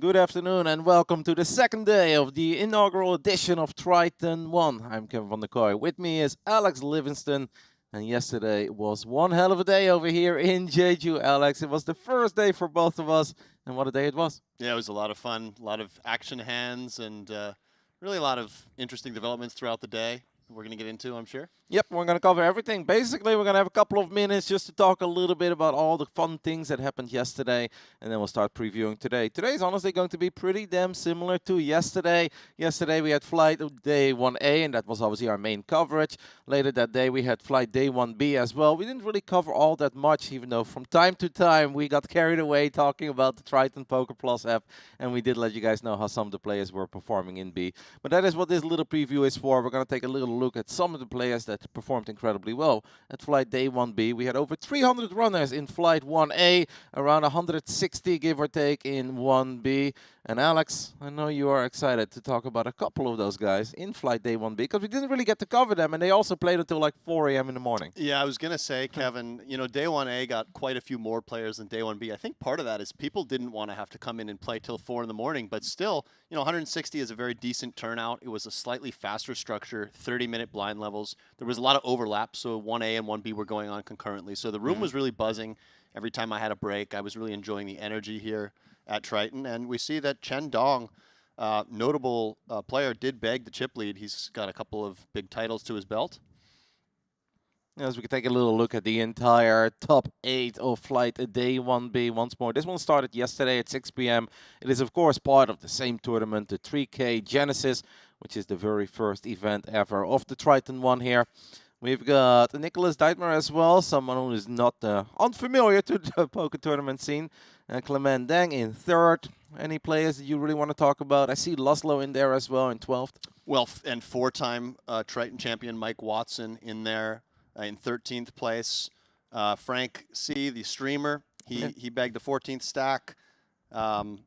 Good afternoon and welcome to the second day of the inaugural edition of Triton ONE. I'm Kevin van der Kooi. With me is Alex Livingston. And yesterday was one hell of a day over here in Jeju, Alex. It was the first day for both of us, and what a day it was. Yeah, it was a lot of fun, a lot of action hands, and really a lot of interesting developments throughout the day we're going to get into, I'm sure. Yep, we're going to cover everything. Basically, we're going to have a couple of minutes just to talk a little bit about all the fun things that happened yesterday, and then we'll start previewing today. Today's honestly going to be pretty damn similar to yesterday. Yesterday, we had flight day 1A, and that was obviously our main coverage. Later that day, we had flight day 1B as well. We didn't really cover all that much, even though from time to time, we got carried away talking about the Triton Poker Plus app, and we did let you guys know how some of the players were performing in B. But that is what this little preview is for. We're going to take a little look at some of the players that performed incredibly well at flight day 1B. We had over 300 runners in flight 1A, around 160 give or take in 1B. And Alex, I know you are excited to talk about a couple of those guys in flight day 1B because we didn't really get to cover them, and they also played until like 4 a.m. in the morning. Yeah, I was going to say, Kevin, you know, day 1A got quite a few more players than day 1B. I think part of that is people didn't want to have to come in and play till 4 in the morning, but still, you know, 160 is a very decent turnout. It was a slightly faster structure, 30-minute blind levels. There was a lot of overlap, so 1A and 1B were going on concurrently. So the room was really buzzing. Every time I had a break, I was really enjoying the energy here at Triton. And we see that Chen Dong, notable player, did bag the chip lead. He's got a couple of big titles to his belt. As we can take a little look at the entire top 8 of flight day 1B once more. This one started yesterday at 6 p.m. It is, of course, part of the same tournament, the 3K Genesis, which is the very first event ever of the Triton ONE here. We've got Nicholas Deitmer as well, someone who is not unfamiliar to the poker tournament scene. Clement Deng in 3rd. Any players that you really want to talk about? I see Laszlo in there as well in 12th. Well, and 4-time Triton champion Mike Watson in there in 13th place. Frank C., the streamer, he bagged the 14th stack. You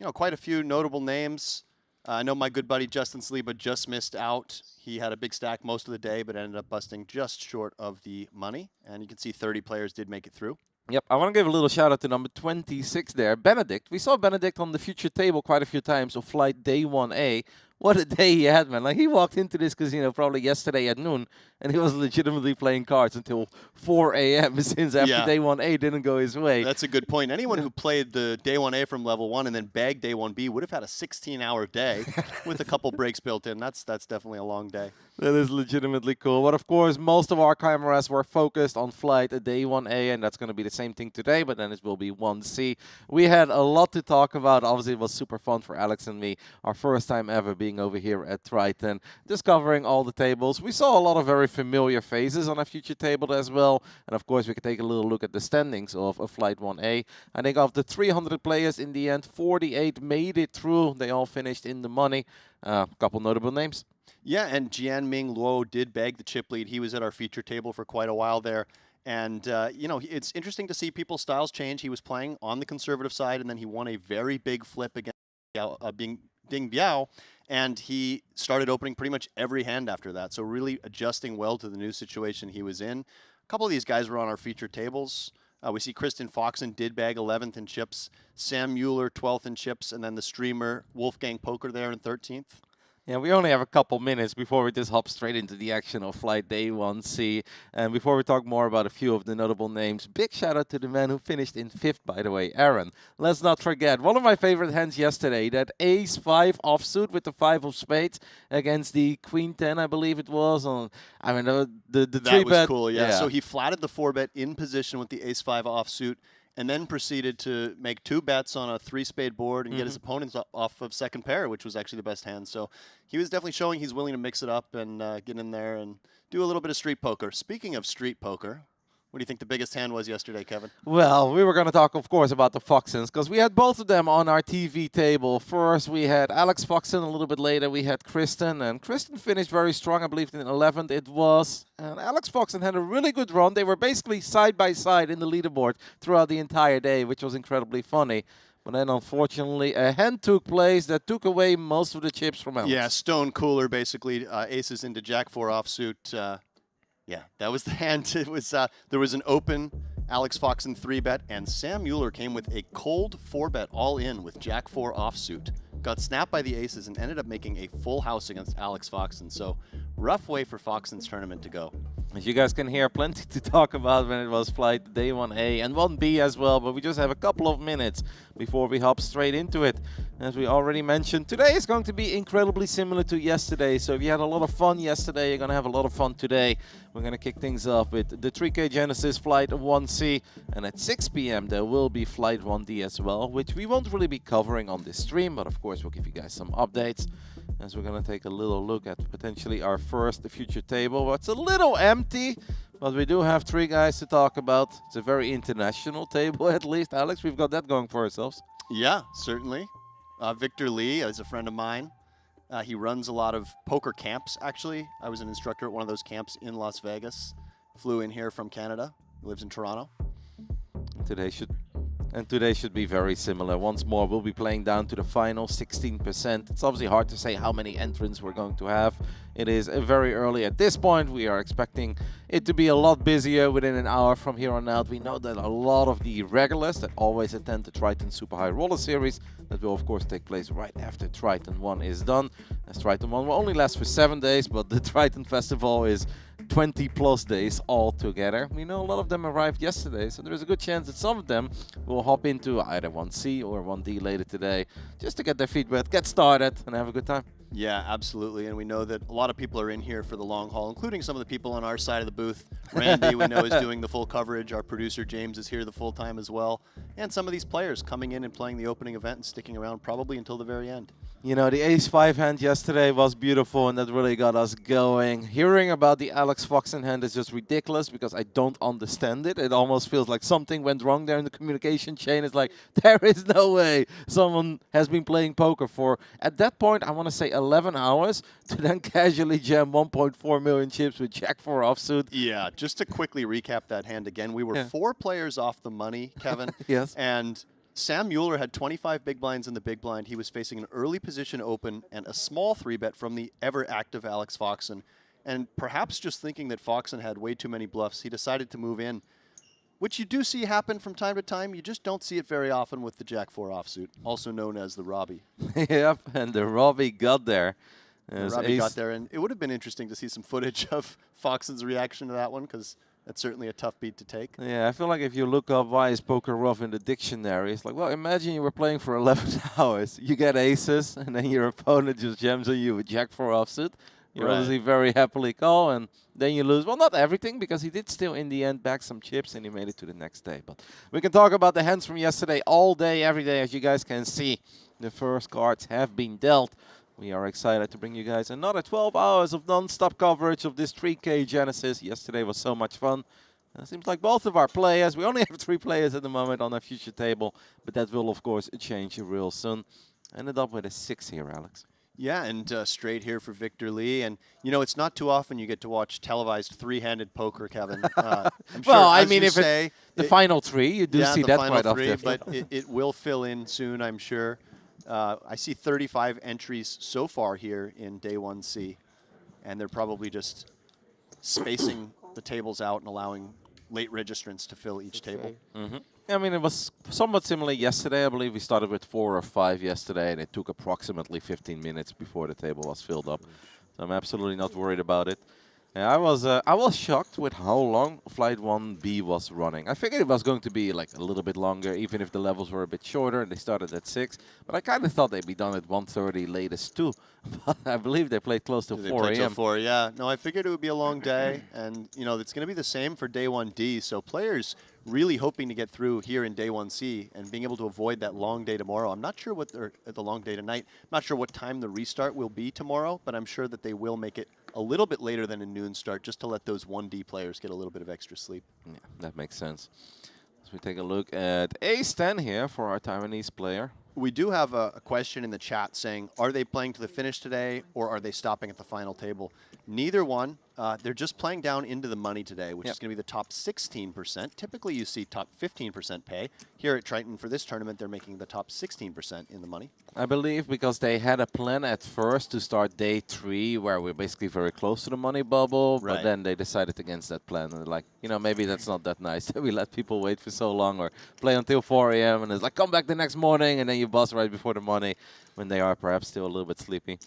know, quite a few notable names. I know my good buddy Justin Saliba just missed out. He had a big stack most of the day, but ended up busting just short of the money. And you can see 30 players did make it through. Yep, I want to give a little shout out to number 26 there, Benedict. We saw Benedict on the future table quite a few times of flight day 1A. What a day he had, man. Like, he walked into this casino probably yesterday at noon, and he was legitimately playing cards until 4 a.m. since after day 1A didn't go his way. That's a good point. Anyone who played the day 1A from level 1 and then bagged day 1B would have had a 16-hour day with a couple breaks built in. That's definitely a long day. That is legitimately cool. But, of course, most of our cameras were focused on flight day 1A, and that's going to be the same thing today, but then it will be 1C. We had a lot to talk about. Obviously, it was super fun for Alex and me. Our first time ever being over here at Triton, just covering all the tables. We saw a lot of very familiar faces on our future table as well. And, of course, we could take a little look at the standings of flight 1A. I think of the 300 players in the end, 48 made it through. They all finished in the money. A couple notable names. Yeah, and Jianming Luo did bag the chip lead. He was at our feature table for quite a while there. And, you know, it's interesting to see people's styles change. He was playing on the conservative side, and then he won a very big flip against Ding Biao, and he started opening pretty much every hand after that. So really adjusting well to the new situation he was in. A couple of these guys were on our feature tables. We see Kristen Foxen did bag 11th in chips, Sam Mueller 12th in chips, and then the streamer Wolfgang Poker there in 13th. Yeah, we only have a couple minutes before we just hop straight into the action of flight day 1C. And before we talk more about a few of the notable names, big shout out to the man who finished in 5th, by the way, Aaron. Let's not forget, one of my favorite hands yesterday, that ace-5 offsuit with the 5 of spades against the queen 10, I believe it was. I mean, the 3-bet. That was cool, yeah. So he flatted the 4-bet in position with the ace-5 offsuit, and then proceeded to make 2 bets on a 3-spade board and get his opponents off of second pair, which was actually the best hand. So he was definitely showing he's willing to mix it up and get in there and do a little bit of street poker. Speaking of street poker, what do you think the biggest hand was yesterday, Kevin? Well, we were going to talk, of course, about the Foxens, because we had both of them on our TV table. First, we had Alex Foxen. A little bit later, we had Kristen. And Kristen finished very strong. I believe in 11th it was. And Alex Foxen had a really good run. They were basically side by side in the leaderboard throughout the entire day, which was incredibly funny. But then, unfortunately, a hand took place that took away most of the chips from Alex. Yeah, stone cooler, basically. Aces into Jack 4 offsuit. Yeah, that was the hand. It was there was an open Alex Foxen 3-bet, and Sam Mueller came with a cold 4-bet all-in with Jack 4 offsuit. Got snapped by the aces and ended up making a full house against Alex Foxen. So rough way for Foxen's tournament to go. As you guys can hear, plenty to talk about when it was flight day 1A and 1B as well, but we just have a couple of minutes before we hop straight into it. As we already mentioned, today is going to be incredibly similar to yesterday, so if you had a lot of fun yesterday, you're going to have a lot of fun today. We're going to kick things off with the 3K Genesis Flight 1C, and at 6 p.m. there will be Flight 1D as well, which we won't really be covering on this stream, but of course we'll give you guys some updates. As we're going to take a little look at potentially our first future table. Well, it's a little empty, but we do have 3 guys to talk about. It's a very international table, at least. Alex, we've got that going for ourselves. Yeah, certainly. Victor Lee is a friend of mine. He runs a lot of poker camps, actually. I was an instructor at one of those camps in Las Vegas. Flew in here from Canada. He lives in Toronto. Today should be very similar. Once more, we'll be playing down to the final 16%. It's obviously hard to say how many entrants we're going to have. It is very early at this point. We are expecting it to be a lot busier within an hour from here on out. We know that a lot of the regulars that always attend the Triton Super High Roller Series, that will of course take place right after Triton 1 is done. As Triton 1 will only last for 7 days, but the Triton Festival is 20 plus days all together. We know a lot of them arrived yesterday, so there is a good chance that some of them will hop into either 1C or 1D later today, just to get their feet wet, get started, and have a good time. Yeah, absolutely. And we know that a lot of people are in here for the long haul, including some of the people on our side of the booth. Randy, we know, is doing the full coverage. Our producer, James, is here the full time as well. And some of these players coming in and playing the opening event and sticking around probably until the very end. You know, the ace-5 hand yesterday was beautiful, and that really got us going. Hearing about the Alex Foxen hand is just ridiculous because I don't understand it. It almost feels like something went wrong there in the communication chain. It's like, there is no way someone has been playing poker for, at that point, I want to say 11 hours, to then casually jam 1.4 million chips with Jack 4 offsuit. Yeah, just to quickly recap that hand again, we were 4 players off the money, Kevin. Yes. And Sam Mueller had 25 big blinds in the big blind. He was facing an early position open and a small 3-bet from the ever-active Alex Foxen. And perhaps just thinking that Foxen had way too many bluffs, he decided to move in, which you do see happen from time to time. You just don't see it very often with the Jack 4 offsuit, also known as the Robbie. Yep, and the Robbie got there. Robbie got there, and it would have been interesting to see some footage of Foxen's reaction to that one, because that's certainly a tough beat to take. Yeah, I feel like if you look up why is poker rough in the dictionary, it's like, well, imagine you were playing for 11 hours. You get aces, and then your opponent just jams on you with Jack 4 offsuit. You obviously very happily call, and then you lose. Well, not everything, because he did still, in the end, back some chips, and he made it to the next day. But we can talk about the hands from yesterday all day, every day. As you guys can see, the first cards have been dealt. We are excited to bring you guys another 12 hours of non-stop coverage of this 3K Genesis. Yesterday was so much fun. It seems like both of our players, we only have 3 players at the moment on our future table, but that will, of course, change real soon. Ended up with a 6 here, Alex. Yeah, and straight here for Victor Lee. And, you know, it's not too often you get to watch televised 3-handed poker, Kevin. I'm sure, well, I mean, if it's the final 3, you do see that quite often. But it will fill in soon, I'm sure. I see 35 entries so far here in day 1C, and they're probably just spacing the tables out and allowing late registrants to fill each table. Mm-hmm. I mean, it was somewhat similar yesterday. I believe we started with 4 or 5 yesterday, and it took approximately 15 minutes before the table was filled up. So I'm absolutely not worried about it. Yeah, I was shocked with how long Flight 1B was running. I figured it was going to be like a little bit longer, even if the levels were a bit shorter and they started at 6. But I kind of thought they'd be done at 1:30 latest too. But I believe they played close to 4 a.m. 4, yeah. No, I figured it would be a long day, and you know it's going to be the same for day 1D. So players really hoping to get through here in day 1C and being able to avoid that long day tomorrow. I'm not sure what the long day tonight. I'm not sure what time the restart will be tomorrow, but I'm sure that they will make it a little bit later than a noon start, just to let those 1D players get a little bit of extra sleep. Yeah, that makes sense. As we take a look at ace-10 here for our Taiwanese player. We do have a question in the chat saying, are they playing to the finish today, or are they stopping at the final table? Neither one. They're just playing down into the money today, which is going to be the top 16%. Typically, you see top 15% pay. here at Triton for this tournament, they're making the top 16% in the money. I believe because they had a plan at first to start day 3 where we're basically very close to the money bubble, but then they decided against that plan. And they're like, you know, maybe that's not that nice that we let people wait for so long or play until 4 a.m. and it's like, come back the next morning and then you buzz right before the money when they are perhaps still a little bit sleepy.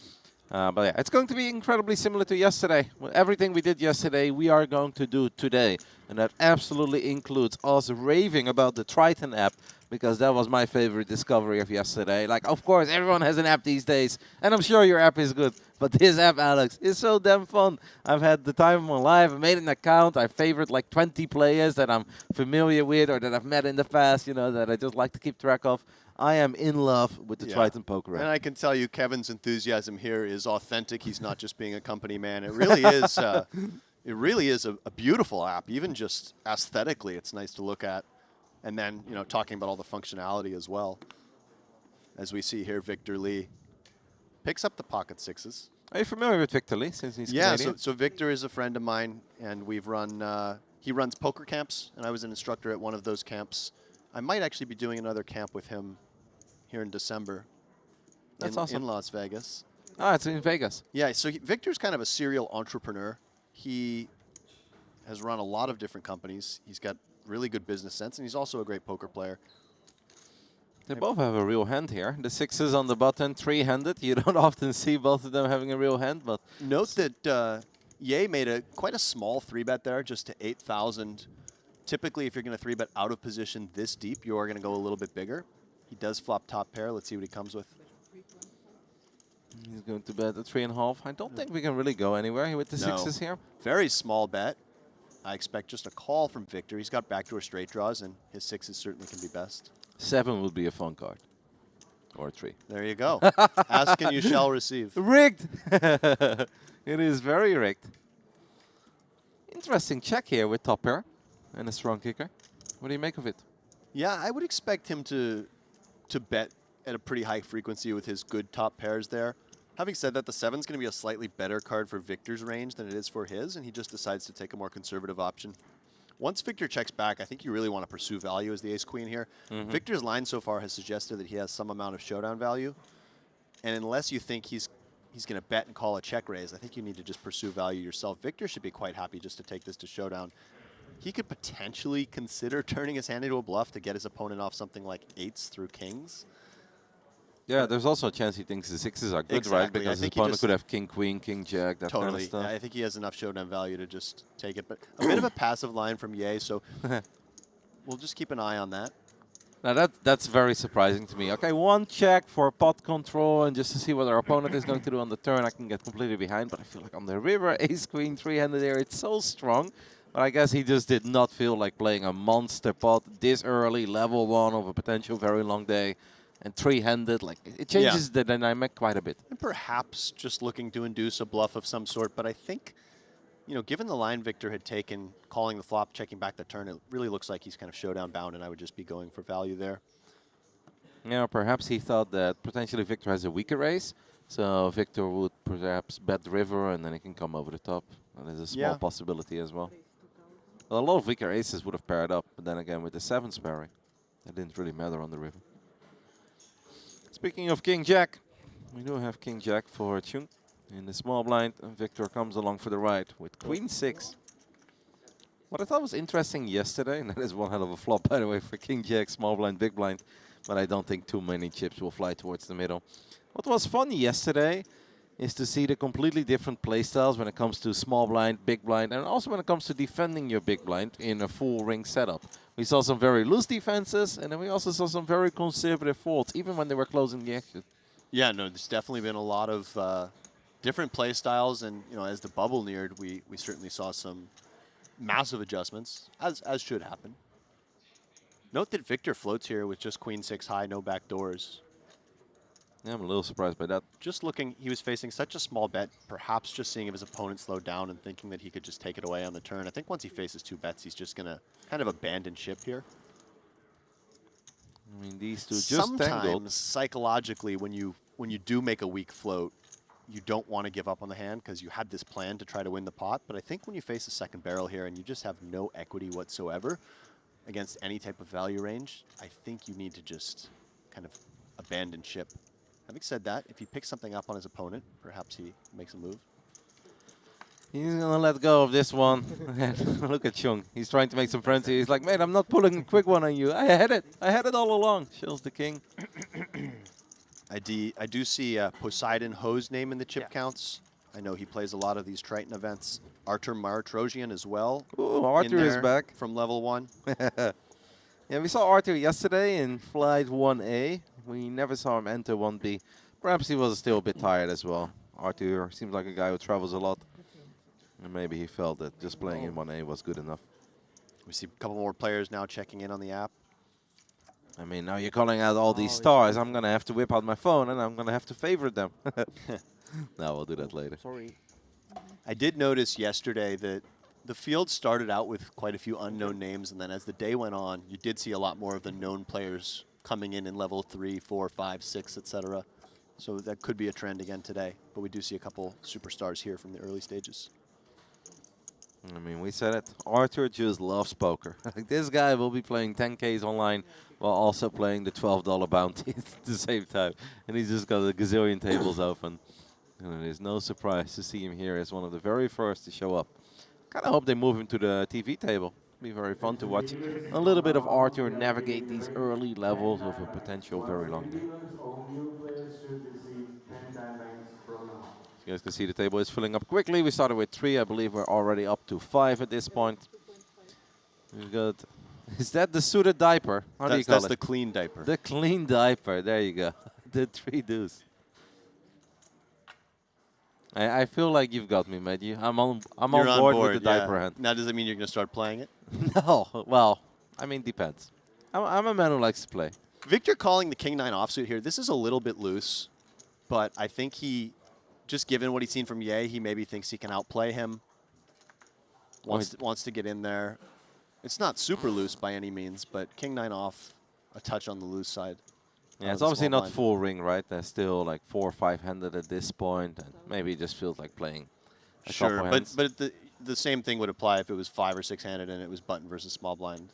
But yeah, it's going to be incredibly similar to yesterday. Everything we did yesterday, we are going to do today. And that absolutely includes us raving about the Triton app, because that was my favorite discovery of yesterday. Like, of course, everyone has an app these days, and I'm sure your app is good. But this app, Alex, is so damn fun. I've had the time of my life. I made an account. I favorite like 20 players that I'm familiar with or that I've met in the past, you know, that I just like to keep track of. I am in love with the Triton poker app. And I can tell you Kevin's enthusiasm here is authentic. He's not just being a company man. It really is a beautiful app. Even just aesthetically, it's nice to look at. And then, you know, talking about all the functionality as well. As we see here, Victor Lee picks up the pocket sixes. Are you familiar with Victor Lee since he's Canadian? Canadian? So Victor is a friend of mine, and we've run, he runs poker camps, and I was an instructor at one of those camps. I might actually be doing another camp with him here in December. That's awesome. In Las Vegas. Ah, it's in Vegas. Yeah, so Victor's kind of a serial entrepreneur. He has run a lot of different companies. He's got really good business sense, and he's also a great poker player. They both have a real hand here. The sixes on the button, 3-handed. You don't often see both of them having a real hand, but... Note that Ye made quite a small 3-bet there, just to 8,000. Typically, if you're going to 3-bet out of position this deep, you are going to go a little bit bigger. He does flop top pair. Let's see what he comes with. He's going to bet at 3.5. I don't think we can really go anywhere with the sixes here. Very small bet. I expect just a call from Victor. He's got backdoor straight draws, and his sixes certainly can be best. 7 would be a fun card. Or 3. There you go. Ask and you shall receive. Rigged! It is very rigged. Interesting check here with top pair and a strong kicker. What do you make of it? Yeah, I would expect him to bet at a pretty high frequency with his good top pairs there. Having said that, the 7's going to be a slightly better card for Victor's range than it is for his, and he just decides to take a more conservative option. Once Victor checks back, I think you really want to pursue value as the ace-queen here. Victor's line so far has suggested that he has some amount of showdown value, and unless you think he's going to bet and call a check raise, I think you need to just pursue value yourself. Victor should be quite happy just to take this to showdown. He could potentially consider turning his hand into a bluff to get his opponent off something like 8s through kings. Yeah, there's also a chance he thinks the sixes are good, right? Because his opponent could have king, queen, king, jack, that kind of stuff. Yeah, I think he has enough showdown value to just take it. But a bit of a passive line from Ye, so we'll just keep an eye on that. Now that's very surprising to me. Okay, 1 check for pot control and just to see what our opponent is going to do on the turn. I can get completely behind, but I feel like on the river, ace-queen, 3-handed there, it's so strong. But I guess he just did not feel like playing a monster pot this early, level 1 of a potential very long day. And 3-handed, like, it changes the dynamic quite a bit. And perhaps just looking to induce a bluff of some sort. But I think, you know, given the line Victor had taken, calling the flop, checking back the turn, it really looks like he's kind of showdown bound, and I would just be going for value there. Yeah, perhaps he thought that potentially Victor has a weaker raise. So Victor would perhaps bet the river, and then he can come over the top. That is a small possibility as well. Well, a lot of weaker aces would have paired up, but then again, with the 7s pairing, it didn't really matter on the river. Speaking of King Jack, we do have King Jack for Chung in the small blind, and Victor comes along for the ride with Queen 6. What I thought was interesting yesterday, and that is one hell of a flop, by the way, for King Jack, small blind, big blind, but I don't think too many chips will fly towards the middle. What was fun yesterday is to see the completely different playstyles when it comes to small blind, big blind, and also when it comes to defending your big blind in a full ring setup. We saw some very loose defenses, and then we also saw some very conservative folds, even when they were closing the action. Yeah, no, there's definitely been a lot of different play styles, and you know, as the bubble neared, we certainly saw some massive adjustments, as should happen. Note that Victor floats here with just Queen 6 high, no back doors. Yeah, I'm a little surprised by that. Just looking, he was facing such a small bet, perhaps just seeing if his opponent slowed down and thinking that he could just take it away on the turn. I think once he faces 2 bets, he's just going to kind of abandon ship here. I mean, these two just Sometimes, tangled. psychologically, when you do make a weak float, you don't want to give up on the hand because you had this plan to try to win the pot. But I think when you face a second barrel here and you just have no equity whatsoever, against any type of value range, I think you need to just kind of abandon ship. Having said that, if he picks something up on his opponent, perhaps he makes a move. He's gonna let go of this one. Look at Chung. He's trying to make some friends here. He's like, mate, I'm not pulling a quick one on you. I had it. I had it all along. Shows the king. I do see Poseidon Ho's name in the chip counts. I know he plays a lot of these Triton events. Artur Martrosian as well. Ooh, Artur is back. From level 1. Yeah, we saw Artur yesterday in flight 1A. We never saw him enter 1B. Perhaps he was still a bit tired as well. Artur seems like a guy who travels a lot. And maybe he felt that just playing in 1A was good enough. We see a couple more players now checking in on the app. I mean, now you're calling out all these stars. I'm going to have to whip out my phone and I'm going to have to favorite them. No, we'll do that later. Sorry. I did notice yesterday that the field started out with quite a few unknown names, and then as the day went on, you did see a lot more of the known players coming in level 3, 4, 5, 6, etc. So that could be a trend again today. But we do see a couple superstars here from the early stages. I mean, we said it. Artur just loves poker. Like, this guy will be playing 10Ks online while also playing the $12 bounty at the same time. And he's just got a gazillion tables open. And it is no surprise to see him here as one of the very first to show up. Kind of hope they move him to the TV table. Be very fun to watch a little bit of Artur navigate these early levels of a potential very long game. You guys can see the table is filling up quickly. We started with 3. I believe we're already up to 5 at this point. We've got... Is that the suited diaper? How do you call it? That's the clean diaper. The clean diaper. There you go. The 3 deuce. I feel like you've got me, mate. I'm on board with the diaper hand. Now, does it mean you're going to start playing it? No. Well, I mean, depends. I'm a man who likes to play. Victor calling the King-9 offsuit here. This is a little bit loose, but I think he, just given what he's seen from Ye, he maybe thinks he can outplay him. Wants to get in there. It's not super loose by any means, but King-9 off, a touch on the loose side. Yeah, it's obviously not full ring, right? They're still like 4 or 5-handed at this point, and maybe it just feels like playing a couple hands. But the same thing would apply if it was 5 or 6-handed and it was button versus small blind.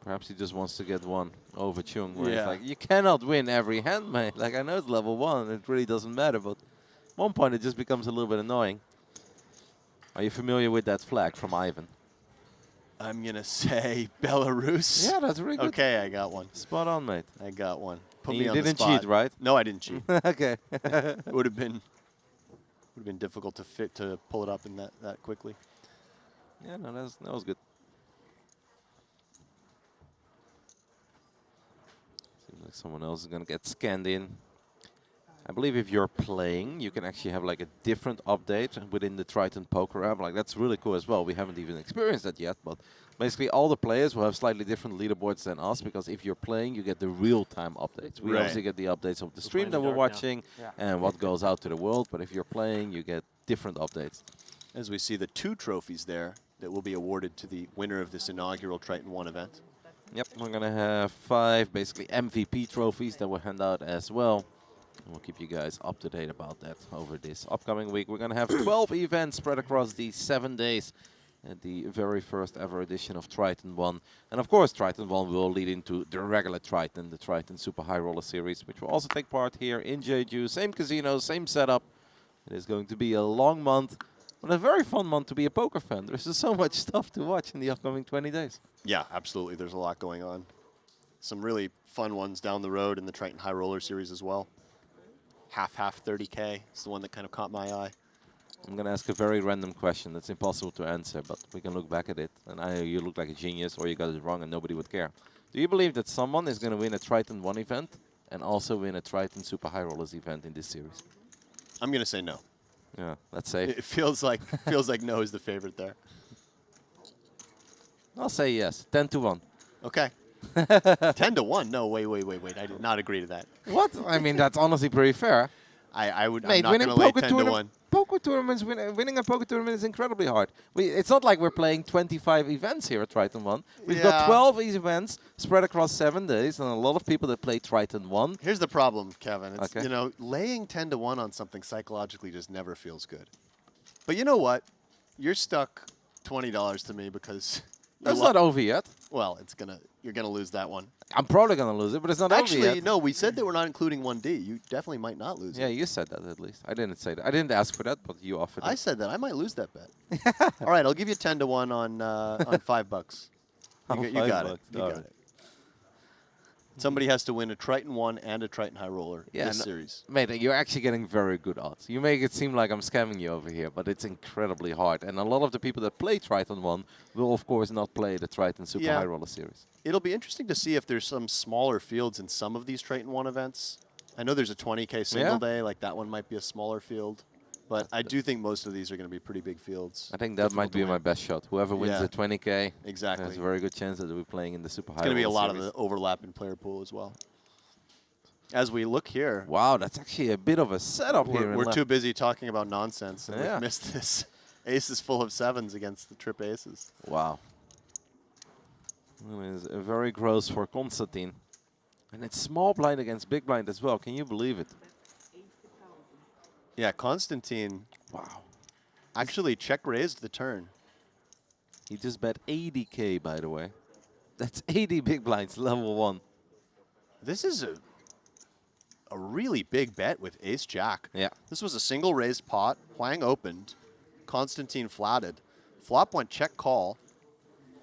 Perhaps he just wants to get one over Chung, where it's like, you cannot win every hand, mate. Like, I know it's level 1, and it really doesn't matter, but at one point it just becomes a little bit annoying. Are you familiar with that flag from Ivan? I'm going to say Belarus. Yeah, that's really good. Okay, I got one. Spot on, mate. I got one. Put And me you on the didn't spot. cheat, right? No, I didn't cheat. Okay. It would have been difficult to pull it up in that quickly. Yeah, no, that was good. Seems like someone else is going to get scanned in. I believe if you're playing, you can actually have like a different update within the Triton Poker app. Like, that's really cool as well. We haven't even experienced that yet, but basically all the players will have slightly different leaderboards than us, because if you're playing, you get the real-time updates. We obviously get the updates of the stream that we're watching and what goes out to the world, but if you're playing, you get different updates. As we see the 2 trophies there that will be awarded to the winner of this inaugural Triton ONE event. Yep, we're going to have 5 basically MVP trophies that we'll hand out as well. We'll keep you guys up to date about that over this upcoming week. We're going to have 12 events spread across these 7 days at the very first ever edition of Triton ONE. And of course, Triton ONE will lead into the regular Triton, the Triton Super High Roller Series, which will also take part here in Jeju. Same casino, same setup. It is going to be a long month, but a very fun month to be a poker fan. There's just so much stuff to watch in the upcoming 20 days. Yeah, absolutely. There's a lot going on. Some really fun ones down the road in the Triton High Roller Series as well. Half 30K is the one that kind of caught my eye. I'm going to ask a very random question that's impossible to answer, but we can look back at it. And either you look like a genius or you got it wrong and nobody would care. Do you believe that someone is going to win a Triton ONE event and also win a Triton Super High Rollers event in this series? I'm going to say no. Yeah, that's safe. It feels like no is the favorite there. I'll say yes. 10-1. Okay. 10-1? No, wait. I did not agree to that. What? I mean, that's honestly pretty fair. I'm not Mate, going to lay 10-1. Poker tournaments, winning a poker tournament is incredibly hard. It's not like we're playing 25 events here at Triton ONE. We've got 12 events spread across 7 days, and a lot of people that play Triton ONE. Here's the problem, Kevin. It's, you know, laying 10-1 on something psychologically just never feels good. But you know what? You're stuck $20 to me because That's not over yet. Well, you're gonna lose that one. I'm probably gonna lose it, but it's not over Actually, yet. no. We said that we're not including 1D. You definitely might not lose Yeah, it. you said that at least. I didn't say that. I didn't ask for that, but you offered I it. said that. I might lose that bet. All right, I'll give you 10 to 1 on $5. You got it. You got it. Somebody has to win a Triton ONE and a Triton High Roller this series. Mate, you're actually getting very good odds. You make it seem like I'm scamming you over here, but it's incredibly hard. And a lot of the people that play Triton ONE will, of course, not play the Triton Super High Roller Series. It'll be interesting to see if there's some smaller fields in some of these Triton ONE events. I know there's a 20K single day. Like, that one might be a smaller field. But I do think most of these are going to be pretty big fields. I think that might be my best shot. Whoever wins the 20K exactly. has a very good chance that they'll be playing in the Super High It's going to be a lot series. of the overlap in player pool as well. As we look here. Wow, that's actually a bit of a setup here. We're too busy talking about nonsense, and we've missed this. Aces full of 7s against the trip aces. Wow. It is very gross for Constantine. And it's small blind against big blind as well. Can you believe it? Yeah, Constantine. Wow. Actually check raised the turn. He just bet 80K, by the way. That's 80 big blinds, level 1. This is a really big bet with ace-jack. Yeah. This was a single raised pot. Huang opened. Constantine flatted. Flop went check call.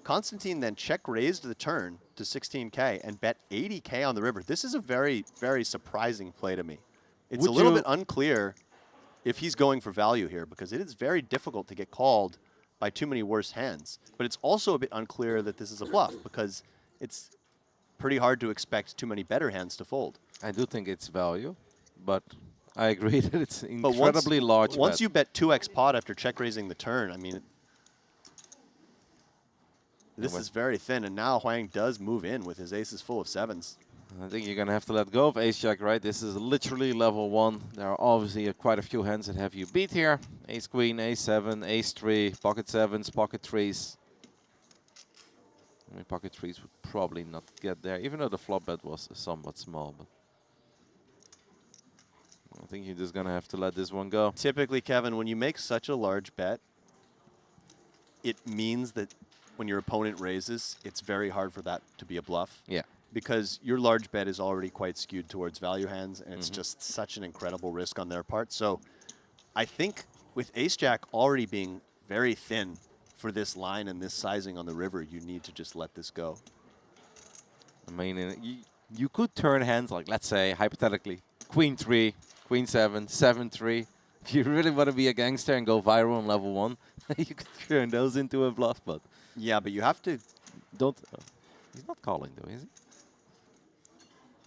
Constantine then check raised the turn to 16K and bet 80K on the river. This is a very, very surprising play to me. It's a little bit unclear if he's going for value here, because it is very difficult to get called by too many worse hands. But it's also a bit unclear that this is a bluff, because it's pretty hard to expect too many better hands to fold. I do think it's value, but I agree that it's incredibly large. Once you bet 2x pot after check raising the turn, I mean, this is very thin, and now Huang does move in with his aces full of 7s. I think you're going to have to let go of ace-jack, right? This is literally level 1. There are obviously quite a few hands that have you beat here. Ace-queen, ace-7, ace-3, pocket 7s, pocket 3s. I mean, pocket 3s would probably not get there, even though the flop bet was somewhat small. But I think you're just going to have to let this one go. Typically, Kevin, when you make such a large bet, it means that when your opponent raises, it's very hard for that to be a bluff. Yeah. Because your large bet is already quite skewed towards value hands, and it's just such an incredible risk on their part. So I think with ace-jack already being very thin for this line and this sizing on the river, you need to just let this go. I mean, you could turn hands like, let's say, hypothetically, queen 3, queen 7, 7-3. If you really want to be a gangster and go viral on level 1, you could turn those into a bluff. But yeah, but you have to... Don't... he's not calling, though, is he?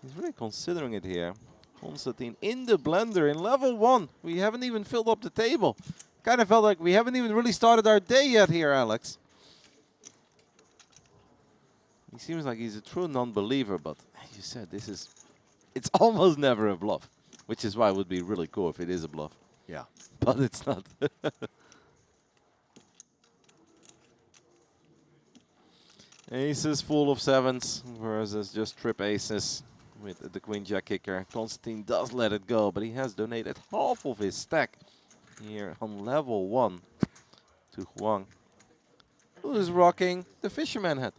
He's really considering it here. Constantine in the blender in level 1. We haven't even filled up the table. Kind of felt like we haven't even really started our day yet here, Alex. He seems like he's a true non-believer, but as you said, it's almost never a bluff, which is why it would be really cool if it is a bluff. Yeah. But it's not. Aces full of 7s versus just trip aces with the queen jack kicker. Constantine does let it go, but he has donated half of his stack here on level 1 to Huang, who is rocking the fisherman hat.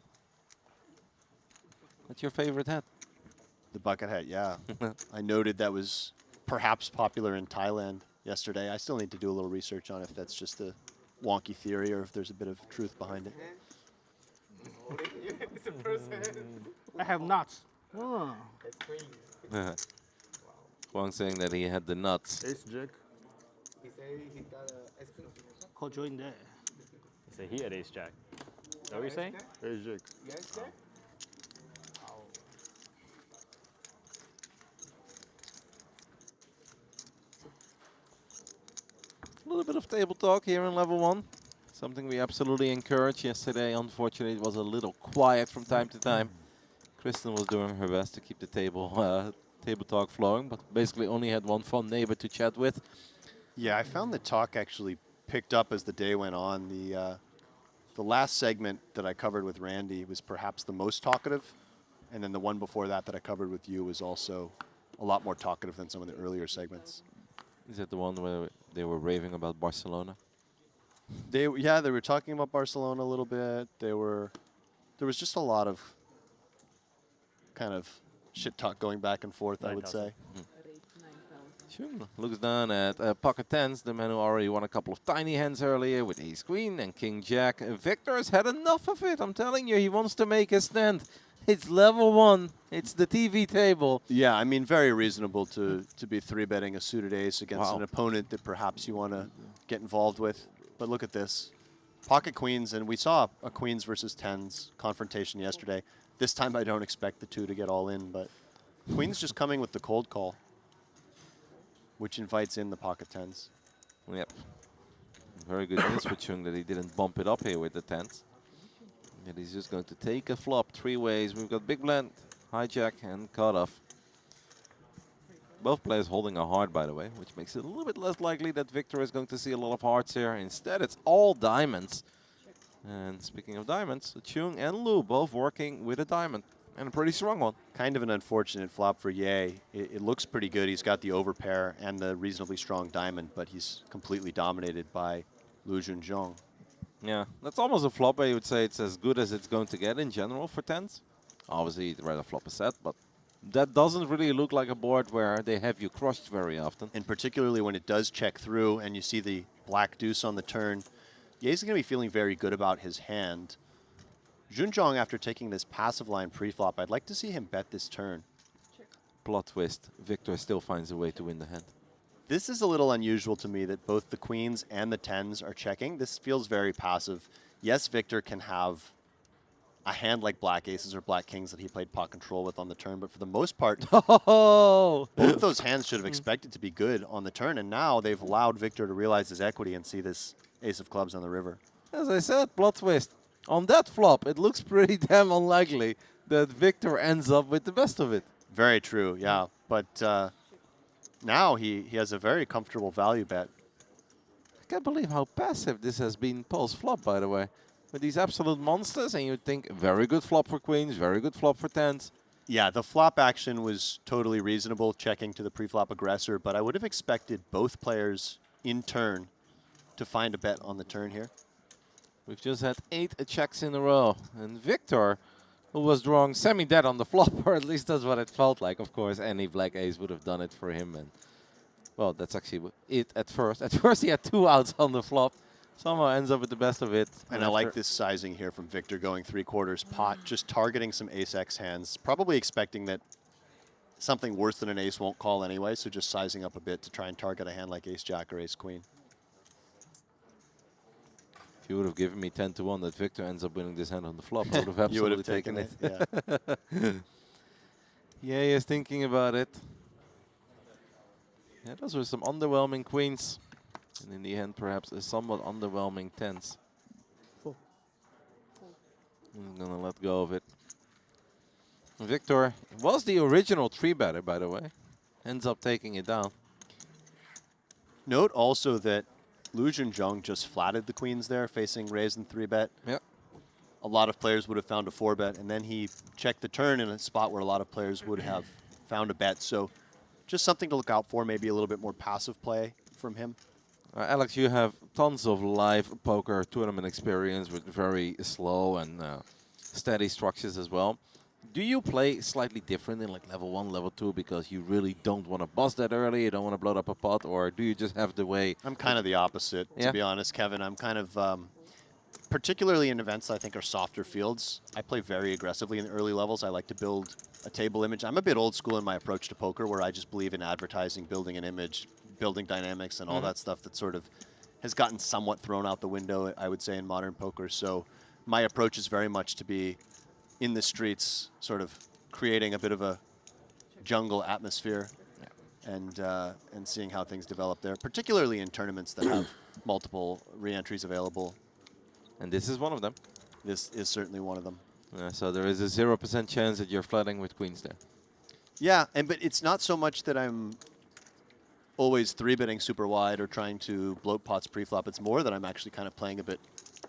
That's your favorite hat? The bucket hat, yeah. I noted that was perhaps popular in Thailand yesterday. I still need to do a little research on if that's just a wonky theory or if there's a bit of truth behind it. I have nuts. Oh. Huang saying that he had the nuts. Ace jack. He said he got a call join there. He said he had ace jack. Is that what you're saying? Ace jack. Yes, jack? A little bit of table talk here in level 1. Something we absolutely encourage. Yesterday, unfortunately, it was a little quiet from time to time. Kristen was doing her best to keep the table talk flowing, but basically only had one fun neighbor to chat with. Yeah, I found the talk actually picked up as the day went on. The last segment that I covered with Randy was perhaps the most talkative, and then the one before that that I covered with you was also a lot more talkative than some of the earlier segments. Is that the one where they were raving about Barcelona? Yeah, they were talking about Barcelona a little bit. They were There was just a lot of kind of shit talk going back and forth, I would 9,000. say. Chung looks down at pocket tens, the man who already won a couple of tiny hands earlier with ace queen and king jack. Victor has had enough of it. I'm telling you, he wants to make a stand. It's level 1. It's the TV table. Yeah, I mean, very reasonable to be 3-betting a suited ace against Wow. an opponent that perhaps you want to get involved with. But look at this. Pocket queens, and we saw a queens versus tens confrontation yesterday. This time I don't expect the two to get all in, but queens just coming with the cold call, which invites in the pocket tens. Yep. Very good news for Chung that he didn't bump it up here with the tens. And he's just going to take a flop 3 ways. We've got big blind, hijack, and cutoff. Both players holding a heart, by the way, which makes it a little bit less likely that Victor is going to see a lot of hearts here. Instead, it's all diamonds. And speaking of diamonds, Chung and Lou both working with a diamond, and a pretty strong one. Kind of an unfortunate flop for Ye. It looks pretty good. He's got the overpair and the reasonably strong diamond, but he's completely dominated by Lu Junzhong. Yeah, that's almost a flop where you would say it's as good as it's going to get in general for tens. Obviously, you'd rather flop a set, but that doesn't really look like a board where they have you crushed very often. And particularly when it does check through and you see the black deuce on the turn, Ye's going to be feeling very good about his hand. Junzhong, after taking this passive line pre-flop, I'd like to see him bet this turn. Plot twist, Victor still finds a way to win the hand. This is a little unusual to me that both the queens and the tens are checking. This feels very passive. Yes, Victor can have a hand like black aces or black kings that he played pot control with on the turn, but for the most part, Oh! both of those hands should have expected to be good on the turn, and now they've allowed Victor to realize his equity and see this ace of clubs on the river. As I said, plot twist. On that flop, it looks pretty damn unlikely that Victor ends up with the best of it. Very true, yeah. But now he has a very comfortable value bet. I can't believe how passive this has been post-flop, by the way. With these absolute monsters, and you'd think very good flop for queens, very good flop for tens. Yeah, the flop action was totally reasonable, checking to the pre-flop aggressor, but I would have expected both players in turn to find a bet on the turn here. We've just had 8 checks in a row. And Victor, who was drawing semi-dead on the flop, or at least that's what it felt like. Of course, any black ace would have done it for him. And well, that's actually it at first. At first, he had 2 outs on the flop. Somehow ends up with the best of it. And I like this sizing here from Victor going 3/4 pot, just targeting some ace-x hands, probably expecting that something worse than an ace won't call anyway, so just sizing up a bit to try and target a hand like ace-jack or ace-queen. If you would have given me 10-1 that Victor ends up winning this hand on the flop, I would have absolutely You would have taken taken it. yeah. Yeah, he is thinking about it. Yeah, those were some underwhelming queens. And in the end, perhaps a somewhat underwhelming tens. I'm gonna let go of it. Victor was the original 3-better, by the way. Ends up taking it down. Note also that Lu Junzhong just flatted the queens there, facing raise and 3-bet. Yep. A lot of players would have found a 4-bet, and then he checked the turn in a spot where a lot of players would have found a bet. So just something to look out for, maybe a little bit more passive play from him. Alex, you have tons of live poker tournament experience with very slow and steady structures as well. Do you play slightly different in like level 1, level 2 because you really don't want to bust that early, you don't want to blow up a pot, or do you just have the way? I'm kind of the opposite, to be honest, Kevin. I'm kind of, particularly in events that I think are softer fields, I play very aggressively in the early levels. I like to build a table image. I'm a bit old school in my approach to poker, where I just believe in advertising, building an image, building dynamics, and all that stuff that sort of has gotten somewhat thrown out the window, I would say, in modern poker. So my approach is very much to be in the streets, sort of creating a bit of a jungle atmosphere and seeing how things develop there, particularly in tournaments that have multiple re-entries available. And this is one of them. This is certainly one of them. So there is a 0% chance that you're flooding with queens there. Yeah, but it's not so much that I'm always 3-betting super wide or trying to bloat pots pre-flop. It's more that I'm actually kind of playing a bit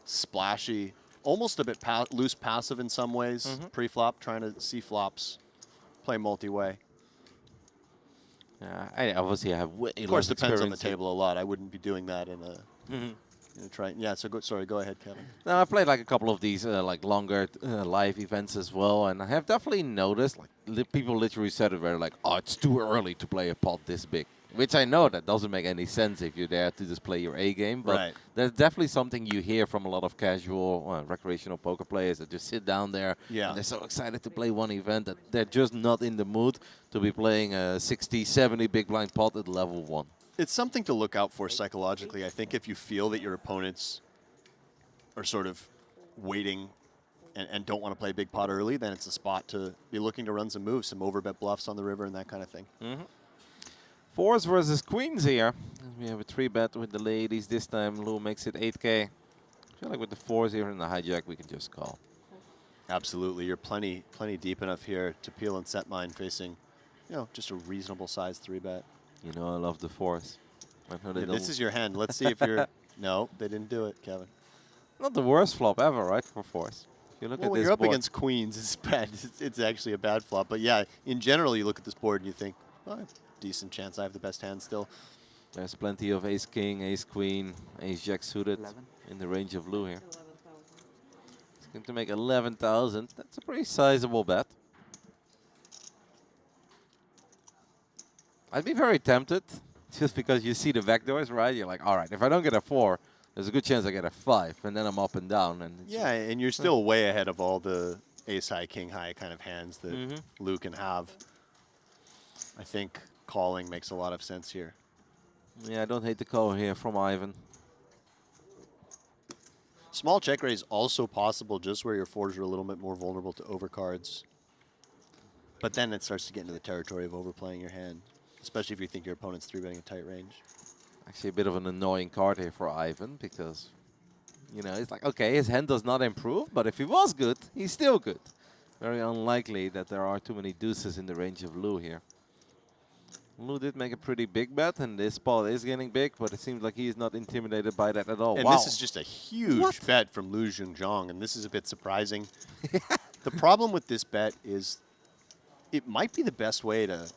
splashy, almost a bit loose passive in some ways, pre-flop, trying to see flops, play multi-way. I obviously have way Of course, less depends on the experience here. table a lot. I wouldn't be doing that in a Try. Yeah. So sorry. Go ahead, Kevin. Now I've played like a couple of these like longer live events as well, and I have definitely noticed like people literally said it where like, oh, it's too early to play a pot this big. Which I know that doesn't make any sense if you're there to just play your A game, but Right. there's definitely something you hear from a lot of casual recreational poker players that just sit down there Yeah. and they're so excited to play one event that they're just not in the mood to be playing a 60, 70 big blind pot at level 1. It's something to look out for psychologically. I think if you feel that your opponents are sort of waiting and don't want to play big pot early, then it's a spot to be looking to run some moves, some overbet bluffs on the river and that kind of thing. Fours versus queens here. We have a 3-bet with the ladies. This time Lou makes it 8K. I feel like with the fours here in the hijack, we can just call. Absolutely. You're plenty deep enough here to peel and set mine facing, just a reasonable size 3-bet. You know I love the fours. I know they Yeah, don't. this is your hand. Let's see if you're... No, they didn't do it, Kevin. Not the worst flop ever, right, for fours. If you look Well, at when this you're up board, against queens, it's bad. It's actually a bad flop. But yeah, in general, you look at this board and you think, oh, decent chance I have the best hand still. there's plenty of ace king, ace queen, ace jack suited 11. in the range of Lou here. It's going to make 11,000. That's a pretty sizable bet. I'd be very tempted, just because you see the backdoors, right? You're like, all right, if I don't get a 4, there's a good chance I get a 5, and then I'm up and down. And it's Yeah, and you're still way ahead of all the ace high, king high kind of hands that Lou can have. I think calling makes a lot of sense here. yeah, I don't hate the call here from Ivan. Small check raise also possible just where your fours are a little bit more vulnerable to overcards. But then it starts to get into the territory of overplaying your hand, especially if you think your opponent's 3-betting a tight range. Actually, a bit of an annoying card here for Ivan because, it's like, okay, his hand does not improve, but if he was good, he's still good. Very unlikely that there are too many deuces in the range of Lou here. Lou did make a pretty big bet, and this spot is getting big, but it seems like he is not intimidated by that at all. And Wow. this is just a huge bet from Lu Junjiang, and this is a bit surprising. The problem with this bet is it might be the best way to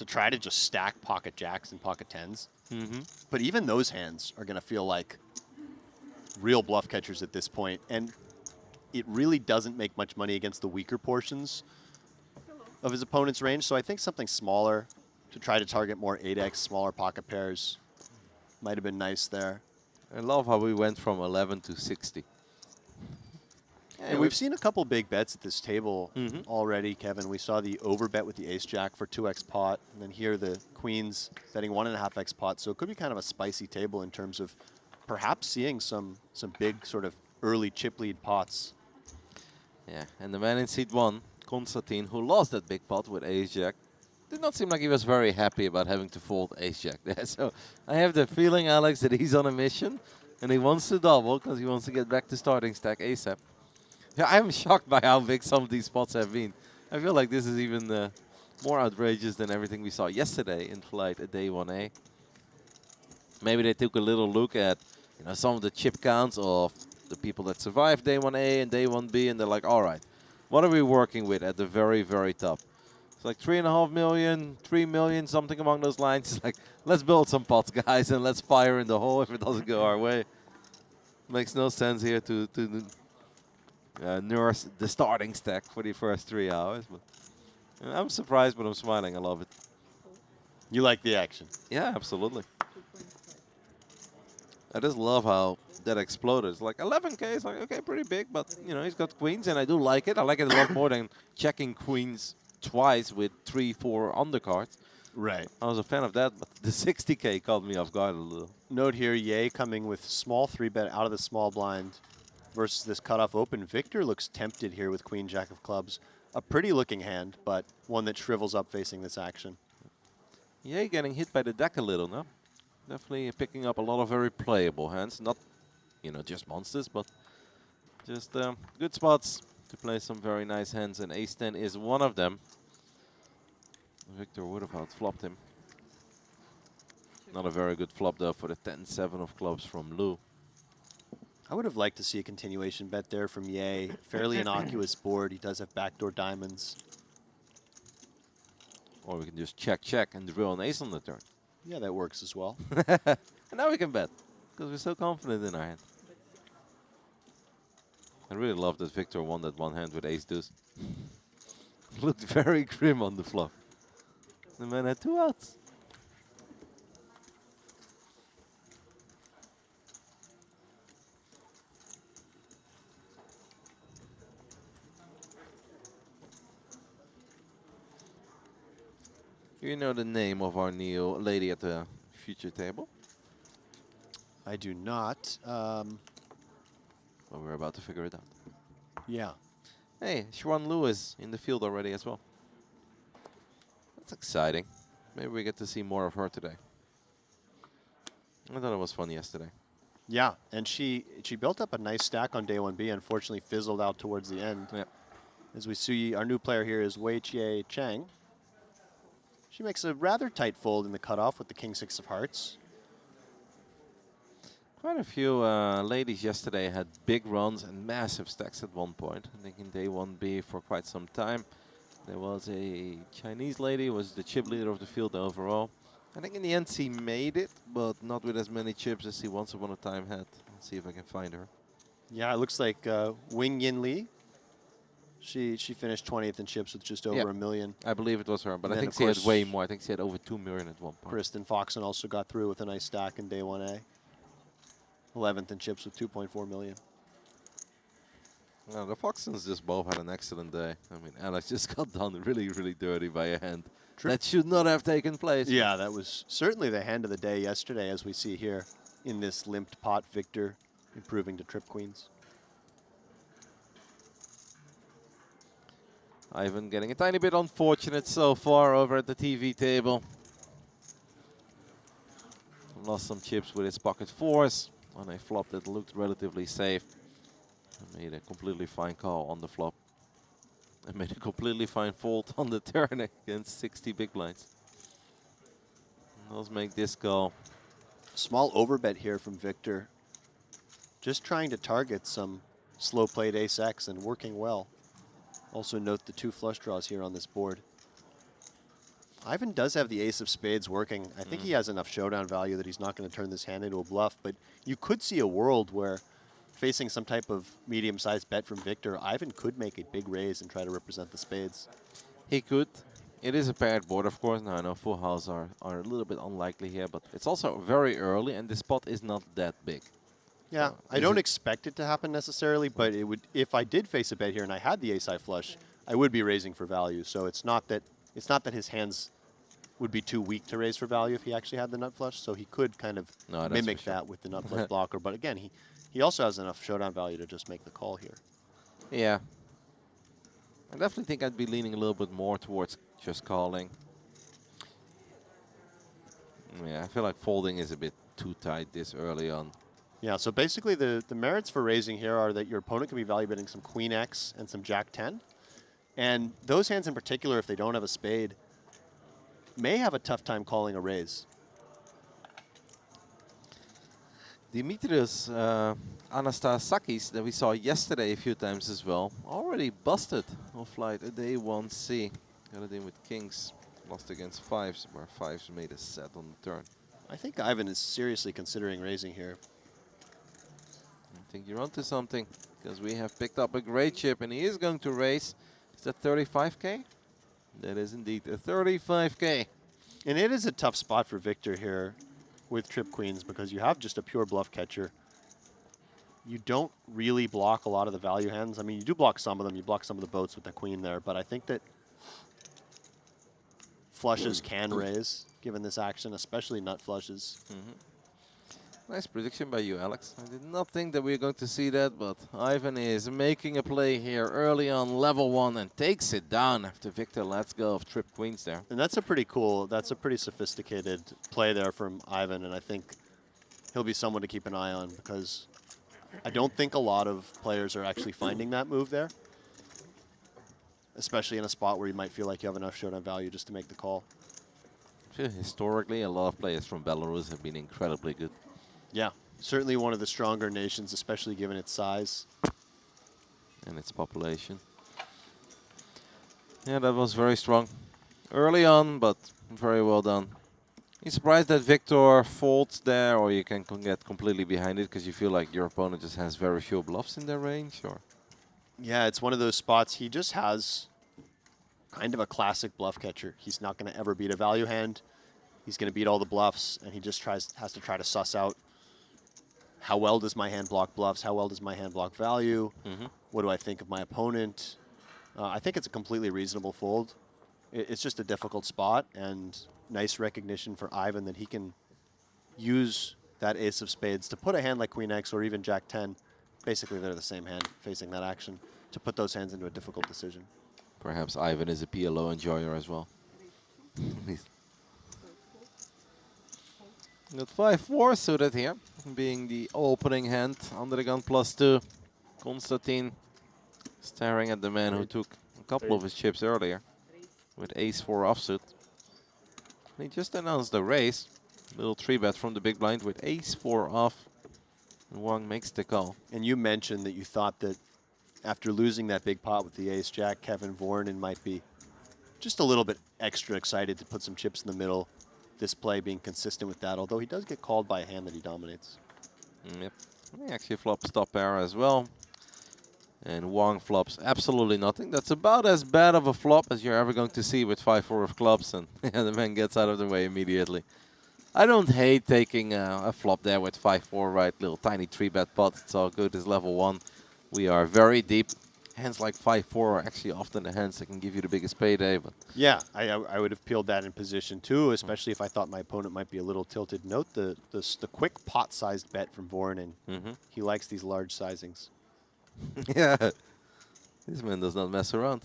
try to just stack pocket jacks and pocket tens. But even those hands are going to feel like real bluff catchers at this point, and it really doesn't make much money against the weaker portions of his opponent's range. So I think something smaller to try to target more 8x, smaller pocket pairs might have been nice there. I love how we went from 11 to 60. And we've seen a couple big bets at this table already, Kevin. We saw the overbet with the ace-jack for 2x pot, and then here the queens betting 1.5x pot. So it could be kind of a spicy table in terms of perhaps seeing some big sort of early chip lead pots. Yeah, and the man in seat 1, Constantine, who lost that big pot with ace-jack, did not seem like he was very happy about having to fold ace-jack there. So I have the feeling, Alex, that he's on a mission, and he wants to double because he wants to get back to starting stack ASAP. Yeah, I'm shocked by how big some of these spots have been. I feel like this is even more outrageous than everything we saw yesterday in flight at day 1A. Maybe they took a little look at some of the chip counts of the people that survived day 1A and day 1B, and they're like, all right, what are we working with at the very, very top? It's like 3.5 million, 3 million, something along those lines. It's like, let's build some pots, guys, and let's fire in the hole if it doesn't go our way. Makes no sense here to nurse the starting stack for the first 3 hours. But I'm surprised, but I'm smiling. I love it. You like the action? Yeah, absolutely. I just love how that exploded. It's like 11K. It's like, okay, pretty big, but he's got queens, and I do like it. I like it a lot more than checking queens twice with 3-4 undercards. Right. I was a fan of that, but the 60K caught me off guard a little. Note here, Ye coming with small 3-bet out of the small blind versus this cutoff open. Victor looks tempted here with queen jack of clubs. A pretty looking hand, but one that shrivels up facing this action. Yeah, getting hit by the deck a little, no? Definitely picking up a lot of very playable hands. Not, just monsters, but just good spots to play some very nice hands, and ace-10 is one of them. Victor would have outflopped him. Not a very good flop, though, for the 10-7 of clubs from Lou. I would have liked to see a continuation bet there from Ye. Fairly innocuous board. He does have backdoor diamonds. Or we can just check and drill an ace on the turn. Yeah, that works as well. And now we can bet. because we're so confident in our hand. I really love that Victor won that one hand with ace deuce. Looked very grim on the flop. The man had 2 outs. You know the name of our new lady at the future table? I do not. Well, we're about to figure it out. Yeah. Hey, Sharon Lewis in the field already as well. That's exciting. Maybe we get to see more of her today. I thought it was fun yesterday. Yeah, and she built up a nice stack on day 1B, unfortunately fizzled out towards the end. Yeah. As we see, our new player here is Wei Chie Chang. She makes a rather tight fold in the cutoff with the king 6 of hearts. Quite a few ladies yesterday had big runs and massive stacks at one point. I think in day 1B for quite some time. There was a Chinese lady who was the chip leader of the field overall. I think in the end she made it, but not with as many chips as she once upon a time had. Let's see if I can find her. Yeah, it looks like Wing Yin Lee. She finished 20th in chips with just over a million. I believe it was her, but And I then think of she had course way more. I think she had over 2 million at one point. Kristen Foxen also got through with a nice stack in day 1A. 11th in chips with 2.4 million. No, the Foxens just both had an excellent day. I mean, Alex just got done really, really dirty by a hand. True. That should not have taken place. Yeah, that was certainly the hand of the day yesterday, as we see here in this limped pot. Victor improving to trip queens. Ivan getting a tiny bit unfortunate so far over at the TV table. Lost some chips with his pocket fours on a flop that looked relatively safe. And made a completely fine call on the flop. And made a completely fine fold on the turn against 60 big blinds. And let's make this call. Small overbet here from Victor. Just trying to target some slow played ace X and working well. Also note the 2 flush draws here on this board. Ivan does have the ace of spades working. I think he has enough showdown value that he's not going to turn this hand into a bluff, but you could see a world where facing some type of medium-sized bet from Victor, Ivan could make a big raise and try to represent the spades. He could. It is a paired board, of course. Now I know full house are a little bit unlikely here, but it's also very early and the spot is not that big. Yeah, I don't expect it to happen necessarily, but it would. If I did face a bet here and I had the ace-high flush, I would be raising for value. So it's not that his hands would be too weak to raise for value if he actually had the nut flush. So he could kind of mimic that with the nut flush blocker. But again, he also has enough showdown value to just make the call here. Yeah. I definitely think I'd be leaning a little bit more towards just calling. Yeah, I feel like folding is a bit too tight this early on. Yeah, so basically the merits for raising here are that your opponent can be value betting some Queen X and some Jack 10. And those hands in particular, if they don't have a spade, may have a tough time calling a raise. Dimitrios Anastasakis, that we saw yesterday a few times as well, already busted on flight a day 1C. Got it in with kings, lost against fives, where fives made a set on the turn. I think Ivan is seriously considering raising here. I think you're onto something, because we have picked up a great chip, and he is going to raise. Is that 35K? That is indeed a 35K. And it is a tough spot for Victor here with trip queens, because you have just a pure bluff catcher. You don't really block a lot of the value hands. I mean, you do block some of them. You block some of the boats with the queen there, but I think that flushes can raise, given this action, especially nut flushes. Nice prediction by you, Alex. I did not think that we were going to see that, but Ivan is making a play here early on level 1 and takes it down after Victor lets go of trip queens there. And that's a pretty cool, that's a pretty sophisticated play there from Ivan, and I think he'll be someone to keep an eye on, because I don't think a lot of players are actually finding that move there, especially in a spot where you might feel like you have enough showdown value just to make the call. Historically, a lot of players from Belarus have been incredibly good. Yeah, certainly one of the stronger nations, especially given its size. And its population. Yeah, that was very strong. Early on, but very well done. You surprised that Victor folds there, or you can get completely behind it because you feel like your opponent just has very few bluffs in their range, or? Yeah, it's one of those spots. He just has kind of a classic bluff catcher. He's not going to ever beat a value hand. He's going to beat all the bluffs, and he just has to try to suss out how well does my hand block bluffs, how well does my hand block value, what do I think of my opponent. I think it's a completely reasonable fold. It's just a difficult spot, and nice recognition for Ivan that he can use that ace of spades to put a hand like Queen X or even Jack 10. Basically, they're the same hand facing that action to put those hands into a difficult decision. Perhaps Ivan is a PLO enjoyer as well. Got 5-4 suited here, being the opening hand under the gun +2. Constantine staring at the man who took a couple of his chips earlier with ace-4 offsuit. He just announced the raise. Little 3-bet from the big blind with ace-4 off. And Wang makes the call. And you mentioned that you thought that after losing that big pot with the ace-jack, Kevin Voronin might be just a little bit extra excited to put some chips in the middle. This play being consistent with that, although he does get called by a hand that he dominates. Yep. He actually flops top pair as well. And Wang flops absolutely nothing. That's about as bad of a flop as you're ever going to see with 5-4 of clubs. And the man gets out of the way immediately. I don't hate taking a flop there with 5-4, right? Little tiny 3-bet pot. It's all good. It's level 1. We are very deep. Hands like 5-4 are actually often the hands that can give you the biggest payday. But yeah, I would have peeled that in position too, especially if I thought my opponent might be a little tilted. Note the quick pot-sized bet from Voronin. He likes these large sizings. Yeah, this man does not mess around.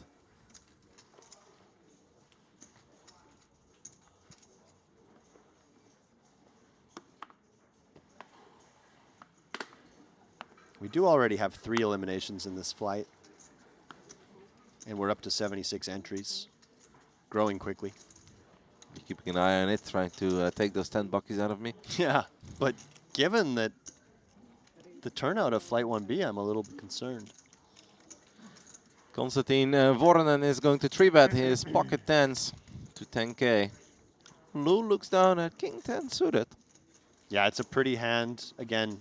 We do already have 3 eliminations in this flight. And we're up to 76 entries, growing quickly. You're keeping an eye on it, trying to take those 10 buckies out of me. Yeah, but given that the turnout of Flight 1B, I'm a little bit concerned. Constantine Voronin is going to 3-bet his pocket 10s to 10K. Lou looks down at King 10 suited. Yeah, it's a pretty hand. Again,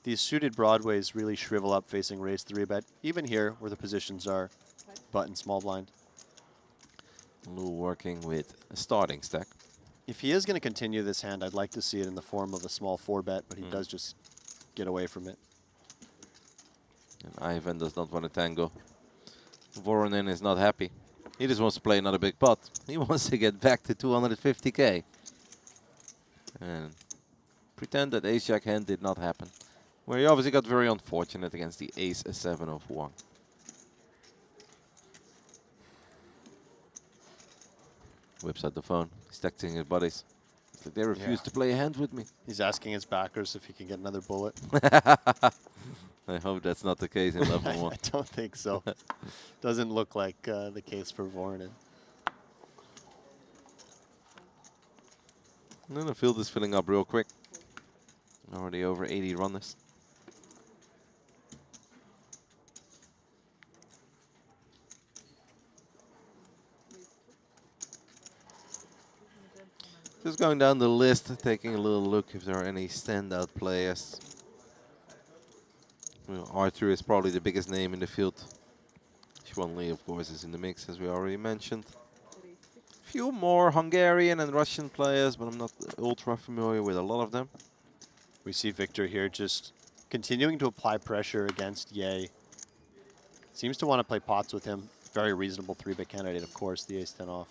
these suited broadways really shrivel up facing raise 3-bet, even here where the positions are button small blind. Lou working with a starting stack. If he is going to continue this hand, I'd like to see it in the form of a small 4-bet, but he does just get away from it. And Ivan does not want to tango. Voronin is not happy. He just wants to play another big pot. He wants to get back to 250K. And pretend that ace-jack hand did not happen. Where he obviously got very unfortunate against the ace-7 of Wang. Whips out the phone. He's texting his buddies. It's like they refuse to play a hand with me. He's asking his backers if he can get another bullet. I hope that's not the case in level 1. I don't think so. Doesn't look like the case for Voronin. And then the field is filling up real quick. Already over 80 runners. Just going down the list, taking a little look if there are any standout players. Well, Arthur is probably the biggest name in the field. Xuan Li, of course, is in the mix, as we already mentioned. Few more Hungarian and Russian players, but I'm not ultra familiar with a lot of them. We see Victor here just continuing to apply pressure against Ye. Seems to want to play pots with him. Very reasonable 3-bet candidate, of course, the ace-10 off.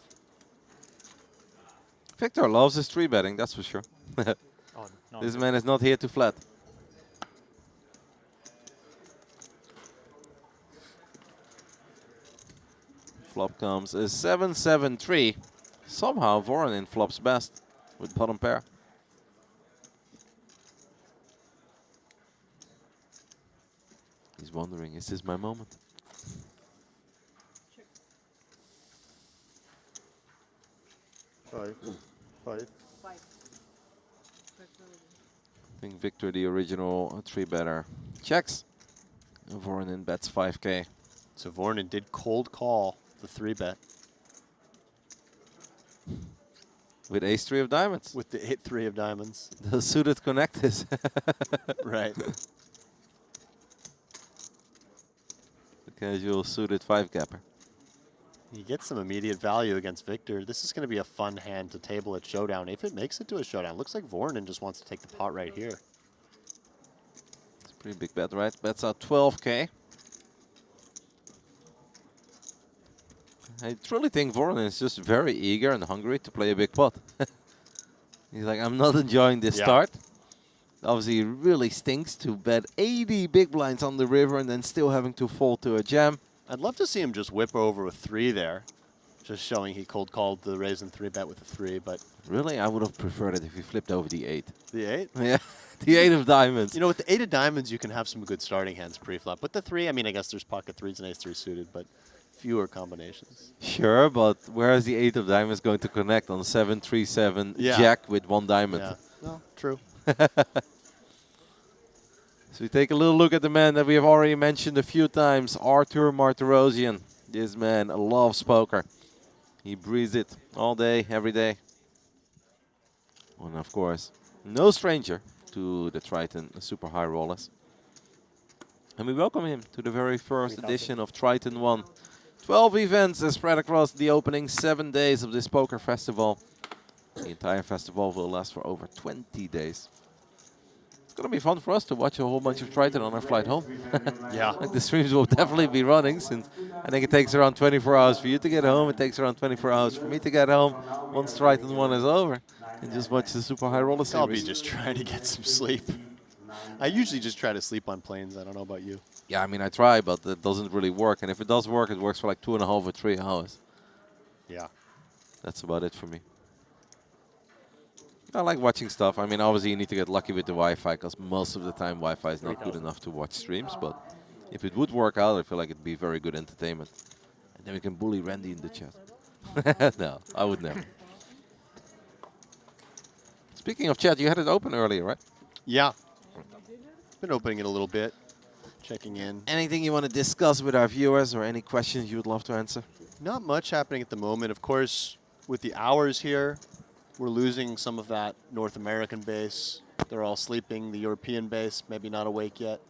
Victor loves his 3-betting, that's for sure. Oh, no. This man is not here to flat. Flop comes a 7-7-3. Somehow Voronin flops best with bottom pair. He's wondering, is this my moment? Five. I think Victor, the original 3-better, checks. Voronin bets 5K. So Voronin did cold call the 3-bet. With ace-3 of diamonds. With the hit 3 of diamonds. The suited connectors. Right. The casual suited 5-gapper. He gets some immediate value against Victor. This is going to be a fun hand to table at Showdown. If it makes it to a Showdown, looks like Voronin just wants to take the pot right here. It's a pretty big bet, right? Bets out 12K. I truly think Voronin is just very eager and hungry to play a big pot. He's like, I'm not enjoying this start. Obviously, it really stinks to bet 80 big blinds on the river and then still having to fold to a jam. I'd love to see him just whip over with 3 there. Just showing he cold called the raise and 3 bet with a 3, but... Really? I would have preferred it if he flipped over the 8. The 8? Yeah, the 8 of diamonds. You know, with the 8 of diamonds, you can have some good starting hands pre-flop. But the 3, I mean, I guess there's pocket 3s and ace-3 suited, but fewer combinations. Sure, but where is the 8 of diamonds going to connect on 7, 3, 7, jack with 1 diamond? Yeah, no, true. So we take a little look at the man that we have already mentioned a few times, Artur Martirosyan. This man loves poker. He breathes it all day, every day. And of course, no stranger to the Triton super high rollers. And we welcome him to the very first edition of Triton ONE. 12 events are spread across the opening 7 days of this poker festival. The entire festival will last for over 20 days. It's going to be fun for us to watch a whole bunch of Triton on our flight home. Yeah. Like the streams will definitely be running since I think it takes around 24 hours for you to get home. It takes around 24 hours for me to get home once Triton ONE is over and just watch the super high roller series. I'll be just trying to get some sleep. I usually just try to sleep on planes. I don't know about you. Yeah, I mean, I try, but it doesn't really work. And if it does work, it works for like 2.5 or 3 hours. Yeah. That's about it for me. I like watching stuff. I mean, obviously, you need to get lucky with the Wi-Fi because most of the time Wi-Fi is not good enough to watch streams. But if it would work out, I feel like it'd be very good entertainment. And then we can bully Randy in the chat. No, I would never. Speaking of chat, you had it open earlier, right? Yeah. Been opening it a little bit, checking in. Anything you want to discuss with our viewers or any questions you would love to answer? Not much happening at the moment. Of course, with the hours here, we're losing some of that North American base. They're all sleeping. The European base, maybe not awake yet.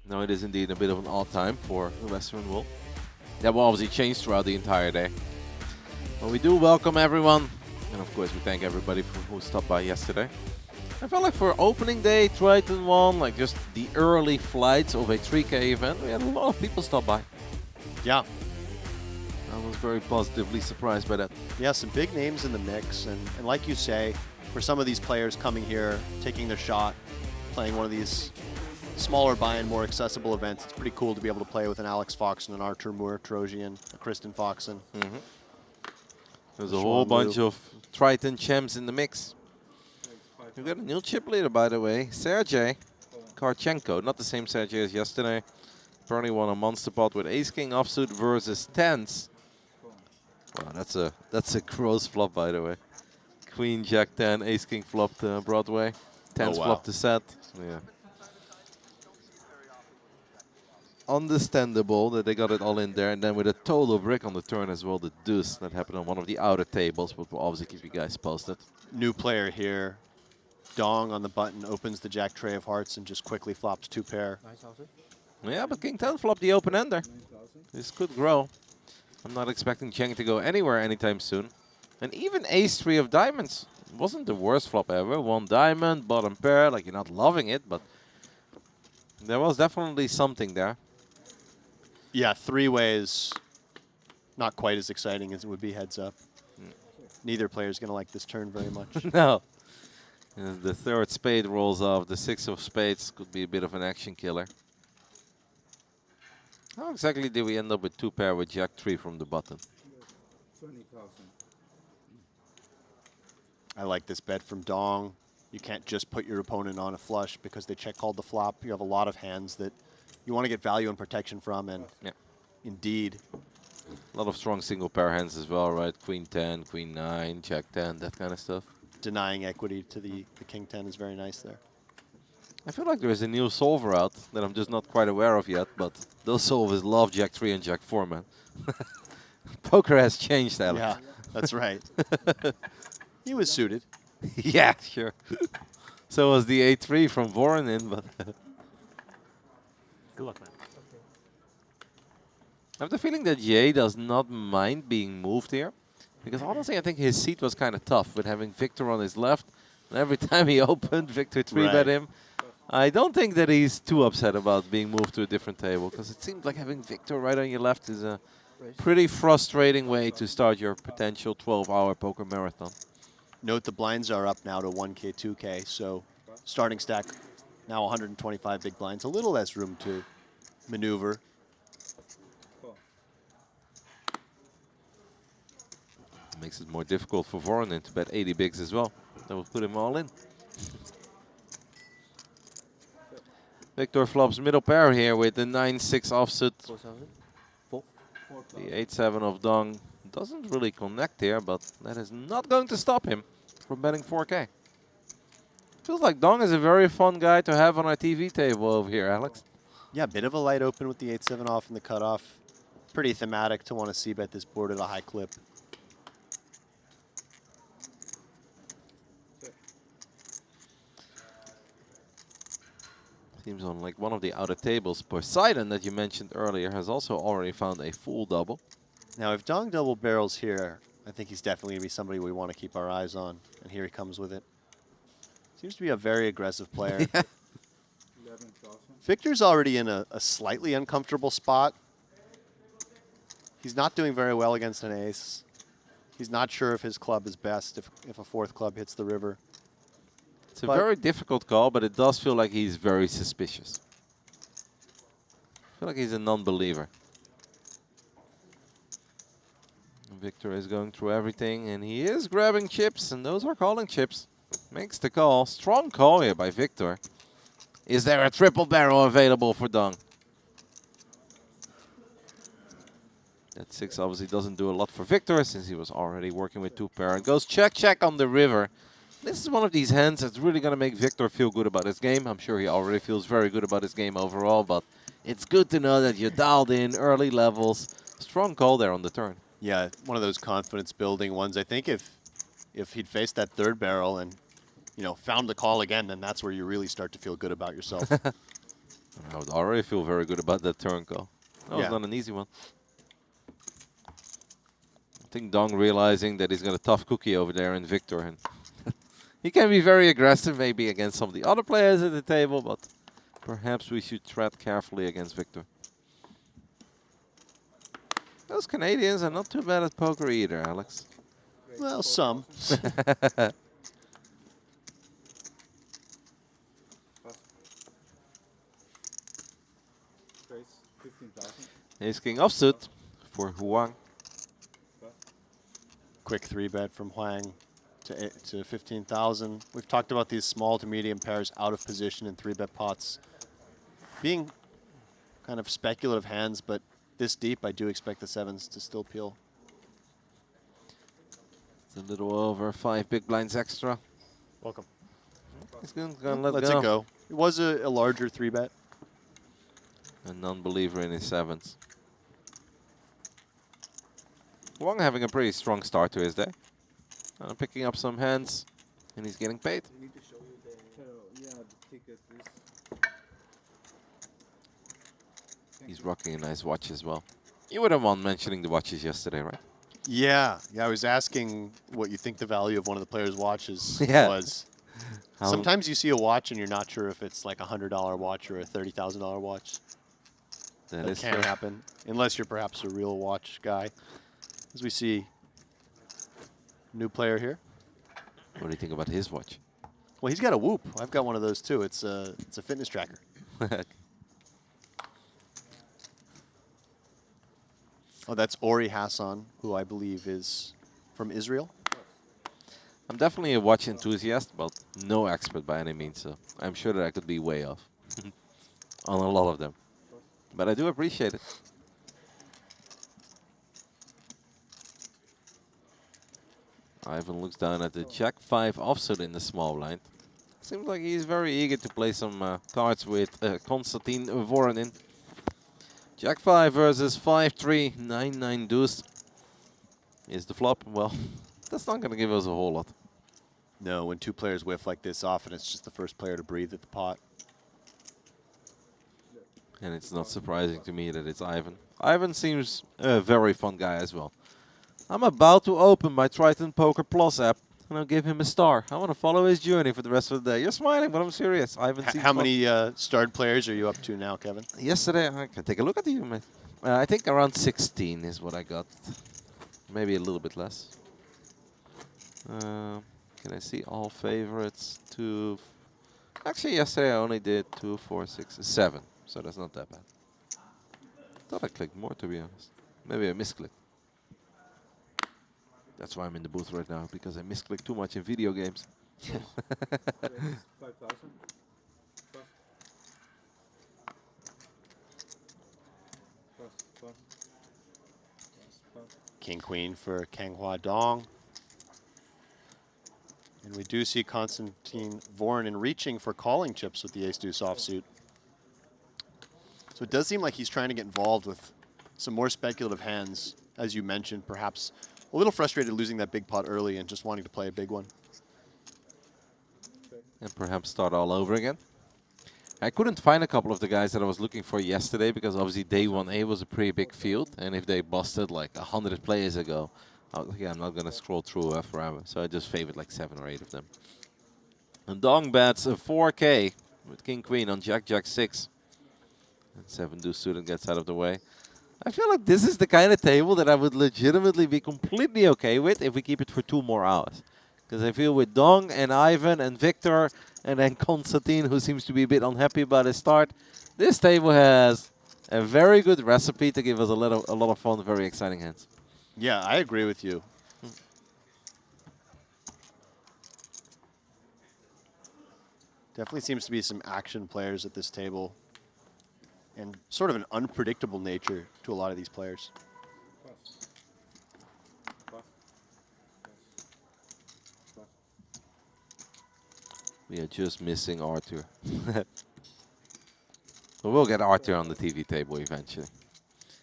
No, it is indeed a bit of an odd time for the Western world. That will obviously change throughout the entire day. But we do welcome everyone. And of course, we thank everybody who stopped by yesterday. I felt like for opening day, Triton ONE, like just the early flights of a 3K event, we had a lot of people stop by. Yeah. I was very positively surprised by that. Yeah, some big names in the mix. And like you say, for some of these players coming here, taking their shot, playing one of these smaller buy-in, more accessible events, it's pretty cool to be able to play with an Alex Foxen, an Artur Martirosyan, a Kristen Foxen. There's a whole bunch of Triton champs in the mix. We've got a new chip leader, by the way, Sergey Karchenko. Not the same Sergey as yesterday. Apparently won a monster pot with Ace-King offsuit versus tens. Wow, that's a gross flop, by the way. Queen, Jack 10, Ace-King flopped Broadway. Tens flopped the set. Yeah. Understandable that they got it all in there, and then with a total brick on the turn as well, the deuce that happened on one of the outer tables, but we'll obviously keep you guys posted. New player here. Dong on the button, opens the Jack tray of hearts and just quickly flops 2 pair. Yeah, but King 10 flopped the open ender. This could grow. I'm not expecting Cheng to go anywhere anytime soon. And even Ace-3 of diamonds wasn't the worst flop ever. 1 diamond, bottom pair, like you're not loving it, but there was definitely something there. Yeah, 3 ways, not quite as exciting as it would be heads up. Neither player's going to like this turn very much. No. As the 3rd spade rolls off, the 6 of spades could be a bit of an action killer. How exactly did we end up with 2 pair with Jack 3 from the button? 20,000. I like this bet from Dong. You can't just put your opponent on a flush because they check called the flop. You have a lot of hands that you want to get value and protection from, and indeed. A lot of strong single pair hands as well, right? Queen 10, Queen 9, Jack 10, that kind of stuff. Denying equity to the King 10 is very nice there. I feel like there is a new solver out that I'm just not quite aware of yet, but those solvers love Jack 3 and Jack 4, man. Poker has changed, Alex. Yeah. That's right. He was suited. Yeah, sure. So was the A3 from Voronin, but Good luck, man. I have the feeling that Jay does not mind being moved here. Because honestly, I think his seat was kind of tough with having Victor on his left. And every time he opened, Victor 3-bet him. I don't think that he's too upset about being moved to a different table. Because it seems like having Victor right on your left is a pretty frustrating way to start your potential 12-hour poker marathon. Note the blinds are up now to 1K, 2K. So starting stack now 125 big blinds. A little less room to maneuver. Makes it more difficult for Voronin to bet 80 bigs as well. That will put him all in. Victor flops middle pair here with the 9-6 offsuit. The 8-7 of Dong doesn't really connect here, but that is not going to stop him from betting 4K. Feels like Dong is a very fun guy to have on our TV table over here, Alex. Yeah, a bit of a light open with the 8-7 off and the cutoff. Pretty thematic to want to see bet this board at a high clip. Seems on like one of the outer tables, Poseidon that you mentioned earlier has also already found a full double. Now, if Dong double barrels here, I think he's definitely going to be somebody we want to keep our eyes on. And here he comes with it. Seems to be a very aggressive player. Yeah. Victor's already in a slightly uncomfortable spot. He's not doing very well against an ace. He's not sure if his club is best if a fourth club hits the river. It's a very difficult call, but it does feel like he's very suspicious. I feel like he's a non-believer. Victor is going through everything, and he is grabbing chips, and those are calling chips. Makes the call. Strong call here by Victor. Is there a triple barrel available for Dong? That 6 obviously doesn't do a lot for Victor, since he was already working with 2 pair. And goes check, check on the river. This is one of these hands that's really going to make Victor feel good about his game. I'm sure he already feels very good about his game overall, but it's good to know that you're dialed in early levels. Strong call there on the turn. Yeah, one of those confidence-building ones. I think if he'd faced that third barrel and, you know, found the call again, then that's where you really start to feel good about yourself. I would already feel very good about that turn call. That was Yeah. not an easy one. I think Dong realizing that he's got a tough cookie over there in Victor, and he can be very aggressive maybe against some of the other players at the table, but perhaps we should tread carefully against Victor. Those Canadians are not too bad at poker either, Alex. Well, some. Ace King offsuit for Huang. Quick 3-bet from Huang to 15,000. We've talked about these small to medium pairs out of position in 3-bet pots being kind of speculative hands, but this deep, I do expect the 7s to still peel. It's a little over 5 big blinds extra. Welcome. He's gonna let Let's go. it go. It was a larger 3-bet. A non-believer in his 7s. Huang having a pretty strong start to his day. Picking up some hands, and he's getting paid. You need to show you the ticket, please. He's rocking a nice watch as well. You were the one mentioning the watches yesterday, right? Yeah, I was asking what you think the value of one of the players' watches Yeah. was. How- Sometimes you see a watch and you're not sure if it's like a $100 watch or a $30,000 watch. That That is can true. happen, unless you're perhaps a real watch guy. As we see, new player here. What do you think about his watch? Well, he's got a Whoop. I've got one of those too. It's a fitness tracker. Oh, that's Ori Hassan, who I believe is from Israel. I'm definitely a watch enthusiast, but no expert by any means, so I'm sure that I could be way off on a lot of them. But I do appreciate it. Ivan looks down at the Jack 5 offsuit in the small blind. Seems like he's very eager to play some cards with Constantine Voronin. Jack 5 versus 5-3, 9-9 deuce. Is the flop? Well, that's not going to give us a whole lot. No, when 2 players whiff like this, often it's just the first player to breathe at the pot. And it's not surprising to me that it's Ivan. Ivan seems a very fun guy as well. I'm about to open my Triton Poker Plus app, and I'll give him a star. I want to follow his journey for the rest of the day. You're smiling, but I'm serious. Ivan seems How fun. many starred players are you up to now, Kevin? Yesterday, I can take a look at you, mate. I think around 16 is what I got. Maybe a little bit less. Can I see all favorites? 2. Actually, yesterday I only did 2, 4, 6, 7. So that's not that bad. Thought I clicked more, to be honest. Maybe I misclicked. That's why I'm in the booth right now, because I misclick too much in video games. 5,000. Plus. King Queen for Kanghua Dong. And we do see Constantine Voronin reaching for calling chips with the ace-deuce offsuit. So it does seem like he's trying to get involved with some more speculative hands, as you mentioned, perhaps a little frustrated losing that big pot early and just wanting to play a big one. And perhaps start all over again. I couldn't find a couple of the guys that I was looking for yesterday, because obviously day 1A was a pretty big field, and if they busted like 100 players ago, yeah, I'm not going to scroll through forever, so I just favored like 7 or 8 of them. And Dong bets a 4K with King Queen on Jack 6. And 7 deuce suited gets out of the way. I feel like this is the kind of table that I would legitimately be completely okay with if we keep it for 2 more hours. Because I feel with Dong and Ivan and Victor and then Constantine, who seems to be a bit unhappy about his start, this table has a very good recipe to give us a lot of fun, very exciting hands. Yeah, I agree with you. Definitely seems to be some action players at this table, and sort of an unpredictable nature to a lot of these players. We are just missing Arthur. But we'll get Arthur on the TV table eventually.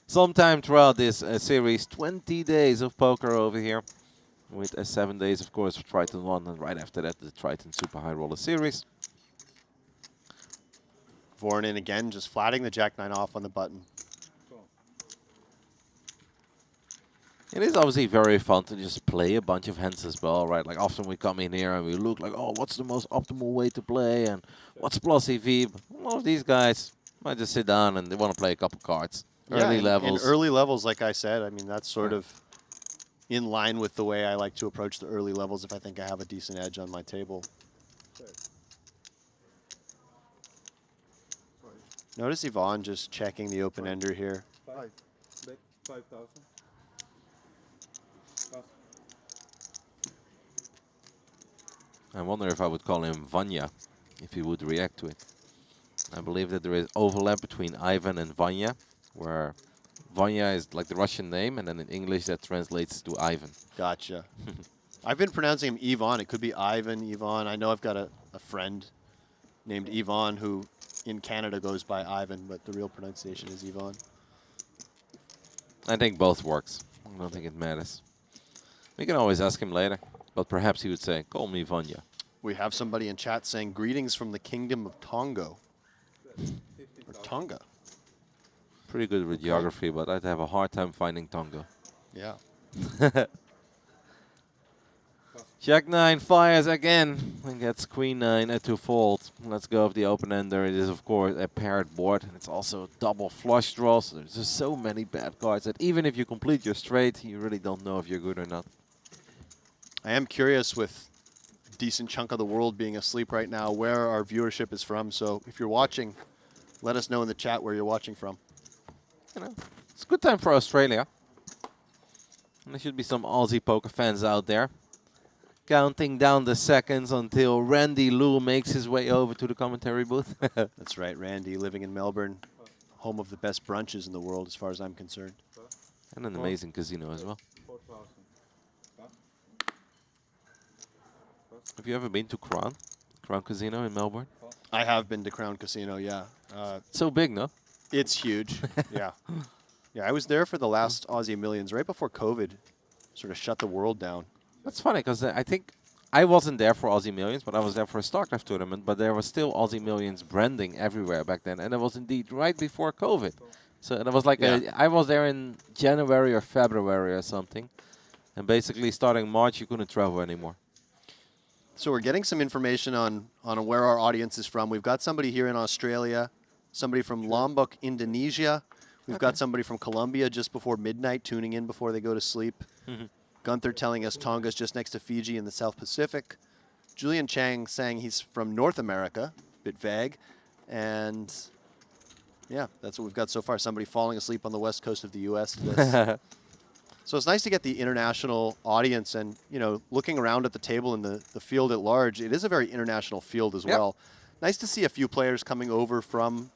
Sometime throughout this series, 20 days of poker over here. With 7 days, of course, of Triton ONE, and right after that, the Triton Super High Roller Series. Voronin again, just flatting the Jack-9 off on the button. It is obviously very fun to just play a bunch of hands as well, right? Like often we come in here and we look like, oh, what's the most optimal way to play and what's plus EV? But a lot of these guys might just sit down and they want to play a couple cards. Early levels. In early levels, like I said, I mean, that's sort of in line with the way I like to approach the early levels if I think I have a decent edge on my table. Notice Yvonne just checking the open-ender here. 5,000. I wonder if I would call him Vanya, if he would react to it. I believe that there is overlap between Ivan and Vanya, where Vanya is like the Russian name, and then in English that translates to Ivan. Gotcha. I've been pronouncing him Yvonne. It could be Ivan, Yvonne. I know I've got a friend named Yvonne who in Canada goes by Ivan, but the real pronunciation is Yvonne. I think both works. I don't think it matters. We can always ask him later, but perhaps he would say, call me Vanya. We have somebody in chat saying, greetings from the kingdom of Tongo. Or Tonga. Pretty good with geography, but I'd have a hard time finding Tonga. Yeah. Jack-9 fires again and gets Queen-9 at 2 fold. Let's go with the open-ender. It is, of course, a paired board. And it's also a double flush draw, so there's just so many bad cards that even if you complete your straight, you really don't know if you're good or not. I am curious, with a decent chunk of the world being asleep right now, where our viewership is from. So if you're watching, let us know in the chat where you're watching from. You know, it's a good time for Australia. And there should be some Aussie poker fans out there. Counting down the seconds until Randy Lou makes his way over to the commentary booth. That's right, Randy, living in Melbourne, home of the best brunches in the world as far as I'm concerned. And an amazing casino as well. 4,000. Have you ever been to Crown? Crown Casino in Melbourne? I have been to Crown Casino, yeah. So big, no? It's huge, yeah. Yeah, I was there for the last Aussie Millions right before COVID sort of shut the world down. That's funny because I think I wasn't there for Aussie Millions, but I was there for a StarCraft tournament. But there was still Aussie Millions branding everywhere back then, and it was indeed right before COVID. So it was like I was there in January or February or something, and basically starting March you couldn't travel anymore. So we're getting some information on where our audience is from. We've got somebody here in Australia, somebody from Lombok, Indonesia. We've got somebody from Colombia just before midnight tuning in before they go to sleep. Gunther telling us Tonga's just next to Fiji in the South Pacific. Julian Chang saying he's from North America, bit vague. And yeah, that's what we've got so far. Somebody falling asleep on the west coast of the U.S. to this. So it's nice to get the international audience and, you know, looking around at the table and the field at large, it is a very international field as well. Nice to see a few players coming over from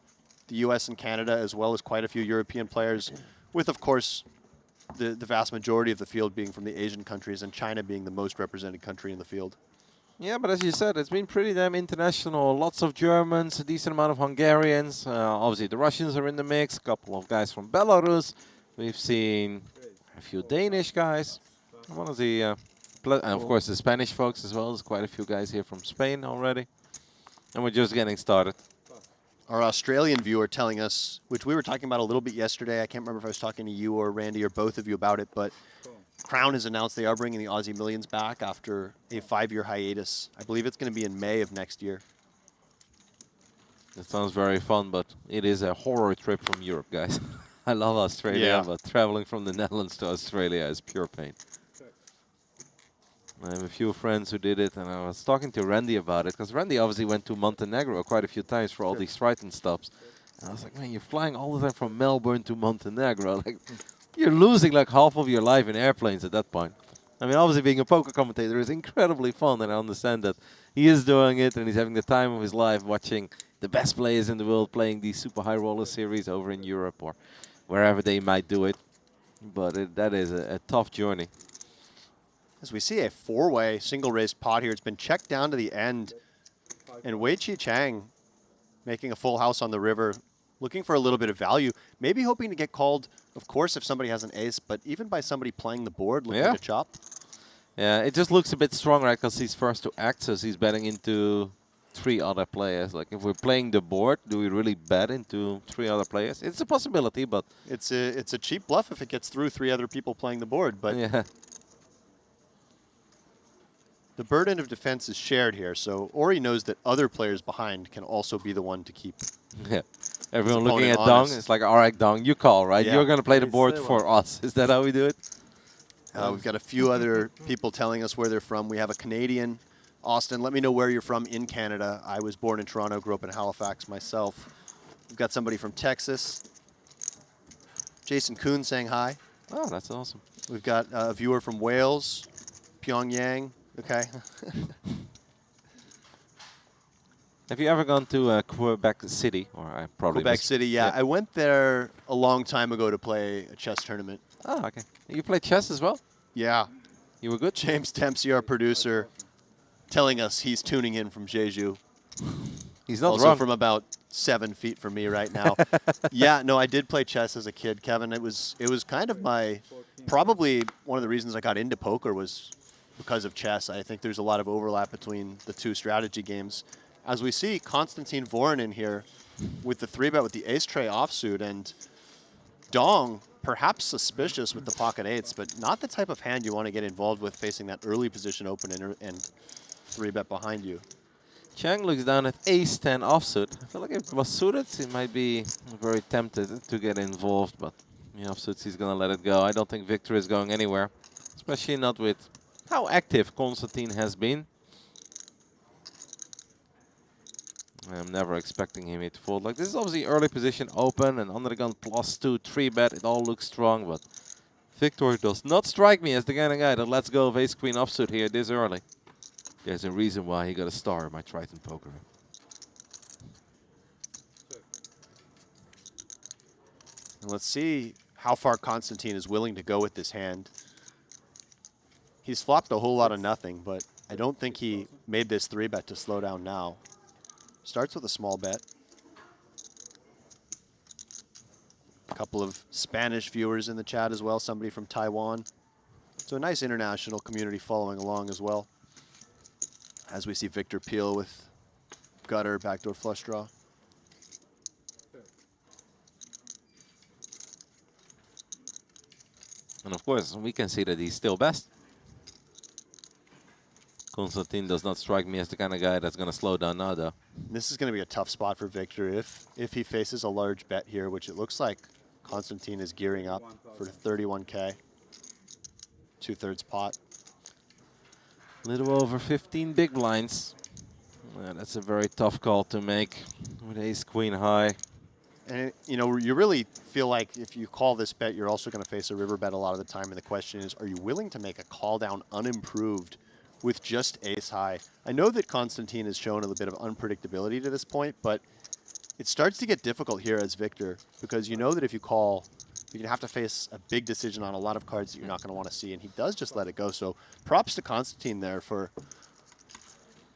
the U.S. and Canada, as well as quite a few European players, with, of course, the vast majority of the field being from the Asian countries and China being the most represented country in the field. Yeah, but as you said, it's been pretty damn international. Lots of Germans, a decent amount of Hungarians. Obviously, the Russians are in the mix. A couple of guys from Belarus. We've seen a few Danish guys. One of the, and of course, the Spanish folks as well. There's quite a few guys here from Spain already. And we're just getting started. Our Australian viewer telling us, which we were talking about a little bit yesterday. I can't remember if I was talking to you or Randy or both of you about it, but Crown has announced they are bringing the Aussie Millions back after a 5-year hiatus. I believe it's going to be in May of next year. That sounds very fun, but it is a horror trip from Europe, guys. I love Australia, but traveling from the Netherlands to Australia is pure pain. I have a few friends who did it, and I was talking to Randy about it, because Randy obviously went to Montenegro quite a few times for all these Triton stops. And I was like, man, you're flying all the time from Melbourne to Montenegro. Like, you're losing like half of your life in airplanes at that point. I mean, obviously being a poker commentator is incredibly fun, and I understand that he is doing it, and he's having the time of his life watching the best players in the world playing these super high roller series over in Europe or wherever they might do it. But that is a tough journey. As we see a 4-way single race pot here, it's been checked down to the end. And Wei Chi Chang making a full house on the river, looking for a little bit of value, maybe hoping to get called, of course, if somebody has an ace, but even by somebody playing the board, looking to chop. Yeah, it just looks a bit strong, right, because he's first to act, so he's betting into 3 other players. Like, if we're playing the board, do we really bet into 3 other players? It's a possibility, but... It's a cheap bluff if it gets through 3 other people playing the board, but... Yeah. The burden of defense is shared here, so Ori knows that other players behind can also be the one to keep. Yeah. Everyone looking at Dong, it's like, all right, Dong, you call, right? Yeah. You're going to play the board for us. Is that how we do it? We've got a few other people telling us where they're from. We have a Canadian. Austin, let me know where you're from in Canada. I was born in Toronto, grew up in Halifax myself. We've got somebody from Texas. Jason Kuhn saying hi. Oh, that's awesome. We've got a viewer from Wales, Pyongyang. Okay. Have you ever gone to Quebec City? Or I probably Quebec City, yeah. I went there a long time ago to play a chess tournament. Oh, okay. You play chess as well? Yeah. You were good? James Dempsey, our producer, telling us he's tuning in from Jeju. He's not also wrong. From about 7 feet from me right now. Yeah, no, I did play chess as a kid, Kevin. It was kind of probably one of the reasons I got into poker was because of chess. I think there's a lot of overlap between the 2 strategy games. As we see, Constantine Voronin here with the 3-bet with the ace tray offsuit, and Dong perhaps suspicious with the pocket 8s, but not the type of hand you want to get involved with facing that early position open and 3-bet behind you. Chang looks down at ace-10 offsuit. I feel like if it was suited, he might be very tempted to get involved, but the offsuits, he's going to let it go. I don't think Victor is going anywhere, especially not with how active Constantine has been. I'm never expecting him to fold. Like, this is obviously early position open and under the gun +2 3-bet. It all looks strong, but Victor does not strike me as the kind of guy that lets go of ace-queen offsuit here this early. There's a reason why he got a star in my Triton poker. And let's see how far Constantine is willing to go with this hand. He's flopped a whole lot of nothing, but I don't think he made this 3-bet to slow down now. Starts with a small bet. A couple of Spanish viewers in the chat as well, somebody from Taiwan. So a nice international community following along as well. As we see Victor Peel with gutter, backdoor flush draw. And of course, we can see that he's still best. Constantine does not strike me as the kind of guy that's going to slow down now, though. This is going to be a tough spot for Victor if he faces a large bet here, which it looks like Constantine is gearing up for 31K. 2/3 pot. Little over 15 big blinds. Yeah, that's a very tough call to make with ace queen high. And you know, you really feel like if you call this bet, you're also going to face a river bet a lot of the time. And the question is, are you willing to make a call down unimproved with just ace high? I know that Constantine has shown a little bit of unpredictability to this point, but it starts to get difficult here as Victor, because you know that if you call, you're going to have to face a big decision on a lot of cards that you're not going to want to see, and he does just let it go. So props to Constantine there for,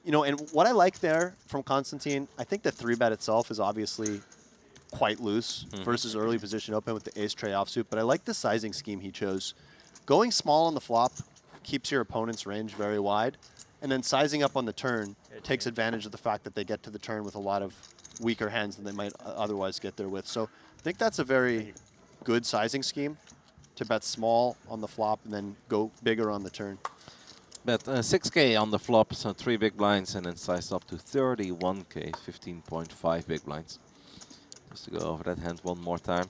you know, and what I like there from Constantine, I think the 3-bet itself is obviously quite loose versus early position open with the ace tray offsuit, but I like the sizing scheme he chose. Going small on the flop keeps your opponent's range very wide, and then sizing up on the turn takes advantage of the fact that they get to the turn with a lot of weaker hands than they might otherwise get there with. So I think that's a very good sizing scheme, to bet small on the flop and then go bigger on the turn. Bet 6K on the flop, so 3 big blinds, and then size up to 31K, 15.5 big blinds. Just to go over that hand one more time.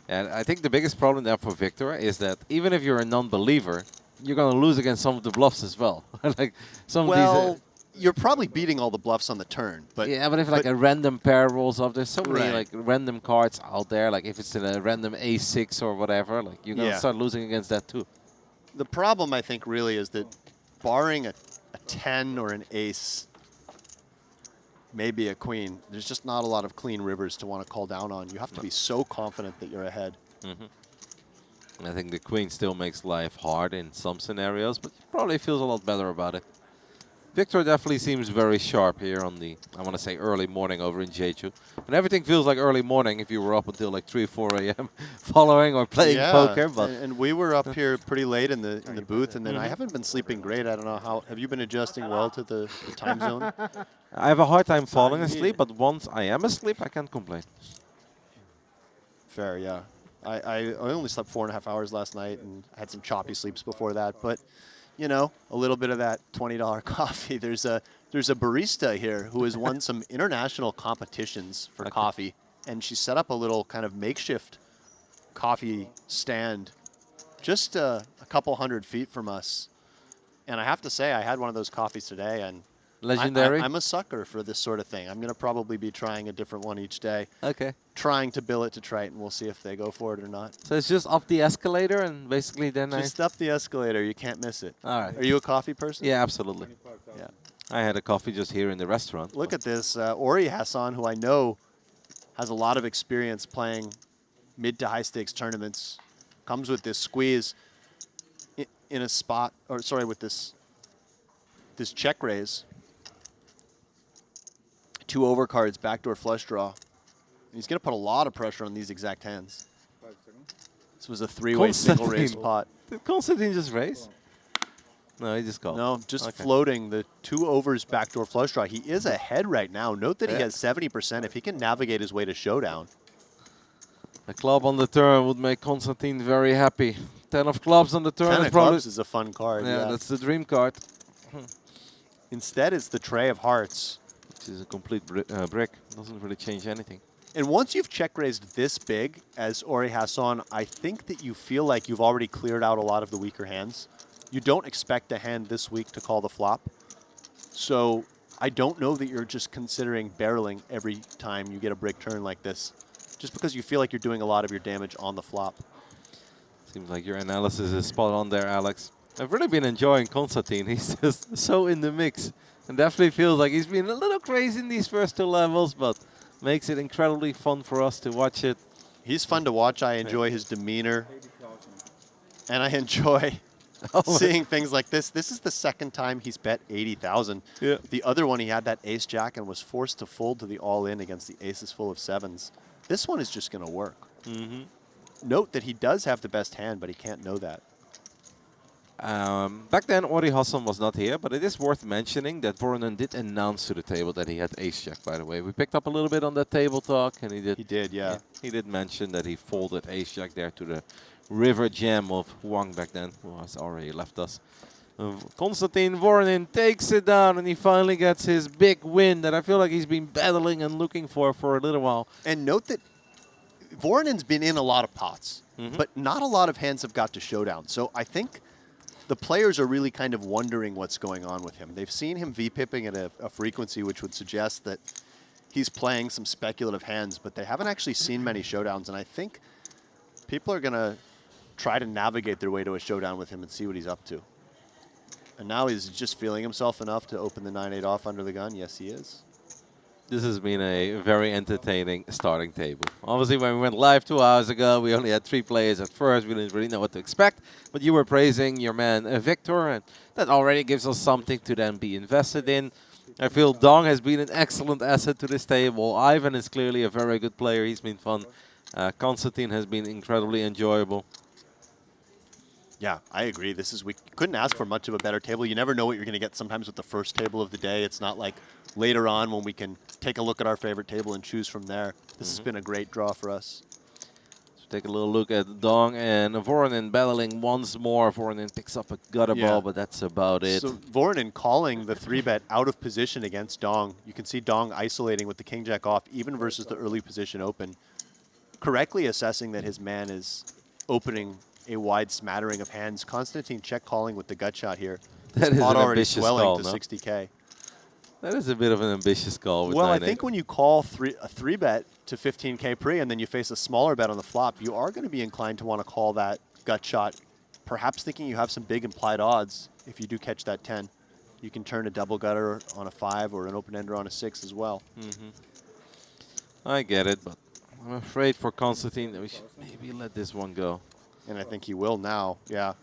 And I think the biggest problem there for Victor is that even if you're a non-believer, you're going to lose against some of the bluffs as well. Like some of these. You're probably beating all the bluffs on the turn, but Yeah, but if like a random pair rolls off, there's so many Right. like random cards out there. Like if it's in a random ace-6 or whatever, like you're going to start losing against that too. the problem I think really is that barring a 10 or an ace, maybe a queen, there's just not a lot of clean rivers to want to call down on. You have to be so confident that you're ahead. And I think the queen still makes life hard in some scenarios, but probably feels a lot better about it. Victor definitely seems very sharp here on the, I want to say, early morning over in Jeju. And everything feels like early morning if you were up until like 3 or 4 a.m. following or playing poker. But and we were up here pretty late in the booth, and then I haven't been sleeping great. I don't know how. Have you been adjusting well to the time zone? I have a hard time falling asleep, but once I am asleep, I can't complain. Fair, yeah. I only slept 4.5 hours last night and had some choppy sleeps before that, but you know, a little bit of that $20 coffee. There's a barista here who has won some international competitions for coffee, and she set up a little kind of makeshift coffee stand just a couple 100 feet from us. And I have to say, I had one of those coffees today, and Legendary? I'm a sucker for this sort of thing. I'm going to probably be trying a different one each day. Okay. Trying to bill it to Triton. We'll see if they go for it or not. So it's just up the escalator and basically then Just up the escalator. You can't miss it. All right. Are you a coffee person? Yeah, absolutely. Yeah. I had a coffee just here in the restaurant. Look at this. Ori Hassan, who I know has a lot of experience playing mid to high stakes tournaments, comes with this squeeze in a spot, or sorry, with this check raise. 2 overcards, backdoor flush draw. And he's going to put a lot of pressure on these exact hands. This was a 3-way single raised pot. Did Constantine just raise? No, he just called. No, just floating the 2 overs backdoor flush draw. He is ahead right now. Note that he has 70%. If he can navigate his way to showdown. A club on the turn would make Constantine very happy. 10 of clubs on the turn. 10 of clubs is a fun card. Yeah, that's the dream card. Instead, it's the tray of hearts. Which is a complete brick. Doesn't really change anything. And once you've check raised this big as Ori Hassan, I think that you feel like you've already cleared out a lot of the weaker hands. You don't expect a hand this week to call the flop. So I don't know that you're just considering barreling every time you get a brick turn like this, just because you feel like you're doing a lot of your damage on the flop. Seems like your analysis is spot on there, Alex. I've really been enjoying Constantine. He's just so in the mix. And definitely feels like he's been a little crazy in these first 2 levels, but makes it incredibly fun for us to watch it. He's fun to watch. I enjoy his demeanor. And I enjoy seeing things like this. This is the second time he's bet 80,000. Yeah. The other one, he had that ace-jack and was forced to fold to the all-in against the aces full of 7s. This one is just going to work. note that he does have the best hand, but he can't know that. Back then, Ori Hassan was not here, but it is worth mentioning that Voronin did announce to the table that he had ace-jack, by the way. We picked up a little bit on that table talk, and he did. He did, yeah. He did mention that he folded ace-jack there to the river gem of Huang back then, who has already left us. Constantine Voronin takes it down, and he finally gets his big win that I feel like he's been battling and looking for a little while. And note that Voronin's been in a lot of pots, but not a lot of hands have got to showdown. So I think the players are really kind of wondering what's going on with him. They've seen him V-pipping at a frequency which would suggest that he's playing some speculative hands, but they haven't actually seen many showdowns. And I think people are going to try to navigate their way to a showdown with him and see what he's up to. And now he's just feeling himself enough to open the 9-8 off under the gun. Yes, he is. This has been a very entertaining starting table. Obviously, when we went live 2 hours ago, we only had 3 players at first. We didn't really know what to expect. But you were praising your man, Victor, and that already gives us something to then be invested in. I feel Dong has been an excellent asset to this table. Ivan is clearly a very good player. He's been fun. Constantine has been incredibly enjoyable. Yeah, I agree. We couldn't ask for much of a better table. You never know what you're going to get sometimes with the first table of the day. It's not like later on when we can take a look at our favorite table and choose from there. This has been a great draw for us. So take a little look at Dong and Voronin battling once more. Voronin picks up a gutter ball, but that's about it. So Voronin calling the 3-bet out of position against Dong. You can see Dong isolating with the king-jack off, even versus the early position open. Correctly assessing that his man is opening a wide smattering of hands. Constantine check calling with the gut shot here. That is Pot an already ambitious swelling call, to no? 60K. That is a bit of an ambitious call. With Well, I 9-8. think when you call a 3-bet to 15K pre and then you face a smaller bet on the flop, you are going to be inclined to want to call that gut shot, perhaps thinking you have some big implied odds. If you do catch that 10, you can turn a double gutter on a 5 or an open-ender on a 6 as well. I get it, but I'm afraid for Constantine that we should maybe let this one go. And I think he will now, yeah.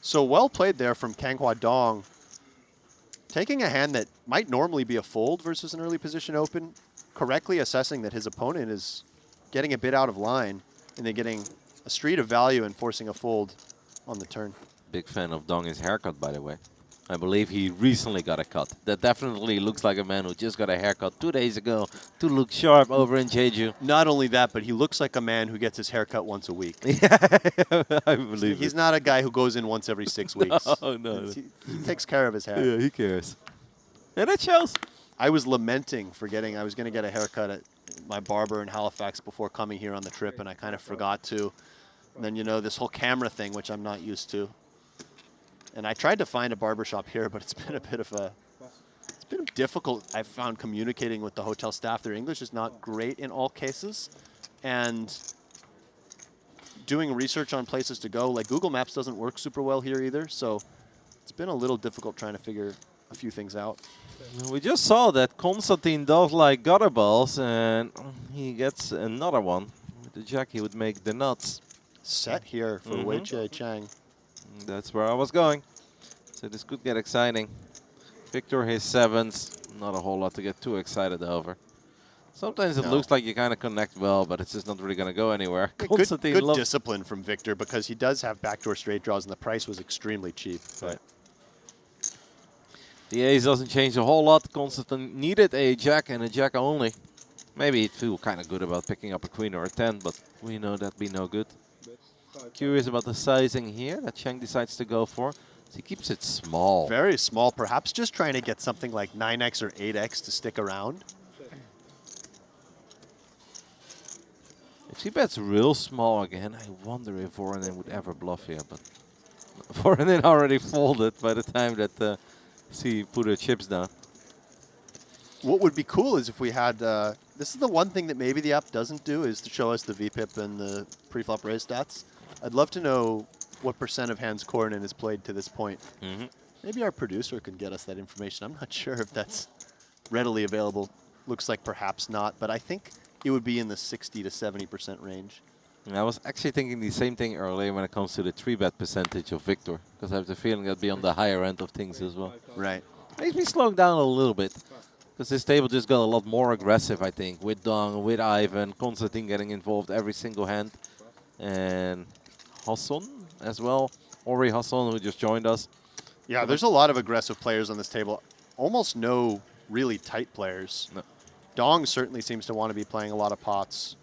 So well played there from Kanghua Dong. Taking a hand that might normally be a fold versus an early position open, correctly assessing that his opponent is getting a bit out of line and then getting a street of value and forcing a fold on the turn. Big fan of Dong's haircut, by the way. I believe he recently got a cut. That definitely looks like a man who just got a haircut 2 days ago to look sharp over in Jeju. Not only that, but he looks like a man who gets his haircut once a week. Yeah, I believe He's not a guy who goes in once every 6 weeks. No. He takes care of his hair. Yeah, he cares. And it shows. I was lamenting forgetting I was going to get a haircut at my barber in Halifax before coming here on the trip, and I kind of forgot to. And then, you know, this whole camera thing, which I'm not used to. And I tried to find a barbershop here, but it's been a bit of a... It's been difficult, I've found, communicating with the hotel staff. Their English is not great in all cases. And doing research on places to go, like Google Maps doesn't work super well here either. So it's been a little difficult trying to figure a few things out. We just saw that Constantine does like gutter balls, and he gets another one. With the jack, he would make the nuts. Set here for Wei Chai Chang. That's where I was going. So this could get exciting. Victor, his 7s. Not a whole lot to get too excited over. Sometimes it looks like you kind of connect well, but it's just not really going to go anywhere. Good discipline from Victor, because he does have backdoor straight draws, and the price was extremely cheap. But the ace doesn't change a whole lot. Constantine needed a jack and a jack only. Maybe he'd feel kind of good about picking up a queen or a 10, but we know that'd be no good. Curious about the sizing here that Cheng decides to go for. So he keeps it small. Very small, perhaps just trying to get something like 9x or 8x to stick around. If he bets real small again, I wonder if Voronin would ever bluff here. But Voronin already folded by the time that he put her chips down. What would be cool is if we had... this is the one thing that maybe the app doesn't do, is to show us the VPIP and the pre-flop raise stats. I'd love to know what % of hands Voronin has played to this point. Maybe our producer can get us that information. I'm not sure if that's readily available. Looks like perhaps not, but I think it would be in the 60 to 70% range. And I was actually thinking the same thing earlier when it comes to the 3-bet percentage of Victor, because I have the feeling that'd be on the higher end of things as well. Right. Makes me slow down a little bit, because this table just got a lot more aggressive, I think, with Dong, with Ivan, Constantine getting involved every single hand. and Hassan as well. Ori Hassan, who just joined us. Yeah, there's a lot of aggressive players on this table. Almost no really tight players. No. Dong certainly seems to want to be playing a lot of pots.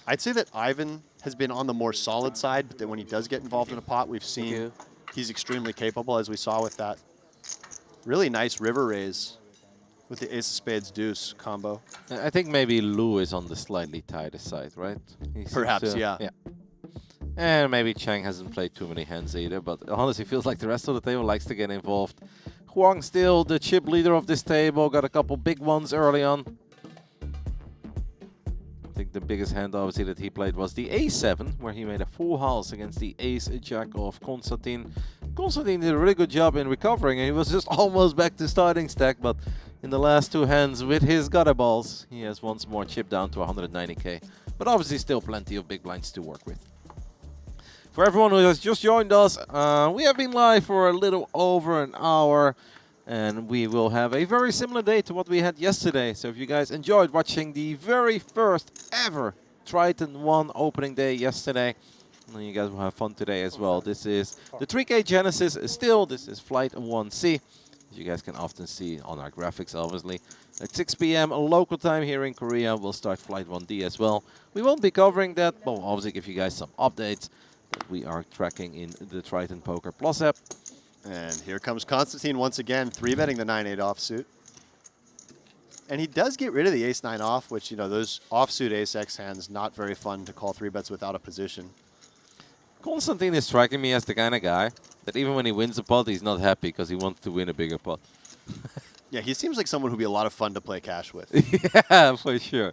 I'd say that Ivan has been on the more solid side, but that when he does get involved in a pot, we've seen he's extremely capable, as we saw with that really nice river raise with the Ace of Spades Deuce combo. I think maybe Lou is on the slightly tighter side, right? He seems Perhaps, to- yeah. And maybe Chang hasn't played too many hands either, but it honestly feels like the rest of the table likes to get involved. Huang still the chip leader of this table, got a couple big ones early on. I think the biggest hand obviously that he played was the A7, where he made a full house against the Ace-Jack of Constantine. Constantine did a really good job in recovering, and he was just almost back to starting stack, but in the last two hands with his gutter balls, he has once more chipped down to 190k. But obviously still plenty of big blinds to work with. For everyone who has just joined us, we have been live for a little over an hour, and we will have a very similar day to what we had yesterday. So if you guys enjoyed watching the very first ever Triton ONE opening day yesterday, then you guys will have fun today as well. This is the 3K Genesis still. This is Flight 1C, as you guys can often see on our graphics, obviously. At 6 p.m. local time here in Korea, we'll start Flight 1D as well. We won't be covering that, but we'll obviously give you guys some updates that we are tracking in the Triton Poker Plus app. And here comes Constantine once again, 3-betting the 9-8 offsuit. And he does get rid of the ace-9 off, which, you know, those offsuit ace-x hands, not very fun to call 3-bets without a position. Constantine is striking me as the kind of guy that even when he wins a pot, he's not happy because he wants to win a bigger pot. Yeah, he seems like someone who'd be a lot of fun to play cash with. Yeah, for sure.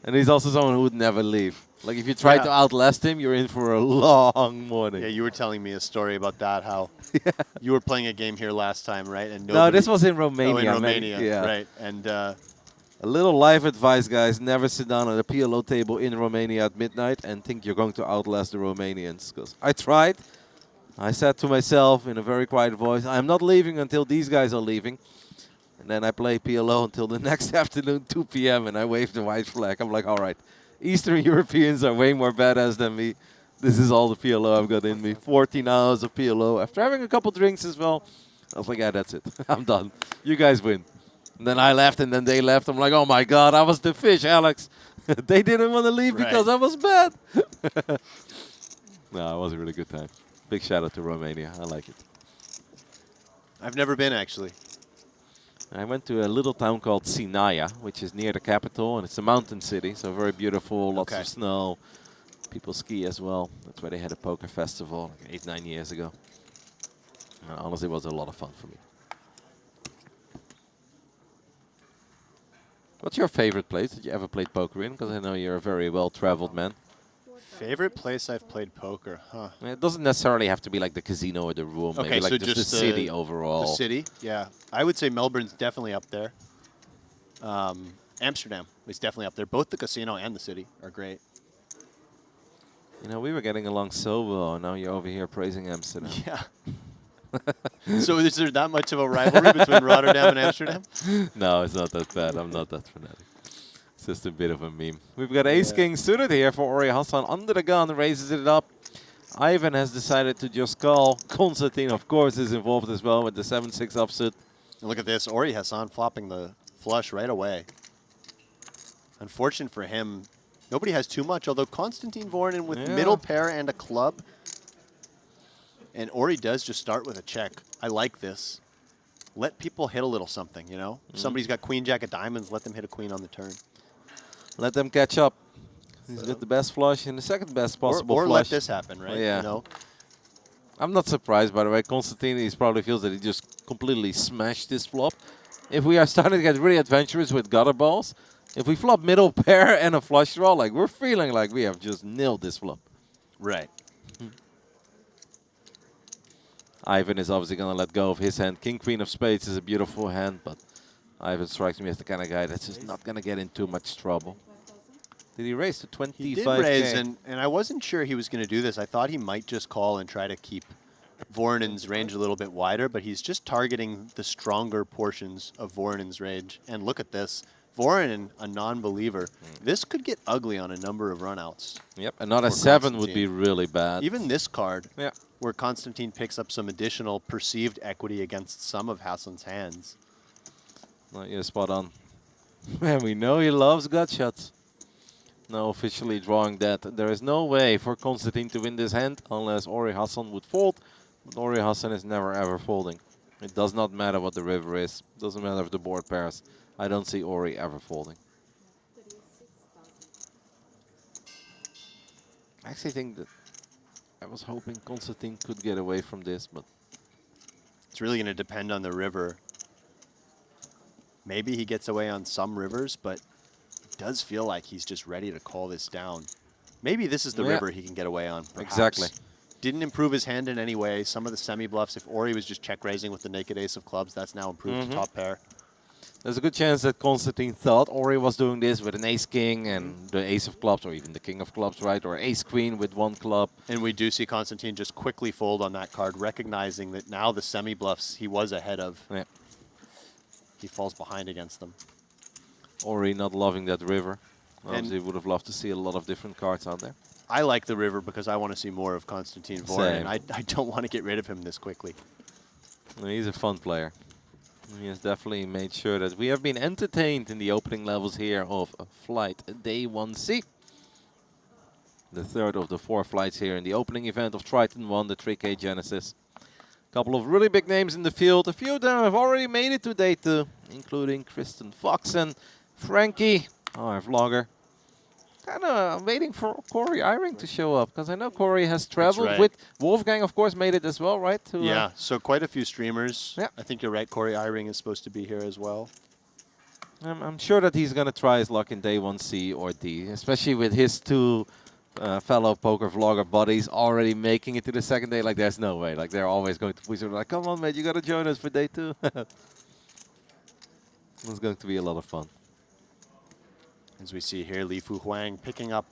And he's also someone who would never leave. Like, if you try to outlast him, you're in for a long morning. Yeah, you were telling me a story about that, how you were playing a game here last time, right? And No, this was in Romania. Oh, in man. Romania, Yeah. right. And A little life advice, guys. Never sit down at a PLO table in Romania at midnight and think you're going to outlast the Romanians. Because I tried. I said to myself in a very quiet voice, I'm not leaving until these guys are leaving. And then I play PLO until the next afternoon, 2 p.m., and I wave the white flag. I'm like, all right, Eastern Europeans are way more badass than me. This is all the PLO I've got in me. 14 hours of PLO. After having a couple drinks as well, I was like, yeah, that's it. I'm done. You guys win. And then I left, and then they left. I'm like, oh, my God, I was the fish, Alex. They didn't want to leave because I was bad. No, it was a really good time. Big shout out to Romania. I like it. I've never been, actually. I went to a little town called Sinaia, which is near the capital, and it's a mountain city, so very beautiful, lots of snow. People ski as well. That's where they had a poker festival like 8-9 years ago. Honestly, it was a lot of fun for me. What's your favorite place that you ever played poker in? Because I know you're a very well-traveled man. Favorite place I've played poker, huh? It doesn't necessarily have to be like the casino or the room. Okay, maybe like so just the just city overall. The city, yeah. I would say Melbourne's definitely up there. Amsterdam is definitely up there. Both the casino and the city are great. You know, we were getting along so well, and now you're over here praising Amsterdam. Yeah. So is there that much of a rivalry between Rotterdam and Amsterdam? No, it's not that bad. I'm not that fanatic. It's just a bit of a meme. We've got Ace-King suited here for Ori Hassan. Under the gun, raises it up. Ivan has decided to just call. Constantine, of course, is involved as well with the 7-6 offsuit. And look at this. Ori Hassan flopping the flush right away. Unfortunate for him, nobody has too much, although Constantine Voronin with middle pair and a club. And Ori does just start with a check. I like this. Let people hit a little something, you know? Somebody's got queen, jack of diamonds, let them hit a queen on the turn. Let them catch up. He's got the best flush and the second best possible or flush. let this happen, right? Yeah. You know? I'm not surprised, by the way. Constantine, he probably feels that he just completely smashed this flop. If we are starting to get really adventurous with gutter balls, if we flop middle pair and a flush draw, like we're feeling like we have just nailed this flop. Right. Ivan is obviously going to let go of his hand. King, Queen of Spades is a beautiful hand, but Ivan strikes me as the kind of guy that's just not going to get in too much trouble. Did he raise to 25K? He did raise, and I wasn't sure he was going to do this. I thought he might just call and try to keep Voronin's range a little bit wider, but he's just targeting the stronger portions of Voronin's range. And look at this. Voronin, a non-believer. This could get ugly on a number of runouts. Yep, another For 7 would be Constantine. really bad. Even this card, Yeah. where Constantine picks up some additional perceived equity against some of Hassan's hands. No, you're spot on. And we know he loves gut shots. Now officially drawing that. There is no way for Constantine to win this hand unless Ori Hassan would fold. But Ori Hassan is never ever folding. It does not matter what the river is. Doesn't matter if the board pairs. I don't see Ori ever folding. I actually think that I was hoping Constantine could get away from this, but It's really going to depend on the river. Maybe he gets away on some rivers, but it does feel like he's just ready to call this down. Maybe this is the Yeah. river he can get away on. Perhaps. Exactly. Didn't improve his hand in any way. Some of the semi-bluffs, if Ori was just check-raising with the naked ace of clubs, that's now improved to top pair. there's a good chance that Constantine thought Ori was doing this with an ace-king and the ace of clubs, or even the king of clubs, right? Or ace-queen with one club. And we do see Constantine just quickly fold on that card, recognizing that now the semi-bluffs he was ahead of, Yeah. he falls behind against them. Ori not loving that river. And- Obviously would have loved to see a lot of different cards out there. I like the river because I want to see more of Constantine Voronin. Same. I don't want to get rid of him this quickly. He's a fun player. He has definitely made sure that we have been entertained in the opening levels here of Flight Day 1C. The third of the 4 flights here in the opening event of Triton ONE, the 3K Genesis. Couple of really big names in the field. A few of them have already made it to Day 2, including Kristen Fox and Frankie, our vlogger. Kind of waiting for Corey Eyring to show up, because I know Corey has traveled right. with Wolfgang, of course, made it as well, right? To, Yeah, so quite a few streamers. Yeah. I think you're right. Corey Eyring is supposed to be here as well. I'm sure that he's going to try his luck in Day 1C or D, especially with his 2 fellow poker vlogger buddies already making it to the second day. Like, there's no way. Like, they're always going to push him. Like, come on, mate, you got to join us for Day 2. It's going to be a lot of fun. As we see here, Li Fu Huang picking up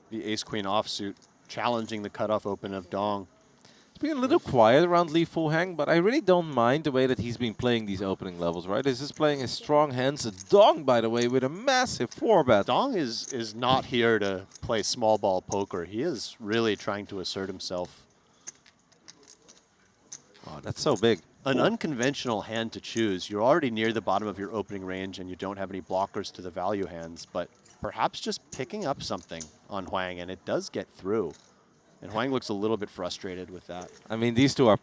the ace-queen offsuit, challenging the cutoff open of Dong. It's been a little quiet around Li Fu Hang, but I really don't mind the way that he's been playing these opening levels, right? He's just playing his strong hands. A Dong, by the way, with a massive 4-bet. Dong is not here to play small ball poker. He is really trying to assert himself. Oh, that's so big. An unconventional hand to choose. You're already near the bottom of your opening range and you don't have any blockers to the value hands, but perhaps just picking up something on Huang, and it does get through. And Huang looks a little bit frustrated with that. I mean, these two are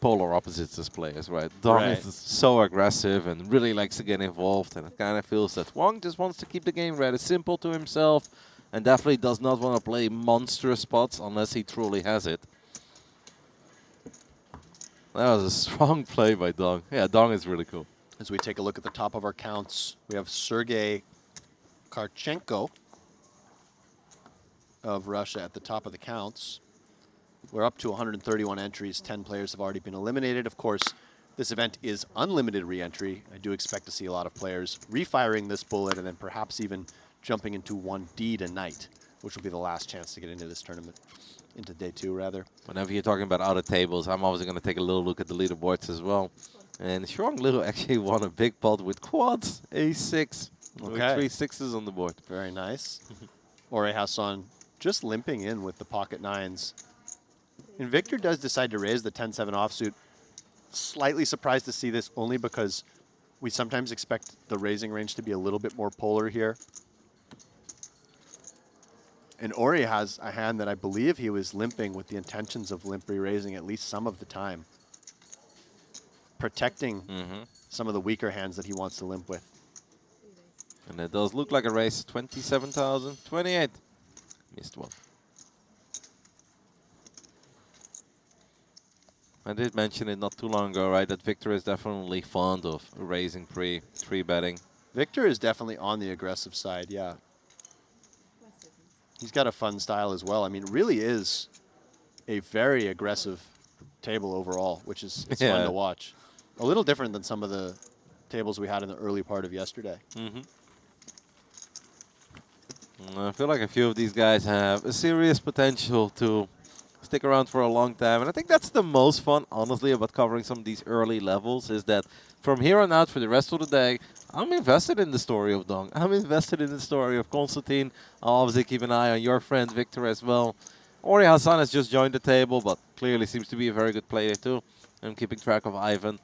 polar opposites as players, right? Dong Right. is so aggressive and really likes to get involved, and it kind of feels that Huang just wants to keep the game rather simple to himself and definitely does not want to play monstrous spots unless he truly has it. That was a strong play by Dong. Yeah, Dong is really cool. As we take a look at the top of our counts, we have Sergei Karchenko of Russia at the top of the counts. We're up to 131 entries. 10 players have already been eliminated. Of course, this event is unlimited re-entry. I do expect to see a lot of players refiring this bullet and then perhaps even jumping into 1D tonight, which will be the last chance to get into this tournament, into Day 2 rather. Whenever you're talking about other tables, I'm obviously going to take a little look at the leaderboards as well. And Shuang Liu actually won a big pot with quads, A6. With Okay. 3 6s on the board. Very nice. Ori Hassan just limping in with the pocket nines. And Victor does decide to raise the 10-7 offsuit. Slightly surprised to see this only because we sometimes expect the raising range to be a little bit more polar here. And Ori has a hand that I believe he was limping with the intentions of limp re-raising at least some of the time. Protecting some of the weaker hands that he wants to limp with. And it does look like a race. 27,000, 28. Missed one. I did mention it not too long ago, right? That Victor is definitely fond of raising pre betting. Victor is definitely on the aggressive side, yeah. He's got a fun style as well. I mean, it really is a very aggressive table overall, which is it's fun Yeah. to watch. A little different than some of the tables we had in the early part of yesterday. I feel like a few of these guys have a serious potential to stick around for a long time. And I think that's the most fun, honestly, about covering some of these early levels, is that from here on out for the rest of the day, I'm invested in the story of Dong. I'm invested in the story of Constantine. I'll obviously keep an eye on your friend Victor as well. Ori Hassan has just joined the table, but clearly seems to be a very good player too. I'm keeping track of Ivan.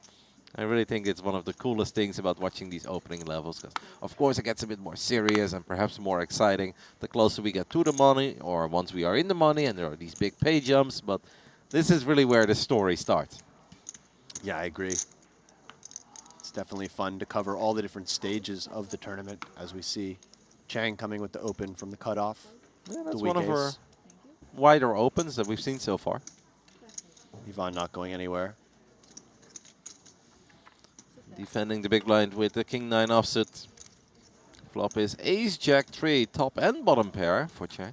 I really think it's one of the coolest things about watching these opening levels, because of course it gets a bit more serious and perhaps more exciting the closer we get to the money, or once we are in the money and there are these big pay jumps, but this is really where the story starts. Yeah, I agree. It's definitely fun to cover all the different stages of the tournament as we see Chang coming with the open from the cutoff. Yeah, the that's weak one of our ace. wider opens that we've seen so far. Yvonne not going anywhere. Defending the big blind with the king-9 offsuit. Flop is ace-jack-3, top and bottom pair for Chang.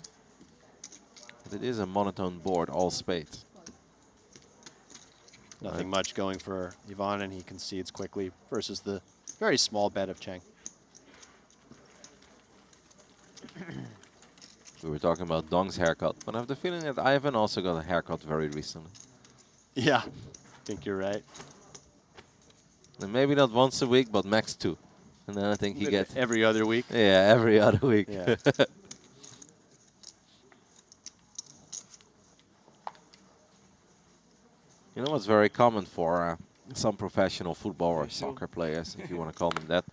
But it is a monotone board, all spades. Nothing much going for Yvonne, and he concedes quickly versus the very small bet of Chang. We were talking about Dong's haircut, but I have the feeling that Ivan also got a haircut very recently. Yeah, I think you're right. And maybe not once a week, but max 2. And then I think he gets... Every other week. Yeah, every other week. Yeah. You know what's very common for some professional football or soccer players, if you want to call them that,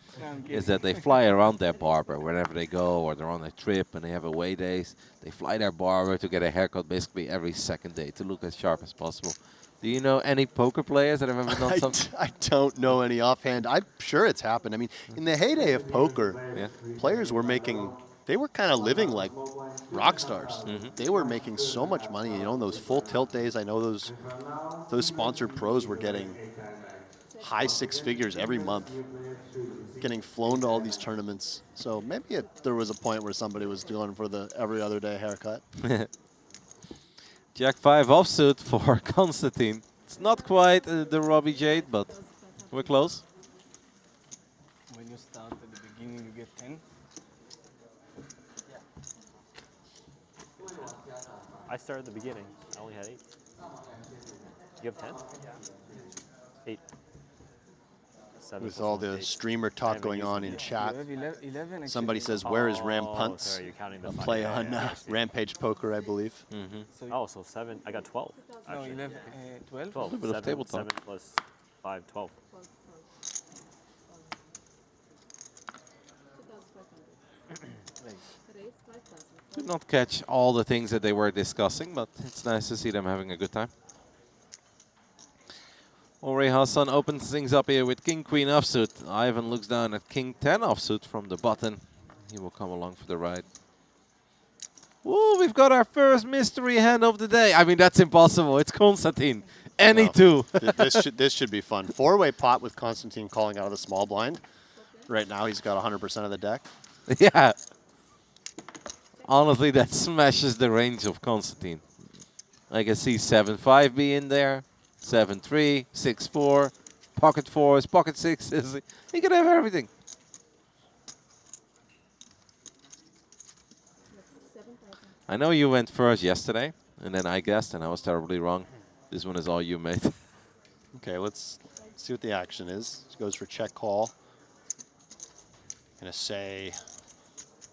is that they fly around their barber wherever they go, or they're on a trip and they have away days. They fly their barber to get a haircut basically every second day to look as sharp as possible. Do you know any poker players that have ever done something? I don't know any offhand. I'm sure it's happened. I mean, in the heyday of poker, Yeah. players were making, they were kind of living like rock stars. They were making so much money. You know, in those full tilt days, I know those sponsored pros were getting high 6 figures every month, getting flown to all these tournaments. So maybe there was a point where somebody was going for the every other day haircut. Jack-5 offsuit for Constantine. It's not quite the Robbie Jade, but we're close. When you start at the beginning, you get 10. I started at the beginning. I only had 8. You have 10? 8. 7 With plus all 1 the is 8. streamer I talk haven't going used on it in yet. chat. You have 11 Somebody actually. says, where is Ram Oh, Punts? sorry, you're counting the A five. play Yeah, on yeah, I understand. Rampage Poker, I believe. So Oh, so 7. I got 12. no, Actually. 11, 12. 12. bit of 7, table talk. 7 plus 5, 12. Did not catch all the things that they were discussing, but it's nice to see them having a good time. Ori Hassan opens things up here with King-Queen offsuit. Ivan looks down at King-10 offsuit from the button. He will come along for the ride. Woo, we've got our first mystery hand of the day. I mean, that's impossible. It's Constantine. Any Well, two. this should be fun. 4-way pot with Constantine calling out of the small blind. Right now, he's got 100% of the deck. Yeah. Honestly, that smashes the range of Constantine. I can see 7-5 be in there, 7-3, 6-4, pocket 4s, pocket 6s. He could have everything. I know you went first yesterday, and then I guessed, and I was terribly wrong. This one is all you, mate. Okay, let's see what the action is. He goes for check call. Gonna say,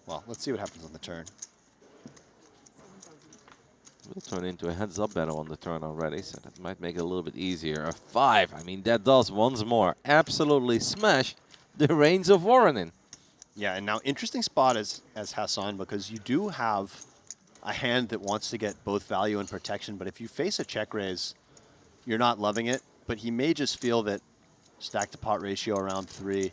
well, let's see what happens on the turn. Will turn into a heads-up battle on the turn already, so that might make it a little bit easier. A 5, I mean, that does once more absolutely smash the range of Voronin. Yeah, and now interesting spot as Hassan, because you do have a hand that wants to get both value and protection, but if you face a check raise, you're not loving it, but he may just feel that stack to pot ratio around 3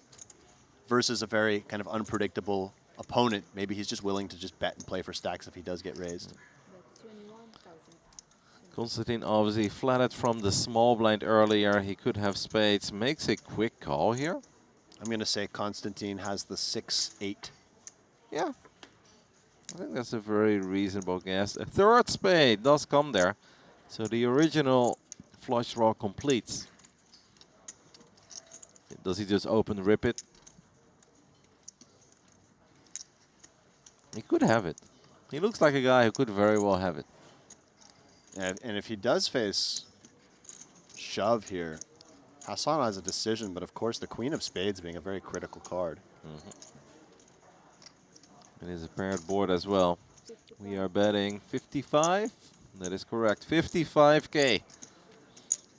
versus a very kind of unpredictable opponent. Maybe he's just willing to just bet and play for stacks if he does get raised. Constantine obviously flatted from the small blind earlier. He could have spades. Makes a quick call here. I'm going to say Constantine has the 6-8. Yeah. I think that's a very reasonable guess. A third spade does come there. So the original flush draw completes. Does he just open rip it? He could have it. He looks like a guy who could very well have it. And if he does face shove here, Hassan has a decision, but of course the Queen of Spades being a very critical card. It is a paired board as well. We are betting 55. That is correct. 55K.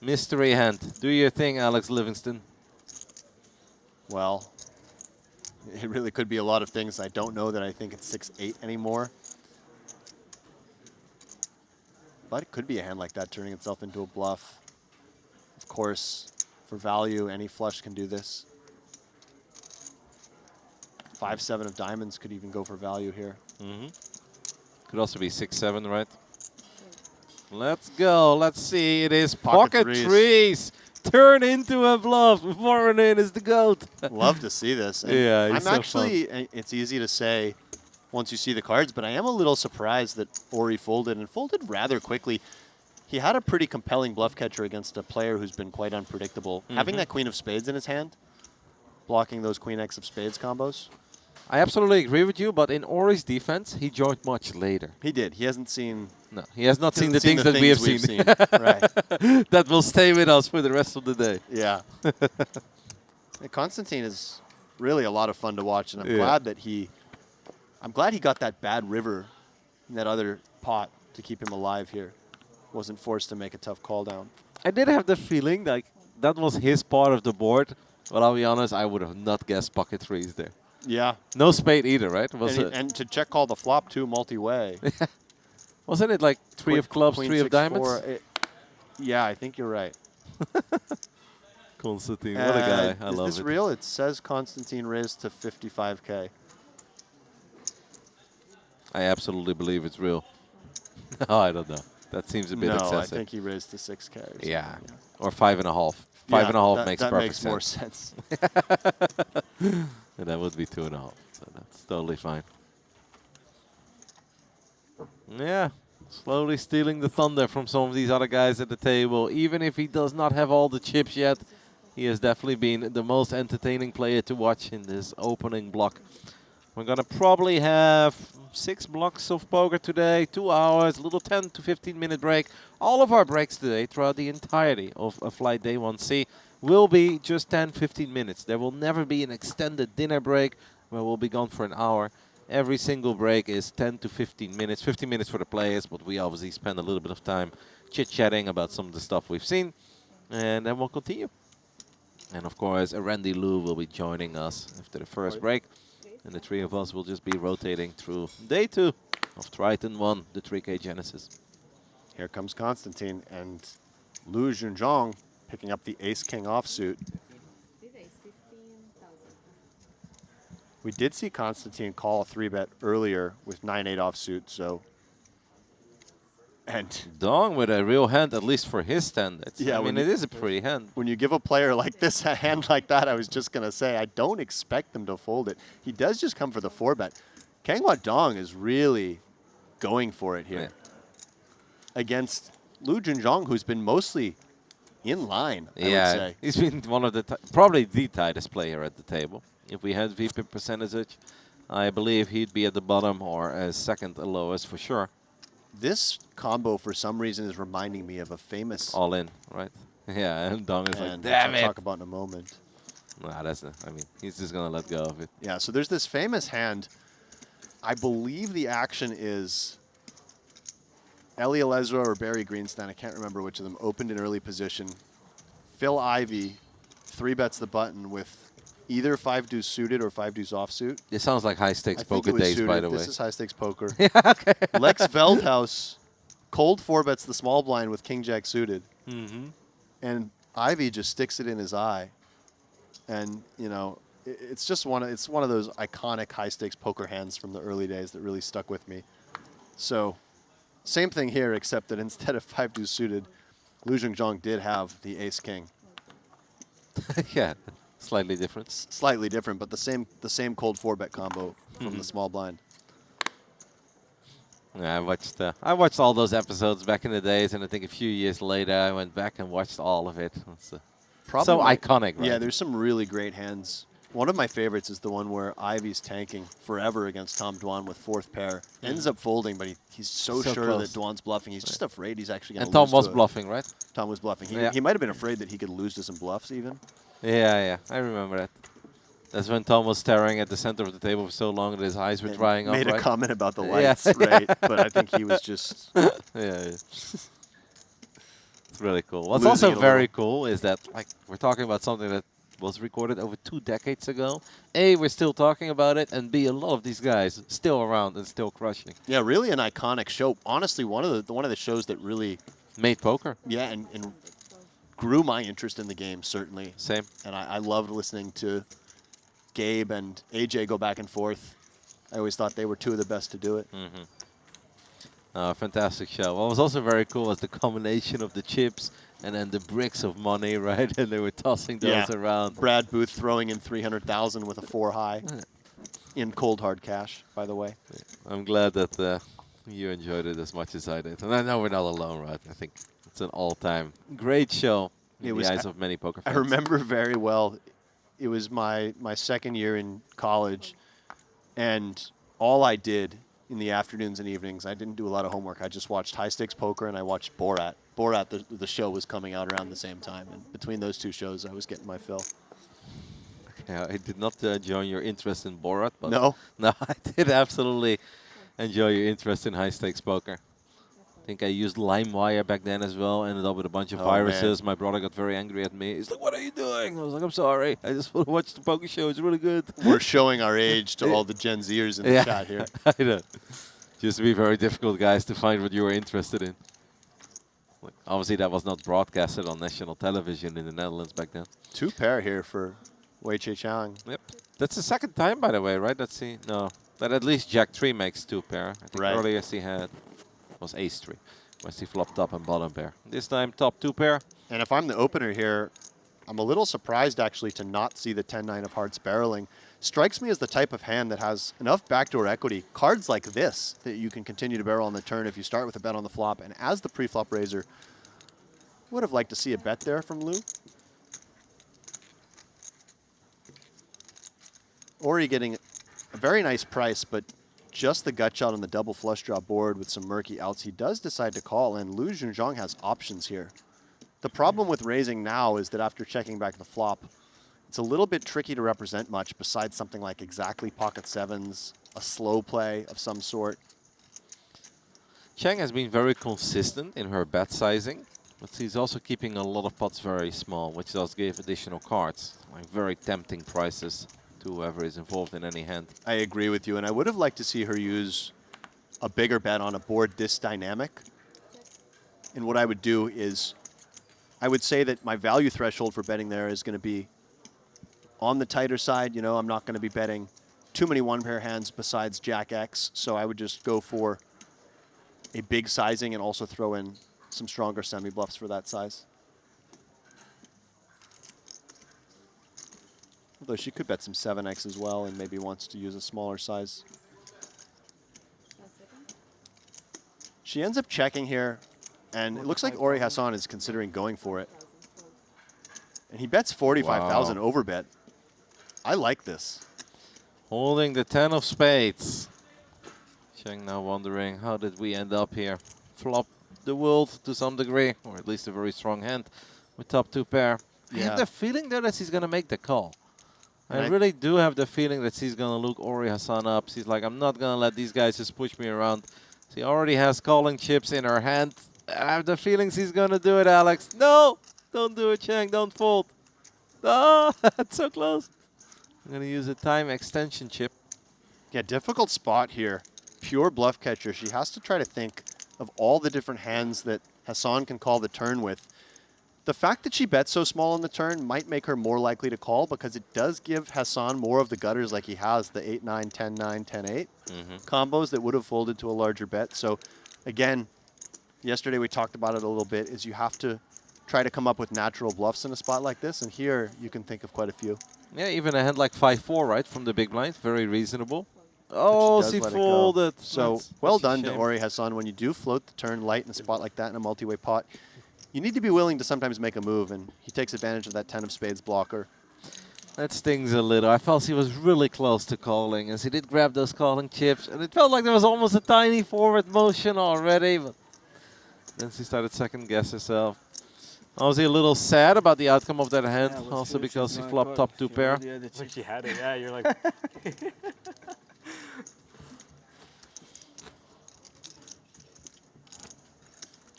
Mystery hand. Do your thing, Alex Livingston. Well, it really could be a lot of things. I don't know that I think it's 6-8 anymore. But it could be a hand like that turning itself into a bluff. Of course, for value, any flush can do this. 5-7 of diamonds could even go for value here. Could also be 6-7, right? Let's go. Let's see. It is Pocket pocket threes. Turn into a bluff. Voronin is the GOAT. Love to see this. And Yeah, he's I'm so actually, it's easy to say once you see the cards, but I am a little surprised that Ori folded, and folded rather quickly. He had a pretty compelling bluff catcher against a player who's been quite unpredictable. Having that Queen of Spades in his hand, blocking those Queen X of Spades combos. I absolutely agree with you, but in Ori's defense, he joined much later. He did. He hasn't seen... No, he has not seen the hasn't things that we have we've seen. Right. That will stay with us for the rest of the day. Yeah. And Constantine is really a lot of fun to watch, and I'm Yeah. glad that I'm glad he got that bad river in that other pot to keep him alive here. Wasn't forced to make a tough call down. I did have the feeling like that was his part of the board, but I'll be honest, I would have not guessed pocket threes there. Yeah. No spade either, right? Was And to check call the flop too, multi-way. wasn't it like three of clubs, Queen three of 6-4, diamonds? Yeah, I think you're right. Constantine, what a guy. I love it. Is this real? It says Constantine raised to 55K. I absolutely believe it's real. Oh, I don't know. That seems a bit No, excessive. I think he raised to 6K. Or something, Yeah. Or 5.5. 5.5 makes that perfect makes more sense. And that would be 2.5. So that's totally fine. Yeah. Slowly stealing the thunder from some of these other guys at the table. Even if he does not have all the chips yet, he has definitely been the most entertaining player to watch in this opening block. We're going to probably have 6 blocks of poker today, 2 hours, a little 10 to 15 minute break. All of our breaks today throughout the entirety of a flight day 1C will be just 10-15 minutes. There will never be an extended dinner break where we'll be gone for an hour. Every single break is 10 to 15 minutes, 15 minutes for the players, but we obviously spend a little bit of time chit-chatting about some of the stuff we've seen, and then we'll continue. And of course, Randy Lou will be joining us after the first break, and the three of us will just be rotating through day 2 of Triton ONE, the 3K Genesis. Here comes Constantine, and Lu Junzhong picking up the ace-king offsuit. We did see Constantine call a 3-bet earlier with 9-8 offsuit, so... And Dong with a real hand, at least for his standards. Yeah, I mean, it is a pretty hand. when you give a player like this a hand like that, I was just going to say, I don't expect them to fold it. He does just come for the 4-bet. Kangwa Dong is really going for it here. Yeah. Against Lu Junzhong, who's been mostly in line, I would say. He's been one of the, probably the tightest player at the table. If we had VP percentage, I believe he'd be at the bottom or as second lowest for sure. This combo, for some reason, is reminding me of a famous... All in, right? Yeah, and Dong is like, and damn which it. I'll talk about in a moment. Nah, that's not, I mean, he's just going to let go of it. Yeah, so there's this famous hand. I believe the action is Ellie Elezra or Barry Greenstein. I can't remember which of them. Opened in early position. Phil Ivey 3-bets the button with either 5-deuce suited or 5-deuce offsuit. It sounds like high stakes I think poker it was days, suited. by the way. This is high stakes poker. Yeah, okay. Lex Veldhouse cold 4-bets the small blind with King Jack suited. And Ivy just sticks it in his eye. And, you know, it's just one of those iconic high stakes poker hands from the early days that really stuck with me. So, same thing here, except that instead of 5-deuce suited, Lu Junzhong did have the ace-king. Yeah, slightly different. Slightly different, but the same cold 4-bet combo from the small blind. Yeah, I watched all those episodes back in the days, and I think a few years later I went back and watched all of it. It's so Probably iconic, right? Yeah, there's some really great hands. One of my favorites is the one where Ivy's tanking forever against Tom Dwan with fourth pair. Ends up folding, but he's so sure close. that Dwan's bluffing. He's just afraid he's actually going And to lose. Tom was to it. bluffing, right? Tom was bluffing. Yeah. He might have been afraid that he could lose to some bluffs even. Yeah, I remember that. That's when Tom was staring at the center of the table for so long that his eyes were drying up, Made a right? comment about the Yeah. lights, right? But I think he was just... Yeah. It's really cool. What's Losing also it a very little. cool is that, like, we're talking about something that was recorded over 2 decades ago. A, we're still talking about it, and B, a lot of these guys still around and still crushing. Yeah, really an iconic show. Honestly, one of the shows that really... Made poker. Yeah, and grew my interest in the game, certainly. Same. And I loved listening to Gabe and AJ go back and forth. I always thought they were 2 of the best to do it. Fantastic show. What was also very cool was the combination of the chips and then the bricks of money, right? And they were tossing those around. Brad Booth throwing in 300,000 with a 4 high in cold hard cash, by the way. I'm glad that you enjoyed it as much as I did. And I know we're not alone, right? I think it's an all-time great show in the eyes of many poker fans. I remember very well, it was my second year in college, and all I did in the afternoons and evenings, I didn't do a lot of homework. I just watched high stakes poker and I watched Borat. Borat, the show was coming out around the same time, and between those 2 shows, I was getting my fill. Yeah, I did not join your interest in Borat, but No? No, I did absolutely enjoy your interest in high-stakes poker. I think I used LimeWire back then as well, ended up with a bunch of viruses. My brother got very angry at me. He's like, what are you doing? I was like, I'm sorry. I just want to watch the poker show. It's really good. We're showing our age to all the Gen Zers in the chat here. I know. Just to be very difficult, guys, to find what you were interested in. Like, obviously, that was not broadcasted on national television in the Netherlands back then. 2 pair here for Wei Che Chang. Yep. That's the second time, by the way, right? Let's see. No. But at least Jack 3 makes 2 pair. I think earlier he had was Ace 3. Once he flopped up and bottom pair. This time, top 2 pair. And if I'm the opener here, I'm a little surprised, actually, to not see the 10-9 of hearts barreling. Strikes me as the type of hand that has enough backdoor equity. Cards like this that you can continue to barrel on the turn if you start with a bet on the flop. And as the pre-flop raiser, would have liked to see a bet there from Lou. Ori getting a very nice price, but just the gut shot on the double flush draw board with some murky outs. He does decide to call, and Lu Junzhong has options here. The problem with raising now is that after checking back the flop, it's a little bit tricky to represent much besides something like exactly pocket sevens, a slow play of some sort. Chang has been very consistent in her bet sizing, but she's also keeping a lot of pots very small, which does give additional cards, like very tempting prices to whoever is involved in any hand. I agree with you, and I would have liked to see her use a bigger bet on a board this dynamic. And what I would do is, I would say that my value threshold for betting there is going to be on the tighter side. You know, I'm not going to be betting too many one-pair hands besides Jack X, so I would just go for a big sizing and also throw in some stronger semi-bluffs for that size. Although she could bet some 7X as well and maybe wants to use a smaller size. She ends up checking here, and it looks like Ori Hassan is considering going for it. And he bets 45,000 overbet. I like this. Holding the 10 of spades. Cheng now wondering, how did we end up here? Flop the world to some degree, or at least a very strong hand with top 2 pair. I have the feeling though that she's going to make the call. I really do have the feeling that she's going to look Ori Hassan up. She's like, I'm not going to let these guys just push me around. She already has calling chips in her hand. I have the feeling she's going to do it, Alex. No! Don't do it, Cheng. Don't fold. Oh, that's so close. I'm going to use a time extension chip. Yeah, difficult spot here. Pure bluff catcher. She has to try to think of all the different hands that Hassan can call the turn with. The fact that she bets so small on the turn might make her more likely to call because it does give Hassan more of the gutters like he has, the 8-9, 10-9, 10-8 combos that would have folded to a larger bet. So again, yesterday we talked about it a little bit, is you have to try to come up with natural bluffs in a spot like this, and here you can think of quite a few. Yeah, even a hand like 5-4, right, from the big blind. Very reasonable. Oh, she folded. So well done to Ori Hassan. When you do float the turn light in a spot like that in a multi-way pot, you need to be willing to sometimes make a move, and he takes advantage of that 10 of spades blocker. That stings a little. I felt he was really close to calling, as he did grab those calling chips, and it felt like there was almost a tiny forward motion already, but then she started second guess herself. I was a little sad about the outcome of that hand, also because he flopped top 2 pair. When she had it, yeah, you're like.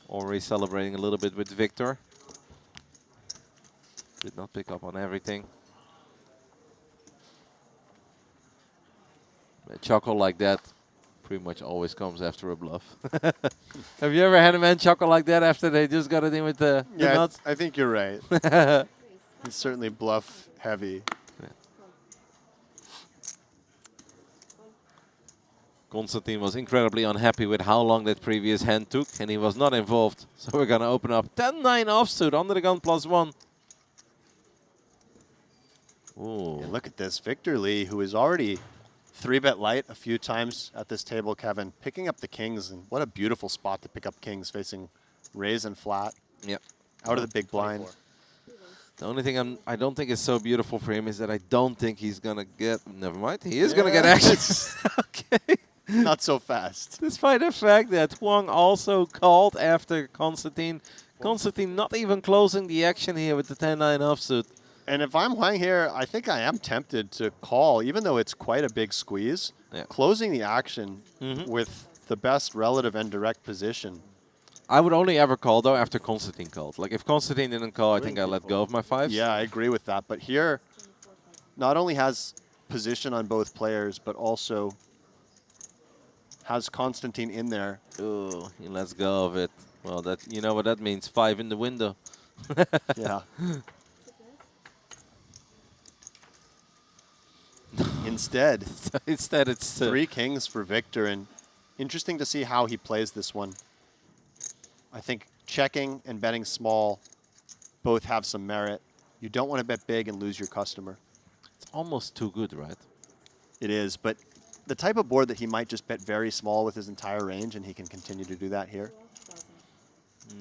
Already celebrating a little bit with Victor. Did not pick up on everything. A chuckle like that pretty much always comes after a bluff. Have you ever had a man chuckle like that after they just got it in with the nuts? I think you're right. He's certainly bluff heavy. Yeah. Constantine was incredibly unhappy with how long that previous hand took, and he was not involved. So we're going to open up 10-9 offsuit, under the gun +1. Ooh. Yeah, look at this. Victor Lee, who is already 3-bet light a few times at this table, Kevin, picking up the kings, and what a beautiful spot to pick up kings, facing raise and flat. Yep. Out of the big blind. 24. The only thing I don't think is so beautiful for him is that I don't think he's going to get... Never mind. He is going to get action. Okay. Not so fast. Despite the fact that Huang also called after Constantine. Constantine not even closing the action here with the 10-9 offsuit. And if I'm Huang here, I think I am tempted to call, even though it's quite a big squeeze. Yeah. Closing the action with the best relative and direct position. I would only ever call, though, after Constantine called. Like, if Constantine didn't call, I think I let go of my 5s. Yeah, I agree with that. But here, not only has position on both players, but also has Constantine in there. Ooh, he lets go of it. Well, that, you know what that means, 5 in the window. Yeah. Instead, it's 3 kings for Victor, and interesting to see how he plays this one. I think checking and betting small both have some merit. You don't want to bet big and lose your customer. It's almost too good, right? It is, but the type of board that he might just bet very small with his entire range, and he can continue to do that here.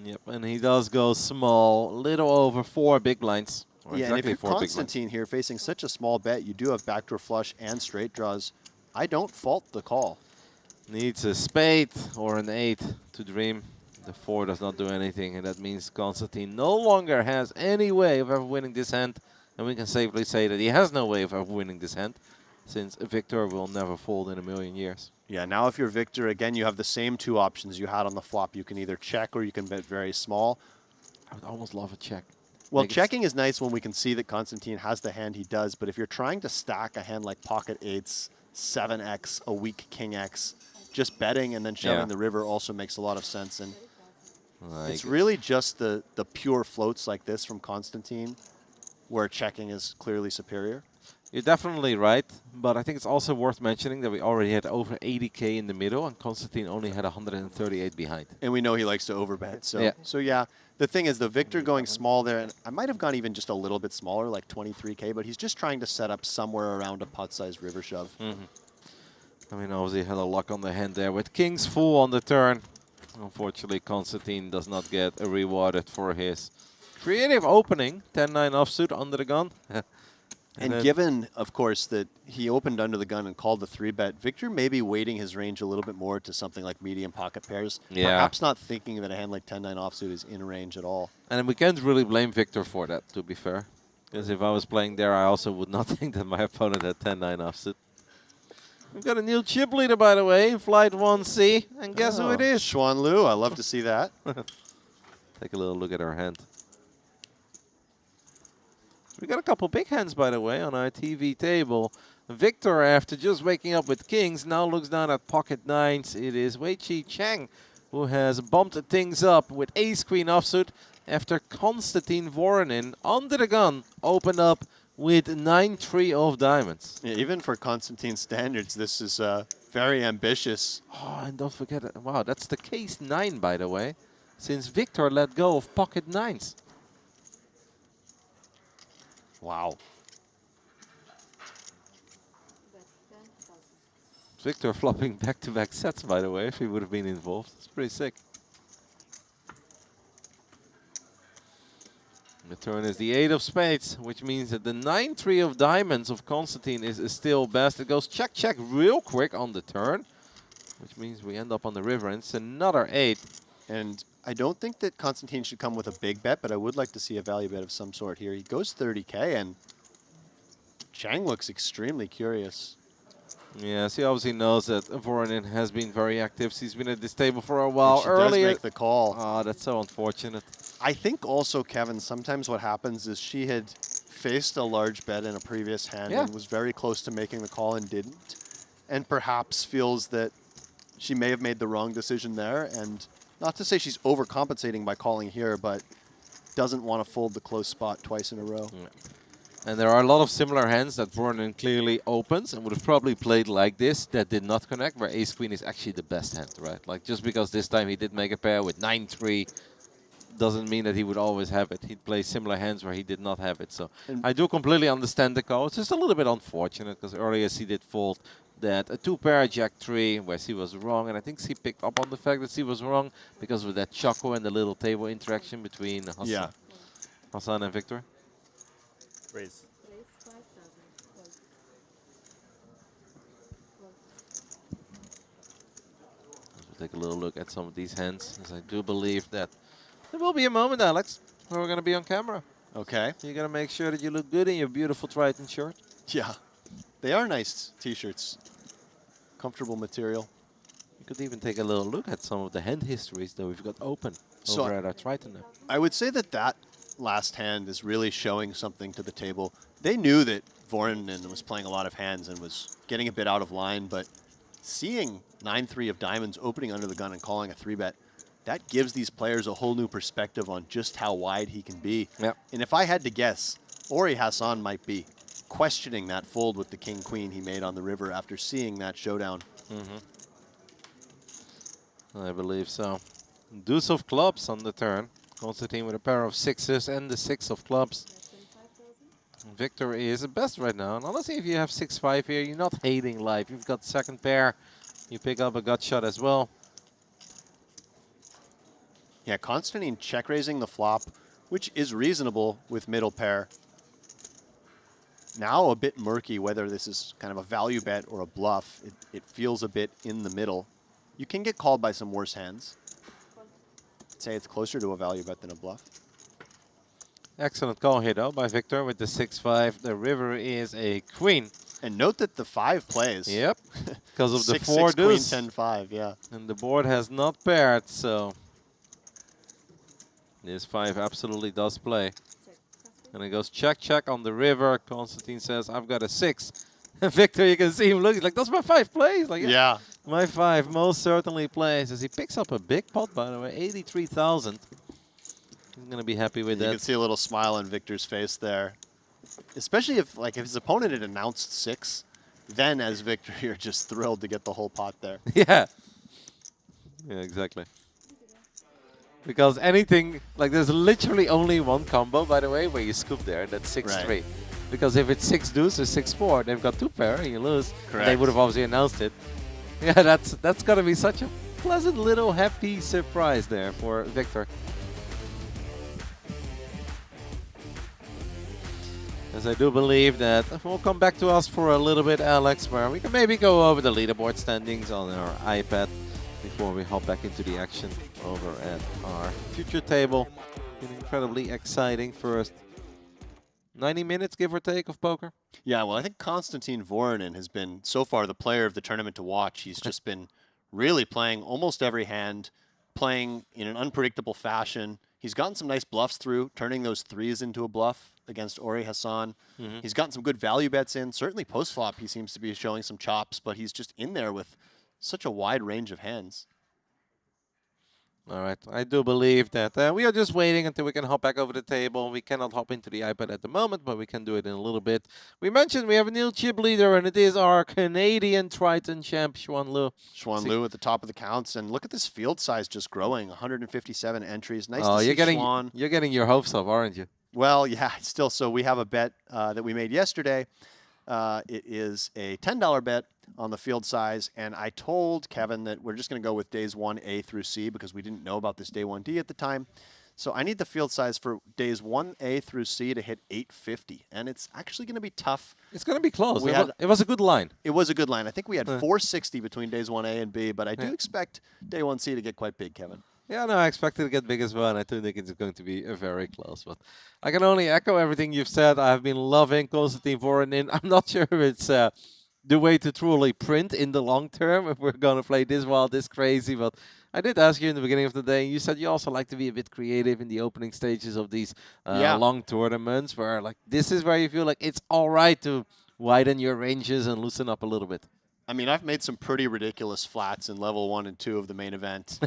Yep, and he does go small, little over 4 big blinds. Or Yeah, and if exactly you're 4 big blinds. Constantine here facing such a small bet, you do have backdoor flush and straight draws. I don't fault the call. Needs a spade or an 8 to dream. The 4 does not do anything, and that means Constantine no longer has any way of ever winning this hand. And we can safely say that he has no way of ever winning this hand, since Victor will never fold in a million years. Yeah, now if you're Victor, again, you have the same 2 options you had on the flop. You can either check or you can bet very small. I would almost love a check. Well, Like checking is nice when we can see that Constantine has the hand he does, but if you're trying to stack a hand like pocket 8s, 7x, a weak king x, just betting and then shoving the river also makes a lot of sense. And it's really just the pure floats like this from Constantine where checking is clearly superior. You're definitely right, but I think it's also worth mentioning that we already had over 80K in the middle, and Constantine only had 138 behind. And we know he likes to overbet. So Yeah. yeah, the thing is the Victor going small there, and I might have gone even just a little bit smaller, like 23K, but he's just trying to set up somewhere around a pot-sized river shove. I mean, obviously had a lock on the hand there with kings full on the turn. Unfortunately, Constantine does not get rewarded for his creative opening. 10-9 offsuit under the gun. And given, of course, that he opened under the gun and called the 3-bet, Victor may be weighting his range a little bit more to something like medium pocket pairs. Yeah. Perhaps not thinking that a hand like 10-9 offsuit is in range at all. And we can't really blame Victor for that, to be fair. Because if I was playing there, I also would not think that my opponent had 10-9 offsuit. We've got a new chip leader, by the way, Flight 1C. And guess who it is? Xuan Lu, I love to see that. Take a little look at our hand. We got a couple big hands, by the way, on our TV table. Victor, after just waking up with kings, now looks down at pocket 9s. It is Wei-Chi Cheng who has bumped things up with ace-queen offsuit after Constantine Voronin, under the gun, opened up with 9-3 of diamonds. Yeah, even for Constantine standards, this is very ambitious. Oh, and don't forget, wow, that's the case 9, by the way, since Victor let go of pocket 9s. Wow. Victor flopping back-to-back sets, by the way, if he would have been involved. It's pretty sick. The Turn is the 8 of spades, which means that the 9-3 of diamonds of Constantine is still best. It goes check, check real quick on the turn, which means we end up on the river, and it's another 8. And I don't think that Constantine should come with a big bet, but I would like to see a value bet of some sort here. He goes 30K, and Chang looks extremely curious. Yes, he obviously knows that Voronin has been very active. He's been at this table for a while. And she does make the call. Oh, that's so unfortunate. I think also, Kevin, sometimes what happens is she had faced a large bet in a previous hand and was very close to making the call and didn't, and perhaps feels that she may have made the wrong decision there. And not to say she's overcompensating by calling here, but doesn't want to fold the close spot twice in a row. Yeah. And there are a lot of similar hands that Voronin clearly opens and would have probably played like this that did not connect, where ace-queen is actually the best hand, right? Like, just because this time he did make a pair with 9-3 doesn't mean that he would always have it. He'd play similar hands where he did not have it. So I do completely understand the call. It's just a little bit unfortunate because earlier he did fold that a 2-pair Jack-3 where she was wrong, and I think she picked up on the fact that she was wrong because of that choco and the little table interaction between Hassan and Victor. Raise. We'll take a little look at some of these hands, as I do believe that there will be a moment, Alex, where we're going to be on camera. Okay. You're going to make sure that you look good in your beautiful Triton shirt. Yeah. They are nice T-shirts. Comfortable material. You could even take a little look at some of the hand histories that we've got open over at our Triton now. I would say that that last hand is really showing something to the table. They knew that Voronin was playing a lot of hands and was getting a bit out of line, but seeing 9-3 of diamonds opening under the gun and calling a 3-bet, that gives these players a whole new perspective on just how wide he can be. Yep. And if I had to guess, Ori Hassan might be questioning that fold with the king-queen he made on the river after seeing that showdown. I believe so. Deuce of clubs on the turn. Constantine with a pair of 6s and the 6 of clubs. Victor is the best right now. And honestly, if you have 6-5 here, you're not hating life. You've got second pair. You pick up a gut shot as well. Yeah, Constantine check raising the flop, which is reasonable with middle pair. Now a bit murky whether this is kind of a value bet or a bluff. It feels a bit in the middle. You can get called by some worse hands. I'd say it's closer to a value bet than a bluff. Excellent call here, though, by Victor with the 6-5. The river is a queen. And note that the 5 plays. Yep, because of the 6, 4 6, queen, deuce. 10, 5, yeah. And the board has not paired, so this 5 absolutely does play. And it goes check, check on the river. Constantine says, I've got a 6. And Victor, you can see him looking like, that's my 5 plays. Like, Yeah. My 5 most certainly plays, as he picks up a big pot, by the way, 83,000. He's going to be happy with that. You can see a little smile on Victor's face there. Especially if his opponent had announced 6, then as Victor, you're just thrilled to get the whole pot there. Yeah. Yeah, exactly. Because anything, like there's literally only one combo, by the way, where you scoop there, that's 6-3. Right. Because if it's 6 deuce or 6-4, they've got 2 pair and you lose. Correct. They would have obviously announced it. Yeah, that's got to be such a pleasant little happy surprise there for Victor. As I do believe that will come back to us for a little bit, Alex, where we can maybe go over the leaderboard standings on our iPad before we hop back into the action over at our future table. Been incredibly exciting first 90 minutes, give or take, of poker. Yeah, well, I think Constantine Voronin has been, so far, the player of the tournament to watch. He's just been really playing almost every hand, playing in an unpredictable fashion. He's gotten some nice bluffs through, turning those 3s into a bluff against Ori Hassan. He's gotten some good value bets in. Certainly post-flop, he seems to be showing some chops, but he's just in there with such a wide range of hands. All right, I do believe that we are just waiting until we can hop back over the table. We cannot hop into the iPad at the moment, but we can do it in a little bit. We mentioned we have a new chip leader, and it is our Canadian Triton champ, Xuan Liu. Xuan Liu at the top of the counts, and look at this field size just growing, 157 entries. Nice to see Xuan. You're getting your hopes up, aren't you? Well, yeah, still. So we have a bet that we made yesterday. It is a $10 bet on the field size, and I told Kevin that we're just going to go with days 1A through C because we didn't know about this day 1D at the time. So I need the field size for days 1A through C to hit 850, and it's actually going to be tough. It's going to be close. We It was a good line. It was a good line. I think we had Yeah. 460 between days 1A and B, but I do Yeah. expect day 1C to get quite big, Kevin. Yeah, no, I expect it to get big as well, and I do think it's going to be very close. But I can only echo everything you've said. I've been loving Constantine Voronin. I'm not sure if it's the way to truly print in the long term, if we're going to play this wild, this crazy. But I did ask you in the beginning of the day, you said you also like to be a bit creative in the opening stages of these long tournaments, where like this is where you feel like it's all right to widen your ranges and loosen up a little bit. I mean, I've made some pretty ridiculous flats in level 1 and 2 of the main event.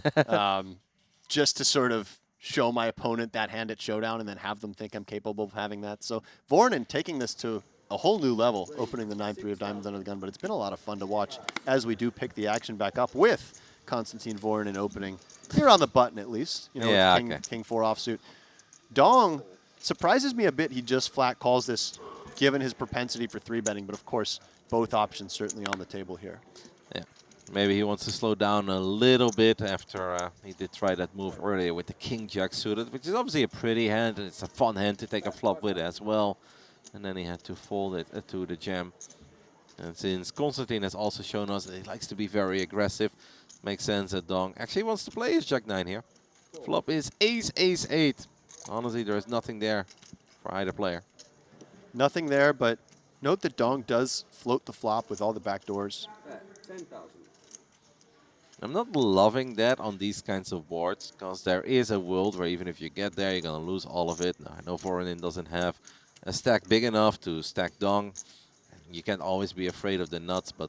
Just to sort of show my opponent that hand at showdown and then have them think I'm capable of having that. So Voronin taking this to a whole new level, opening the 9-3 of diamonds under the gun, but it's been a lot of fun to watch as we do pick the action back up with Constantine Voronin opening here on the button at least, you know, Yeah, with King 4 offsuit. Dong surprises me a bit. He just flat calls this given his propensity for 3-betting, but of course both options certainly on the table here. Yeah. Maybe he wants to slow down a little bit after he did try that move earlier with the King-Jack suited, which is obviously a pretty hand, and it's a fun hand to take a flop with as well. And then he had to fold it to the jam. And since Constantine has also shown us that he likes to be very aggressive, makes sense that Dong actually wants to play his Jack-9 here. Flop is Ace, Ace, 8. Honestly, there is nothing there for either player. Nothing there, but note that Dong does float the flop with all the back doors. 10,000. I'm not loving that on these kinds of boards, because there is a world where even if you get there, you're going to lose all of it. Now, I know Voronin doesn't have a stack big enough to stack Dong. You can't always be afraid of the nuts, but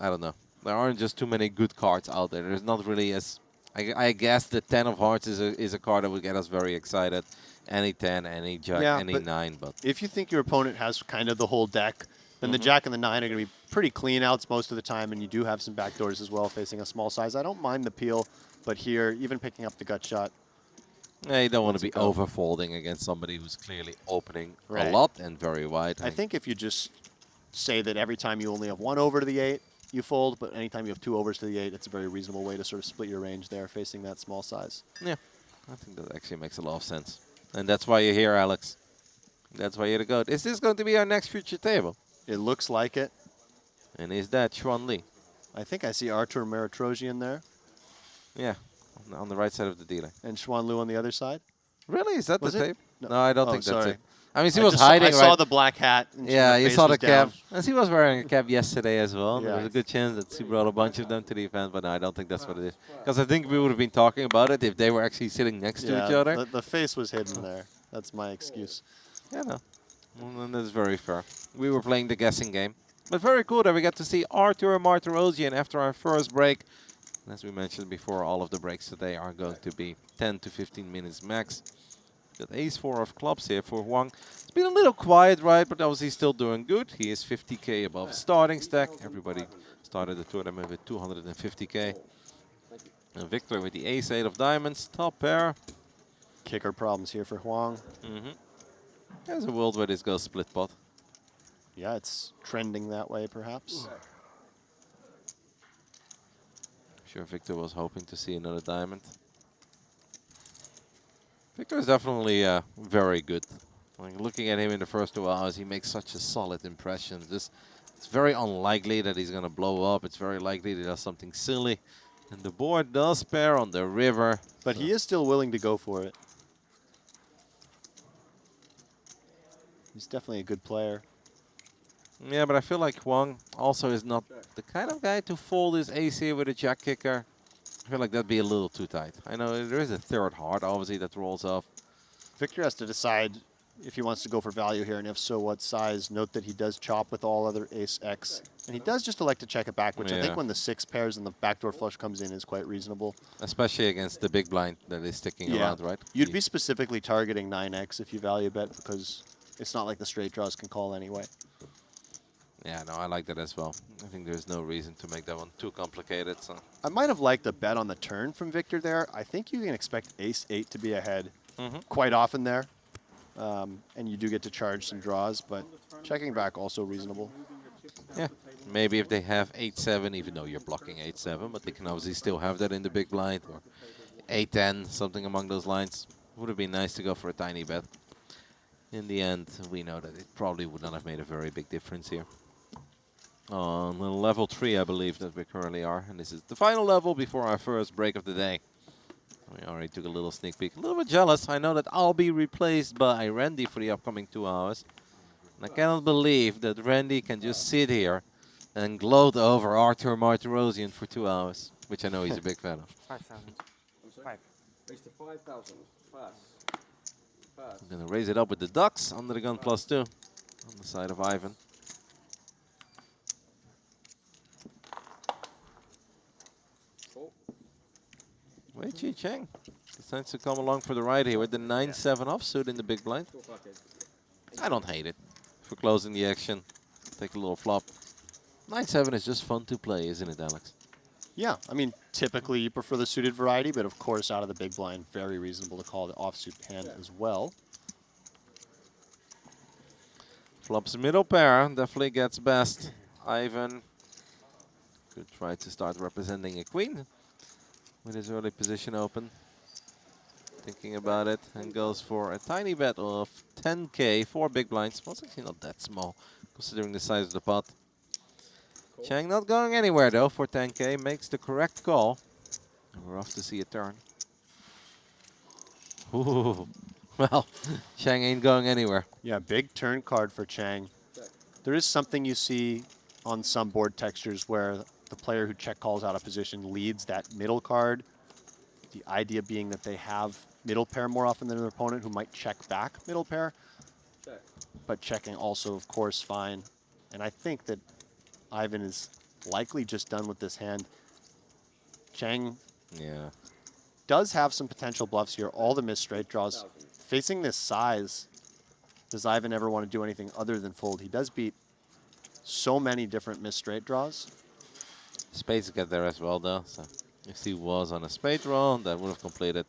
I don't know. There aren't just too many good cards out there. There's not really as... I guess the 10 of hearts is a card that would get us very excited. Any 10, any Jack, any 9, but... If you think your opponent has kind of the whole deck, then the Jack and the 9 are going to be pretty clean outs most of the time, and you do have some backdoors as well facing a small size. I don't mind the peel, but here, even picking up the gut shot. Yeah, you don't want to be overfolding against somebody who's clearly opening a lot and very wide. I think if you just say that every time you only have 1 over to the 8, you fold, but anytime you have 2 overs to the 8, it's a very reasonable way to sort of split your range there facing that small size. Yeah, I think that actually makes a lot of sense. And that's why you're here, Alex. That's why you're the GOAT. Is this going to be our next future table? It looks like it. And is that Xuan Li? I think I see Artur Meritrosian there. Yeah, on the right side of the dealer. And Xuan Lu on the other side. Really? Is that Was the it? tape? No. No, I don't Oh, think that's sorry. it. I mean, she was hiding, I right? saw the black hat. And Yeah, her you face saw was the cap. down. And she was wearing a cap yesterday as well. Yeah. There was a good chance that she brought a bunch of them to the event, but no, I don't think that's what it is. Because I think we would have been talking about it if they were actually sitting next to each other. The face was hidden there. That's my excuse. Yeah, no. Well, then that's very fair. We were playing the guessing game. But very cool that we got to see Artur Martirosian after our first break. As we mentioned before, all of the breaks today are going to be 10 to 15 minutes max. Got ace-4 of clubs here for Huang. It's been a little quiet, right? But obviously still doing good. He is 50k above starting stack. Everybody started the tournament with 250k. And Victor with the ace-8 of diamonds, top pair. Kicker problems here for Huang. There's a world where this goes split pot. Yeah, it's trending that way, perhaps. Sure, Victor was hoping to see another diamond. Victor is definitely very good. Like, looking at him in the first 2 hours, he makes such a solid impression. It's very unlikely that he's going to blow up. It's very likely that he does something silly. And the board does pair on the river. But he is still willing to go for it. He's definitely a good player. Yeah, but I feel like Huang also is not the kind of guy to fold his ace here with a jack kicker. I feel like that'd be a little too tight. I know there is a third heart, obviously, that rolls off. Victor has to decide if he wants to go for value here, and if so, what size. Note that he does chop with all other ace-X. And he does just elect to check it back, which I think when the 6 pairs and the backdoor flush comes in is quite reasonable. Especially against the big blind that is sticking around, right? You'd be specifically targeting 9X if you value bet, because it's not like the straight draws can call anyway. Yeah, no, I like that as well. I think there's no reason to make that one too complicated. So I might have liked a bet on the turn from Victor there. I think you can expect ace-8 to be ahead quite often there. And you do get to charge some draws, but checking back also reasonable. yeah, maybe if they have 8-7, even though you're blocking 8-7, but they can obviously still have that in the big blind. Or 8-10, something among those lines. Would have been nice to go for a tiny bet. In the end, we know that it probably would not have made a very big difference here. On level 3, I believe that we currently are. And this is the final level before our first break of the day. We already took a little sneak peek. A little bit jealous. I know that I'll be replaced by Randy for the upcoming 2 hours. And I cannot believe that Randy can just sit here and gloat over Arthur Martirosian for 2 hours, which I know he's a big fan of. 5,000. I'm sorry? 5. Raise to 5,000. Pass. Pass. I'm going to raise it up with the Ducks under the gun +2 on the side of Ivan. Four. Wei Chi Cheng decides to come along for the ride here with the 9-7 offsuit in the big blind. Still pocket. I don't hate it for closing the action. Take a little flop. 9-7 is just fun to play, isn't it, Alex? Yeah, I mean, typically you prefer the suited variety, but of course, out of the big blind, very reasonable to call the offsuit hand as well. Flops middle pair, definitely gets best. Ivan could try to start representing a queen with his early position open. Thinking about it, and goes for a tiny bet of 10k, 4 big blinds. Well, it's actually not that small, considering the size of the pot. Chang not going anywhere, though, for 10k. Makes the correct call. And we're off to see a turn. Ooh. Well, Chang ain't going anywhere. Yeah, big turn card for Chang. There is something you see on some board textures where the player who check calls out of position leads that middle card. The idea being that they have middle pair more often than their opponent who might check back middle pair. Check. But checking also, of course, fine. And I think that Ivan is likely just done with this hand. Chang Yeah. does have some potential bluffs here. All the missed straight draws. Facing this size, does Ivan ever want to do anything other than fold? He does beat so many different missed straight draws. Spades get there as well, though. So if he was on a spade roll, that would have completed.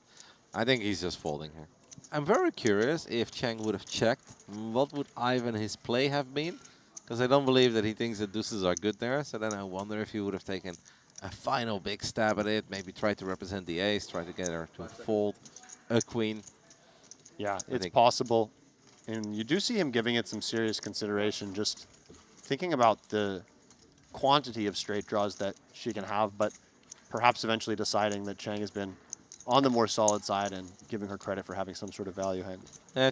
I think he's just folding here. I'm very curious if Chang would have checked. What would Ivan his play have been? Because I don't believe that he thinks that deuces are good there. So then I wonder if he would have taken a final big stab at it. Maybe try to represent the ace, try to get her to fold a queen. Yeah, it's think- possible. And you do see him giving it some serious consideration, just thinking about the quantity of straight draws that she can have, but perhaps eventually deciding that Chang has been on the more solid side and giving her credit for having some sort of value hand.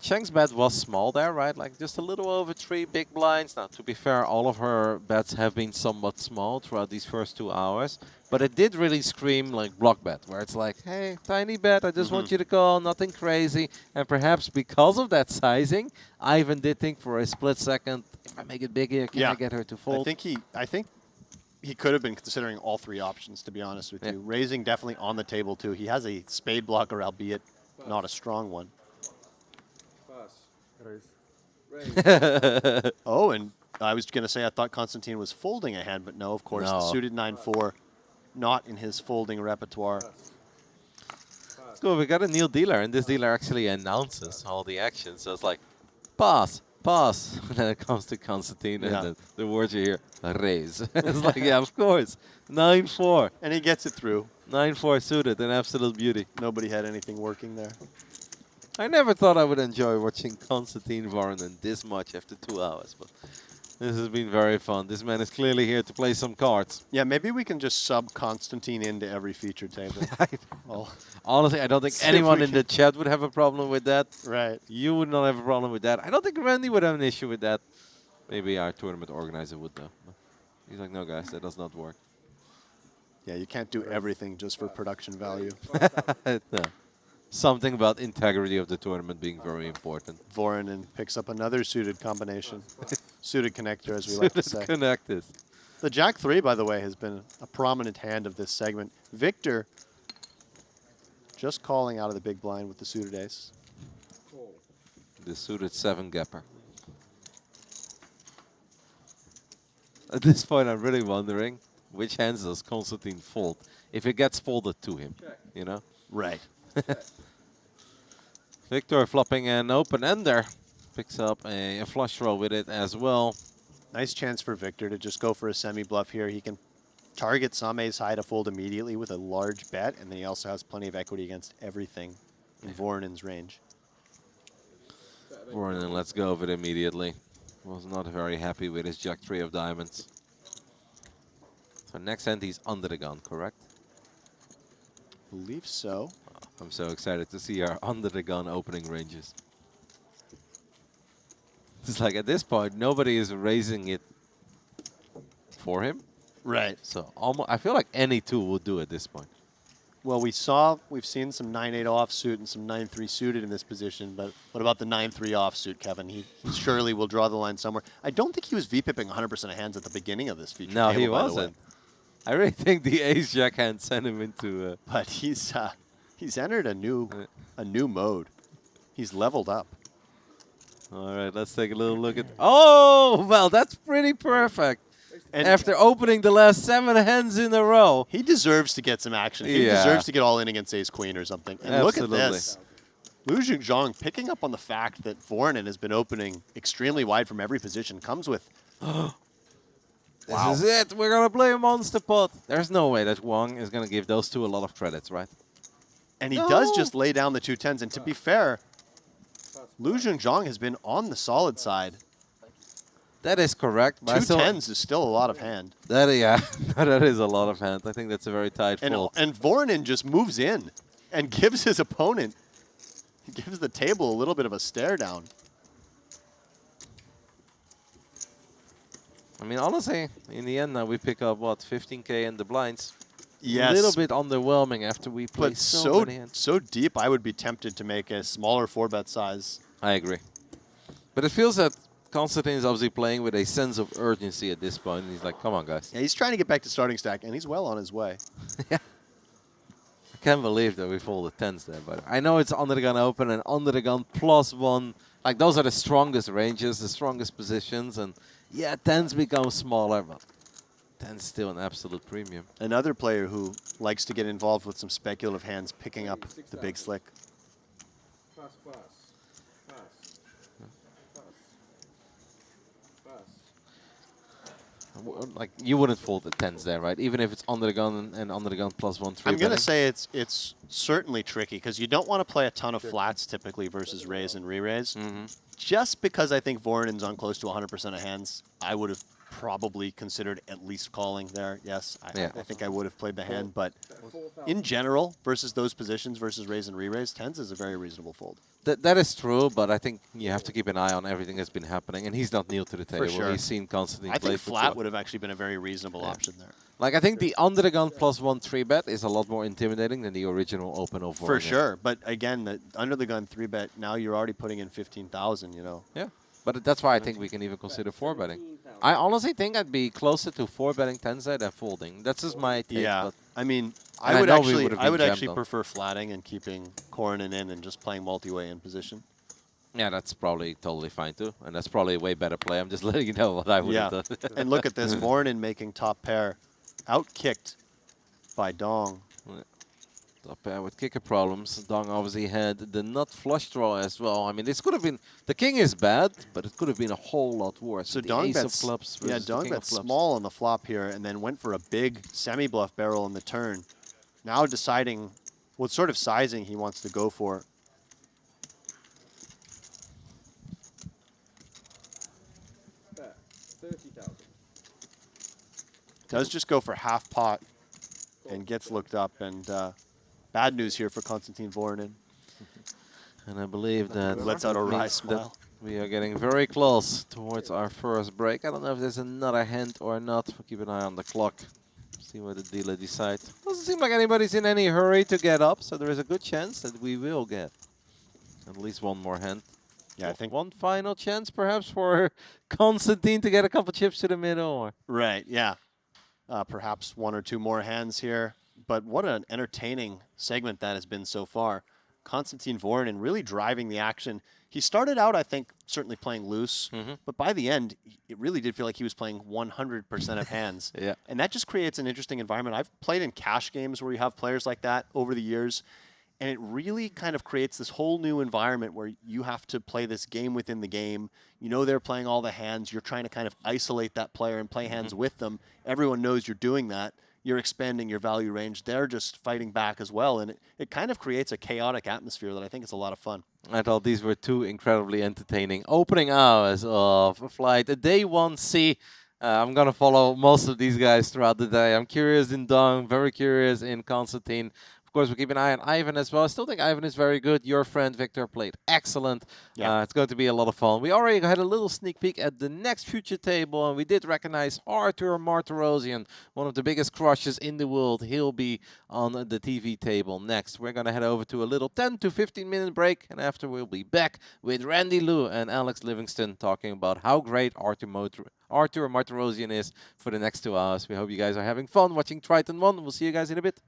Cheng's bet was small there, right? Like just a little over 3 big blinds. Now, to be fair, all of her bets have been somewhat small throughout these first 2 hours. But it did really scream like block bet, where it's like, hey, tiny bet, I just want you to call, nothing crazy. And perhaps because of that sizing, Ivan did think for a split second, if I make it big here, can I get her to fold? I think he could have been considering all 3 options, to be honest with you. Raising definitely on the table, too. He has a spade blocker, albeit not a strong one. Pass. Raise. Raise. Oh, and I was going to say I thought Constantine was folding a hand, but no, of course, the No. suited 9-4, not in his folding repertoire. Cool, we got a new dealer, and this dealer actually announces all the actions. So it's like, pass, pass. And then it comes to Constantine, Yeah. and the words you hear, raise. It's like, yeah, of course. 9-4. And he gets it through. 9-4 suited, an absolute beauty. Nobody had anything working there. I never thought I would enjoy watching Constantine Voronin this much after 2 hours, but this has been very fun. This man is clearly here to play some cards. Yeah, maybe we can just sub Constantine into every feature table. Well, Honestly, I don't think See if anyone we in the chat would have a problem with that. right. You would not have a problem with that. I don't think Randy would have an issue with that. Maybe our tournament organizer would, though. He's like, no, guys, that does not work. Yeah, you can't do everything just for production value. No. Something about integrity of the tournament being very important. Voronin picks up another suited combination. Suited connector, as we like to say. Connect this. The Jack 3, by the way, has been a prominent hand of this segment. Victor just calling out of the big blind with the suited ace. Call. The suited 7-gapper. At this point, I'm really wondering which hands does Constantine fold if it gets folded to him, Check. you know? Right. Victor flopping an open-ender. Picks up a flush draw with it as well. Nice chance for Victor to just go for a semi-bluff here. He can target some ace high to fold immediately with a large bet, and then he also has plenty of equity against everything in Voronin's range. Voronin lets go of it immediately. Was not very happy with his jack 3 of diamonds. So next hand he's under the gun, correct? Believe so. I'm so excited to see our under the gun opening ranges. It's like at this point nobody is raising it for him. Right. So almost, I feel like any two will do at this point. Well, we've seen some 9-8 offsuit and some 9-3 suited in this position, but what about the 9-3 offsuit, Kevin? He surely will draw the line somewhere. I don't think he was VPipping 100% of hands at the beginning of this feature. No, table, he by the way. wasn't. I really think the ace jack hand sent him into. But he's entered a new mode. He's leveled up. All right, let's take a little look at. Oh, well, that's pretty perfect. And After opening the last 7 hands in a row. he deserves to get some action. He Yeah. deserves to get all in against ace queen or something. And Absolutely. look at this. Lu Xingzhang picking up on the fact that Voronin has been opening extremely wide from every position. Comes with This is it. We're going to play a monster pot. There's no way that Wang is going to give those two a lot of credits, right? And he does just lay down the 2 10s. And to be fair, Lu Xingzhang has been on the solid side. That is correct. But 2 I still- 10s is still a lot of hand. That, yeah, that is a lot of hand. I think that's a very tight fold. And Voronin just moves in and gives his opponent, gives the table a little bit of a stare down. I mean, honestly, in the end now we pick up, what, 15K in the blinds? Yes. A little bit underwhelming after we play But so many hands. so deep, I would be tempted to make a smaller 4-bet size. I agree. But it feels that Constantine is obviously playing with a sense of urgency at this point. And he's like, come on, guys. Yeah, he's trying to get back to starting stack, and he's well on his way. I can't believe that we folded 10s there. But I know it's under the gun open and under the gun +1. Like, those are the strongest ranges, the strongest positions. And, yeah, 10s become smaller, but 10's still an absolute premium. Another player who likes to get involved with some speculative hands, picking up the big slick. Pass, pass. Pass. Pass. Pass. Like, you wouldn't fold the 10s there, right? Even if it's under the gun and under the gun +1, 3 I'm going to say it's certainly tricky because you don't want to play a ton of flats typically versus raise and re-raise. Just because I think Voronin's on close to 100% of hands, I would have probably considered at least calling there. Yes, I think I would have played the hand. But in general, versus those positions versus raise and re-raise, 10s is a very reasonable fold. That is true, but I think you have to keep an eye on everything that's been happening. And he's not new to the table. sure. He's seen Constantine I play think for flat two. would have actually been a very reasonable option there. Like, I think the under the gun +1 3-bet is a lot more intimidating than the original open of For Voronin. sure. But again, the under the gun 3-bet, now you're already putting in 15,000, you know. Yeah. But that's why I think we can even consider 4-betting. I honestly think I'd be closer to 4-betting 10s there than folding. That's just my take. Yeah. But I mean, And I I would know we actually, would have I been would jammed actually on. prefer flatting and keeping Voronin in and just playing multi-way in position. yeah, that's probably totally fine too. And that's probably a way better play. I'm just letting you know what I would have done. And look at this, Voronin making top pair, out-kicked by Dong. Top pair with kicker problems. Dong obviously had the nut flush draw as well. I mean, this could have been... The king is bad, but it could have been a whole lot worse. So the Dong ace of bets, clubs yeah, versus the Dong king of bet clubs. small on the flop here and then went for a big semi-bluff barrel on the turn. Now deciding what sort of sizing he wants to go for. Bet. 30,000. Does just go for half pot and gets looked up. And bad news here for Constantine Voronin. And I believe that Lets out a wry means that smile. we are getting very close towards our first break. I don't know if there's another hand or not. We'll keep an eye on the clock. See what the dealer decides. Doesn't seem like anybody's in any hurry to get up, so there is a good chance that we will get at least one more hand. Yeah, I think one final chance perhaps for Constantine to get a couple chips to the middle. Or right, yeah. Perhaps one or two more hands here. But what an entertaining segment that has been so far. Constantine Voronin really driving the action. He started out, I think, certainly playing loose. But by the end, it really did feel like he was playing 100% of hands. Yeah. And that just creates an interesting environment. I've played in cash games where you have players like that over the years. And it really kind of creates this whole new environment where you have to play this game within the game. You know they're playing all the hands. You're trying to kind of isolate that player and play hands with them. Everyone knows you're doing that. You're expanding your value range. They're just fighting back as well. And it kind of creates a chaotic atmosphere that I think is a lot of fun. I thought these were two incredibly entertaining opening hours of a flight. Day 1C. I'm going to follow most of these guys throughout the day. I'm curious in Dong, very curious in Constantine. Of course, we keep an eye on Ivan as well. I still think Ivan is very good. Your friend Victor played excellent. Yeah. It's going to be a lot of fun. We already had a little sneak peek at the next future table, and we did recognize Artur Martirosyan, one of the biggest crushes in the world. He'll be on the TV table next. We're going to head over to a little 10 to 15 minute break, and after we'll be back with Randy Liu and Alex Livingston talking about how great Artur Martirosyan is for the next 2 hours. We hope you guys are having fun watching Triton ONE. We'll see you guys in a bit.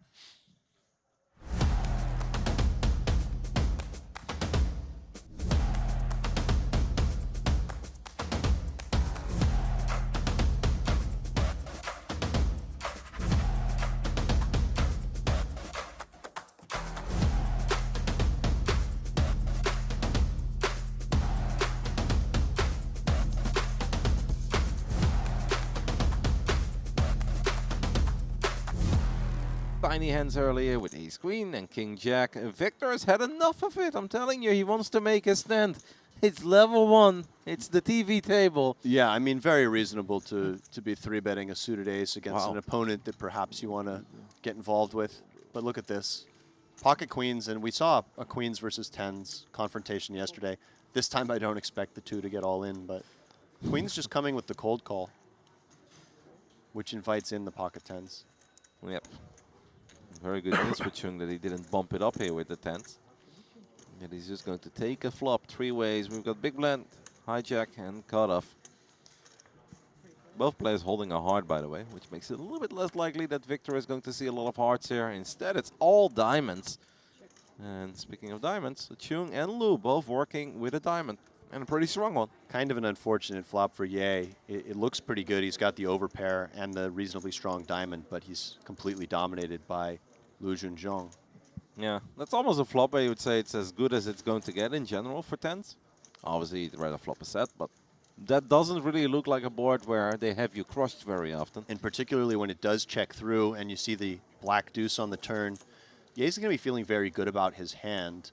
Tiny hands earlier with ace queen and king jack. Victor has had enough of it. I'm telling you, he wants to make a stand. It's level 1. It's the TV table. Yeah, I mean, very reasonable to be 3-betting a suited ace against an opponent that perhaps you want to get involved with. But look at this. Pocket queens, and we saw a queens versus tens confrontation yesterday. This time I don't expect the two to get all in, but queens just coming with the cold call, which invites in the pocket tens. Yep. Very good news for Chung that he didn't bump it up here with the tens. And he's just going to take a flop 3 ways. We've got big blind, hijack, and cutoff. Both players holding a heart, by the way, which makes it a little bit less likely that Victor is going to see a lot of hearts here. Instead, it's all diamonds. And speaking of diamonds, Chung and Liu both working with a diamond. And a pretty strong one. Kind of an unfortunate flop for Ye. It looks pretty good. He's got the overpair and the reasonably strong diamond, but he's completely dominated by Lu Junzhong. Yeah, that's almost a flop where you would say it's as good as it's going to get in general for tens. Obviously, you'd rather flop a set, but that doesn't really look like a board where they have you crushed very often. And particularly when it does check through and you see the black deuce on the turn, Ye's going to be feeling very good about his hand.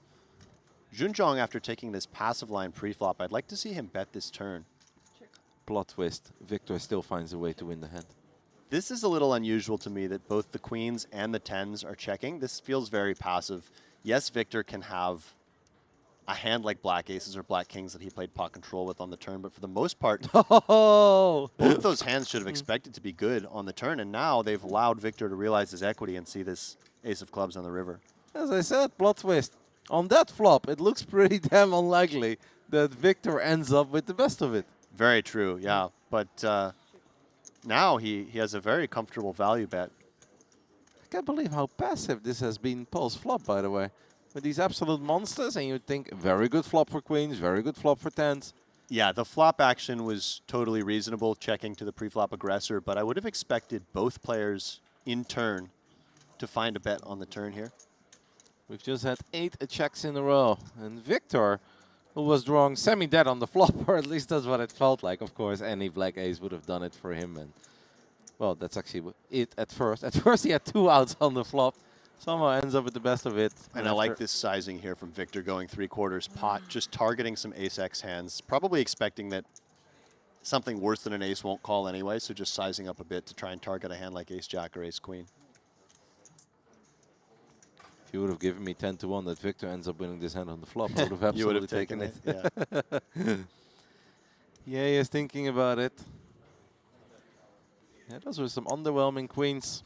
Junzhong, after taking this passive line pre-flop, I'd like to see him bet this turn. Plot twist, Victor still finds a way to win the hand. This is a little unusual to me that both the queens and the tens are checking. This feels very passive. Yes, Victor can have a hand like black aces or black kings that he played pot control with on the turn, but for the most part, Oh! both those hands should have expected to be good on the turn, and now they've allowed Victor to realize his equity and see this ace of clubs on the river. As I said, plot twist. On that flop, it looks pretty damn unlikely that Victor ends up with the best of it. Very true, yeah. But now he has a very comfortable value bet. I can't believe how passive this has been post-flop, by the way. With these absolute monsters, and you'd think very good flop for queens, very good flop for tens. Yeah, the flop action was totally reasonable, checking to the pre-flop aggressor, but I would have expected both players in turn to find a bet on the turn here. We've just had 8 checks in a row. And Victor, who was drawing semi-dead on the flop, or at least that's what it felt like. Of course, any black ace would have done it for him. And well, that's actually it at first. At first, he had 2 outs on the flop. Somehow ends up with the best of it. And I like this sizing here from Victor going 3/4 pot, just targeting some ace-x hands, probably expecting that something worse than an ace won't call anyway, so just sizing up a bit to try and target a hand like ace-jack or ace-queen. If you would have given me 10-1 that Victor ends up winning this hand on the flop, I would have absolutely You would have taken taken it. Yeah. Yeah, he is thinking about it. Yeah, those were some underwhelming queens.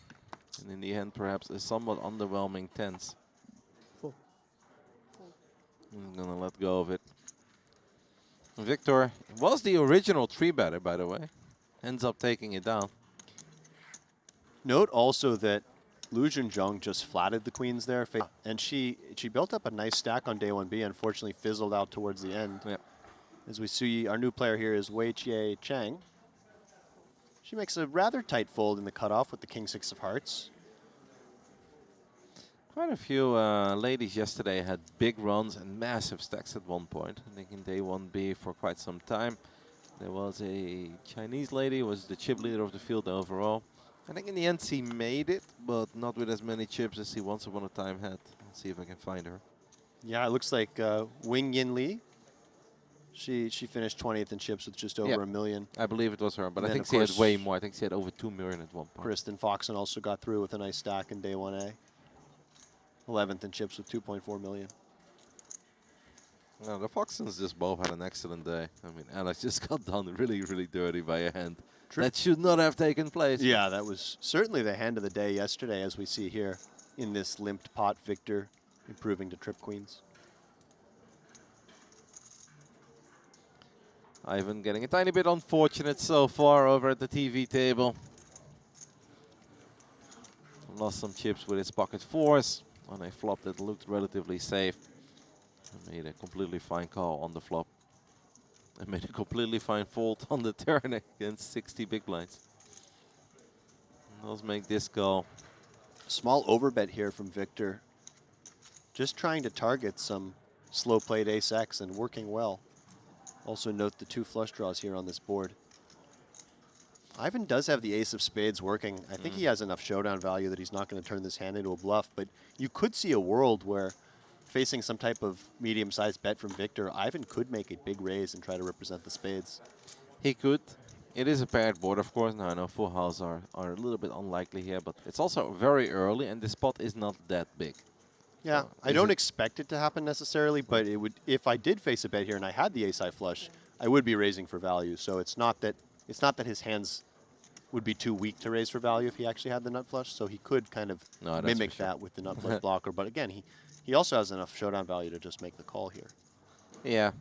And in the end, perhaps a somewhat underwhelming tens. I'm going to let go of it. Victor was the original 3-better, by the way. Ends up taking it down. Note also that Lu Junzhong just flatted the queens there, and she built up a nice stack on day 1B, unfortunately fizzled out towards the end. Yep. As we see, our new player here is Wei Chie Chang. She makes a rather tight fold in the cutoff with the king 6 of hearts. Quite a few ladies yesterday had big runs and massive stacks at one point. I think in day 1B for quite some time. There was a Chinese lady who was the chip leader of the field overall. I think in the end she made it, but not with as many chips as she once upon a time had. Let's see if I can find her. Yeah, it looks like Wing Yin Lee. She finished 20th in chips with just over Yeah. a million. I believe it was her, but And I then, think of she had course, way more. I think she had over 2 million at one point. Kristen Foxen also got through with a nice stack in day 1A. 11th in chips with 2.4 million. Well, the Foxons just both had an excellent day. I mean, Alex just got done really, really dirty by a hand. That should not have taken place. Yeah, that was certainly the hand of the day yesterday, as we see here in this limped pot. Victor improving to trip queens. Ivan getting a tiny bit unfortunate so far over at the TV table. Lost some chips with his pocket fours on a flop that looked relatively safe. Made a completely fine call on the flop. And made a completely fine fold on the turn against 60 big blinds. Let's make this call. Small overbet here from Victor. Just trying to target some slow played ace-X and working well. Also note the 2 flush draws here on this board. Ivan does have the ace of spades working. I think he has enough showdown value that he's not going to turn this hand into a bluff, but you could see a world where facing some type of medium-sized bet from Victor, Ivan could make a big raise and try to represent the spades. He could. It is a paired board, of course. Now I know full house are a little bit unlikely here, but it's also very early and the spot is not that big. Yeah, I don't expect it to happen necessarily, but it would. If I did face a bet here and I had the ace-high flush, I would be raising for value. So it's not that his hands would be too weak to raise for value if he actually had the nut flush. So he could kind of mimic that with the nut flush blocker. But again, he also has enough showdown value to just make the call here. Yeah.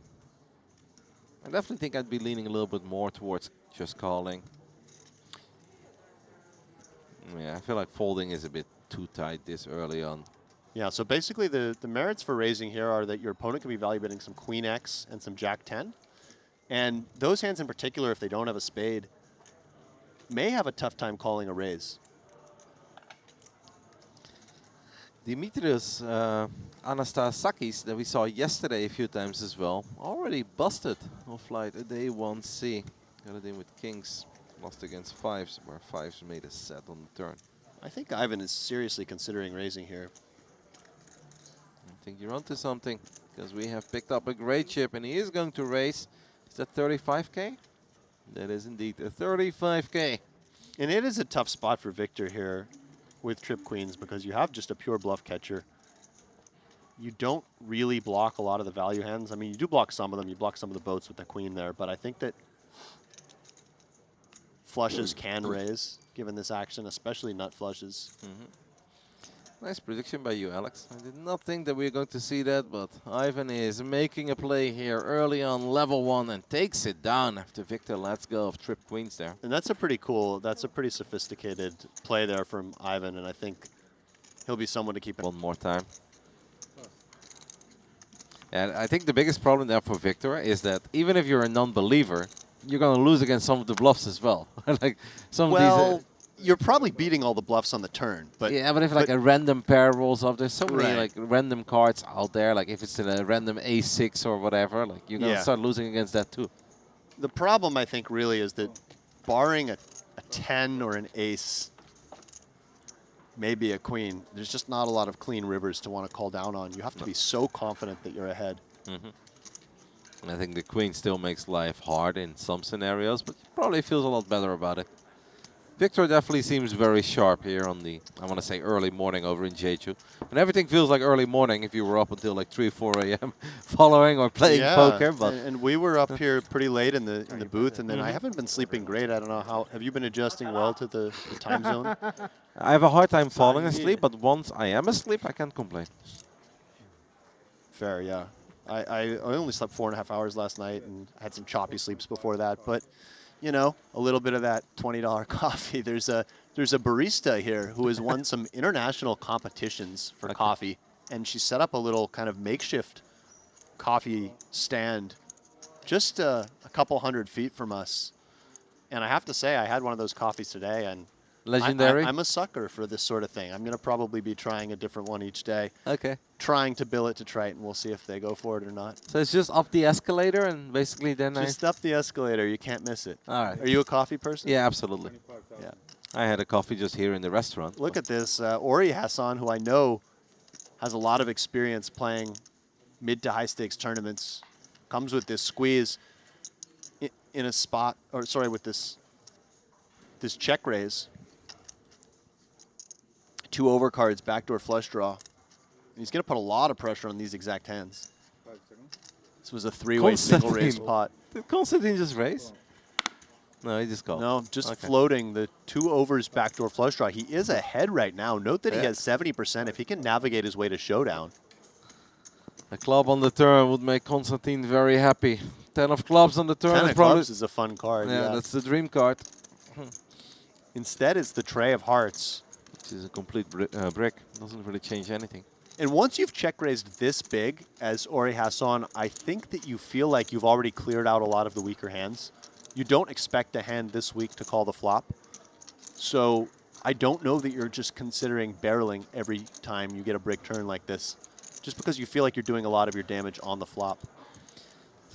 I definitely think I'd be leaning a little bit more towards just calling. Yeah, I feel like folding is a bit too tight this early on. Yeah, so basically the merits for raising here are that your opponent can be value betting some Queen X and some Jack 10. And those hands in particular, if they don't have a spade, may have a tough time calling a raise. Dimitrios Anastasakis, that we saw yesterday a few times as well, already busted on flight a day 1C. Got it in with kings, lost against fives, where fives made a set on the turn. I think Ivan is seriously considering raising here. I think you're onto something, because we have picked up a great chip, and he is going to raise. Is that 35K? That is indeed a 35K. And it is a tough spot for Victor here with trip queens because you have just a pure bluff catcher. You don't really block a lot of the value hands. I mean, you do block some of them. You block some of the boats with the queen there, but I think that flushes can raise given this action, especially nut flushes. Nice prediction by you, Alex. I did not think that we were going to see that, but Ivan is making a play here early on level 1 and takes it down after Victor lets go of trip queens there. And that's a pretty sophisticated play there from Ivan, and I think he'll be someone to keep an One more time. And I think the biggest problem there for Victor is that even if you're a non-believer, you're going to lose against some of the bluffs as well. Like some of these. You're probably beating all the bluffs on the turn, but Yeah, but if like a random pair rolls up, there's so many Right. like random cards out there. Like if it's a random A6 or whatever, like you're gonna Yeah. start losing against that too. the problem I think really is that barring a 10 or an ace, maybe a queen, there's just not a lot of clean rivers to want to call down on. You have to be so confident that you're ahead. And I think the queen still makes life hard in some scenarios, but probably feels a lot better about it. Victor definitely seems very sharp here on the, I want to say, early morning over in Jeju. And everything feels like early morning if you were up until like 3, 4 a.m. following or playing poker. But and we were up here pretty late in the booth, and then I haven't been sleeping great. I don't know how. Have you been adjusting well to the time zone? I have a hard time falling asleep, but once I am asleep, I can't complain. Fair, yeah. I only slept 4.5 hours last night and had some choppy sleeps before that, but you know, a little bit of that $20 coffee. There's a barista here who has won some international competitions for coffee, and she set up a little kind of makeshift coffee stand just a couple 100 feet from us. And I have to say, I had one of those coffees today, and Legendary? I'm a sucker for this sort of thing. I'm going to probably be trying a different one each day. Okay. Trying to bill it to Triton. We'll see if they go for it or not. So it's just up the escalator and basically then Just up the escalator. You can't miss it. All right. Are you a coffee person? Yeah, absolutely. Yeah. I had a coffee just here in the restaurant. Look at this. Ori Hassan, who I know has a lot of experience playing mid to high stakes tournaments, comes with this squeeze in a spot, or sorry, with this check raise. 2 overcards, backdoor flush draw. He's going to put a lot of pressure on these exact hands. This was a 3-way single raise pot. Did Constantine just raise? No, he just called. No, just floating the 2 overs backdoor flush draw. He is ahead right now. Note that he has 70%. If he can navigate his way to showdown. A club on the turn would make Constantine very happy. 10 of clubs on the turn. 10 of clubs is a fun card. Yeah, that's the dream card. Instead, it's the tray of hearts. Which is a complete brick. Doesn't really change anything. And once you've check raised this big as Ori Hassan, I think that you feel like you've already cleared out a lot of the weaker hands. You don't expect a hand this weak to call the flop. So I don't know that you're just considering barreling every time you get a brick turn like this, just because you feel like you're doing a lot of your damage on the flop.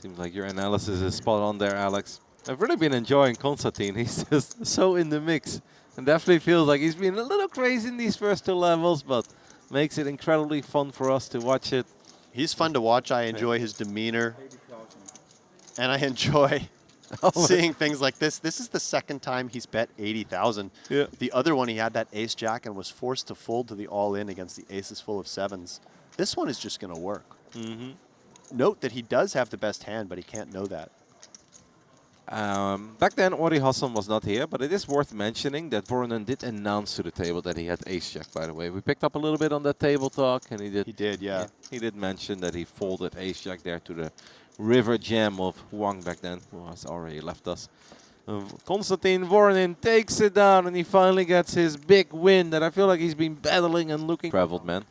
Seems like your analysis is spot on there, Alex. I've really been enjoying Constantine. He's just so in the mix. And definitely feels like he's been a little crazy in these first 2 levels, but makes it incredibly fun for us to watch it. He's fun to watch. I enjoy his demeanor. And I enjoy seeing things like this. This is the second time he's bet 80,000. Yeah. The other one, he had that ace-jack and was forced to fold to the all-in against the aces full of 7s. This one is just going to work. Note that he does have the best hand, but he can't know that. Back then, Ori Hassan was not here, but it is worth mentioning that Voronin did announce to the table that he had ace-jack, by the way. We picked up a little bit on that table talk, and he did. He did, yeah. He did mention that he folded ace-jack there to the river gem of Huang back then, who has already left us. Constantine Voronin takes it down, and he finally gets his big win that I feel like he's been battling and looking. Traveled, man.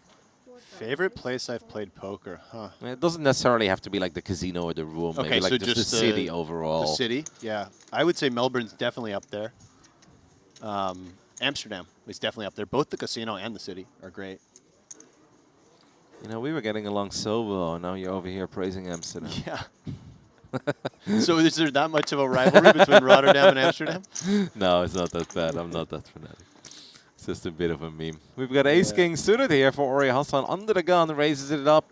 Favorite place I've played poker, huh? It doesn't necessarily have to be like the casino or the room. Okay, maybe like so just the just city overall. The city, yeah. I would say Melbourne's definitely up there. Amsterdam is definitely up there. Both the casino and the city are great. You know, we were getting along so well, and now you're over here praising Amsterdam. Yeah. So is there that much of a rivalry between Rotterdam and Amsterdam? No, it's not that bad. I'm not that fanatic. It's just a bit of a meme. We've got ace-king suited here for Ori Hassan. Under the gun, raises it up.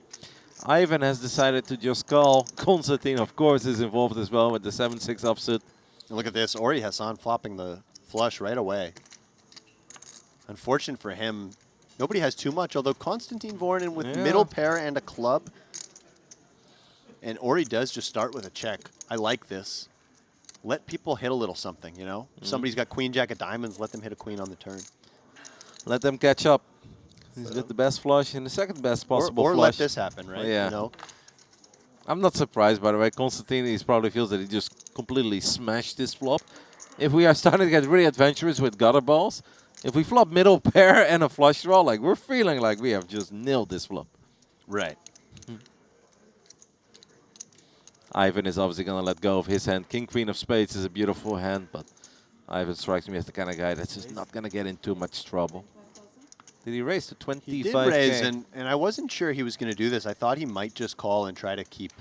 Ivan has decided to just call. Constantine, of course, is involved as well with the 7-6 offsuit. And look at this. Ori Hassan flopping the flush right away. Unfortunate for him, nobody has too much, although Constantine Voronin with middle pair and a club. And Ori does just start with a check. I like this. Let people hit a little something, you know? If somebody's got queen, jack of diamonds, let them hit a queen on the turn. Let them catch up. He's got the best flush and the second best possible or flush. let this happen, right? Yeah. You know? I'm not surprised, by the way. Constantine, he probably feels that he just completely smashed this flop. If we are starting to get really adventurous with gutter balls, if we flop middle pair and a flush draw, like we're feeling like we have just nailed this flop. Right. Ivan is obviously going to let go of his hand. King, Queen of Spades is a beautiful hand, but Ivan strikes me as the kind of guy that's just not going to get in too much trouble. Did he raise to 25K? He did raise, and I wasn't sure he was going to do this. I thought he might just call and try to keep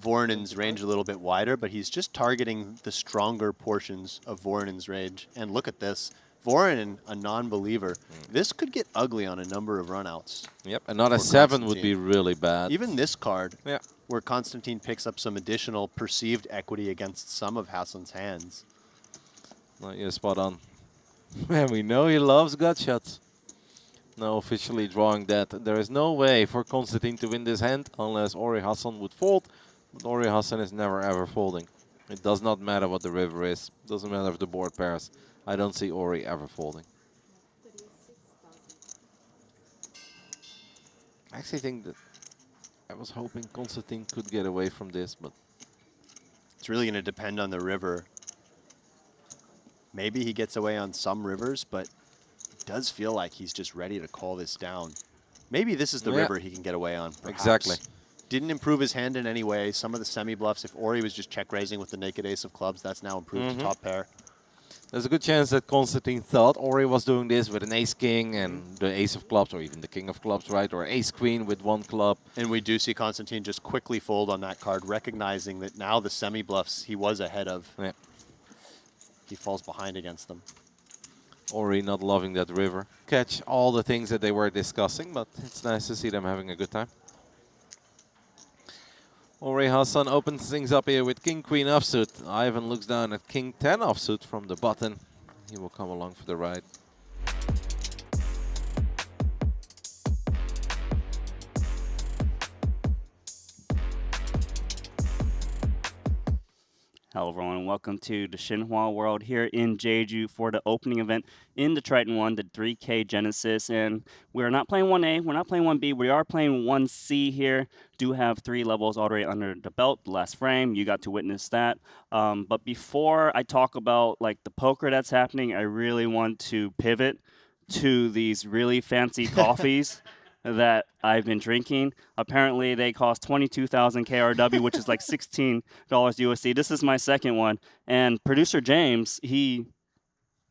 Voronin's range a little bit wider, but he's just targeting the stronger portions of Voronin's range. And look at this. Voronin, a non-believer. This could get ugly on a number of runouts. Yep, another 7 would be really bad. Even this card, yeah, where Constantine picks up some additional perceived equity against some of Hassan's hands. Well, you're spot on. Man, we know he loves gut shots. Now officially drawing that. There is no way for Constantine to win this hand unless Ori Hassan would fold. But Ori Hassan is never ever folding. It does not matter what the river is. Doesn't matter if the board pairs. I don't see Ori ever folding. I actually think that I was hoping Constantine could get away from this, but it's really going to depend on the river. Maybe he gets away on some rivers, but it does feel like he's just ready to call this down. Maybe this is the river he can get away on. Perhaps. Exactly. Didn't improve his hand in any way. Some of the semi-bluffs, if Ori was just check-raising with the naked ace of clubs, that's now improved to top pair. There's a good chance that Constantine thought Ori was doing this with an ace-king and the ace of clubs, or even the king of clubs, right? Or ace-queen with one club. And we do see Constantine just quickly fold on that card, recognizing that now the semi-bluffs he was ahead of, Yeah. he falls behind against them. Ori not loving that river. Catch all the things that they were discussing, but it's nice to see them having a good time. Ori Hassan opens things up here with king-queen offsuit. Ivan looks down at king-10 offsuit from the button. He will come along for the ride. Hello everyone, and welcome to the Shinhwa world here in Jeju for the opening event in the Triton ONE, the 3K Genesis. And we're not playing 1A, we're not playing 1B, we are playing 1C here. Do have 3 levels already under the belt. The last frame, you got to witness that. But before I talk about like the poker that's happening, I really want to pivot to these really fancy coffees that I've been drinking. Apparently, they cost 22,000 KRW, which is like $16 USD. This is my second one. And producer James, he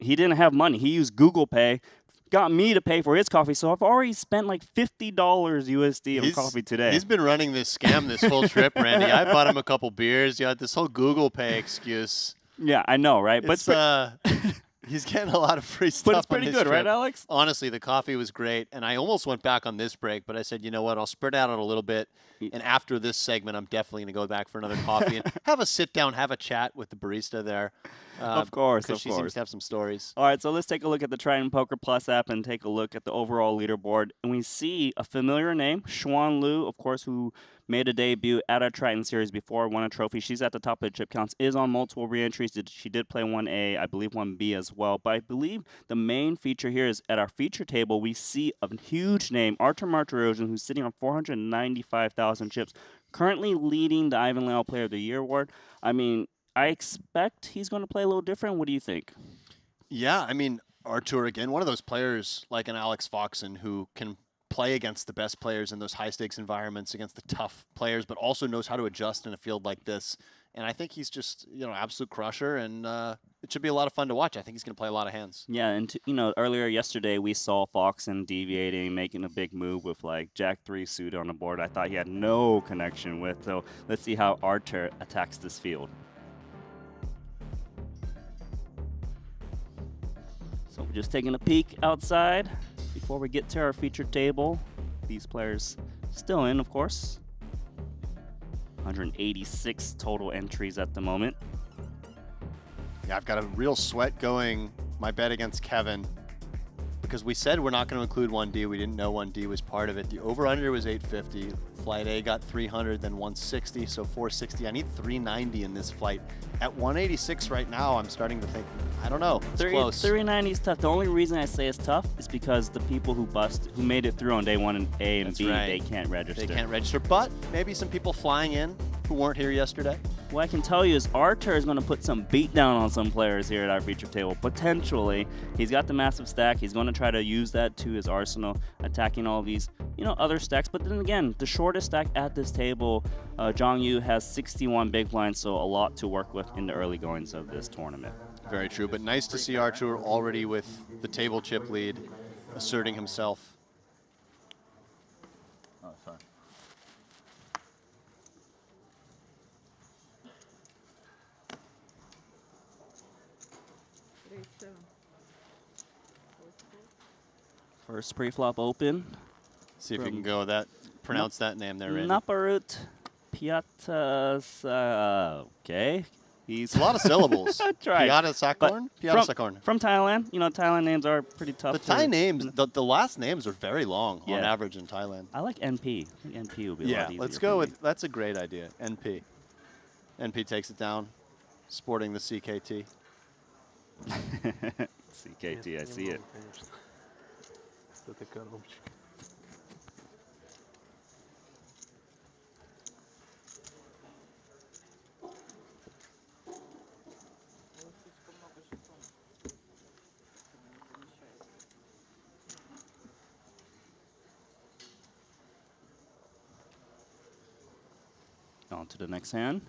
didn't have money. He used Google Pay, got me to pay for his coffee. So I've already spent like $50 USD on coffee today. He's been running this scam this whole trip, Randy. I bought him a couple beers. You had this whole Google Pay excuse. Yeah, I know, right? It's, he's getting a lot of free stuff. But it's pretty good, right, Alex? Honestly, the coffee was great, and I almost went back on this break, but I said, you know what, I'll spread out a little bit, and after this segment, I'm definitely going to go back for another coffee and have a sit-down, have a chat with the barista there. Of course, because she seems to have some stories. All right, so let's take a look at the Triton Poker Plus app and take a look at the overall leaderboard. And we see a familiar name, Xuan Lu, of course, who made a debut at our Triton series before, won a trophy. She's at the top of the chip counts, is on multiple re-entries. She did play 1A, I believe 1B as well. But I believe the main feature here is at our feature table, we see a huge name, Artur Martirosyan, who's sitting on 495,000 chips, currently leading the Ivan Leo Player of the Year award. I mean, I expect he's going to play a little different. What do you think? Yeah, I mean, Artur, again, one of those players like an Alex Foxen who can play against the best players in those high-stakes environments, against the tough players, but also knows how to adjust in a field like this. And I think he's just, you know, absolute crusher, and it should be a lot of fun to watch. I think he's going to play a lot of hands. Yeah, and you know, earlier yesterday we saw Foxen deviating, making a big move with like Jack 3 suited on the board. I thought he had no connection with. So let's see how Artur attacks this field. So we're just taking a peek outside before we get to our featured table. These players still in, of course. 186 total entries at the moment. Yeah, I've got a real sweat going my bet against Kevin because we said we're not going to include 1D. We didn't know 1D was part of it. The over-under was 850. Flight A got 300, then 160, so 460. I need 390 in this flight. At 186 right now, I'm starting to think, I don't know, it's close. 390 is tough. The only reason I say it's tough is because the people who made it through on day 1 and A and That's B, right. they can't register. They can't register, but maybe some people flying in who weren't here yesterday. What I can tell you is Artur is going to put some beat down on some players here at our feature table. Potentially, he's got the massive stack. He's going to try to use that to his arsenal, attacking all these, you know, other stacks. But then again, the shortest stack at this table, Zhang Yu has 61 big blinds, so a lot to work with in the early goings of this tournament. Very true, but nice to see Artur already with the table chip lead, asserting himself. Oh, sorry. First pre-flop open. See if you can go that, pronounce that name there, Randy. Naparut Piatas. Okay. It's a lot of syllables. Tried. Piata Sakorn? Piata Sakorn. From Thailand. You know, Thailand names are pretty tough. The Thai names, the last names are very long on average in Thailand. I like NP. I think NP will be a lot easier. Let's go with, that's a great idea, NP. NP takes it down, sporting the CKT. CKT, I see it. On to the next hand.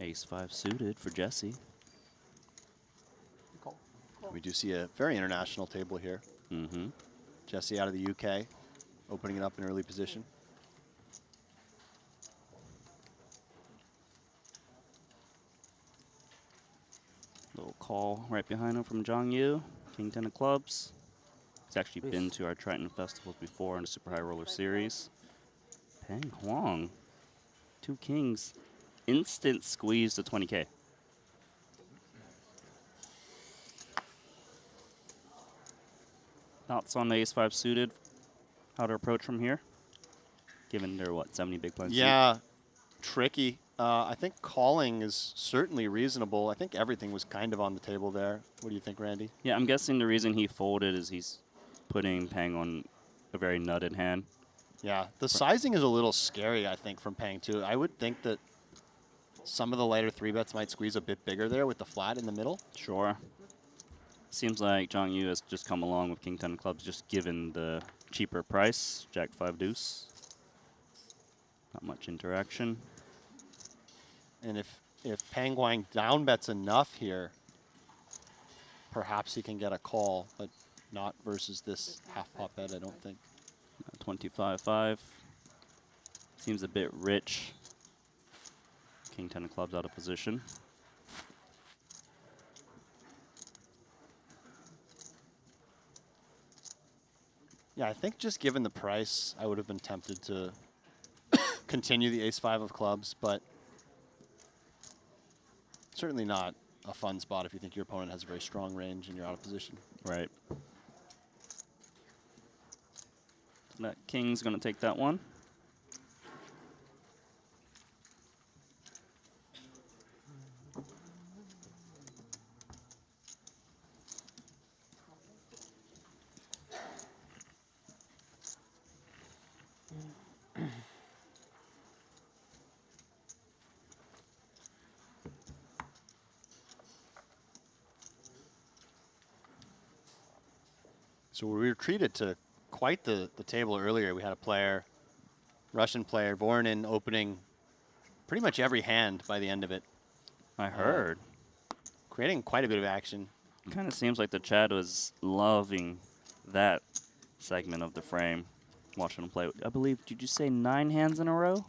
Ace-5 suited for Jesse. Call. We do see a very international table here. Mm-hmm. Jesse out of the UK, opening it up in early position. Little call right behind him from Zhang Yu. King 10 of clubs. He's actually been to our Triton festivals before in the Super High Roller Series. Peng Huang. 2 kings. Instant squeeze to 20K. Thoughts on the Ace-5 suited? How to approach from here? Given they're, what, 70 big blinds deep? Yeah, tricky. I think calling is certainly reasonable. I think everything was kind of on the table there. What do you think, Randy? Yeah, I'm guessing the reason he folded is he's putting Peng on a very nutted hand. Yeah, the sizing is a little scary, I think, from Peng, too. I would think that some of the lighter 3-bets might squeeze a bit bigger there with the flat in the middle. Sure. Seems like Zhang Yu has just come along with King 10 clubs, just given the cheaper price. Jack 5 deuce. Not much interaction. And if Peng Guang down bets enough here, perhaps he can get a call, but not versus this half pot bet, I don't think. 25-5. Seems a bit rich. King 10 of clubs out of position. Yeah, I think just given the price, I would have been tempted to continue the Ace-5 of clubs, but certainly not a fun spot if you think your opponent has a very strong range and you're out of position. Right. That king's going to take that one. So we were treated to quite the table earlier. We had a player, Russian player, Voronin, opening pretty much every hand by the end of it. I heard. Creating quite a bit of action. Kind of seems like the chat was loving that segment of the frame, watching him play. I believe, did you say 9 hands in a row?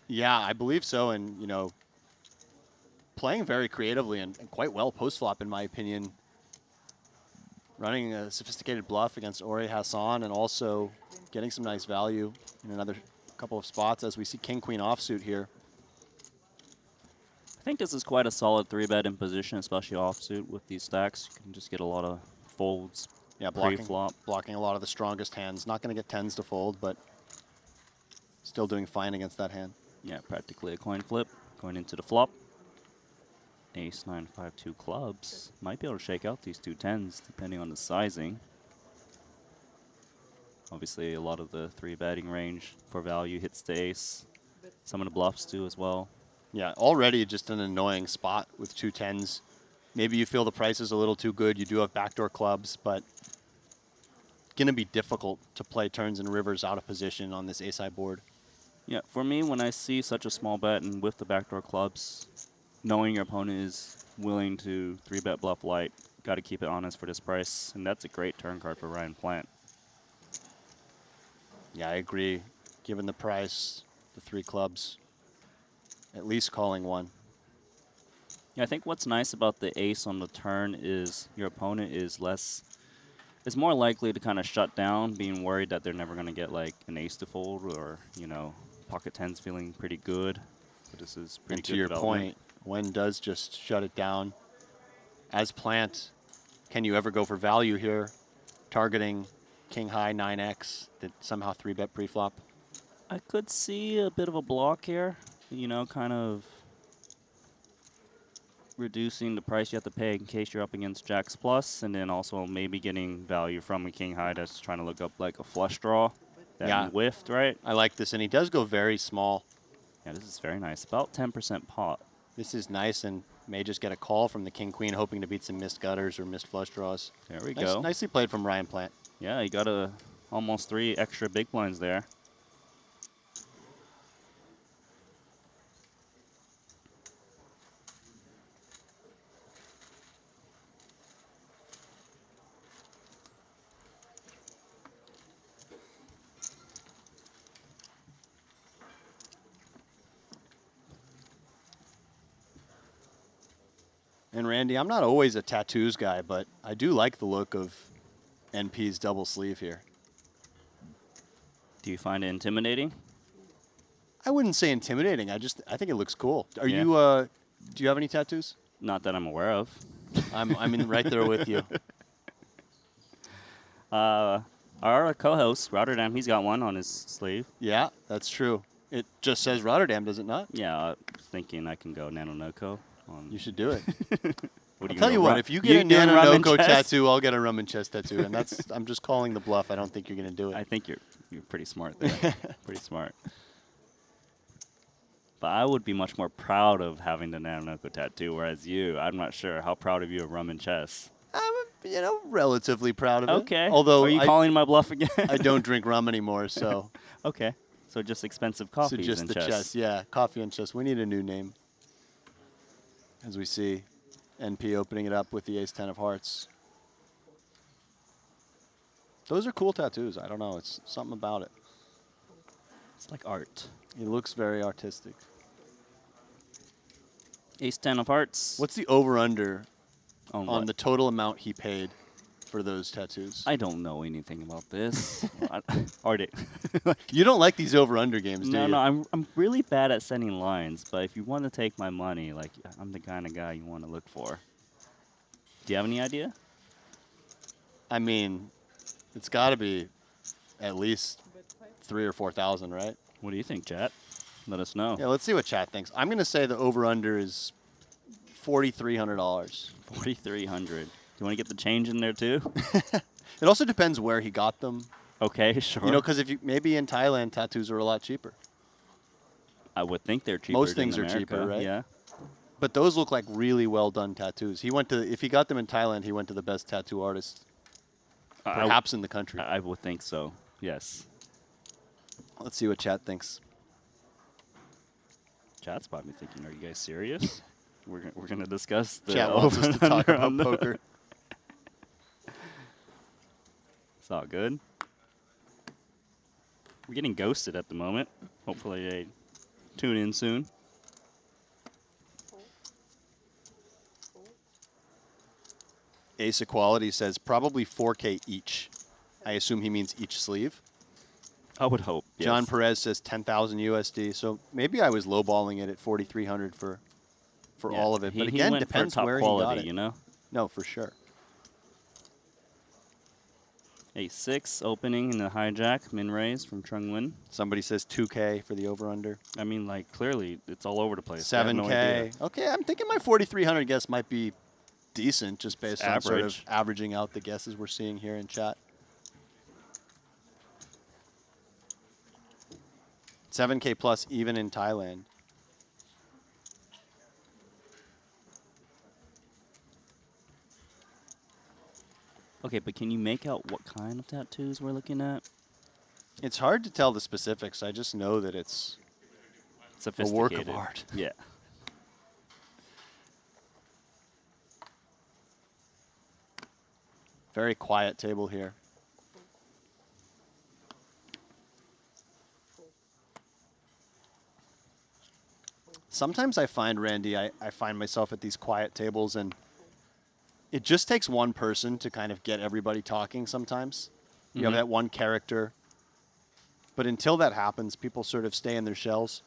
Yeah, I believe so. And, you know, playing very creatively and quite well post-flop, in my opinion. Running a sophisticated bluff against Ori Hassan and also getting some nice value in another couple of spots as we see King-Queen offsuit here. I think this is quite a solid 3-bet in position, especially offsuit with these stacks. You can just get a lot of folds. Yeah, pre-flop. blocking a lot of the strongest hands. Not going to get 10s to fold, but still doing fine against that hand. Yeah, practically a coin flip going into the flop. Ace 9, 5, 2 clubs. Might be able to shake out these 2 10s depending on the sizing. Obviously, a lot of the 3-betting range for value hits the ace. Some of the bluffs do as well. Yeah, already just an annoying spot with 2 10s. Maybe you feel the price is a little too good. You do have backdoor clubs, but going to be difficult to play turns and rivers out of position on this ace-high board. Yeah, for me, when I see such a small bet and with the backdoor clubs, knowing your opponent is willing to 3-bet bluff light, got to keep it honest for this price, and that's a great turn card for Ryan Plant. Yeah, I agree. Given the price, the 3 clubs, at least calling one. Yeah, I think what's nice about the ace on the turn is your opponent is more likely to kind of shut down, being worried that they're never going to get like an ace to fold or, you know, pocket 10s feeling pretty good. But this is pretty And to good your development. point, Wen does just shut it down. As Plant, can you ever go for value here? Targeting king high 9x that somehow 3-bet pre-flop. I could see a bit of a block here, you know, kind of reducing the price you have to pay in case you're up against jacks plus, and then also maybe getting value from a king high that's trying to look up like a flush draw that Yeah. you whiffed, right? I like this, and he does go very small. Yeah, this is very nice. About 10% pot. This is nice, and may just get a call from the king-queen, hoping to beat some missed gutters or missed flush draws. There we Nice, go. nicely played from Ryan Plant. Yeah, you got almost 3 extra big blinds there. And Randy, I'm not always a tattoos guy, but I do like the look of NP's double sleeve here. Do you find it intimidating? I wouldn't say intimidating. I think it looks cool. Are Yeah. you? Do you have any tattoos? Not that I'm aware of. I'm in right there with you. Our co-host, Rotterdam, he's got one on his sleeve. Yeah, that's true. It just says Rotterdam, does it not? Yeah, I was thinking I can go Nano Noko. You should do it. What I'll tell you what, if you get a doing rum and Nano Noko chest? tattoo, I'll get a rum and chest tattoo. And that's I'm just calling the bluff. I don't think you're going to do it. I think you're pretty smart there. Pretty smart. But I would be much more proud of having the Nano Noko tattoo, whereas you, I'm not sure. How proud of you of rum and chess? I'm, relatively proud of it. Okay. Although Are you calling my bluff again? I don't drink rum anymore, so. Okay. So just expensive coffees So just and the chess. Yeah, coffee and chess. We need a new name. As we see NP opening it up with the ace-10 of hearts. Those are cool tattoos. I don't know. It's something about it. It's like art. It looks very artistic. Ace-10 of hearts. What's the over-under on on what? the total amount he paid for those tattoos? I don't know anything about this. Art it. You don't like these over-under games, do you? No, I'm really bad at setting lines, but if you want to take my money, like, I'm the kind of guy you want to look for. Do you have any idea? I mean, it's got to be at least 3,000 or 4,000, right? What do you think, chat? Let us know. Yeah, let's see what chat thinks. I'm going to say the over-under is $4,300. 4,300. Do you want to get the change in there too? It also depends where he got them. Okay, sure. You know, because if you maybe in Thailand, tattoos are a lot cheaper. I would think they're cheaper. Most than things are America. cheaper, right? Yeah. But those look like really well done tattoos. If he got them in Thailand, he went to the best tattoo artist, perhaps in the country. I would think so. Yes. Let's see what chat thinks. Chat's probably thinking, "Are you guys serious? we're gonna discuss the Chat wants us to talk about on the- poker. It's all good. We're getting ghosted at the moment. Hopefully they tune in soon. Ace Equality says probably 4K each. I assume he means each sleeve. I would hope. Yes. John Perez says 10,000 USD. So maybe I was lowballing it at 4,300 for Yeah, all of it. But he again, went for depends top where quality, he got it. you know. No, for sure. Ace-6 opening in the hijack, min raise from Trung Nguyen. Somebody says 2K for the over-under. I mean, like, clearly it's all over the place. I have no 7K. idea. Okay, I'm thinking my 4,300 guess might be decent just based on sort of average. averaging out the guesses we're seeing here in chat. 7K plus even in Thailand. Okay, but can you make out what kind of tattoos we're looking at? It's hard to tell the specifics. I just know that it's a Sophisticated. work of art. Yeah. Very quiet table here. Sometimes I find, Randy, I find myself at these quiet tables and it just takes one person to kind of get everybody talking sometimes. You have that one character. But until that happens, people sort of stay in their shells.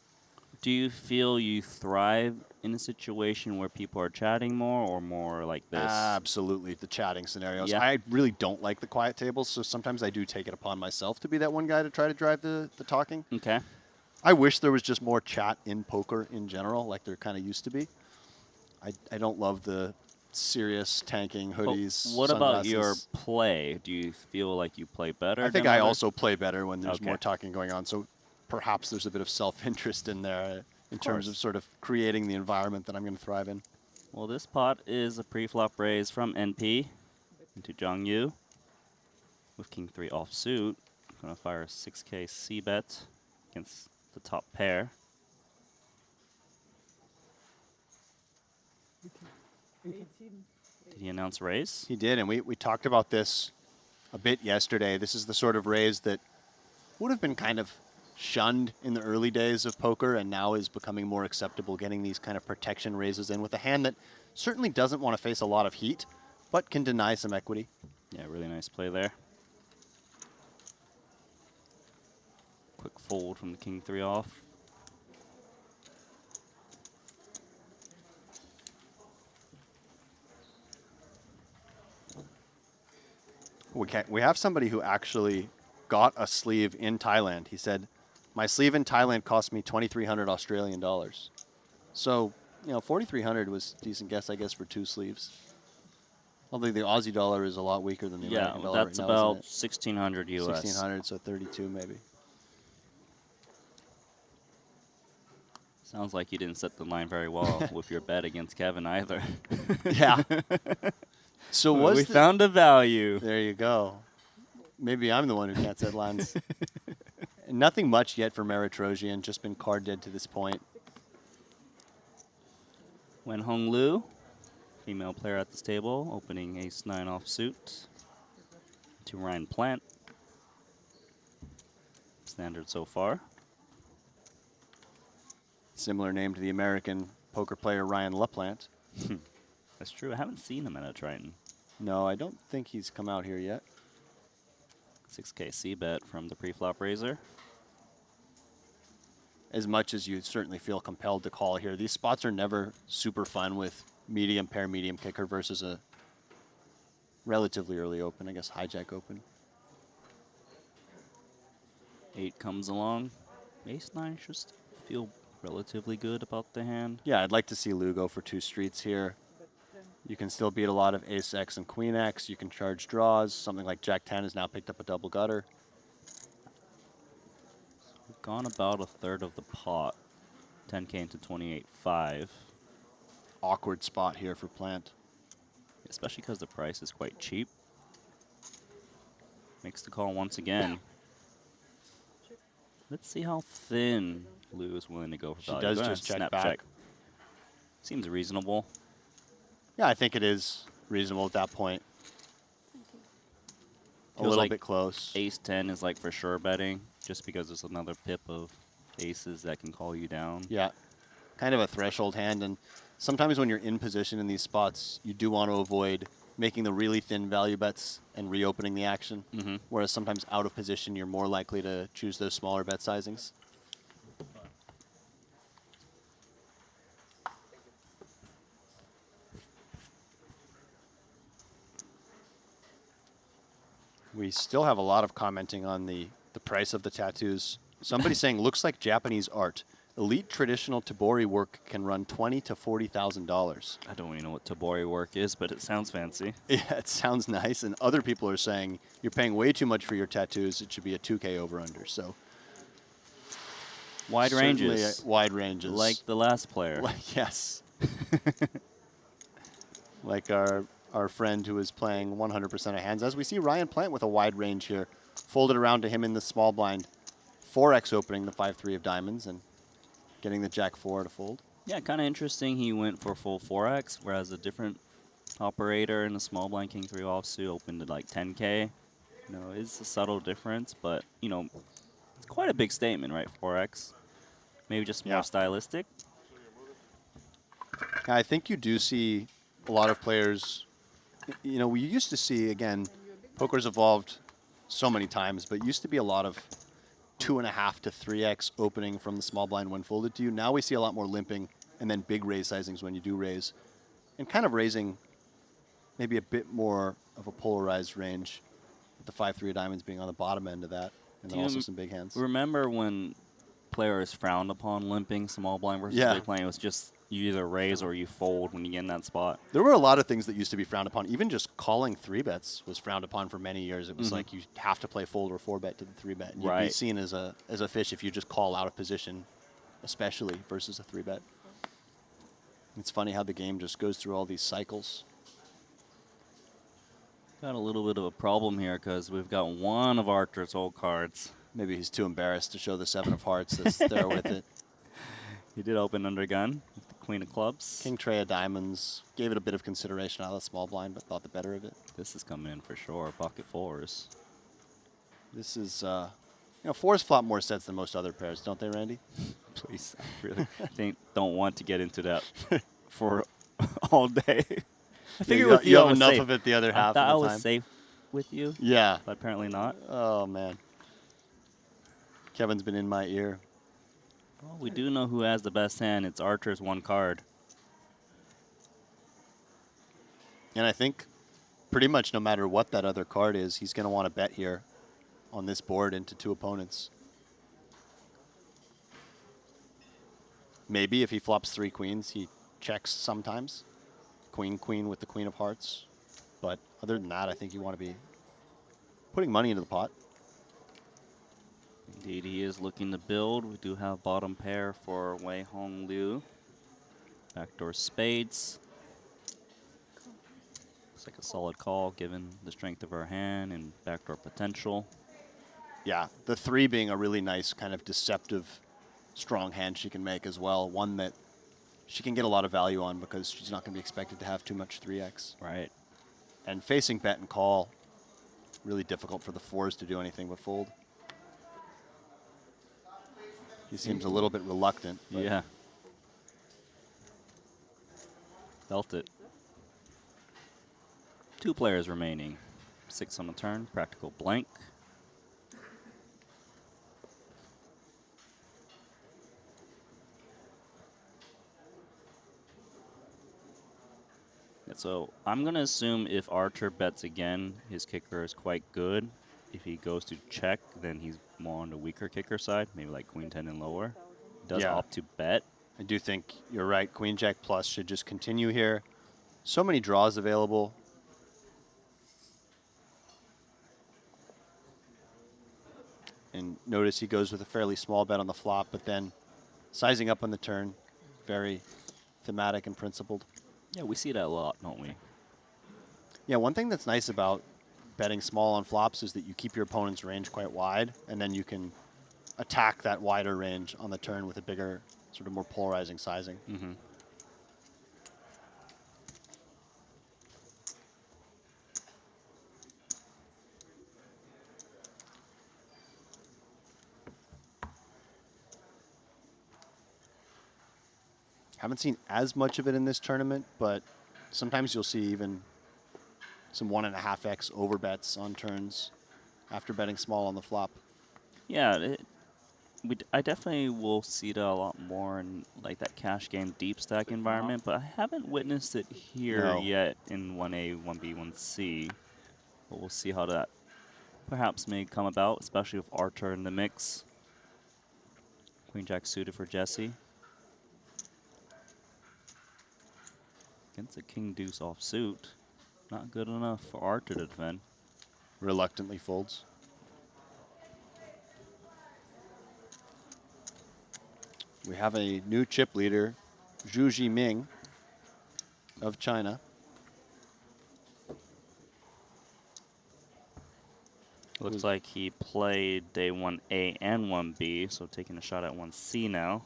Do you feel you thrive in a situation where people are chatting more or more like this? Absolutely, the chatting scenarios. Yeah. I really don't like the quiet tables, so sometimes I do take it upon myself to be that one guy to try to drive the talking. Okay. I wish there was just more chat in poker in general, like there kind of used to be. I don't love the serious tanking But hoodies. what about your sunglasses. play? Do you feel like you play better? I think than I others? also play better when there's more Okay. talking going on. So perhaps there's a bit of self-interest in there in terms course. of sort of creating the environment that I'm going to thrive in. Well, this pot is a pre-flop raise from NP into Zhang Yu with King 3 offsuit. Gonna fire a 6K C-bet against the top pair. Did he announce raise? He did, and we talked about this a bit yesterday. This is the sort of raise that would have been kind of shunned in the early days of poker and now is becoming more acceptable, getting these kind of protection raises in with a hand that certainly doesn't want to face a lot of heat, but can deny some equity. Yeah, really nice play there. Quick fold from the king 3 off. We have somebody who actually got a sleeve in Thailand. He said, my sleeve in Thailand cost me 2,300 Australian dollars. So, you know, 4,300 was a decent guess, I guess, for 2 sleeves. Although the Aussie dollar is a lot weaker than the American dollar that's right now, about isn't 1,600 it? US. 1,600, so 32 maybe. Sounds like you didn't set the line very well with your bet against Kevin either. Yeah. So we found a value. There you go. Maybe I'm the one who can't set lines. Nothing much yet for Meritrosian, just been card dead to this point. Wen Hong Lu, female player at this table, opening ace-9 offsuit to Ryan Plant. Standard so far. Similar name to the American poker player Ryan LaPlante. That's true. I haven't seen him at a Triton. No, I don't think he's come out here yet. 6K C-bet from the pre-flop raiser. As much as you certainly feel compelled to call here, these spots are never super fun with medium pair, medium kicker versus a relatively early open, I guess hijack open. 8 comes along. Ace-9 should feel relatively good about the hand. Yeah, I'd like to see Lou go for 2 streets here. You can still beat a lot of Ace-X and Queen-X. You can charge draws. Something like Jack-10 has now picked up a double gutter. We've gone about a third of the pot. 10K into 28.5. Awkward spot here for Plant. Especially because the price is quite cheap. Makes the call once again. Let's see how thin Lou is willing to go for She value. does Go ahead, just check snap back. check. Seems reasonable. Yeah, I think it is reasonable at that point. A Feels little like bit close. Ace-10 is like for sure betting, just because there's another pip of aces that can call you down. Yeah, kind of a threshold hand. And sometimes when you're in position in these spots, you do want to avoid making the really thin value bets and reopening the action. Whereas sometimes out of position, you're more likely to choose those smaller bet sizings. We still have a lot of commenting on the price of the tattoos. Somebody saying, looks like Japanese art. Elite traditional tabori work can run $20,000 to $40,000. I don't even know what tabori work is, but it sounds fancy. Yeah, it sounds nice. And other people are saying, you're paying way too much for your tattoos. It should be a 2K over-under. So Wide certainly, ranges. wide ranges. Like the last player. Yes. Like our friend who is playing 100% of hands. As we see Ryan Plant with a wide range here. Folded around to him in the small blind. 4x opening the 5-3 of diamonds and getting the Jack-4 to fold. Yeah, kind of interesting. He went for full 4x, whereas a different operator in the small blind king 3 offsuit opened at like 10K. You know, it's a subtle difference, but, you know, it's quite a big statement, right? 4x. Maybe just more stylistic. I think you do see a lot of players, you know, we used to see, again, poker's evolved so many times, but it used to be a lot of 2.5 to 3x opening from the small blind when folded to you. Now we see a lot more limping and then big raise sizings when you do raise. And kind of raising maybe a bit more of a polarized range, with the 5-3 of diamonds being on the bottom end of that, and then also some big hands. Remember when players frowned upon limping small blind versus big blind? It was just you either raise or you fold when you get in that spot. There were a lot of things that used to be frowned upon. Even just calling 3-bets was frowned upon for many years. It was like you have to play fold or 4-bet to the 3-bet. And you'd be seen as a fish if you just call out of position, especially versus a 3-bet. It's funny how the game just goes through all these cycles. Got a little bit of a problem here because we've got one of Arthur's old cards. Maybe he's too embarrassed to show the 7 of hearts that's there with it. He did open under gun with the Queen of Clubs. King Trey of diamonds. Gave it a bit of consideration out of the small blind, but thought the better of it. This is coming in for sure. Pocket 4s. This is You know, fours flop more sets than most other pairs, don't they, Randy? Please, I really don't want to get into that for all day. I figured with you I have was enough safe. of it the other I half thought I of the was time. safe with you, Yeah. but apparently not. Oh, man. Kevin's been in my ear. Well, we do know who has the best hand. It's Archer's one card. And I think pretty much no matter what that other card is, he's going to want to bet here on this board into two opponents. Maybe if he flops 3 queens, he checks sometimes. Queen, queen with the queen of hearts. But other than that, I think you want to be putting money into the pot. Indeed, he is looking to build. We do have bottom pair for Wei Hong Liu. Backdoor spades. Looks like a solid call given the strength of our hand and backdoor potential. Yeah, the 3 being a really nice kind of deceptive, strong hand she can make as well. One that she can get a lot of value on because she's not going to be expected to have too much 3x. Right. And facing bet and call, really difficult for the 4s to do anything but fold. He seems a little bit reluctant. Yeah. Felt it. 2 players remaining. 6 on the turn, practical blank. So I'm going to assume if Archer bets again, his kicker is quite good. If he goes to check, then he's more on the weaker kicker side, maybe like queen 10 and lower. Does Yeah. opt to bet. I do think you're right. Queen Jack plus should just continue here. So many draws available. And notice he goes with a fairly small bet on the flop, but then sizing up on the turn. Very thematic and principled. Yeah, we see that a lot, don't we? Yeah, one thing that's nice about betting small on flops is that you keep your opponent's range quite wide, and then you can attack that wider range on the turn with a bigger, sort of more polarizing sizing. Mm-hmm. Haven't seen as much of it in this tournament, but sometimes you'll see even some 1.5x over bets on turns after betting small on the flop. Yeah, I definitely will see that a lot more in like that cash game deep stack environment, but I haven't witnessed it here yet in 1A, 1B, 1C. But we'll see how that perhaps may come about, especially with Archer in the mix. Queen Jack suited for Jesse. Against a King Deuce offsuit. Not good enough for Archer to defend. Reluctantly folds. We have a new chip leader, Zhu Jiming of China. Looks like he played day 1A and 1B, so taking a shot at 1C now.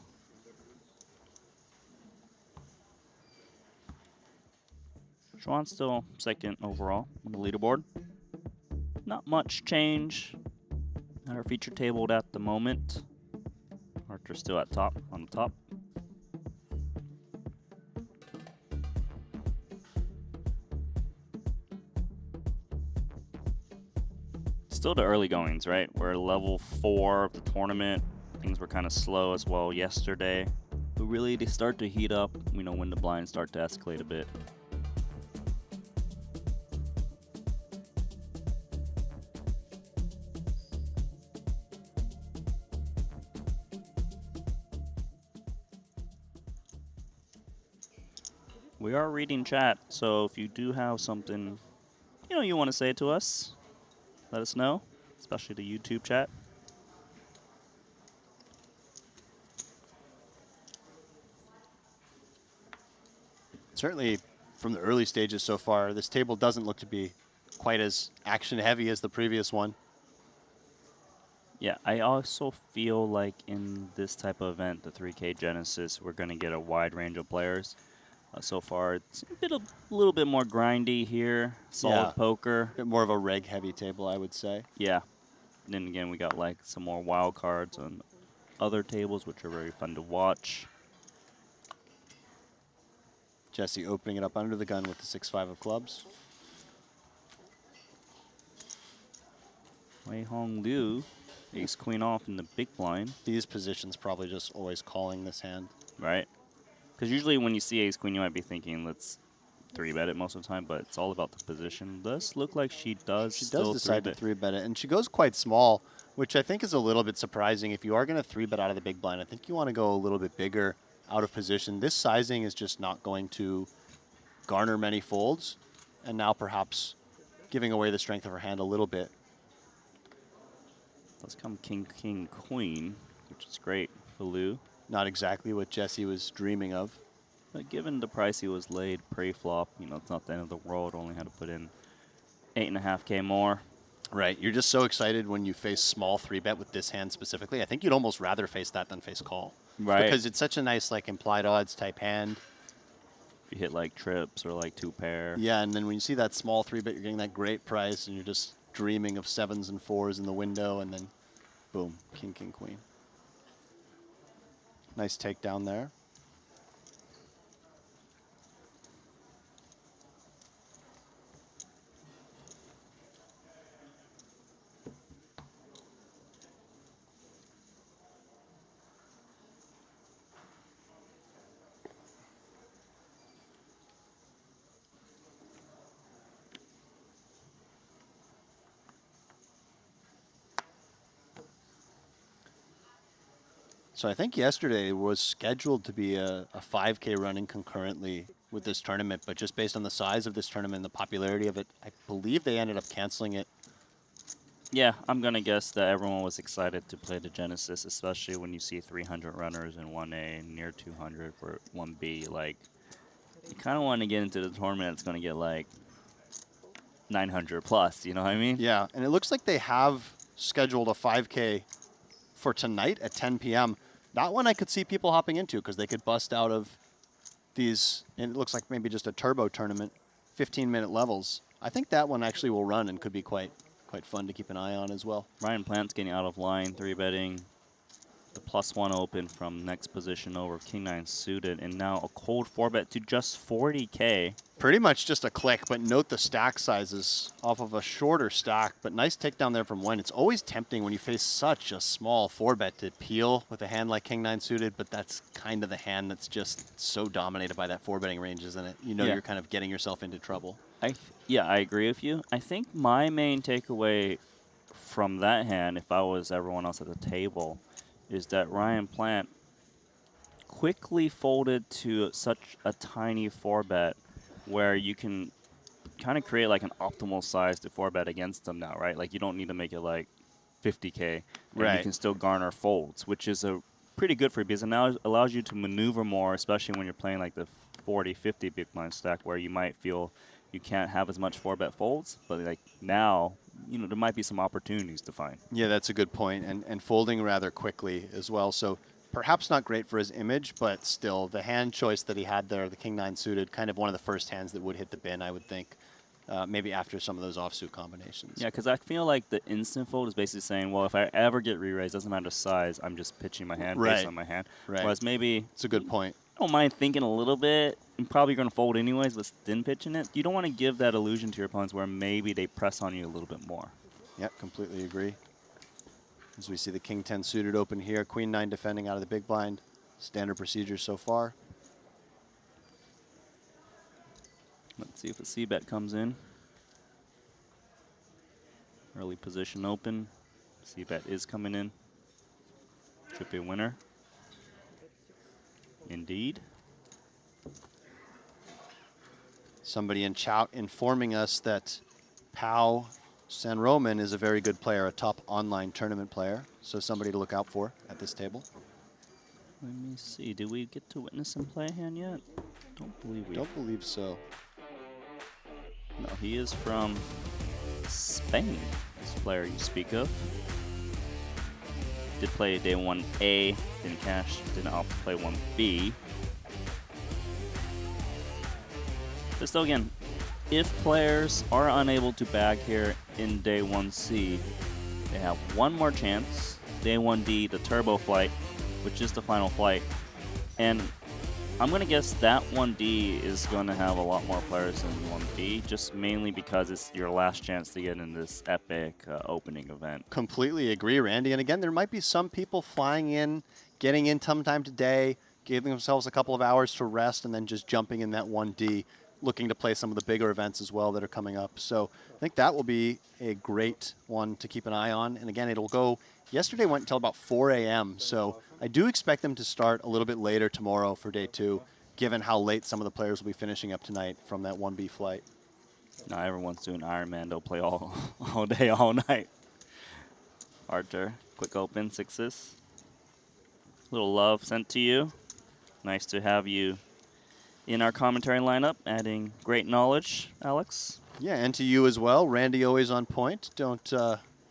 Schwann's still second overall on the leaderboard. Not much change at our feature table at the moment. Archer's still at top, on the top. Still the early goings, right? We're level 4 of the tournament. Things were kind of slow as well yesterday. But really, they start to heat up, you know, when the blinds start to escalate a bit. We are reading chat, so if you do have something, you know, you want to say to us, let us know, especially the YouTube chat. Certainly from the early stages so far, this table doesn't look to be quite as action heavy as the previous one. Yeah, I also feel like in this type of event, the 3K Genesis, we're going to get a wide range of players. So far, it's a little bit more grindy here. Solid poker. A bit more of a reg heavy table, I would say. Yeah. then again, we got like some more wild cards on other tables, which are very fun to watch. Jesse opening it up under the gun with the 6-5 of clubs. Wei Hong Liu, ace queen off in the big blind. These positions probably just always calling this hand. Right. Because usually when you see ace queen, you might be thinking, let's 3-bet it most of the time, but it's all about the position. Does look like she does. She does decide to 3-bet it, and she goes quite small, which I think is a little bit surprising. If you are going to 3-bet out of the big blind, I think you want to go a little bit bigger out of position. This sizing is just not going to garner many folds, and now perhaps giving away the strength of her hand a little bit. Let's come king, king, queen, which is great for Liu. Not exactly what Jesse was dreaming of. But given the price he was laid pre-flop, you know, it's not the end of the world. Only had to put in 8.5K more. Right. You're just so excited when you face small 3-bet with this hand specifically. I think you'd almost rather face that than face call. Right. Because it's such a nice, like, implied odds type hand. If you hit like trips or like 2-pair. Yeah, and then when you see that small 3-bet, you're getting that great price, and you're just dreaming of 7s and 4s in the window, and then boom, king, king, queen. Nice takedown there. So I think yesterday was scheduled to be a 5K running concurrently with this tournament, but just based on the size of this tournament and the popularity of it, I believe they ended up canceling it. Yeah, I'm going to guess that everyone was excited to play the Genesis, especially when you see 300 runners in 1A and near 200 for 1B. Like, you kind of want to get into the tournament that's going to get like 900 plus, you know what I mean? Yeah, and it looks like they have scheduled a 5K for tonight at 10 p.m. That one I could see people hopping into because they could bust out of these, and it looks like maybe just a turbo tournament, 15-minute levels. I think that one actually will run and could be quite fun to keep an eye on as well. Ryan Plant's getting out of line, 3-betting the +1 open from next position over King-9 suited, and now a cold 4-bet to just 40K. Pretty much just a click, but note the stack sizes off of a shorter stack, but nice takedown there from Wen. It's always tempting when you face such a small 4-bet to peel with a hand like King-9 suited, but that's kind of the hand that's just so dominated by that 4-betting range, isn't it? You know, you're kind of getting yourself into trouble. Yeah, I agree with you. I think my main takeaway from that hand, if I was everyone else at the table, is that Ryan Plant quickly folded to such a tiny 4-bet where you can kind of create like an optimal size to 4-bet against them now, right? Like you don't need to make it like 50K. Right. You can still garner folds, which is a pretty good for you because it now allows you to maneuver more, especially when you're playing like the 40, 50 big blind stack where you might feel you can't have as much 4-bet folds, but like now, you know, there might be some opportunities to find. Yeah, that's a good point, and folding rather quickly as well. So perhaps not great for his image, but still the hand choice that he had there, the King-9 suited, kind of one of the first hands that would hit the bin, I would think, maybe after some of those offsuit combinations. Yeah, because I feel like the instant fold is basically saying, well, if I ever get re-raised, doesn't matter size, I'm just pitching my hand based on my hand. Right. Whereas maybe It's a good point. I don't mind thinking a little bit. I'm probably going to fold anyways, but then pitching it. You don't want to give that illusion to your opponents where maybe they press on you a little bit more. Yep, completely agree. As we see the King-10 suited open here, Queen-9 defending out of the big blind. Standard procedure so far. Let's see if a C-bet comes in. Early position open. C-bet is coming in. Should be a winner. Indeed. Somebody in chat informing us that Pau San Roman is a very good player, a top online tournament player. So somebody to look out for at this table. Let me see. Did we get to witness him play a hand yet? Don't believe we. Don't believe so. No, he is from Spain, this player you speak of. Did play day 1A, didn't cash, didn't opt to play 1B. But still, again, if players are unable to bag here in day 1C, They have one more chance. Day 1D, the turbo flight, which is the final flight. And I'm going to guess that 1D is going to have a lot more players than 1B, just mainly because it's your last chance to get in this epic opening event. Completely agree, Randy. And again, there might be some people flying in, getting in sometime today, giving themselves a couple of hours to rest, and then just jumping in that 1D, looking to play some of the bigger events as well that are coming up. So I think that will be a great one to keep an eye on. And again, it'll go, yesterday went until about 4 a.m. So I do expect them to start a little bit later tomorrow for day 2, given how late some of the players will be finishing up tonight from that 1B flight. Now everyone's doing Ironman. They'll play all day, all night. Archer, quick open, 6s. Little love sent to you. Nice to have you in our commentary lineup, adding great knowledge, Alex. Yeah, and to you as well. Randy always on point. Don't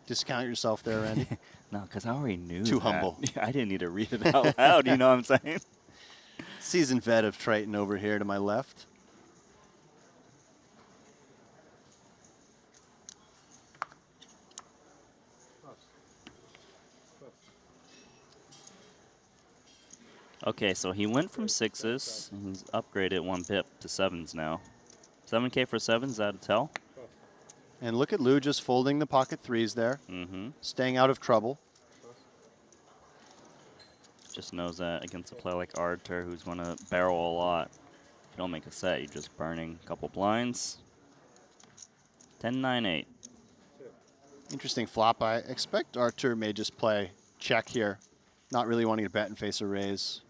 discount yourself there, Randy. No, because I already knew Too that. humble. I didn't need to read it out loud, you know what I'm saying? Seasoned vet of Triton over here to my left. Okay, so he went from 6s, and he's upgraded 1 pip to 7s now. 7K for 7s, is that a tell? And look at Lou just folding the pocket 3s there, staying out of trouble. Just knows that against a player like Archer, who's going to barrel a lot. If you don't make a set, you're just burning a couple blinds. 10-9-8. Interesting flop. I expect Archer may just play check here, not really wanting to bet and face a raise.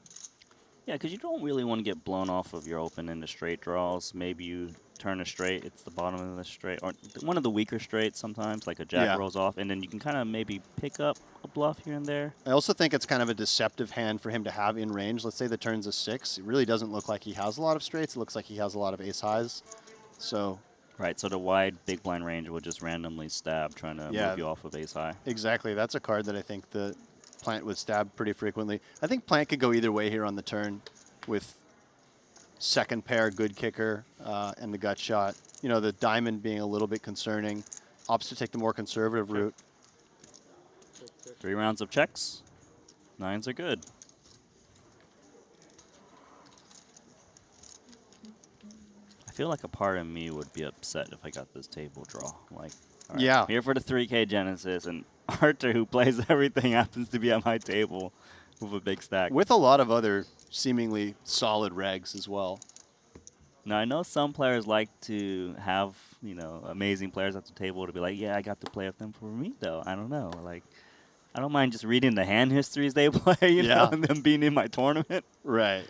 Yeah, because you don't really want to get blown off of your open into straight draws. Maybe you turn a straight, it's the bottom of the straight, or one of the weaker straights sometimes, like a jack rolls off, and then you can kind of maybe pick up a bluff here and there. I also think it's kind of a deceptive hand for him to have in range. Let's say the turn's a 6. It really doesn't look like he has a lot of straights. It looks like he has a lot of ace highs. So right, so the wide big blind range will just randomly stab, trying to move you off of ace high. Exactly. That's a card that I think the Plant would stab pretty frequently. I think Plant could go either way here on the turn with second pair, good kicker, and the gut shot. You know, the diamond being a little bit concerning. Opts to take the more conservative route. 3 rounds of checks. 9s are good. I feel like a part of me would be upset if I got this table draw. Like, all right, yeah, here for the 3K Genesis, and Archer, who plays everything, happens to be at my table with a big stack. with a lot of other seemingly solid regs as well. Now, I know some players like to have, you know, amazing players at the table to be like, yeah, I got to play with them. For me, though, I don't know. Like, I don't mind just reading the hand histories they play, you know, and them being in my tournament. Right.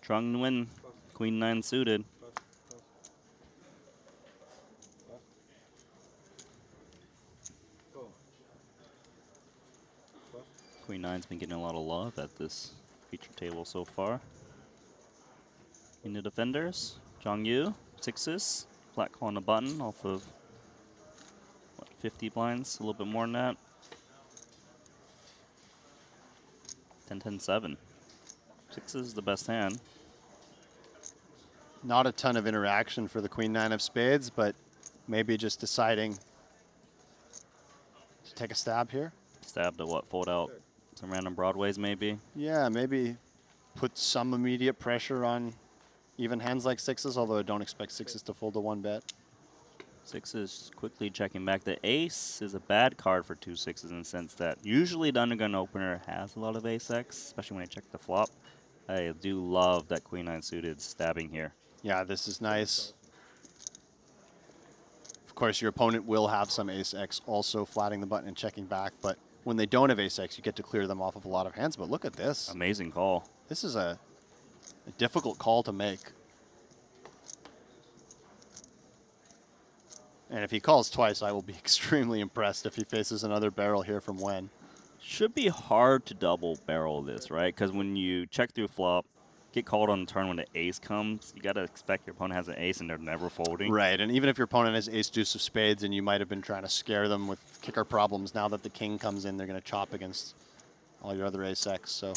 Trung win, Queen 9 suited. Queen 9's been getting a lot of love at this feature table so far. In the defenders, Zhang Yu, 6s, flat call on the button off of, what, 50 blinds, a little bit more than that. 10-10-7. 6 is the best hand. Not a ton of interaction for the Queen 9 of spades, but maybe just deciding to take a stab here. Stab to what? Fold out some random broadways, maybe? Yeah, maybe put some immediate pressure on even hands like 6s, although I don't expect 6s to fold to 1 bet. 6s quickly checking back. The ace is a bad card for 2 6s in the sense that usually the undergun opener has a lot of ace X, especially when I check the flop. I do love that Queen 9 suited stabbing here. Yeah, this is nice. Of course, your opponent will have some ace X also flatting the button and checking back, but when they don't have ace X, you get to clear them off of a lot of hands. But look at this. Amazing call. This is a difficult call to make. And if he calls twice, I will be extremely impressed if he faces another barrel here from Wen. Should be hard to double barrel this, right? Because when you check through flop, get called on the turn when the ace comes, you got to expect your opponent has an ace and they're never folding. Right, and even if your opponent has ace deuce of spades and you might have been trying to scare them with kicker problems, now that the king comes in, they're going to chop against all your other ace X. So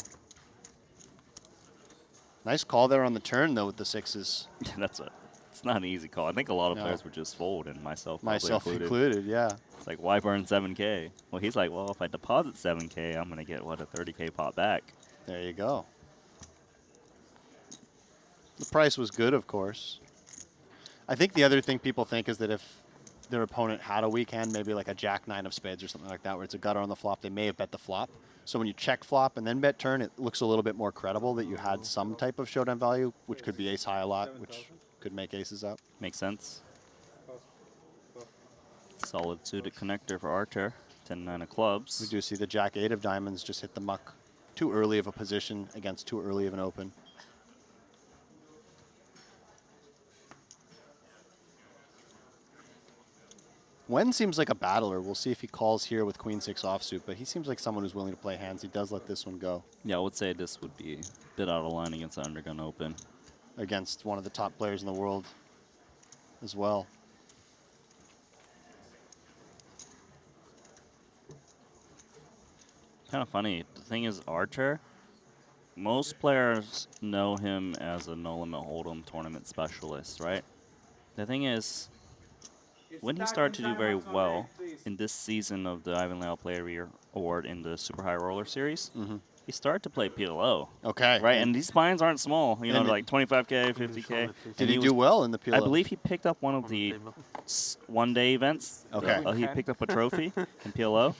Nice call there on the turn, though, with the sixes. It's not an easy call. I think a lot of No. players would just fold, and myself probably Myself included. included, yeah. It's like, why burn 7K? Well, he's like, well, if I deposit 7K, I'm going to get, what, a 30K pot back. There you go. The price was good, of course. I think the other thing people think is that if their opponent had a weak hand, maybe like a jack-9 of spades or something like that, where it's a gutter on the flop, they may have bet the flop. So when you check flop and then bet turn, it looks a little bit more credible that you had some type of showdown value, which could be ace-high a lot, which could make aces up. Makes sense. Solid suited connector for Archer. 10-9 of clubs. We do see the jack-8 of diamonds just hit the muck. Too early of a position against too early of an open. Wen seems like a battler. We'll see if he calls here with queen-6 offsuit, but he seems like someone who's willing to play hands. He does let this one go Yeah, I would say this would be a bit out of line against the undergun open. against one of the top players in the world as well. Kind of funny. The thing is, Archer, most players know him as a no-limit hold'em tournament specialist, right? The thing is, when he started to do very well in this season of the Ivan Lau Player of the Year Award in the Super High Roller Series, he started to play PLO. Okay. Right, and these spines aren't small. You know, And like 25K, 50K. Did he was- do well in the PLO? I believe he picked up one of the one-day events. Okay. He picked up a trophy in PLO.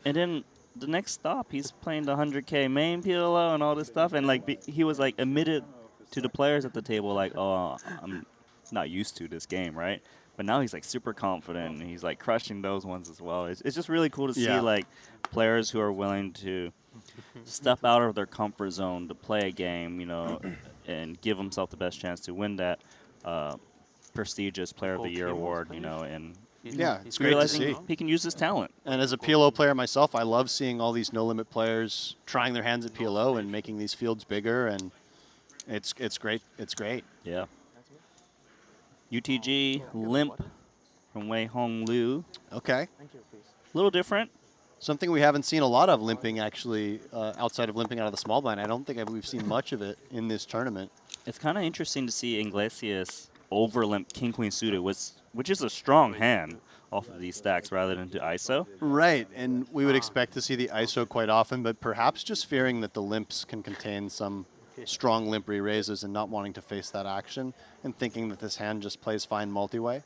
And then the next stop, he's playing the 100K main PLO and all this stuff. And, like, he was, like, admitted to the players at the table, like, oh, I'm not used to this game, right? But now he's, like, super confident, and he's, like, crushing those ones as well. It's just really cool to see, Yeah. like, players who are willing to step out of their comfort zone to play a game, you know, and give himself the best chance to win that prestigious Player of the Year award, you know, and Yeah, it's great to realizing see. he can use his talent. And as a PLO player myself, I love seeing all these no-limit players trying their hands at PLO and making these fields bigger, and it's great. It's great. Yeah. UTG limp from Wei Hong Liu. Okay. A little different. Something we haven't seen a lot of limping, actually, outside of limping out of the small blind. I don't think we've seen much of it in this tournament. It's kind of interesting to see Iglesias over limp King Queen suited, which is a strong hand off of these stacks rather than to ISO. Right, and we would expect to see the ISO quite often, but perhaps just fearing that the limps can contain some strong limp re-raises and not wanting to face that action, and thinking that this hand just plays fine multi-way.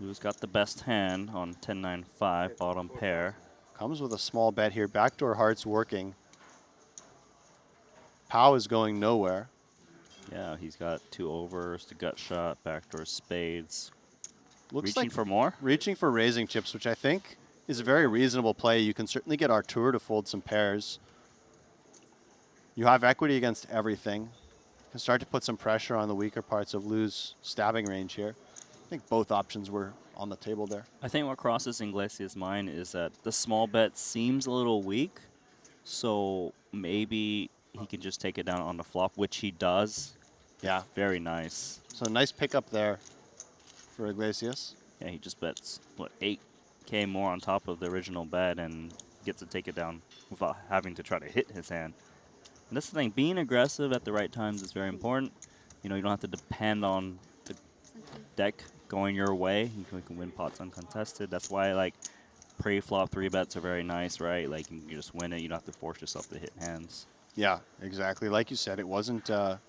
Liu's got the best hand on 10-9-5, bottom pair. Comes with a small bet here. Backdoor hearts working. Pow is going nowhere. Yeah, he's got two overs, the gut shot, backdoor spades. Looks Reaching like for more. reaching for raising chips, which I think is a very reasonable play. You can certainly get Artur to fold some pairs. You have equity against everything. You can start to put some pressure on the weaker parts of Liu's stabbing range here. I think both options were on the table there. I think what crosses Iglesias' mind is that the small bet seems a little weak, so maybe he can just take it down on the flop, which he does. Yeah. Very nice. So nice pickup there for Iglesias. Yeah, he just bets, what, 8K more on top of the original bet and gets to take it down without having to try to hit his hand. And that's the thing, being aggressive at the right times is very important. You know, you don't have to depend on the deck going your way. You can win pots uncontested. That's why, like, pre-flop 3-bets are very nice, right? Like, you can just win it. You don't have to force yourself to hit hands. Yeah, exactly. Like you said, it wasn't a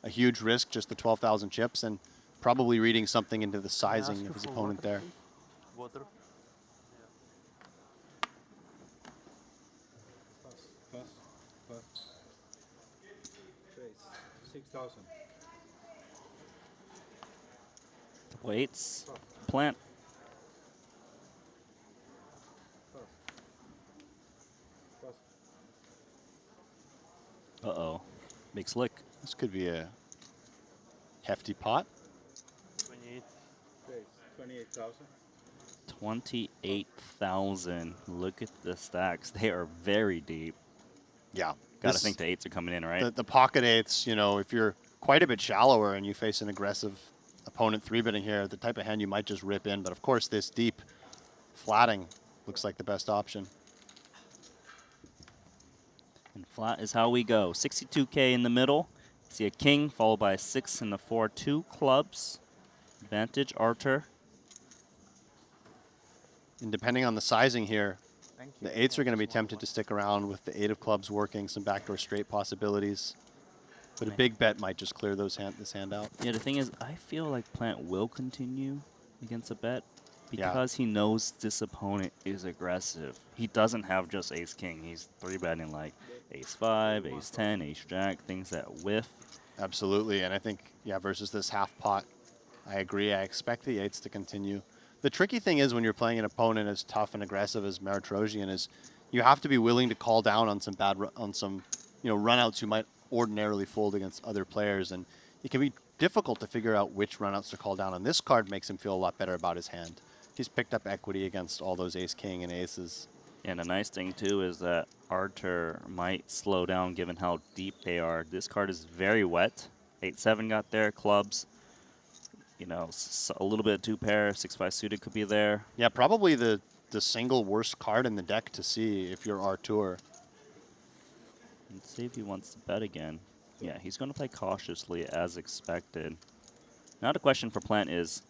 huge risk, just the 12,000 chips, and probably reading something into the sizing of his opponent there. Water. Pass. 6,000. Waits. Plant. Uh-oh. Big slick. This could be a hefty pot. 28. 28,000. 28,000. Look at the stacks. They are very deep. Yeah. Gotta This- think the 8s are coming in, right? The pocket eights, you know, if you're quite a bit shallower and you face an aggressive opponent 3-betting here, the type of hand you might just rip in. But of course, this deep flatting looks like the best option. And flat is how we go. 62K in the middle. See a king followed by a 6 and the 4, 2 clubs. Advantage, Arthur. And depending on the sizing here, Thank you. the 8s are going to be tempted to stick around with the 8 of clubs working, some backdoor straight possibilities. But a big bet might just clear this hand out. Yeah, the thing is, I feel like Plant will continue against a bet Yeah. because he knows this opponent is aggressive. He doesn't have just ace-king. He's 3-betting like ace-5, ace-10, ace-jack, things that whiff. Absolutely, and I think, yeah, versus this half pot, I agree. I expect the 8s to continue. The tricky thing is when you're playing an opponent as tough and aggressive as Maritrosian is, you have to be willing to call down on some runouts who might ordinarily fold against other players, and it can be difficult to figure out which runouts to call down. And this card makes him feel a lot better about his hand. He's picked up equity against all those ace-king and aces. And the nice thing, too, is that Arthur might slow down given how deep they are. This card is very wet. 8-7 got there, clubs. You know, a little bit of 2-pair, 6-5 suited could be there. Yeah, probably the single worst card in the deck to see if you're Artur. Let's see if he wants to bet again. Yeah, he's going to play cautiously as expected. Now the question for Plant is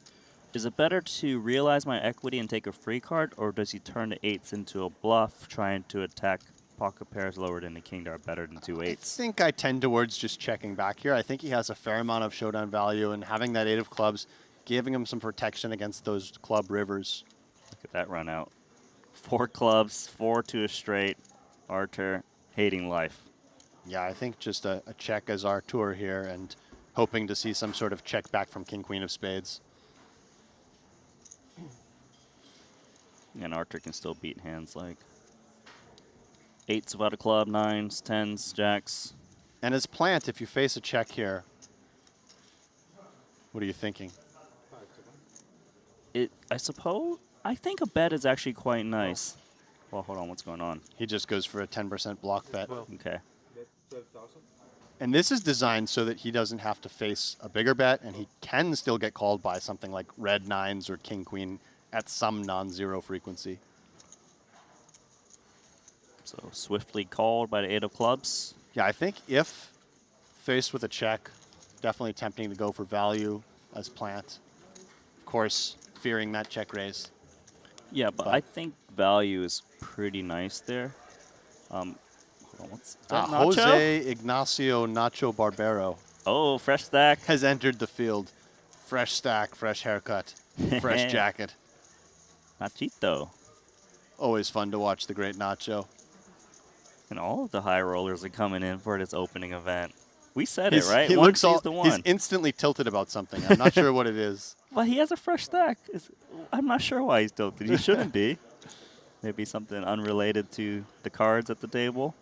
it better to realize my equity and take a free card, or does he turn the 8s into a bluff, trying to attack pocket pairs lower than the king that are better than 2 8s? I think I tend towards just checking back here. I think he has a fair amount of showdown value, and having that 8 of clubs, giving him some protection against those club rivers. Look at that run out. 4 clubs, 4 to a straight. Arthur hating life. Yeah, I think just a check as Artur here, and hoping to see some sort of check back from King Queen of Spades. And Arthur can still beat hands like 8s without a club, 9s, 10s, jacks. And as Plant, if you face a check here, what are you thinking? I think a bet is actually quite nice. Well, hold on, what's going on? He just goes for a 10% block bet. Okay. Bet 12,000. And this is designed so that he doesn't have to face a bigger bet, and he can still get called by something like red 9s or king queen at some non-zero frequency. So swiftly called by the 8 of clubs. Yeah, I think if faced with a check, definitely tempting to go for value as Plant. Of course, fearing that check raise. Yeah, but I think value is pretty nice there. Hold on, what's that, Nacho? Jose Ignacio Nacho Barbaro Oh, fresh stack. has entered the field. Fresh stack, fresh haircut, fresh jacket. Nachito. Always fun to watch the great Nacho. And all of the high rollers are coming in for this opening event. We said it, right? He One looks sees the one. He's instantly tilted about something. I'm not sure what it is. But he has a fresh stack. I'm not sure why he's tilted. He shouldn't be. Maybe something unrelated to the cards at the table.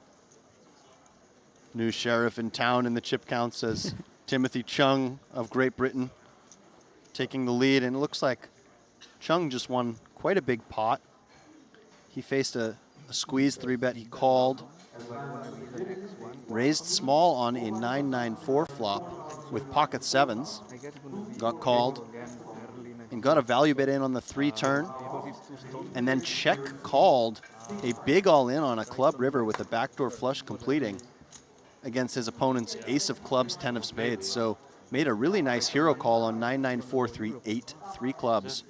New sheriff in town in the chip count says Timothy Chung of Great Britain taking the lead. And it looks like Chung just won quite a big pot. He faced a squeeze 3-bet. He called. Raised small on a 9-9-4 flop with pocket 7s. Got called. And got a value bet in on the 3 turn. And then check called a big all-in on a club river with a backdoor flush completing against his opponent's ace of clubs, 10 of spades. So made a really nice hero call on 9-9-4-3-8, 3 clubs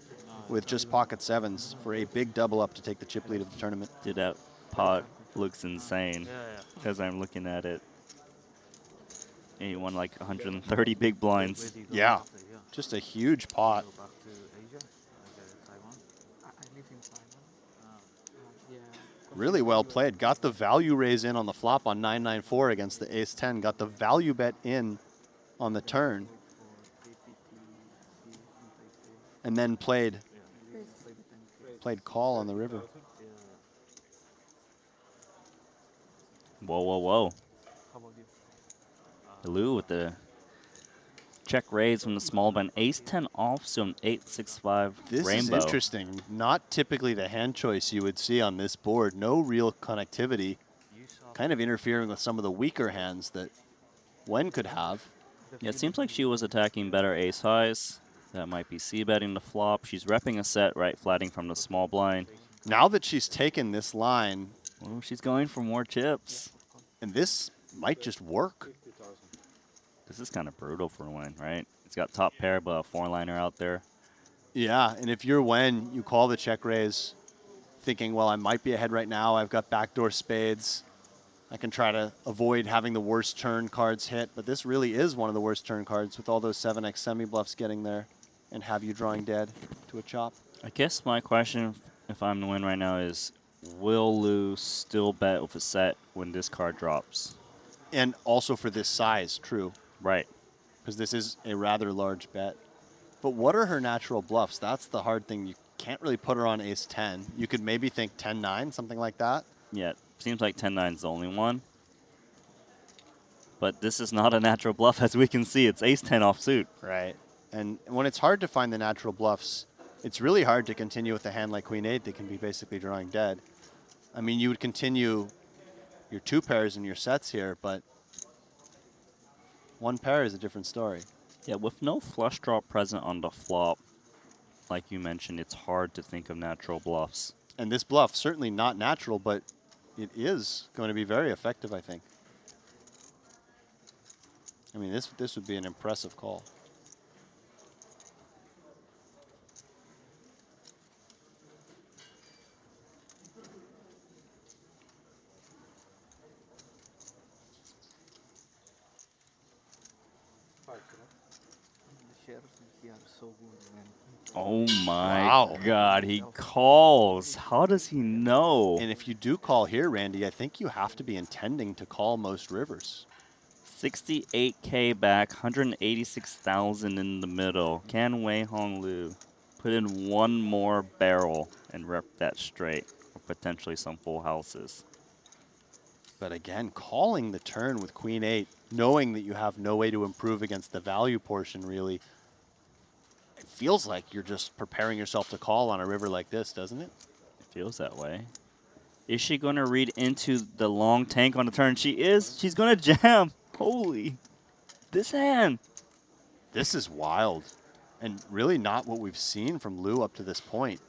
with just pocket 7s for a big double up to take the chip lead of the tournament. Dude, that pot looks insane as I'm looking at it. And he won like 130 big blinds. Yeah, just a huge pot. Go back to Asia. Taiwan. I live in Taiwan. Yeah. Really well played. Got the value raise in on the flop on 9-9-4 against the ace-10. Got the value bet in on the turn. And then played call on the river. Whoa, whoa, whoa. How about you? Lou with the check raise from the small blind. Ace-10 off, so an 8-6-5 This rainbow. is interesting. Not typically the hand choice you would see on this board. No real connectivity. Kind of interfering with some of the weaker hands that Wen could have. Yeah, it seems like she was attacking better ace highs. That might be c-betting the flop. She's repping a set, right, flatting from the small blind. Now that she's taken this line, Oh, she's going for more chips. And this might just work. This is kind of brutal for Wen, right? It's got top pair, but a 4-liner out there. Yeah, and if you're Wen, you call the check raise thinking, well, I might be ahead right now. I've got backdoor spades. I can try to avoid having the worst turn cards hit, but this really is one of the worst turn cards with all those 7x semi-bluffs getting there and have you drawing dead to a chop. I guess my question, if I'm the win right now, is will Lou still bet with a set when this card drops? And also for this size, true, Right. because this is a rather large bet. But what are her natural bluffs? That's the hard thing. You can't really put her on ace-10. You could maybe think 10-9, something like that. Yeah, seems like 10-9's the only one. But this is not a natural bluff, as we can see. It's ace-10 offsuit. Right. And when it's hard to find the natural bluffs, it's really hard to continue with a hand like Queen-8 that can be basically drawing dead. I mean, you would continue your 2 pairs and your sets here, but 1 pair is a different story. Yeah, with no flush draw present on the flop, like you mentioned, it's hard to think of natural bluffs. And this bluff, certainly not natural, but it is going to be very effective, I think. I mean, this would be an impressive call. The shares here are so good, man. Oh my Wow. God, he calls. How does he know? And if you do call here, Randy, I think you have to be intending to call most rivers. 68K back, 186,000 in the middle. Can Wei Hong Lu put in one more barrel and rep that straight, or potentially some full houses? But again, calling the turn with Queen-8, knowing that you have no way to improve against the value portion, really, it feels like you're just preparing yourself to call on a river like this, doesn't it? It feels that way. Is she going to read into the long tank on the turn? She is. She's going to jam. Holy. This hand. This is wild, and really not what we've seen from Lou up to this point.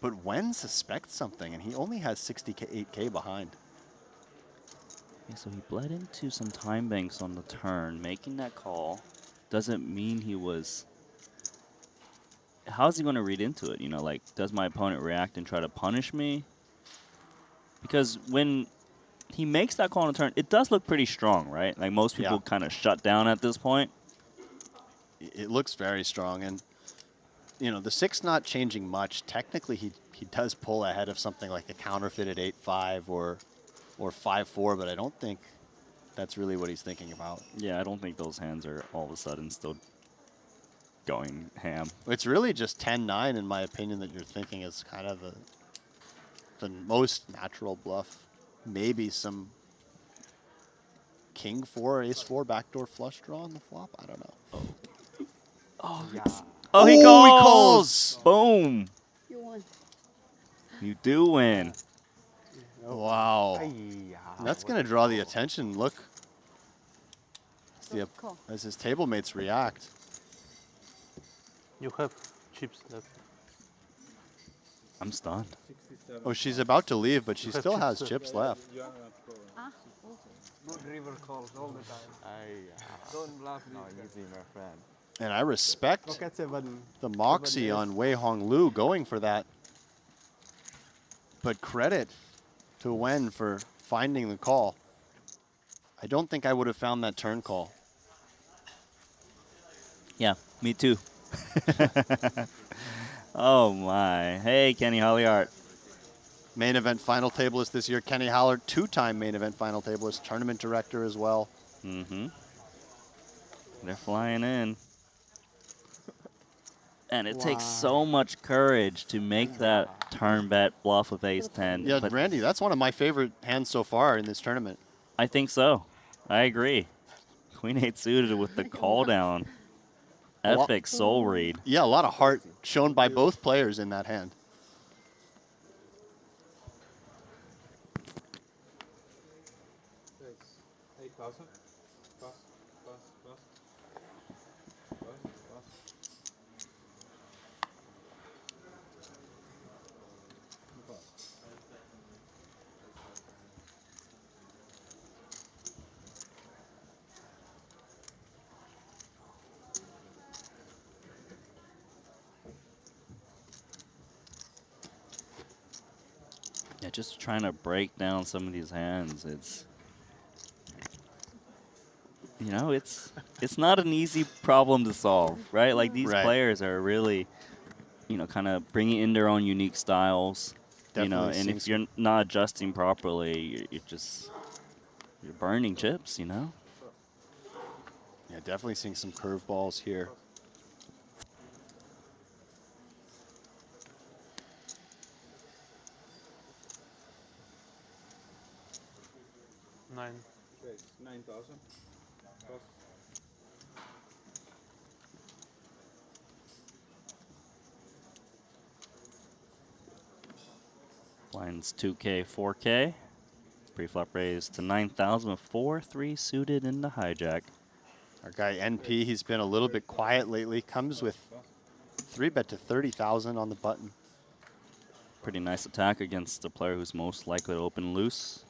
But Wen suspects something, and he only has 68K behind. Yeah, so he bled into some time banks on the turn. Making that call doesn't mean he was... How's he going to read into it? You know, like, does my opponent react and try to punish me? Because when he makes that call on the turn, it does look pretty strong, right? Like, most people kind of shut down at this point. It looks very strong, and you know, the 6 not changing much. Technically, he does pull ahead of something like a counterfeited 8-5 or 5-4, but I don't think that's really what he's thinking about. Yeah, I don't think those hands are all of a sudden still going ham. It's really just 10-9, in my opinion, that you're thinking is kind of the most natural bluff. Maybe some King 4, Ace 4 backdoor flush draw on the flop. I don't know. Oh, he He calls! calls! Boom! You won. You do win. Wow. That's going to draw the attention. Look Call. as his table mates react. You have chips left. I'm stunned. Oh, she's about to leave, but she have still chips has left. chips left. Good river calls all the time. Don't bluff me. And I respect Look at 7. the moxie on Wei Hong Lu going for that. But credit to Wen for finding the call. I don't think I would have found that turn call. Yeah, me too. Oh my. Hey, Kenny Hollyart. Main event final tableist this year, Kenny Hallard, 2-time main event final tableist, tournament director as well. Mm-hmm. They're flying in. And it takes so much courage to make that turn bet bluff with ace-10. Yeah, but Randy, that's one of my favorite hands so far in this tournament. I think so. I agree. Queen-8 suited with the call down. Epic soul read. Yeah, a lot of heart shown by both players in that hand. just trying to break down some of these hands. It's, you know, it's not an easy problem to solve, right? Like these Right. players are really, you know, kind of bringing in their own unique styles. You know, Definitely and seeing if you're not adjusting properly, you're burning chips. You know. Yeah, definitely seeing some curveballs here. Nine. Okay, 9,000. Blinds 2K, 4K. Pre-flop raise to 9,000 with 4-3 suited in the hijack. Our guy NP, he's been a little bit quiet lately. Comes with 3-bet to 30,000 on the button. Pretty nice attack against the player who's most likely to open loose.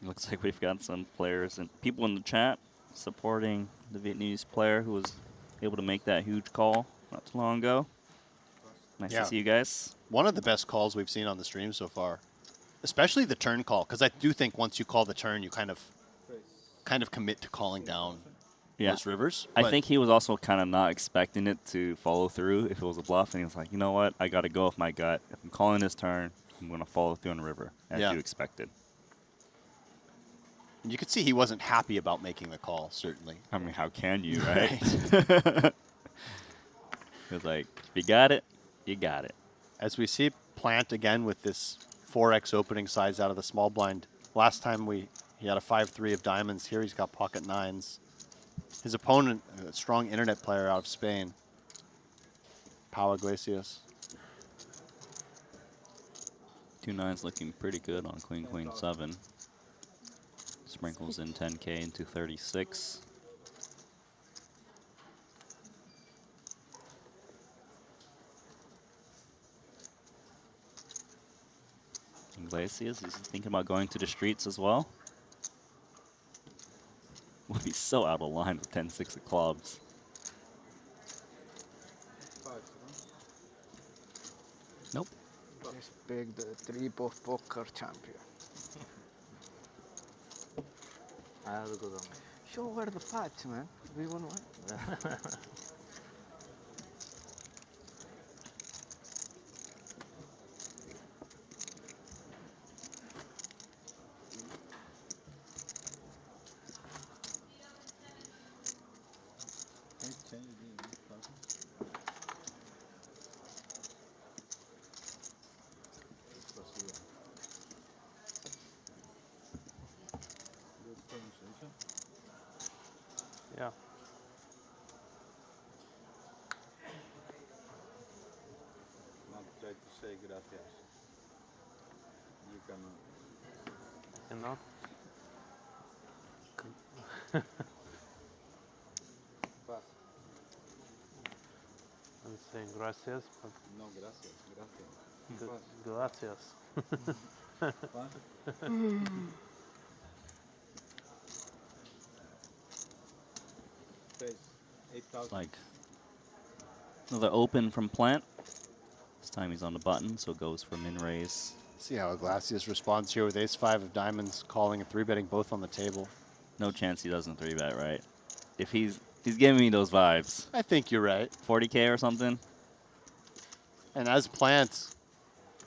Looks like we've got some players and people in the chat supporting the Vietnamese player who was able to make that huge call not too long ago. Nice Yeah. to see you guys. One of the best calls we've seen on the stream so far, especially the turn call, because I do think once you call the turn, you kind of commit to calling down Yeah. those rivers. I But think he was also kind of not expecting it to follow through if it was a bluff, and he was like, you know what, I got to go with my gut. If I'm calling this turn, I'm going to follow through on the river, as Yeah. you expected. you could see he wasn't happy about making the call, certainly. I mean, how can you, right? It was like, if you got it, you got it. As we see Plant again with this 4x opening size out of the small blind. Last time he had a 5-3 of diamonds. Here he's got pocket nines. His opponent, a strong internet player out of Spain, Pau Iglesias. 2 9s looking pretty good on Queen, Queen 7. Sprinkles in 10K into 36. Iglesias is thinking about going to the streets as well. Would be so out of line with 10-6 of clubs. Nope. Let's pick the triple poker champion. I have a good one. Show her the patch, man. We won one. Yeah. Not try to say gracias. You cannot. And not. Pass. I'm saying gracias, but No, gracias. Gracias. gracias. Pass. Face. 8,000. Like another open from Plant. This time he's on the button, so goes for min raise. See how Iglesias responds here with ace-5 of diamonds, calling and 3-betting both on the table. No chance he doesn't 3-bet, right? If he's giving me those vibes. I think you're right. 40K or something. And as Plant,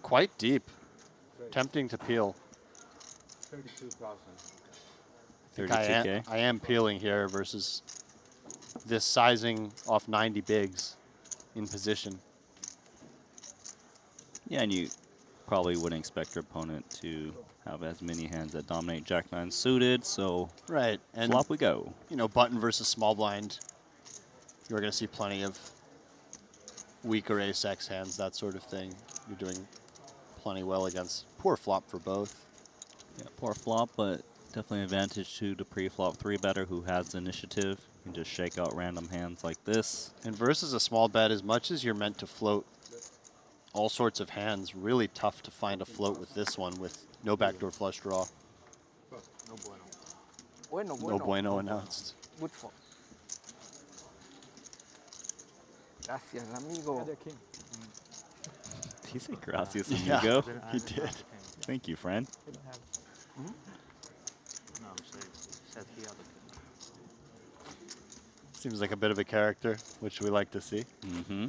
quite deep, tempting to peel. 32,000. I 32K. am peeling here versus this sizing off 90 bigs in position. Yeah, and you probably wouldn't expect your opponent to have as many hands that dominate Jack-9 suited, so Right. And, flop we go. you know, button versus small blind, you're going to see plenty of weaker ace-X hands, that sort of thing. You're doing plenty well against. Poor flop for both. Yeah, poor flop, but definitely an advantage to the pre-flop 3-better who has the initiative. You can just shake out random hands like this. And versus a small bet, as much as you're meant to float all sorts of hands, really tough to find a float with this one with no backdoor flush draw. No bueno. Bueno, No bueno announced. Good for. Gracias, amigo. Did he say gracias, Yeah. amigo? He did. Thank you, friend. Hmm? No, I'm saying, said he had a king. Seems like a bit of a character, which we like to see. Mm-hmm.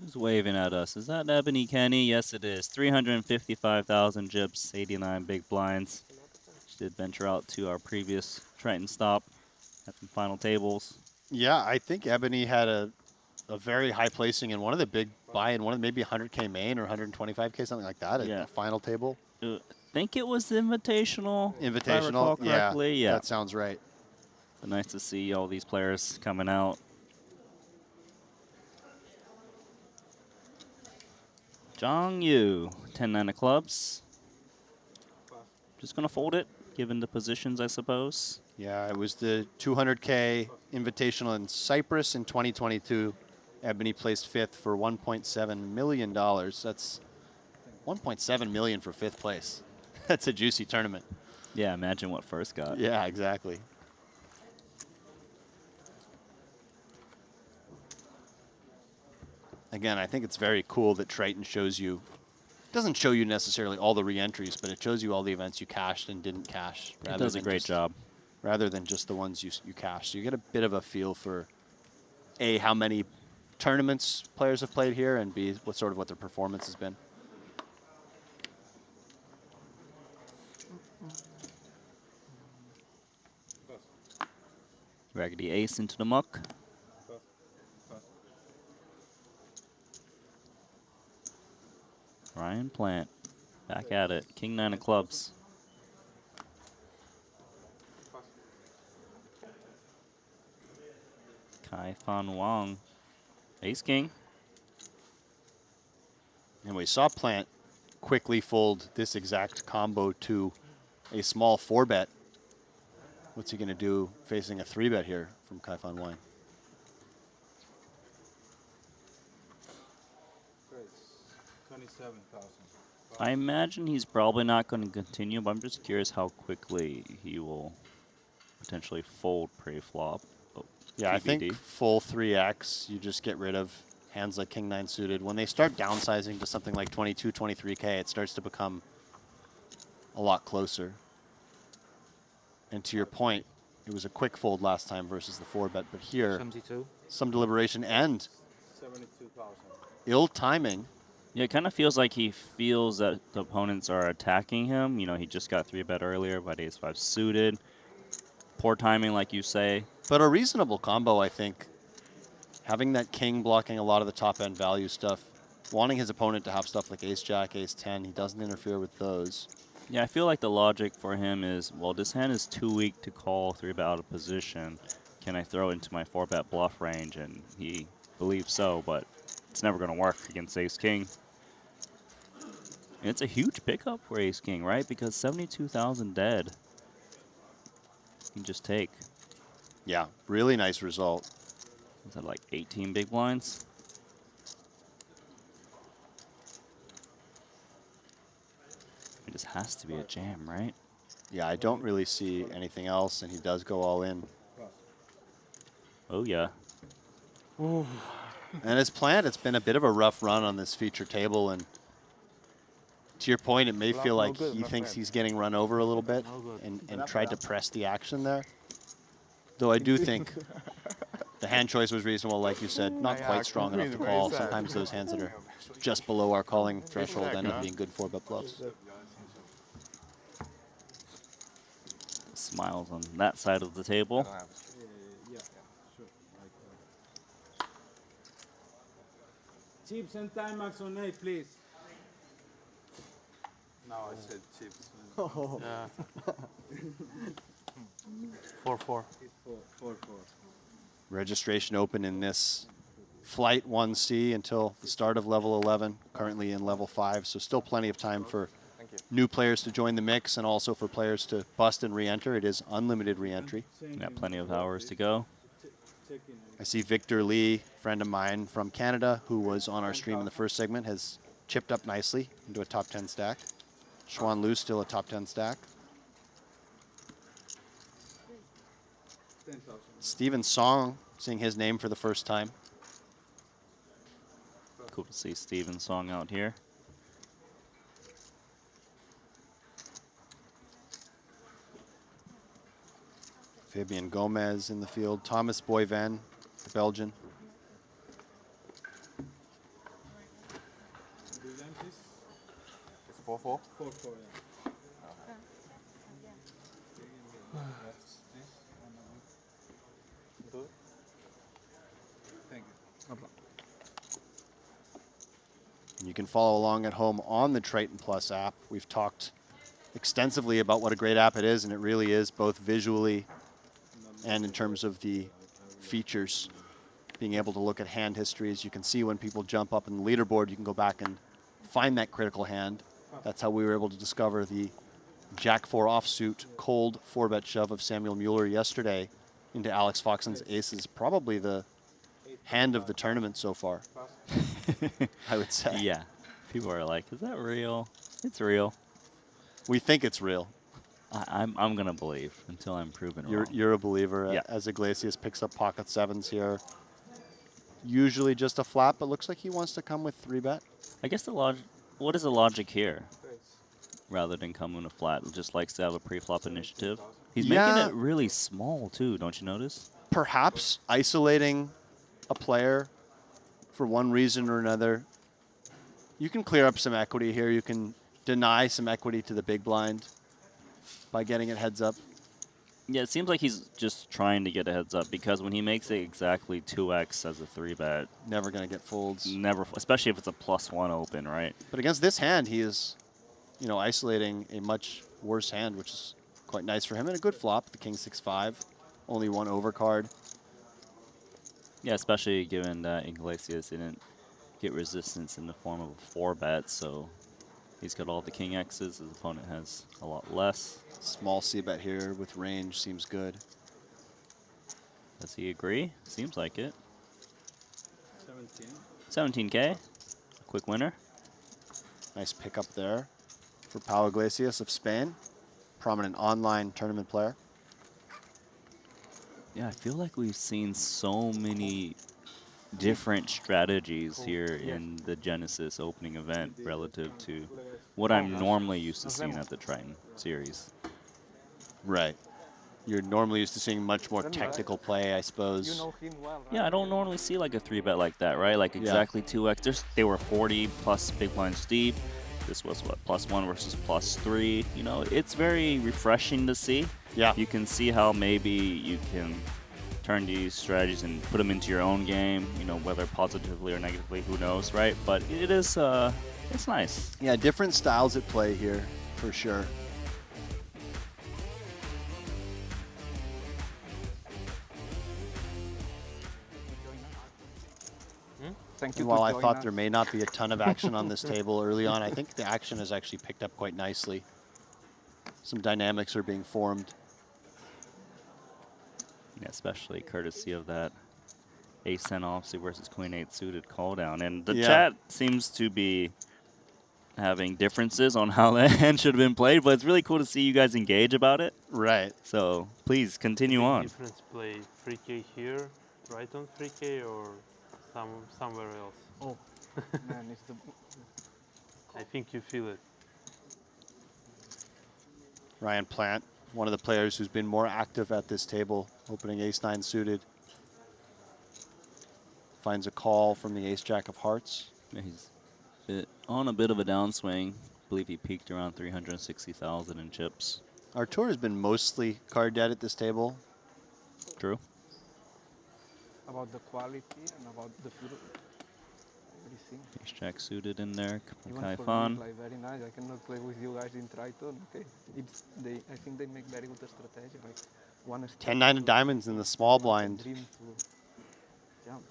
Who's waving at us? Is that Ebony Kenny? Yes, it is. 355,000 gyps, 89 big blinds. She did venture out to our previous Triton stop at some final tables. Yeah, I think Ebony had a very high placing in one of the big buy-in, one of maybe 100K main or 125K, something like that, at Yeah. the final table. I think it was the Invitational. If I recall Invitational, yeah, correctly. Yeah. that sounds right. But nice to see all these players coming out. Zhang Yu, 10-9 of clubs. Just going to fold it, given the positions, I suppose. Yeah, it was the 200K Invitational in Cyprus in 2022. Ebony placed 5th for $1.7 million. That's $1.7 million for 5th place. That's a juicy tournament. Yeah, imagine what first got. Yeah, exactly. Again, I think it's very cool that Triton shows you, doesn't show you necessarily all the re-entries, but it shows you all the events you cashed and didn't cash. It does a than great just- job. Rather than just the ones you cashed. So you get a bit of a feel for, A, how many tournaments players have played here, and B, what their performance has been. Raggedy ace into the muck. Ryan Plant, back at it. King 9 of clubs. Kai Fan Wang, ace king. And we saw Plant quickly fold this exact combo to a small 4-bet. What's he going to do facing a 3-bet here from Kai Fan Wang? Great. 27,000. I imagine he's probably not going to continue, but I'm just curious how quickly he will potentially fold pre-flop. Oh, Yeah, I TBD. think full 3x, you just get rid of hands like King 9 suited. When they start downsizing to something like 22, 23K, it starts to become a lot closer. And to your point, it was a quick fold last time versus the 4-bet, but here, 72. some deliberation and 72,000. ill timing. Yeah, it kind of feels like he feels that the opponents are attacking him. You know, he just got 3-bet earlier, but ace-5 suited. Poor timing, like you say. But a reasonable combo, I think. Having that king blocking a lot of the top-end value stuff, wanting his opponent to have stuff like ace-jack, ace-10, he doesn't interfere with those. Yeah, I feel like the logic for him is, well, this hand is too weak to call 3-bet out of position. Can I throw it into my 4-bet bluff range? And he believes so, but it's never going to work against ace-king. And it's a huge pickup for ace-king, right? Because 72,000 dead. You can just take. Yeah, really nice result. Is that like 18 big blinds? It just has to be a jam, right? Yeah, I don't really see anything else, and he does go all in. Oh, yeah. And as planned, it's been a bit of a rough run on this feature table, and to your point, it may feel like he thinks he's getting run over a little bit and tried to press the action there. Though I do think the hand choice was reasonable, like you said, not quite strong enough to call. Sometimes those hands that are just below our calling threshold end up being good 4-bet bluffs. Smiles on that side of the table. Yeah, sure. Chips and Timax on 8, please. No, I said chips. Yeah. 4-4. It's 4-4. Registration open in this Flight 1C until the start of level 11, currently in level 5, so still plenty of time for new players to join the mix and also for players to bust and re-enter. It is unlimited re-entry. Got plenty of hours to go. I see Victor Lee, friend of mine from Canada, who was on our stream in the first segment, has chipped up nicely into a top 10 stack. Xuan Lu still a top 10 stack. 10,000. Steven Song seeing his name for the first time. Cool to see Steven Song out here. Fabian Gomez in the field. Thomas Boyvan, the Belgian. Do you like this? It's 4-4. 4-4, yeah. That's this. Do it. Thank you. No problem. And you can follow along at home on the Triton Plus app. We've talked extensively about what a great app it is, and it really is, both visually and in terms of the features. Being able to look at hand histories, you can see when people jump up in the leaderboard, you can go back and find that critical hand. That's how we were able to discover the Jack 4 offsuit cold 4-bet shove of Samuel Mueller yesterday into Alex Foxen's aces. Probably the hand of the tournament so far, I would say. Yeah. People are like, is that real? It's real. We think it's real. I'm gonna believe until I'm proven wrong. You're a believer. Yeah. As Iglesias picks up pocket sevens here. Usually just a flat, but looks like he wants to come with 3-bet. I guess the logic. What is the logic here? Rather than coming with a flat, just likes to have a pre-flop initiative. He's Yeah. making it really small too. Don't you notice? Perhaps isolating a player for one reason or another. You can clear up some equity here. You can deny some equity to the big blind by getting it heads up. Yeah, it seems like he's just trying to get a heads up because when he makes it exactly 2x as a 3-bet, Never going to get folds. never, especially if it's a +1 open, right? But against this hand, he is, isolating a much worse hand, which is quite nice for him. And a good flop, the King 6-5, only one overcard. Yeah, especially given that Iglesias didn't get resistance in the form of a 4-bet, so he's got all the King X's. His opponent has a lot less. Small c-bet here with range seems good. Does he agree? Seems like it. 17. 17K, a quick winner. Nice pickup there for Pau Iglesias of Spain, prominent online tournament player. Yeah, I feel like we've seen so many different strategies here in the Genesis opening event relative to what I'm normally used to seeing at the Triton series. Right. You're normally used to seeing much more technical play, I suppose. You know him well, right? Yeah, I don't normally see like a 3-bet like that, right? Like exactly 2x. They were 40 plus big blinds deep. This was what, +1 versus +3. It's very refreshing to see. Yeah. You can see how maybe you can turn these strategies and put them into your own game, whether positively or negatively, who knows, right? But it is, it's nice. Yeah, different styles at play here, for sure. Thank you. And while to I join thought us. there may not be a ton of action on this table early on, I think the action has actually picked up quite nicely. Some dynamics are being formed. Yeah, especially courtesy of that ace-10 offsuit versus queen-8 suited call down. And the chat seems to be having differences on how that hand should have been played, but it's really cool to see you guys engage about it. Right. So please continue on. Difference play 3K here, Triton 3K, or somewhere else. Oh, man, it's the. I think you feel it. Ryan Plant, one of the players who's been more active at this table, opening ace-9 suited. Finds a call from the ace-jack of hearts. Yeah, he's on a bit of a downswing. I believe he peaked around 360,000 in chips. Our tour has been mostly card dead at this table. True. About the quality and about the future. think. Ace jack suited in there. Even Kai for me, Fan. like very nice. I cannot play with you guys in Triton. Okay, I think they make very good strategy. Like one step 10-9 of to diamonds in the small blind. dream to jump.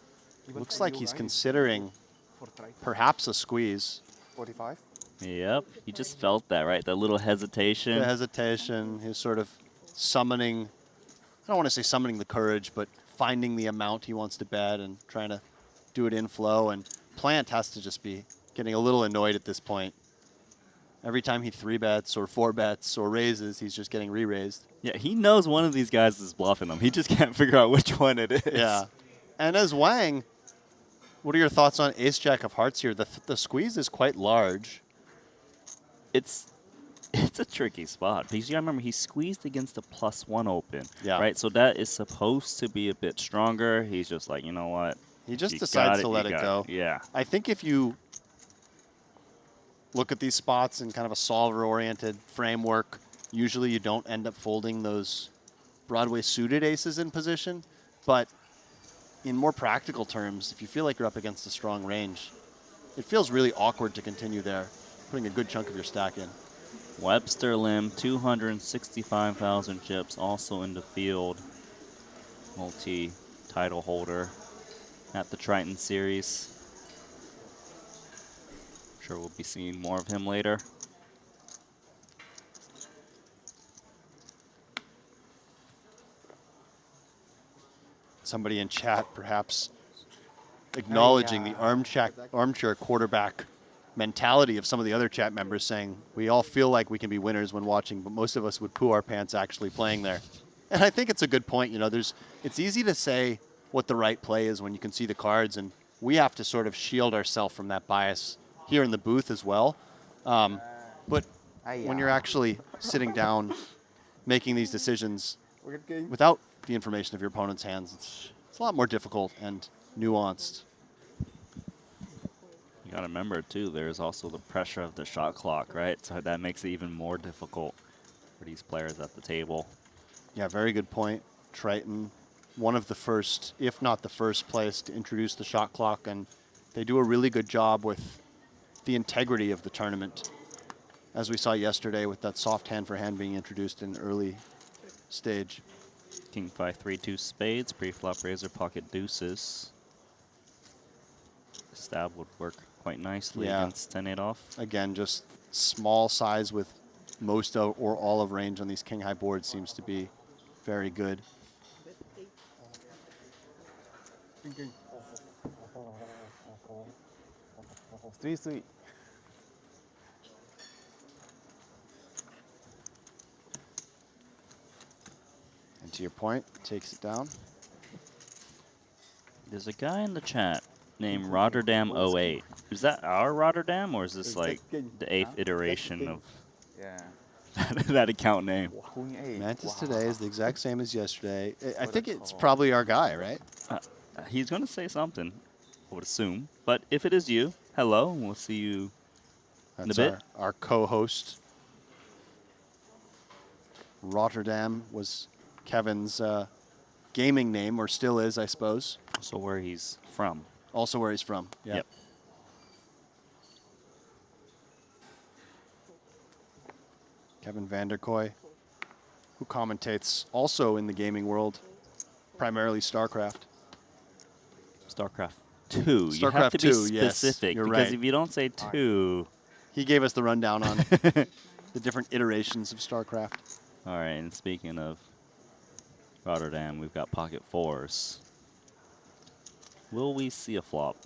Even Looks for like you he's guys, considering for Triton. perhaps a squeeze. 45. Yep, he just felt that, right? That little hesitation. The hesitation, his sort of summoning, I don't want to say summoning the courage, but finding the amount he wants to bet and trying to do it in flow. And Plant has to just be getting a little annoyed at this point. Every time he 3-bets or 4-bets or raises, he's just getting re-raised. Yeah, he knows one of these guys is bluffing him. He just can't figure out which one it is. Yeah. And as Wang, what are your thoughts on Ace-Jack of Hearts here? The squeeze is quite large. It's a tricky spot because you gotta remember he squeezed against the +1 open. Yeah. Right? So that is supposed to be a bit stronger. He's just like, you know what? He just You decides got to let you it got go. Yeah. I think if you look at these spots in kind of a solver-oriented framework, usually you don't end up folding those Broadway suited aces in position. But in more practical terms, if you feel like you're up against a strong range, it feels really awkward to continue there, putting a good chunk of your stack in. Webster Lim, 265,000 chips, also in the field. Multi-title holder at the Triton Series. Sure we'll be seeing more of him later. Somebody in chat perhaps acknowledging the armchair quarterback mentality of some of the other chat members, saying we all feel like we can be winners when watching, but most of us would poo our pants actually playing there. And I think it's a good point. You know, it's easy to say what the right play is when you can see the cards, and we have to sort of shield ourselves from that bias here in the booth as well. But when you're actually sitting down making these decisions without the information of your opponent's hands, it's a lot more difficult and nuanced. You gotta remember too, there's also the pressure of the shot clock, right? So that makes it even more difficult for these players at the table. Yeah, very good point. Triton, one of the first, if not the first place to introduce the shot clock, and they do a really good job with the integrity of the tournament, as we saw yesterday with that soft hand for hand being introduced in early stage. King 5-3-2 spades, pre-flop razor pocket deuces. Stab would work quite nicely against 10-8 off. Again, just small size with most of or all of range on these king high boards seems to be very good. And to your point, takes it down. There's a guy in the chat named Rotterdam08. Is that our Rotterdam, or is this like the 8th iteration of that account name? Mantis today is the exact same as yesterday. I think it's probably our guy, right? He's going to say something, I would assume. But if it is you, hello, and we'll see you in a bit. Our co-host. Rotterdam was Kevin's gaming name, or still is, I suppose. So where he's from. Also where he's from. Yeah. Yep. Kevin Vanderkoy, who commentates also in the gaming world, primarily StarCraft. StarCraft 2. You have StarCraft to 2, be yes, specific, you're because right. if you don't say 2... He gave us the rundown on the different iterations of StarCraft. All right, and speaking of Rotterdam, we've got pocket fours. Will we see a flop?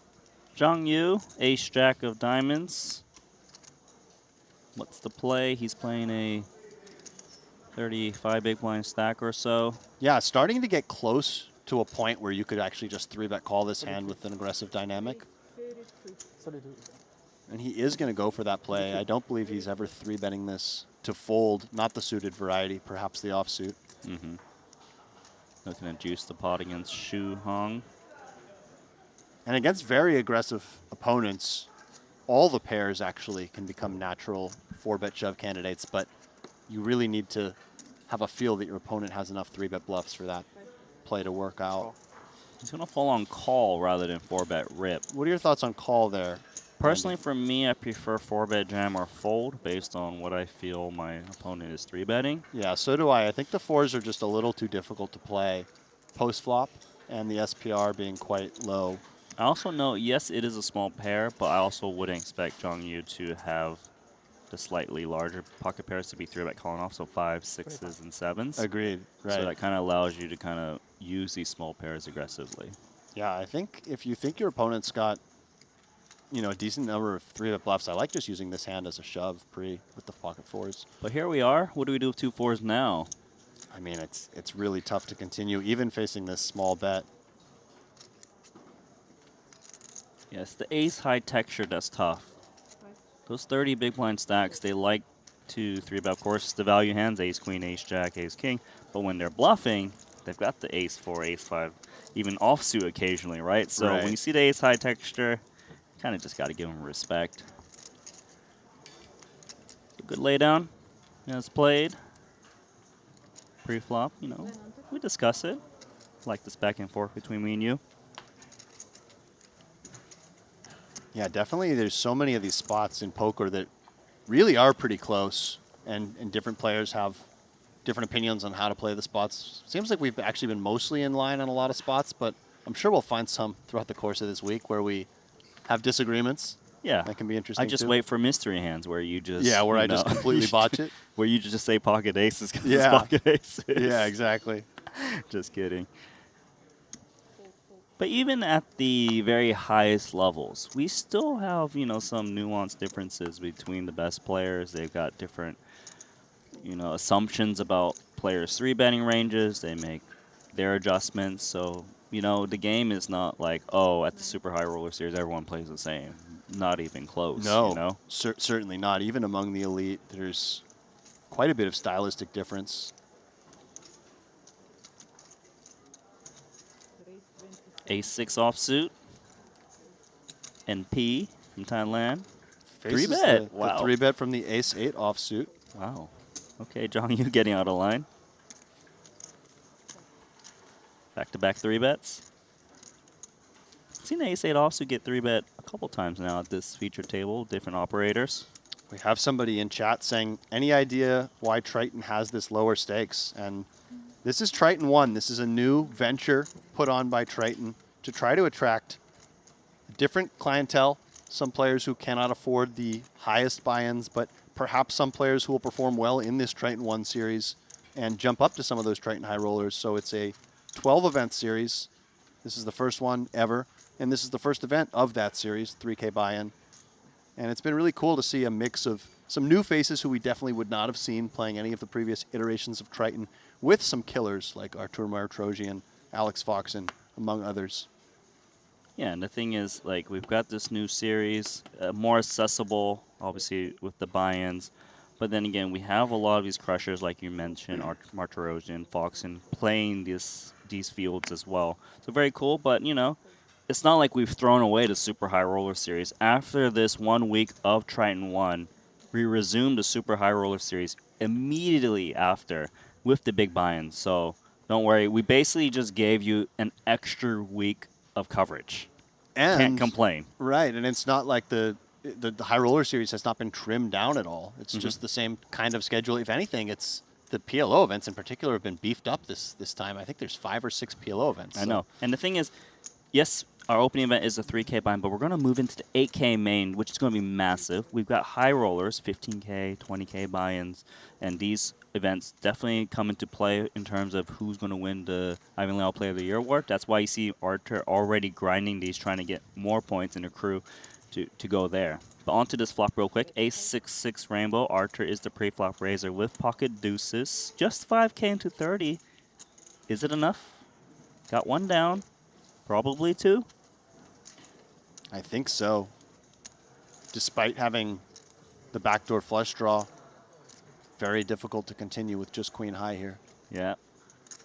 Zhang Yu, ace jack of diamonds. What's the play? He's playing a 35 big blind stack or so. Yeah, starting to get close to a point where you could actually just 3-bet call this hand with an aggressive dynamic. And he is going to go for that play. I don't believe he's ever 3-betting this to fold, not the suited variety, perhaps the offsuit. Mm-hmm. Looking to juice the pot against Shu Hong. And against very aggressive opponents, all the pairs actually can become natural 4-bet shove candidates, but you really need to have a feel that your opponent has enough 3-bet bluffs for that play to work out. He's going to fall on call rather than 4-bet rip. What are your thoughts on call there? Personally, for me, I prefer 4-bet jam or fold based on what I feel my opponent is 3-betting. Yeah, so do I. I think the 4s are just a little too difficult to play post-flop, and the SPR being quite low. I also know, yes, it is a small pair, but I also wouldn't expect Zhang Yu to have the slightly larger pocket pairs to be 3-bet calling off, so 5s, 6s, and 7s. Agreed, right. So that kind of allows you to kind of use these small pairs aggressively. Yeah, I think if you think your opponent's got, you know, a decent number of 3-bet bluffs, I like just using this hand as a shove pre with the pocket 4s. But here we are. What do we do with 2 4s now? I mean, it's really tough to continue, even facing this small bet. Yes, the ace high texture, that's tough. Those 30 big blind stacks, they like to 3-bet. Of course, the value hands, ace queen, ace jack, ace king. But when they're bluffing, they've got the ace 4, ace 5, even offsuit occasionally, right? So when you see the ace high texture, kind of just got to give them respect. A good laydown as played. Pre-flop, you know, we discuss it. Like this back and forth between me and you. Yeah, definitely there's so many of these spots in poker that really are pretty close, and different players have different opinions on how to play the spots. Seems like we've actually been mostly in line on a lot of spots, but I'm sure we'll find some throughout the course of this week where we have disagreements. Yeah. That can be interesting I just too. wait for mystery hands where you just... Yeah, where you I just know, completely botch it. Where you just say pocket aces because Yeah. it's pocket aces. Yeah, exactly. Just kidding. But even at the very highest levels, we still have, you know, some nuanced differences between the best players. They've got different, you know, assumptions about players' 3-betting ranges. They make their adjustments. So, you know, the game is not like, oh, at the super high roller series, everyone plays the same. Not even close, No, you know? certainly not. Even among the elite, there's quite a bit of stylistic difference. Ace-6 offsuit. NP from Thailand. Faces 3-bet. the Wow. 3-bet from the ace-8 offsuit. Wow. Okay, Zhang Yu getting out of line. Back-to-back 3-bets. Seen the ace-8 offsuit get 3-bet a couple times now at this featured table, different operators. We have somebody in chat saying, any idea why Triton has this lower stakes? And this is Triton ONE. This is a new venture put on by Triton to try to attract a different clientele, some players who cannot afford the highest buy-ins, but perhaps some players who will perform well in this Triton ONE series and jump up to some of those Triton high rollers. So it's a 12-event series. This is the first one ever, and this is the first event of that series, 3K buy-in. And it's been really cool to see a mix of some new faces who we definitely would not have seen playing any of the previous iterations of Triton, with some killers like Artur Martrogian, Alex Foxen, among others. Yeah, and the thing is, like, we've got this new series, more accessible, obviously, with the buy-ins. But then again, we have a lot of these crushers, like you mentioned, Martirosian, Foxen, playing these fields as well. So very cool, but, you know, it's not like we've thrown away the Super High Roller Series. After this 1 week of Triton ONE, we resumed the Super High Roller Series immediately after with the big buy-ins. So don't worry, we basically just gave you an extra week of coverage. And Can't complain. Right, and it's not like the High Roller Series has not been trimmed down at all. It's just the same kind of schedule. If anything, it's the PLO events in particular have been beefed up this time. I think there's 5 or 6 PLO events. I know. And the thing is, yes, our opening event is a 3K buy-in, but we're going to move into the 8K main, which is going to be massive. We've got high rollers, 15K, 20K buy-ins, and these events definitely come into play in terms of who's going to win the Ivan Leal Player of the Year award. That's why you see Arthur already grinding these, trying to get more points in the crew to go there. But onto this flop real quick. Ace-6-6 Rainbow. Arthur is the pre-flop raiser with pocket deuces. Just 5K into 30. Is it enough? Got 1 down. Probably 2. I think so. Despite having the backdoor flush draw, very difficult to continue with just queen high here. Yeah.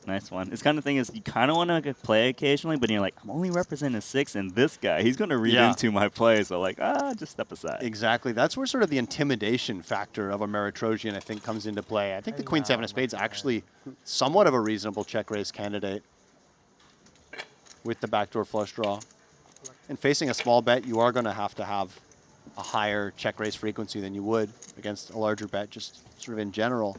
Nice one. This kind of thing is you kind of want to play occasionally, but you're like, I'm only representing a 6, and this guy, he's going to read into my play. So like, just step aside. Exactly. That's where sort of the intimidation factor of a Martrogian, I think, comes into play. I think the Queen 7 of Spades actually somewhat of a reasonable check raise candidate. with the backdoor flush draw. And facing a small bet, you are going to have a higher check raise frequency than you would against a larger bet, just sort of in general.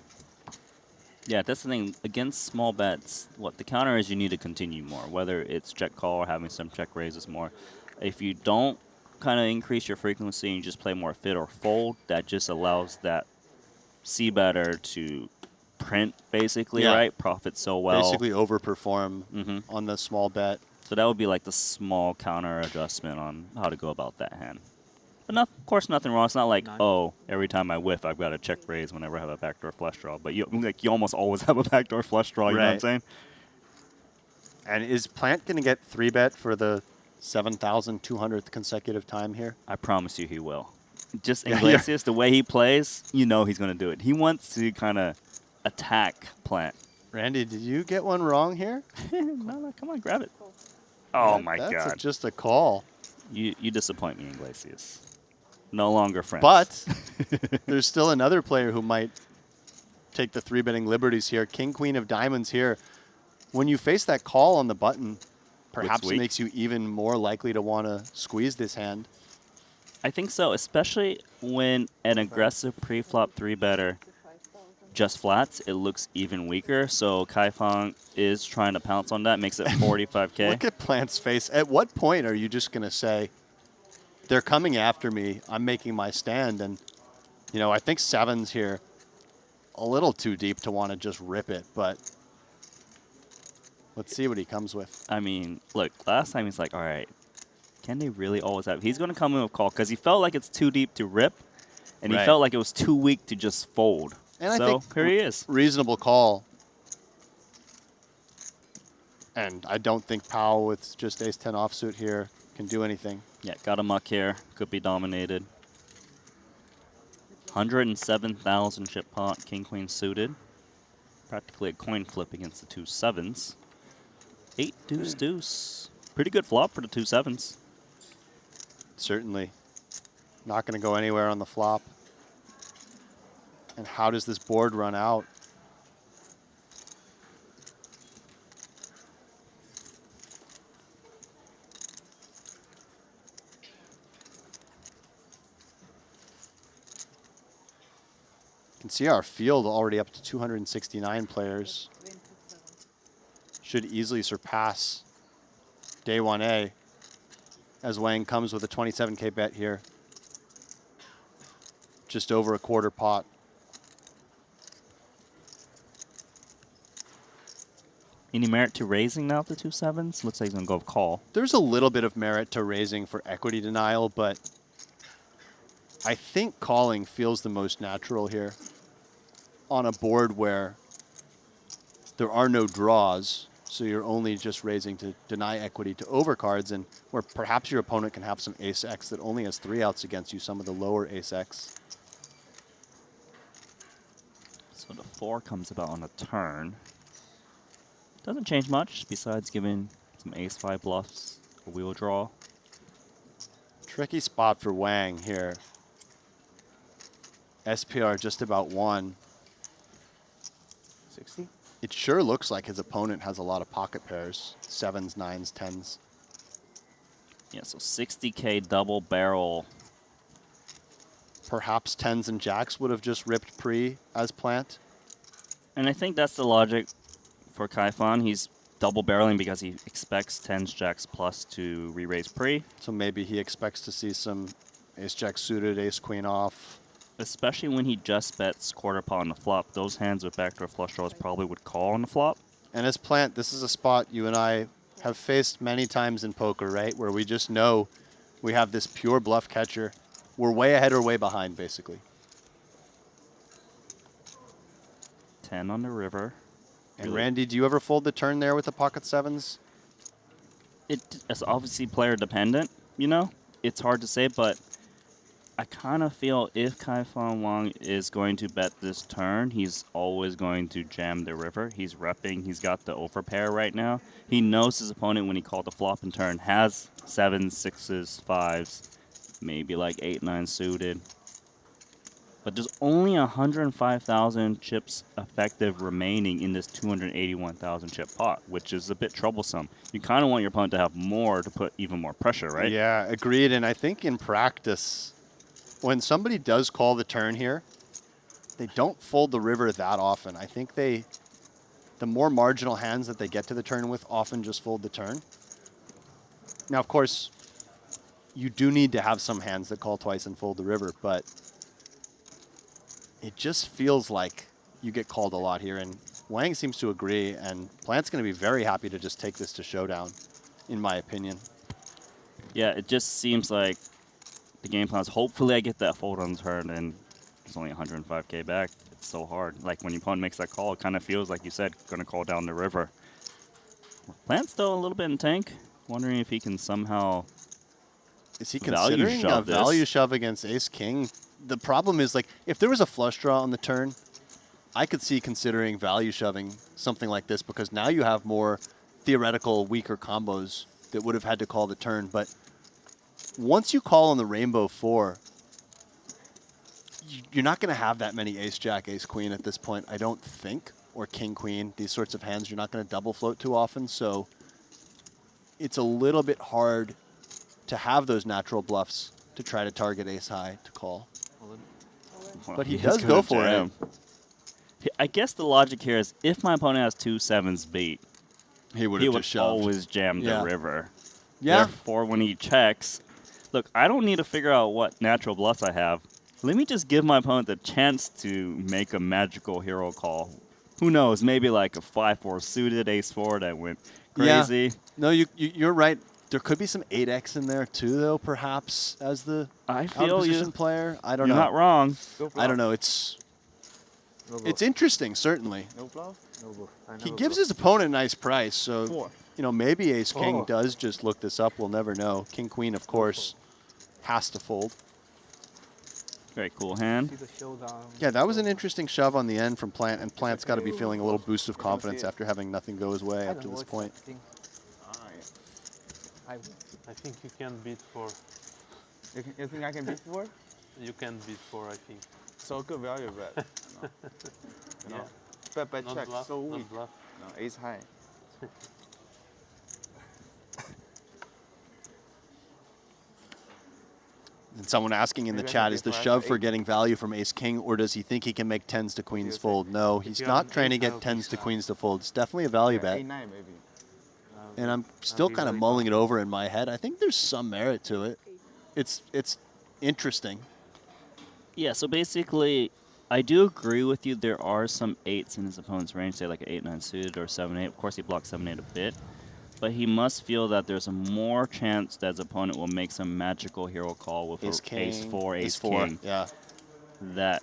Yeah, that's the thing. Against small bets, what the counter is, you need to continue more, whether it's check call or having some check raises more. If you don't kind of increase your frequency and you just play more fit or fold, that just allows that C-better to print, basically, Yeah. right? Profit so well. Basically overperform Mhm. on the small bet. So that would be like the small counter adjustment on how to go about that hand. But of course, nothing wrong. It's not like, oh, every time I whiff, I've got a check raise whenever I have a backdoor flush draw. But you almost always have a backdoor flush draw, you know what I'm Right. saying? And is Plant going to get 3-bet for the 7,200th consecutive time here? I promise you he will. Just Yeah, Iglesias, the way he plays, you know he's going to do it. He wants to kind of attack Plant. Randy, did you get one wrong here? No, come on, grab it. Oh, my That's God. just a call. You disappoint me, Iglesias. No longer friends. But there's still another player who might take the 3-betting liberties here. King, Queen of Diamonds here. When you face that call on the button, perhaps it weak? makes you even more likely to want to squeeze this hand. I think so, especially when an aggressive pre-flop 3-better just flats, it looks even weaker. So Kaifang is trying to pounce on that, makes it 45K. Look at Plant's face. At what point are you just going to say, they're coming after me, I'm making my stand? And, you know, I think 7's here a little too deep to want to just rip it, but let's see what he comes with. I mean, look, last time he's like, all right, can they really always have? He's going to come in with call because he felt like it's too deep to rip, and he Right. felt like it was too weak to just fold. And so I think here he is. Reasonable call. And I don't think Powell with just ace-10 offsuit here can do anything. Yeah, got a muck here. Could be dominated. 107,000 chip pot, king, queen suited. Practically a coin flip against the 2 7s. 8 deuce deuce. Pretty good flop for the 2 7s. Certainly. Not going to go anywhere on the flop. And how does this board run out? You can see our field already up to 269 players. Should easily surpass day 1A as Wang comes with a 27K bet here. Just over a quarter pot. Any merit to raising now the 2 7s? Looks like he's going to go with call. There's a little bit of merit to raising for equity denial, but I think calling feels the most natural here on a board where there are no draws, so you're only just raising to deny equity to overcards, and where perhaps your opponent can have some ace-x that only has 3 outs against you, some of the lower ace-x. So the 4 comes about on a turn. Doesn't change much besides giving some ace-5 bluffs, a wheel draw. Tricky spot for Wang here. SPR just about won. 60? It sure looks like his opponent has a lot of pocket pairs. 7s, 9s, 10s. Yeah, so 60K double barrel. Perhaps 10s and jacks would have just ripped pre as plant. And I think that's the logic for Kaifan. He's double barreling because he expects 10s, jacks plus to re-raise pre. So maybe he expects to see some ace-jack suited, ace-queen off. Especially when he just bets quarter pot on the flop. Those hands with backdoor flush draws probably would call on the flop. And as plant, this is a spot you and I have faced many times in poker, right? Where we just know we have this pure bluff catcher. We're way ahead or way behind, basically. 10 on the river. And Really? Randy, do you ever fold the turn there with the pocket 7s? It's obviously player dependent, you know? It's hard to say, but I kind of feel if Kaifan Wang is going to bet this turn, he's always going to jam the river. He's repping. He's got the overpair right now. He knows his opponent, when he called the flop and turn, has 7s, 6s, 5s, maybe like 8, 9 suited. But there's only 105,000 chips effective remaining in this 281,000 chip pot, which is a bit troublesome. You kind of want your opponent to have more to put even more pressure, right? Yeah, agreed. And I think in practice, when somebody does call the turn here, they don't fold the river that often. I think the more marginal hands that they get to the turn with often just fold the turn. Now, of course, you do need to have some hands that call twice and fold the river, but it just feels like you get called a lot here. And Wang seems to agree, and Plant's going to be very happy to just take this to showdown, in my opinion. Yeah, it just seems like the game plan is hopefully I get that fold on turn, and it's only 105K back. It's so hard. Like when your opponent makes that call, it kind of feels like you said, going to call down the river. Plant's still a little bit in tank. Wondering if he can somehow Is he value considering a shove value this. shove against ace-king? The problem is, like, if there was a flush draw on the turn, I could see considering value shoving something like this, because now you have more theoretical weaker combos that would have had to call the turn. But once you call on the rainbow 4, you're not going to have that many ace-jack, ace-queen at this point, I don't think, or king-queen. These sorts of hands you're not going to double float too often, so it's a little bit hard to have those natural bluffs to try to target ace-high to call. Well, But he is does gonna go for jam. I guess the logic here is if my opponent has 2 sevens beat, He would he have would just shoved. always jam Yeah. the river. Yeah. Therefore, when he checks, look, I don't need to figure out what natural bluffs I have. Let me just give my opponent the chance to make a magical hero call. Who knows? Maybe like a 5-4 suited ace-4 that went crazy. Yeah. No, you're right. There could be some 8x in there too, though, perhaps, as the I feel out-of-position you. player. I don't You're know. not wrong. I don't know. It's interesting, certainly. No bluff? No bluff. He gives his opponent a nice price, so 4. maybe ace-king Oh. does just look this up. We'll never know. King-queen, of course, has to fold. Very cool hand. See the showdown. Yeah, that was an interesting shove on the end from Plant, and Plant's got to be feeling a little boost of confidence after having nothing go his way I up don't to know, this it's point. something. I I think you can beat 4. You think I can beat 4? You can beat 4, I think. So good value bet. You know, you know? Bet Not check bluff, so not weak. bluff. No, ace high. And someone asking in the Maybe I chat, can is the get shove 5 for 8. getting value from ace-king, or does he think he can make 10s to queens fold? No, he's you not have trying to ace, get I'll 10s to be queens to fold. It's definitely a value bet. A9 maybe. And I'm still be kind of very mulling it over in my head. I think there's some merit to it. It's interesting. Yeah, so basically, I do agree with you. There are some 8s in his opponent's range, say like an 8-9 suited or 7-8. Of course, he blocks 7-8 a bit. But he must feel that there's a more chance that his opponent will make some magical hero call with Ace-king, ace-4, ace-4. ace-king. Yeah. That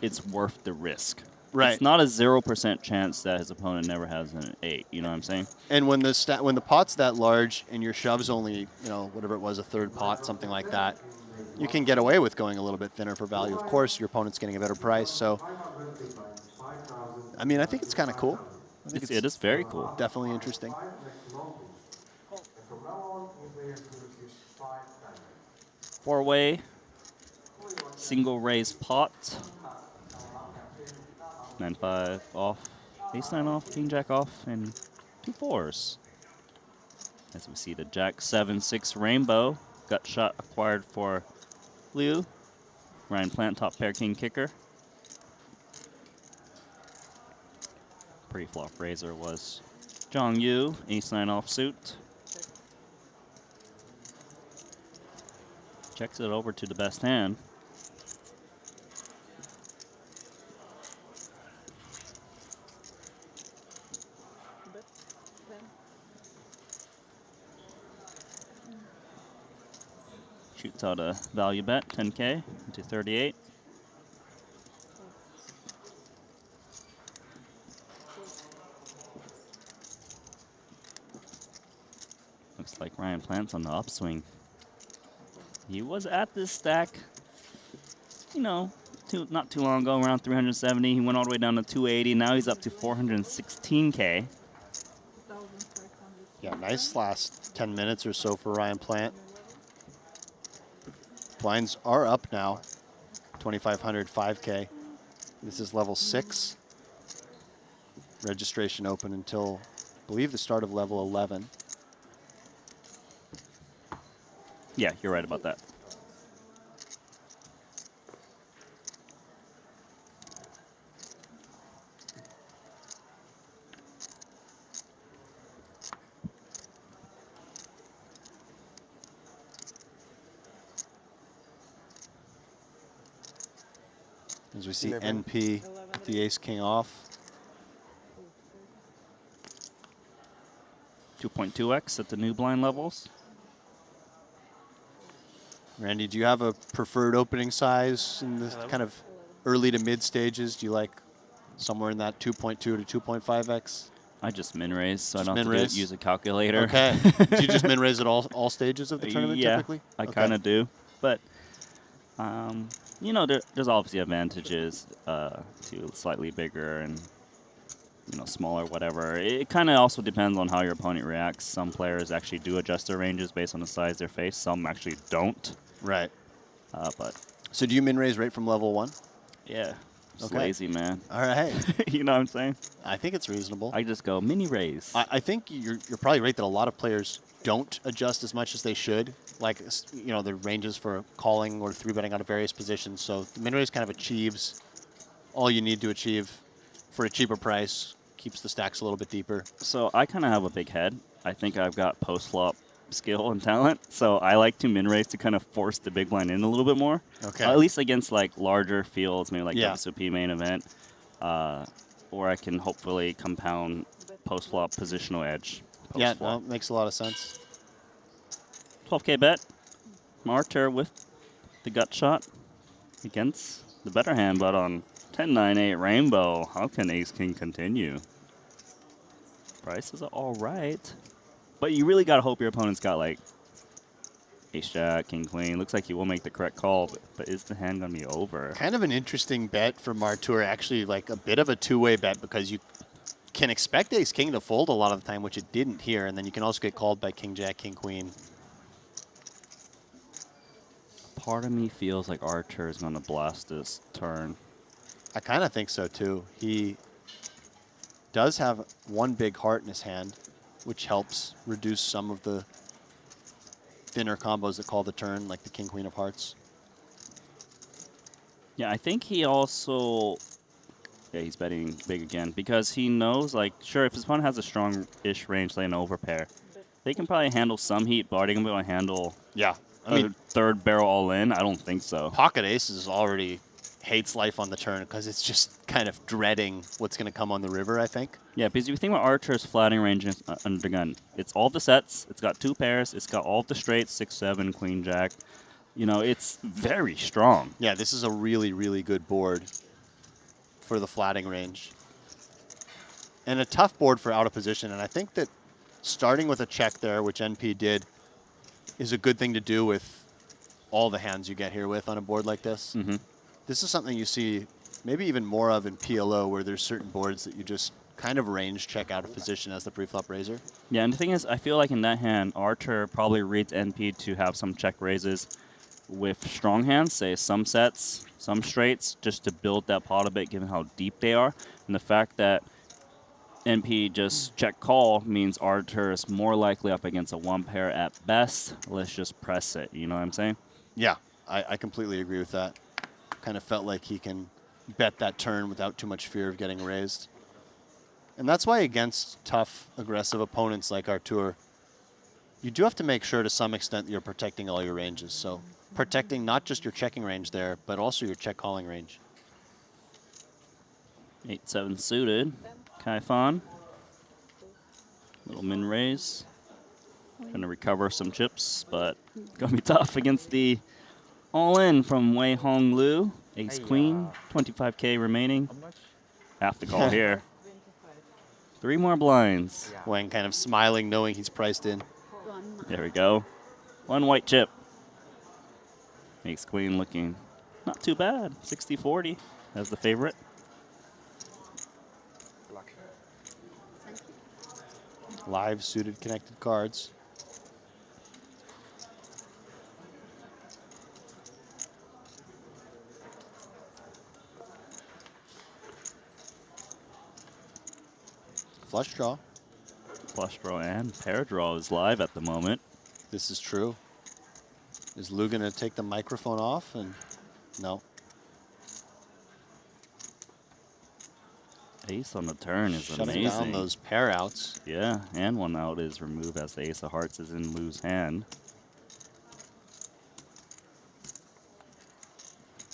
it's worth the risk. Right. It's not a 0% chance that his opponent never has an 8. You know what I'm saying? And when the pot's that large and your shove's only, whatever it was, a third pot, something like that, you can get away with going a little bit thinner for value. Of course, your opponent's getting a better price. So, I mean, I think it's kind of cool. I think It is very cool. definitely interesting. 4-way, single raise pot. 9-5 off, ace-9 off, king-jack off, and 2 4s. As we see the jack 7-6 rainbow, gut shot acquired for Liu. Ryan Plant, top pair king kicker. Pre-flop raiser was Zhang Yu, ace-9 offsuit. Checks it over to the best hand. Shoots out a value bet, 10K into 38. Looks like Ryan Plant's on the upswing. He was at this stack, not too long ago, around 370. He went all the way down to 280. Now he's up to 416K. Yeah, nice last 10 minutes or so for Ryan Plant. Blinds are up now, 2500, 5K. This is level 6. Registration open until, I believe, the start of level 11. Yeah, you're right about that. As we see NP, the ace king off. 2.2x at the new blind levels. Randy, do you have a preferred opening size in the kind of early to mid stages? Do you like somewhere in that 2.2 to 2.5x? I just min raise, so Just I don't have min-raise? to use a calculator. Okay. Do you just min raise at all stages of the tournament Yeah, typically? I Okay. kind of do. But, you know, there's obviously advantages to slightly bigger and, you know, smaller, whatever. It kind of also depends on how your opponent reacts. Some players actually do adjust their ranges based on the size of their face. Some actually don't. Right. But, So do you min raise right from level 1? yeah, just Okay. lazy, man. All right. You know what I'm saying? I think it's reasonable. I just go mini raise. I think you're probably right that a lot of players don't adjust as much as they should. Like, you know, the ranges for calling or 3-betting out of various positions. So the min raise kind of achieves all you need to achieve for a cheaper price. Keeps the stacks a little bit deeper. So I kind of have a big head. I think I've got post-flop skill and talent, so I like to min-raise to kind of force the big blind in a little bit more. Okay. At least against like larger fields, maybe like Yeah. WSOP main event, or I can hopefully compound post-flop positional edge. Yeah, Post-flop. no, makes a lot of sense. 12K bet. Martyr with the gut shot against the better hand, but on 10-9-8 rainbow, how can ace-king continue? Prices are all right. But you really got to hope your opponent's got, like, ace-jack, king-queen. Looks like he will make the correct call, but is the hand going to be over? Kind of an interesting bet for Martour. Actually, like a bit of a two-way bet because you can expect ace-king to fold a lot of the time, which it didn't here, and then you can also get called by king-jack, king-queen. Part of me feels like Archer is going to blast this turn. I kind of think so, too. He does have one big heart in his hand, which helps reduce some of the thinner combos that call the turn, like the king-queen of hearts. Yeah, I think he also... Yeah, he's betting big again because he knows, like, sure, if his opponent has a strong-ish range, like an overpair, they can probably handle some heat, but are they going to be able to handle Yeah. I a mean, third barrel all in? I don't think so. pocket aces already hates life on the turn because it's just kind of dreading what's going to come on the river, I think. Yeah, because if you think about Archer's flatting range under the gun, it's all the sets, it's got two pairs, it's got all the straights, 6-7, queen jack. You know, it's very strong. Yeah, this is a really, really good board for the flatting range. And a tough board for out of position. And I think that starting with a check there, which NP did, is a good thing to do with all the hands you get here with on a board like this. Mm-hmm. This is something you see maybe even more of in PLO, where there's certain boards that you just kind of range check out of position as the preflop raiser. Yeah, and the thing is, I feel like in that hand, Archer probably reads NP to have some check raises with strong hands, say some sets, some straights, just to build that pot a bit, given how deep they are. And the fact that NP just check call means Archer is more likely up against a one pair at best. Let's just press it, you know what I'm saying? Yeah, I completely agree with that. Kind of felt like he can bet that turn without too much fear of getting raised. And that's why against tough, aggressive opponents like Artur, you do have to make sure to some extent that you're protecting all your ranges. So protecting not just your checking range there, but also your check calling range. 8-7 suited. Kaifan. Little min raise. Trying to recover some chips, but gonna be tough against the all-in from Wei Hong Lu. Ace Queen, 25K remaining. Half the call here. 3 more blinds. Wang kind of smiling, knowing he's priced in. There we go. 1 white chip. Ace Queen looking not too bad. 60-40 as the favorite. Live suited connected cards. Flush draw. Flush draw and pair draw is live at the moment. This is true. Is Lou going to take the microphone off? And no. Ace on the turn is Shutting amazing. down those pair outs. Yeah, and one out is removed as the ace of hearts is in Lou's hand.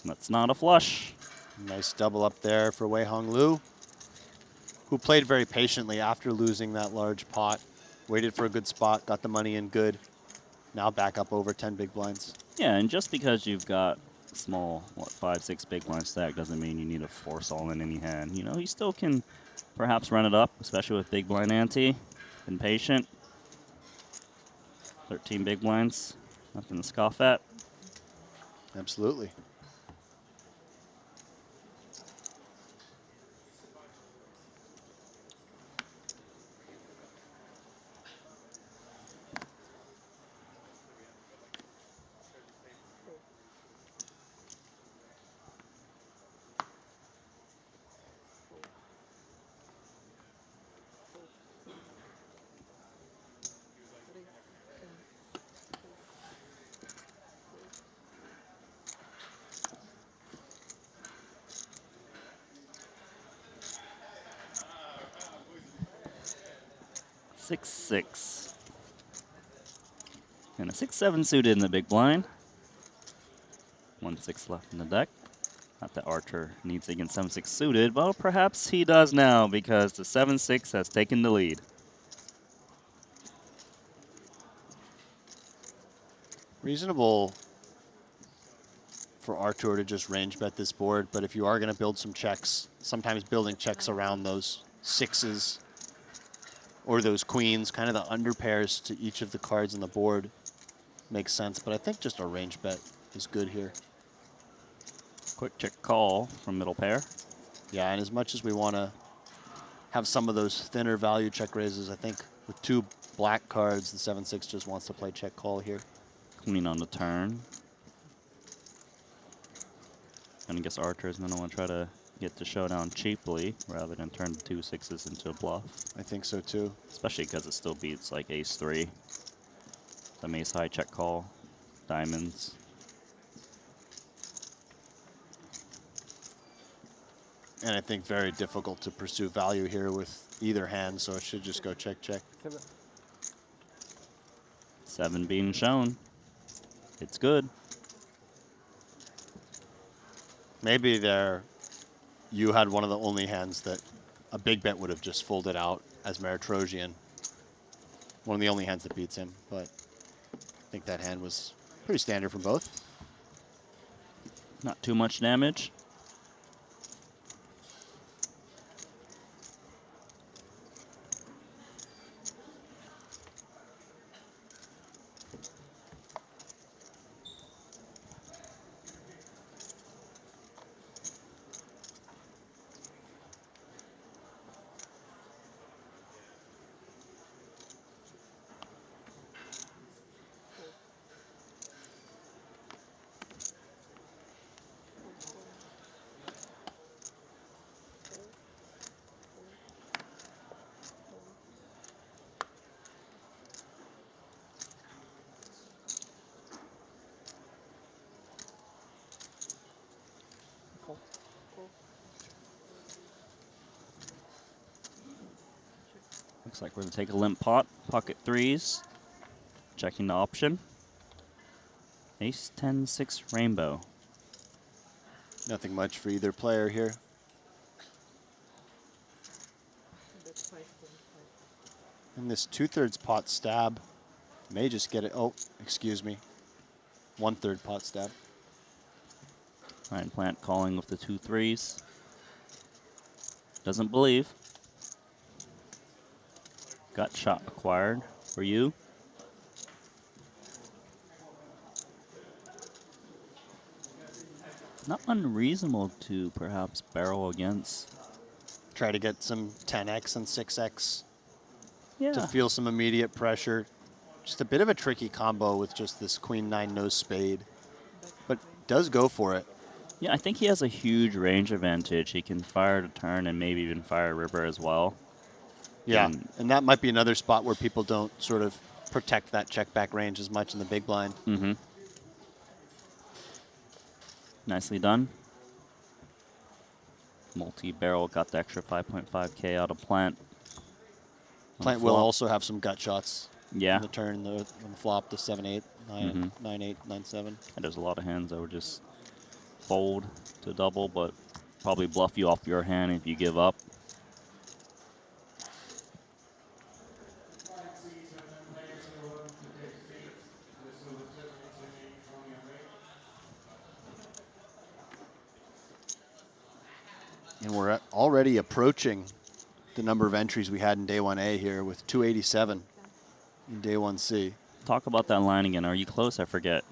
That's not a flush. Nice double up there for Wei Hong Lu, who played very patiently after losing that large pot. Waited for a good spot, got the money in good. Now back up over 10 big blinds. Yeah, and just because you've got small, what, 5-6 big blind stack doesn't mean you need to force all in any hand. You know, you still can perhaps run it up, especially with big blind ante. Been patient. 13 big blinds, nothing to scoff at. Absolutely. Six, 6. And a 6-7 suited in the big blind. 1-6 left in the deck. Not that Archer needs against 7-6 suited, well, perhaps he does now because the 7-6 has taken the lead. Reasonable for Artur to just range bet this board, but if you are going to build some checks, sometimes building checks around those 6s or those queens, kind of the under pairs to each of the cards on the board makes sense, but I think just a range bet is good here. Quick check call from middle pair. Yeah, and as much as we want to have some of those thinner value check raises, I think with 2 black cards, the 7-6 just wants to play check call here. Queen on the turn. And I guess Archer is going to want to try to get the showdown cheaply rather than turn the 2 6s into a bluff. I think so too. Especially because it still beats like ace-3. Some ace-high check call. Diamonds. And I think very difficult to pursue value here with either hand, so it should just go check, check. 7 being shown. It's good. Maybe there you had one of the only hands that a big bet would have just folded out as Meritrosian. One of the only hands that beats him, but I think that hand was pretty standard from both. Not too much damage. Looks like we're going to take a limp pot, pocket 3s, checking the option. Ace 10 6 rainbow. Nothing much for either player here. And this 2/3 pot stab may just get it. Oh, excuse me. 1/3 pot stab. Ryan Plant calling with the 2 3s. Doesn't believe. Gut shot acquired for you. Not unreasonable to perhaps barrel against. Try to get some 10x and 6x Yeah. to feel some immediate pressure. Just a bit of a tricky combo with just this queen 9 no spade, but does go for it. Yeah, I think he has a huge range advantage. He can fire the turn and maybe even fire river as well. Yeah, given- and that might be another spot where people don't sort of protect that check back range as much in the big blind. Mm-hmm. Nicely done. Multi-barrel got the extra 5.5K out of Plant. On Plant will flop. also have some gut shots Yeah. on the turn, on the flop, the 7-8, 9, Mhm. 9-8, 9-7. And there's a lot of hands that would just fold to double, but probably bluff you off your hand if you give up. And we're already approaching the number of entries we had in day 1A here with 287 in day 1C. Talk about that line again. Are you close? I forget.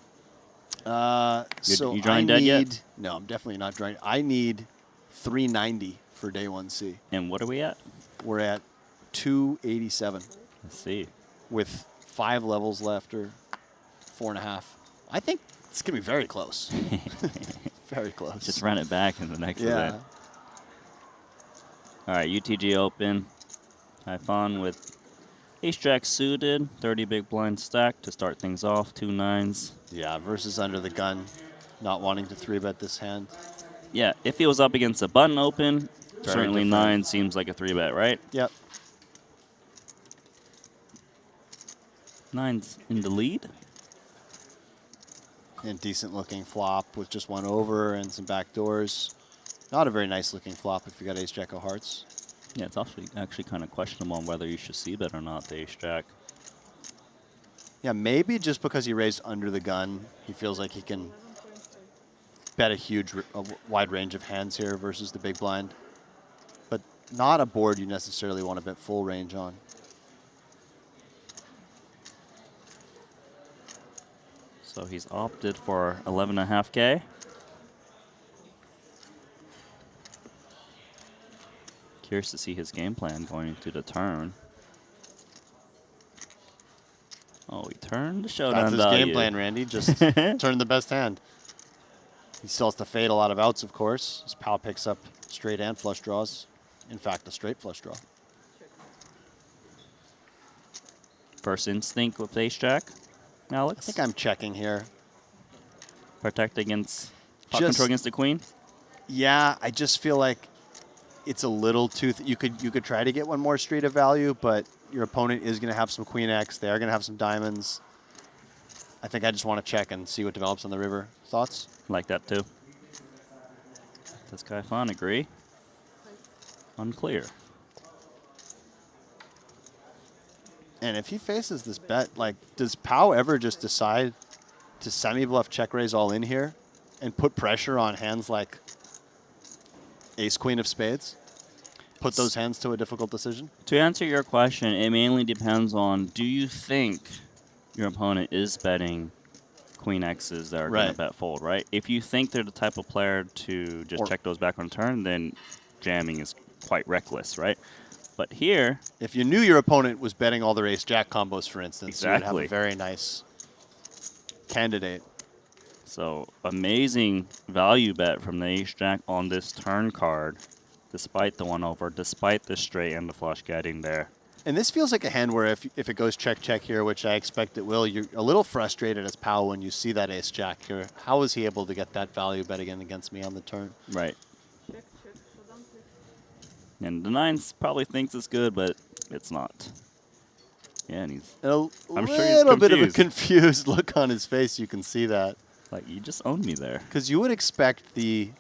So you drawing I dead yet? need, no, I'm definitely not drawing. I need 390 for day 1C. And what are we at? We're at 287 Let's see. with 5 levels left, or 4.5. I think it's going to be very close. Very close. Just run it back in the next Yeah. event. All right, UTG Open. Have fun with Ace Jack suited, 30 big blind stack to start things off, 2 9s. Yeah, versus under the gun, not wanting to 3-bet this hand. Yeah, if he was up against a button open, Very certainly different. 9 seems like a 3-bet, right? Yep. 9's in the lead. And decent looking flop with just 1 over and some back doors. Not a very nice looking flop if you got Ace Jack of Hearts. Yeah, it's actually kind of questionable on whether you should see bet or not, the Ace Jack. Yeah, maybe just because he raised under the gun, he feels like he can bet a wide range of hands here versus the big blind. But not a board you necessarily want to bet full range on. So he's opted for 11.5K. Curious to see his game plan going into the turn. Oh, he turned the showdown That's his value. game plan, Randy. Just turn the best hand. He still has to fade a lot of outs, of course. His pal picks up straight and flush draws. In fact, a straight flush draw. First instinct with Ace Jack, Alex. I think I'm checking here. Protect against pot Just- control against the queen. Yeah, I just feel like it's a little too. You could try to get one more street of value, but your opponent is going to have some queen X. They are going to have some diamonds. I think I just want to check and see what develops on the river. Thoughts? Like that too. This guy fun, agree? Unclear. And if he faces this bet, like, does Pao ever just decide to semi-bluff check raise all in here and put pressure on hands like Ace Queen of Spades? Put those hands to a difficult decision? To answer your question, it mainly depends on, do you think your opponent is betting queen X's that are going to Right. bet fold, right? If you think they're the type of player to just Or- check those back on turn, then jamming is quite reckless, right? But here, If you knew your opponent was betting all their Ace-Jack combos, for instance, you would have Exactly. a very nice candidate. so amazing value bet from the Ace Jack on this turn card, despite the 1 over, despite the straight and the flush getting there. And this feels like a hand where if it goes check-check here, which I expect it will, you're a little frustrated as Pao when you see that Ace-Jack here. How was he able to get that value bet again against me on the turn? Right. And the 9s probably thinks it's good, but it's not. Yeah, and he's A I'm sure he's little bit of a confused. confused look on his face. You can see that. like, you just owned me there. Because you would expect the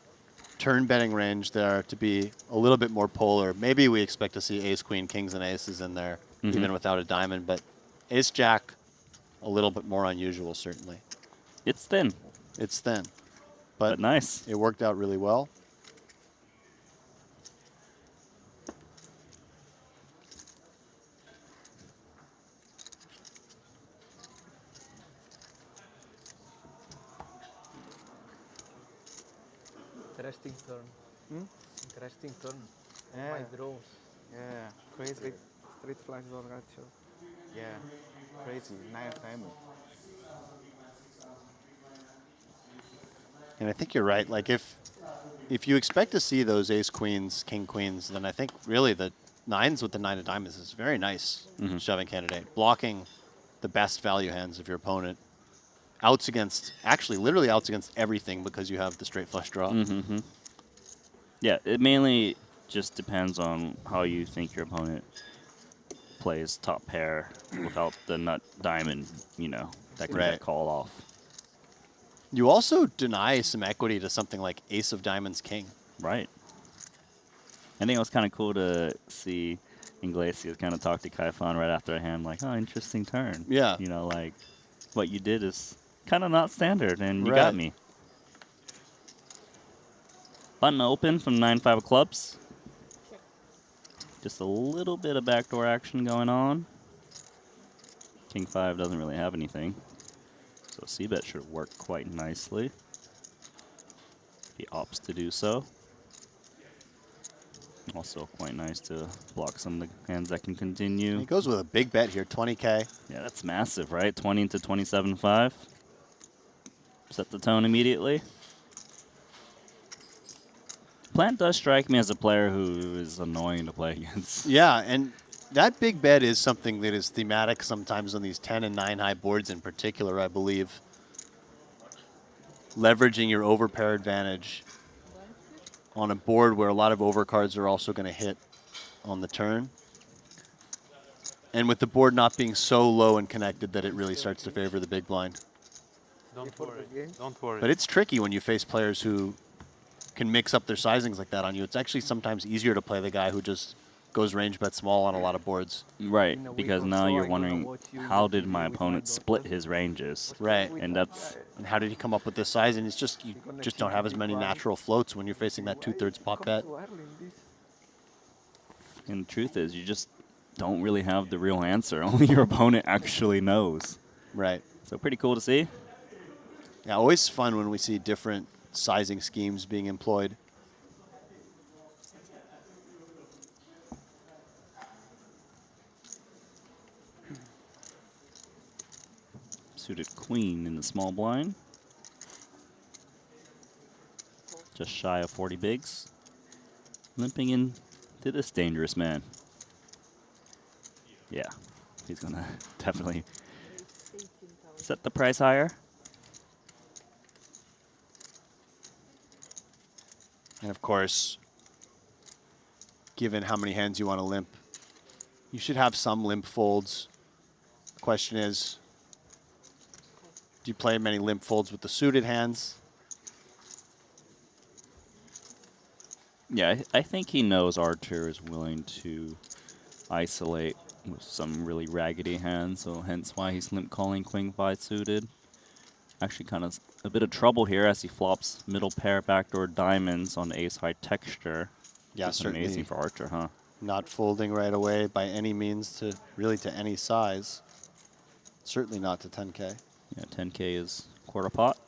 turn betting range there to be a little bit more polar. Maybe we expect to see ace, queen, kings, and aces in there, Mhm. even without a diamond. But ace-jack, a little bit more unusual, certainly. It's thin, It's thin. but nice. It worked out really well. Interesting turn. Hmm? Interesting turn. Yeah. White draws. Yeah, crazy. Straight flash draw Nacho. Yeah, crazy. 9 family. And I think you're right. Like if you expect to see those ace queens, king queens, then I think really the nines with the 9 of diamonds is very nice shoving candidate. Blocking the best value hands of your opponent. Outs against, actually literally outs against everything because you have the straight flush draw. Yeah, it mainly just depends on how you think your opponent plays top pair without the nut diamond, you know, that can Right. get called off. You also deny some equity to something like ace of diamonds king. Right. I think it was kind of cool to see Iglesias kind of talk to Kaifan right after a hand, like, oh, interesting turn. Yeah. You know, like, what you did is kind of not standard, and you Right. got me. Button open from 9-5 of clubs. Just a little bit of backdoor action going on. King 5 doesn't really have anything. So C-bet should work quite nicely. He opts to do so. Also quite nice to block some of the hands that can continue. He goes with a big bet here, 20K. Yeah, that's massive, right? 20 into 27.5. Set the tone immediately. Plant does strike me as a player who is annoying to play against. Yeah, and that big bet is something that is thematic sometimes on these 10 and 9 high boards in particular, I believe. Leveraging your overpair advantage on a board where a lot of overcards are also going to hit on the turn. And with the board not being so low and connected that it really starts to favor the big blind. Don't worry. Don't worry. But it's tricky when you face players who can mix up their sizings like that on you. It's actually sometimes easier to play the guy who just goes range bet small on a lot of boards. Right, In a week because or now so, you're I'm gonna wondering, watch you how with did my with opponent split daughter. his ranges? Right. And that's, And how did he come up with this size? And it's just, you gonna just keep don't have the as big many blind. natural floats when you're facing that 2/3 pot bet. Come too early in this. and the truth is, you just don't really have the real answer. Only your opponent actually knows. Right. So pretty cool to see. Yeah, always fun when we see different sizing schemes being employed. Suited queen in the small blind. Just shy of 40 bigs. Limping in to this dangerous man. Yeah, he's gonna definitely set the price higher. And of course, given how many hands you want to limp, you should have some limp folds. The question is, do you play many limp folds with the suited hands? Yeah, I think he knows Archer is willing to isolate with some really raggedy hands, so hence why he's limp calling Queen 5 suited. Actually kind of a bit of trouble here as he flops middle pair backdoor diamonds on the ace high texture. Yeah, That's certainly. amazing for Archer, huh? Not folding right away by any means to really to any size. Certainly not to 10K. Yeah, 10K is quarter pot.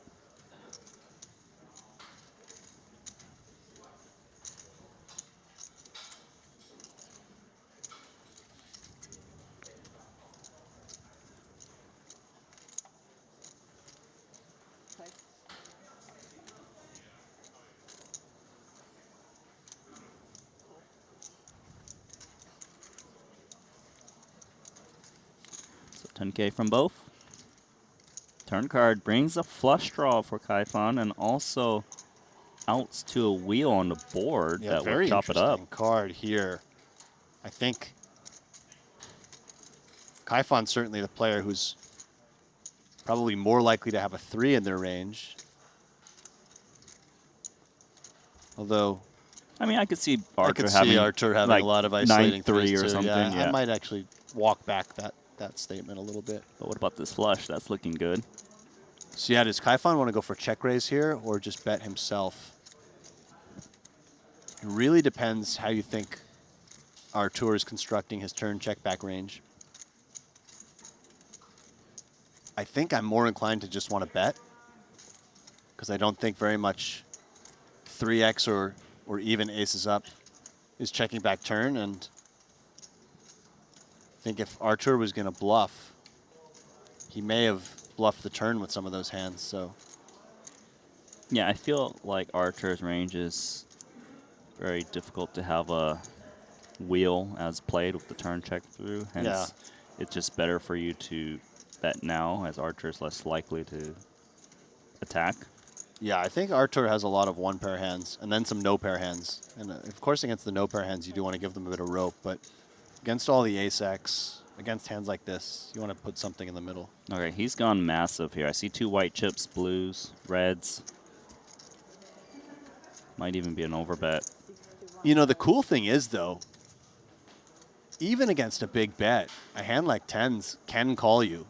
So 10K from both. Turn card brings a flush draw for Kaifan and also outs to a wheel on the board Yeah, that will very chop it up. interesting card here. I think Kaifan's certainly the player who's probably more likely to have a 3 in their range. Although I mean, I could see I Archer could having see Archer having like a lot of isolating 9-3 threes or too. something. Yeah, Yeah. I might actually walk back that statement a little bit. But what about this flush? That's looking good. So yeah, does Kaifan want to go for check raise here or just bet himself? It really depends how you think Artur is constructing his turn check back range. I think I'm more inclined to just want to bet because I don't think very much 3x or even aces up is checking back turn, and I think if Artur was going to bluff, he may have bluffed the turn with some of those hands. So Yeah, I feel like Archer's range is very difficult to have a wheel as played with the turn check through. Hence, Yeah. it's just better for you to bet now, as Archer is less likely to attack. Yeah, I think Artur has a lot of one pair hands and then some no pair hands. And of course, against the no pair hands, you do want to give them a bit of rope. But against all the ace-X, against hands like this, you want to put something in the middle. Okay, he's gone massive here. I see 2 white chips, blues, reds. Might even be an overbet. You know, the cool thing is, though, even against a big bet, a hand like tens can call you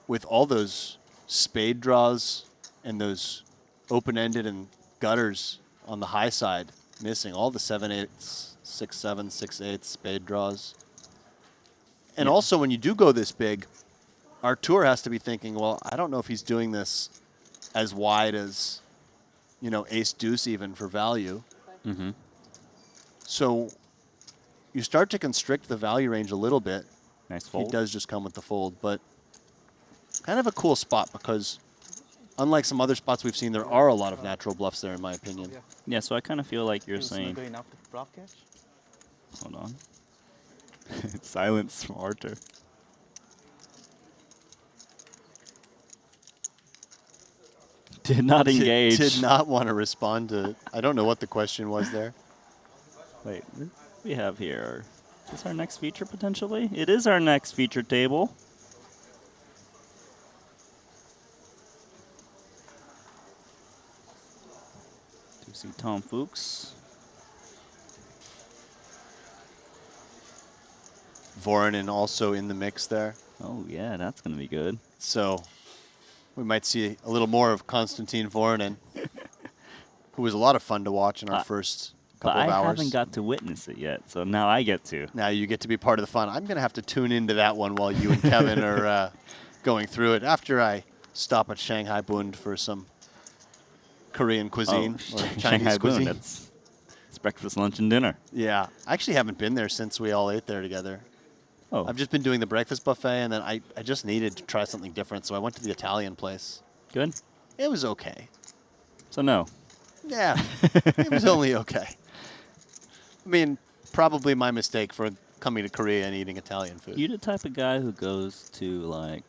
with all those spade draws and those open-ended and gutters on the high side missing. All the 7-8s, 6-7, 6-8 spade draws. And also, when you do go this big, Artur has to be thinking, well, I don't know if he's doing this as wide as, you know, ace-deuce even for value. Mm-hmm. So you start to constrict the value range a little bit. Nice He fold. does just come with the fold, but kind of a cool spot because unlike some other spots we've seen, there are a lot of natural bluffs there, in my opinion. Yeah, so I kind of feel like you're It's saying... not good enough to bluff catch. Hold on. Silence from Archer. Did not engage. Did not want to respond to. I don't know what the question was there. Wait, what do we have here? Is this our next feature potentially? It is our next feature table. Do see Tom Fuchs. Voronin also in the mix there. Oh yeah, that's gonna be good. So we might see a little more of Constantine Voronin, who was a lot of fun to watch in our first But couple of I hours. haven't got to witness it yet, so now I get to. Now you get to be part of the fun. I'm going to have to tune into that one while you and Kevin are going through it after I stop at Shanghai Bund for some Korean cuisine or Chinese Shanghai cuisine. Boon, it's breakfast, lunch, and dinner. Yeah, I actually haven't been there since we all ate there together. Oh, I've just been doing the breakfast buffet, and then I just needed to try something different, so I went to the Italian place. good. It was okay. So no. Yeah, it was only okay. I mean, probably my mistake for coming to Korea and eating Italian food. You the type of guy who goes to like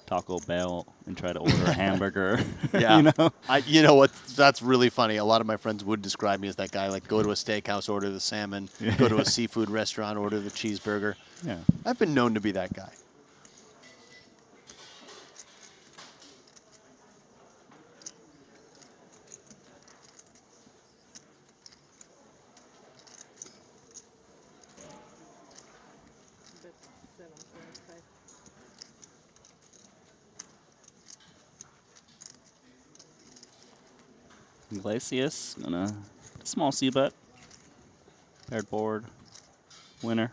Taco Bell and try to order a hamburger. Yeah. You know? You know what? That's really funny. A lot of my friends would describe me as that guy. Like, go to a steakhouse, order the salmon. Go to a seafood restaurant, order the cheeseburger. Yeah. I've been known to be that guy. Iglesias gonna small C bet. Paired board. Winner.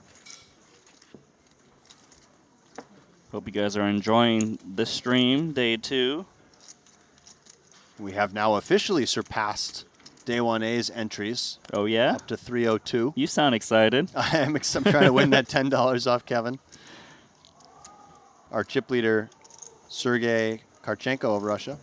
Hope you guys are enjoying this stream, day 2. We have now officially surpassed Day 1A's entries Oh yeah? up to 302. You sound excited. I'm trying to win that $10 off Kevin. Our chip leader, Sergei Karchenko of Russia.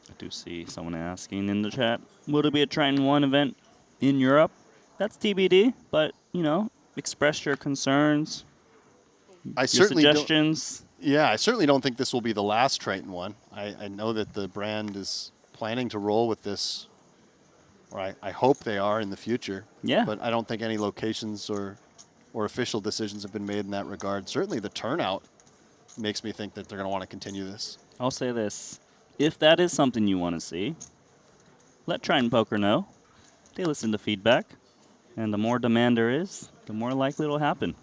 I do see someone asking in the chat, will there be a Triton ONE event in Europe? That's TBD, but, you know, express your concerns, I your certainly don't. suggestions. Yeah, I certainly don't think this will be the last Triton one. I know that the brand is planning to roll with this, or I hope they are in the future. Yeah. But I don't think any locations or official decisions have been made in that regard. Certainly the turnout makes me think that they're going to want to continue this. I'll say this. If that is something you want to see, let Triton Poker know. They listen to feedback. And the more demand there is, the more likely it'll happen.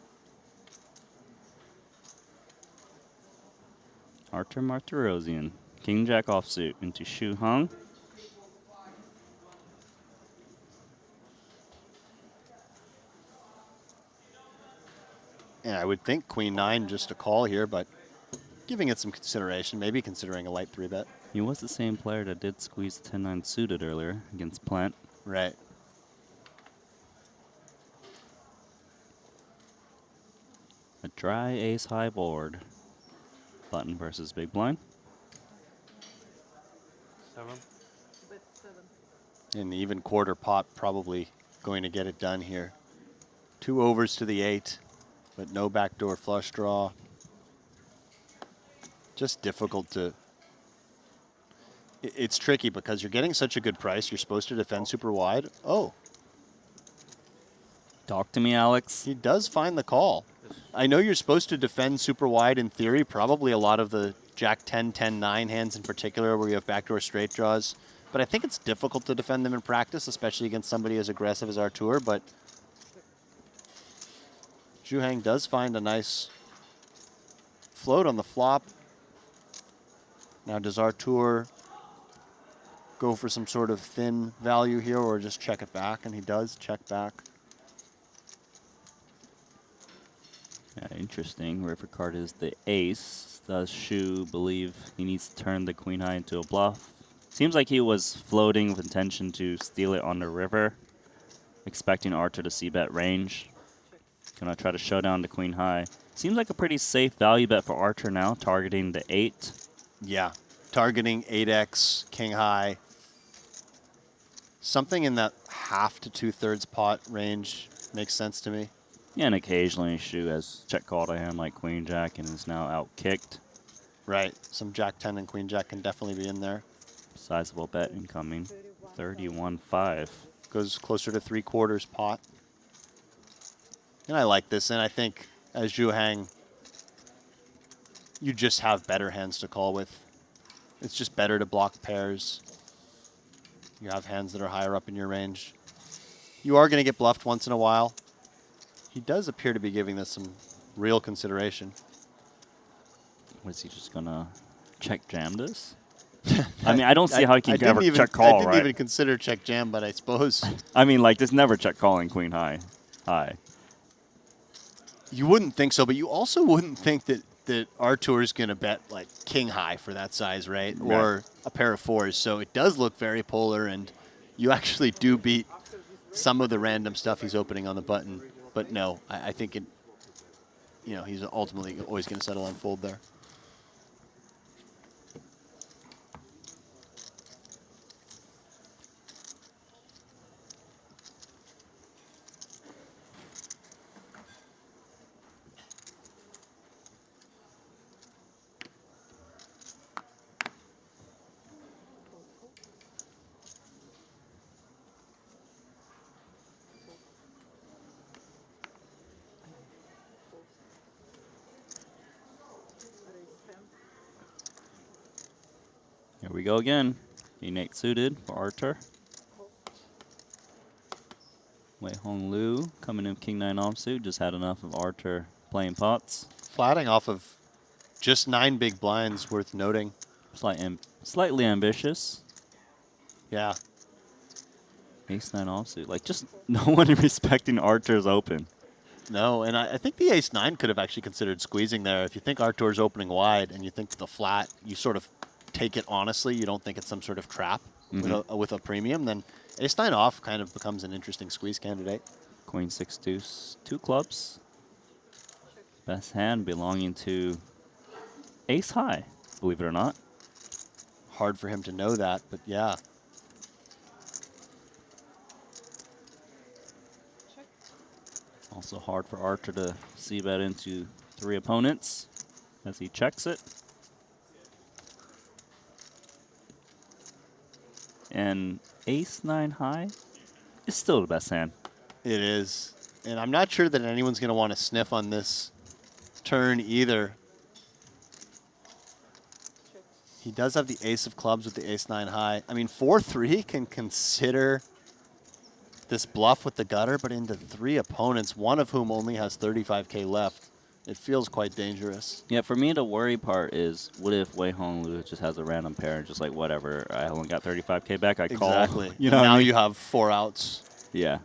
Archer Martirosian. King Jack offsuit into Shu Hung. And I would think Queen 9 just a call here, but giving it some consideration, maybe considering a light 3-bet. He was the same player that did squeeze the 10-9 suited earlier against Plant. Right. A dry ace high board. Button versus big blind. 7. An even quarter pot probably going to get it done here. 2 overs to the 8, but no backdoor flush draw. Just difficult to... It's tricky because you're getting such a good price. You're supposed to defend super wide. Oh, Talk to me, Alex. he does find the call. I know you're supposed to defend super wide in theory, probably a lot of the Jack 10, 10, 9 hands in particular where you have backdoor straight draws. But I think it's difficult to defend them in practice, especially against somebody as aggressive as Artur. But Zhu Hang does find a nice float on the flop. Now does Artur go for some sort of thin value here or just check it back? And he does check back. Yeah, interesting. River card is the ace. Does Shu believe he needs to turn the queen high into a bluff? Seems like he was floating with intention to steal it on the river, expecting Artur to c-bet range. Gonna try to show down the queen high. Seems like a pretty safe value bet for Artur now, targeting the 8. Yeah, targeting 8x, king high. Something in that half to 2/3 pot range makes sense to me. Yeah, and occasionally Shu has check called a hand like queen jack and is now out kicked. Right, some jack 10 and queen jack can definitely be in there. Sizable bet incoming. 31-5. Goes closer to 3/4 pot. And I like this, and I think as Zhu Hang, you just have better hands to call with. It's just better to block pairs. You have hands that are higher up in your range. You are going to get bluffed once in a while. He does appear to be giving this some real consideration. Was he just gonna check jam this? I mean, I don't see how he can I ever didn't check call, I didn't right? even consider check jam, but I suppose I mean, like, this never check calling queen high. High. you wouldn't think so, but you also wouldn't think that Artur is going to bet like king high for that size, right? Or a pair of 4s. So it does look very polar, and you actually do beat some of the random stuff he's opening on the button. But no, I think it. You know, he's ultimately always going to settle on fold there. Here we go again. Innate suited for Artur. Wei Hong Lu coming in king 9 offsuit. Just had enough of Artur playing pots. Flatting off of just 9 big blinds, worth noting. Slightly ambitious. Yeah. Ace 9 offsuit. Like, just no one respecting Artur's open. No, and I think the ace 9 could have actually considered squeezing there. If you think Artur's opening wide and you think the flat, you sort of take it honestly. You don't think it's some sort of trap with a premium. Then ace 9 off kind of becomes an interesting squeeze candidate. Queen 6 deuce. 2 clubs. Best hand belonging to ace high, believe it or not. Hard for him to know that, but yeah. Also hard for Artur to see bet into 3 opponents as he checks it. And ace 9 high is still the best hand. It is. And I'm not sure that anyone's going to want to sniff on this turn either. He does have the ace of clubs with the ace 9 high. I mean, 4-3 can consider this bluff with the gutter, but into 3 opponents, one of whom only has 35K left. It feels quite dangerous. Yeah, for me, the worry part is, what if Wei Hong Lu just has a random pair and just like, whatever, I only got 35K back, I call. Exactly. You know, now what I mean? you have 4 outs. Yeah.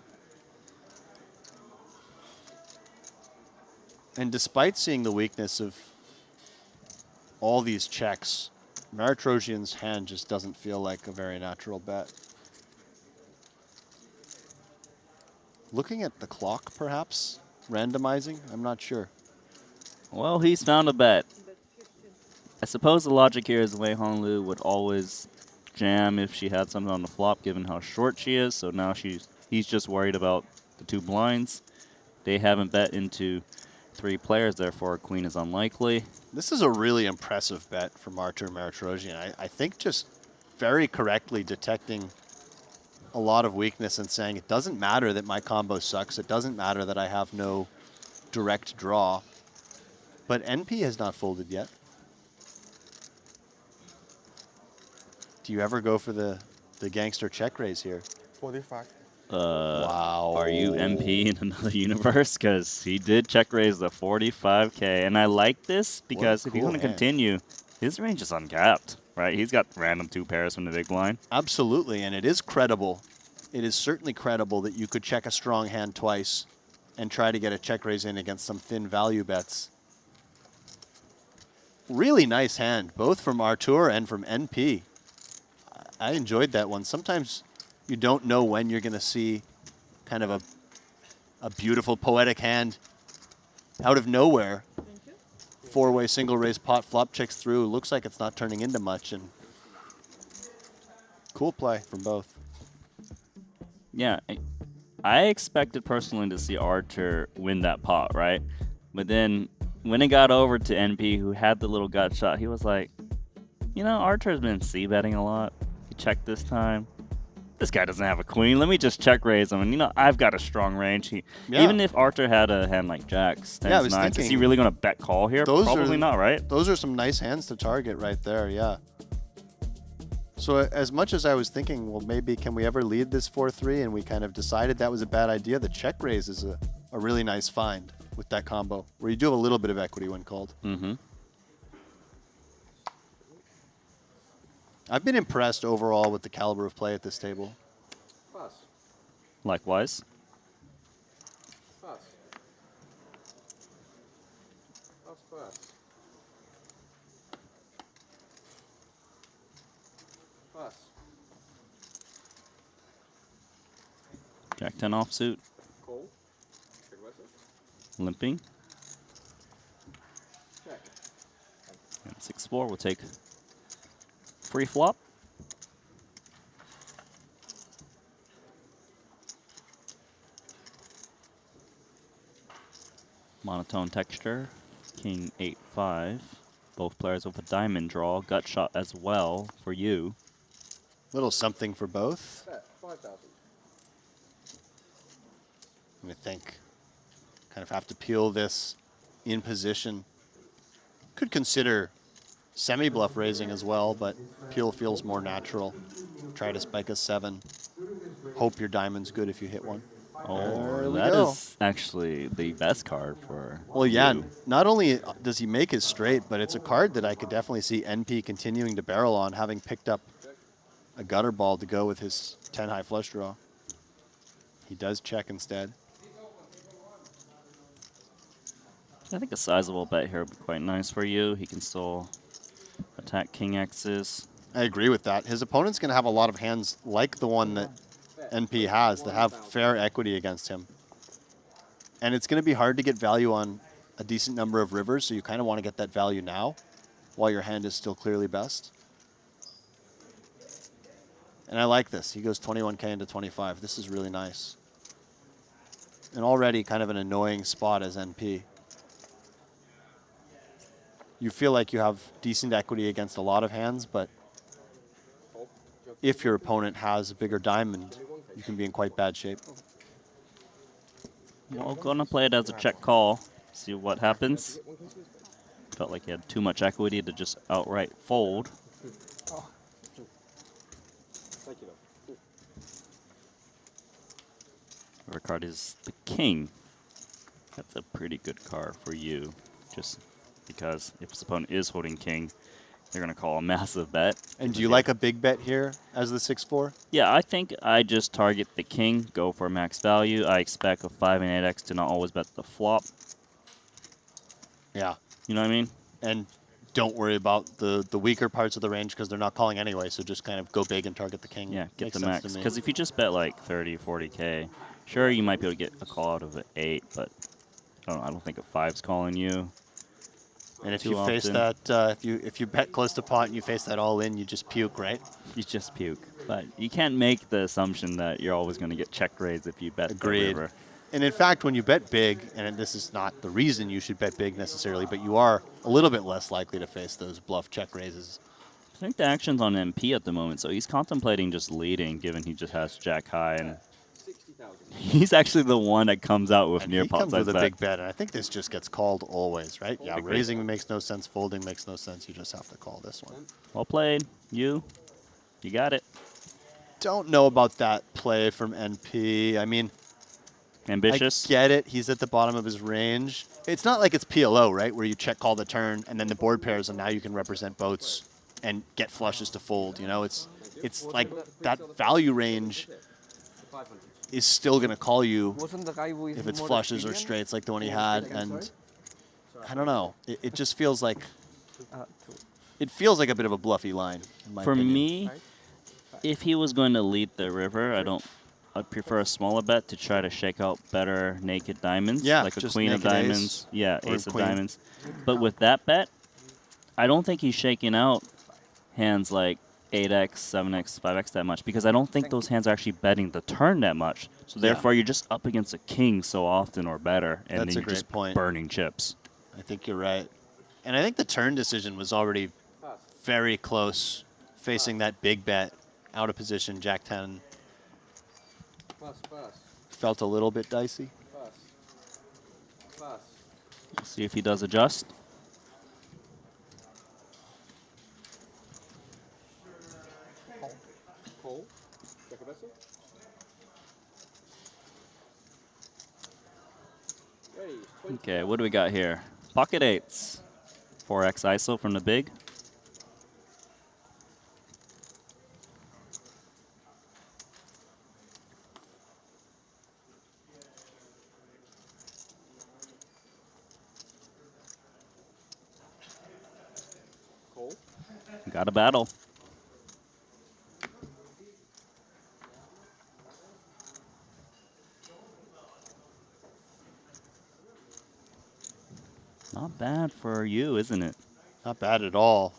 And despite seeing the weakness of all these checks, Maritrosian's hand just doesn't feel like a very natural bet. Looking at the clock, perhaps? Randomizing? I'm not sure. Well, he's found a bet. I suppose the logic here is Wei Hong Lu would always jam if she had something on the flop, given how short she is. So now he's just worried about the 2 blinds. They haven't bet into 3 players, therefore a queen is unlikely. This is a really impressive bet from Artur Martirosyan. I think just very correctly detecting a lot of weakness and saying it doesn't matter that my combo sucks. It doesn't matter that I have no direct draw. But NP has not folded yet. Do you ever go for the gangster check raise here? 45. Wow. Are you MP in another universe? Because he did check raise the 45K. And I like this because if he's cool going to hand. continue, his range is uncapped, right? He's got random 2 pairs from the big blind. Absolutely, and it is credible. It is certainly credible that you could check a strong hand twice and try to get a check raise in against some thin value bets. Really nice hand, both from Artur and from NP. I enjoyed that one. Sometimes you don't know when you're going to see kind of a beautiful poetic hand out of nowhere. 4-way single raise pot, flop checks through. Looks like it's not turning into much, and cool play from both. Yeah, I expected personally to see Artur win that pot, right? But then when it got over to NP, who had the little gut shot, he was like, you know, Artur's been c-betting a lot. He checked this time. This guy doesn't have a queen. Let me just check raise him. And, you know, I've got a strong range. Even if Artur had a hand like jacks, 10s, 9s, is he really going to bet call here? Probably not, right? Those are some nice hands to target right there, yeah. So as much as I was thinking, well, maybe can we ever lead this 4-3, and we kind of decided that was a bad idea, the check raise is a really nice find with that combo, where you do have a little bit of equity when called. Mm-hmm. I've been impressed overall with the caliber of play at this table. Likewise. Jack 10 offsuit. Limping. And 6-4 will take free flop. Monotone texture. King 8-5. Both players with a diamond draw. Gut shot as well for you. Little something for both. I think kind of have to peel this in position. Could consider semi-bluff raising as well, but peel feels more natural. Try to spike a 7. Hope your diamond's good if you hit one. Oh, that is actually the best card for Well, yeah, you. not only does he make his straight, but it's a card that I could definitely see NP continuing to barrel on, having picked up a gutter ball to go with his 10 high flush draw. He does check instead. I think a sizable bet here would be quite nice for you. He can still attack King X's. I agree with that. His opponent's going to have a lot of hands like the one that NP has that have fair equity against him. And it's going to be hard to get value on a decent number of rivers, so you kind of want to get that value now while your hand is still clearly best. And I like this. He goes 21K into 25. This is really nice. And already kind of an annoying spot as NP. You feel like you have decent equity against a lot of hands, but if your opponent has a bigger diamond, you can be in quite bad shape. Well, gonna play it as a check call. See what happens. Felt like he had too much equity to just outright fold. Our card is the king. That's a pretty good card for you, just because if his opponent is holding king, they're going to call a massive bet. And do you like a big bet here as the 6-4? Yeah, I think I just target the king, go for max value. I expect a 5 and 8x to not always bet the flop. Yeah. You know what I mean? And don't worry about the weaker parts of the range because they're not calling anyway, so just kind of go big and target the king. Yeah, get Makes the sense max. to me. Because if you just bet like 30, 40K, sure, you might be able to get a call out of an 8, but I don't know, I don't think a 5's calling you. And if Too you face often. that, if you bet close to pot and you face that all in, you just puke, right? You just puke. But you can't make the assumption that you're always going to get check raised if you bet the Agreed. river. And in fact, when you bet big, and this is not the reason you should bet big necessarily, but you are a little bit less likely to face those bluff check raises. I think the action's on MP at the moment, so he's contemplating just leading, given he just has jack high. And he's actually the one that comes out with And near he pot comes size with a bet. big bet, and I think this just gets called always, right? Yeah, Agreed. raising makes no sense, folding makes no sense. You just have to call this one. Well played. You got it. Don't know about that play from NP. I mean, Ambitious. I get it. He's at the bottom of his range. It's not like it's PLO, right, where you check call the turn and then the board pairs, and now you can represent boats and get flushes to fold. You know, it's like that value range is still going to call you Wasn't the guy with if it's more flushes or experience? straights like the one he had. And I don't know. It just feels like a bit of a bluffy line. In my For opinion. me, if he was going to lead the river, I'd prefer a smaller bet to try to shake out better naked diamonds. Yeah, like a just queen of naked ace diamonds. Yeah, or ace of queen. diamonds. But with that bet, I don't think he's shaking out hands like 8x, 7x, 5x that much, because I don't think those hands are actually betting the turn that much. So therefore, you're just up against a king so often or better, and That's then a you're great just point. burning chips. I think you're right. And I think the turn decision was already very close, facing that big bet, out of position, Jack 10. Felt a little bit dicey. Let's see if he does adjust. Okay, what do we got here? Pocket eights. 4x ISO from the big. Got a battle. Not bad for you, isn't it? Not bad at all.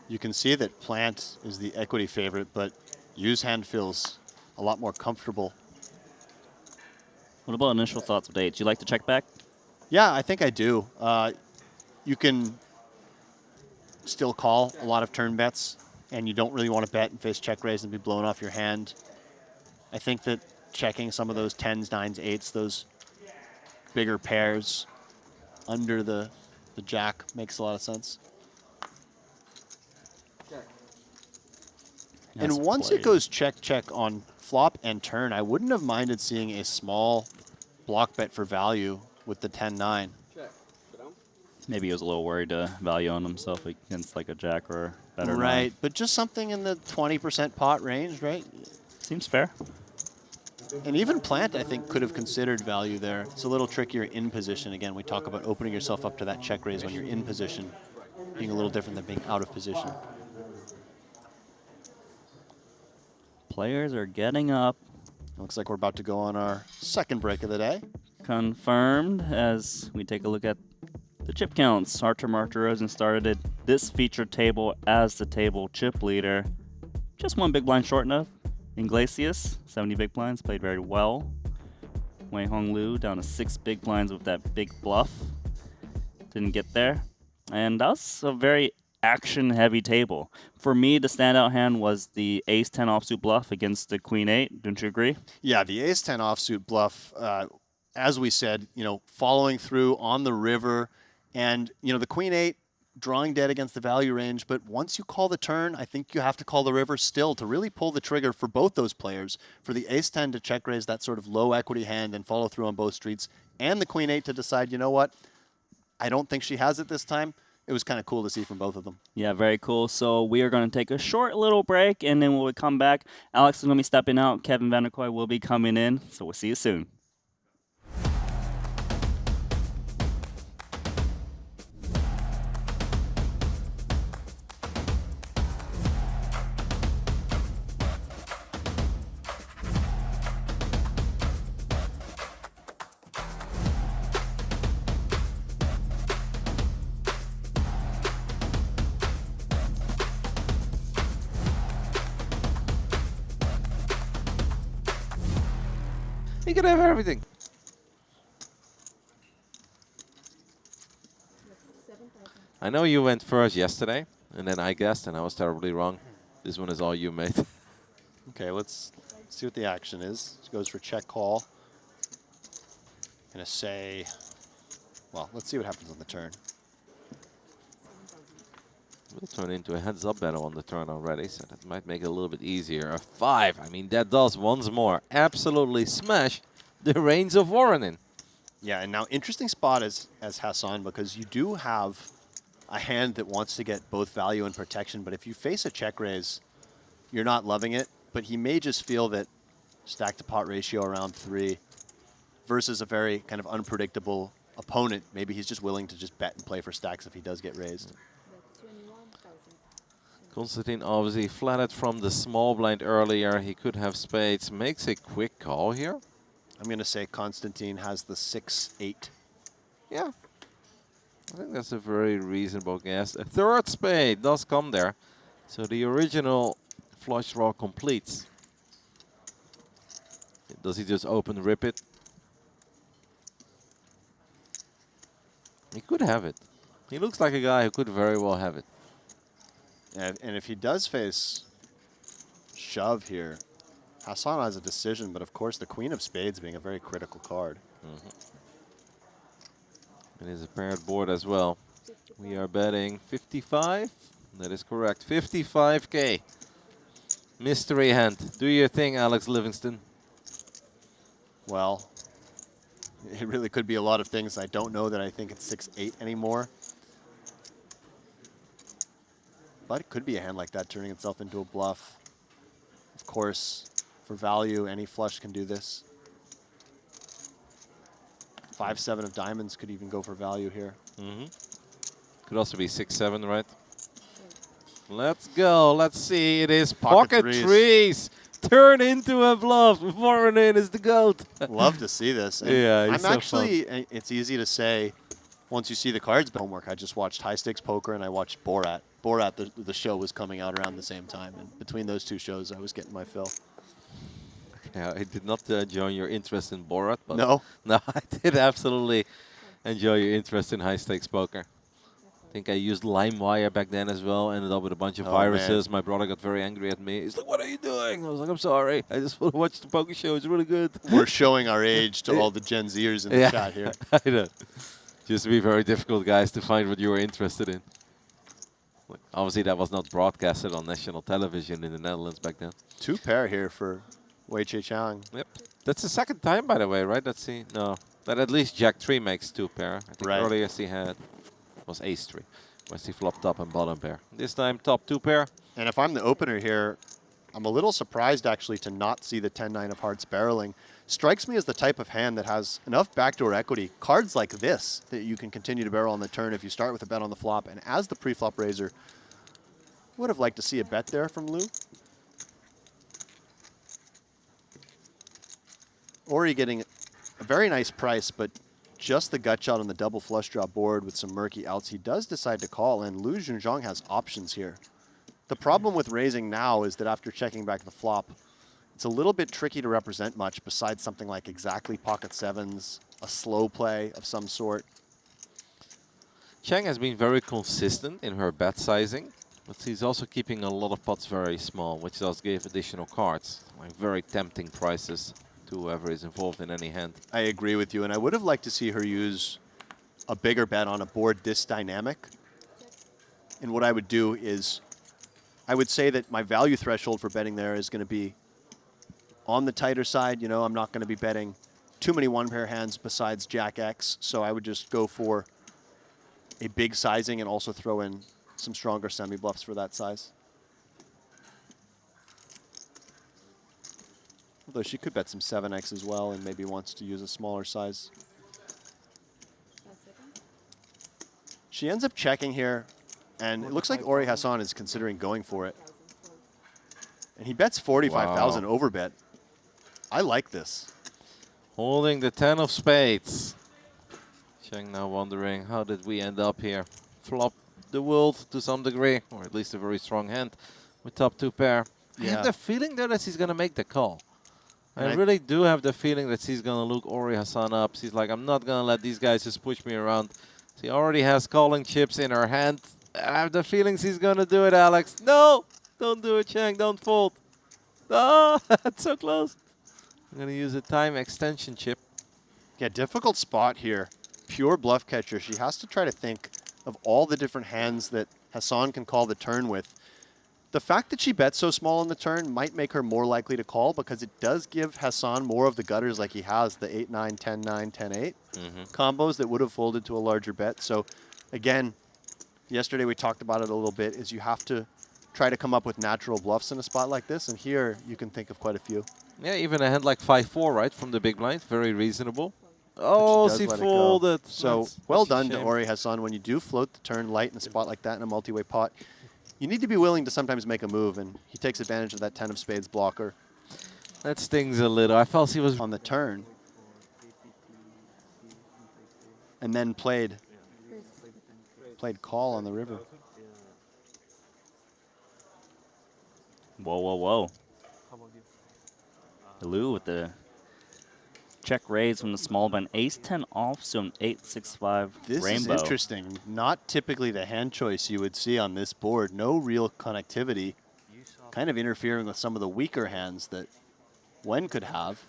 You can see that Plant is the equity favorite, but Yu's hand feels a lot more comfortable. What about initial thoughts with eights? You like to check back? Yeah, I think I do. You can still call a lot of turn bets, and you don't really want to bet and face check raise and be blown off your hand. I think that checking some of those 10s, 9s, 8s, those bigger pairs under the jack makes a lot of sense. And Yes, once played. it goes check, check on flop and turn, I wouldn't have minded seeing a small block bet for value with the 10-9. Maybe he was a little worried to value on himself against like a jack or better. Right, but just something in the 20% pot range, right? Seems fair. And even Plant, I think, could have considered value there. It's a little trickier in position. Again, we talk about opening yourself up to that check raise when you're in position, being a little different than being out of position. Players are getting up. Looks like we're about to go on our second break of the day. Confirmed as we take a look at the chip counts. Artur Martirosyan started this featured table as the table chip leader. Just one big blind short enough. Iglesias, 70 big blinds, played very well. Wei Hong Lu down to 6 big blinds with that big bluff. Didn't get there. And that was a very action-heavy table. For me, the standout hand was the ace-10 offsuit bluff against the queen-8. Don't you agree? Yeah, the ace-10 offsuit bluff, as we said, following through on the river. And, the queen-8 drawing dead against the value range. But once you call the turn, I think you have to call the river still to really pull the trigger for both those players. For the ace-10 to check raise that sort of low equity hand and follow through on both streets. And the queen-8 to decide, you know what, I don't think she has it this time. It was kind of cool to see from both of them. Yeah, very cool. So we are going to take a short little break, and then when we come back, Alex is going to be stepping out. Kevin Vanderkoy will be coming in. So we'll see you soon. He could have everything. I know you went first yesterday, and then I guessed, and I was terribly wrong. This one is all you, mate. Okay, let's see what the action is. It goes for check call. Gonna say, well, let's see what happens on the turn. Will turn into a heads-up battle on the turn already, so that might make it a little bit easier. A 5, I mean, that does once more absolutely smash the reins of Voronin. Yeah, and now interesting spot as Hassan, because you do have a hand that wants to get both value and protection, but if you face a check raise, you're not loving it, but he may just feel that stack to pot ratio around 3 versus a very kind of unpredictable opponent. Maybe he's just willing to just bet and play for stacks if he does get raised. Constantine obviously flatted from the small blind earlier. He could have spades. Makes a quick call here. I'm going to say Constantine has the 6-8. Yeah. I think that's a very reasonable guess. A third spade does come there. So the original flush draw completes. Does he just open rip it? He could have it. He looks like a guy who could very well have it. And if he does face shove here, Hassan has a decision, but of course the Queen of Spades being a very critical card. It is a paired board as well. We are betting 55. That is correct. 55K. Mystery hand. Do your thing, Alex Livingston. Well, it really could be a lot of things. I don't know that I think it's 6-8 anymore. But it could be a hand like that turning itself into a bluff. Of course, for value, any flush can do this. 5-7 of diamonds could even go for value here. Could also be 6-7, right? Let's go. Let's see. It is Pocket pocket trees. Turn into a bluff. Voronin is the GOAT. Love to see this. And Yeah, he's I'm so actually, it's easy to say once you see the cards, but homework. I just watched High Stakes Poker and I watched Borat. Borat, the show was coming out around the same time. And between those two shows, I was getting my fill. Yeah, I did not join your interest in Borat, but No? No, I did absolutely enjoy your interest in high stakes poker. I think I used LimeWire back then as well. Ended up with a bunch of viruses. My brother got very angry at me. He's like, "What are you doing?" I was like, "I'm sorry. I just want to watch the poker show. It's really good." We're showing our age to all the Gen Zers in the chat here. I know. Just to be very difficult, guys, to find what you were interested in. Like, obviously, that was not broadcasted on national television in the Netherlands back then. 2 pair here for Wei Che Chang. Yep. That's the second time, by the way, right? Let's see. No. That at least Jack 3 makes 2 pair. I think earlier he had was Ace 3. West he flopped top and bottom pair. This time, top 2 pair. And if I'm the opener here, I'm a little surprised actually to not see the 10-9 of hearts barreling. Strikes me as the type of hand that has enough backdoor equity. Cards like this that you can continue to barrel on the turn if you start with a bet on the flop. And as the pre-flop raiser, would have liked to see a bet there from Lou. Ori getting a very nice price, but just the gut shot on the double flush draw board with some murky outs. He does decide to call, and Lu Junzhong has options here. The problem with raising now is that after checking back the flop, it's a little bit tricky to represent much besides something like exactly pocket sevens, a slow play of some sort. Chang has been very consistent in her bet sizing, but she's also keeping a lot of pots very small, which does give additional cards, like very tempting prices to whoever is involved in any hand. I agree with you, and I would have liked to see her use a bigger bet on a board this dynamic. And what I would do is, I would say that my value threshold for betting there is going to be on the tighter side. You know, I'm not going to be betting too many one-pair hands besides Jack X, so I would just go for a big sizing and also throw in some stronger semi-bluffs for that size. Although she could bet some 7X as well and maybe wants to use a smaller size. She ends up checking here, and it looks like Ori Hassan is considering going for it. And he bets 45,000 overbet. I like this. Holding the 10 of spades. Cheng now wondering, how did we end up here? Flop the world to some degree, or at least a very strong hand with top 2 pair. I have the feeling though that he's going to make the call. I really do have the feeling that he's going to look Ori Hassan up. He's like, I'm not going to let these guys just push me around. He already has calling chips in her hand. I have the feelings he's going to do it, Alex. No! Don't do it, Chang. Don't fold. Oh, that's so close. I'm going to use a time extension chip. Yeah, difficult spot here. Pure bluff catcher. She has to try to think of all the different hands that Hassan can call the turn with. The fact that she bets so small on the turn might make her more likely to call because it does give Hassan more of the gutters like he has, the 8-9, 10-9, 10-8 combos that would have folded to a larger bet. So again, yesterday we talked about it a little bit, is you have to try to come up with natural bluffs in a spot like this, and here you can think of quite a few. Yeah, even a hand like 5-4, right, from the big blind. Very reasonable. Oh, she folded. So well done to Ori Hassan. When you do float the turn light in a spot like that in a multi-way pot, you need to be willing to sometimes make a move, and he takes advantage of that 10 of spades blocker. That stings a little. I felt he was on the turn. And then played call on the river. Whoa, whoa, whoa. Lou with the check raise from the small blind. Ace-10 off, so an 8-6-5 This rainbow. is interesting. Not typically the hand choice you would see on this board. No real connectivity. Kind of interfering with some of the weaker hands that Wen could have.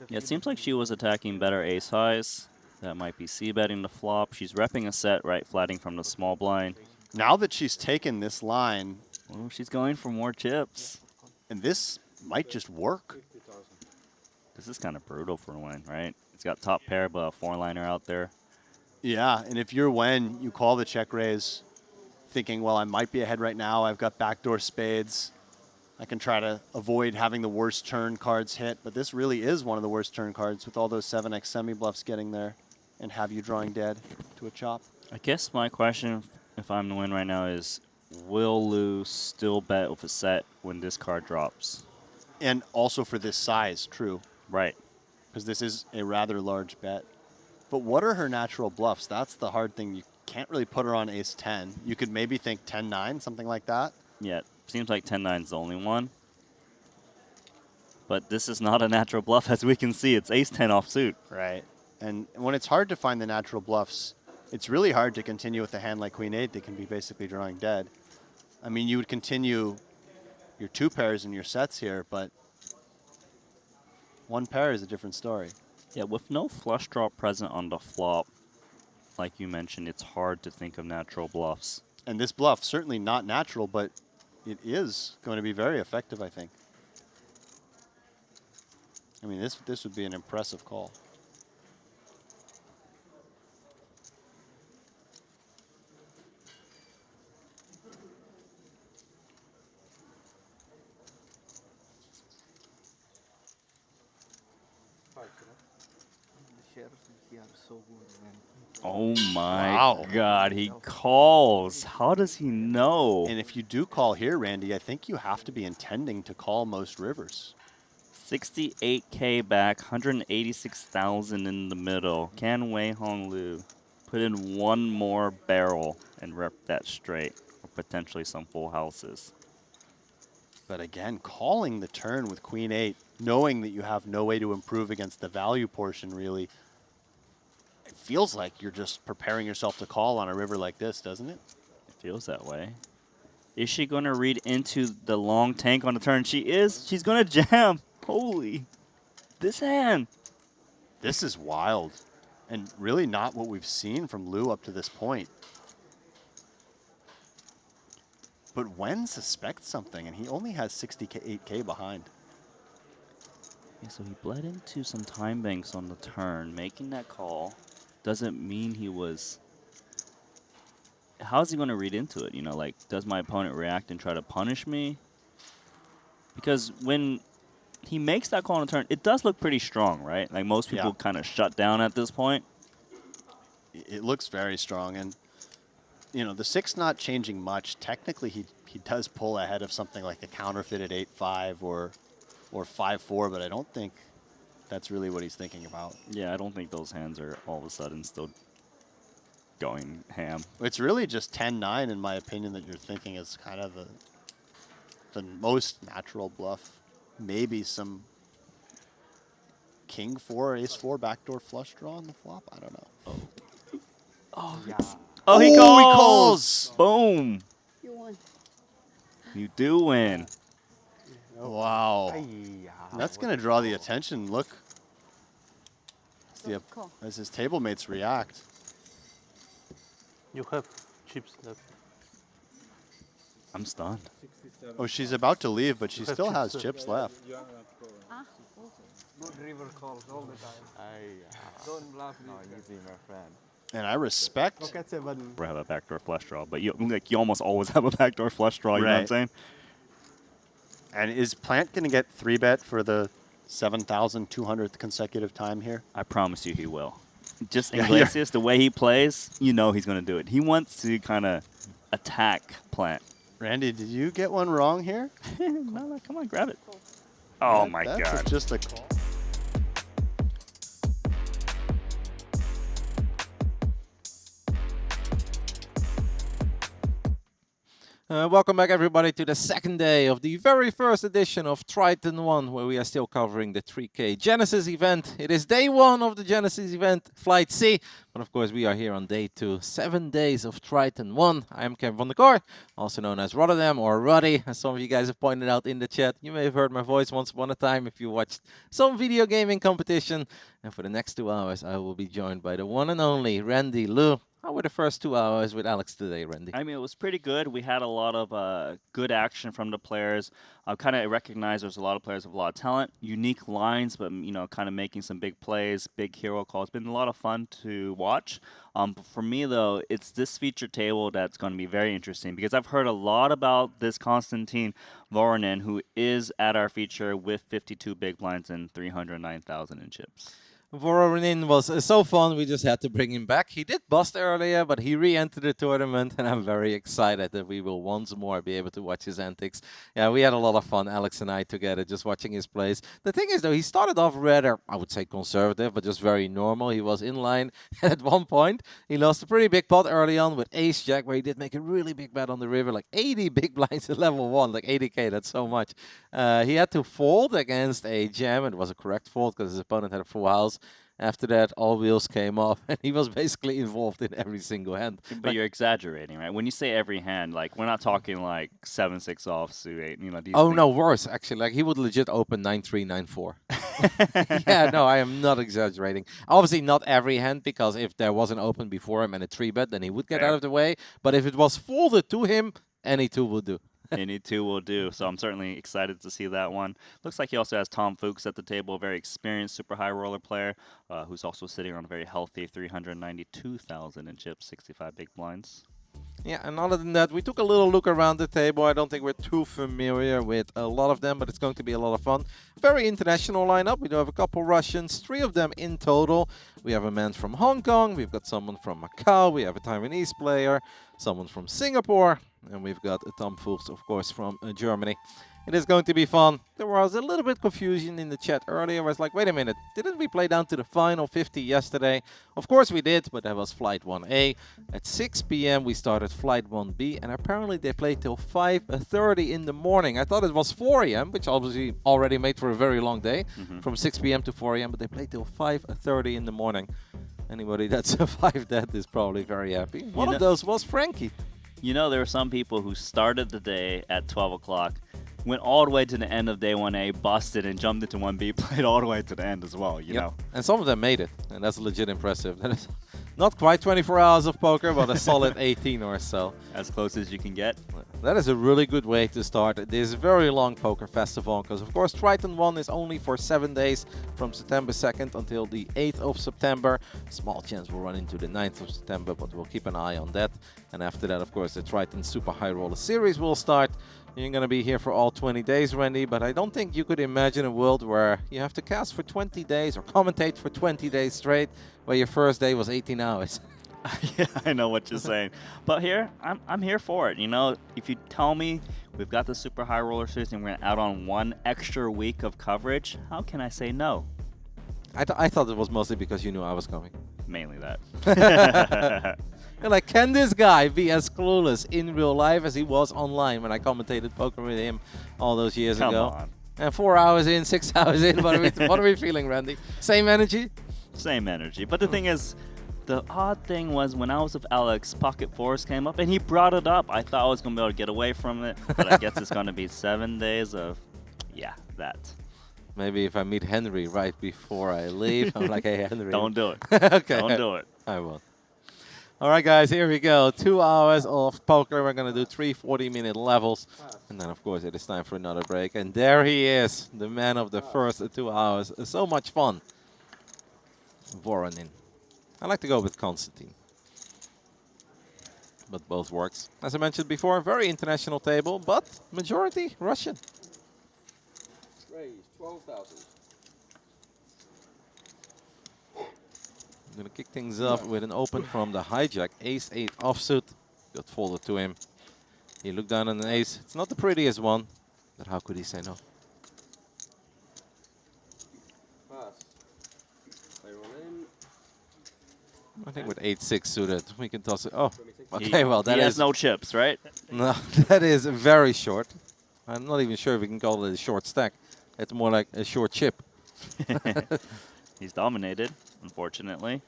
Yeah, it seems like she was attacking better ace highs. That might be c-betting the flop. She's repping a set, right, flatting from the small blind. Now that she's taken this line, well, she's going for more chips. And this might just work. This is kind of brutal for Wen, right? It's got top pair, but a 4-liner out there. Yeah, and if you're Wen, you call the check raise thinking, well, I might be ahead right now. I've got backdoor spades. I can try to avoid having the worst turn cards hit, but this really is one of the worst turn cards with all those 7x semi-bluffs getting there and have you drawing dead to a chop. I guess my question, if I'm the Wen right now, is will Lou still bet with a set when this card drops? And also for this size, true. Right. Because this is a rather large bet. But what are her natural bluffs? That's the hard thing. You can't really put her on ace-10. You could maybe think 10-9, something like that. Yeah, seems like 10-9 is the only one. But this is not a natural bluff, as we can see. It's ace-10 offsuit. Right. And when it's hard to find the natural bluffs, it's really hard to continue with a hand like Queen-8 that can be basically drawing dead. I mean, you would continue your 2 pairs and your sets here, but 1 pair is a different story. Yeah, with no flush draw present on the flop, like you mentioned, it's hard to think of natural bluffs. And this bluff, certainly not natural, but it is going to be very effective, I think. I mean, this would be an impressive call. Oh my God, he calls. How does he know? And if you do call here, Randy, I think you have to be intending to call most rivers. 68K back, 186,000 in the middle. Can Wei Hong Lu put in one more barrel and rep that straight, or potentially some full houses? But again, calling the turn with Queen-8, knowing that you have no way to improve against the value portion, really, it feels like you're just preparing yourself to call on a river like this, doesn't it? It feels that way. Is she going to read into the long tank on the turn? She is. She's going to jam. Holy. This hand. This is wild. And really not what we've seen from Lou up to this point. But Wen suspects something, and he only has 68K behind. Yeah, so he bled into some time banks on the turn. Making that call doesn't mean he was... How's he going to read into it? You know, like, does my opponent react and try to punish me? Because when he makes that call on the turn, it does look pretty strong, right? Like, most people kind of shut down at this point. It looks very strong, and you know, the 6 not changing much. Technically, he does pull ahead of something like a counterfeited 8-5 or 5-4, but I don't think that's really what he's thinking about. Yeah, I don't think those hands are all of a sudden still going ham. It's really just 10-9, in my opinion, that you're thinking is kind of the most natural bluff. Maybe some king 4, ace 4, backdoor flush draw on the flop? I don't know. Oh, he He calls! calls! Boom! You won. You do win. Wow. Ay-ya. That's going to draw the attention. Look. Call. As his table mates react. You have chips left. I'm stunned. Oh, she's about to leave, but she have still chips has left. chips left. Good river calls all the time. Ay-ya. Don't bluff me. Not easy, my friend. And I respect. Look at 7. We have a backdoor flush draw, but you almost always have a backdoor flush draw. You know what I'm Right. saying? And is Plant going to get 3-bet for the 7,200th consecutive time here? I promise you, he will. Just Yeah, Iglesias, the way he plays, you know he's going to do it. He wants to kind of attack Plant. Randy, did you get one wrong here? No, come on, grab it. Oh my That's God! just a call. Welcome back, everybody, to the second day of the very first edition of Triton ONE, where we are still covering the 3K Genesis event. It is day 1 of the Genesis event, Flight C, but of course we are here on day 2, 7 days of Triton ONE. I am Kevin van der Kar, also known as Rotterdam or Ruddy, as some of you guys have pointed out in the chat. You may have heard my voice once upon a time if you watched some video gaming competition. And for the next 2 hours, I will be joined by the one and only Randy Lou. How were the first 2 hours with Alex today, Randy? I mean, it was pretty good. We had a lot of good action from the players. I kind of recognize there's a lot of players with a lot of talent, unique lines, but kind of making some big plays, big hero calls. It's been a lot of fun to watch. But for me, though, it's this feature table that's going to be very interesting because I've heard a lot about this Constantine Voronin, who is at our feature with 52 big blinds and 309,000 in chips. Voronin was so fun, we just had to bring him back. He did bust earlier, but he re-entered the tournament, and I'm very excited that we will once more be able to watch his antics. Yeah, we had a lot of fun, Alex and I together, just watching his plays. The thing is, though, he started off rather, I would say conservative, but just very normal. He was in line, and at one point, he lost a pretty big pot early on with ace-jack, where he did make a really big bet on the river, like 80 big blinds at level 1, like 80k, that's so much. He had to fold against a jam, and it was a correct fold because his opponent had a full house. After that, all wheels came off, and he was basically involved in every single hand. But you're exaggerating, right? When you say every hand, like, we're not talking like 7-6 off, suit 8, these Oh, things. no, worse, actually. Like, he would legit open 9-3, 9-4. Yeah, no, I am not exaggerating. Obviously, not every hand, because if there was an open before him and a 3-bet, then he would get out of the way. But if it was folded to him, any 2 would do. Any 2 will do. So I'm certainly excited to see that one. Looks like he also has Tom Fuchs at the table, a very experienced super high roller player, who's also sitting on a very healthy 392,000 in chips, 65 big blinds. Yeah, and other than that, we took a little look around the table. I don't think we're too familiar with a lot of them, but it's going to be a lot of fun. Very international lineup. We do have a couple Russians, 3 of them in total. We have a man from Hong Kong, we've got someone from Macau, we have a Taiwanese player, someone from Singapore, and we've got Tom Fuchs, of course, from Germany. It is going to be fun. There was a little bit confusion in the chat earlier. I was like, wait a minute, didn't we play down to the final 50 yesterday? Of course we did, but that was Flight 1A. At 6 p.m. we started Flight 1B, and apparently they played till 5:30 in the morning. I thought it was 4 a.m., which obviously already made for a very long day, from 6 p.m. to 4 a.m., but they played till 5:30 in the morning. Anybody that survived that is probably very happy. One of those was Frankie. You know, there were some people who started the day at 12 o'clock, went all the way to the end of day 1A, busted, and jumped into 1B, played all the way to the end as well, you know. And some of them made it, and that's legit impressive. That is not quite 24 hours of poker, but a solid 18 or so. As close as you can get. That is a really good way to start this very long poker festival, because of course Triton ONE is only for 7 days, from September 2nd until the 8th of September. Small chance we'll run into the 9th of September, but we'll keep an eye on that. And after that, of course, the Triton Super High Roller Series will start. You're going to be here for all 20 days, Randy, but I don't think you could imagine a world where you have to cast for 20 days or commentate for 20 days straight, where your first day was 18 hours. Yeah, I know what you're saying. But here, I'm here for it. You know, if you tell me we've got the Super High Roller Series and we're going to add on 1 extra week of coverage, how can I say no? I thought it was mostly because you knew I was coming. Mainly that. You're like, can this guy be as clueless in real life as he was online when I commentated poker with him all those years ago? Come on. And 4 hours in, 6 hours in, what are we feeling, Randy? Same energy? Same energy. But the thing is, the odd thing was when I was with Alex, Pocket Fours came up and he brought it up. I thought I was going to be able to get away from it, but I guess it's going to be 7 days of, yeah, that. Maybe if I meet Henry right before I leave, I'm like, hey, Henry. Don't do it. Okay. Don't do it. I won't. All right, guys, here we go. 2 hours of poker. We're going to do 3 40-minute levels. And then, of course, it is time for another break. And there he is, the man of the first 2 hours. So much fun. Voronin. I like to go with Constantine. But both works. As I mentioned before, very international table, but majority Russian. Raise 12,000. I'm going to kick things off with an open from the hijack. Ace-8 offsuit. Got folded to him. He looked down on an ace. It's not the prettiest one, but how could he say no? Pass. Play roll in. I think with 8-6 suited, we can toss it. Oh, He- okay, well, that he has is... no chips, right? No, that is very short. I'm not even sure if we can call it a short stack. It's more like a short chip. He's dominated, unfortunately.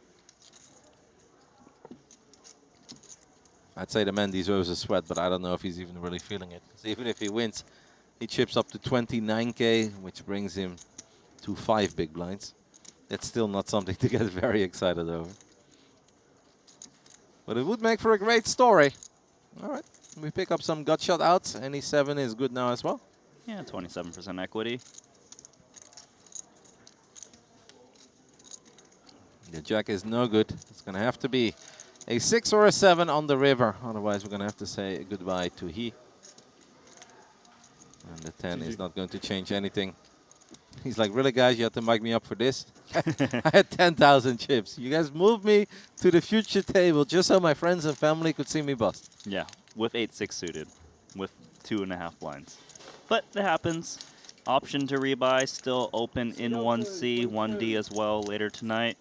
I'd say the man deserves a sweat, but I don't know if he's even really feeling it. 'Cause even if he wins, he chips up to 29K, which brings him to 5 big blinds. That's still not something to get very excited over. But it would make for a great story. All right, we pick up some gut shot outs. Any 7 is good now as well. Yeah, 27% equity. The jack is no good. It's going to have to be a 6 or a 7 on the river. Otherwise, we're going to have to say goodbye to he. And the 10 is not going to change anything. He's like, really, guys, you have to mic me up for this? I had 10,000 chips. You guys moved me to the future table just so my friends and family could see me bust. Yeah, with 8-6 suited, with 2.5 blinds. But it happens. Option to rebuy still open in 1C, 1D as well later tonight.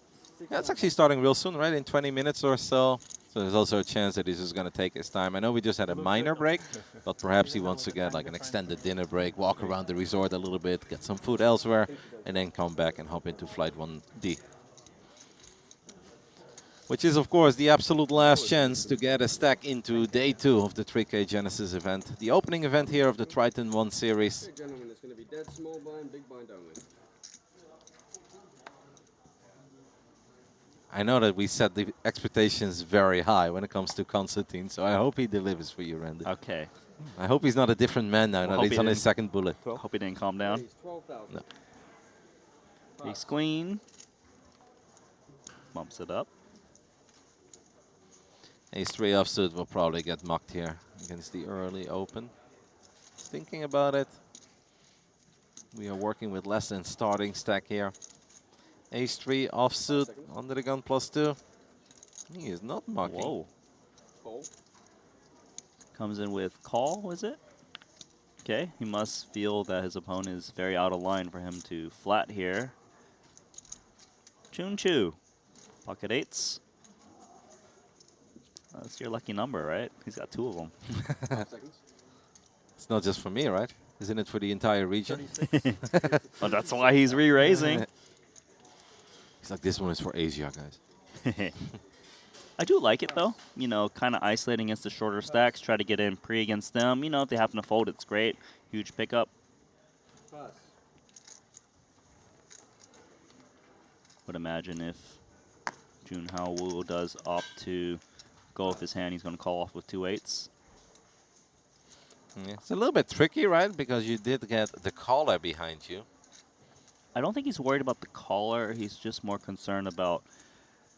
Yeah, it's actually starting real soon, right? In 20 minutes or so. So there's also a chance that he's just going to take his time. I know we just had a minor break, but perhaps he wants to get like an extended dinner break, walk around the resort a little bit, get some food elsewhere, and then come back and hop into Flight 1D. Which is, of course, the absolute last chance to get a stack into day 2 of the 3K Genesis event. The opening event here of the Triton ONE series. Okay, gentlemen, it's going to be dead small blind, big blind only. I know that we set the expectations very high when it comes to Constantine, so I hope he delivers for you, Randy. Okay. I hope he's not a different man now, that he's on his second bullet. Hope he didn't calm down. Raise 12,000. No. Ace queen. Bumps it up. Ace-3 offsuit will probably get mucked here against the early open. Thinking about it, we are working with less than starting stack here. Ace-3 offsuit under the gun +2. He is not mucking. Whoa. Call. Comes in with call, is it? Okay, he must feel that his opponent is very out of line for him to flat here. Chun-Chu. Pocket 8s. That's your lucky number, right? He's got 2 of them. 5 seconds. It's not just for me, right? Isn't it for the entire region? Well, that's why he's re-raising. He's like, this one is for Asia, guys. I do like it, though. You know, kind of isolating against the shorter stacks. Try to get in pre against them. You know, if they happen to fold, it's great. Huge pickup. Pass. Would imagine if Junhao Wu does opt to go with his hand, he's going to call off with 2 8s. Yeah. It's a little bit tricky, right? Because you did get the caller behind you. I don't think he's worried about the caller. He's just more concerned about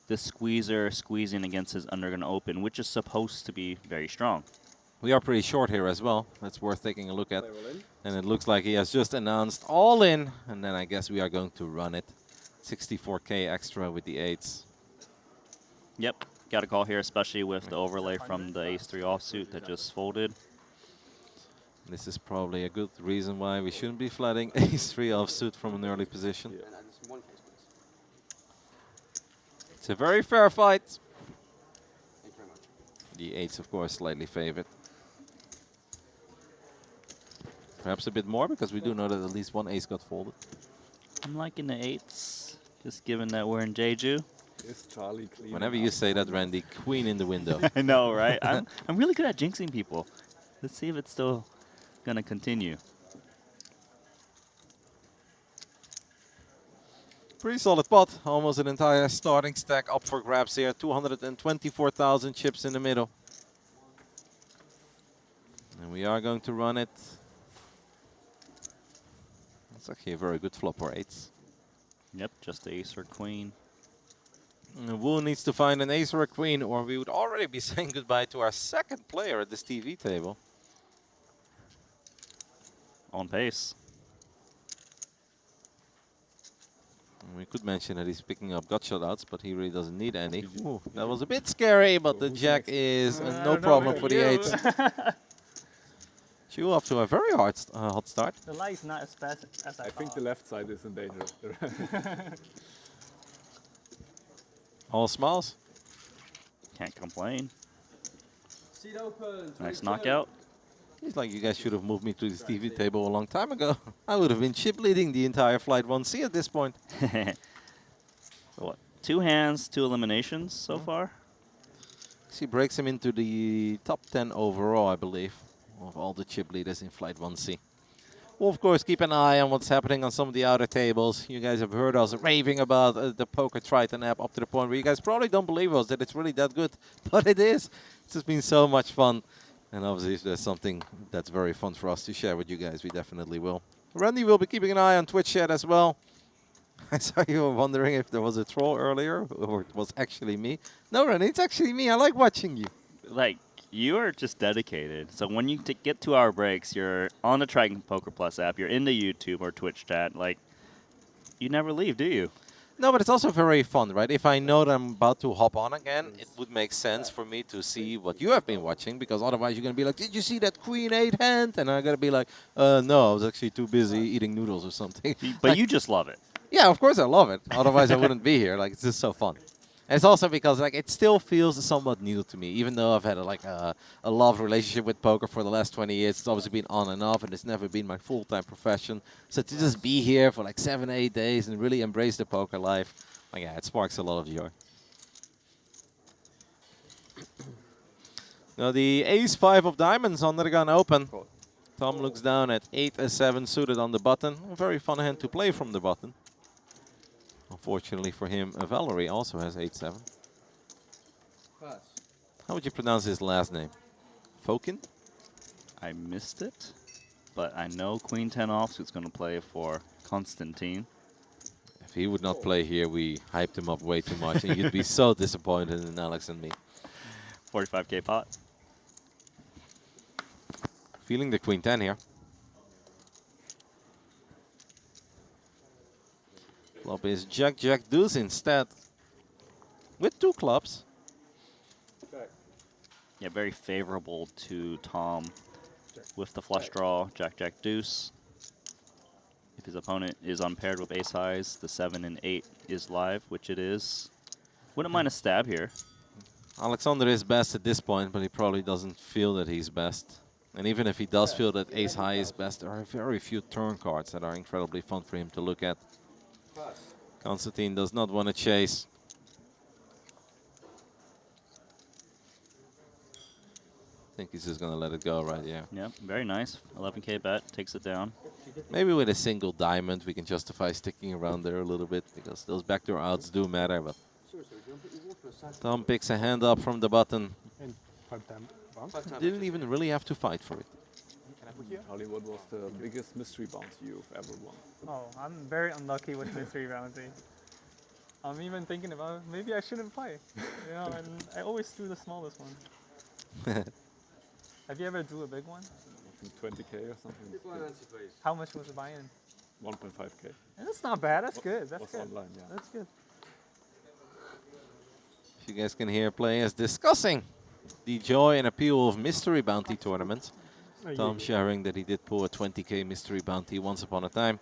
the squeezer squeezing against his undergun open, which is supposed to be very strong. We are pretty short here as well. That's worth taking a look at. Play roll in. And it looks like he has just announced all in. And then I guess we are going to run it. 64K extra with the 8s. Yep, got a call here, especially with the overlay from the Ace-3 offsuit that just folded. This is probably a good reason why we shouldn't be flatting Ace-3 offsuit from an early position. And add this in one case, please. It's a very fair fight. Thank you very much. The 8s, of course, slightly favored. Perhaps a bit more, because we do know that at least one ace got folded. I'm liking the 8s, just given that we're in Jeju. Is Charlie clean? Whenever you say that, Randy, queen in the window. I know, right? I'm really good at jinxing people. Let's see if it's still gonna continue. Pretty solid pot. Almost an entire starting stack up for grabs here. 224,000 chips in the middle. And we are going to run it. It's actually a very good flop for 8s. Yep, just ace or queen. And Wu needs to find an ace or a queen, or we would already be saying goodbye to our second player at this TV table. On pace. And we could mention that he's picking up gut shutouts, but he really doesn't need any. Ooh, that was a bit scary, but the jack is no problem for the 8s. Chew off to a very hot start. The light is not as fast as I I think the left side is in danger. All smiles. Can't complain. Seat open. Nice 22. knockout. He's like, you guys should have moved me to this TV table a long time ago. I would have been chip leading the entire Flight 1C at this point. What? 2 hands, 2 eliminations so far. She breaks him into the top 10 overall, I believe, of all the chip leaders in Flight 1C. We'll, of course, keep an eye on what's happening on some of the outer tables. You guys have heard us raving about the Poker Triton app up to the point where you guys probably don't believe us that it's really that good. But it is. It's just been so much fun. And obviously, if there's something that's very fun for us to share with you guys, we definitely will. Randy will be keeping an eye on Twitch chat as well. I saw you were wondering if there was a troll earlier, or it was actually me. No, Randy, it's actually me. I like watching you. Like, you are just dedicated. So when you get 2 hour breaks, you're on the Triton Poker Plus app, you're in the YouTube or Twitch chat. Like, you never leave, do you? No, but it's also very fun, right? If I know that I'm about to hop on again, it would make sense for me to see what you have been watching, because otherwise you're going to be like, did you see that Queen 8 hand? And I'm going to be like, no, I was actually too busy eating noodles or something. But you just love it. Yeah, of course I love it. Otherwise I wouldn't be here. Like, it's just so fun. And it's also because like it still feels somewhat new to me, even though I've had a love relationship with poker for the last 20 years. It's obviously been on and off, and it's never been my full-time profession. So to just be here for like 7, 8 days and really embrace the poker life, like, yeah, it sparks a lot of joy. Now the ace-5 of diamonds under the gun open. Tom looks down at 8-7 suited on the button. A very fun hand to play from the button. Unfortunately for him, Valerie also has 8-7. Pass. How would you pronounce his last name? Fokin? I missed it, but I know Queen 10 off, so it's going to play for Constantine. If he would not play here, we hyped him up way too much, and you'd be so disappointed in Alex and me. 45K pot. Feeling the Queen 10 here. Flop is Jack, Jack, Deuce instead. With 2 clubs. Yeah, very favorable to Tom with the flush draw, Jack, Jack, Deuce. If his opponent is unpaired with ace highs, the 7 and 8 is live, which it is. Wouldn't mind a stab here. Alexander is best at this point, but he probably doesn't feel that he's best. And even if he does feel that ace high is best, there are very few turn cards that are incredibly fun for him to look at. Constantine does not want to chase. I think he's just going to let it go, right? Yeah. Yeah, very nice. 11K bet, takes it down. Maybe with a single diamond, we can justify sticking around there a little bit, because those backdoor outs do matter. But Tom picks a hand up from the button. And 5 time. Didn't even really have to fight for it. Charlie, what was the biggest mystery bounty you've ever won? Oh, I'm very unlucky with mystery bounty. I'm even thinking about maybe I shouldn't play. You know, and I always do the smallest one. Have you ever drew a big one? I think 20K or something. How much was the buy-in? 1.5K. That's not bad. That's good. That's Was good. online, yeah. That's good. You guys can hear players discussing the joy and appeal of mystery bounty tournaments. Tom sharing that he did pull a 20K mystery bounty once upon a time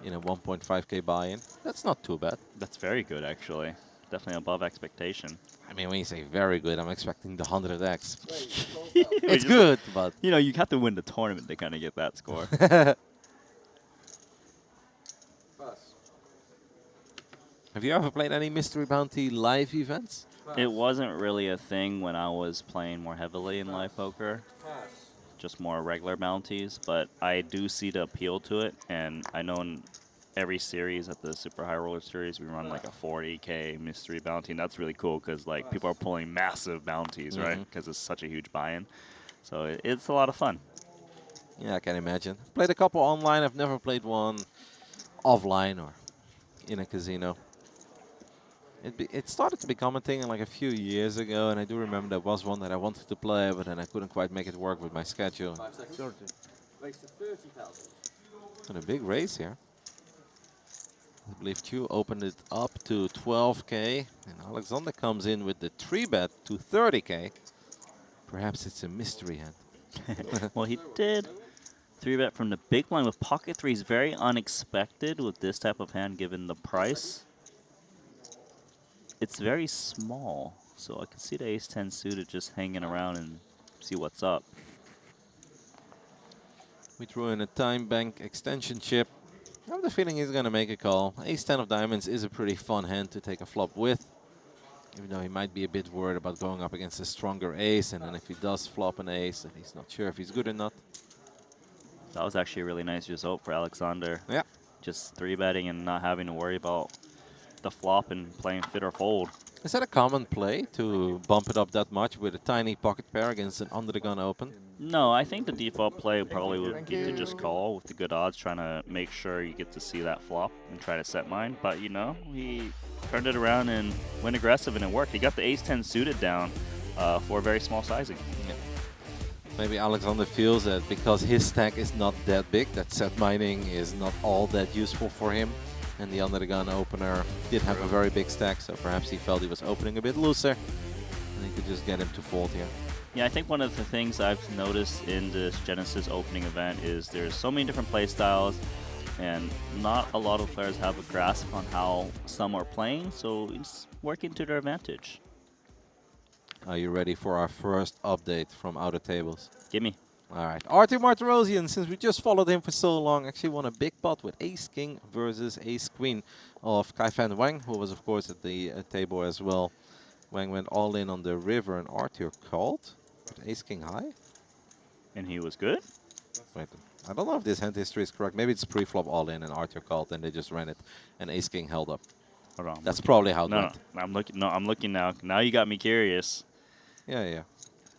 in a 1.5K buy-in. That's not too bad. That's very good, actually. Definitely above expectation. I mean, when you say very good, I'm expecting the 100x. We It's just- good, but You know, you have to win the tournament to kind of get that score. Pass. have you ever played any Mystery Bounty live events? It wasn't really a thing when I was playing more heavily in live poker, Pass. just more regular bounties, but I do see the appeal to it, and I know in every series at the Super High Roller Series, we run like a 40K mystery bounty, and that's really cool because like people are pulling massive bounties, right? Because it's such a huge buy-in. So it's a lot of fun. Yeah, I can imagine. Played a couple online. I've never played one offline or in a casino. It started to become a thing like a few years ago, and I do remember there was one that I wanted to play, but then I couldn't quite make it work with my schedule. 5 seconds. Race to 30,000. And a big race here. I believe Chu opened it up to 12K, and Alexander comes in with the 3-bet to 30K. Perhaps it's a mystery hand. Well, he did 3-bet from the big blind with pocket threes. Very unexpected with this type of hand given the price. It's very small, so I can see the ace-10 suited just hanging around and see what's up. We threw in a time bank extension chip. I have the feeling he's going to make a call. Ace-10 of diamonds is a pretty fun hand to take a flop with, even though he might be a bit worried about going up against a stronger ace, and then if he does flop an ace, then he's not sure if he's good or not. That was actually a really nice result for Alexander. Yeah. Just 3-betting and not having to worry about the flop and playing fit or fold. Is that a common play to bump it up that much with a tiny pocket pair against an under-the-gun open? No, I think the default play probably would be to just call with the good odds, trying to make sure you get to see that flop and try to set mine. But, you know, he turned it around and went aggressive, and it worked. He got the ace-10 suited down for a very small sizing. Yeah. Maybe Alexander feels that because his stack is not that big, that set mining is not all that useful for him. And the under-the-gun opener did have a very big stack, so perhaps he felt he was opening a bit looser, and he could just get him to fold here. Yeah, I think one of the things I've noticed in this Genesis opening event is there's so many different play styles, and not a lot of players have a grasp on how some are playing, so it's working to their advantage. Are you ready for our first update from Outer Tables? Gimme. All right, Artur Martirosian, since we just followed him for so long, actually won a big pot with Ace-King versus Ace-Queen of Kai-Fan Wang, who was, of course, at the table as well. Wang went all in on the river, and Artur called with Ace-King high. And he was good? Wait, I don't know if this hand history is correct. Maybe it's pre-flop all in, and Artur called, and they just ran it, and Ace-King held up. Hold on. That's probably how it No, went. no, I'm looking. No, I'm looking now. Now you got me curious. Yeah.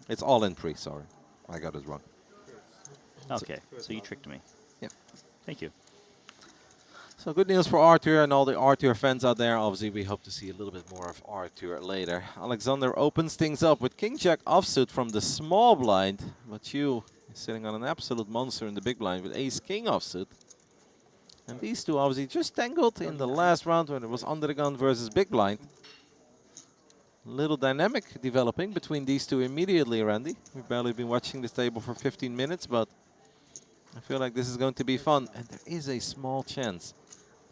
It's all in pre, sorry. I got it wrong. Okay, so you tricked me. Yeah. Thank you. So good news for Artur and all the Artur fans out there. Obviously, we hope to see a little bit more of Artur later. Alexander opens things up with King-Jack offsuit from the small blind. But you is sitting on an absolute monster in the big blind with Ace-King offsuit. And these two obviously just tangled in the last round when it was under the gun versus big blind. Little dynamic developing between these two immediately, Randy. We've barely been watching this table for 15 minutes, but I feel like this is going to be fun. And there is a small chance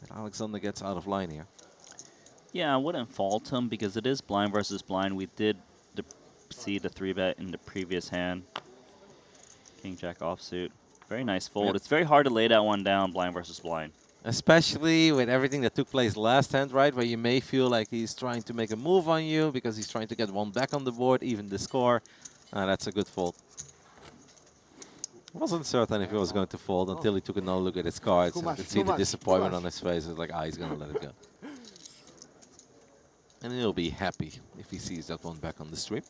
that Alexander gets out of line here. Yeah, I wouldn't fault him because it is blind versus blind. We did see the 3-bet in the previous hand. King-Jack offsuit. Very nice fold. Yep. It's very hard to lay that one down blind versus blind. Especially with everything that took place last hand, right? Where you may feel like he's trying to make a move on you because he's trying to get one back on the board, even the score. That's a good fold. I wasn't certain if he was going to fold until he took another look at his cards. I could see the disappointment on his face. It's like, he's going to let it go. And he'll be happy if he sees that one back on the stream.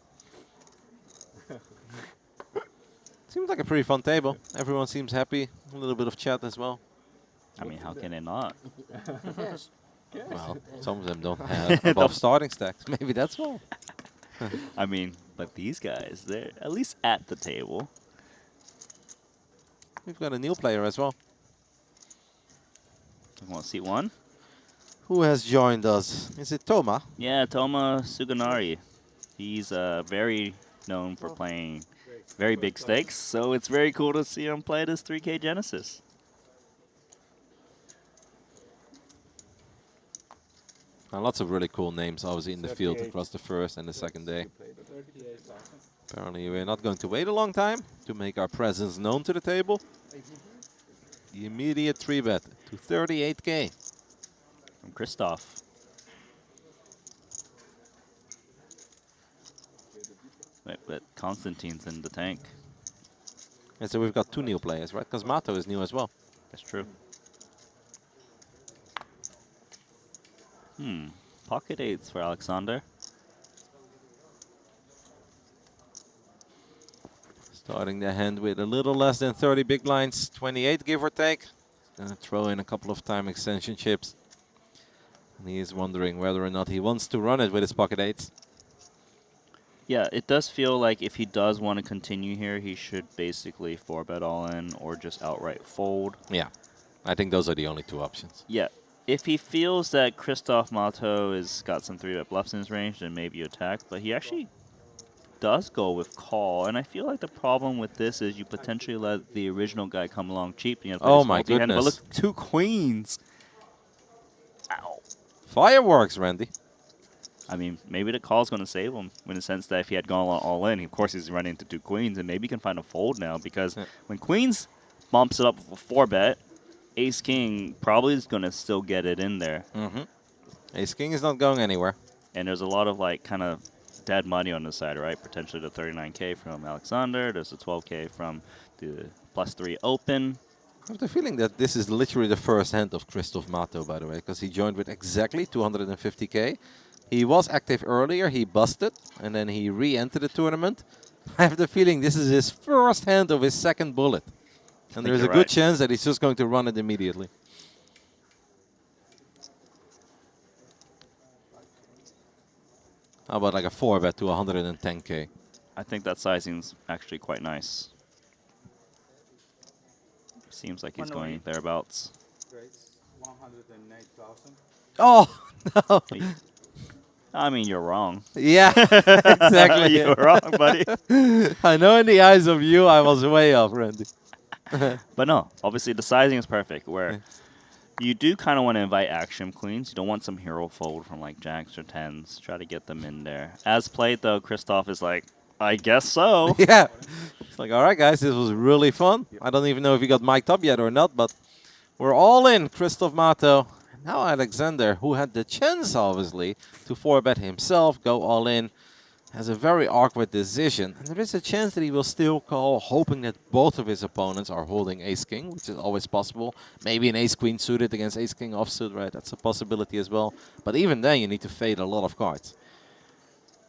Seems like a pretty fun table. Everyone seems happy. A little bit of chat as well. I mean, how can it not? Well, some of them don't have above starting stacks. Maybe that's all. I mean, but these guys, they're at least at the table. We've got a new player as well. You want seat 1? Who has joined us? Is it Toma? Yeah, Toma Suganari. He's very known for playing very big stakes, so it's very cool to see him play this 3K Genesis. Lots of really cool names, obviously, in the field across the first and the second day. Apparently, we're not going to wait a long time to make our presence known to the table. The immediate 3-bet to 38K. From Christoph. Wait, but Constantine's in the tank. And so we've got 2 new players, right? Because Mato is new as well. That's true. Pocket 8s for Alexander. Starting the hand with a little less than 30 big blinds, 28 give or take. Gonna throw in a couple of time extension chips. And he is wondering whether or not he wants to run it with his pocket 8s. Yeah, it does feel like if he does want to continue here, he should basically 4-bet all in or just outright fold. Yeah, I think those are the only 2 options. Yeah, if he feels that Christoph Mato has got some 3-bet bluffs in his range, then maybe attack. But he actually does go with call, and I feel like the problem with this is you potentially let the original guy come along cheap. And you have to play Oh this my multi-hand, goodness. But look, 2 queens. Ow. Fireworks, Randy. I mean, maybe the call's going to save him in the sense that if he had gone all in, of course he's running into 2 queens, and maybe he can find a fold now because when queens bumps it up with a 4-bet, ace-king probably is going to still get it in there. Ace-king is not going anywhere. And there's a lot of, like, kind of dead money on the side, right? Potentially the 39K from Alexander. There's the 12K from the +3 open. I have the feeling that this is literally the first hand of Christoph Mato, by the way, because he joined with exactly 250K. He was active earlier, he busted, and then he re-entered the tournament. I have the feeling this is his first hand of his second bullet. And there's a good chance that he's just going to run it immediately. How about like a 4-bet to 110K? I think that sizing's actually quite nice. Seems like he's going thereabouts. 108,000. Oh, no. I mean, you're wrong. Yeah, exactly. You're wrong, buddy. I know in the eyes of you, I was way off, Randy. But no, obviously the sizing is perfect, where you do kind of want to invite action queens. You don't want some hero fold from like jacks or 10s. Try to get them in there. As played, though, Christoph is like, I guess so. Yeah. It's like, all right, guys, this was really fun. I don't even know if he got mic'd up yet or not, but we're all in. Christoph Mato. Now Alexander, who had the chance, obviously, to 4-bet himself, go all in, has a very awkward decision. And there is a chance that he will still call, hoping that both of his opponents are holding ace-king, which is always possible. Maybe an ace-queen suited against ace-king offsuit, right? That's a possibility as well. But even then, you need to fade a lot of cards.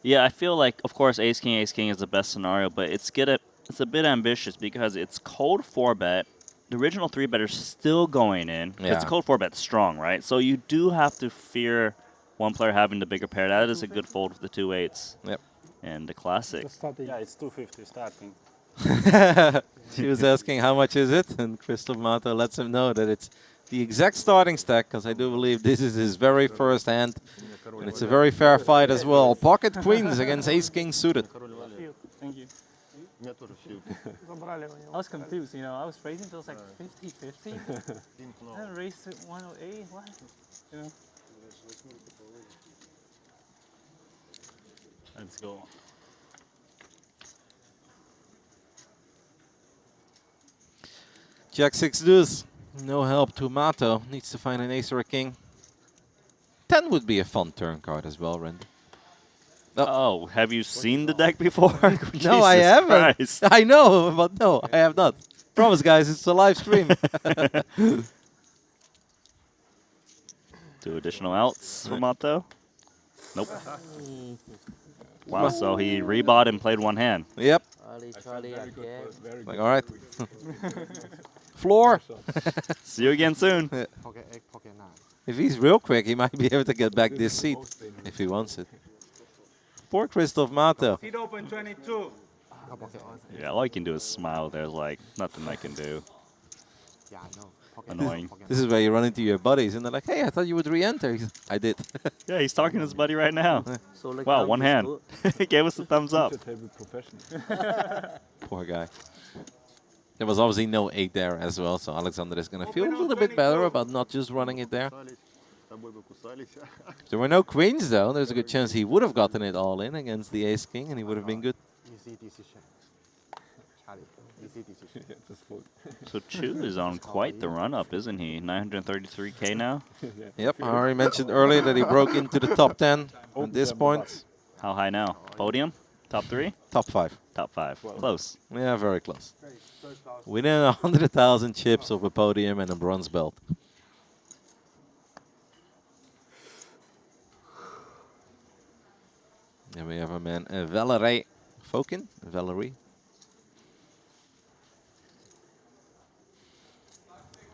Yeah, I feel like, of course, ace-king is the best scenario, but it's a bit ambitious because it's cold 4-bet. The original 3-bet is still going in. Yeah. It's cold 4-bet strong, right? So you do have to fear one player having the bigger pair. That is a good fold for the 2-8s. Yep. And the classic. Yeah, it's 250 starting. She was asking how much is it, and Christoph Mato lets him know that it's the exact starting stack, because I do believe this is his very first hand, and it's a very fair fight as well. Pocket queens against ace-king suited. Thank you. I was confused, you know. I was raising till like 50-50. Then raised to 108. What? You know. Let's go. Jack 6 deuce. No help to Mato. Needs to find an ace or a king. 10 would be a fun turn card as well, Randy. Oh, have you seen the deck before? No, I haven't. Christ. I know, but no, I have not. Promise, guys, it's a live stream. 2 additional outs for Mato. Nope. Wow, so he rebought and played one hand. Yep. Like, all right. Floor. See you again soon. Pocket 8, pocket 9. If he's real quick, he might be able to get back this seat if he wants it. Poor Christoph Mato. Seat open 22. Yeah, all I can do is smile. There's like nothing I can do. Yeah, I know. Pocket Annoying. pocket This is where you run into your buddies and they're like, hey, I thought you would re-enter. I did. Yeah, he's talking to his buddy right now. So like Wow, one hand. He gave us a thumbs up. Poor guy. There was obviously no 8 there as well, so Alexander is going to feel a little bit better about not just running it there. If there were no queens, though, there's a good chance he would have gotten it all in against the ace-king, and he would have been good. Easy decision. Charlie, easy decision. So Chu is on quite the run-up, isn't he? 933K now? Yep, I already mentioned earlier that he broke into the top 10 at this point. How high now? Podium? Top 3? Top 5. Top 5. Close. Yeah, very close. Within 100,000 chips of a podium and a bronze belt. And we have a man, Valerie Fokin. Valerie.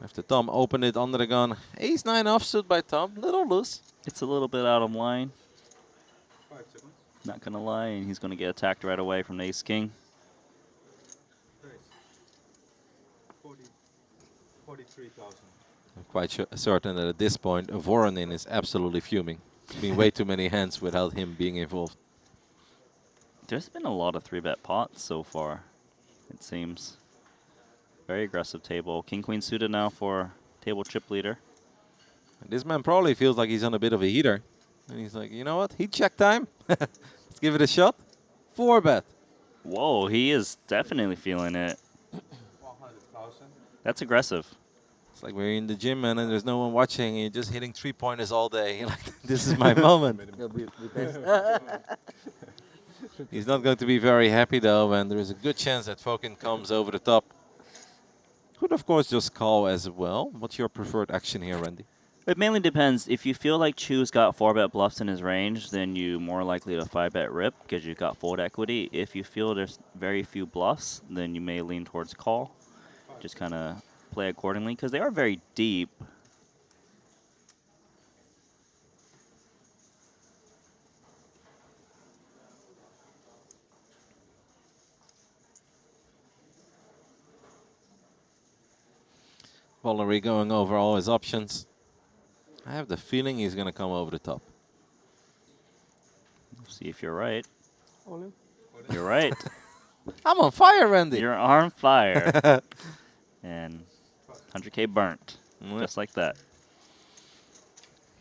After Tom opened it under the gun. Ace-9 offsuit by Tom. Little loose. It's a little bit out of line. Not going to lie, and he's going to get attacked right away from the ace-king. 43,000. I'm quite certain that at this point, Voronin is absolutely fuming. There's been way too many hands without him being involved. There's been a lot of 3-bet pots so far, it seems. Very aggressive table. King-queen suited now for table chip leader. And this man probably feels like he's on a bit of a heater. And he's like, you know what? Heat check time. Let's give it a shot. 4-bet. Whoa, he is definitely feeling it. 100,000. That's aggressive. It's like we're in the gym, man, and there's no one watching. And you're just hitting 3-pointers all day. You're like, this is my moment. He's not going to be very happy, though, and there's a good chance that Fokin comes over the top. Could, of course, just call as well. What's your preferred action here, Randy? It mainly depends. If you feel like Chu's got 4-bet bluffs in his range, then you're more likely to 5-bet rip because you've got fold equity. If you feel there's very few bluffs, then you may lean towards call. Just kind of play accordingly because they are very deep. Valerie going over all his options. I have the feeling he's going to come over the top. See if you're right. All in. You're right. I'm on fire, Randy. You're on fire. And 100K burnt. Yep. Just like that.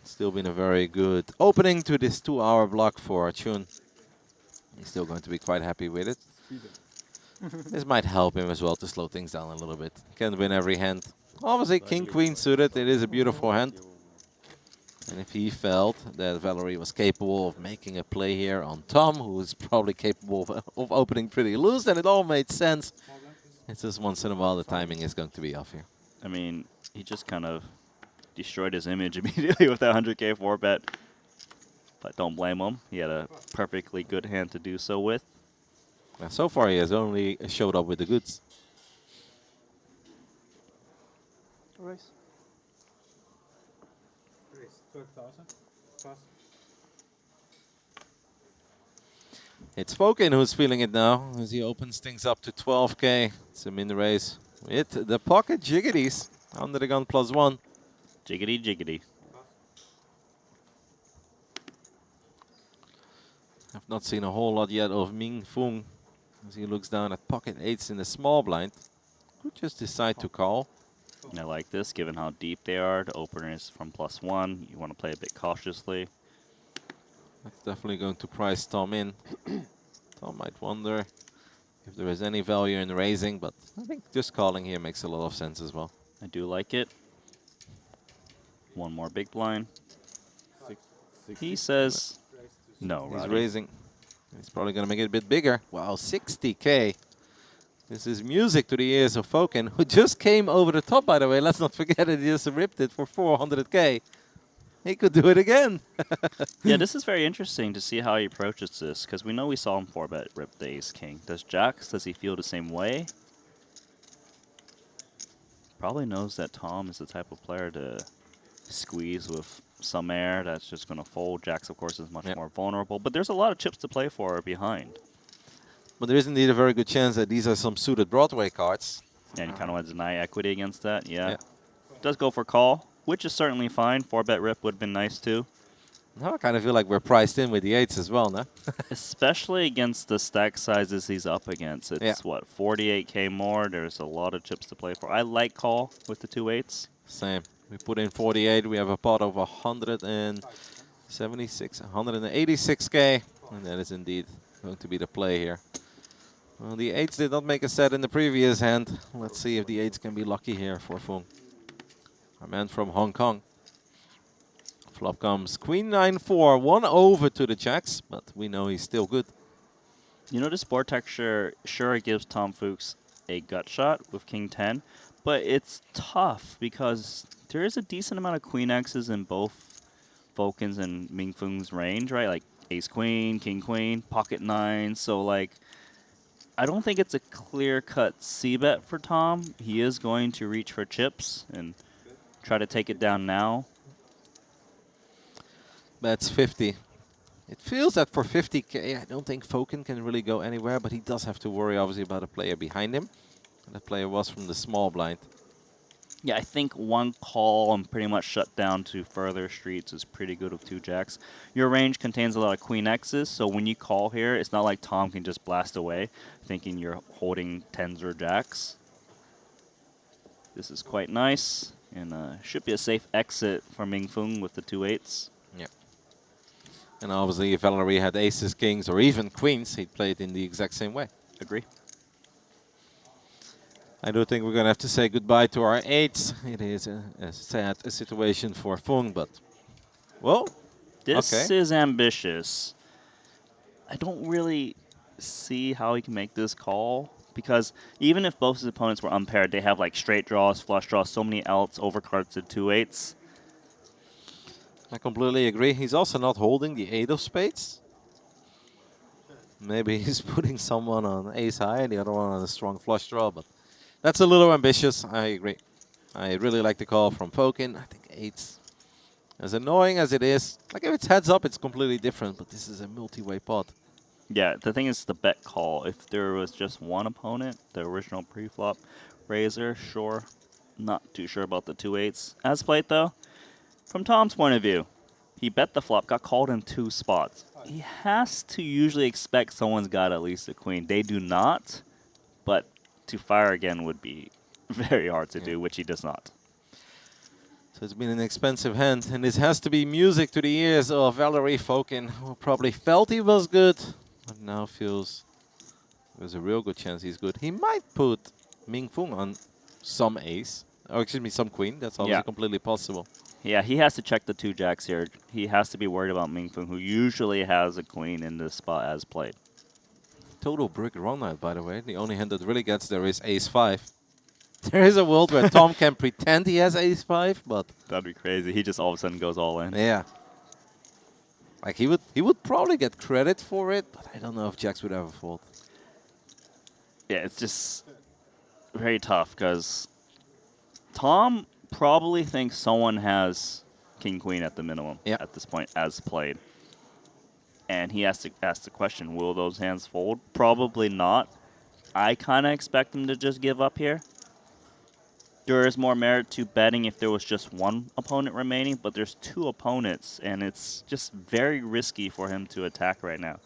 Still been a very good opening to this 2-hour block for Chun. He's still going to be quite happy with it. This might help him as well to slow things down a little bit. Can win every hand. Obviously, king-queen suited. It is a beautiful hand. And if he felt that Valerie was capable of making a play here on Tom, who is probably capable of opening pretty loose, then it all made sense. It's just once in a while the timing is going to be off here. I mean, he just kind of destroyed his image immediately with that 100K 4-bet. But don't blame him. He had a perfectly good hand to do so with. Now, so far, he has only showed up with the goods. Race. 12,000 plus. It's Fokin who's feeling it now as he opens things up to 12K. It's a min raise with the pocket jiggities under the gun +1. Jiggity, jiggity. I've not seen a whole lot yet of Ming Fung as he looks down at pocket 8s in the small blind. Could just decide to call. And I like this, given how deep they are. The opener is from +1. You want to play a bit cautiously. That's definitely going to price Tom in. Tom might wonder if there is any value in raising, but I think just calling here makes a lot of sense as well. I do like it. One more big blind. He says no, He's Roddy. raising. He's probably going to make it a bit bigger. Wow, 60K. This is music to the ears of Fokin, who just came over the top, by the way. Let's not forget that he just ripped it for 400K. He could do it again. Yeah, this is very interesting to see how he approaches this, because we know we saw him 4-bet rip the ace-king. Does he feel the same way? Probably knows that Tom is the type of player to squeeze with some air that's just going to fold. Jacks, of course, is much more vulnerable, but there's a lot of chips to play for behind. But there is indeed a very good chance that these are some suited Broadway cards. And you kind of want to deny equity against that, yeah. Does go for call, which is certainly fine. 4-bet rip would have been nice too. Now I kind of feel like we're priced in with the 8s as well, no? Especially against the stack sizes he's up against. It's, what, 48K more? There's a lot of chips to play for. I like call with the 2 8s. Same. We put in 48. We have a pot of 176, 186K. And that is indeed going to be the play here. Well, the 8s did not make a set in the previous hand. Let's see if the 8s can be lucky here for Fung. Our man from Hong Kong. Flop comes Queen 9-4, 1 over to the Jacks, but we know he's still good. You know, this board texture sure gives Tom Fuchs a gut shot with King 10, but it's tough because there is a decent amount of Queen X's in both Vulcan's and Ming Fung's range, right? Like Ace Queen, King Queen, Pocket 9. So, like, I don't think it's a clear-cut C-bet for Tom. He is going to reach for chips and try to take it down now. That's 50. It feels that for 50K, I don't think Vulcan can really go anywhere, but he does have to worry, obviously, about a player behind him. And that player was from the small blind. Yeah, I think one call and pretty much shut down to further streets is pretty good with 2 Jacks. Your range contains a lot of Queen X's, so when you call here, it's not like Tom can just blast away thinking you're holding 10s or Jacks. This is quite nice, and should be a safe exit for Ming Fung with the 2 8s. Yeah. And obviously, if Valerie had aces, kings, or even queens, he'd play it in the exact same way. Agree. I do think we're going to have to say goodbye to our 8s. It is a sad situation for Fung, but, well, This okay. is ambitious. I don't really see how he can make this call, because even if both his opponents were unpaired, they have like straight draws, flush draws, so many outs, overcards to 2 8s. I completely agree. He's also not holding the 8 of spades. Maybe he's putting someone on ace high and the other one on a strong flush draw, but that's a little ambitious. I agree. I really like the call from Vulcan. I think 8s, as annoying as it is, like if it's heads up, it's completely different, but this is a multi-way pot. Yeah, the thing is the bet call. If there was just one opponent, the original pre-flop raiser, sure. Not too sure about the 2 8s. As played though, from Tom's point of view, he bet the flop, got called in 2 spots. He has to usually expect someone's got at least a queen. They do not, but to fire again would be very hard to do, which he does not. So it's been an expensive hand, and this has to be music to the ears of Valerie Vulcan, who probably felt he was good, but now feels there's a real good chance he's good. He might put Ming Fung on some ace, or excuse me, some queen. That's obviously completely possible. Yeah, he has to check the 2 Jacks here. He has to be worried about Ming Fung, who usually has a queen in this spot as played. Total brick run out, by the way. The only hand that really gets there is ace-5. There is a world where Tom can pretend he has ace-5, but That'd be crazy. He just all of a sudden goes all in. yeah. Like he would probably get credit for it, but I don't know if Jacks would ever fold. Yeah, it's just very tough because Tom probably thinks someone has king-queen at the minimum at this point as played. And he has to ask the question, will those hands fold? Probably not. I kind of expect him to just give up here. There is more merit to betting if there was just one opponent remaining, but there's 2 opponents, and it's just very risky for him to attack right now.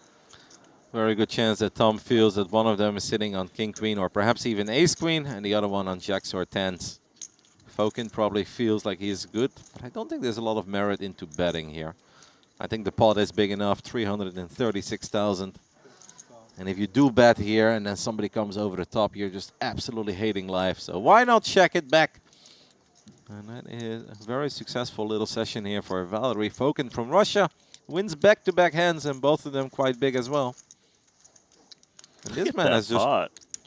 Very good chance that Tom feels that one of them is sitting on king-queen or perhaps even ace-queen, and the other one on jacks or 10s. Vulcan probably feels like he's good, but I don't think there's a lot of merit into betting here. I think the pot is big enough, 336,000. And if you do bet here and then somebody comes over the top, you're just absolutely hating life. So why not check it back? And that is a very successful little session here for Valerie Vulcan from Russia. Wins back-to-back hands, and both of them quite big as well. And this man has just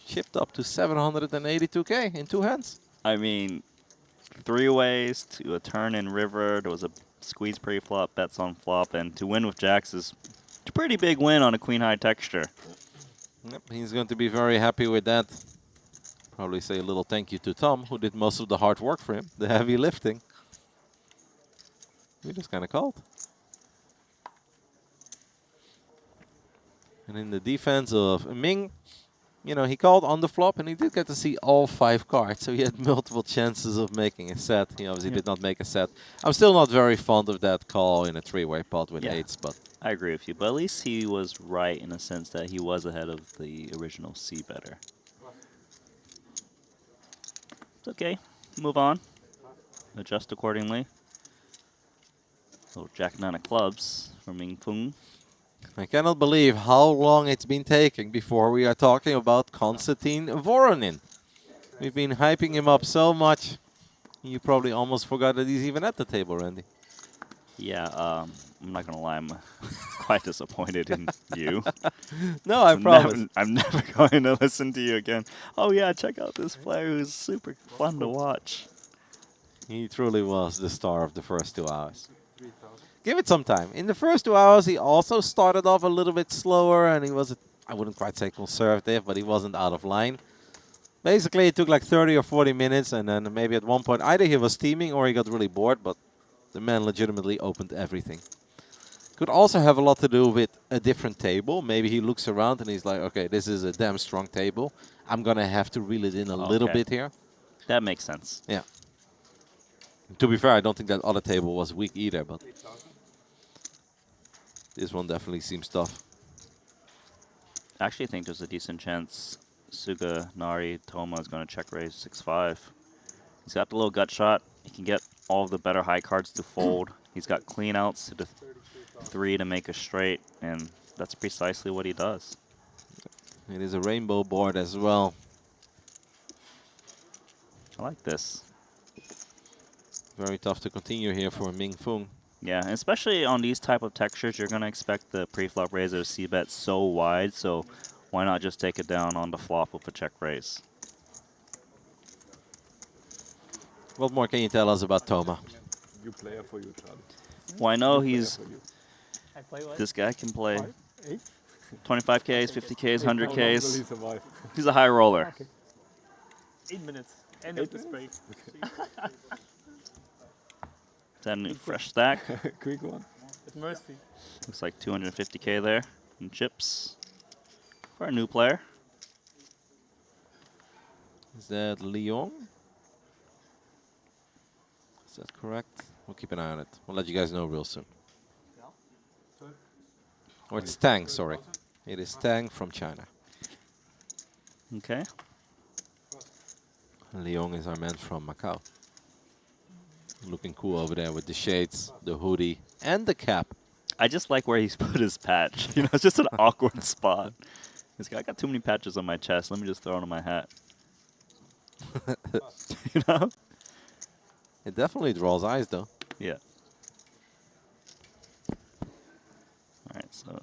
chipped up to 782K in 2 hands. I mean, 3 ways to a turn in river. There was a squeeze pre-flop, bets on flop, and to win with jacks is a pretty big win on a queen-high texture. Yep, he's going to be very happy with that. Probably say a little thank you to Tom, who did most of the hard work for him, the heavy lifting. We just kind of called. And in the defense of Ming, you know, he called on the flop, and he did get to see all 5 cards, so he had multiple chances of making a set. He obviously did not make a set. I'm still not very fond of that call in a 3-way pot with 8s, but I agree with you, but at least he was right in a sense that he was ahead of the original C-better. It's okay. Move on. adjust accordingly. Little Jack 9 of clubs from Ming Fung. I cannot believe how long it's been taking before we are talking about Constantine Voronin. We've been hyping him up so much, you probably almost forgot that he's even at the table, Randy. Yeah, I'm not gonna lie, I'm quite disappointed in you. No, I promise. I'm never going to listen to you again. Oh yeah, check out this player who's super fun to watch. He truly was the star of the first 2 hours. Give it some time. In the first 2 hours, he also started off a little bit slower, and he was, I wouldn't quite say conservative, but he wasn't out of line. Basically, it took like 30 or 40 minutes, and then maybe at one point, either he was steaming or he got really bored, but the man legitimately opened everything. Could also have a lot to do with a different table. Maybe he looks around and he's like, okay, this is a damn strong table. I'm going to have to reel it in a little bit here. That makes sense. Yeah. To be fair, I don't think that other table was weak either, but this one definitely seems tough. I actually think there's a decent chance Suga, Nari, Toma is going to check raise 6-5. He's got the little gut shot. He can get all of the better high cards to fold. He's got clean outs to the 3 to make a straight, and that's precisely what he does. It is a rainbow board as well. I like this. Very tough to continue here for Ming Fung. Yeah, and especially on these type of textures, you're going to expect the pre-flop raise or c-bet so wide, so why not just take it down on the flop with a check raise? What more can you tell us about Toma? New player for you, Charlie. Well, I know he's... I play what? This guy can play 8? 25Ks, 50Ks, 100Ks. Survive. He's a high roller. 8 minutes. End of this break. Then a fresh stack. Quick one. It's mercy. Looks like 250K there in chips for a new player. Is that Leon? Is that correct? We'll keep an eye on it. We'll let you guys know real soon. Or it's Tang, sorry. It is Tang from China. Okay. Leon is our man from Macau. Looking cool over there with the shades, the hoodie, and the cap. I just like where he's put his patch. You know, it's just an awkward spot. This guy, I got too many patches on my chest. Let me just throw it on my hat. You know? It definitely draws eyes, though. Yeah. All right, so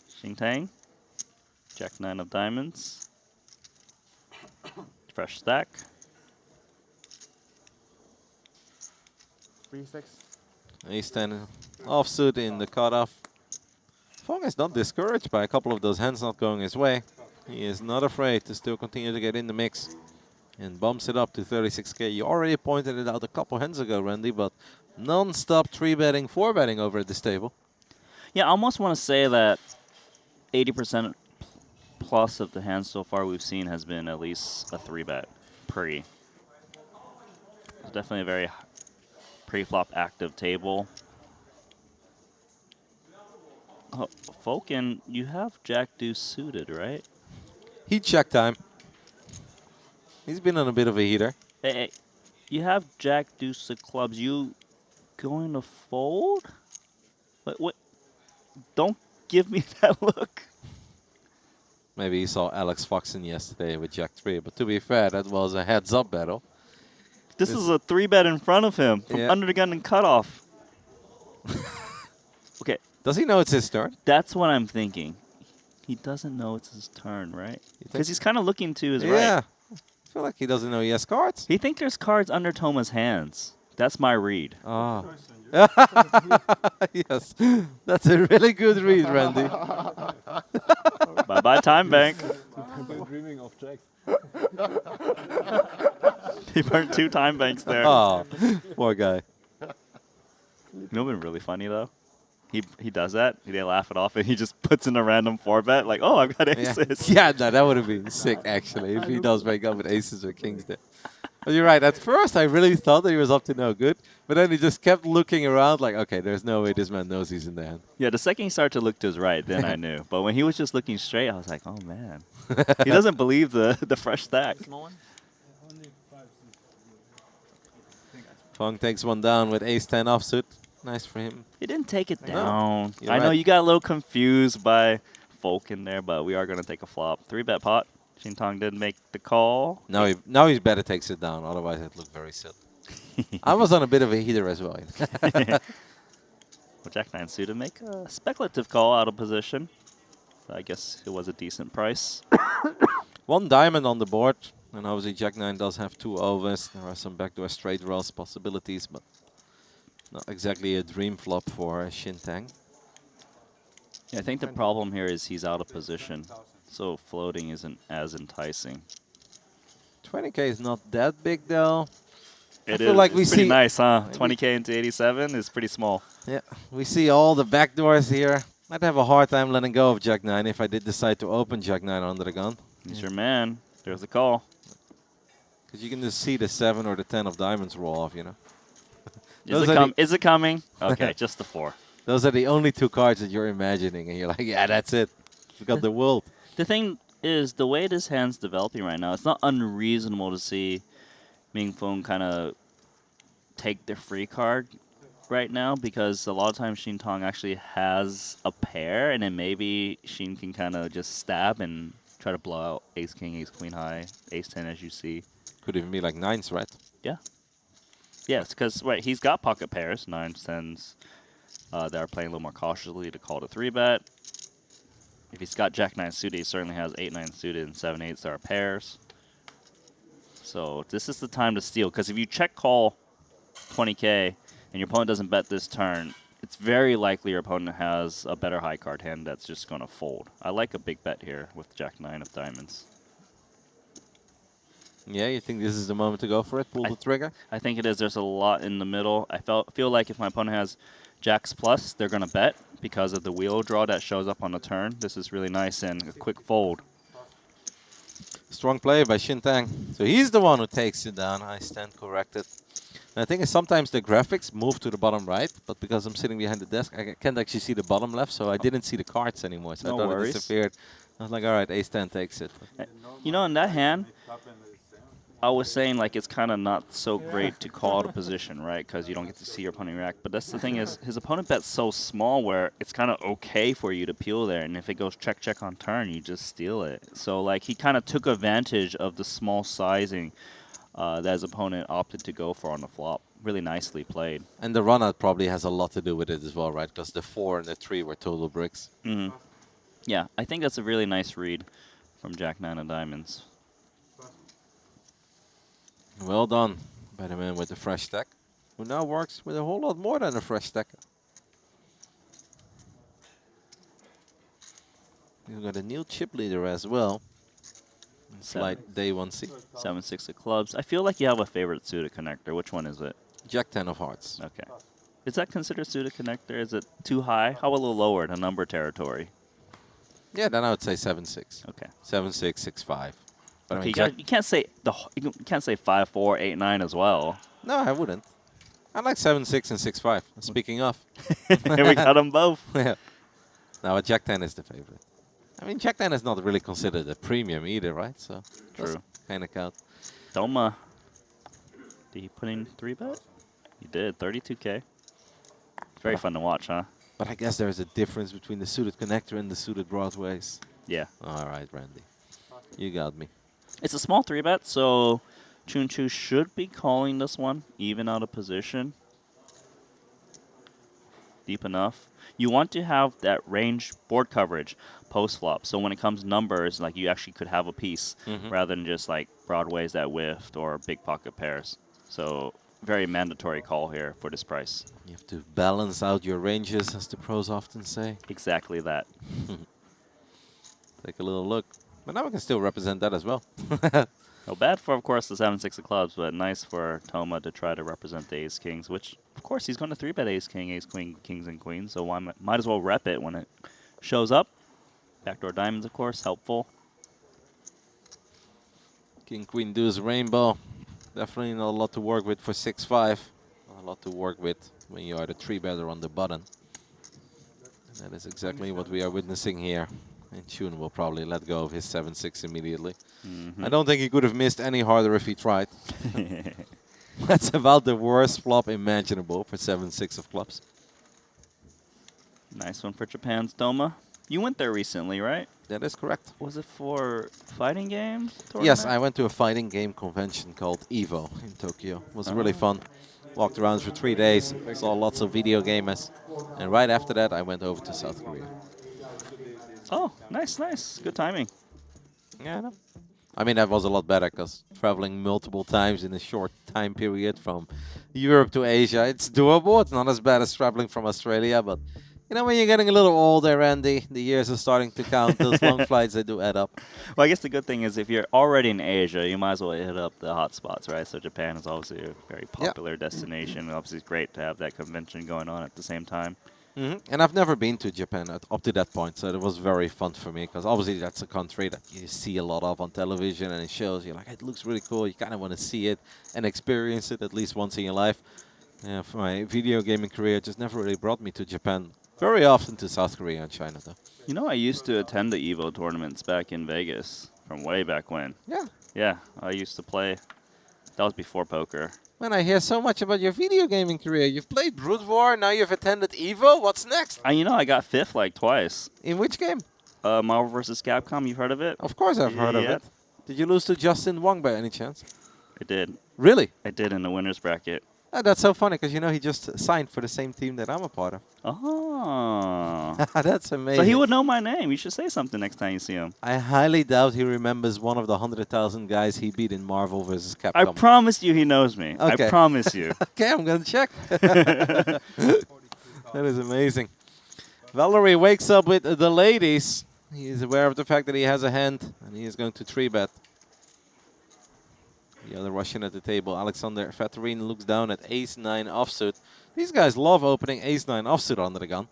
Xing Tang, Jack 9 of diamonds, fresh stack. 3-6. Ace 10 offsuit in the cutoff. Fong is not discouraged by a couple of those hands not going his way. He is not afraid to still continue to get in the mix and bumps it up to 36K. You already pointed it out a couple hands ago, Randy, but non-stop 3-betting, 4-betting over at this table. Yeah, I almost want to say that 80% plus of the hands so far we've seen has been at least a 3-bet pre. It's definitely a very pre-flop active table. Oh, Falcon, you have Jack Deuce suited, right? Heat check time. He's been on a bit of a heater. Hey, you have Jack Deuce of clubs. You going to fold? What? Don't give me that look. Maybe he saw Alex Foxen yesterday with Jack 3, but to be fair, that was a heads-up battle. This is a 3-bet in front of him from under the gun and cutoff. Okay. Does he know it's his turn? That's what I'm thinking. He doesn't know it's his turn, right? Because he's kind of looking to his right. Yeah. I feel like he doesn't know he has cards. He thinks there's cards under Toma's hands. That's my read. Oh. Yes. That's a really good read, Randy. Bye-bye, time bank. I'm dreaming of Jacks. He burned 2 time banks there. Oh, poor guy. You know what's been really funny, though? He does that, they laugh it off, and he just puts in a random 4-bet, like, oh, I've got aces. Yeah, no, that would have been sick, actually, if he does wake up with aces or kings there. But you're right, at first I really thought that he was up to no good, but then he just kept looking around like, okay, there's no way this man knows he's in the hand. Yeah, the second he started to look to his right, then I knew. But when he was just looking straight, I was like, oh, man. He doesn't believe the fresh stack. Small one? Tong takes one down with ace-10 offsuit. Nice for him. He didn't take it I know. down. You're I know right. you got a little confused by Folk in there, but we are going to take a flop. 3-bet pot. Shintong did make the call. Now he better takes it down, otherwise it looked very silly. I was on a bit of a heater as well. Well, Jack-9 suited make a speculative call out of position. So I guess it was a decent price. One diamond on the board, and obviously Jack-9 does have 2 overs. There are some backdoor straight draws possibilities, but not exactly a dream flop for Shintang. Yeah, I think the problem here is he's out of position, so floating isn't as enticing. 20K is not that big though. It feel is. like It's we pretty see- nice, huh? 20K into 87 is pretty small. Yeah, we see all the backdoors here. I'd have a hard time letting go of Jack-9 if I did decide to open Jack-9 under the gun. He's your man. There's the call. Because you can just see the 7 or the 10 of diamonds roll off, you know. Is it coming? Okay, just the 4. Those are the only 2 cards that you're imagining, and you're like, yeah, that's it. We got the world. The thing is, the way this hand's developing right now, it's not unreasonable to see Ming Feng kind of take the free card right now, because a lot of times Shin Tong actually has a pair, and then maybe Shin can kind of just stab and try to blow out ace king, ace queen high, ace 10 as you see. Could even be like 9s, right? Yeah. Yes, because right, he's got pocket pairs, 9s, 10s. That are playing a little more cautiously to call it a 3-bet. If he's got Jack-9 suited, he certainly has 8-9 suited and 7-8s that are pairs. So this is the time to steal, because if you check call 20K and your opponent doesn't bet this turn, it's very likely your opponent has a better high card hand that's just going to fold. I like a big bet here with Jack-9 of diamonds. Yeah, you think this is the moment to go for it? Pull the trigger? I think it is. There's a lot in the middle. I feel like if my opponent has Jacks plus, they're going to bet because of the wheel draw that shows up on the turn. This is really nice and a quick fold. Strong play by Shintang. So he's the one who takes it down. I stand corrected. And I think sometimes the graphics move to the bottom right, but because I'm sitting behind the desk, I can't actually see the bottom left, so I didn't see the cards anymore. So No I thought worries. it disappeared. I was like, all right, ace-10 takes it. You know, in that hand, I was saying like it's kind of not so great to call out a position, right? Because you don't get to see your opponent react. But that's the thing is, his opponent bet's so small where it's kind of okay for you to peel there. And if it goes check, check on turn, you just steal it. So like he kind of took advantage of the small sizing that his opponent opted to go for on the flop. Really nicely played. And the run-out probably has a lot to do with it as well, right? Because the 4 and the 3 were total bricks. Mm-hmm. Yeah, I think that's a really nice read from Jack-9 of diamonds. Well done by the man with the fresh stack, who now works with a whole lot more than a fresh stack. We've got a new chip leader as well. Slight day 1C. 7-6 of clubs. I feel like you have a favorite suited connector. Which one is it? Jack-10 of hearts. Okay. Is that considered suited connector? Is it too high? How a little lower to number territory? Yeah, then I would say 7-6. Okay. 7-6, 6-5. But I Okay, mean, you can't say you can't say 5-4, 8-9 as well. no, I wouldn't. I like 7-6 and 6-5. Speaking of. We got them both. Yeah. No, Jack-10 is the favorite. I mean, Jack-10 is not really considered a premium either, right? So True. Kind of count. Doma. Did he put in 3-bet? He did. 32K. Very fun to watch, huh? But I guess there's a difference between the suited connector and the suited broadways. Yeah. All right, Randy. You got me. It's a small 3-bet, so Chun Chu should be calling this one even out of position. Deep enough. You want to have that range board coverage post-flop, so when it comes numbers, like you actually could have a piece rather than just like broadways that whiffed or big pocket pairs. So very mandatory call here for this price. You have to balance out your ranges, as the pros often say. Exactly that. Take a little look. But now we can still represent that as well. No bad for, of course, the 7-6 of clubs, but nice for Toma to try to represent the ace-kings, which, of course, he's going to 3-bet ace-king, ace-queen, kings, and queens, so might as well rep it when it shows up. Backdoor diamonds, of course, helpful. King, queen, deuce, rainbow. Definitely not a lot to work with for 6-5. Not a lot to work with when you are the 3-better on the button. And that is exactly what we are witnessing here. And Chun will probably let go of his 7-6 immediately. I don't think he could have missed any harder if he tried. That's about the worst flop imaginable for 7-6 of clubs. Nice one for Japan's Doma. You went there recently, right? That is correct. Was it for fighting game tournament? Yes, I went to a fighting game convention called EVO in Tokyo. It was really fun. Walked around for 3 days, saw lots of video gamers. And right after that, I went over to South Korea. Oh, nice, nice. Good timing. Yeah, I know. I mean, that was a lot better because traveling multiple times in a short time period from Europe to Asia, it's doable. It's not as bad as traveling from Australia, but you know, when you're getting a little older, Randy, the years are starting to count. Those long flights, they do add up. Well, I guess the good thing is if you're already in Asia, you might as well hit up the hot spots, right? So Japan is obviously a very popular destination. Obviously, it's great to have that convention going on at the same time. And I've never been to Japan up to that point, so it was very fun for me because obviously that's a country that you see a lot of on television and it shows you're like, it looks really cool. You kind of want to see it and experience it at least once in your life. Yeah, for my video gaming career, it just never really brought me to Japan. Very often to South Korea and China, though. You know, I used to attend the EVO tournaments back in Vegas from way back when. Yeah. Yeah, I used to play. That was before poker. Man, I hear so much about your video gaming career. You've played Brood War, now you've attended EVO. What's next? You know, I got fifth like twice. In which game? Marvel vs. Capcom, you've heard of it? Of course I've heard of it. Did you lose to Justin Wong by any chance? I did. Really? I did in the winner's bracket. Oh, that's so funny because, you know, he just signed for the same team that I'm a part of. Oh. That's amazing. So he would know my name. You should say something next time you see him. I highly doubt he remembers one of the 100,000 guys he beat in Marvel vs. Capcom. I promise you he knows me. Okay. I promise you. Okay, I'm going to check. That is amazing. Valerie wakes up with the ladies. He is aware of the fact that he has a hand, and he is going to 3-bet. The other Russian at the table, Alexander Fatorin, looks down at ace-9 offsuit. These guys love opening ace-9 offsuit under the gun.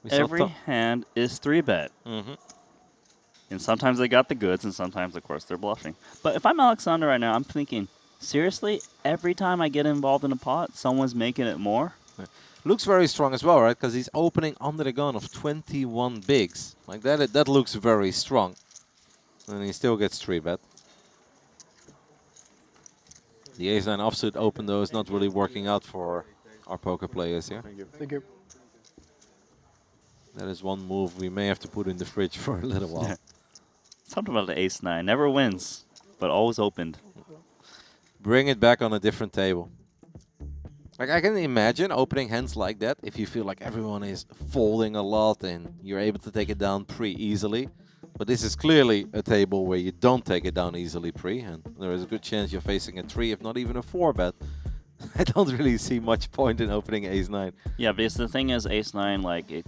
Every hand is 3-bet. And sometimes they got the goods, and sometimes, of course, they're bluffing. But if I'm Alexander right now, I'm thinking, seriously, every time I get involved in a pot, someone's making it more? Looks very strong as well, right? Because he's opening under the gun of 21 bigs. Like that looks very strong. And he still gets 3-bet. The ace-9 offsuit open, though, is not really working out for our poker players here. Thank you. Thank you. That is one move we may have to put in the fridge for a little while. Something about the ace-9. Never wins, but always opened. Bring it back on a different table. Like, I can imagine opening hands like that if you feel like everyone is folding a lot and you're able to take it down pretty easily. But this is clearly a table where you don't take it down easily pre, and there is a good chance you're facing a 3, if not even a 4-bet. I don't really see much point in opening ace-9. Yeah, because the thing is, ace-9, like, it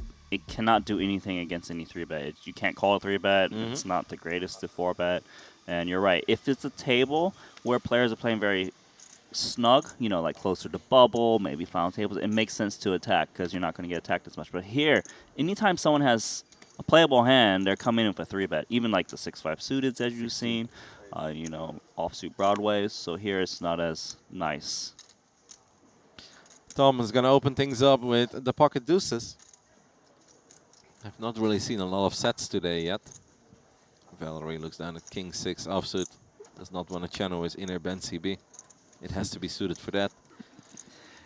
cannot do anything against any 3-bet. You can't call a 3-bet. It's not the greatest to 4-bet. And you're right. If it's a table where players are playing very snug, you know, like closer to bubble, maybe final tables, it makes sense to attack because you're not going to get attacked as much. But here, anytime someone has a playable hand, they're coming in with a 3-bet. Even like the 6-5 suited, as you've seen, you know, offsuit broadways. So here it's not as nice. Tom is going to open things up with the pocket deuces. I've not really seen a lot of sets today yet. Valerie looks down at king 6 offsuit. Does not want to channel his inner Ben CB. It has to be suited for that.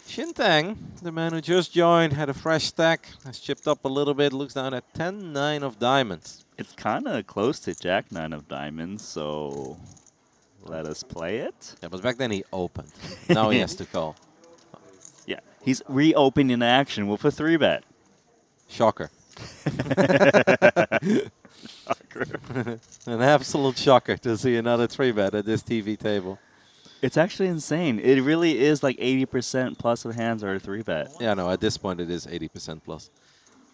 Shintang, the man who just joined, had a fresh stack, has chipped up a little bit, looks down at 10-9 of diamonds. It's kind of close to Jack-9 of diamonds, so let us play it. Yeah, but back then he opened. Now he has to call. Yeah, he's reopening action with a 3-bet. Shocker. An absolute shocker to see another 3-bet at this TV table. It's actually insane. It really is like 80% plus of hands are a 3-bet. Yeah, no, at this point it is 80% plus.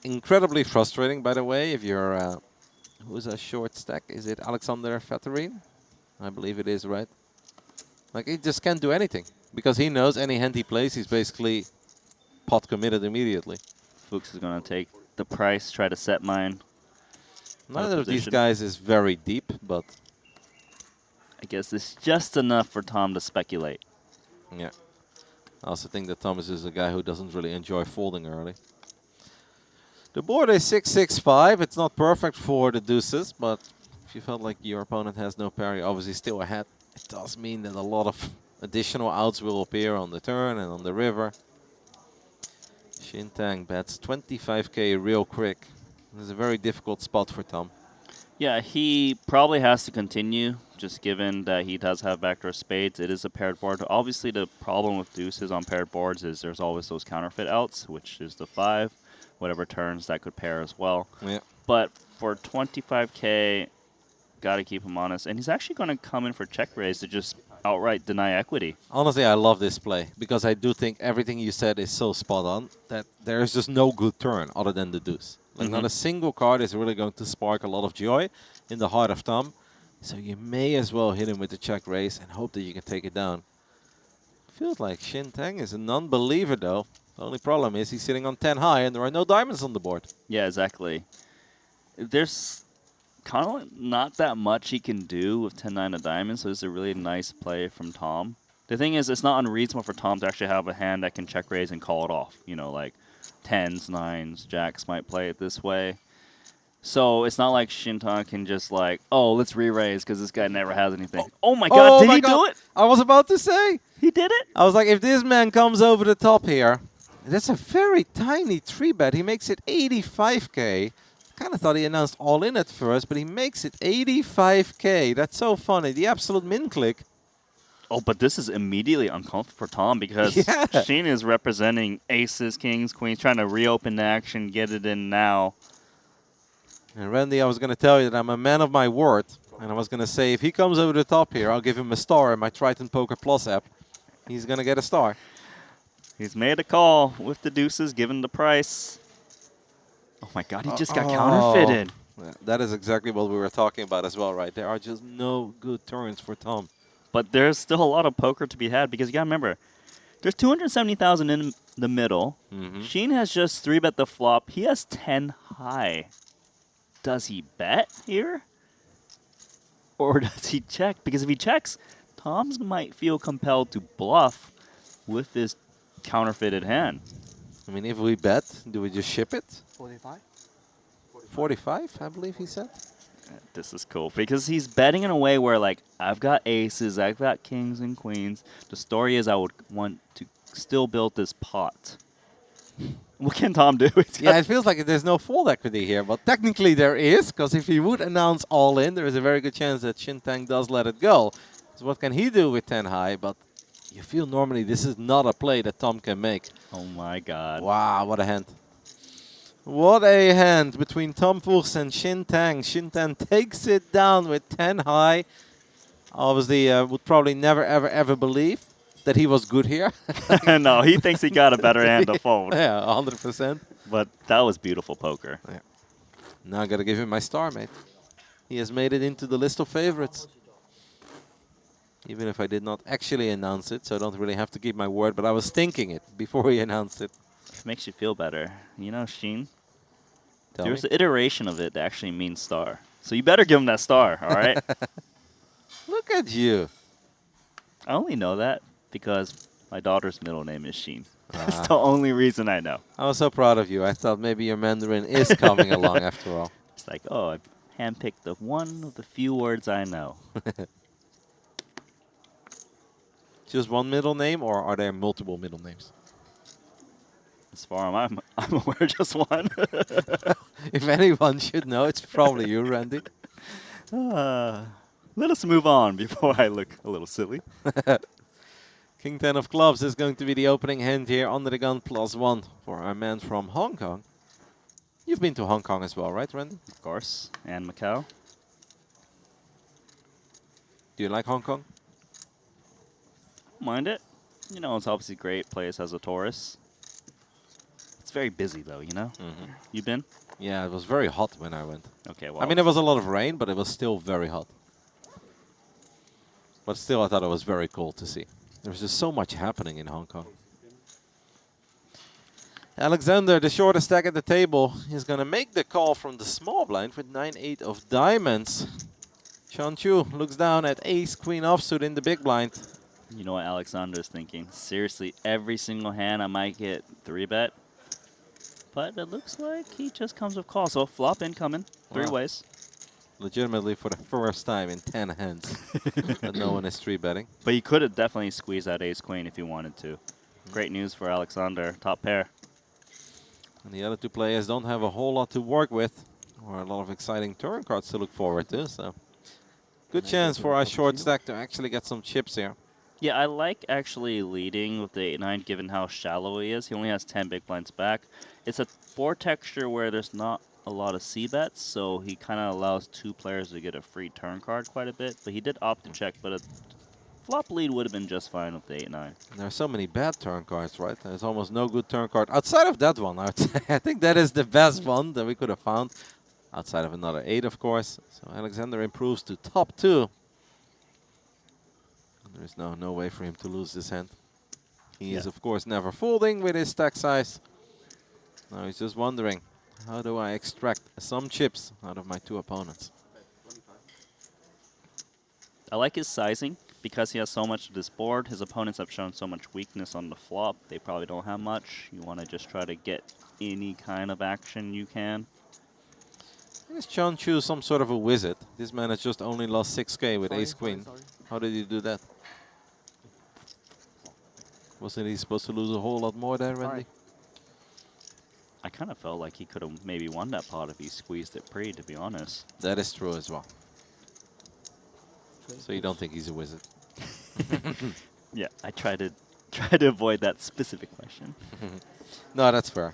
Incredibly frustrating, by the way, if you're... who's a short stack? Is it Alexander Fatorin? I believe it is, right? Like, he just can't do anything. Because he knows any hand he plays, he's basically pot committed immediately. Fuchs is going to take the price, try to set mine. Neither of these guys is very deep, but... I guess it's just enough for Tom to speculate. Yeah. I also think that Thomas is a guy who doesn't really enjoy folding early. The board is 6-6-5. It's not perfect for the deuces, but if you felt like your opponent has no parry, obviously still ahead, it does mean that a lot of additional outs will appear on the turn and on the river. Shintang bets 25k real quick. This is a very difficult spot for Tom. Yeah, he probably has to continue, just given that he does have backdoor spades. It is a paired board. Obviously, the problem with deuces on paired boards is there's always those counterfeit outs, which is the 5. Whatever turns, that could pair as well. Yeah. But for 25k, got to keep him honest. And he's actually going to come in for check raise to just outright deny equity. Honestly, I love this play because I do think everything you said is so spot on that there is just no good turn other than the deuce. Like not a single card is really going to spark a lot of joy in the heart of Tom. So you may as well hit him with the check raise and hope that you can take it down. Feels like Shintang is a non-believer though. The only problem is he's sitting on 10 high and there are no diamonds on the board. Yeah, exactly. There's kind of not that much he can do with 10-9 of diamonds, so it's a really nice play from Tom. The thing is, it's not unreasonable for Tom to actually have a hand that can check raise and call it off. You know, like 10s, 9s, jacks might play it this way. So it's not like Shintang can just like, oh, let's re-raise because this guy never has anything. Oh my god, did he do it? I was about to say. He did it? I was like, if this man comes over the top here, that's a very tiny 3-bet. He makes it 85k. Kind of thought he announced all in at first, but he makes it 85k. That's so funny. The absolute min click. Oh, but this is immediately uncomfortable for Tom because Sheen is representing aces, kings, queens, trying to reopen the action, get it in now. And Randy, I was going to tell you that I'm a man of my word. And I was going to say, if he comes over the top here, I'll give him a star in my Triton Poker Plus app. He's going to get a star. He's made a call with the deuces, given the price. Oh my god, he just got counterfeited. Yeah, that is exactly what we were talking about as well, right? There are just no good turns for Tom. But there's still a lot of poker to be had because you got to remember, there's 270,000 in the middle. Sheen has just 3-bet the flop. He has 10 high. Does he bet here? Or does he check? Because if he checks, Tom's might feel compelled to bluff with this counterfeited hand. I mean, if we bet, do we just ship it? 45? 45, I believe he said. This is cool because he's betting in a way where, like, I've got aces, I've got kings and queens. The story is I would want to still build this pot. What can Tom do? Yeah, it feels like there's no fold equity here, but technically there is, because if he would announce all in, there is a very good chance that Shintang does let it go. So what can he do with 10 high? But you feel normally this is not a play that Tom can make. Oh my god. Wow, what a hand. What a hand between Tom Fuchs and Shintang. Shintang takes it down with 10 high. Obviously, would probably never, ever, ever believe that he was good here. No, he thinks he got a better hand to fold. Yeah, 100%. But that was beautiful poker. Yeah. Now I got to give him my star, mate. He has made it into the list of favorites. Even if I did not actually announce it, so I don't really have to keep my word, but I was thinking it before he announced it. It makes you feel better. You know, Sheen, Tell there's me. an iteration of it that actually means star. So you better give him that star, all right? Look at you. I only know that because my daughter's middle name is Sheen. That's the only reason I know. I was so proud of you. I thought maybe your Mandarin is coming along after all. It's like, oh, I handpicked the one of the few words I know. Just one middle name, or are there multiple middle names? As far as I'm aware, just one. If anyone should know, it's probably you, Randy. Let us move on before I look a little silly. King 10 of clubs is going to be the opening hand here under the gun +1 for our man from Hong Kong. You've been to Hong Kong as well, right, Randy? Of course. And Macau. Do you like Hong Kong? Mind it. You know, it's obviously a great place as a tourist. It's very busy, though, you know? You been? Yeah, it was very hot when I went. Okay, well. I mean, there was a lot of rain, but it was still very hot. But still, I thought it was very cool to see. There's just so much happening in Hong Kong. Alexander, the shortest stack at the table, is going to make the call from the small blind with 9-8 of diamonds. Sean Chu looks down at ace-queen offsuit in the big blind. You know what Alexander's thinking. Seriously, every single hand I might get 3-bet. But it looks like he just comes with call. So flop incoming, 3 ways. legitimately for the first time in 10 hands that no one is 3-betting. But you could have definitely squeezed that ace queen if you wanted to. Great news for Alexander. Top pair. And the other two players don't have a whole lot to work with, or a lot of exciting turn cards to look forward to. So, good chance for our short stack to actually get some chips here. Yeah, I like actually leading with the 8-9 given how shallow he is. He only has 10 big blinds back. It's a board texture where there's not a lot of C-bets, so he kind of allows two players to get a free turn card quite a bit. But he did opt to check, but a flop lead would have been just fine with the 8-9. There are so many bad turn cards, right? There's almost no good turn card outside of that one, I would say. I think that is the best one that we could have found. Outside of another 8, of course. So Alexander improves to top 2. There is no way for him to lose this hand. He is, of course, never folding with his stack size. Now he's just wondering, how do I extract some chips out of my two opponents? I like his sizing. Because he has so much of this board, his opponents have shown so much weakness on the flop. They probably don't have much. You want to just try to get any kind of action you can. Is Chun choose some sort of a wizard? This man has just only lost 6k with ace-queen. How did he do that? Wasn't he supposed to lose a whole lot more there, Randy? I kind of felt like he could have maybe won that pot if he squeezed it pre, to be honest. That is true as well. So you don't think he's a wizard? Yeah, I try to avoid that specific question. No, that's fair.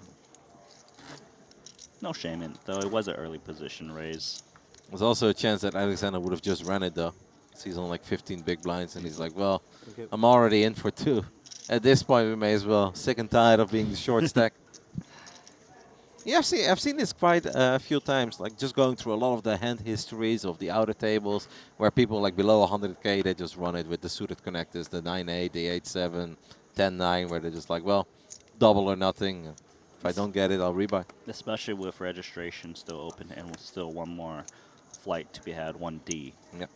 No shame in it, though. It was an early position raise. There's also a chance that Alexander would have just ran it, though. He's on like 15 big blinds, and he's like, well, I'm already in for 2. At this point, we may as well. Sick and tired of being the short stack. Yeah, I've seen this quite a few times, like just going through a lot of the hand histories of the outer tables, where people like below 100k, they just run it with the suited connectors, the 9-8, the 8-7, 10-9, where they're just like, well, double or nothing. If I don't get it, I'll rebuy. Especially with registration still open and with still one more flight to be had, 1D. Yeah.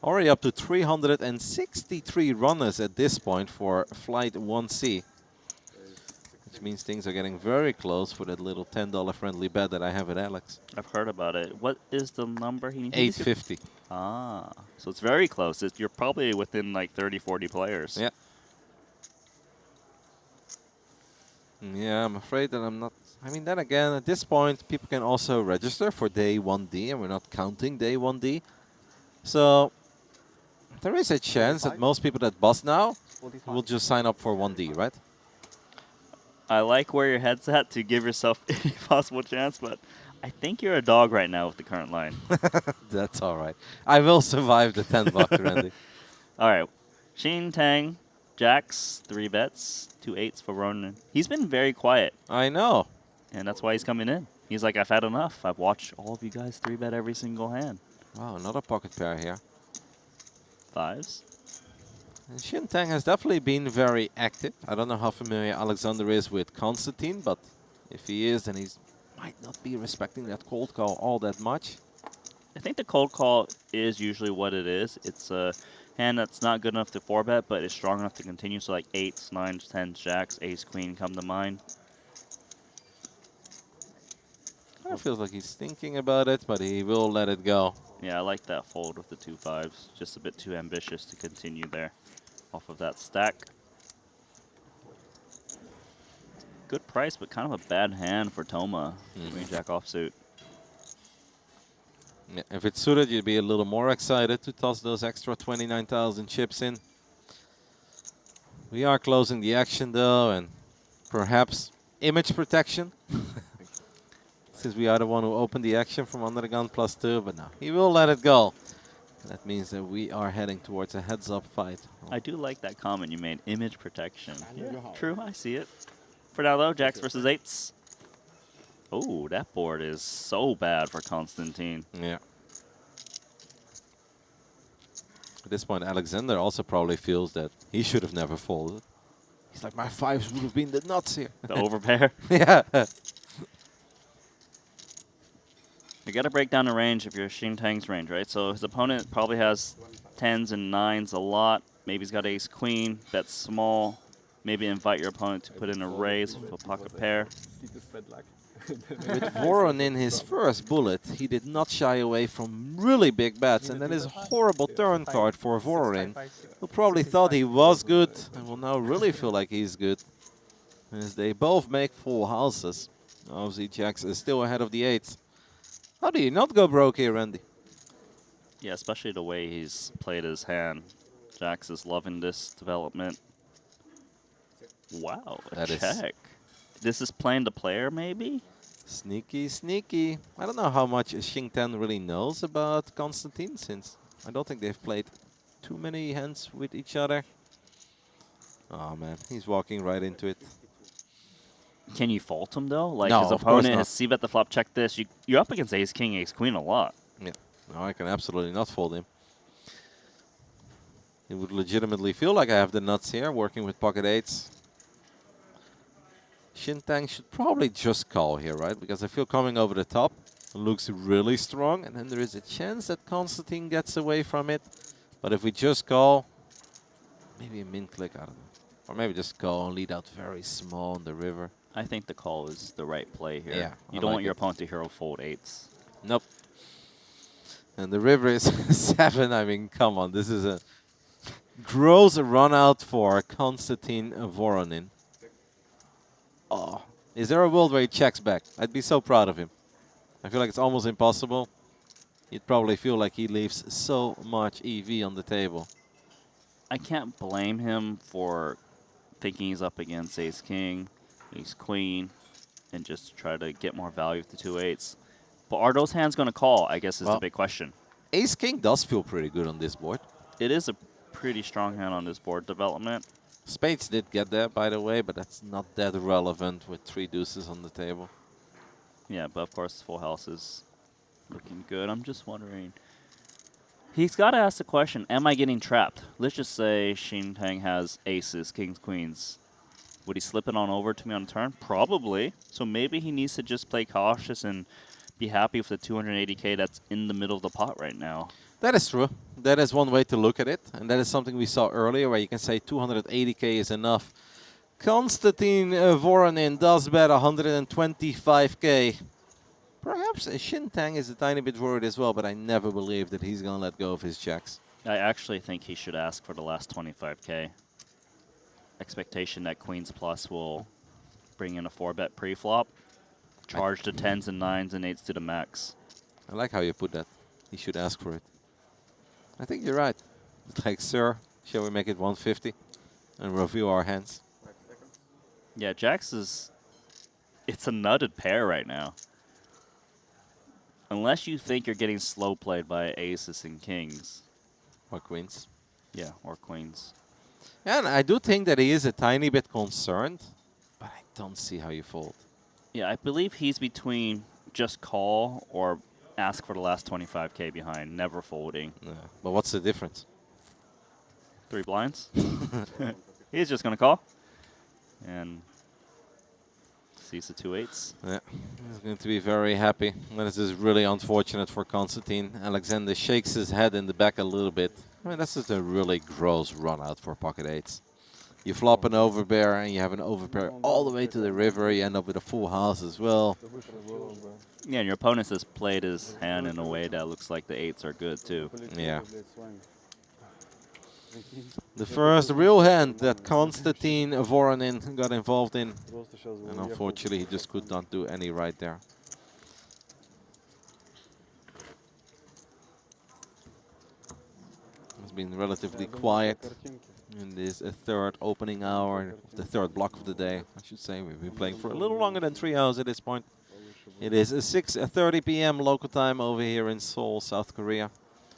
Already up to 363 runners at this point for flight 1C. Which means things are getting very close for that little $10 friendly bet that I have with Alex. I've heard about it. What is the number he needs? 850. Ah, so it's very close. You're probably within like 30, 40 players. Yeah. Yeah, I'm afraid that I'm not. I mean, then again, at this point, people can also register for day 1D, and we're not counting day 1D. So there is a chance that most people that bust now will just sign up for 1D, right? I like where your head's at to give yourself any possible chance, but I think you're a dog right now with the current line. That's all right. I will survive the 10 bucks, Randy. All right. Shin Tang, jacks, 3 bets, 2 8s for Voronin. He's been very quiet. I know. And that's why he's coming in. He's like, I've had enough. I've watched all of you guys 3-bet every single hand. Wow, another pocket pair here. 5s. And Shin Tang has definitely been very active. I don't know how familiar Alexander is with Constantine, but if he is, then he might not be respecting that cold call all that much. I think the cold call is usually what it is. It's a hand that's not good enough to 4-bet, but is strong enough to continue. So like 8s, 9s, 10s, jacks, ace, queen come to mind. Kind of feels like he's thinking about it, but he will let it go. Yeah, I like that fold with the 2 5s. Just a bit too ambitious to continue there off of that stack. Good price, but kind of a bad hand for Toma. Queen jack offsuit. Yeah, if it's suited, you'd be a little more excited to toss those extra 29,000 chips in. We are closing the action, though, and perhaps image protection. Since we are the one who opened the action from under the gun +2, but no, he will let it go. That means that we are heading towards a heads-up fight. I do like that comment you made, image protection. Yeah, true, I see it. For now, though, jacks versus 8s. Oh, that board is so bad for Constantine. Yeah. At this point, Alexander also probably feels that he should have never folded. He's like, my 5s would have been the nuts here. The overpair. Yeah. You got to break down the range if you're Shin Tang's range, right? So his opponent probably has 10s and 9s a lot. Maybe he's got ace queen, bet small. Maybe invite your opponent to put in a raise with a pocket pair. with Voronin his first bullet, he did not shy away from really big bets, and that is a horrible turn card for Voronin, who probably thought he was good and will now really feel like he's good, as they both make full houses. Obviously, Jax is still ahead of the 8s. How do you not go broke here, Randy? Yeah, especially the way he's played his hand. Jax is loving this development. Wow, a check. This is playing the player, maybe? Sneaky, sneaky. I don't know how much Xingtan really knows about Constantine, since I don't think they've played too many hands with each other. Oh man, he's walking right into it. Can you fault him though? Like No, his of course opponent not. has c-bet the flop, check this. You're up against ace king, ace queen a lot. Yeah, no, I can absolutely not fold him. It would legitimately feel like I have the nuts here, working with pocket 8s. Xingtan should probably just call here, right? Because I feel coming over the top looks really strong, and then there is a chance that Constantine gets away from it. But if we just call, maybe a min click, I don't know. Or maybe just call and lead out very small on the river. I think the call is the right play here. Yeah, You I don't like want your it. opponent to hero fold 8s. Nope. And the river is 7. I mean, come on. This is a gross run out for Constantine Voronin. Oh, is there a world where he checks back? I'd be so proud of him. I feel like it's almost impossible. He'd probably feel like he leaves so much EV on the table. I can't blame him for thinking he's up against ace king, ace queen, and just try to get more value with the 2 8s. But are those hands going to call, I guess is the big question. Ace king does feel pretty good on this board. It is a pretty strong hand on this board development. Spades did get there, by the way, but that's not that relevant with 3 deuces on the table. Yeah, but of course full house is looking good. I'm just wondering. He's got to ask the question, am I getting trapped? Let's just say Xingtan has aces, kings, queens. Would he slip it on over to me on turn? Probably. So maybe he needs to just play cautious and be happy with the 280k that's in the middle of the pot right now. That is true. That is one way to look at it. And that is something we saw earlier, where you can say 280k is enough. Constantine Voronin does bet 125k. Perhaps Xingtan is a tiny bit worried as well, but I never believe that he's going to let go of his jacks. I actually think he should ask for the last 25k. Expectation that Queens Plus will bring in a 4-bet pre-flop. Charge the 10s and 9s and 8s to the max. I like how you put that. He should ask for it. I think you're right. It's like, sir, shall we make it 150 and review our hands? Yeah, Jax is... It's a nutted pair right now. Unless you think you're getting slow played by aces and kings. Or queens. Yeah, or queens. And I do think that he is a tiny bit concerned, but I don't see how you fold. Yeah, I believe he's between just call or ask for the last 25k behind, never folding. Yeah. But what's the difference? 3 blinds. He's just going to call. And sees the 2 8s. Yeah, he's going to be very happy. This is really unfortunate for Constantine. Alexander shakes his head in the back a little bit. I mean, that's just a really gross run out for pocket 8s. You flop an overbear and you have an overbear all the way to the river. You end up with a full house as well. Yeah, and your opponent has played his hand in a way that looks like the 8s are good too. Yeah. The first real hand that Constantine Voronin got involved in. And unfortunately, he just could not do any right there. It's been relatively quiet in this third opening hour, the third block of the day, I should say. We've been playing for a little longer than 3 hours at this point. It is 6:30 p.m. local time over here in Seoul, South Korea.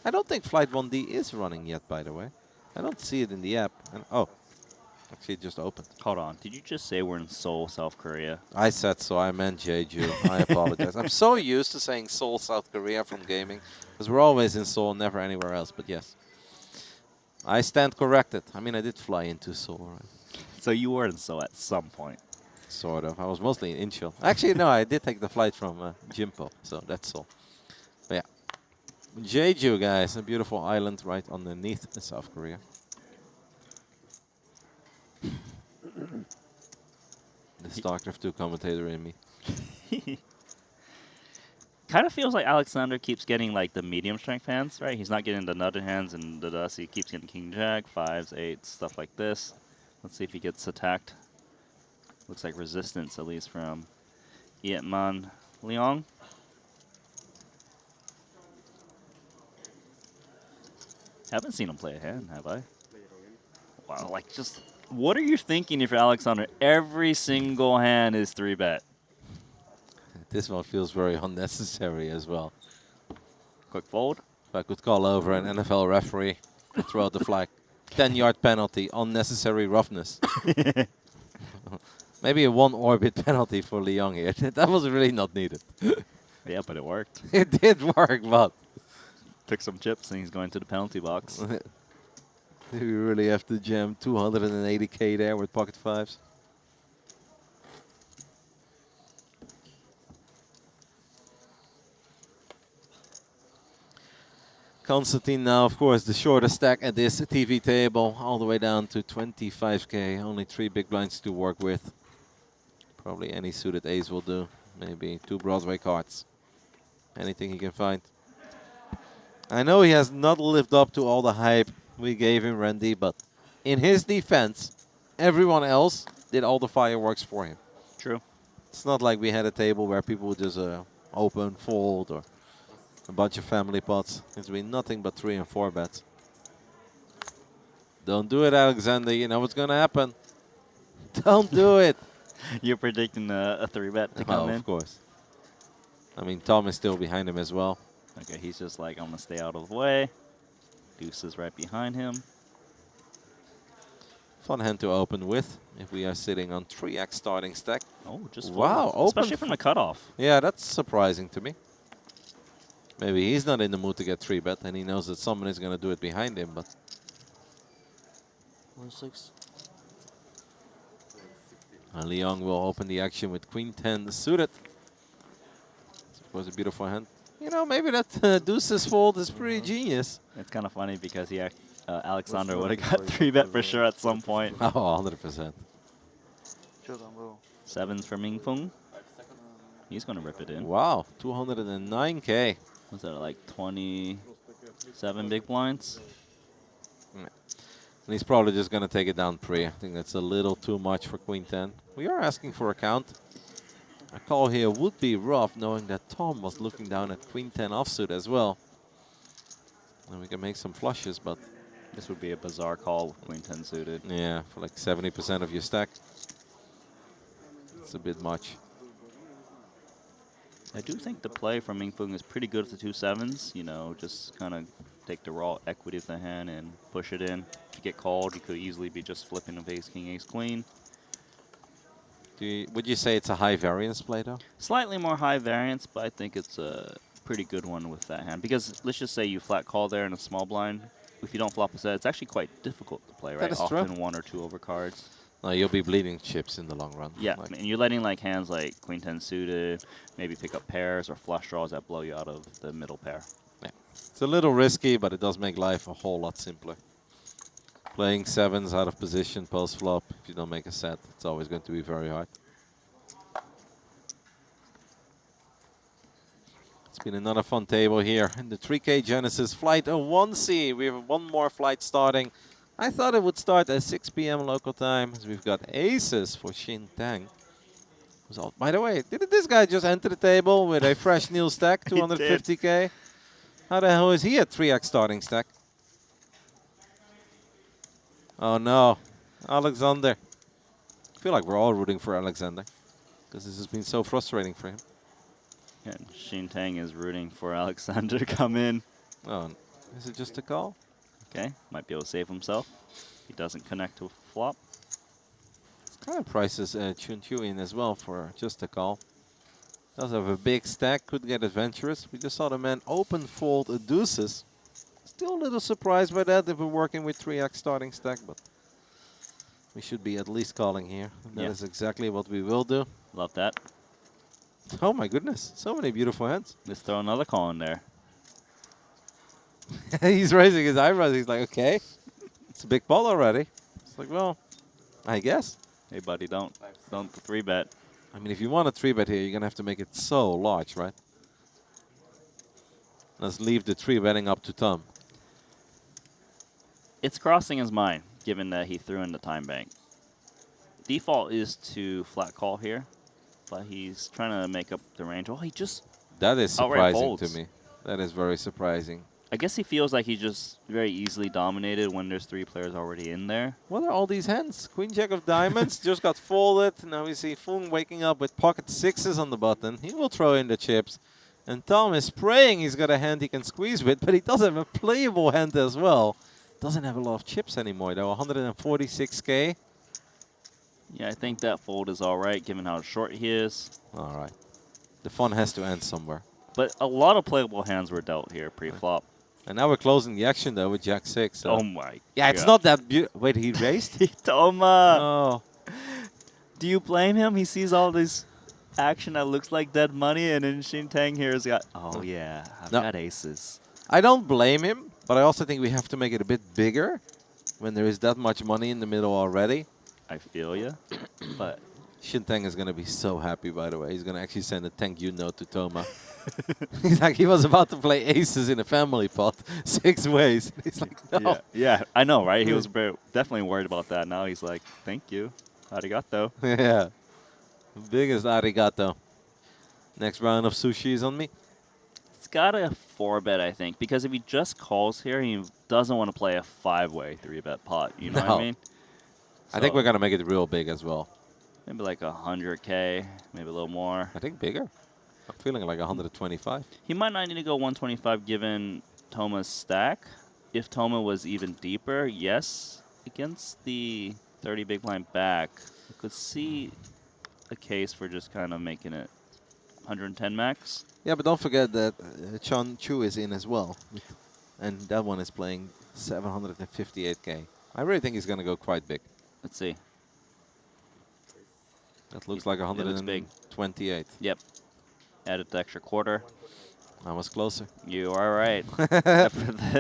I don't think Flight 1D is running yet, by the way. I don't see it in the app. And oh, actually it just opened. Hold on, did you just say we're in Seoul, South Korea? I said so, I meant Jeju. I apologize. I'm so used to saying Seoul, South Korea from gaming, because we're always in Seoul, never anywhere else, but yes. I stand corrected. I mean, I did fly into Seoul, right? So you were in Seoul at some point. Sort of. I was mostly in Incheon. Actually, no, I did take the flight from Gimpo, so that's all. But yeah. Jeju, guys, a beautiful island right underneath South Korea. The StarCraft 2 commentator in me. Kind of feels like Alexander keeps getting like the medium strength hands, right? He's not getting the nutted hands and the dust. He keeps getting king jack, 5s, 8s, stuff like this. Let's see if he gets attacked. Looks like resistance, at least from Yetman Leong. Haven't seen him play a hand, have I? Wow, like just what are you thinking if you're Alexander? Every single hand is 3-bet. This one feels very unnecessary as well. Quick fold. If I could call over an NFL referee and throw out the flag. 10-yard penalty, unnecessary roughness. Maybe a 1-orbit penalty for Leong here. That was really not needed. Yeah, but it worked. It did work, but... Took some chips and he's going to the penalty box. Do we really have to jam 280k there with pocket 5s? Constantine now, of course, the shortest stack at this TV table, all the way down to 25k. Only 3 big blinds to work with. Probably any suited ace will do. Maybe 2 Broadway cards. Anything he can find. I know he has not lived up to all the hype we gave him, Randy, but in his defense, everyone else did all the fireworks for him. True. It's not like we had a table where people would just open, fold, or a bunch of family pots. It's been nothing but 3 and 4 bets. Don't do it, Alexander. You know what's going to happen. Don't do it. You're predicting a 3-bet to come in? Of course. I mean, Tom is still behind him as well. Okay, he's just like, I'm going to stay out of the way. Deuce is right behind him. Fun hand to open with if we are sitting on 3x starting stack. Oh, just wow, fold. Especially from the cutoff. Yeah, that's surprising to me. Maybe he's not in the mood to get 3-bet and he knows that someone is going to do it behind him, but... 1-6. And Leong will open the action with Queen 10 suited. It's of course a beautiful hand. You know, maybe that deuces fold is pretty genius. It's kind of funny because he Alexander would have got 3-bet for sure at some point. Oh, 100%. 7s for Ming Fung. He's going to rip it in. Wow, 209k. Was that like 27 big blinds? And he's probably just going to take it down pre. I think that's a little too much for Queen 10. We are asking for a count. A call here would be rough, knowing that Tom was looking down at Queen 10 offsuit as well. And we can make some flushes, but... This would be a bizarre call with Queen 10 suited. Yeah, for like 70% of your stack. It's a bit much. I do think the play from Ming Fung is pretty good with the 2 7s. You know, just kind of take the raw equity of the hand and push it in. If you get called, you could easily be just flipping a ace, king, ace, queen. Would you say it's a high variance play, though? Slightly more high variance, but I think it's a pretty good one with that hand. Because let's just say you flat call there in a small blind. If you don't flop a set, it's actually quite difficult to play, right? That is Often true. 1 or 2 over cards. No, you'll be bleeding chips in the long run. Yeah, Like, and you're letting like hands like Queen 10 suited, maybe pick up pairs or flush draws that blow you out of the middle pair. yeah. It's a little risky, but it does make life a whole lot simpler. Playing 7s out of position post flop, if you don't make a set, it's always going to be very hard. It's been another fun table here in the 3K Genesis Flight 1C. We have one more flight starting. I thought it would start at 6 p.m. local time, as we've got aces for Shin Tang. By the way, didn't this guy just enter the table with a fresh new stack, 250k? How the hell is he at 3x starting stack? Oh no, Alexander. I feel like we're all rooting for Alexander, because this has been so frustrating for him. And Shin Tang is rooting for Alexander to come in. Oh, is it just a call? Okay, might be able to save himself. He doesn't connect to a flop. It's kind of prices Chun Chu in as well for just a call. Does have a big stack, could get adventurous. We just saw the man open fold a deuces. Still a little surprised by that if we're working with 3x starting stack, but we should be at least calling here. That is exactly what we will do. Love that. Oh my goodness, so many beautiful hands. Let's throw another call in there. He's raising his eyebrows. He's like, okay, it's a big ball already. It's like, well, I guess. Hey buddy, don't 3-bet. I mean, if you want a 3-bet here, you're going to have to make it so large, right? Let's leave the 3-betting up to Tom. It's crossing his mind, given that he threw in the time bank. Default is to flat call here, but he's trying to make up the range. Oh, he just That is outright surprising to folds. me. That is very surprising. I guess he feels like he's just very easily dominated when there's 3 players already in there. What are all these hands? Queen Jack of Diamonds just got folded. Now we see Fung waking up with pocket 6s on the button. He will throw in the chips. And Tom is praying he's got a hand he can squeeze with, but he does have a playable hand as well. Doesn't have a lot of chips anymore though. 146k. Yeah, I think that fold is all right, given how short he is. All right. The fun has to end somewhere. But a lot of playable hands were dealt here pre-flop. And now we're closing the action though with Jack 6. So. Oh my. Yeah, it's not that beautiful. Wait, he raised? Toma! Oh. Do you blame him? He sees all this action that looks like dead money, and then Shin Tang here has got, oh yeah, I've got aces. I don't blame him, but I also think we have to make it a bit bigger when there is that much money in the middle already. I feel you, but Shintang is going to be so happy, by the way. He's going to actually send a thank you note to Toma. He's like, he was about to play aces in a family pot 6 ways. He's like, no. Yeah, I know, right? He was definitely worried about that. Now he's like, thank you. Arigato. Yeah. Biggest arigato. Next round of sushi is on me. It's got a 4-bet, I think, because if he just calls here, he doesn't want to play a 5-way 3-bet pot. You know what I mean? I think we're going to make it real big as well. Maybe like 100K, maybe a little more. I think bigger. I'm feeling like 125. He might not need to go 125 given Toma's stack. If Toma was even deeper, yes. Against the 30 big blind back, I could see a case for just kind of making it 110 max. Yeah, but don't forget that Chun Chu is in as well. And that one is playing 758k. I really think he's going to go quite big. Let's see. That looks like It looks big. 128. Yep. Added the extra quarter. I was closer. You are right.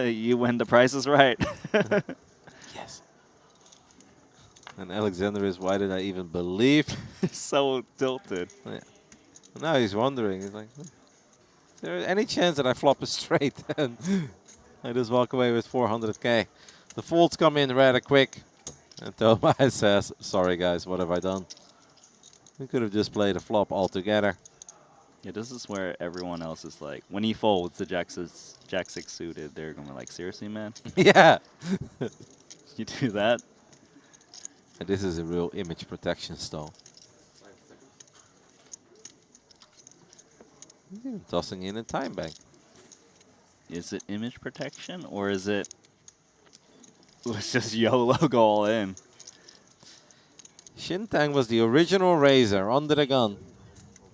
You win, the price is right. Yes. And Alexander is, why did I even believe? So tilted. Yeah. Now he's wondering. He's like, is there any chance that I flop a straight and I just walk away with 400k? The folds come in rather quick. And Tomas says, sorry guys, what have I done? We could have just played a flop altogether. Yeah, this is where everyone else is like, when he folds the Jack 6 suited, they're going to be like, seriously, man? Yeah. You do that? And this is a real image protection stall. He's even tossing in a time bank. Is it image protection, or is it let's just YOLO go all in? Shintang was the original raiser under the gun.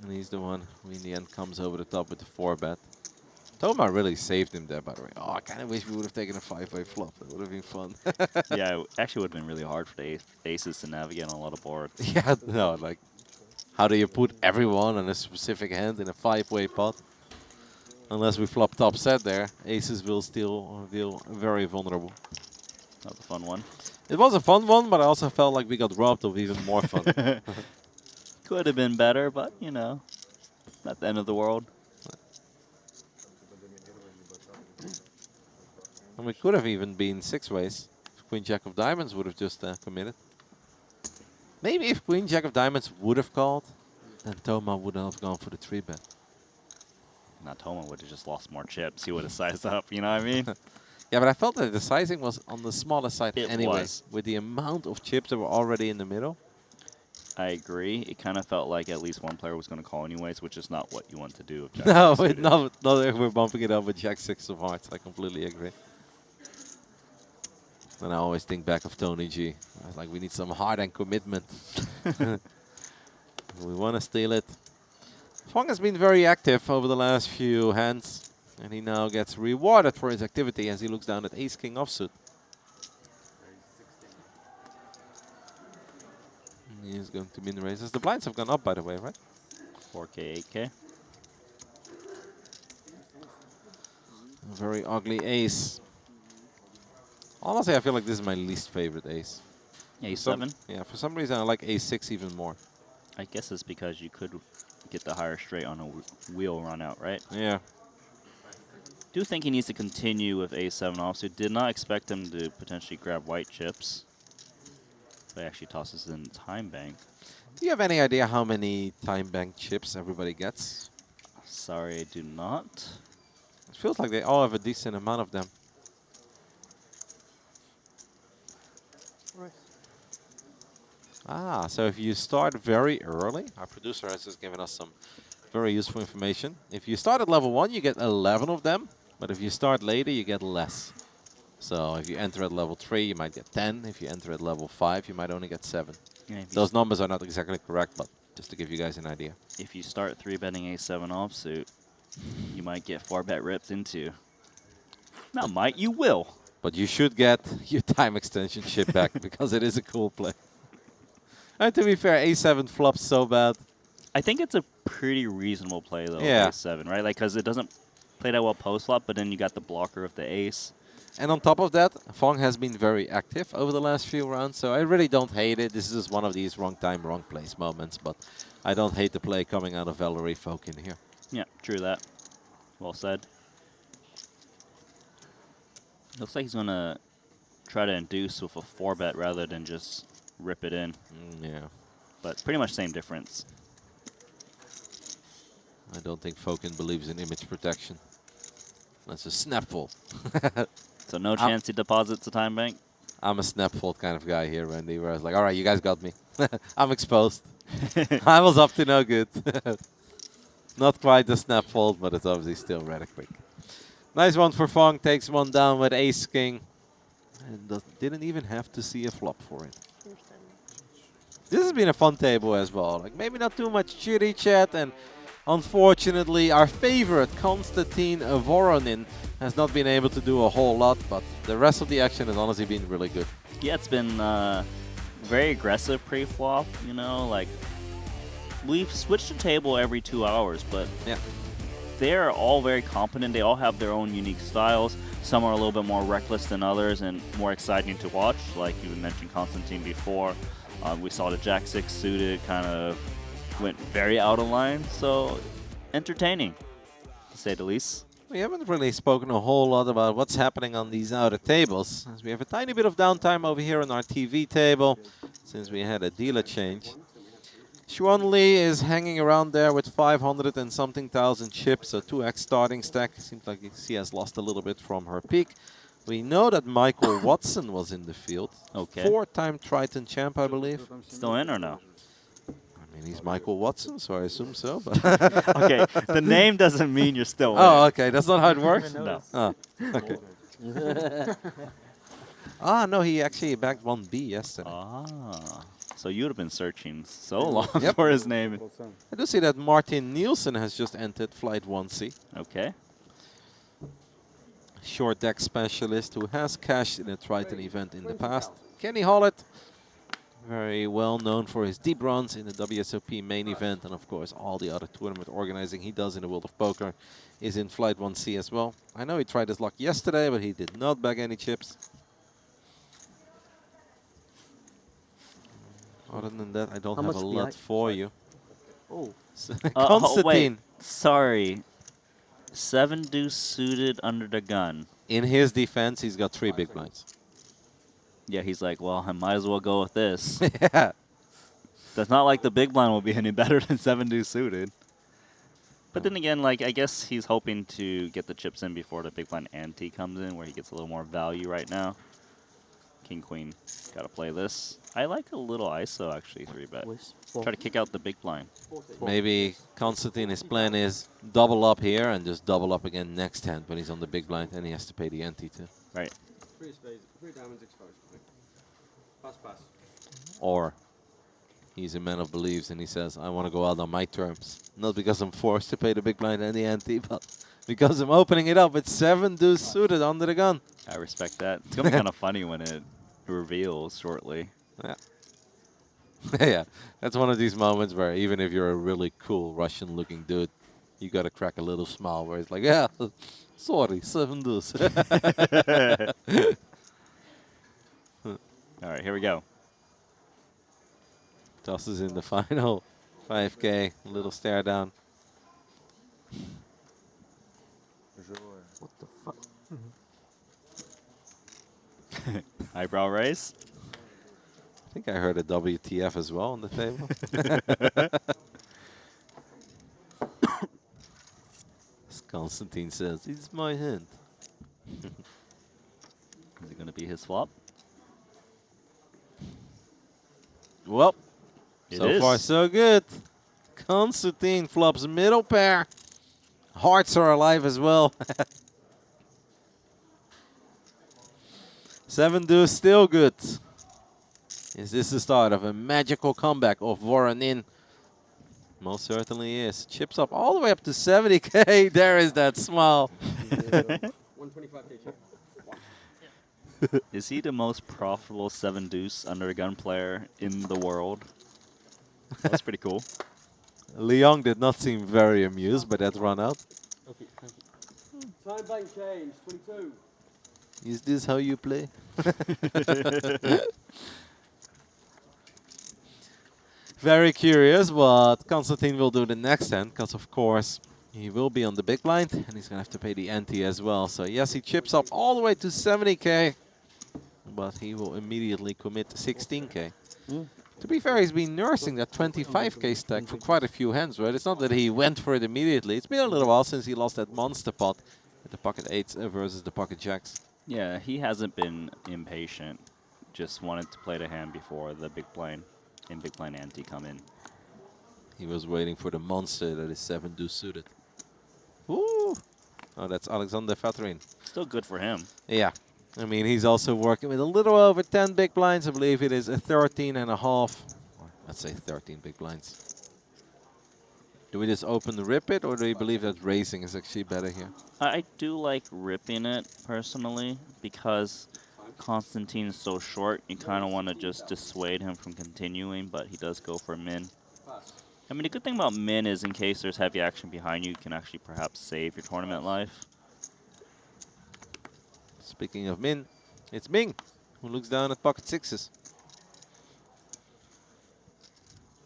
And he's the one who in the end comes over the top with the 4-bet. Toma really saved him there, by the way. Oh, I kind of wish we would have taken a 5-way flop. That would have been fun. Yeah, it actually would have been really hard for the aces to navigate on a lot of boards. Yeah, no, like, how do you put everyone on a specific hand in a 5-way pot? Unless we flop top set there, aces will still feel very vulnerable. That was a fun one. It was a fun one, but I also felt like we got robbed of even more fun. Could have been better, but, you know, not the end of the world. And we could have even been 6 ways. If Queen Jack of Diamonds would have just committed. Maybe if Queen Jack of Diamonds would have called, then Toma would have gone for the 3-bet. Not Toma would have just lost more chips. He would have sized up, you know what I mean? Yeah, but I felt that the sizing was on the smaller side It anyway. was. With the amount of chips that were already in the middle. I agree. It kind of felt like at least one player was going to call anyways, which is not what you want to do. If Jack No, suited. not if we're bumping it up with Jack 6 of hearts. I completely agree. And I always think back of Tony G. I was like, we need some heart and commitment. We want to steal it. Fong has been very active over the last few hands. And he now gets rewarded for his activity as he looks down at Ace-King offsuit. He is going to min raises. The blinds have gone up, by the way, right? 4K, 8K. A very ugly ace. Honestly, I feel like this is my least favorite ace. Ace 7. Yeah, for some reason I like ace 6 even more. I guess it's because you could get the higher straight on a wheel run out, right? Yeah. Do think he needs to continue with A7 offsuit. Did not expect him to potentially grab white chips. But actually tosses in time bank. Do you have any idea how many time bank chips everybody gets? Sorry, I do not. It feels like they all have a decent amount of them. Ah, so if you start very early, our producer has just given us some very useful information. If you start at level 1, you get 11 of them, but if you start later, you get less. So if you enter at level 3, you might get 10. If you enter at level 5, you might only get 7. Yeah, Those numbers are not exactly correct, but just to give you guys an idea. if you start 3-betting A7 offsuit, you might get 4-bet ripped into. Not might, you will. But you should get your time extension chip back because it is a cool play. And to be fair, A7 flops so bad. I think it's a pretty reasonable play, though, Yeah. A7, right? Like, because it doesn't play that well post-flop, but then you got the blocker of the ace. And on top of that, Fong has been very active over the last few rounds, so I really don't hate it. This is just one of these wrong time, wrong place moments, but I don't hate the play coming out of Valerie Folk in here. Yeah, true that. Well said. Looks like he's going to try to induce with a 4-bet rather than just rip it in. Yeah. But pretty much same difference. I don't think Fokin believes in image protection. That's a snap fold. So no chance he deposits a time bank? I'm a snap fold kind of guy here, Randy, where I was like, all right, you guys got me. I'm exposed. I was up to no good. Not quite the snap fold, but it's obviously still rather quick. Nice one for Fong. Takes one down with ace-king. And didn't even have to see a flop for it. This has been a fun table as well. Like maybe not too much chitty chat, and unfortunately our favorite Constantine Voronin has not been able to do a whole lot, but the rest of the action has honestly been really good. Yeah, it's been very aggressive pre-flop, you know, like we've switched the table every 2 hours, but yeah, they're all very competent. They all have their own unique styles. Some are a little bit more reckless than others and more exciting to watch, like you mentioned Constantine before. We saw the Jack-6 suited kind of went very out of line, so entertaining, to say the least. We haven't really spoken a whole lot about what's happening on these outer tables, as we have a tiny bit of downtime over here on our TV table, since we had a dealer change. Xuan Li is hanging around there with 500 and something thousand chips, so 2x starting stack. Seems like she has lost a little bit from her peak. We know that Michael Watson was in the field. Okay. 4-time Triton champ, I believe. Still in or no? I mean, he's Michael Watson, so I assume so. But Okay, the name doesn't mean you're still in. Oh, okay. That's not how it works? No. Oh, okay. Ah, no, he actually backed 1B yesterday. Ah, so you would have been searching so long Yep. for his name. I do see that Martin Nielsen has just entered Flight 1C. Okay. Short deck specialist who has cashed in a Triton event in the past. Kenny Hollett, very well known for his deep runs in the WSOP main event, and of course all the other tournament organizing he does in the world of poker is in Flight 1C as well. I know he tried his luck yesterday, but he did not bag any chips. Other than that, I don't have a lot for you. Oh. Constantine. Wait, sorry. 7 deuce suited under the gun. In his defense, he's got 3 big blinds. Yeah, he's like, well, I might as well go with this. Yeah. That's not like the big blind will be any better than 7 deuce suited. But then again, like I guess he's hoping to get the chips in before the big blind ante comes in, where he gets a little more value right now. King Queen, gotta play this. I like a little ISO actually 3-bet. Try to kick out the big blind. Maybe Constantine, his plan is double up here and just double up again next hand when he's on the big blind, and he has to pay the ante too. Right. 3 spades, 3 diamonds exposed. Pass, pass. Or he's a man of beliefs and he says, I want to go out on my terms. Not because I'm forced to pay the big blind and the ante, but because I'm opening it up with 7 deuce suited under the gun. I respect that. It's gonna be kind of funny when it reveals shortly. Yeah. Yeah, that's one of these moments where even if you're a really cool Russian-looking dude, you gotta crack a little smile where it's like, yeah, sorry, 7 deuce. All right, here we go. Tosses in the final. 5K, a little stare down. What the fuck? Eyebrow raise. I think I heard a WTF as well on the table. As Constantine says, it's my hand. Is it going to be his flop? Well, It so is. far so good. Constantine flops middle pair. Hearts are alive as well. 7 deuce still good. Is this the start of a magical comeback of Voronin? Most certainly is. Chips up all the way up to 70K. There is that smile. 125K chip. Is he the most profitable 7 deuce under a gun player in the world? That's pretty cool. Leong did not seem very amused by that run out. Okay, thank you. Time bank change, 22. Is this how you play? Very curious what Constantine will do the next hand, because of course he will be on the big blind and he's going to have to pay the ante as well. So yes, he chips up all the way to 70K, but he will immediately commit 16K. To be fair, he's been nursing that 25K stack for quite a few hands, right? It's not that he went for it immediately. It's been a little while since he lost that monster pot at the pocket 8s versus the pocket jacks. Yeah, he hasn't been impatient. Just wanted to play the hand before the big blind and big blind ante come in. He was waiting for the monster that is 7 deuce suited. Woo! Oh, that's Alexander Fatrin. Still good for him. Yeah. I mean, he's also working with a little over 10 big blinds. I believe it is a 13.5. Or let's say 13 big blinds. Do we just open the rip it, or do you believe that raising is actually better here? I do like ripping it, personally, because Constantine is so short, you kind of want to just dissuade him from continuing, but he does go for min. I mean, the good thing about min is in case there's heavy action behind you, you can actually perhaps save your tournament life. Speaking of min, it's Ming, who looks down at pocket 6s.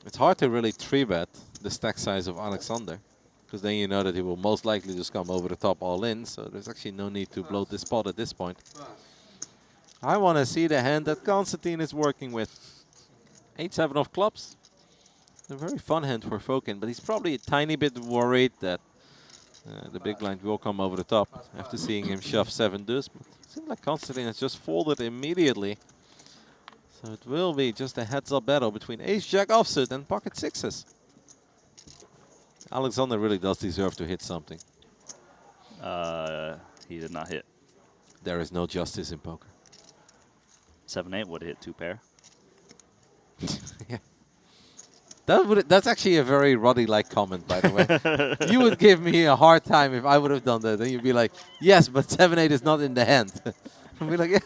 It's hard to really 3-bet the stack size of Alexander, because then you know that he will most likely just come over the top all in, so there's actually no need to bloat this pot at this point. I want to see the hand that Constantine is working with. 8-7 of clubs. A very fun hand for Fokin, but he's probably a tiny bit worried that the big blind will come over the top after seeing him shove 7 deuce. But it seems like Constantine has just folded immediately. So it will be just a heads-up battle between ace-jack offsuit and pocket 6s. Alexander really does deserve to hit something. He did not hit. There is no justice in poker. 7-8 would have hit 2 pair. Yeah. That's actually a very Roddy-like comment, by the way. You would give me a hard time if I would have done that. Then you'd be like, yes, but 7-8 is not in the hand. I'd be like, yeah.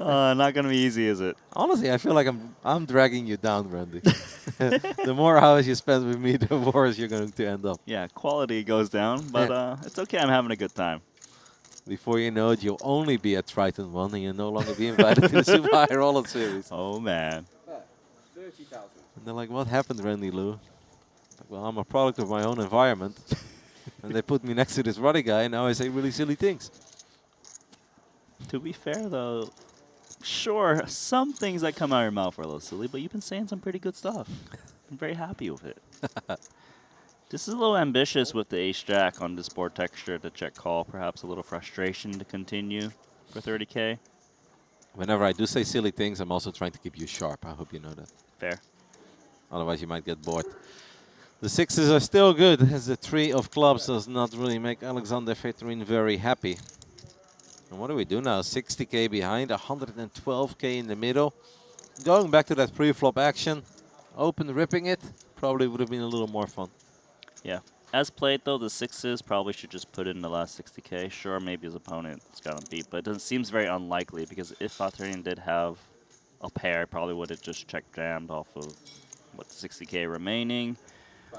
Not going to be easy, is it? Honestly, I feel like I'm dragging you down, Randy. The more hours you spend with me, the worse you're going to end up. Yeah, quality goes down, but it's okay. I'm having a good time. Before you know it, you'll only be at Triton ONE and you'll no longer be invited to the Super High Roller Series. Oh, man. 30,000. And they're like, what happened, Randy Lou? Like, well, I'm a product of my own environment. And they put me next to this Roddy guy, and now I say really silly things. To be fair, though, sure, some things that come out of your mouth are a little silly, but you've been saying some pretty good stuff. I'm very happy with it. This is a little ambitious with the ace-jack on this board texture to check call. Perhaps a little frustration to continue for 30K. Whenever I do say silly things, I'm also trying to keep you sharp. I hope you know that. Fair. Otherwise, you might get bored. The 6s are still good, as the 3 of clubs does not really make Alexander Vetrin very happy. And what do we do now? 60K behind, 112K in the middle. Going back to that pre-flop action, open ripping it, probably would have been a little more fun. Yeah. As played, though, the 6s probably should just put in the last 60K. Sure, maybe his opponent's got him beat, but it seems very unlikely, because if Fatarian did have a pair, probably would have just check jammed off of what, 60K remaining.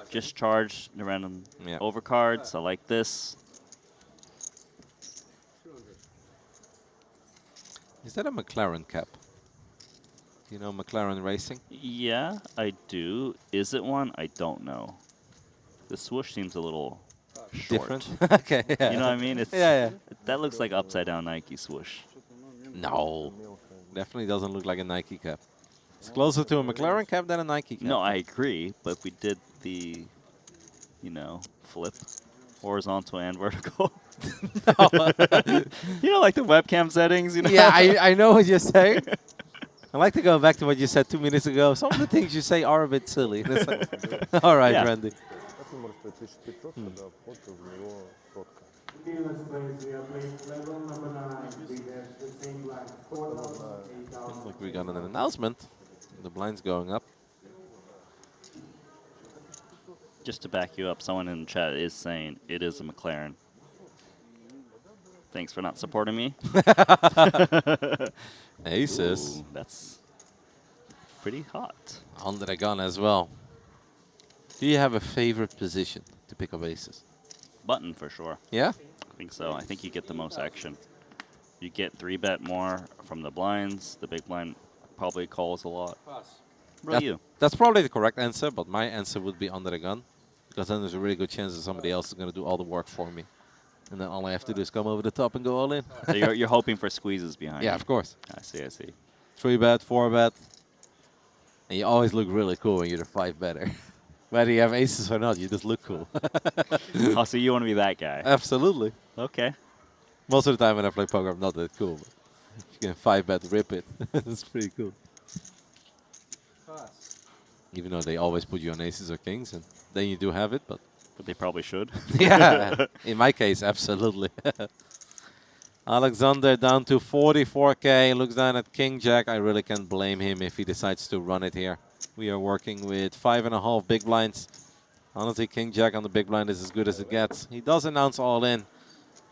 Just charge the random overcards. I like this. Is that a McLaren cap? Do you know McLaren Racing? Yeah, I do. Is it one? I don't know. The swoosh seems a little short. Different? Okay, yeah. You know what I mean? It's Yeah, That looks like upside down Nike swoosh. yeah. No. Definitely doesn't look like a Nike cap. It's closer to a McLaren cap than a Nike cap. No, I agree. But if we did the, flip, horizontal and vertical. You know, like the webcam settings, Yeah, I know what you're saying. I like to go back to what you said 2 minutes ago. Some of the things you say are a bit silly. It's like, all right, Yeah. Randy. Как он может стоить 1500, когда фото в него сотка? Look, we got an announcement. The blind's going up. Just to back you up, someone in the chat is saying it is a McLaren. Thanks for not supporting me. Aces. Ooh, that's pretty hot. Under the gun as well. Do you have a favorite position to pick up aces? Button for sure. Yeah? I think so. I think you get the most action. You get 3-bet more from the blinds. The big blind probably calls a lot. What about you? That's probably the correct answer, but my answer would be under the gun. Because then there's a really good chance that somebody else is going to do all the work for me. And then all I have to do is come over the top and go all in. So you're hoping for squeezes behind Yeah, you. of course. I see, I see. 3-bet, 4-bet. And you always look really cool when you're the 5-better. Whether you have aces or not, you just look cool. Oh, so you want to be that guy? Absolutely. Okay. Most of the time when I play poker, I'm not that cool. But if you can 5-bet, rip it. That's pretty cool. Even though they always put you on aces or kings, and then you do have it, but But they probably should. yeah, in my case, absolutely. Alexander down to 44K, looks down at King Jack. I really can't blame him if he decides to run it here. We are working with 5.5 big blinds. Honestly, King Jack on the big blind is as good as it gets. He does announce all in,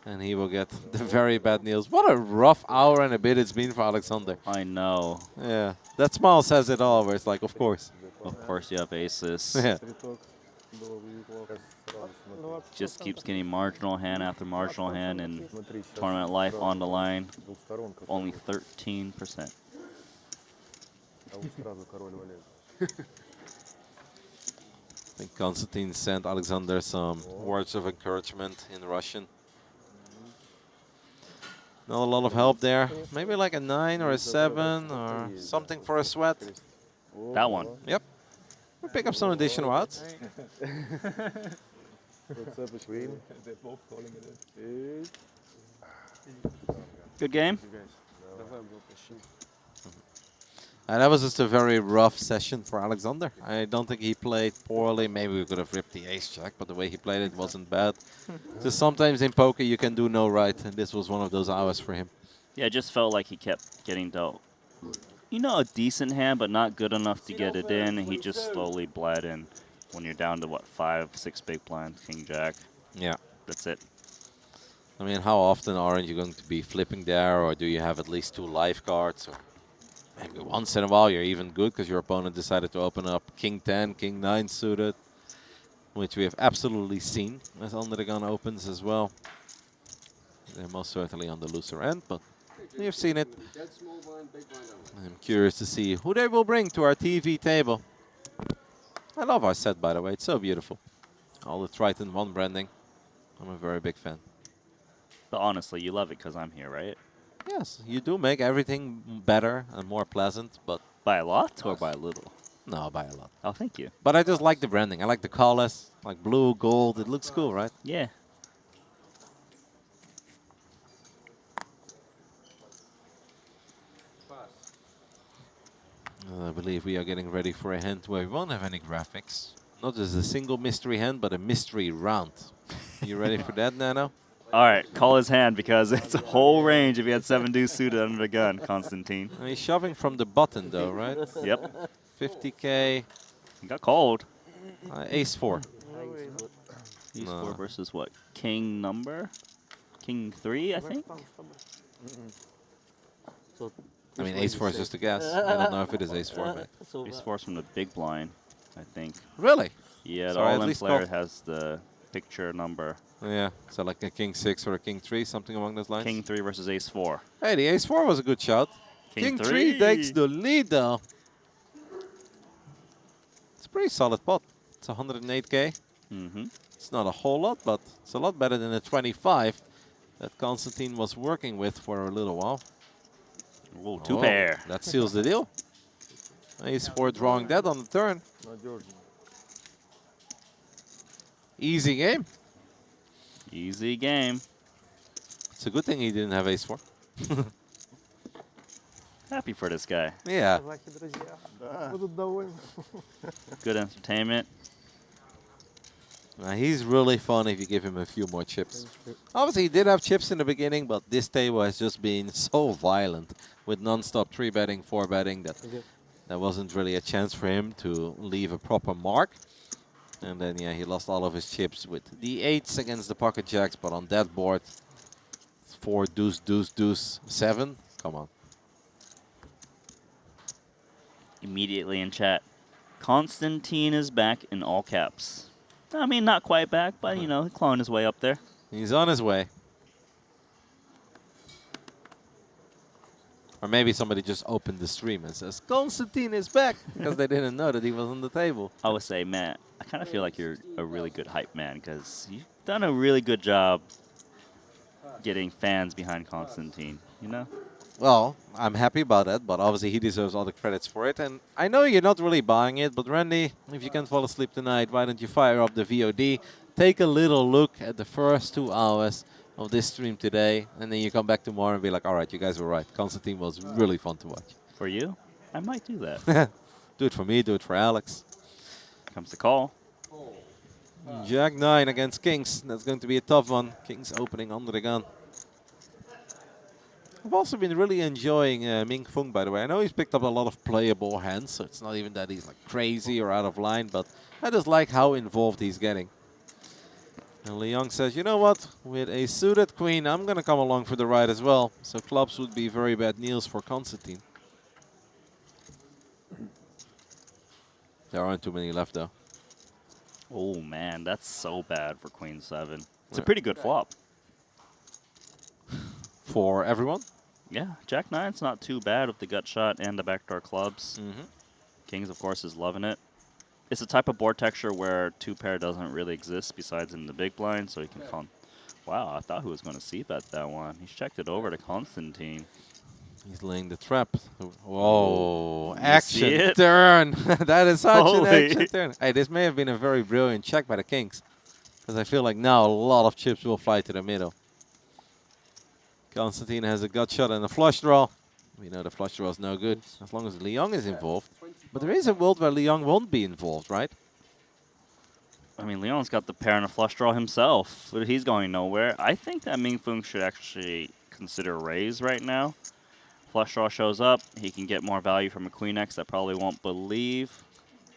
and he will get the very bad Niels. What a rough hour and a bit it's been for Alexander. I know. Yeah, that smile says it all, where it's like, of course. Of course you have aces. Yeah. Just keeps getting marginal hand after marginal hand, and tournament life on the line. Only 13%. I think Constantine sent Alexander some words of encouragement in Russian. Not a lot of help there. Maybe like a 9 or a 7 or something for a sweat. That one. Yep. We'll pick up some additional odds. They're both calling it Good game. And that was just a very rough session for Alexander. I don't think he played poorly. Maybe we could have ripped the ace-jack, but the way he played it wasn't bad. Just sometimes in poker you can do no right, and this was one of those hours for him. Yeah, it just felt like he kept getting dealt, a decent hand, but not good enough to get it in, and he just slowly bled in when you're down to, what, 5, 6 big blinds, King Jack. Yeah. That's it. I mean, how often aren't you going to be flipping there, or do you have at least 2 live cards? Or maybe once in a while you're even good because your opponent decided to open up King 10, King 9 suited, which we have absolutely seen as Under the Gun opens as well. They're most certainly on the looser end, but you've seen it. I'm curious to see who they will bring to our TV table. I love our set, by the way. It's so beautiful. All the Triton ONE branding. I'm a very big fan. But honestly, you love it because I'm here, right? Yes, you do make everything better and more pleasant, but... By a lot or by a little? No, by a lot. Oh, thank you. But I just like the branding. I like the colors, like blue, gold. It looks cool, right? Yeah. I believe we are getting ready for a hand where we won't have any graphics. Not just a single mystery hand, but a mystery round. You ready for that, Nano? All right, call his hand because it's a whole range if he had 7 deuce suited under the gun, Constantine. And he's shoving from the button, though, right? Yep. 50K. He got called. Ace 4. Ace No. 4 versus what? King number? King 3, I think? I mean, Ace 4 is just a guess. I don't know if it is Ace 4, mate. Ace 4 is from the big blind, I think. Really? Yeah, the Sorry, at all-in least player call- has the picture number. Yeah, so like a King 6 or a King 3, something along those lines. King 3 versus Ace 4. Hey, the Ace 4 was a good shot. King 3 takes the lead, though. It's a pretty solid pot. It's 108k. Mm-hmm. It's not a whole lot, but it's a lot better than the 25 that Constantine was working with for a little while. Whoa, two pair. That seals the deal. Ace 4 drawing that on the turn. Not yours. Easy game. Easy game. It's a good thing he didn't have Ace 4. Happy for this guy. Yeah. Good entertainment. He's really fun if you give him a few more chips. Obviously, he did have chips in the beginning, but this table has just been so violent with non-stop 3-betting, 4-betting that there wasn't really a chance for him to leave a proper mark. And then, yeah, he lost all of his chips with the 8s against the pocket jacks, but on that board, 4 deuce, deuce, deuce, 7. Come on. Immediately in chat, Constantine is back in all caps. I mean, not quite back, but, you know, clawing his way up there. He's on his way. Or maybe somebody just opened the stream and says, Constantine is back, because they didn't know that he was on the table. I would say, Matt, I kind of feel like you're a really good hype man, because you've done a really good job getting fans behind Constantine, you know? Well, I'm happy about that, but obviously he deserves all the credits for it. And I know you're not really buying it, but Randy, if you can't fall asleep tonight, why don't you fire up the VOD, take a little look at the first 2 hours of this stream today, and then you come back tomorrow and be like, all right, you guys were right. Constantine was really fun to watch. For you, I might do that. Do it for me, do it for Alex. Comes the call. Jack 9 against Kings. That's going to be a tough one. Kings opening under the gun. I've also been really enjoying Ming Fung, by the way. I know he's picked up a lot of playable hands, so it's not even that he's like crazy or out of line, but I just like how involved he's getting. And Leong says, you know what? With a suited queen, I'm going to come along for the ride as well. So clubs would be very bad news for Constantine. There aren't too many left, though. Oh, man, that's so bad for Queen 7. It's a pretty good flop. For everyone? Yeah, Jack 9's not too bad with the gut shot and the backdoor clubs. Mm-hmm. Kings, of course, is loving it. It's a type of board texture where 2-pair doesn't really exist besides in the big blind, so you can con. Wow, I thought he was going to c-bet that one. He's checked it over to Constantine. He's laying the trap. Whoa, You action see it? turn. That is such an Holy. action turn. Hey, this may have been a very brilliant check by the Kings. Because I feel like now a lot of chips will fly to the middle. Constantine has a gut shot and a flush draw. We know the flush draw is no good as long as Leong is involved. But there is a world where Leong won't be involved, right? I mean, Leon's got the pair and a flush draw himself, but he's going nowhere. I think that Ming Fung should actually consider raise right now. Flush draw shows up. He can get more value from a Queen X that probably won't believe.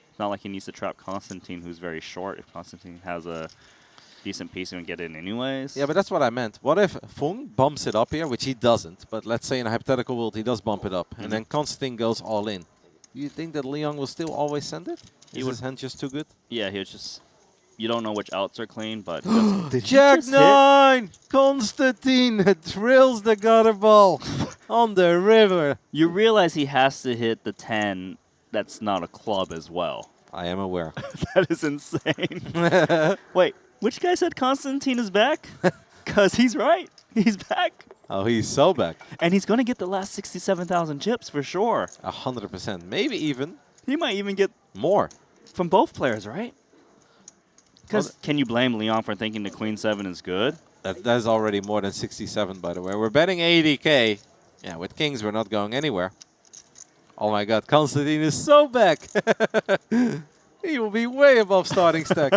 It's not like he needs to trap Constantine, who's very short. If Constantine has a decent piece, he can get in anyways. Yeah, but that's what I meant. What if Fung bumps it up here, which he doesn't, but let's say in a hypothetical world he does bump it up, and then Constantine goes all in. Do you think that Leong will still always send it? Is his hand just too good? Yeah, he was just... You don't know which outs are clean, but... Jack 9! Constantine drills the gutter ball on the river. You realize he has to hit the 10 that's not a club as well. I am aware. That is insane. Wait, which guy said Constantine is back? Because he's right. He's back. Oh, he's so back. And he's going to get the last 67,000 chips for sure. 100%. Maybe even He might even get more. from both players, right? Because can you blame Leon for thinking the Queen 7 is good? That's already more than 67, by the way. We're betting 80k. Yeah, with Kings, we're not going anywhere. Oh my god, Constantine is so back. He will be way above starting stack.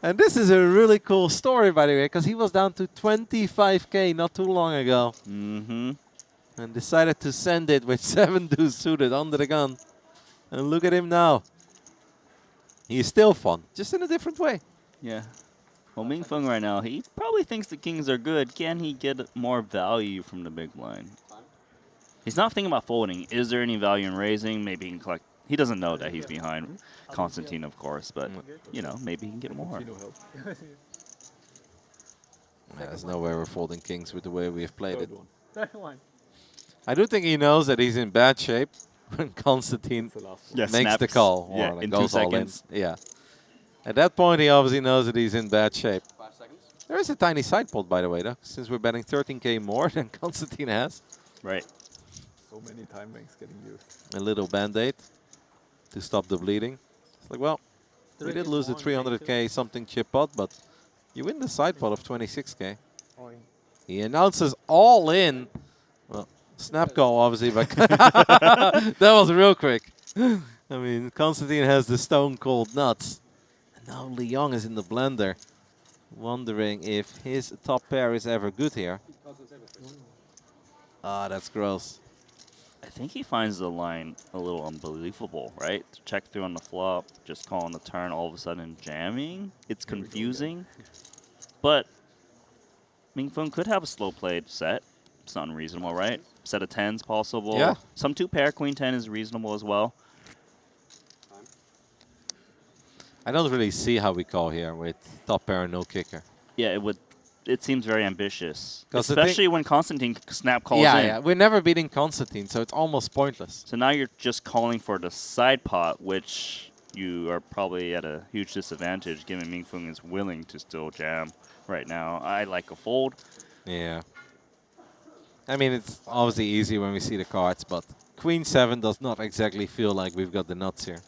And this is a really cool story, by the way, because he was down to 25k not too long ago. Mm-hmm. And decided to send it with 7 deuce suited under the gun. And look at him now. He's still fun, just in a different way. Yeah. Well, Ming Fung right now, he probably thinks the Kings are good. Can he get more value from the big blind? He's not thinking about folding. Is there any value in raising? Maybe he can collect. He doesn't know that he's behind Constantine, of course, but, you know, maybe he can get more. Yeah, there's no way we're folding Kings with the way we have played it. That one. I do think he knows that he's in bad shape when Constantine makes the snaps. call or Yeah, like in goes 2 all in. seconds. Yeah. At that point, he obviously knows that he's in bad shape. 5 seconds. There is a tiny side pot, by the way, though, since we're betting 13k more than Constantine has. Right. So many time banks getting used. A little band-aid to stop the bleeding. It's like, well, we did lose the 300k something chip pot, but you win the side pot of 26k. He announces all in. Well, snap call, obviously, but that was real quick. I mean, Constantine has the stone cold nuts. And now Leong is in the blender, wondering if his top pair is ever good here. Ah, that's gross. I think he finds the line a little unbelievable, right? To check through on the flop, just calling the turn, all of a sudden jamming. It's confusing. But Mingfeng could have a slow played set. It's not unreasonable, right? Set of 10s possible. Yeah. Some 2-pair, queen 10 is reasonable as well. I don't really see how we call here with top pair and no kicker. Yeah, it would. It seems very ambitious, 'Cause the thing- especially when Constantine snap calls Yeah, in. yeah, we're never beating Constantine, so it's almost pointless. So now you're just calling for the side pot, which you are probably at a huge disadvantage given Mingfeng is willing to still jam right now. I like a fold. Yeah. I mean, it's obviously easy when we see the cards, but Queen 7 does not exactly feel like we've got the nuts here.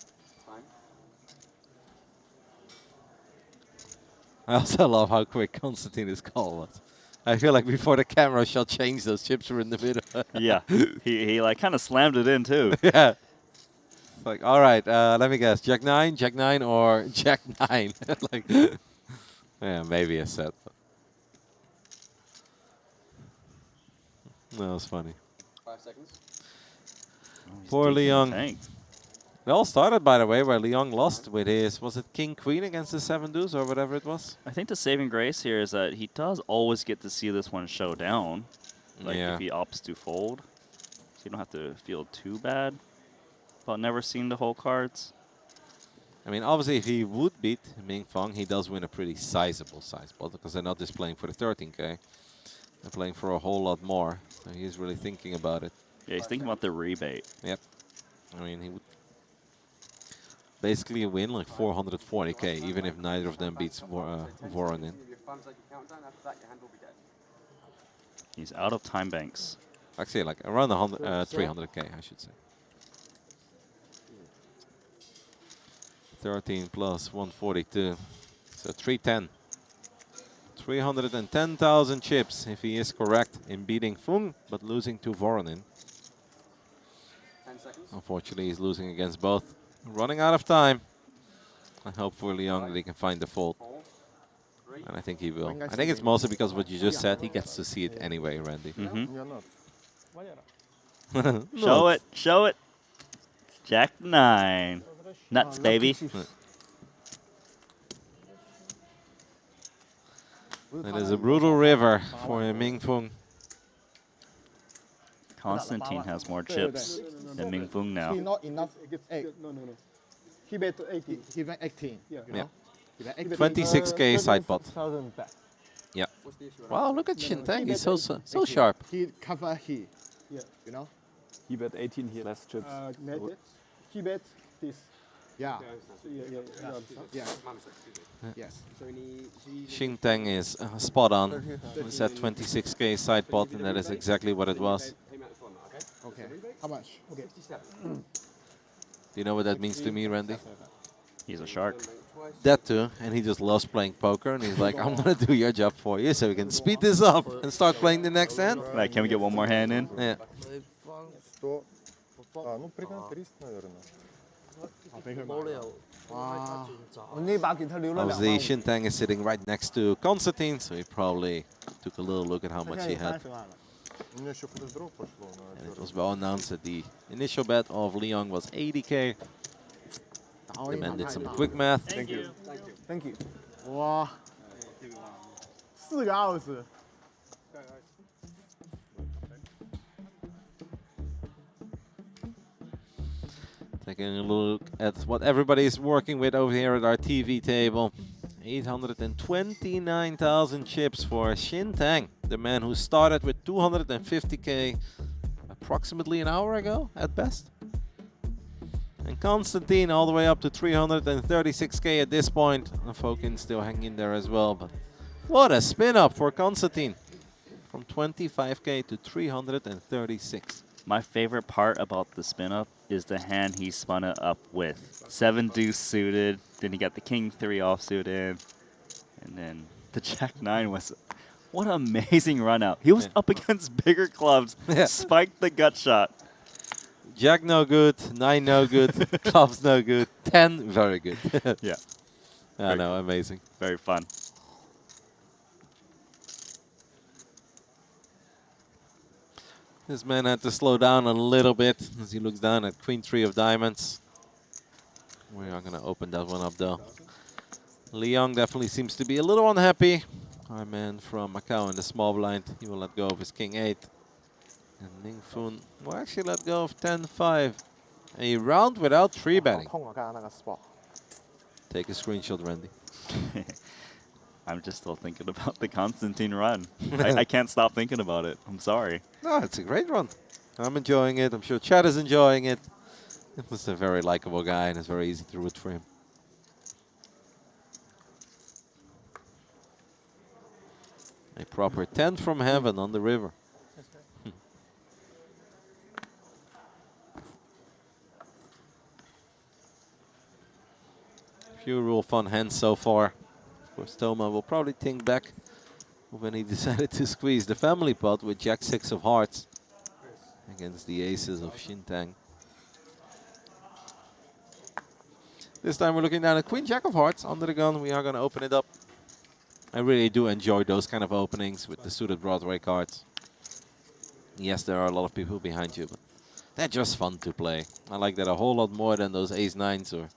I also love how quick Constantine's call was. I feel like before the camera shot changed, those chips were in the middle. Yeah, he like kind of slammed it in too. Yeah. It's like, all right, let me guess. Jack 9, or Jack 9. Like, yeah, maybe a set. That was funny. 5 seconds. Poor Leong. Thanks. It all started, by the way, where Leong lost with his, was it King Queen against the 7 deuce or whatever it was? I think the saving grace here is that he does always get to see this one show down. Like Yeah. if he opts to fold. So you don't have to feel too bad about never seeing the whole cards. I mean, obviously, if he would beat Mingfeng, he does win a pretty sizable size pot because they're not just playing for the 13k. They're playing for a whole lot more. So he's really thinking about it. Yeah, he's thinking about the rebate. Yep. I mean, he would basically win like 440k, even if neither of them beats Voronin. He's out of time banks. Actually, like around 300k, I should say. 13 plus 142, so 310. 310,000 chips if he is correct in beating Fung, but losing to Voronin. 10 seconds. Unfortunately, he's losing against both. Running out of time. I hope for Leong that he can find the fold. 4, 3. And I think he will. I think it's mostly because what you just said, he gets to see it anyway, Randy. Mm-hmm. You're not. Show it, show it. Jack 9. Nuts, baby. It is a brutal river for Mingfeng. Constantine has more chips than Mingfeng now. Not enough. No. He bet 80. He went 18. Yeah. Yeah. He went 18. 26k side pot. Yeah. What's the issue? Wow, look at Shintang. He's so sharp. He cover here. Yeah. You know? He bet 18 here, less chips. Net it. He bet this. Yeah. Yeah. Yes. Shintang is spot on. It's at 26k side pot, and that is exactly what it was. Okay. How much? Okay. Do you know what that means to me, Randy? He's a shark. That too, and he just loves playing poker, and he's like, I'm gonna do your job for you so we can speed this up and start playing the next hand. Like, can we get one more hand in? Yeah. 100. Ну, примерно 300, наверное. Obviously, Shintang is sitting right next to Constantine, so he probably took a little look at how much he had. У меня еще флеш-дроп пошло на And it was well announced that the initial bet of Leong was 80k. The man did some quick math. Thank you. Thank you. Wow. 4个ounce. Taking a look at what everybody is working with over here at our TV table. 829,000 chips for Shintang, the man who started with 250k, a approximately an hour ago at best. And Constantine all the way up to 336k at this point. And Fokin still hanging in there as well. But what a spin up for Constantine. From 25k to 336. My favorite part about the spin up is the hand he spun it up with. 7 deuce suited, then he got the king 3 offsuit in, and then the jack 9 was, what an amazing run out. He was up against bigger clubs, spiked the gut shot. Jack no good, 9 no good, clubs no good, 10 very good. Yeah. I know, amazing. Very fun. This man had to slow down a little bit as he looks down at Queen 3 of diamonds. We are going to open that one up though. Leong definitely seems to be a little unhappy. Our man from Macau in the small blind, he will let go of his King 8. And Ning Fun will actually let go of 10-5. A round without 3 betting. 痛我刚刚那个 spot。 Take a screenshot, Randy. I'm just still thinking about the Constantine run. I can't stop thinking about it. I'm sorry. No, it's a great run. I'm enjoying it. I'm sure Chad is enjoying it. It was a very likable guy, and it's very easy to root for him. A proper 10 from heaven on the river. Few real fun hands so far. Of course, Toma will probably think back when he decided to squeeze the family pot with Jack 6 of hearts against the aces of Shintang. This time we're looking down at Queen Jack of hearts under the gun. We are going to open it up. I really do enjoy those kind of openings with the suited Broadway cards. Yes, there are a lot of people behind you, but they're just fun to play. I like that a whole lot more than those ace 9s or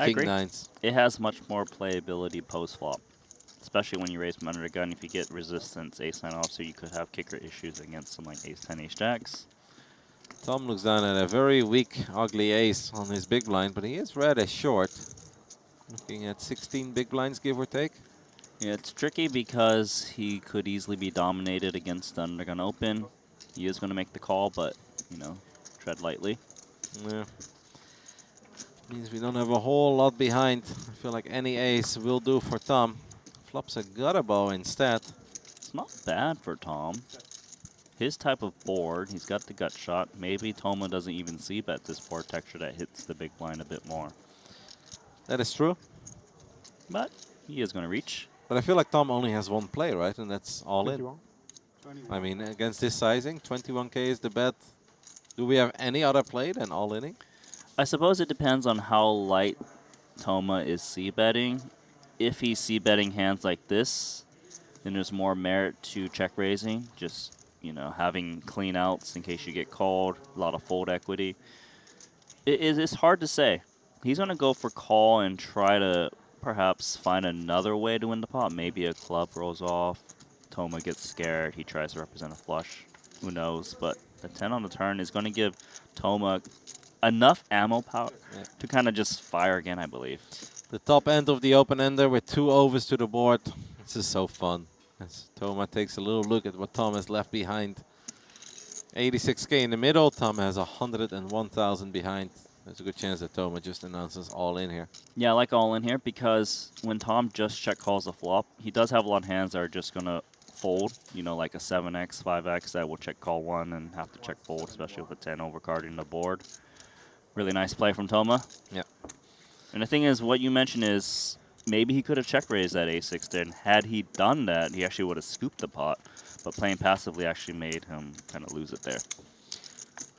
king 9s. It has much more playability post-flop, especially when you raise from under the gun. If you get resistance ace 9 off, so you could have kicker issues against some like ace 10, ace jacks. Tom looks down at a very weak, ugly ace on his big blind, but he is rather short. Looking at 16 big blinds, give or take. Yeah, it's tricky because he could easily be dominated against the undergun open. He is going to make the call, but, you know, tread lightly. Yeah. Means we don't have a whole lot behind. I feel like any ace will do for Tom. Flops a gutter bow instead. It's not bad for Tom. His type of board, he's got the gut shot. Maybe Toma doesn't even see bet this board texture that hits the big blind a bit more. That is true. But he is going to reach. But I feel like Tom only has one play, right? And that's all in. I mean, against this sizing, 21k is the bet. Do we have any other play than all-inning? I suppose it depends on how light Toma is c-betting. If he's c-betting hands like this, then there's more merit to check raising. Just, you know, having clean outs in case you get called, a lot of fold equity. It's hard to say. He's going to go for call and try to perhaps find another way to win the pot. Maybe a club rolls off, Toma gets scared, he tries to represent a flush. Who knows? But the 10 on the turn is going to give Toma enough ammo power to kind of just fire again, I believe. The top end of the open-ender with 2 overs to the board. This is so fun. As Toma takes a little look at what Tom has left behind. 86k in the middle. Tom has 101,000 behind. There's a good chance that Toma just announces all in here. Yeah, I like all in here because when Tom just check calls the flop, he does have a lot of hands that are just going to fold, you know, like a 7x, 5x that will check call 1 and have to check fold, especially with a 10 overcarding the board. Really nice play from Toma. Yeah. And the thing is, what you mentioned is maybe he could have check raised that a6 there, and had he done that, he actually would have scooped the pot. But playing passively actually made him kind of lose it there.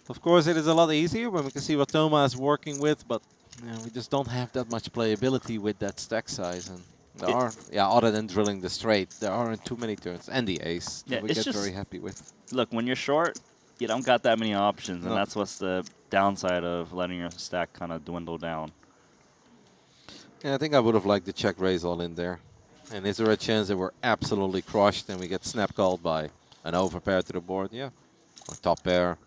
Of course, it is a lot easier when we can see what Toma is working with, but you know, we just don't have that much playability with that stack size. And there are, other than drilling the straight, there aren't too many turns. And the ace, that we get very happy with. Look, when you're short, you don't got that many options, and that's what's the downside of letting your stack kind of dwindle down. Yeah, I think I would have liked the check raise all in there. And is there a chance that we're absolutely crushed and we get snap called by an overpair to the board? Yeah. Or top pair.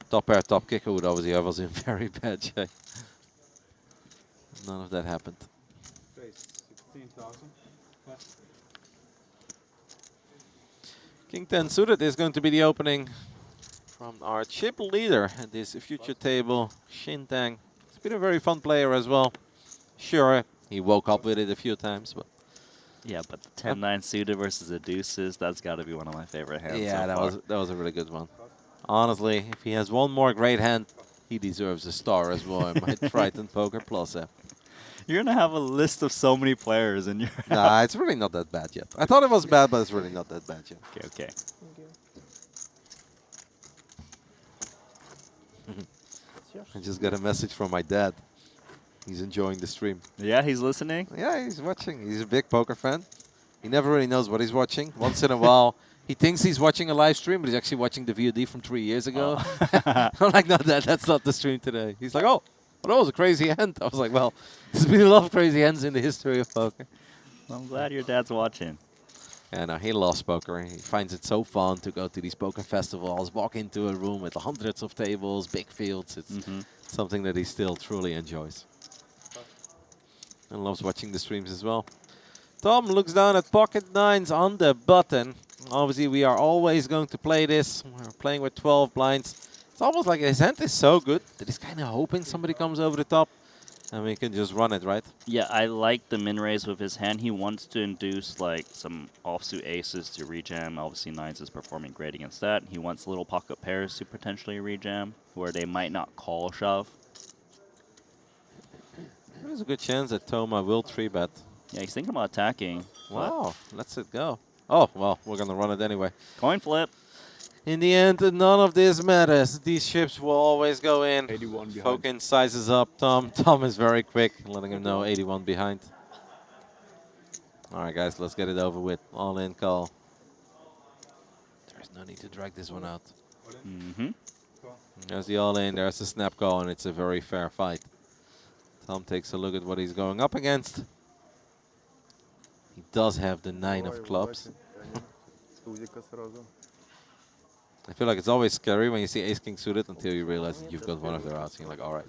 Top pair, top kicker would obviously have us in very bad shape. None of that happened. 16,000. King 10 suited is going to be the opening. from our chip leader at this future table, Shintang. He's been a very fun player as well. Sure, he woke up with it a few times, but Yeah, but the 10-9 suited versus the deuces, that's got to be one of my favorite hands. yeah, so that far. was a really good one. Honestly, if he has one more great hand, he deserves a star as well in my Triton Poker Plus app. You're going to have a list of so many players in your Nah, it's really not that bad yet. I thought it was bad, but it's really not that bad yet. Okay, okay. Thank you. I just got a message from my dad. He's enjoying the stream. Yeah, he's listening? Yeah, he's watching. He's a big poker fan. He never really knows what he's watching. Once in a while, he thinks he's watching a live stream, but he's actually watching the VOD from 3 years ago. I'm like, no, that's not the stream today. He's like, oh, well, that was a crazy hand. I was like, well, there's been a lot of crazy hands in the history of poker. Well, I'm glad your dad's watching. And he loves poker. He finds it so fun to go to these poker festivals, walk into a room with hundreds of tables, big fields. It's something that he still truly enjoys. And loves watching the streams as well. Tom looks down at pocket nines on the button. Obviously, we are always going to play this. We're playing with 12 blinds. It's almost like his hand is so good that he's kind of hoping somebody comes over the top and we can just run it, right? Yeah, I like the min raise with his hand. He wants to induce like some offsuit aces to rejam. Obviously, nines is performing great against that. He wants little pocket pairs to potentially rejam where they might not call shove. There's a good chance that Toma will 3-bet. Yeah, he's thinking about attacking. Wow, lets it go. Oh, well, we're going to run it anyway. Coin flip. In the end, none of this matters. These chips will always go in. 81 behind. Fokin sizes up Tom. Tom is very quick, letting him know 81 behind. All right, guys, let's get it over with. All in call. There's no need to drag this one out. There's the all in, there's the snap call, and it's a very fair fight. Tom takes a look at what he's going up against. He does have the 9 of clubs. I feel like it's always scary when you see ace-king suited until you realize that you've got one of their outs. And you're like, all right.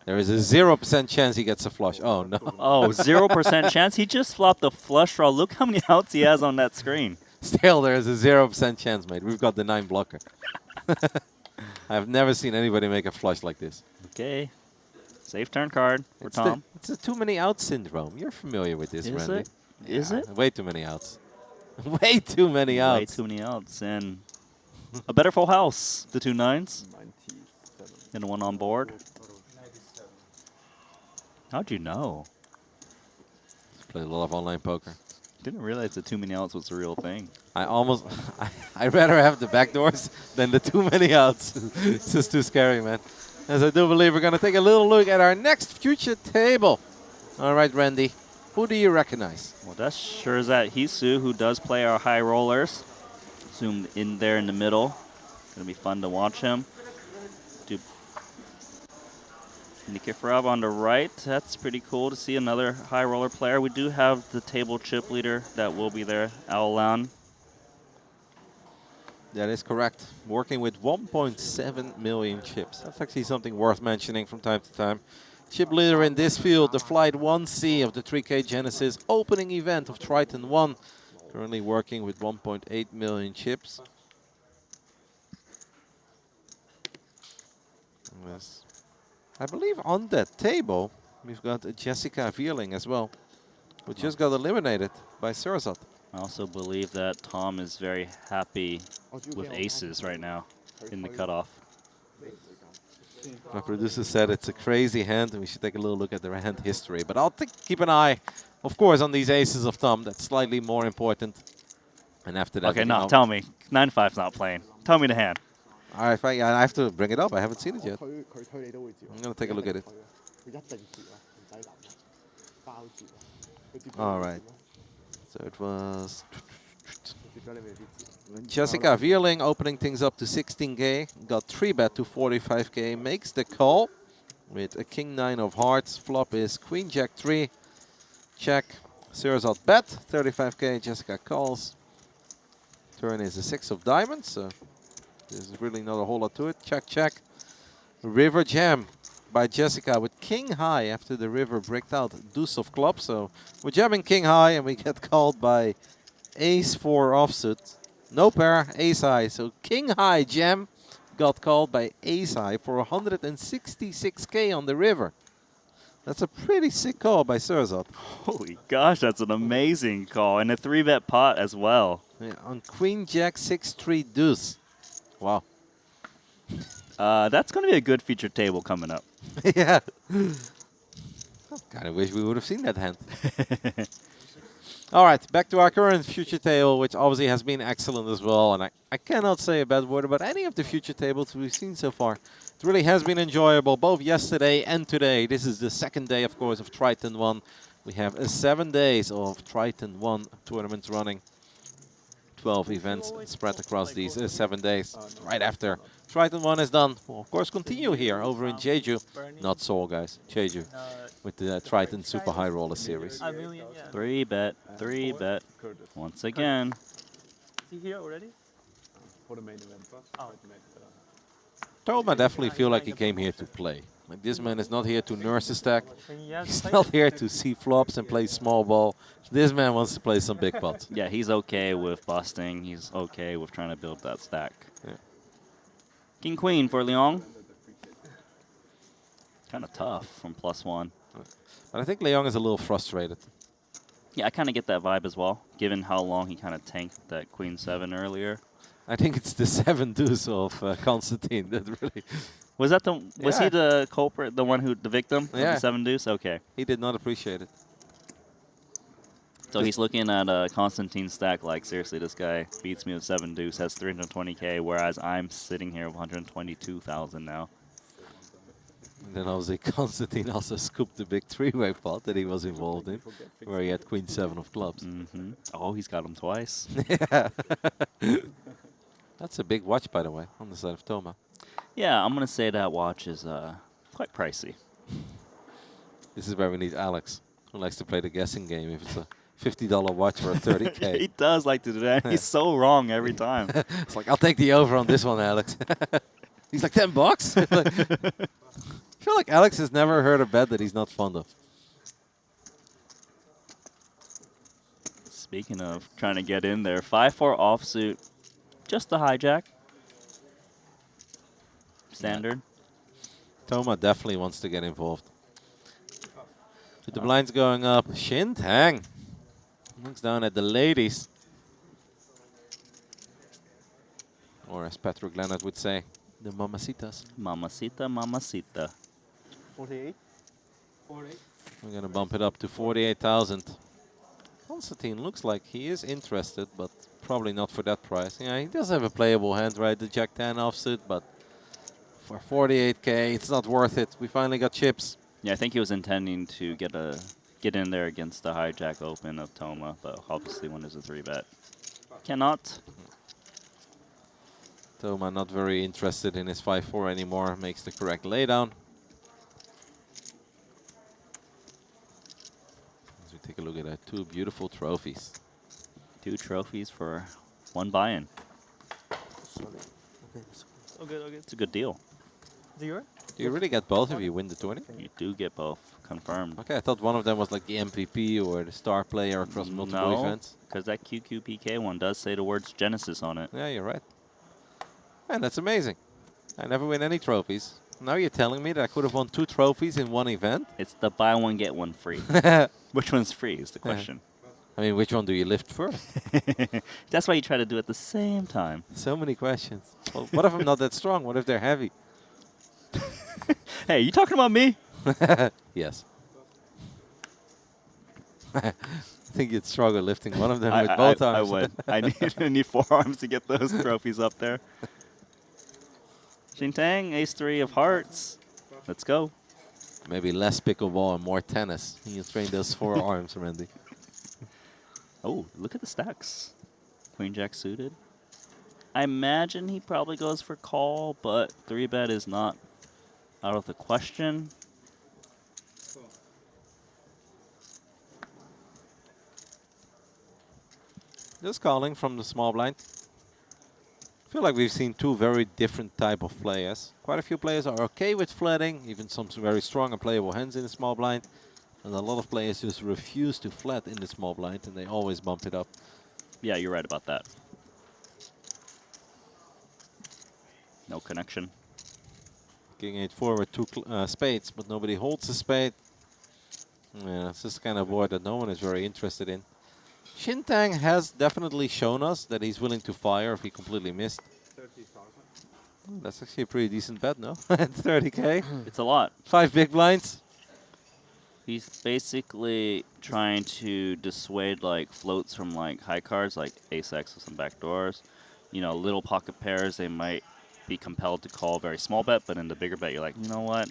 There is a 0% chance he gets a flush. Oh, no. Oh, 0% chance? He just flopped the flush draw. Look how many outs he has on that screen. Still, there is a 0% chance, mate. We've got the 9 blocker. I've never seen anybody make a flush like this. Okay. Safe turn card for Tom. It's a too many outs syndrome. You're familiar with this, Is Randy. it? Is it? Way too many outs. Way too many outs. Way too many outs. And a better full house. The 2 nines. And one on board. How'd you know? Played a lot of online poker. Didn't realize the too many outs was a real thing. I almost, I'd rather have the backdoors than the too many outs. It's just too scary, man. As I do believe we're going to take a little look at our next future table. All right, Randy, who do you recognize? Well, that sure is that Hisu, who does play our high rollers. Zoomed in there in the middle. Going to be fun to watch him. Do Nikiforov on the right. That's pretty cool to see another high roller player. We do have the table chip leader that will be there, Aolan. That is correct. Working with 1.7 million chips. That's actually something worth mentioning from time to time. Chip leader in this field, the Flight 1C of the 3K Genesis opening event of Triton ONE. Currently working with 1.8 million chips. Yes. I believe on that table, we've got Jessica Vierling as well, who just got eliminated by Sursat. I also believe that Tom is very happy with aces right now in the cutoff. My producer said it's a crazy hand, and we should take a little look at the hand history. But I'll keep an eye, of course, on these aces of Tom. That's slightly more important. And after that, Okay, no, tell me. 9-5's not playing. Tell me the hand. All right, fine. Yeah, I have to bring it up. I haven't seen it yet. I'm going to take a look at it. All right. So it was Jessica Vierling opening things up to 16K. Got 3-bet to 45K. Makes the call with a king-9 of hearts. Flop is queen-jack-3. Check. Sursat bet. 35K. Jessica calls. Turn is a 6 of diamonds. So there's really not a whole lot to it. Check, check. River jam by Jessica with king high after the river bricked out deuce of clubs. So we're jamming king high and we get called by ace 4 offsuit. No pair, ace high. So king high jam got called by ace-high for 166K on the river. That's a pretty sick call by Surzot. Holy gosh, that's an amazing call. And a 3-bet pot as well. Yeah, on Queen Jack 6-3 deuce. Wow. That's going to be a good featured table coming up. Yeah. Kind of wish we would have seen that hand. All right, back to our current future table, which obviously has been excellent as well. And I cannot say a bad word about any of the future tables we've seen so far. It really has been enjoyable, both yesterday and today. This is the second day, of course, of Triton ONE. We have 7 days of Triton ONE tournaments running. 12 events spread across these 7 days. Right after Triton ONE is done, we'll of course continue here over in Jeju. Not Seoul, guys, Jeju. With the Triton Super High Roller Series. 3-bet, 3-bet. Once again. Is he here already? For the main event. Oh. Toma definitely feel like he came here to play. Like, this man is not here to nurse a stack. Yes, He's not here to see flops and play small ball. This man wants to play some big pots. Yeah, he's okay with busting. He's okay with trying to build that stack. Yeah. King Queen for Leong. Kind of tough from +1. But I think Leong is a little frustrated. Yeah, I kind of get that vibe as well, given how long he kind of tanked that Queen 7 earlier. I think it's the 7 deuce of Constantine that really... Was that the? Was Yeah. he the culprit, the one who, the victim of Yeah. the 7 deuce? Okay. He did not appreciate it. So he's looking at Constantine's stack like, seriously, this guy beats me with 7 deuce, has 320K, whereas I'm sitting here with 122,000 now. And then obviously Constantine also scooped the big 3-way pot that he was involved in, where he had Queen 7 of clubs. Mm-hmm. Oh, he's got him twice. Yeah. That's a big watch, by the way, on the side of Toma. Yeah, I'm going to say that watch is quite pricey. This is where we need Alex, who likes to play the guessing game if it's a $50 watch for a 30K. He does like to do that. He's so wrong every time. It's like, I'll take the over on this one, Alex. He's like, $10? I feel like Alex has never heard a bet that he's not fond of. Speaking of trying to get in there, 5-4 offsuit, just a hijack. Standard. Toma definitely wants to get involved. With the blinds going up, Shin Tang looks down at the ladies. Or as Patrick Leonard would say, the mamacitas. Mamacita, mamacita. 48? We're going to bump it up to 48,000. Constantine looks like he is interested, but probably not for that price. Yeah, he does have a playable hand, right? The Jack 10 offsuit, but for 48K, it's not worth it. We finally got chips. Yeah, I think he was intending to get in there against the hijack open of Toma, but obviously one is a 3-bet. Cannot. Toma not very interested in his 5-4 anymore. Makes the correct laydown. As we take a look at that, 2 beautiful trophies. 2 trophies for 1 buy-in. Okay, okay. It's a good deal. Do you? Do you really get both if you win the tourney? You do get both confirmed. Okay, I thought one of them was like the MVP or the star player across multiple events. Because that QQPK one does say the words Genesis on it. Yeah, you're right. Man, that's amazing. I never win any trophies. Now you're telling me that I could have won 2 trophies in one event? It's the buy one, get one free. Which one's free is the question. I mean, which one do you lift first? That's why you try to do it at the same time. So many questions. Well, what if I'm not that strong? What if they're heavy? Hey, you talking about me? Yes. I think you'd struggle lifting one of them with both arms. I would. I need 4 arms to get those trophies up there. Xintang, ace-3 of hearts. Let's go. Maybe less pickleball and more tennis. You train those 4 arms, Randy. Oh, look at the stacks. Queen Jack suited. I imagine he probably goes for call, but 3-bet is not out of the question. Just calling from the small blind. I feel like we've seen 2 very different type of players. Quite a few players are okay with flatting, even some very strong and playable hands in the small blind. And a lot of players just refuse to flat in the small blind, and they always bump it up. Yeah, you're right about that. No connection. King 8 forward, two spades, but nobody holds a spade. Yeah, it's this kind of board that no one is very interested in. Shintang has definitely shown us that he's willing to fire if he completely missed. 30,000. That's actually a pretty decent bet, no? At 30k. It's a lot. 5 big blinds. He's basically trying to dissuade like floats from like high cards like ace-x with some backdoors. You know, little pocket pairs, they might be compelled to call a very small bet, but in the bigger bet, you're like, you know what?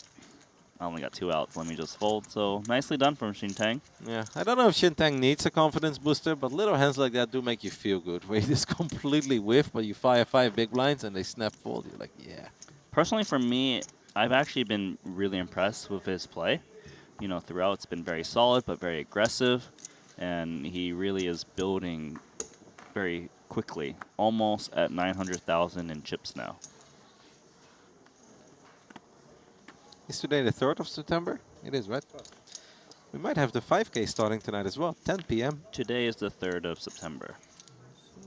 I only got 2 outs, let me just fold. So nicely done from Shintang. Yeah, I don't know if Shintang needs a confidence booster, but little hands like that do make you feel good. Where you just completely whiff, but you fire 5 big blinds and they snap fold. You're like, yeah. Personally, for me, I've actually been really impressed with his play. You know, throughout it's been very solid, but very aggressive. And he really is building very quickly, almost at 900,000 in chips now. Is today the 3rd of September? It is, right? We might have the 5K starting tonight as well, 10 p.m. Today is the 3rd of September.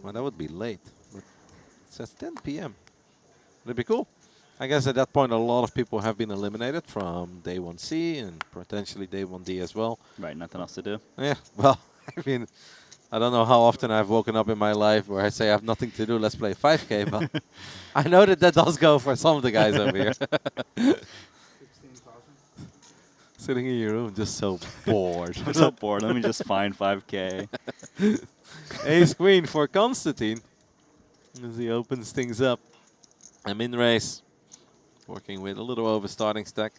Well, that would be late. But it says 10 p.m. That'd be cool. I guess at that point, a lot of people have been eliminated from day 1C and potentially day 1D as well. Right, nothing else to do. Yeah, well, I mean, I don't know how often I've woken up in my life where I say I have nothing to do, let's play 5K, but I know that that does go for some of the guys over here. 16,000. Sitting in your room, just so bored. I'm so bored. Let me just find 5K. Ace Queen for Constantine as he opens things up. I'm in race, working with a little over starting stack.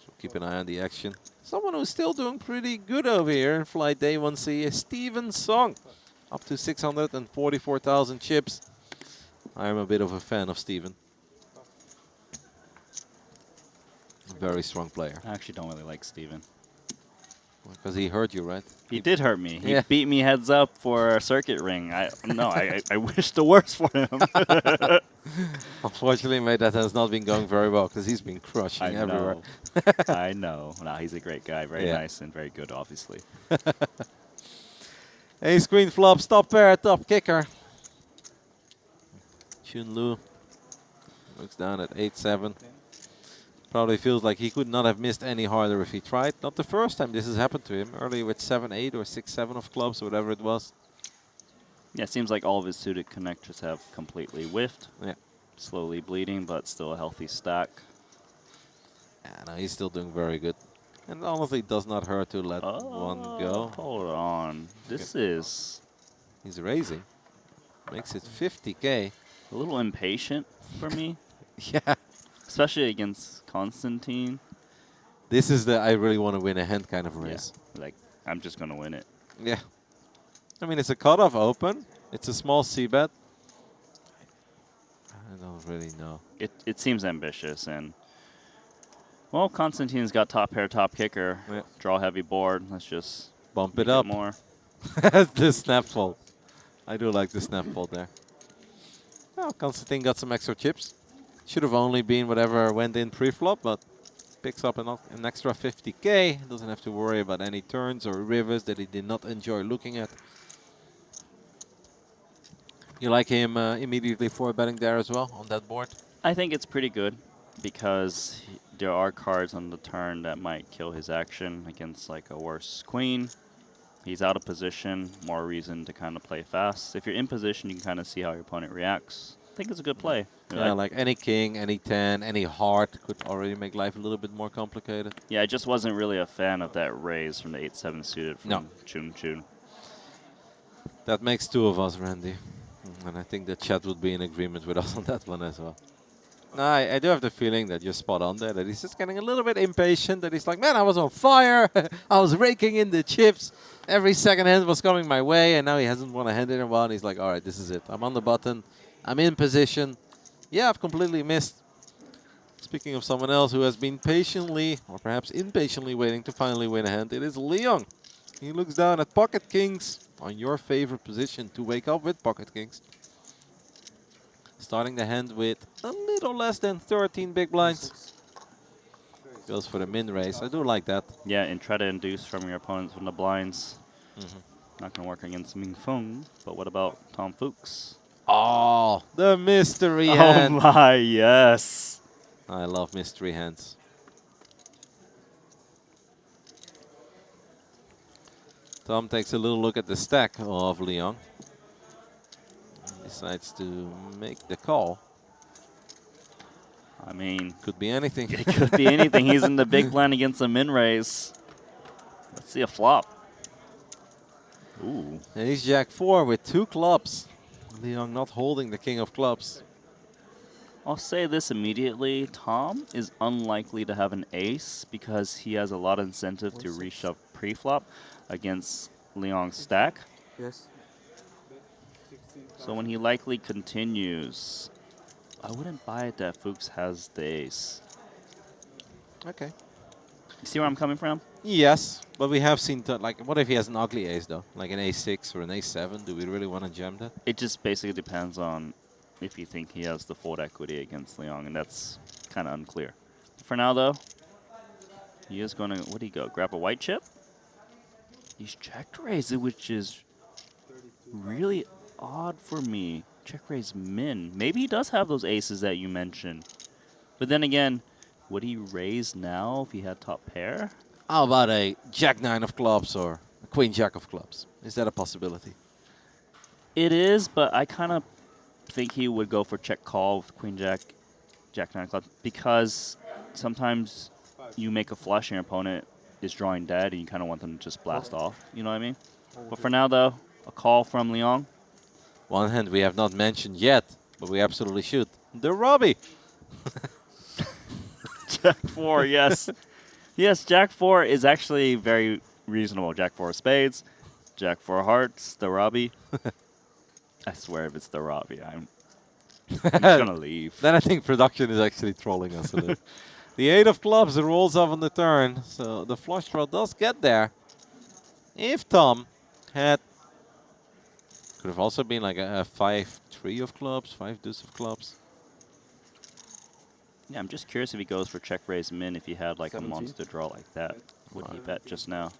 So keep an eye on the action. Someone who's still doing pretty good over here in flight day 1C is Steven Song, up to 644,000 chips. I'm a bit of a fan of Steven. Very strong player. I actually don't really like Steven. Because he hurt you, right? He did hurt me. He Yeah. beat me heads up for a circuit ring. I wish the worst for him. Unfortunately, mate, that has not been going very well because he's been crushing I everywhere. know. I know. No, he's a great guy. Very Yeah. nice and very good, obviously. Ace Queen flops, top pair, top kicker. Chun Lu looks down at 8-7. Probably feels like he could not have missed any harder if he tried. Not the first time this has happened to him. Earlier with 7-8 or 6-7 of clubs, or whatever it was. Yeah, it seems like all of his suited connectors have completely whiffed. Yeah. Slowly bleeding, but still a healthy stack. Yeah, no, he's still doing very good. And honestly, it does not hurt to let one go. Hold on. This is He's raising. Makes it 50k. a little impatient for me, Yeah. especially against Constantine. This is the I really want to win a hand kind of race. Yeah, like, I'm just going to win it. Yeah. I mean, it's a cutoff open. It's a small c-bet. I don't really know. It seems ambitious, and well, Constantine's got top pair, top kicker, Yeah. draw heavy board. Let's just Bump make it up. more. The snap fold. I do like the snap fold there. Well, Constantine got some extra chips. Should have only been whatever went in pre-flop, but picks up an extra 50k. Doesn't have to worry about any turns or rivers that he did not enjoy looking at. You like him immediately for betting there as well on that board? I think it's pretty good because there are cards on the turn that might kill his action against like a worse queen. He's out of position, more reason to kind of play fast. If you're in position, you can kind of see how your opponent reacts. I think it's a good play. Yeah, like any king, any 10, any heart could already make life a little bit more complicated. Yeah, I just wasn't really a fan of that raise from the 8-7 suited from Chun. That makes two of us, Randy. And I think the chat would be in agreement with us on that one as well. No, I do have the feeling that you're spot on there, that he's just getting a little bit impatient, that he's like, man, I was on fire. I was raking in the chips. Every second hand was coming my way, and now he hasn't won a hand in a while, and he's like, all right, this is it. I'm on the button. I'm in position. Yeah, I've completely missed. Speaking of someone else who has been patiently, or perhaps impatiently waiting to finally win a hand, it is Leon. He looks down at pocket kings on your favorite position to wake up with pocket kings. Starting the hand with a little less than 13 big blinds. Goes for the min raise. I do like that. Yeah, and try to induce from your opponents from the blinds. Mm-hmm. Not going to work against Ming Feng, but what about Tom Fuchs? Oh, the mystery Oh hand. my, yes. I love mystery hands. Tom takes a little look at the stack of Leon. Decides to make the call. I mean, Could be anything. it could be anything. He's in the big blind against a min raise. Let's see a flop. Ooh. And he's Jack 4 with 2 clubs. Leon not holding the king of clubs. I'll say this immediately. Tom is unlikely to have an ace because he has a lot of incentive to reshove pre-flop against Leon's stack. Yes. So when he likely continues, I wouldn't buy it that Fuchs has the ace. Okay. You see where I'm coming from? Yes, but we have seen, like, what if he has an ugly ace, though? Like an ace-6 or an ace-7? Do we really want to jam that? It just basically depends on if you think he has the fold equity against Leon, and that's kind of unclear. For now, though, he is going to, what do you go, grab a white chip? He's checked raised it, which is really odd for me. Check raise min. Maybe he does have those aces that you mentioned. But then again, would he raise now if he had top pair? How about a Jack-9 of clubs or a Queen-Jack of clubs? Is that a possibility? It is, but I kind of think he would go for check call with Queen Jack, Jack-9 club, because sometimes you make a flush and your opponent is drawing dead and you kind of want them to just blast off. You know what I mean? But for now, though, a call from Leon. One hand we have not mentioned yet, but we absolutely should. The Robbie. Jack 4, yes. Yes, Jack 4 is actually very reasonable. Jack 4 of spades, Jack 4 hearts, the Robbie. I swear if it's the Robbie, I'm just going to leave. Then I think production is actually trolling us a little. The 8 of clubs rolls off on the turn, so the flush draw does get there. If Tom had, could have also been like a 5-3 of clubs, 5 deuce of clubs. Yeah, I'm just curious if he goes for check raise min if he had like 17? a monster draw like that. Would he bet just now?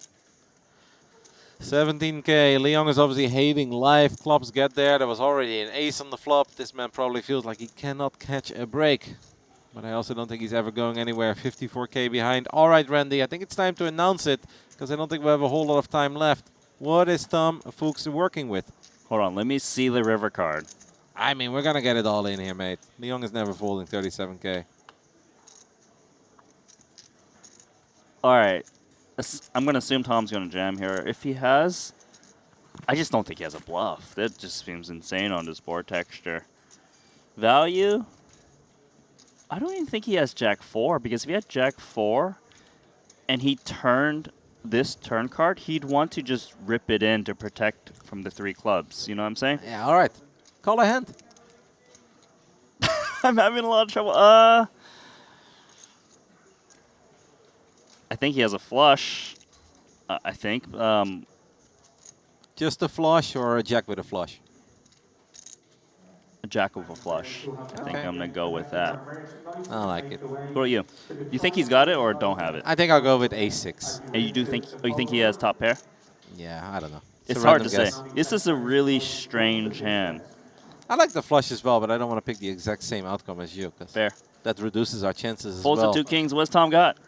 17k. Leon is obviously hating life. Clubs get there. There was already an ace on the flop. This man probably feels like he cannot catch a break. But I also don't think he's ever going anywhere. 54k behind. All right, Randy, I think it's time to announce it because I don't think we have a whole lot of time left. What is Tom Fuchs working with? Hold on, let me see the river card. I mean, we're going to get it all in here, mate. Leon is never folding 37k. All right. I'm going to assume Tom's going to jam here. If he has, I just don't think he has a bluff. That just seems insane on this board texture. Value, I don't even think he has Jack 4, because if he had Jack 4 and he turned this turn card, he'd want to just rip it in to protect from the 3 clubs. You know what I'm saying? Yeah, all right. Call a hand. I'm having a lot of trouble. I think he has a flush. I think. Just a flush or a jack with a flush? A jack with a flush. I think I'm going to go with that. I like it. What about you? You think he's got it or don't have it? I think I'll go with a6. And you do think, you think he has top pair? Yeah, I don't know. It's a hard to random say. guess. This is a really strange hand. I like the flush as well, but I don't want to pick the exact same outcome as you. Cause Fair. that reduces our chances Folds as well. to 2 kings. What's Tom got?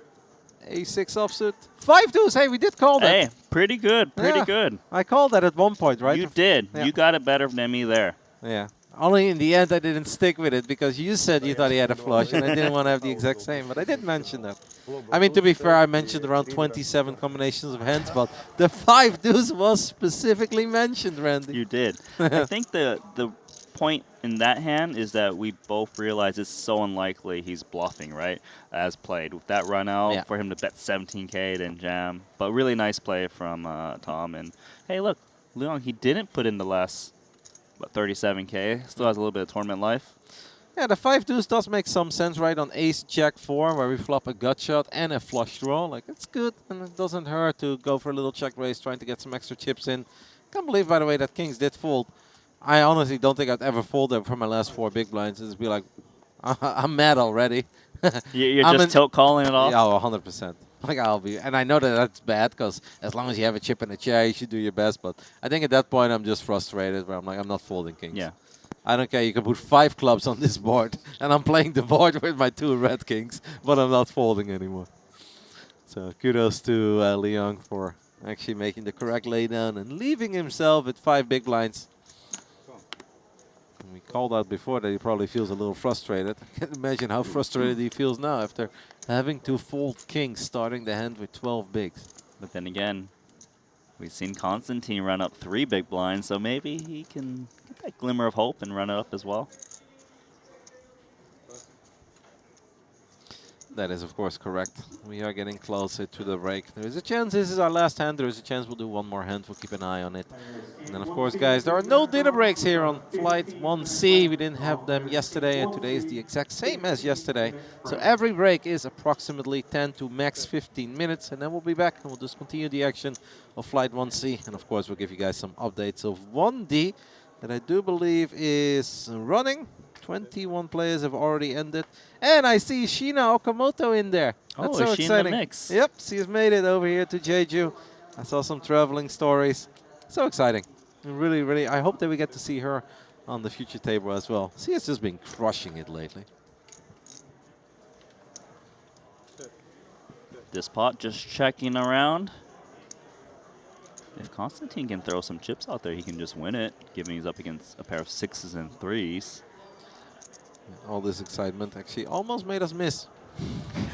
A6 offsuit. 5 deuce. Hey, we did call that. Hey, pretty good. Pretty Yeah. good. I called that at one point, right? You did. Yeah. You got it better than me there. Yeah. Only in the end I didn't stick with it because you said you thought he had a flush and I didn't want to have the exact same, but I did mention that. I mean, to be fair, I mentioned around 27 combinations of hands, but the 5 deuce was specifically mentioned, Randy. You did. I think the point in that hand is that we both realize it's so unlikely he's bluffing, right? As played. With that run out, Yeah. for him to bet 17k, then jam. But really nice play from Tom. And hey, look, Leon, he didn't put in the last, what, 37k. Still has a little bit of tournament life. Yeah, the 5 deuce does make some sense, right? On ace jack 4, where we flop a gut shot and a flush draw. Like, it's good, and it doesn't hurt to go for a little check raise, trying to get some extra chips in. Can't believe, by the way, that kings did fold. I honestly don't think I'd ever fold them for my last 4 big blinds. It's be like, I'm mad already. You're I'm just tilt calling it off? Yeah, 100%. Like I'll be, and I know that that's bad because as long as you have a chip in the chair, you should do your best. But I think at that point I'm just frustrated. Where I'm like, I'm not folding kings. Yeah. I don't care. You can put 5 clubs on this board, and I'm playing the board with my 2 red kings, but I'm not folding anymore. So kudos to Leon for actually making the correct laydown and leaving himself with 5 big blinds. And we called out before that he probably feels a little frustrated. I can't imagine how frustrated he feels now after having to fold kings, starting the hand with 12 bigs. But then again, we've seen Constantine run up 3 big blinds, so maybe he can get that glimmer of hope and run it up as well. That is, of course, correct. We are getting closer to the break. There is a chance this is our last hand. There is a chance we'll do one more hand. We'll keep an eye on it. And then, of course, guys, there are no dinner breaks here on Flight 1C. We didn't have them yesterday, and today is the exact same as yesterday. So every break is approximately 10 to max 15 minutes, and then we'll be back, and we'll just continue the action of Flight 1C. And, of course, we'll give you guys some updates of 1D that I do believe is running. 21 players have already ended. And I see Sheena Okamoto in there. That's so is she exciting. in the mix? Yep, she's made it over here to Jeju. I saw some traveling stories. So exciting. And really, really, I hope that we get to see her on the future table as well. She has just been crushing it lately. This pot just checking around. If Constantine can throw some chips out there, he can just win it, given he's up against a pair of 6s and 3s. All this excitement actually almost made us miss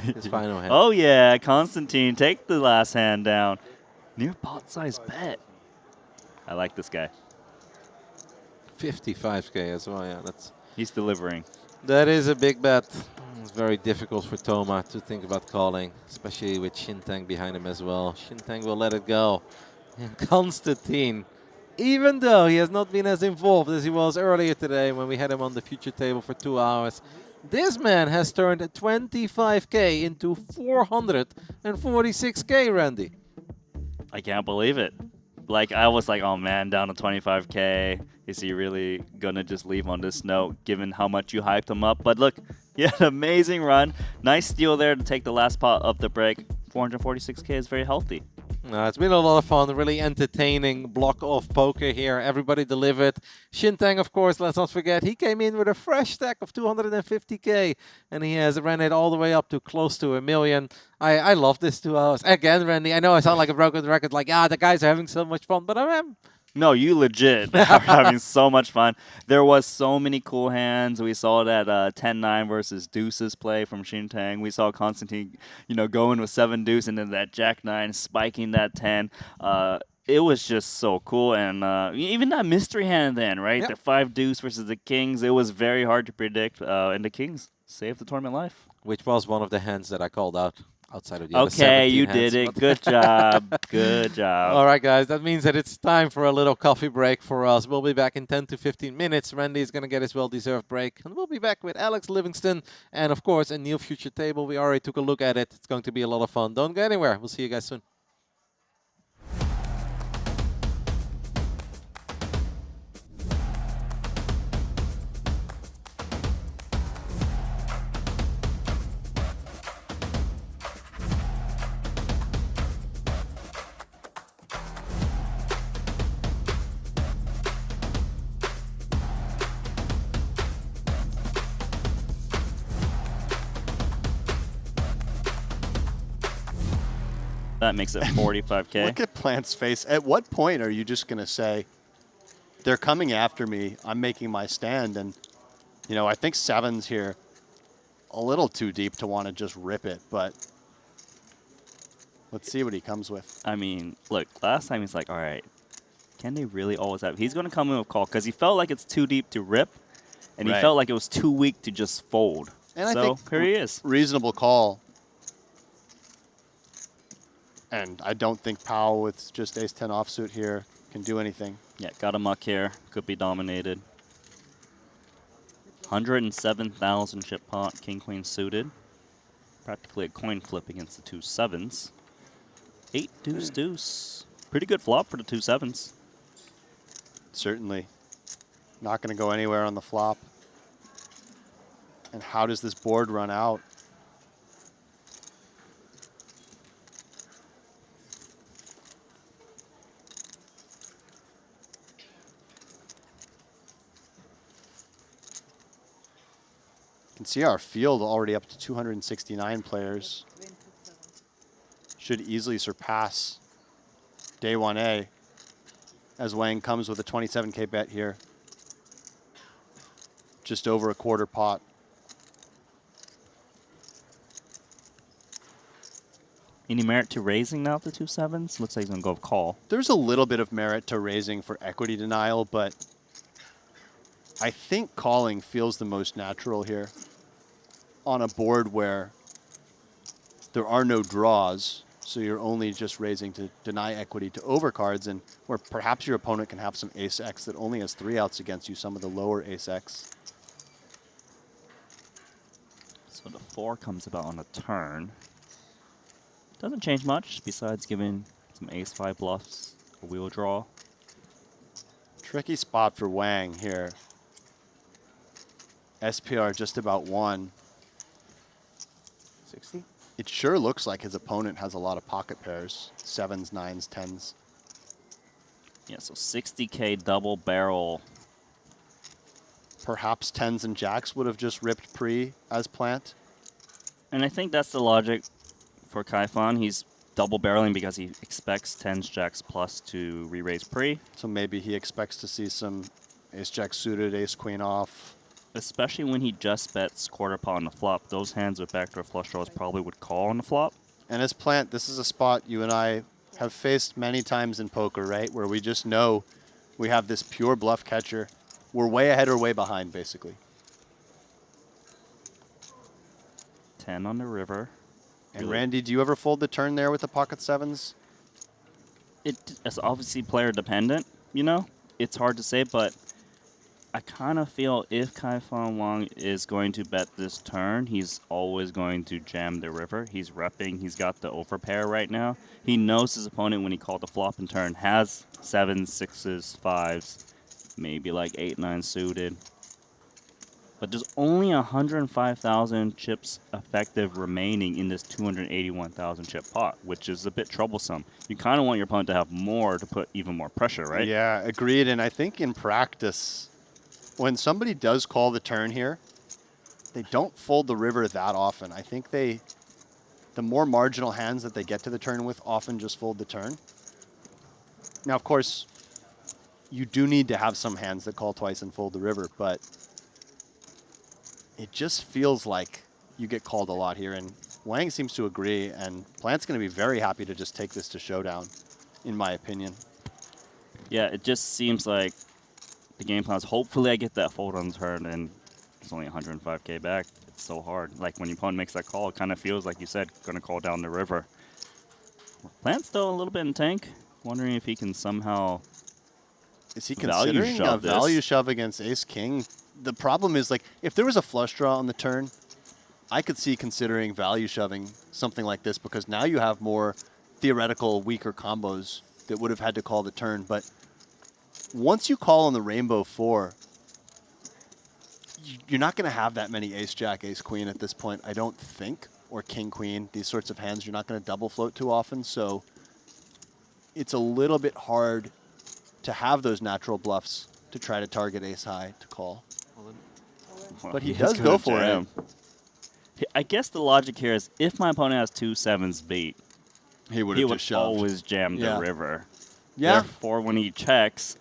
his final hand. Oh yeah, Constantine, take the last hand down. Near pot size bet. I like this guy. 55K as well, yeah. He's delivering. That is a big bet. It's very difficult for Toma to think about calling, especially with Shintang behind him as well. Shintang will let it go. And Constantine, even though he has not been as involved as he was earlier today when we had him on the future table for 2 hours, this man has turned 25K into 446K, Randy. I can't believe it. Like, I was like, oh man, down to 25K. Is he really going to just leave on this note, given how much you hyped him up? But look, he had an amazing run. Nice steal there to take the last pot up the break. 446K is very healthy. It's been a lot of fun, really entertaining block of poker here. Everybody delivered. Shintang, of course, let's not forget, he came in with a fresh stack of 250K, and he has ran it all the way up to close to $1 million. I love this 2 hours. Again, Randy, I know I sound like a broken record, like, the guys are having so much fun, but I am. No, you legit are having so much fun. There was so many cool hands. We saw that 10-9 versus deuces play from Shintang. We saw Constantine, going with 7 deuce and then that jack-9 spiking that 10. It was just so cool. And even that mystery hand then, right? Yep. The 5 deuce versus the kings. It was very hard to predict. And the kings saved the tournament life. Which was one of the hands that I called out. Outside of the other Okay, 17 you hands, did it. Good job. Good job. All right, guys. That means that it's time for a little coffee break for us. We'll be back in 10 to 15 minutes. Randy is going to get his well-deserved break. And we'll be back with Alex Livingston and, of course, a new future table. We already took a look at it. It's going to be a lot of fun. Don't go anywhere. We'll see you guys soon. That makes it 45K. Look at Plant's face. At what point are you just going to say, they're coming after me, I'm making my stand, and, I think 7's here a little too deep to want to just rip it, but let's see what he comes with. I mean, look, last time he's like, all right, can they really always have? He's going to come in with call because he felt like it's too deep to rip, and he felt like it was too weak to just fold. And so I think here he is. Reasonable call. And I don't think Powell with just ace-10 offsuit here can do anything. Yeah, got a muck here. Could be dominated. 107,000 chip pot, king-queen suited. Practically a coin flip against the 2 7s. 8 deuce deuce. Pretty good flop for the 2 7s. Certainly. Not going to go anywhere on the flop. And how does this board run out? can see our field already up to 269 players. Should easily surpass day 1A as Wang comes with a 27K bet here. Just over a quarter pot. Any merit to raising now the 2-7s? Looks like he's going to go with call. There's a little bit of merit to raising for equity denial, but I think calling feels the most natural here on a board where there are no draws, so you're only just raising to deny equity to overcards, and where perhaps your opponent can have some ace-X that only has 3 outs against you, some of the lower ace-X. So the 4 comes about on a turn. Doesn't change much besides giving some ace-5 bluffs, a wheel draw. Tricky spot for Wang here. SPR just about won. 60? It sure looks like his opponent has a lot of pocket pairs. 7s, 9s, 10s. Yeah, so 60K double barrel. Perhaps 10s and jacks would have just ripped pre as plant. And I think that's the logic for Kaifan. He's double barreling because he expects 10s, jacks plus to re-raise pre. So maybe he expects to see some ace-jack suited, ace-queen off. Especially when he just bets quarter pot on the flop. Those hands with backdoor flush draws probably would call on the flop. And as plant, this is a spot you and I have faced many times in poker, right? Where we just know we have this pure bluff catcher. We're way ahead or way behind, basically. 10 on the river. And Randy, do you ever fold the turn there with the pocket 7s? It's obviously player dependent, you know? It's hard to say, but I kind of feel if Kaifan Wang is going to bet this turn, he's always going to jam the river. He's repping. He's got the overpair right now. He knows his opponent when he called the flop and turn has 7s, 6s, 5s, maybe like 8, 9 suited. But there's only 105,000 chips effective remaining in this 281,000 chip pot, which is a bit troublesome. You kind of want your opponent to have more to put even more pressure, right? Yeah, agreed. And I think in practice, when somebody does call the turn here, they don't fold the river that often. I think the more marginal hands that they get to the turn with often just fold the turn. Now, of course, you do need to have some hands that call twice and fold the river, but it just feels like you get called a lot here. And Wang seems to agree, and Plant's going to be very happy to just take this to showdown, in my opinion. Yeah, it just seems like the game plan is hopefully I get that fold on the turn, and it's only 105K back. It's so hard. Like when your opponent makes that call, it kind of feels like you said, going to call down the river. Plant's still a little bit in tank. Wondering if he can somehow Is he considering a value shove against ace-king? The problem is, like, if there was a flush draw on the turn, I could see considering value shoving something like this, because now you have more theoretical weaker combos that would have had to call the turn. But once you call on the rainbow 4, you're not going to have that many ace-jack, ace-queen at this point, I don't think, or king-queen. These sorts of hands you're not going to double float too often, so it's a little bit hard to have those natural bluffs to try to target ace-high to call. Well, But he does go for it. I guess the logic here is if my opponent has 2 7s beat, he would always jam the river. Yeah. Therefore, when he checks,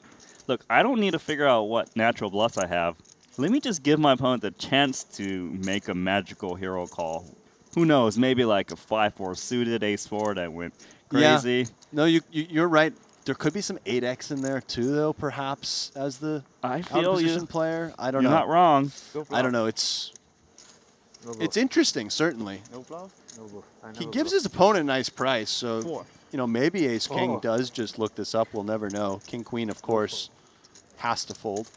look, I don't need to figure out what natural bluffs I have. Let me just give my opponent the chance to make a magical hero call. Who knows? Maybe like a 5-4 suited ace-4 that went crazy. Yeah. No, you're right. There could be some 8x in there too, though, perhaps, as the out-of-position player. I don't know. You're not wrong. I don't know. It's interesting, certainly. No bluff? No bluff. He gives his opponent a nice price, so maybe ace-king does just look this up. We'll never know. King-queen, of course, has to fold.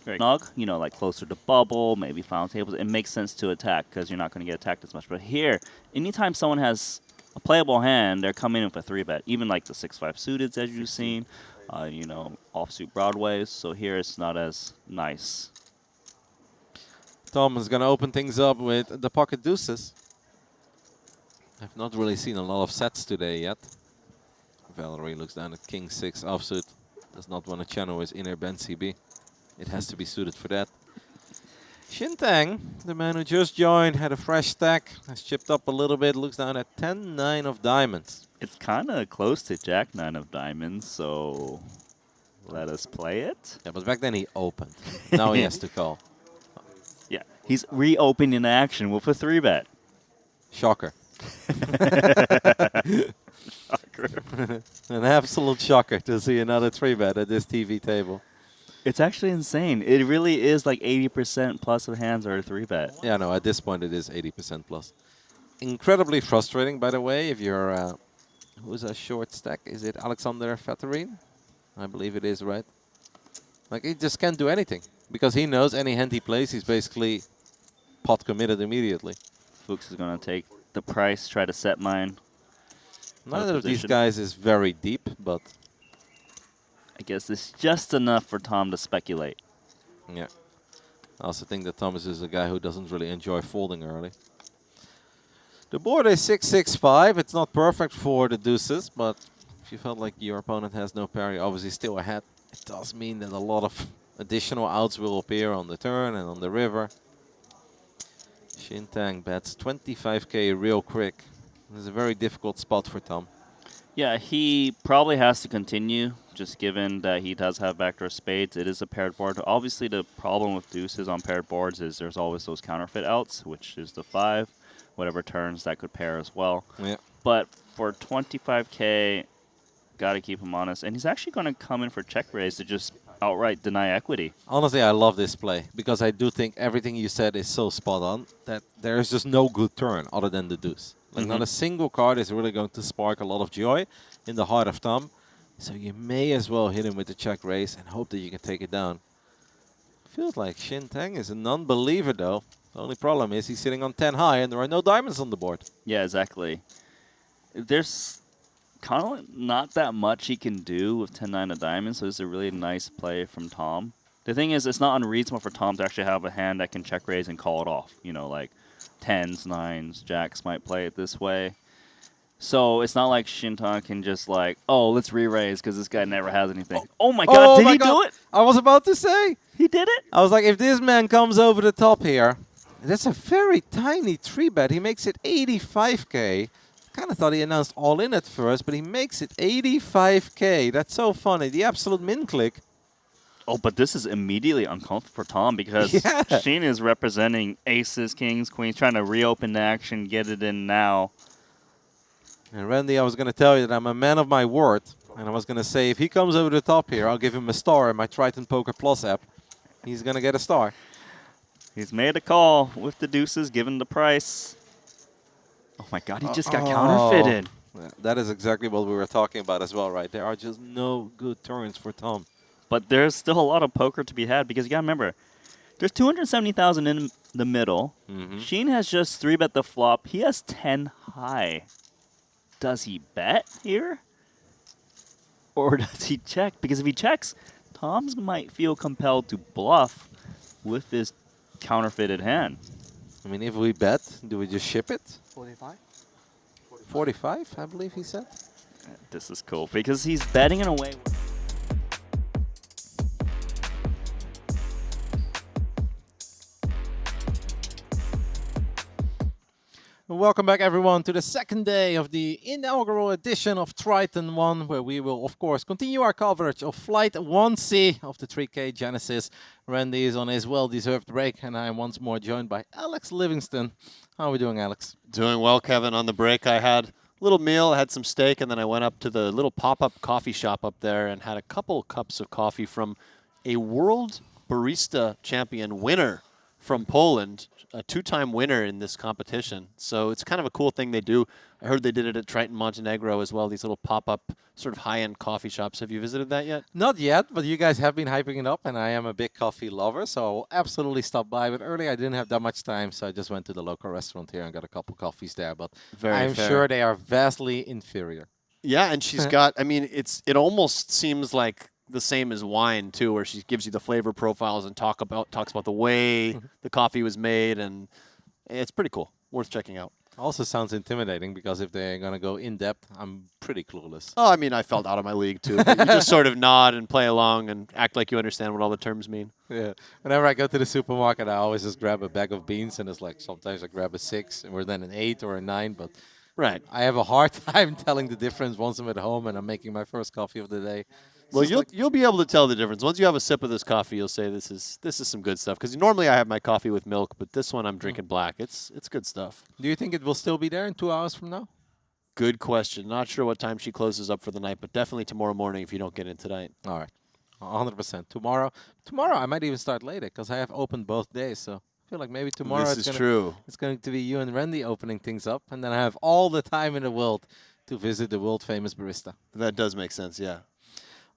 Snug, like closer to bubble, maybe final tables, it makes sense to attack because you're not going to get attacked as much. But here, anytime someone has a playable hand, they're coming in with a 3-bet. Even like the 6-5 suiteds, as you've seen, offsuit Broadways. So here it's not as nice. Tom is going to open things up with the pocket deuces. I've not really seen a lot of sets today yet. Valerie looks down at king 6 offsuit. Does not want to channel his inner Ben CB. It has to be suited for that. Shintang, the man who just joined, had a fresh stack, has chipped up a little bit, looks down at 10-9 of diamonds. It's kind of close to Jack 9 of diamonds, so let us play it. Yeah, but back then he opened. Now he has to call. Yeah, he's reopening action with a 3-bet. Shocker. Shocker. An absolute shocker to see another 3-bet at this TV table. It's actually insane. It really is like 80% plus of hands are a 3-bet. Yeah, no, at this point it is 80% plus. Incredibly frustrating, by the way, if you're... who's a short stack? Is it Alexander Fatarin? I believe it is, right? Like, he just can't do anything. Because he knows any hand he plays, he's basically pot committed immediately. Fuchs is going to take the price, try to set mine. Neither of these guys is very deep, but... I guess it's just enough for Tom to speculate. Yeah. I also think that Thomas is a guy who doesn't really enjoy folding early. The board is 6-6-5. It's not perfect for the deuces, but if you felt like your opponent has no parry, obviously still ahead, it does mean that a lot of additional outs will appear on the turn and on the river. Shintang bets 25k real quick. This is a very difficult spot for Tom. Yeah, he probably has to continue, just given that he does have backdoor spades. It is a paired board. Obviously, the problem with deuces on paired boards is there's always those counterfeit outs, which is the 5. Whatever turns, that could pair as well. Yeah. But for 25k, got to keep him honest. And he's actually going to come in for check raise to just outright deny equity. Honestly, I love this play because I do think everything you said is so spot on that there is just no good turn other than the deuce. Like, not a single card is really going to spark a lot of joy in the heart of Tom. So you may as well hit him with the check raise and hope that you can take it down. Feels like Shintang is a non-believer, though. The only problem is he's sitting on 10 high and there are no diamonds on the board. Yeah, exactly. There's kind of not that much he can do with 10-9 of diamonds, so it's a really nice play from Tom. The thing is, it's not unreasonable for Tom to actually have a hand that can check raise and call it off. You know, like 10s, 9s, jacks might play it this way. So it's not like Shintang can just like, oh, let's re-raise because this guy never has anything. Oh my god, did he do it? I was about to say. He did it? I was like, if this man comes over the top here, that's a very tiny 3-bet. He makes it 85k. Kind of thought he announced all in at first, but he makes it 85k. That's so funny. The absolute min click. Oh, but this is immediately uncomfortable for Tom because Sheen is representing aces, kings, queens, trying to reopen the action, get it in now. And Randy, I was going to tell you that I'm a man of my word. And I was going to say, if he comes over the top here, I'll give him a star in my Triton Poker Plus app. He's going to get a star. He's made a call with the deuces, given the price. Oh my god, he just got counterfeited. That is exactly what we were talking about as well, right? There are just no good turns for Tom. But there's still a lot of poker to be had because you got to remember, there's 270,000 in the middle. Sheen has just 3-bet the flop. He has 10 high. Does he bet here? Or does he check? Because if he checks, Tom's might feel compelled to bluff with this counterfeited hand. I mean, if we bet, do we just ship it? 45? 45, I believe he said. This is cool because he's betting in a way. Welcome back, everyone, to the second day of the inaugural edition of Triton ONE, where we will, of course, continue our coverage of Flight 1C of the 3K Genesis. Randy is on his well-deserved break, and I am once more joined by Alex Livingston. How are we doing, Alex? Doing well, Kevin. On the break, I had a little meal, I had some steak, and then I went up to the little pop-up coffee shop up there and had a couple cups of coffee from a World Barista Champion winner from Poland, a 2-time winner in this competition. So it's kind of a cool thing they do. I heard they did it at Triton Montenegro as well, these little pop-up sort of high-end coffee shops. Have you visited that yet? Not yet, but you guys have been hyping it up, and I am a big coffee lover, so I will absolutely stop by. But earlier I didn't have that much time, so I just went to the local restaurant here and got a couple coffees there. But I'm sure they are vastly inferior. Yeah, and she's got, I mean, it almost seems like the same as wine too, where she gives you the flavor profiles and talks about the way the coffee was made, and it's pretty cool. Worth checking out. Also sounds intimidating because if they're going to go in depth, I'm pretty clueless. Oh, I mean, I felt out of my league too. But you just sort of nod and play along and act like you understand what all the terms mean. Yeah. Whenever I go to the supermarket, I always just grab a bag of beans, and it's like sometimes I grab a 6, and we're then an 8 or a 9. But Right. I have a hard time telling the difference once I'm at home and I'm making my first coffee of the day. Well, you'll be able to tell the difference once you have a sip of this coffee. You'll say this is some good stuff. Because normally I have my coffee with milk, but this one I'm drinking black. It's good stuff. Do you think it will still be there in 2 hours from now? Good question. Not sure what time she closes up for the night, but definitely tomorrow morning if you don't get in tonight. All right. 100%. Tomorrow I might even start later because I have opened both days. So I feel like maybe tomorrow This is true. It's going to be you and Randy opening things up. And then I have all the time in the world to visit the world famous barista. That does make sense, yeah.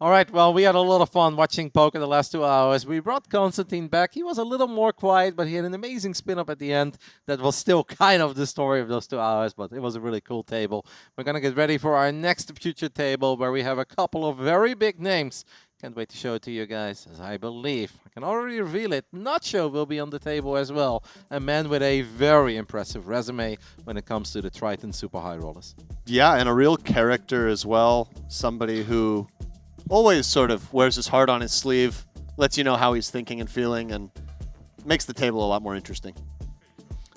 All right, well, we had a lot of fun watching poker the last 2 hours. We brought Constantine back. He was a little more quiet, but he had an amazing spin-up at the end. That was still kind of the story of those 2 hours, but it was a really cool table. We're going to get ready for our next future table where we have a couple of very big names. Can't wait to show it to you guys, as I believe, I can already reveal it, Nacho will be on the table as well. A man with a very impressive resume when it comes to the Triton Super High Rollers. Yeah, and a real character as well. Somebody who always sort of wears his heart on his sleeve, lets you know how he's thinking and feeling, and makes the table a lot more interesting.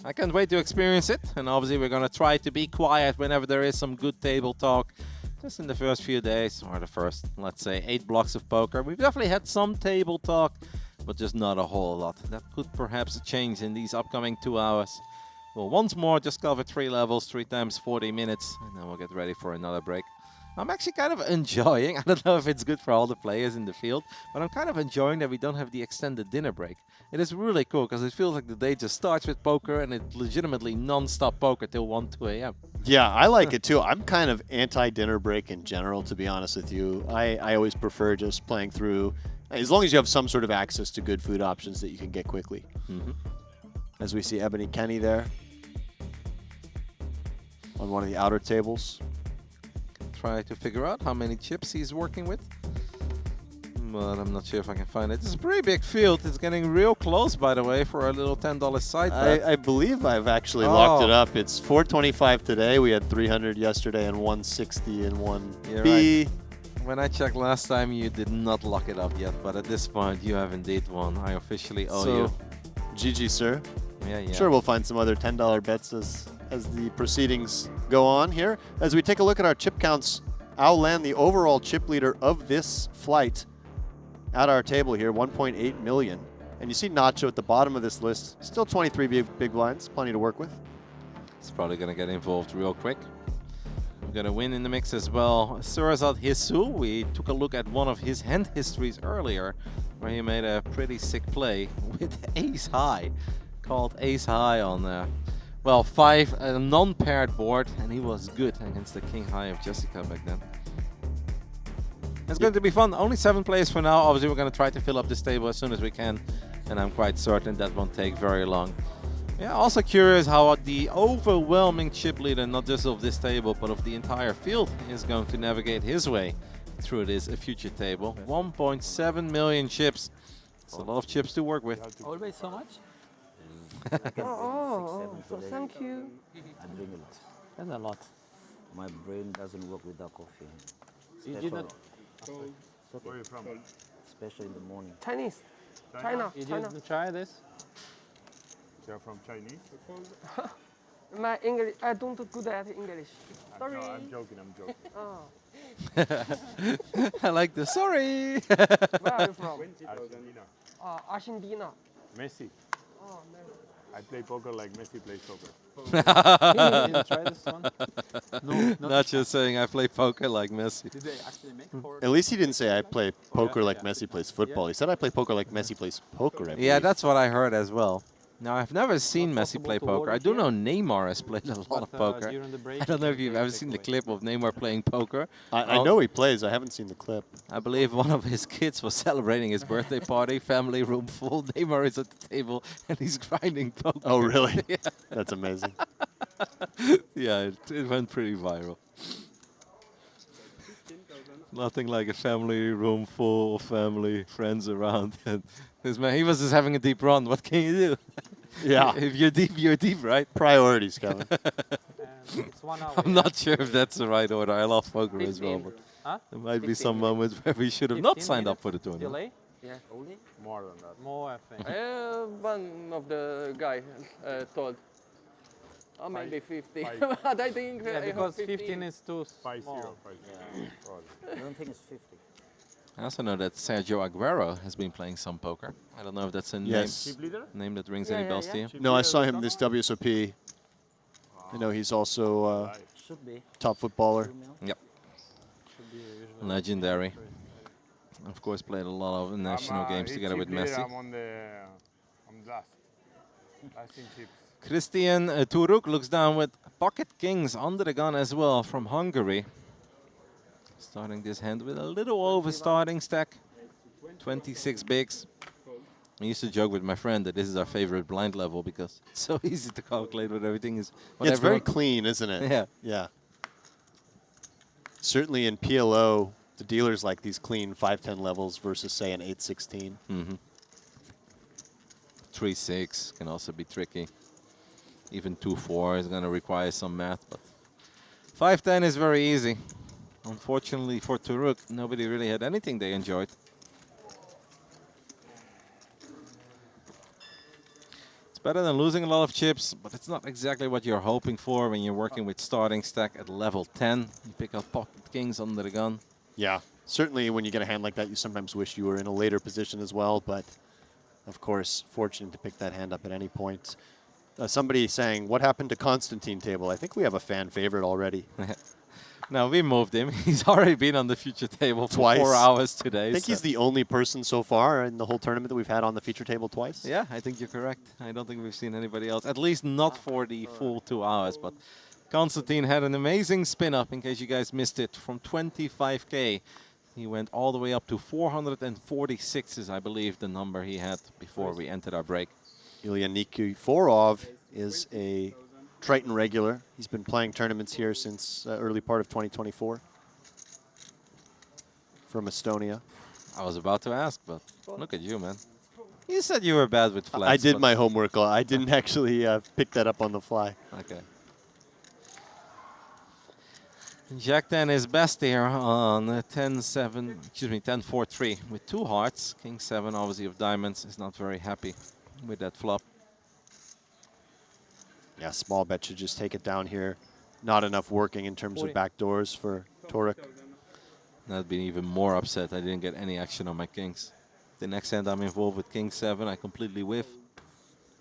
I can't wait to experience it, and obviously we're going to try to be quiet whenever there is some good table talk. Just in the first few days, or the first, let's say, 8 blocks of poker. We've definitely had some table talk, but just not a whole lot. That could perhaps change in these upcoming 2 hours. We'll once more just cover 3 levels, 3 times 40 minutes, and then we'll get ready for another break. I'm actually kind of enjoying, I don't know if it's good for all the players in the field, but I'm kind of enjoying that we don't have the extended dinner break. It is really cool because it feels like the day just starts with poker and it's legitimately non-stop poker till 1, 2 a.m. Yeah, I like it too. I'm kind of anti-dinner break in general, to be honest with you. I always prefer just playing through, as long as you have some sort of access to good food options that you can get quickly. As we see Ebony Kenny there on one of the outer tables. Try to figure out how many chips he's working with. But I'm not sure if I can find it. It's a pretty big field. It's getting real close, by the way, for a little $10 side bet. I believe I've actually locked it up. It's 425 today. We had 300 yesterday and 160 in one B. Right. When I checked last time, you did not lock it up yet. But at this point, you have indeed won. I officially owe you. GG, sir. Yeah. Sure, we'll find some other $10 bets as the proceedings go on here. As we take a look at our chip counts, I'll land the overall chip leader of this flight at our table here, 1.8 million. And you see Nacho at the bottom of this list, still 23 big blinds, plenty to work with. He's probably going to get involved real quick. We're going to win in the mix as well. Surazat Hisu, we took a look at one of his hand histories earlier, where he made a pretty sick play with ace high, called ace high on there. Well, 5, a non-paired board, and he was good against the king high of Jessica back then. It's going to be fun. Only 7 players for now. Obviously, we're going to try to fill up this table as soon as we can, and I'm quite certain that won't take very long. Yeah, also curious how the overwhelming chip leader, not just of this table, but of the entire field, is going to navigate his way through this future table. 1.7 million chips. It's a lot of chips to work with. Always so much? So thank you. I drink a lot. That's a lot. My brain doesn't work without coffee. You did not. Where are you from? Especially in the morning. Chinese. China. You didn't try this? You're from Chinese? My English, I don't good at English. Sorry. No, I'm joking. Oh. I like the sorry. Where are you from? Argentina. Argentina. Messi. Oh, man. I play poker like Messi plays soccer. You didn't try this one? No, Not just saying I play poker like Messi. Did they actually make At least he didn't say I play poker like Messi plays football. He said I play poker like Messi plays poker. I Yeah, believe. that's what I heard as well. Now, I've never seen Messi possible play to poker. order I do here? know Neymar has played a lot of poker. during the break, I don't know if you you've can ever take seen the away. clip of Neymar playing poker. I know he plays. I haven't seen the clip. I believe one of his kids was celebrating his birthday party, family room full. Neymar is at the table and he's grinding poker. Oh, really? Yeah. That's amazing. Yeah, it went pretty viral. Nothing like a family room full of family, friends around. And this man, he was just having a deep run. What can you do? Yeah. If you're deep, you're deep, right? Priorities, Kevin. And it's 1 hour. I'm not sure if that's the right order. I love poker as well, but Huh? there might be 15 some moments where we should have not 15 signed up minutes for the tournament. Delay? Yeah. Only? More than that. More, I think. One of the guy told. Or maybe 50. five. But I think Yeah, I because have 15 is too 5-0, small. 5-0. Probably. I don't think it's 50. I also know that Sergio Aguero has been playing some poker. I don't know if that's a Yes. Chip leader? name that rings Yeah, any yeah, bells yeah. to you. Chip No, I leader saw of him the this tournament? WSOP. I know he's also Live. Should be. top footballer. 2 mil. Yep, Should be usually legendary. Of course, played a lot of national games he's together chip with leader, Messi. I'm on last. Last in chips. Christian Turuk looks down with pocket kings under the gun as well from Hungary. Starting this hand with a little over starting stack. 26 bigs. I used to joke with my friend that this is our favorite blind level because it's so easy to calculate what everything is. What Yeah, it's very everyone- clean, isn't it? Yeah. Yeah. Certainly in PLO, the dealers like these clean 5-10 levels versus, say, an 8-16. Mm-hmm. 3-6 can also be tricky. Even 2-4 is going to require some math, but 5-10 is very easy. Unfortunately for Turuk, nobody really had anything they enjoyed. It's better than losing a lot of chips, but it's not exactly what you're hoping for when you're working with starting stack at level 10. You pick up pocket kings under the gun. Yeah. Certainly when you get a hand like that, you sometimes wish you were in a later position as well, but of course, fortunate to pick that hand up at any point. Somebody saying, what happened to Constantine table? I think we have a fan favorite already. No, we moved him. He's already been on the future table for Twice. 4 hours today. I think he's the only person so far in the whole tournament that we've had on the feature table twice. Yeah, I think you're correct. I don't think we've seen anybody else, at least not for the full 2 hours. But Constantine had an amazing spin up, in case you guys missed it, from 25K. He went all the way up to 446 is, I believe, the number he had before we entered our break. Ilya Nikiforov is a Triton regular. He's been playing tournaments here since early part of 2024 from Estonia. I was about to ask, but look at you, man. You said you were bad with flags. I did but- my homework. I didn't actually pick that up on the fly. Okay. Jack 10 is best here on 10-7, excuse me, 10-4-3 with 2 hearts. King 7, obviously, of diamonds is not very happy with that flop. Yeah, small bet should just take it down here. Not enough working in terms of backdoors for Torek. I'd be even more upset I didn't get any action on my kings. The next hand I'm involved with King 7, I completely whiff.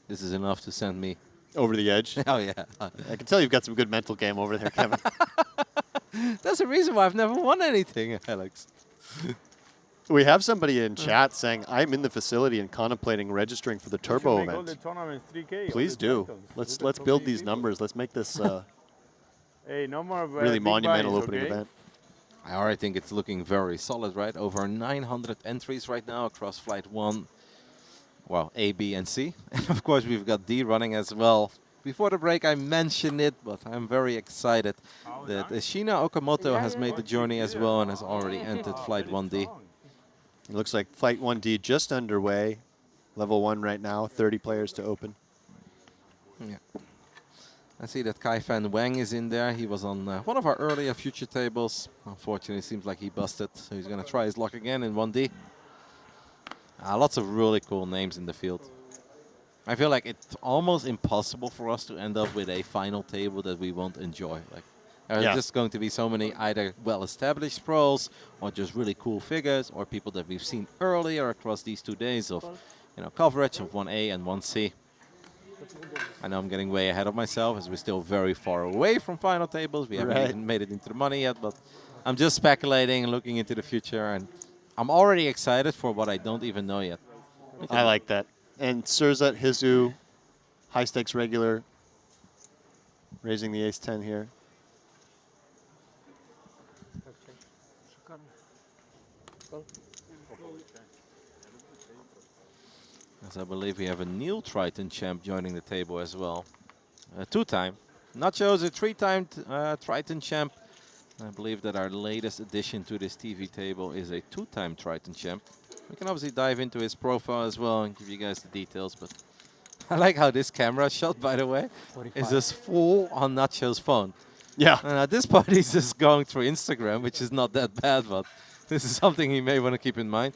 This is enough to send me over the edge. Oh, yeah. I can tell you've got some good mental game over there, Kevin. That's the reason why I've never won anything, Alex. We have somebody in chat saying, I'm in the facility and contemplating registering for the Turbo Make all the event. tournaments 3K. all Please the do. titles. Let's build these numbers. Let's make this Hey, no more really big monumental buys, opening okay? event. I already think it's looking very solid, right? Over 900 entries right now across Flight 1. Well, A, B, and C. And of course, we've got D running as well. Before the break, I mentioned it, but I'm very excited that Shina Okamoto has made the journey as well and has already entered Flight 1D. It looks like Flight 1D just underway. Level 1 right now, 30 players to open. Yeah. I see that Kai Fan Wang is in there. He was on one of our earlier future tables. Unfortunately, it seems like he busted, so he's going to try his luck again in 1D. Lots of really cool names in the field. I feel like it's almost impossible for us to end up with a final table that we won't enjoy. Like, there are just going to be so many either well-established pros or just really cool figures or people that we've seen earlier across these 2 days of coverage of 1A and 1C. I know I'm getting way ahead of myself as we're still very far away from final tables. We haven't even made it into the money yet, but I'm just speculating and looking into the future, and I'm already excited for what I don't even know yet. I like that. And Surzat Hizu, high stakes regular, raising the ace-10 here. As I believe we have a new Triton champ joining the table as well. 2-time. Nacho is a 3-time Triton champ. I believe that our latest addition to this TV table is a 2-time Triton champ. We can obviously dive into his profile as well and give you guys the details, but I like how this camera shot, by the way, is just full on Nacho's phone. Yeah. And at this point, he's just going through Instagram, which is not that bad, but this is something he may want to keep in mind.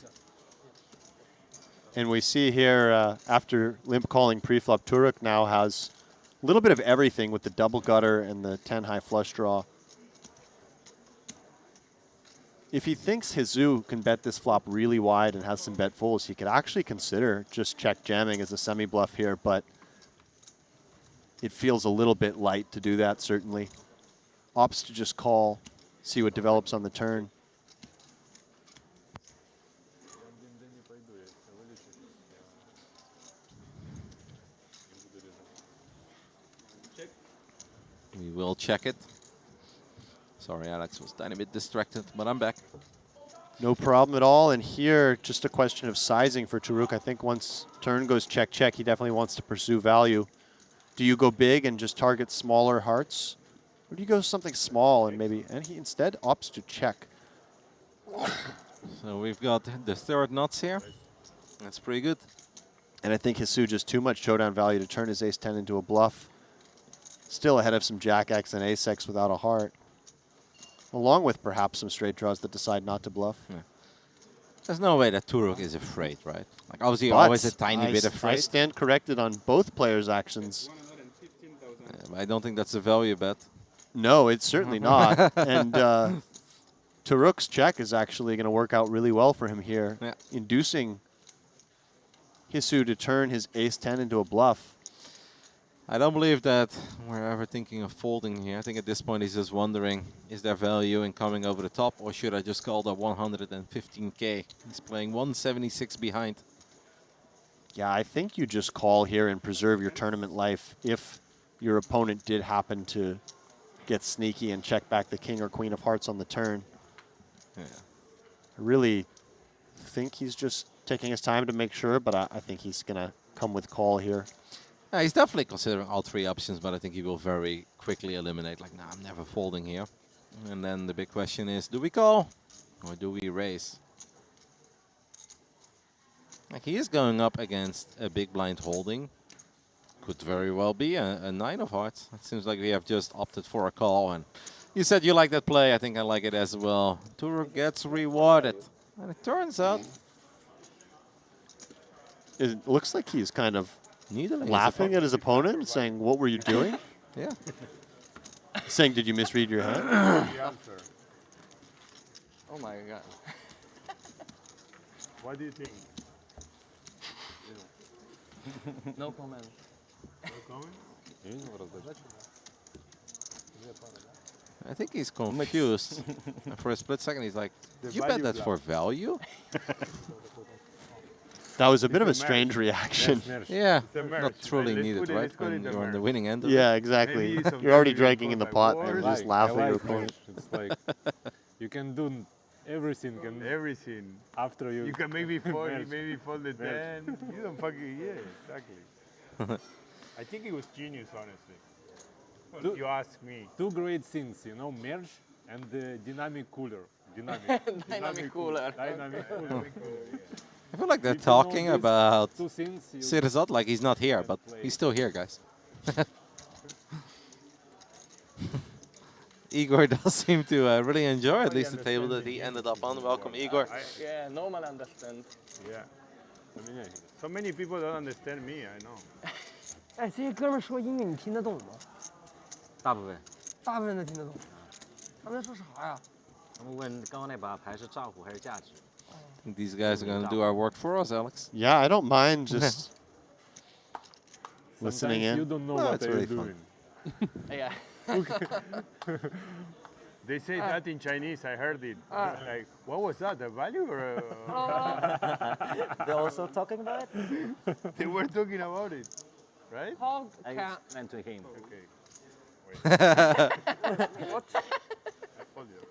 And we see here, after limp calling preflop, Turuk now has a little bit of everything with the double gutter and the 10 high flush draw. If he thinks Jeju can bet this flop really wide and has some bet folds, he could actually consider just check jamming as a semi-bluff here, but it feels a little bit light to do that, certainly. Opts to just call, see what develops on the turn. We will check it. Sorry, Alex was a tiny bit distracted, but I'm back. No problem at all. And here, just a question of sizing for Turuk. I think once turn goes check, check, he definitely wants to pursue value. Do you go big and just target smaller hearts? Or do you go something small and maybe, and he instead opts to check? So we've got the third nuts here. That's pretty good. And I think Jeju just too much showdown value to turn his ace-10 into a bluff. Still ahead of some jack-X and ace-X without a heart. Along with perhaps some straight draws that decide not to bluff. Yeah. There's no way that Turuk is afraid, right? Like obviously But always a tiny bit I afraid. stand corrected on both players' actions. I don't think that's a value bet. No, it's certainly not. And Turuk's check is actually going to work out really well for him here, inducing Jeju to turn his ace-10 into a bluff. I don't believe that we're ever thinking of folding here. I think at this point he's just wondering, is there value in coming over the top, or should I just call that 115K? He's playing 176 behind. Yeah, I think you just call here and preserve your tournament life if your opponent did happen to get sneaky and check back the king or queen of hearts on the turn. Yeah. I really think he's just taking his time to make sure, but I think he's going to come with call here. Yeah, he's definitely considering all three options, but I think he will very quickly eliminate, like, nah, I'm never folding here. And then the big question is, do we call or do we raise? Like, he is going up against a big blind holding. Could very well be a 9 of hearts. It seems like we have just opted for a call. And you said you like that play. I think I like it as well. Turuk gets rewarded. And it turns out it looks like he's kind of needling laughing at his opponent, saying, what were you doing? Yeah. Saying, did you misread your hand? Oh my god. What do you think? No comment. No comment? I think he's confused. And for a split second, he's like, you bet that for value? That was a bit of a strange reaction. Yeah, not truly needed, right? When you're on the winning end of Yeah, it. exactly. You're already drinking in the pot and you're just laughing at your opponent. It's like you can do everything. Everything. After you. You can maybe fold, merge. maybe fold the Merge. 10. You don't fucking, yeah, exactly. I think it was genius, honestly. Well, if you ask me. Two great things, you know, merge and the dynamic cooler. Dynamic. Dynamic cooler. Dynamic cooler. I feel like they're If you know talking these about two things, you Sirzat like he's not here, but he's still here, guys. Igor does seem to really enjoy at least the table that he ended up on. Welcome, Igor. Yeah, normal understand. Yeah. I mean, so many people don't understand me, I know. 哎，这些哥们儿说英语你听得懂吗？大部分。大部分都听得懂。他们在说啥呀？他们问刚刚那把牌是账户还是价值？ I think these guys are going to do our work for us, Alex. Yeah, I don't mind just listening sometimes in. you don't know No, what it's they're really doing. Yeah. They say that in Chinese, I heard it. Like, what was that, the value or? They're also talking about it? They were talking about it, right? How I can explained to him. Okay. what? I told you.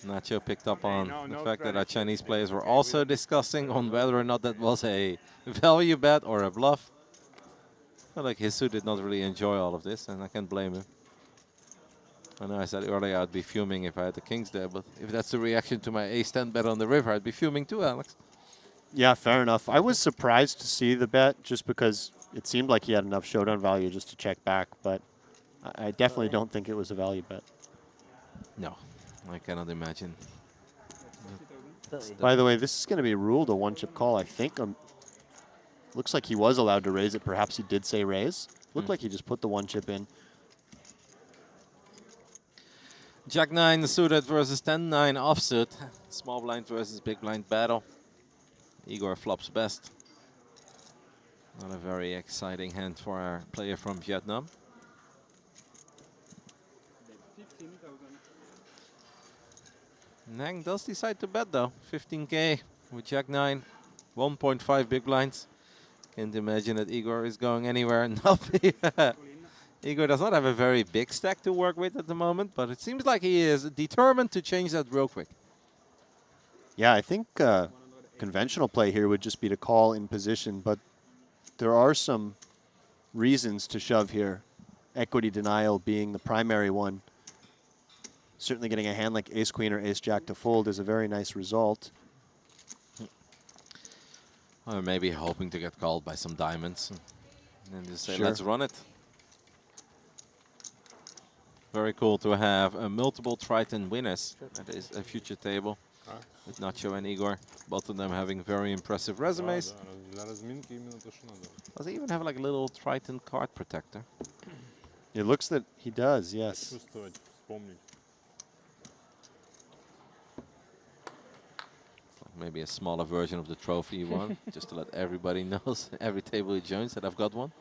Nacho picked up on no, the no fact that our strategy. Chinese players were also discussing on whether or not that was a value bet or a bluff. I feel like Jeju did not really enjoy all of this, and I can't blame him. I know I said earlier I'd be fuming if I had the kings there, but if that's the reaction to my ace-10 bet on the river, I'd be fuming too, Alex. Yeah, fair enough. I was surprised to see the bet just because it seemed like he had enough showdown value just to check back, but I definitely don't think it was a value bet. No, I cannot imagine. By the way, this is going to be ruled a one-chip call. I think looks like he was allowed to raise it. Perhaps he did say raise. Looked like he just put the one chip in. Jack 9 suited versus 10-9 offsuit. Small blind versus big blind battle. Igor flops best. Not a very exciting hand for our player from Vietnam. Nang does decide to bet though. 15K with Jack 9. 1.5 big blinds. Can't imagine that Igor is going anywhere. No. Igor does not have a very big stack to work with at the moment, but it seems like he is determined to change that real quick. Yeah, I think conventional play here would just be to call in position, but there are some reasons to shove here. Equity denial being the primary one. Certainly getting a hand like ace-queen or ace-jack to fold is a very nice result. Or maybe hoping to get called by some diamonds. And just say, Sure. let's run it. Very cool to have multiple Triton winners. That is a future table with Nacho and Igor. Both of them having very impressive resumes. Does he even have like a little Triton card protector? It looks that he does, yes. Maybe a smaller version of the trophy he won, just to let everybody knows, every table he joins, that I've got one.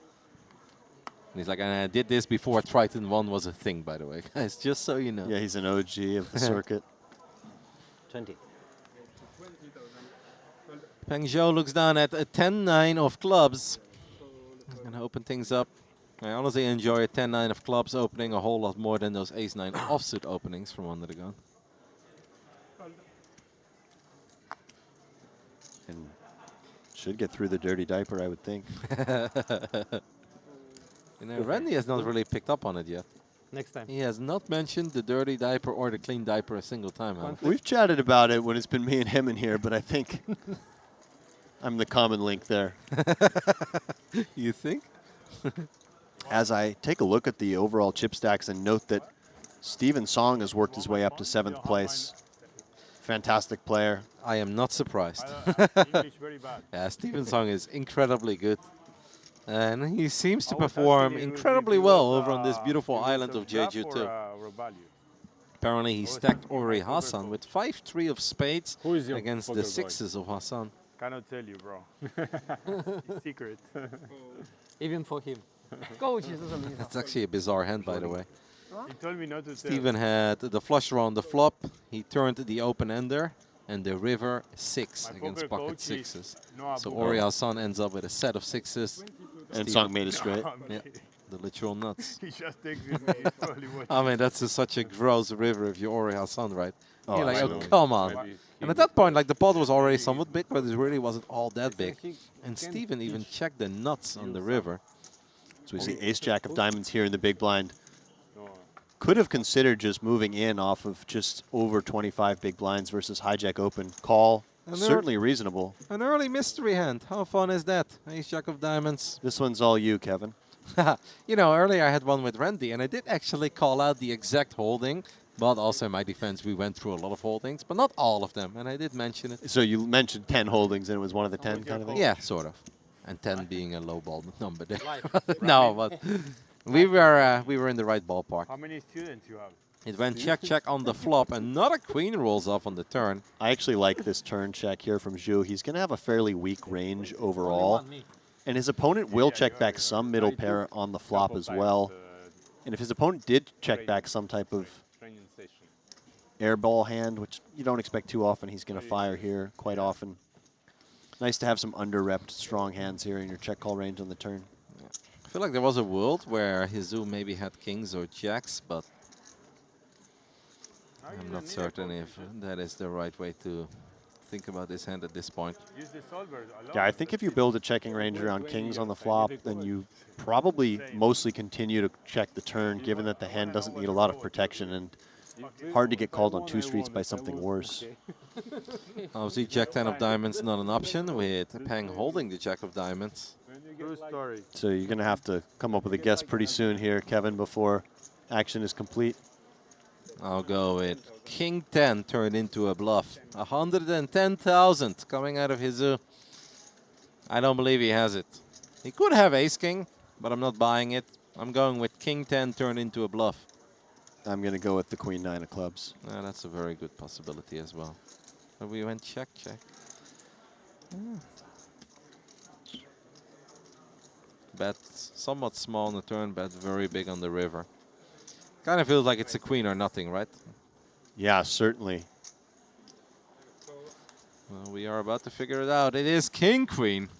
And he's like, and I did this before Triton ONE was a thing, by the way, guys, just so you know. Yeah, he's an OG of the circuit. 20. Peng Zhou looks down at a 10-9 of clubs. He's going to open things up. I honestly enjoy a 10-9 of clubs opening a whole lot more than those ace-9 offsuit openings from under the gun. And should get through the dirty diaper, I would think. You know, Randy has not really picked up on it yet. Next time. He has not mentioned the dirty diaper or the clean diaper a single time. We've chatted about it when it's been me and him in here, but I think I'm the common link there. You think? As I take a look at the overall chip stacks and note that Steven Song has worked his way up to 7th place. Fantastic player. I am not surprised. English very bad. Yeah, Steven Song is incredibly good. And he seems to I was perform asking incredibly if he well was, over on this beautiful island of grab Jeju or, too. value? Apparently he stacked Ori Hassan with 5-3 of spades Who is your against poker the boy? 6s of Hassan. Cannot tell you, bro. It's secret. Even for him. 够起是什么意思？ That's actually a bizarre hand, by the way. He told me not to tell. Steven had the flush draw on the flop. He turned the open ender and the river 6 My against poker pocket coach is 6s. Noah So Buba. Ori Hassan ends up with a set of 6s. And Song made it straight. Yeah, the literal nuts. He just texted me. He's probably watching. I mean, that's such a gross river if you're Ori Hassan, right? Oh, You're like, oh, absolutely. come on. Maybe And at that point, like, the pot was already somewhat big, but it really wasn't all that big. And Steven even checked the nuts on the river. So we see ace-jack of diamonds here in the big blind. No. Could have considered just moving in off of just over 25 big blinds versus hijack open. Call, And certainly reasonable. An early mystery hand. How fun is that? Ace Jack of Diamonds. This one's all you, Kevin. You know, earlier I had one with Randy, and I did actually call out the exact holding. But also in my defense, we went through a lot of holdings, but not all of them. And I did mention it. So you mentioned 10 holdings, and it was one of the 10 kind of thing? Yeah, sort of. And 10 being a low ball number there. No, but we were in the right ballpark. How many students you have? It went check on the flop, and not a queen rolls off on the turn. I actually like this turn check here from Zhu. He's going to have a fairly weak range overall. And his opponent will check back some middle pair on the flop as well. And if his opponent did check back some type of airball hand, which you don't expect too often, he's going to fire here quite often. Nice to have some under-repped strong hands here in your check call range on the turn. I feel like there was a world where Hizu maybe had kings or jacks, but I'm not certain if that is the right way to think about this hand at this point. Use the solver a lot. Yeah, I think if you build a checking range around kings on the flop, then you probably mostly continue to check the turn, given that the hand doesn't need a lot of protection and hard to get called on 2 streets by something worse. Obviously, Jack 10 of diamonds not an option, with Peng holding the Jack of diamonds. True story. So you're going to have to come up with a guess pretty soon here, Kevin, before action is complete. I'll go with King 10 turned into a bluff. 110,000 coming out of Jeju. I don't believe he has it. He could have Ace King, but I'm not buying it. I'm going with King 10 turned into a bluff. I'm going to go with the Queen 9 of clubs. That's a very good possibility as well. But we went check, check. Bet somewhat small on the turn, bet very big on the river. Kind of feels like it's a queen or nothing, right? Yeah, certainly. Well, we are about to figure it out. It is king queen.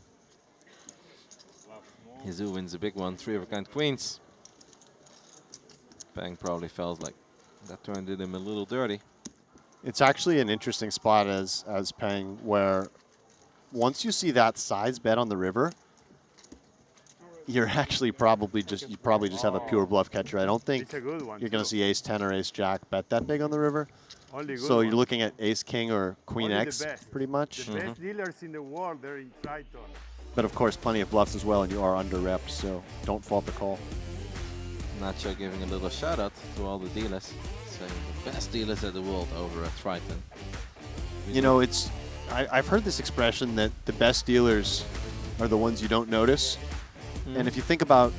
Jeju wins a big one, 3 of a kind queens. Peng probably felt like that turn did him a little dirty. It's actually an interesting spot as Peng, where once you see that size bet on the river, you're actually probably just have a pure bluff catcher. I don't think It's a good one you're going to too. see Ace 10 or Ace Jack bet that big on the river. Only good So one. you're looking at Ace King or Queen Only the X, best. pretty much. The best dealers in the world, they're in Triton. But of course, plenty of bluffs as well, and you are under repped, so don't fault the call. Nacho giving a little shout out to all the dealers, saying the best dealers in the world over at Triton. You know, I've heard this expression that the best dealers are the ones you don't notice. And if you think about,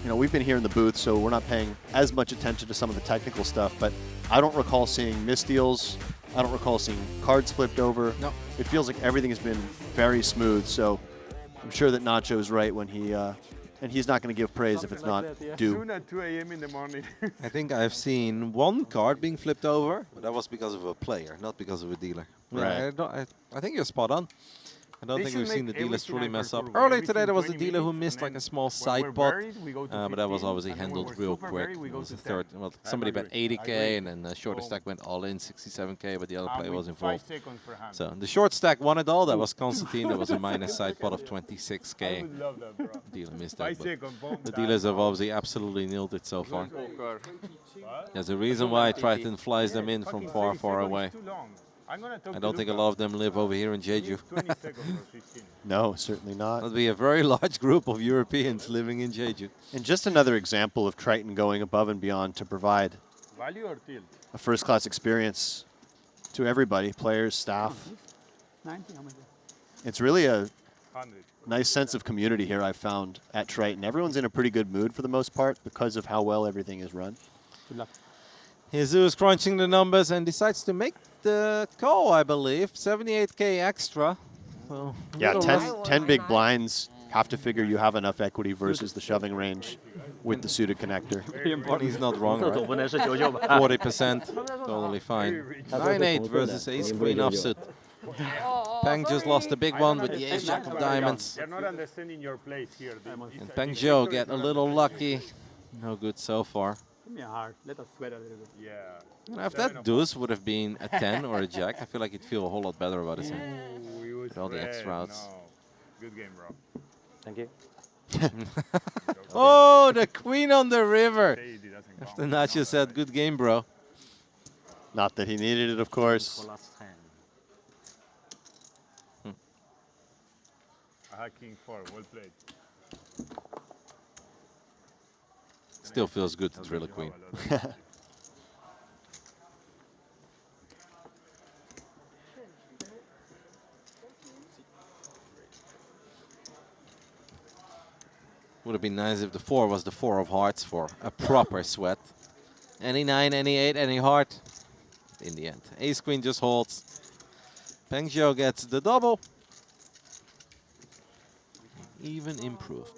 you know, we've been here in the booth, so we're not paying as much attention to some of the technical stuff, but I don't recall seeing misdeals. I don't recall seeing cards flipped over. No. It feels like everything has been very smooth, so I'm sure that Nacho is right when he, and he's not going to give praise if it's not due. Soon at 2 a.m. in the morning. I think I've seen one card being flipped over, but that was because of a player, not because of a dealer. Right. I think you're spot on. I don't They think should we've seen the make dealers everything truly mess up. hyperturbo. Earlier today, Everything there was a 20 dealer who minutes, missed and like a then small when side we're pot, buried, we go to but that was 15, obviously and then when handled we're real super quick. buried, we It go was to a third. 10. Well, I somebody bet agree. 80K, and then the shorter stack went all in, 67K, but the other player was With involved. 5 seconds per hand. So the short stack won it all. That was Constantine. There was a minus side pot of I 26K. would love that, bro. Dealer missed 5 that, but seconds, boom, the done. dealers have obviously absolutely nailed it so far. Poker. There's a reason why Triton flies them in from Fucking far, 30 far seconds away. is too long. I'm gonna talk I to don't think a Luca. lot of them live over here in Jeju. 20 seconds or 15. No, certainly not. That'll be a very large group of Europeans living in Jeju. And just another example of Triton going above and beyond to provide Value or tilt? a first-class experience to everybody, players, staff. 90, how much? It's really a 100. nice sense of community here I've found at Triton. Everyone's in a pretty good mood for the most part because of how well everything is run. Good luck. Jeju is crunching the numbers and decides to make the call, I believe. 78K extra. So Yeah, little 10 big blinds. Have to figure you have enough equity versus the shoving range with the suited connector. He's not wrong, right? 40%, totally fine. 9-8 versus Ace Queen offsuit. Peng just lost a big one with the Ace Jack of diamonds. They're not understanding your place here. And Peng Zhou get a little lucky. No good so far. Give me a heart. Let us sweat a little bit. Yeah. And if that deuce would have been a 10 or a jack, I feel like he'd feel a whole lot better about his hand. Ooh, he was With all the red. extra outs. No. Good game, bro. Thank you. Oh, the queen on the river. Shady doesn't After count. Nacho said, good game, bro. Not that he needed it, of course. Last hand. I had king 4. Well played. Still feels good to drill a queen. Would have been nice if the 4 was the 4 of hearts for a proper sweat. Any 9, any 8, any heart. In the end, Ace Queen just holds. Peng Zhou gets the double. Even improved.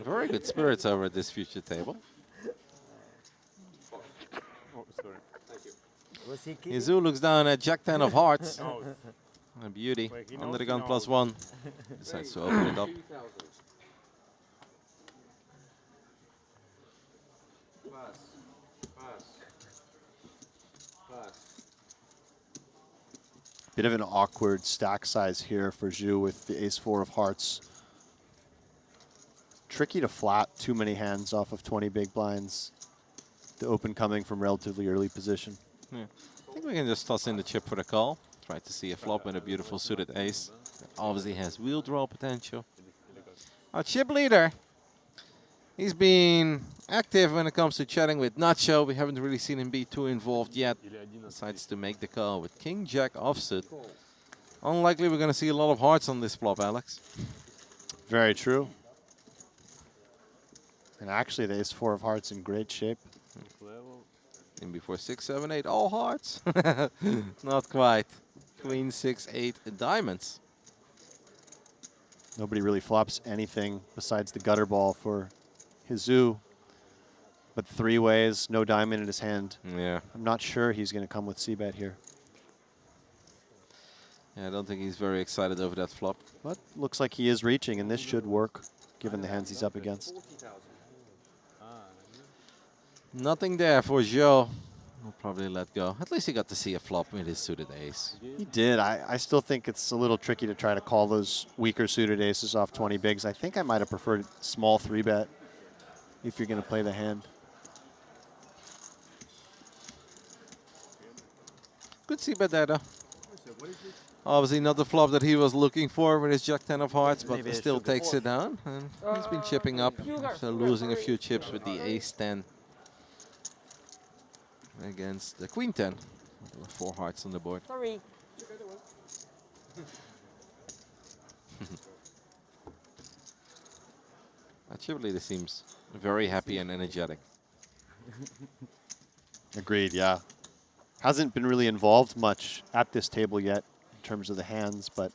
Very good spirits over at this future table. Oh, sorry. Jeju looks down at Jack 10 of hearts. Oh, A beauty. Wait, he Under knows the he gun knows. +1. Decides to open it up. Bit of an awkward stack size here for Jeju with the ace-4 of hearts. Tricky to flat too many hands off of 20 big blinds. The open coming from relatively early position. Yeah. I think we can just toss in the chip for the call. Try to see a flop with a beautiful suited ace. That obviously has wheel draw potential. Our chip leader, he's been active when it comes to chatting with Nacho. We haven't really seen him be too involved yet. Decides to make the call with King Jack offsuit. Unlikely we're going to see a lot of hearts on this flop, Alex. Very true. And actually, the ace-4 of hearts in great shape. In before 6, 7, 8, all hearts. Not quite. Queen, 6, 8 diamonds. Nobody really flops anything besides the gutter ball for Jeju. But 3 ways, no diamond in his hand. Yeah. I'm not sure he's going to come with c-bet here. Yeah, I don't think he's very excited over that flop. But looks like he is reaching, and this should work, given the hands he's up against. Nothing there for Joe. We'll probably let go. At least he got to see a flop with his suited ace. He did. I still think it's a little tricky to try to call those weaker suited aces off 20 bigs. I think I might have preferred small 3-bet if you're going to play the hand. Good c-bet there, though. Obviously not the flop that he was looking for with his Jack-10 of hearts, but Maybe it I still should go takes it down. And he's been chipping up after losing a few chips with the ace-10 against the queen-10. 4 hearts on the board. Sorry. That chip leader seems very happy and energetic. Agreed, yeah. Hasn't been really involved much at this table yet in terms of the hands, but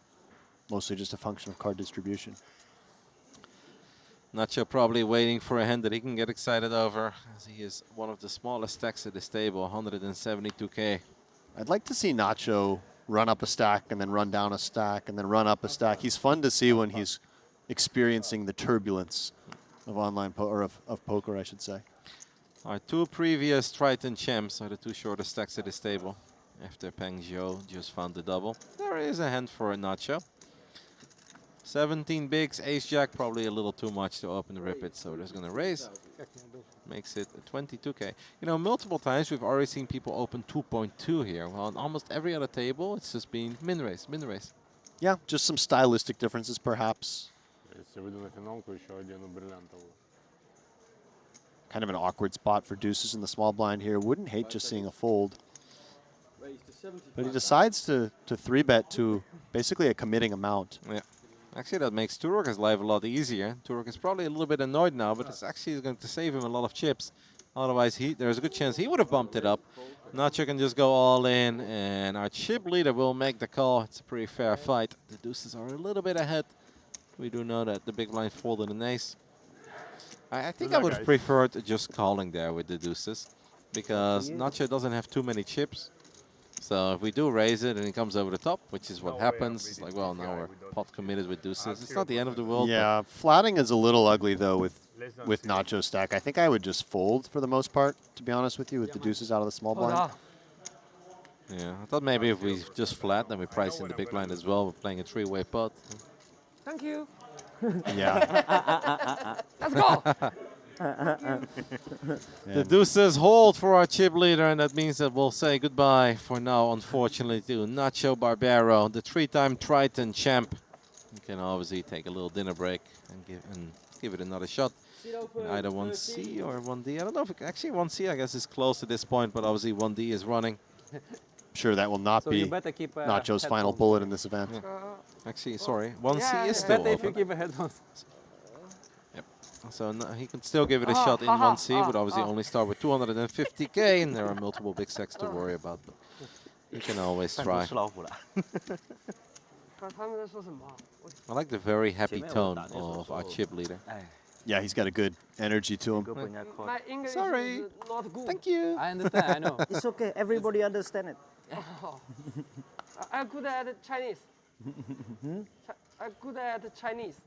mostly just a function of card distribution. Nacho probably waiting for a hand that he can get excited over, as he is one of the smallest stacks at this table, 172K. I'd like to see Nacho run up a stack and then run down a stack and then run up a stack. He's fun to see when he's experiencing the turbulence of online of poker, I should say. Our 2 previous Triton champs are the 2 shortest stacks at this table. After Peng Zhou just found the double. There is a hand for a Nacho. 17 bigs, ace-jack, probably a little too much to open the rip it, so there's going to raise. Makes it a 22K. You know, multiple times we've already seen people open 2.2 here. Well, on almost every other table, it's just been min-raise, min-raise. Yeah, just some stylistic differences, perhaps. Kind of an awkward spot for deuces in the small blind here. Wouldn't hate just seeing a fold. But he decides to 3-bet to basically a committing amount. Yeah. Actually, that makes Turok's life a lot easier. Turok is probably a little bit annoyed now, but it's actually going to save him a lot of chips. Otherwise, there's a good chance he would have bumped it up. Nacho can just go all in, and our chip leader will make the call. It's a pretty fair fight. The deuces are a little bit ahead. We do know that the big blind folded an ace. I think I would have preferred just calling there with the deuces, because Nacho doesn't have too many chips. So if we do raise it and he comes over the top, which is what happens, it's like, well, now we're pot committed with deuces. It's not the end of the world. Yeah, flatting is a little ugly, though, with Nacho's stack. I think I would just fold for the most part, to be honest with you, with the deuces out of the small blind. Yeah, I thought maybe if we just flat, then we price in the big blind as well. We're playing a 3-way pot. Thank you. Yeah. Let's go. The deuces hold for our chip leader, and that means that we'll say goodbye for now, unfortunately, to Nacho Barbaro, the 3-time Triton champ. You can obviously take a little dinner break and give it another shot. In either 1C or 1D. I don't know if actually 1C, I guess, is close at this point, but obviously 1D is running. Sure, that will not be Nacho's final bullet in this event. Yeah. Actually, sorry, 1C is still If you open. keep a headphones. Yep. So no, he can still give it a shot in 1C, but obviously only start with 250K, and there are multiple big stacks to worry about. But you can always try. I like the very happy tone of our chip leader. Yeah, he's got a good energy to him. My English Sorry. is not good. Thank you. I understand, I know. It's okay, everybody understand it. I'm good at Chinese. I'm good at Chinese.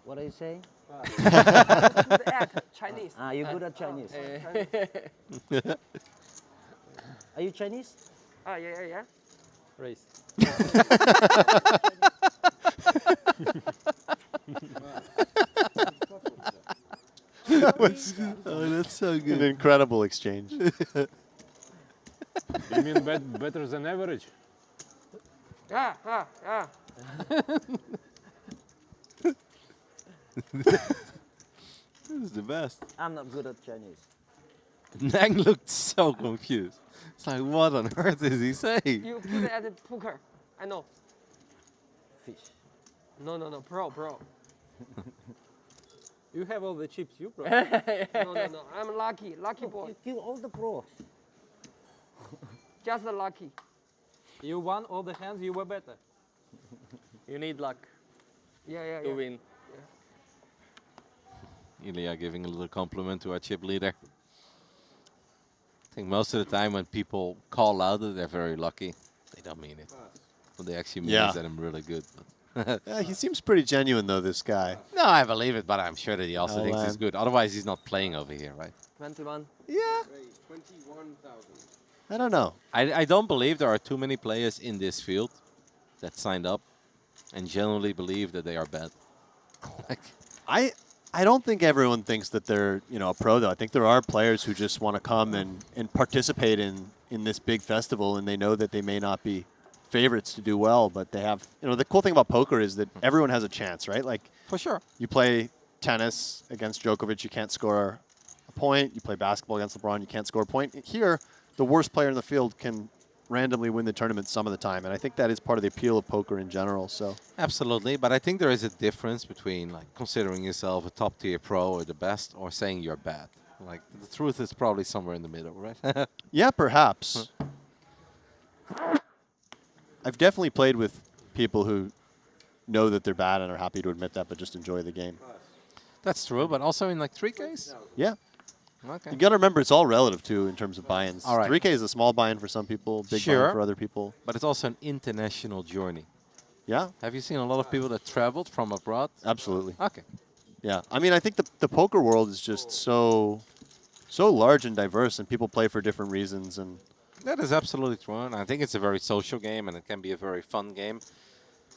What are you saying? Good at Chinese. Ah, you're good at Chinese. Are you Chinese? Ah, yeah. Race. Oh, that's so An good. incredible exchange. You mean better than average? Yeah. This is the best. I'm not good at Chinese. Nang looked so confused. It's like, what on earth is he saying? You put it at the poker. I know. Fish. No, pro. You have all the chips, you bro. No. I'm lucky boy. You kill all the pros. Just lucky. You won all the hands, you were better. You need luck. Yeah. To win. Ilya giving a little compliment to our chip leader. I think most of the time when people call out that they're very lucky, they don't mean it. What they actually mean is that I'm really good. Yeah, he seems pretty genuine, though, this guy. No, I believe it, but I'm sure that he also Oh, thinks he's man. good. Otherwise, he's not playing over here, right? 21. Yeah. 21,000. I don't know. I don't believe there are too many players in this field that signed up and generally believe that they are bad. Like, I don't think everyone thinks that they're, a pro, though. I think there are players who just want to come and participate in this big festival, and they know that they may not be favorites to do well, but they have, the cool thing about poker is that everyone has a chance, right? Like, for sure. You play tennis against Djokovic, you can't score a point. You play basketball against LeBron, you can't score a point. Here, the worst player in the field can randomly win the tournament some of the time, and I think that is part of the appeal of poker in general. So absolutely, but I think there is a difference between like considering yourself a top-tier pro or the best, or saying you're bad. Like, the truth is probably somewhere in the middle, right? Yeah, perhaps. I've definitely played with people who know that they're bad and are happy to admit that, but just enjoy the game. That's true, but also in like 3Ks? Yeah. Okay. You got to remember, it's all relative, too, in terms of buy-ins. All right. 3K is a small buy-in for some people, big buy-in for other people. But it's also an international journey. Yeah. Have you seen a lot of people that traveled from abroad? Absolutely. Okay. Yeah. I mean, I think the poker world is just so large and diverse, and people play for different reasons. And that is absolutely true, and I think it's a very social game, and it can be a very fun game.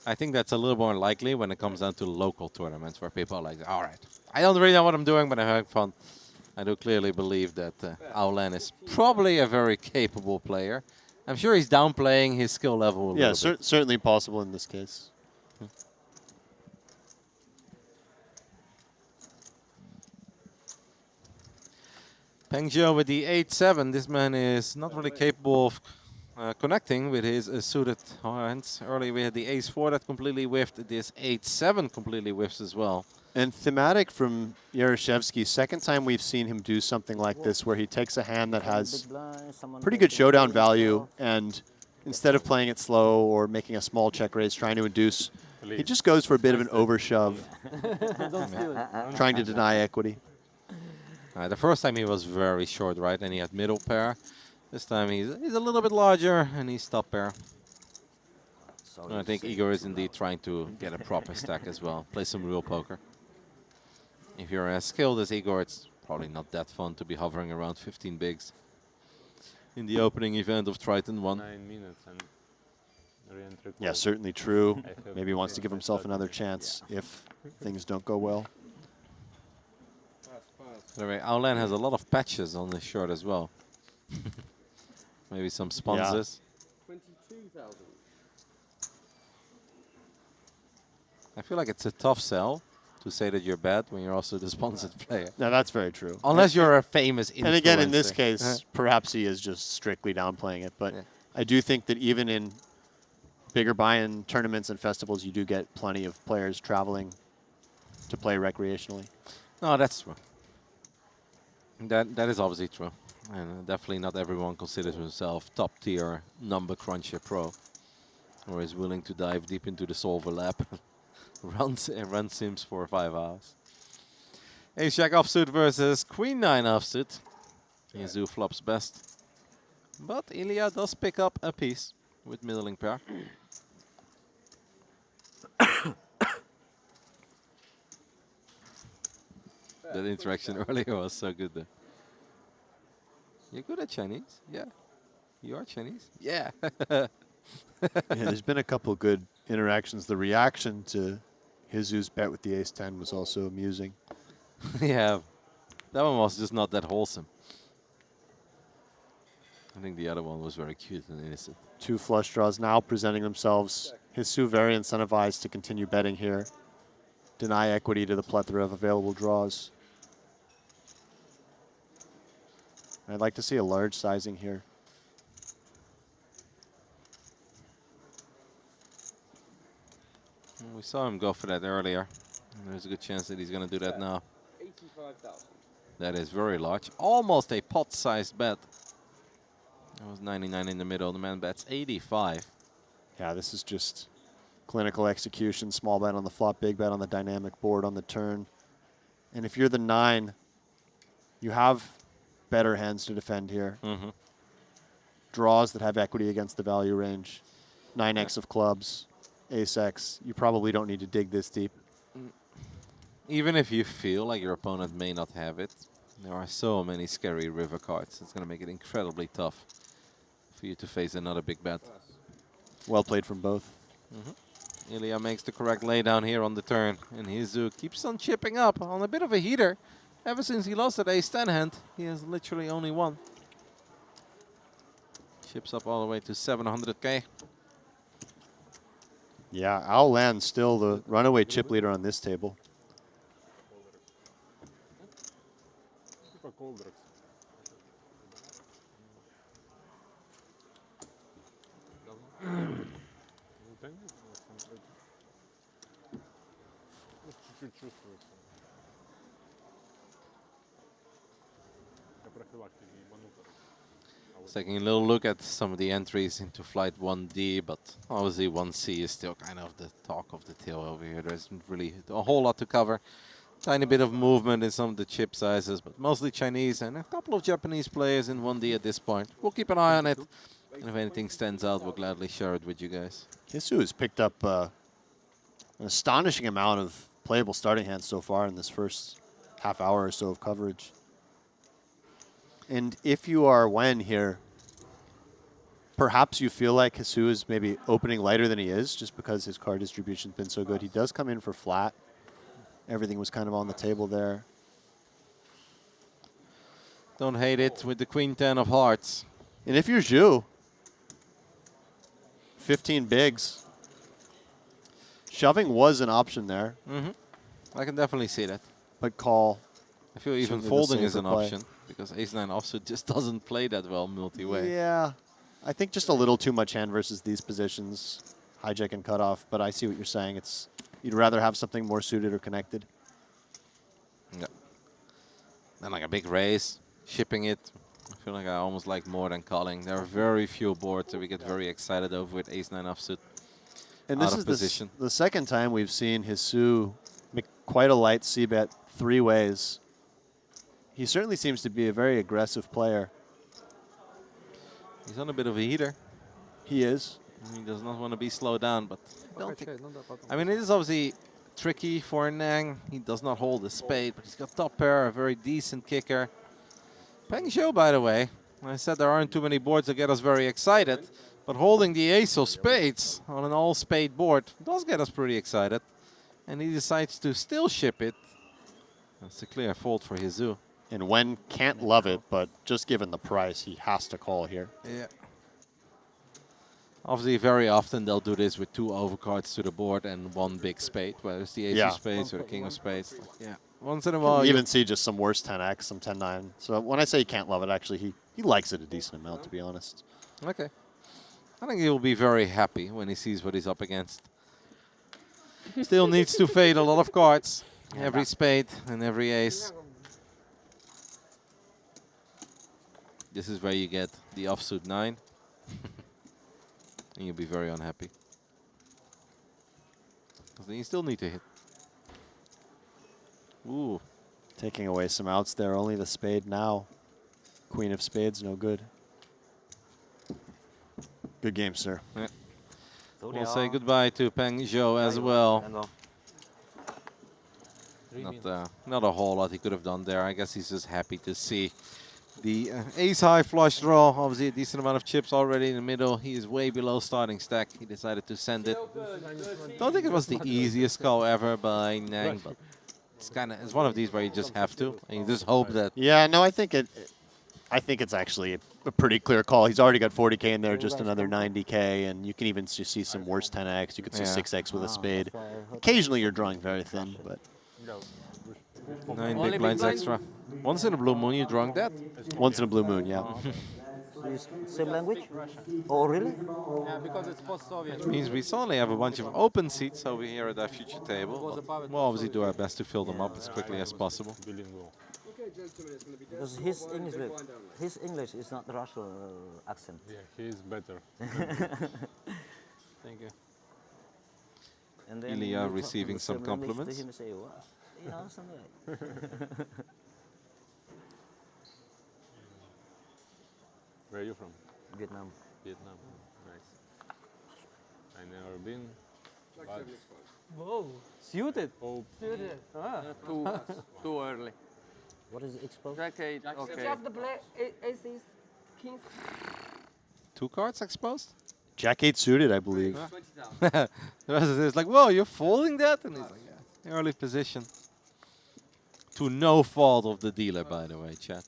I think that's a little more likely when it comes down to local tournaments where people are like, all right, I don't really know what I'm doing, but I'm having fun. I do clearly believe that Aulan is probably a very capable player. I'm sure he's downplaying his skill level a little bit. Certainly possible in this case. Peng Zhou with the 8-7. This man is not really capable of connecting with his suited hands. Earlier we had the ace-4 that completely whiffed. This 8-7 completely whiffs as well. And thematic from Yaroshevsky, second time we've seen him do something like this, where he takes a hand that has pretty good showdown value, and instead of playing it slow or making a small check raise, trying to induce, he just goes for a bit of an overshove, trying to deny equity. The first time he was very short, right, and he had middle pair. This time he's a little bit larger, and he's top pair. And I think Igor is indeed trying to get a proper stack as well, play some real poker. If you're as skilled as Igor, it's probably not that fun to be hovering around 15 bigs in the opening event of Triton ONE. 9 minutes and re-entry. Yeah, certainly true. Maybe he wants to give himself another chance if things don't go well. Anyway, Aulan has a lot of patches on his shirt as well. Maybe some sponsors. 22,000. I feel like it's a tough sell to say that you're bad when you're also the sponsored player. No, that's very true. Unless you're a famous influencer. And again, in this case, perhaps he is just strictly downplaying it. But I do think that even in bigger buy-in tournaments and festivals, you do get plenty of players traveling to play recreationally. No, that's true. That is obviously true. And definitely not everyone considers himself top-tier number cruncher pro, or is willing to dive deep into the solver lab. Run sims for 5 hours. Ace-Jack offsuit versus Queen-9 offsuit. Jeju flops best. But Ilya does pick up a piece with middling pair. That interaction earlier was so good there. You're good at Chinese? Yeah. You are Chinese? Yeah. Yeah, there's been a couple good interactions. The reaction to Hizu's bet with the ace-10 was also amusing. Yeah. That one was just not that wholesome. I think the other one was very cute and innocent. 2 flush draws now presenting themselves. Hizu very incentivized to continue betting here. Deny equity to the plethora of available draws. I'd like to see a large sizing here. We saw him go for that earlier. And there's a good chance that he's going to do that now. 85,000. That is very large. Almost a pot-sized bet. That was 99 in the middle. The man bets 85. Yeah, this is just clinical execution. Small bet on the flop, big bet on the dynamic board on the turn. And if you're the 9, you have better hands to defend here. Mm-hmm. Draws that have equity against the value range. 9x of clubs, ace-x. You probably don't need to dig this deep. Even if you feel like your opponent may not have it, there are so many scary river cards. It's going to make it incredibly tough for you to face another big bet. Well played from both. Mm-hmm. Ilya makes the correct laydown here on the turn. And Hizu keeps on chipping up on a bit of a heater. Ever since he lost that ace-10 hand, he has literally only won. Chips up all the way to 700K. Yeah, Al Lan still the runaway chip leader on this table. Taking a little look at some of the entries into flight 1D, but obviously 1C is still kind of the talk of the tail over here. There isn't really a whole lot to cover. Tiny bit of movement in some of the chip sizes, but mostly Chinese and a couple of Japanese players in 1D at this point. We'll keep an eye on it, and if anything stands out, we'll gladly share it with you guys. Hizu has picked up an astonishing amount of playable starting hands so far in this first half hour or so of coverage. And if you are Wen here, perhaps you feel like Hizu is maybe opening lighter than he is just because his card distribution's been so good. He does come in for flat. Everything was kind of on the table there. Don't hate it with the Queen 10 of hearts. And if you're Zhu, 15 bigs. Shoving was an option there. Mm-hmm. I can definitely see that. But call. I feel even folding is an option because ace-9 offsuit just doesn't play that well multi-way. Yeah. I think just a little too much hand versus these positions, hijack and cutoff, but I see what you're saying. It's you'd rather have something more suited or connected. Yeah. Then like a big raise, shipping it. I feel like I almost like more than calling. There are very few boards that we get very excited over with ace-9 offsuit. And this is the second time we've seen Hizu make quite a light c-bet 3 ways. He certainly seems to be a very aggressive player. He's on a bit of a heater. He is. He does not want to be slowed down, but I mean, it is obviously tricky for Nang. He does not hold a spade, but he's got top pair, a very decent kicker. Peng Zhou, by the way, I said there aren't too many boards that get us very excited, but holding the ace of spades on an all-spade board does get us pretty excited. And he decides to still ship it. That's a clear fold for Hizu. And Wen can't love it, but just given the price, he has to call here. Yeah. Obviously, very often they'll do this with 2 overcards to the board and 1 big spade, whether it's the ace of spades or the king of spades. Like, yeah. Once in a while, you even see just some worse 10x, some 10-9. So when I say he can't love it, actually, he likes it a decent amount, to be honest. Okay. I think he will be very happy when he sees what he's up against. Still needs to fade a lot of cards. Every spade and every ace. This is where you get the offsuit 9. And you'll be very unhappy. Because then you still need to hit. Ooh. Taking away some outs there. Only the spade now. Queen of spades, no good. Good game, sir. Yeah. We'll say goodbye to Peng Zhou as well. Not a whole lot he could have done there. I guess he's just happy to see The ace-high flush draw, obviously a decent amount of chips already in the middle. He is way below starting stack. He decided to send it. Don't think it was the easiest call ever by Nang, but it's one of these where you just have to, and you just hope that. Yeah, no, I think it's actually a pretty clear call. He's already got 40K in there, just another 90K, and you can even just see some worse 10x. You could see 6x with a spade. Occasionally, you're drawing very thin, but 9 big blinds extra. Once in a blue moon, you drawing that. Once in a blue moon, yeah. Same language? Oh, really? Yeah, because it's post-Soviet. Which means we suddenly have a bunch of open seats over here at our future table. We'll obviously do our best to fill them up as quickly as possible. Because his English is not Russian accent. Yeah, he's better. Thank you. And then Ilya you talk receiving the some same language to compliments. him and say, what? You know, something like. Where are you from? Vietnam. Vietnam. Nice. I never been. But Whoa, suited. oh, Suited. Ah. Too early. What is exposed? Jack 8, okay. Just the play aces, kings. 2 cards exposed? Jack 8 suited, I believe. The rest of it is like, whoa, you're folding that? And he's like, yeah, early position. To no fault of the dealer, by the way, chat.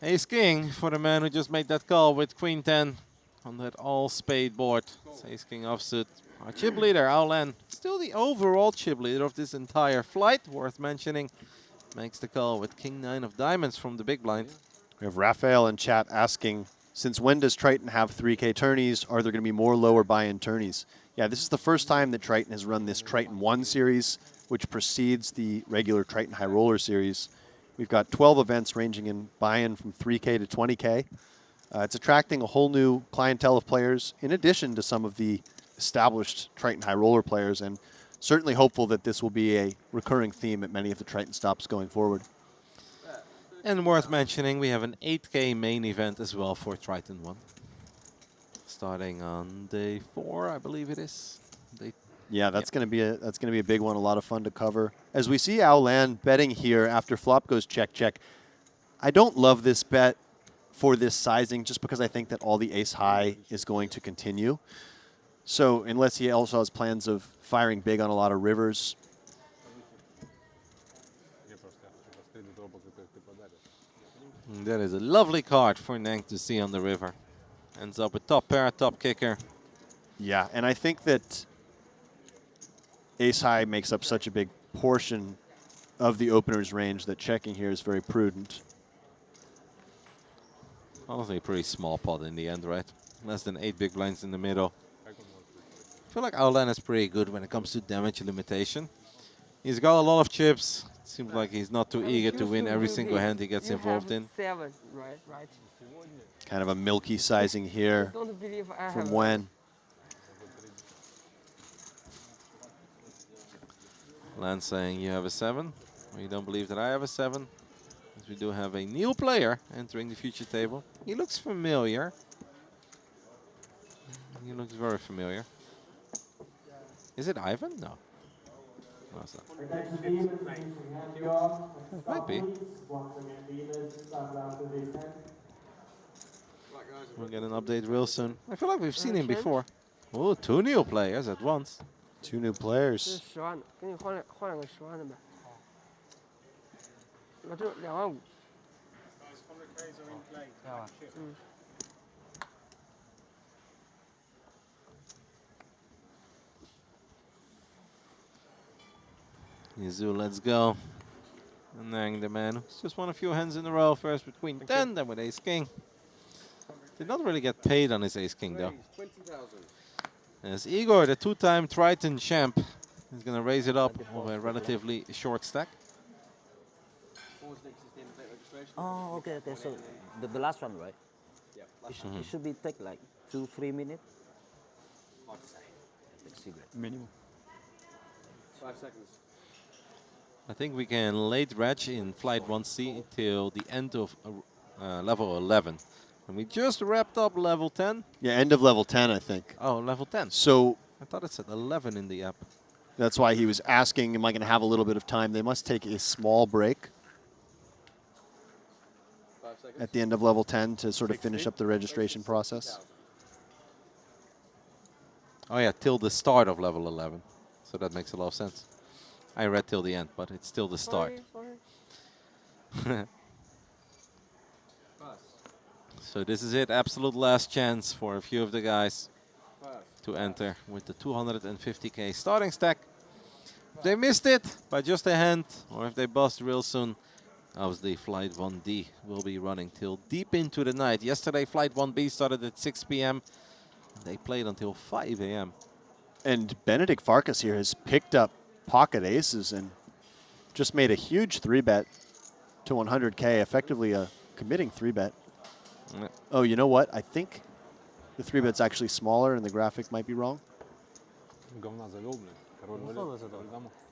Ace King for the man who just made that call with Queen 10 on that all-spade board. It's Ace King offsuit. Our chip leader, Aulan, still the overall chip leader of this entire flight, worth mentioning. Makes the call with King 9 of diamonds from the big blind. We have Raphael in chat asking, since when does Triton have 3K tourneys? Are there going to be more lower buy-in tourneys? Yeah, this is the first time that Triton has run this Triton ONE series, which precedes the regular Triton High Roller series. We've got 12 events ranging in buy-in from 3K to 20K. It's attracting a whole new clientele of players, in addition to some of the established Triton High Roller players, and certainly hopeful that this will be a recurring theme at many of the Triton stops going forward. And worth mentioning, we have an 8K main event as well for Triton ONE. Starting on day 4, I believe it is. Yeah, that's going to be a big one, a lot of fun to cover. As we see Aulan betting here after flop goes check check. I don't love this bet for this sizing just because I think that all the ace high is going to continue. So unless he also has plans of firing big on a lot of rivers. That is a lovely card for Nang to see on the river. Ends up with top pair, top kicker. Yeah, and I think that ace high makes up such a big portion of the opener's range that checking here is very prudent. Honestly, a pretty small pot in the end, right? Less than 8 big blinds in the middle. I feel like Aulan is pretty good when it comes to damage limitation. He's got a lot of chips. Seems like he's not too eager to win every single hand he gets involved in. 7, right. Kind of a milky sizing here Don't believe I from have when. Lan saying you have a 7. Or you don't believe that I have a 7. As we do have a new player entering the future table. He looks familiar. He looks very familiar. Is it Ivan? No. No, it's not. Might be. We'll get an update real soon. I feel like we've seen him before. Oh, 2 new players at once. 2 new players. 10万，给你换两个10万的呗。我这2万5。Jeju, let's go. And Nang, the man who's just won a few hands in a row. First with Queen 10, then with Ace King. Did not really get paid on his Ace King, though. As Igor, the 2-time Triton champ, is going to raise it up over a relatively short stack. Oh, okay. So the last one, right? Yeah. It should be take like 2-3 minutes. Minimum. 5 seconds. I think we can late reg in Flight 1C till the end of level 11. And we just wrapped up level 10. Yeah, end of level 10, I think. Oh, level 10. So I thought it said 11 in the app. That's why he was asking, am I going to have a little bit of time? They must take a small break. at the end of level 10 to sort of finish up the registration process. Oh yeah, till the start of level 11. So that makes a lot of sense. I read till the end, but it's still the start. So this is it, absolute last chance for a few of the guys to enter with the 250k starting stack. If they missed it by just a hand, or if they bust real soon, obviously Flight 1D will be running till deep into the night. Yesterday, Flight 1B started at 6 p.m. They played until 5 a.m. And Benedict Farkas here has picked up pocket aces and just made a huge 3-bet to 100k, effectively a committing 3-bet. Oh, you know what? I think the 3-bet's actually smaller and the graphic might be wrong.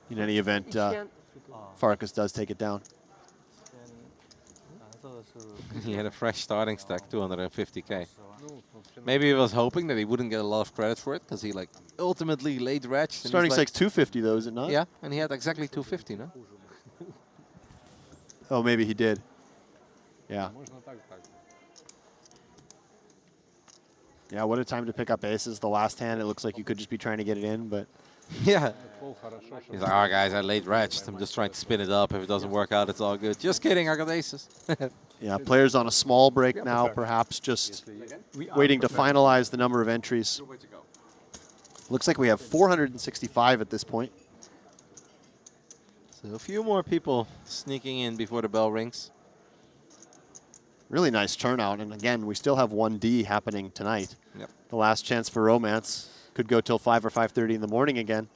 In any event, Farkas does take it down. He had a fresh starting stack, 250k. Maybe he was hoping that he wouldn't get a lot of credit for it, because he like ultimately late retched. Starting stack's 250 though, is it not? Yeah, and he had exactly 250, no? Oh, maybe he did. Yeah. Yeah, what a time to pick up aces. The last hand, it looks like you could just be trying to get it in, but... Yeah. He's like, all right, guys, I late retched. I'm just trying to spin it up. If it doesn't work out, it's all good. Just kidding, I got aces. Yeah, players on a small break now, perhaps just waiting to finalize the number of entries. Looks like we have 465 at this point. So a few more people sneaking in before the bell rings. Really nice turnout, and again, we still have 1D happening tonight. Yep. The last chance for Romance could go till 5 or 5:30 in the morning again.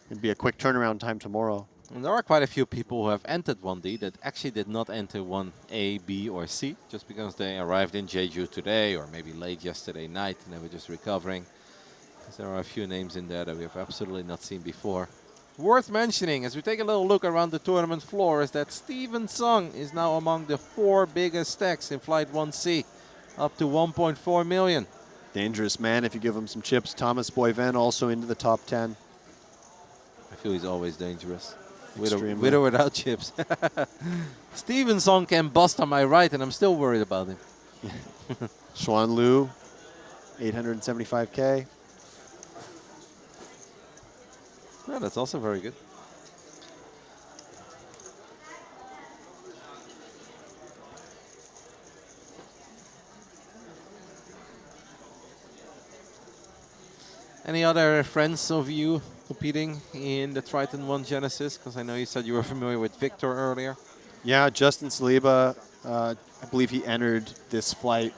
It'd be a quick turnaround time tomorrow. And there are quite a few people who have entered 1D that actually did not enter 1A, B, or C, just because they arrived in Jeju today or maybe late yesterday night and they were just recovering. Because there are a few names in there that we have absolutely not seen before. Worth mentioning, as we take a little look around the tournament floor, is that Steven Sung is now among the 4 biggest stacks in Flight 1C, up to 1.4 million. Dangerous man if you give him some chips. Thomas Boyven also into the top 10. I feel he's always dangerous. With Extremely. or without chips. Steven Song can bust on my right, and I'm still worried about him. Xuan Liu, 875k. Yeah, that's also very good. Any other friends of you competing in the Triton ONE Genesis? Because I know you said you were familiar with Victor earlier. Yeah, Justin Saliba, I believe he entered this flight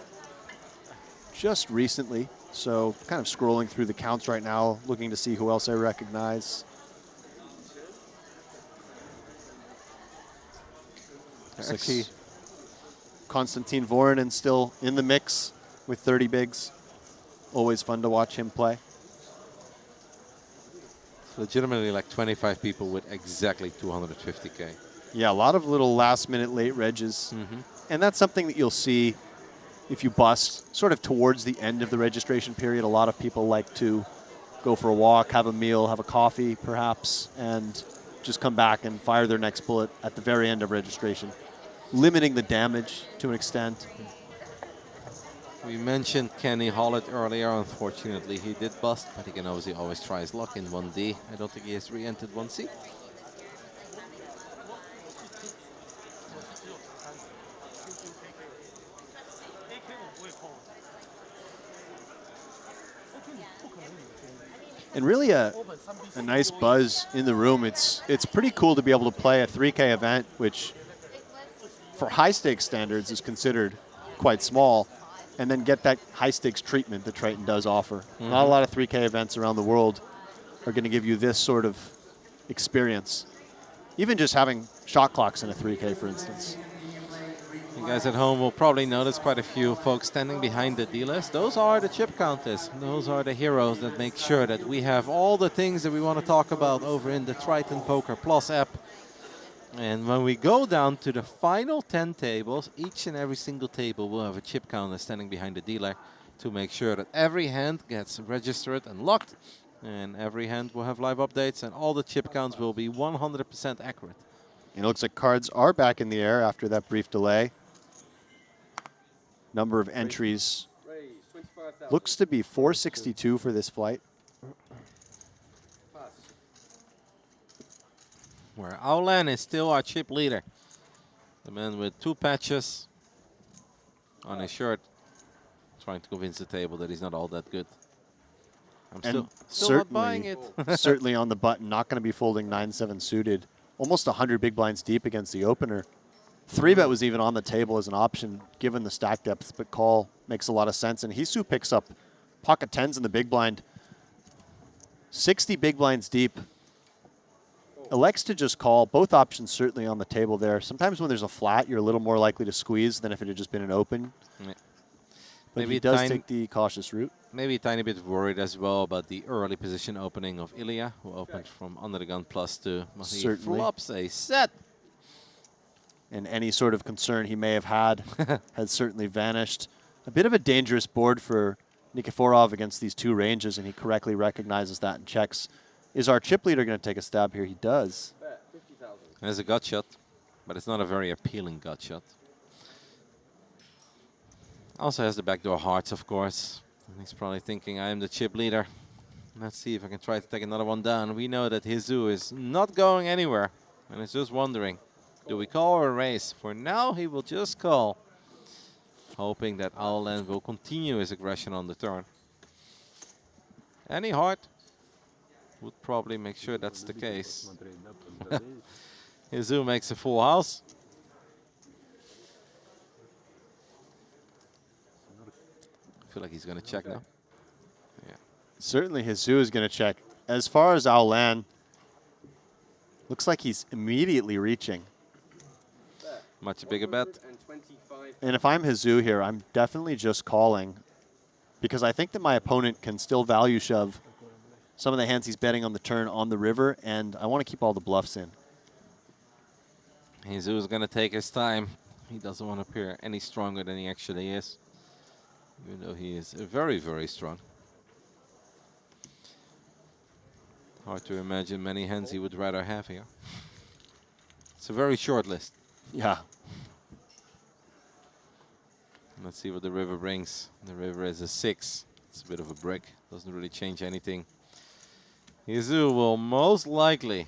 just recently. So kind of scrolling through the counts right now, looking to see who else I recognize. Actually, Constantine Voronin still in the mix with 30 bigs. Always fun to watch him play. it's legitimately like 25 people with exactly 250k. Yeah, a lot of little last-minute late regs. And that's something that you'll see if you bust sort of towards the end of the registration period. A lot of people like to go for a walk, have a meal, have a coffee perhaps, and just come back and fire their next bullet at the very end of registration, limiting the damage to an extent. We mentioned Kenny Hollett earlier. Unfortunately, he did bust, but he can obviously always try his luck in 1D. I don't think he has re-entered 1C. And really a nice buzz in the room. It's pretty cool to be able to play a 3K event, which for high stakes standards is considered quite small, and then get that high stakes treatment that Triton does offer. Not a lot of 3K events around the world are going to give you this sort of experience. Even just having shot clocks in a 3K, for instance. You guys at home will probably notice quite a few folks standing behind the dealers. Those are the chip counters. Those are the heroes that make sure that we have all the things that we want to talk about over in the Triton Poker Plus app. And when we go down to the final 10 tables, each and every single table will have a chip counter standing behind the dealer to make sure that every hand gets registered and locked. And every hand will have live updates, and all the chip counts will be 100% accurate. And it looks like cards are back in the air after that brief delay. Number of entries looks to be 462 for this flight. Where Aulan is still our chip leader. The man with 2 patches on his shirt, trying to convince the table that he's not all that good. I'm still not buying it. Certainly on the button, not going to be folding 9-7 suited. Almost 100 big blinds deep against the opener. 3-bet was even on the table as an option given the stack depth, but call makes a lot of sense. And Hisu picks up pocket 10s in the big blind. 60 big blinds deep. Elects to just call. Both options certainly on the table there. Sometimes when there's a flat, you're a little more likely to squeeze than if it had just been an open. Yeah. But maybe he does take the cautious route. Maybe a tiny bit worried as well about the early position opening of Ilya, who opened from under the gun +2. He flops a set. And any sort of concern he may have had has certainly vanished. A bit of a dangerous board for Nikiforov against these 2 ranges, and he correctly recognizes that and checks. Is our chip leader going to take a stab here? He does. There's a gut shot, but it's not a very appealing gut shot. Also has the backdoor hearts, of course. And he's probably thinking, I am the chip leader. Let's see if I can try to take another one down. We know that Hisu is not going anywhere, and is just wondering, do we call or raise? For now, he will just call, hoping that Aulan will continue his aggression on the turn. Any heart would probably make sure that's the case. Hisu makes a full house. I feel like he's going to check now. Yeah. Certainly Hisu is going to check. As far as Aulan, looks like he's immediately reaching. Much bigger bet. And if I'm Hisu here, I'm definitely just calling, because I think that my opponent can still value shove some of the hands he's betting on the turn on the river, and I want to keep all the bluffs in. Hisu is going to take his time. He doesn't want to appear any stronger than he actually is, even though he is very, very strong. Hard to imagine many hands he would rather have here. It's a very short list. Yeah. Let's see what the river brings. The river is a 6. It's a bit of a brick. Doesn't really change anything. Hisu will most likely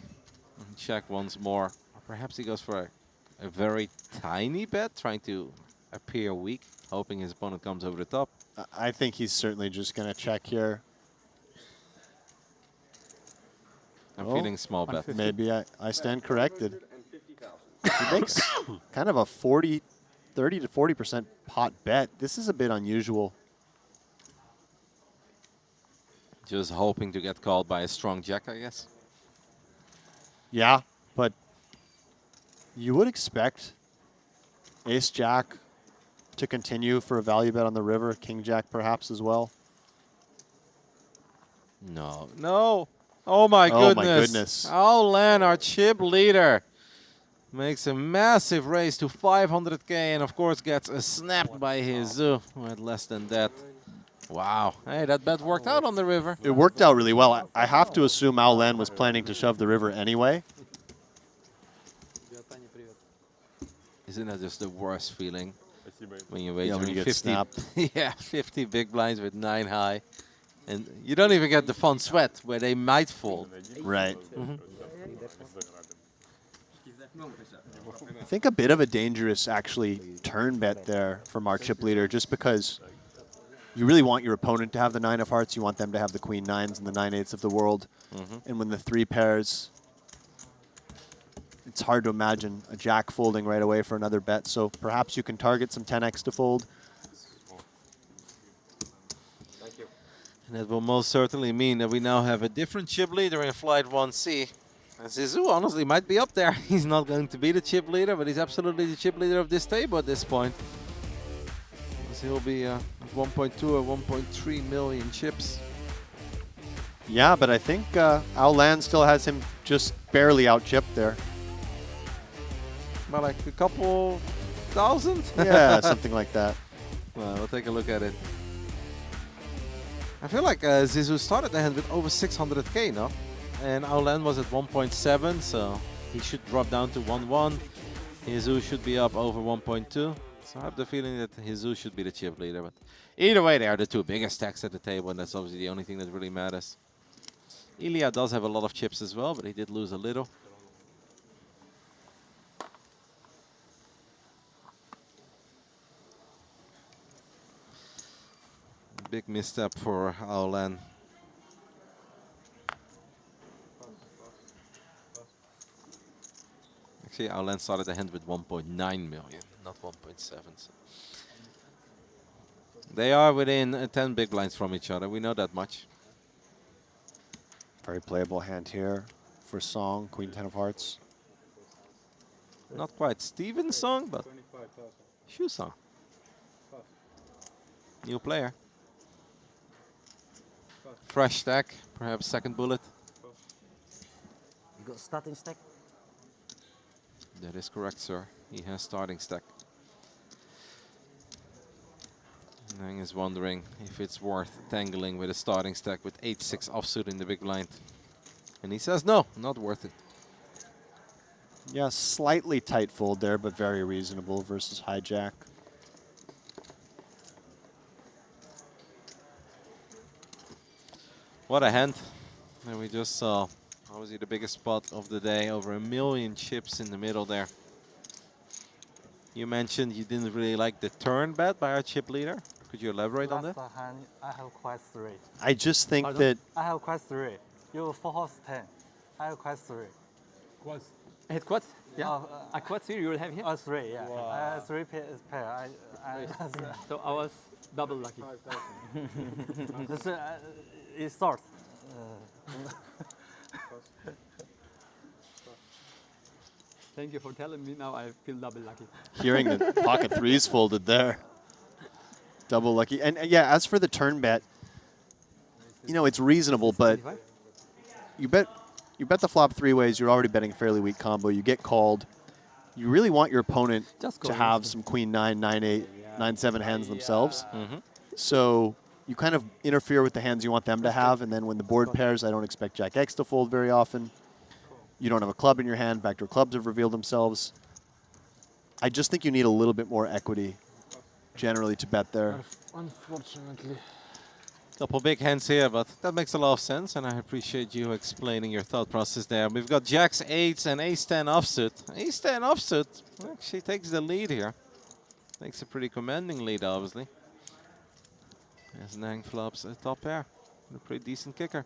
check once more. Or perhaps he goes for a very tiny bet, trying to appear weak, hoping his opponent comes over the top. I think he's certainly just going to check here. I'm feeling small bet. Maybe I stand corrected. He makes kind of a 30 to 40% pot bet. This is a bit unusual. Just hoping to get called by a strong jack, I guess. Yeah, but you would expect ace-jack to continue for a value bet on the river, king-jack perhaps as well. No, no. Oh my goodness. Aulan, our chip leader, makes a massive race to 500K and of course gets snapped by Hisu at less than that. Wow. Hey, that bet worked out on the river. It worked out really well. I have to assume Aulan was planning to shove the river anyway. Isn't that just the worst feeling when you wager when you get 50, snapped. yeah, 50 big blinds with 9 high, and you don't even get the fun sweat where they might fold. Right. I think a bit of a dangerous, actually, turn bet there from our chip leader, just because you really want your opponent to have the 9 of hearts. You want them to have the queen 9s and the 9/8s of the world. And when the 3 pairs, it's hard to imagine a jack folding right away for another bet. So perhaps you can target some 10x to fold. And that will most certainly mean that we now have a different chip leader in flight 1C. And Hisu honestly might be up there. He's not going to be the chip leader, but he's absolutely the chip leader of this table at this point. He'll be 1.2 or 1.3 million chips. Yeah, but I think Aulan still has him just barely out-chipped there. Well, like a couple thousand? Yeah, something like that. Well, we'll take a look at it. I feel like Hisu started the hand with over 600K, no? And Aulan was at 1.7, so he should drop down to 1.1. Hisu should be up over 1.2. So I have the feeling that Jeju should be the chip leader. But either way, they are the two biggest stacks at the table, and that's obviously the only thing that really matters. Ilya does have a lot of chips as well, but he did lose a little. Big misstep for Aolan. Actually, Aolan started the hand with 1.9 million, not 1.7. So. They are within 10 big blinds from each other. We know that much. Very playable hand here for Song, Queen 10 of Hearts. Not quite Steven's song, but Shu song. New player. Fresh stack, perhaps second bullet. You got starting stack? That is correct, sir. He has starting stack. Nang is wondering if it's worth tangling with a starting stack with 8-6 offsuit in the big blind. And he says no, not worth it. Yeah, slightly tight fold there, but very reasonable versus hijack. What a hand. And we just saw, obviously, the biggest spot of the day. Over 1 million chips in the middle there. You mentioned you didn't really like the turn bet by our chip leader. Could you elaborate on that? Last hand, I have quite 3. I just think Pardon? that... I have quite 3. You 4 horse 10. I have quite 3. Quads. Hit quads? Yeah. A quad 3 you will have here? 3, yeah. Wow. I have 3 pair. So I was double lucky. This, it starts. Thank you for telling me. Now I feel double lucky. Hearing the pocket threes folded there. Double lucky. And yeah, as for the turn bet, you know, it's reasonable, but you bet the flop 3 ways. You're already betting a fairly weak combo. You get called. You really want your opponent to have some queen 9, 9, 8, 9, 7 hands themselves. So you kind of interfere with the hands you want them to have, and then when the board pairs, I don't expect Jack X to fold very often. You don't have a club in your hand. Backdoor clubs have revealed themselves. I just think you need a little bit more equity generally to bet there. Unfortunately. Couple big hands here, but that makes a lot of sense, and I appreciate you explaining your thought process there. We've got Jacks, 8s, and Ace-10 offsuit. Ace-10 offsuit actually takes the lead here. Takes a pretty commanding lead, obviously. As Nang flops a top pair. A pretty decent kicker.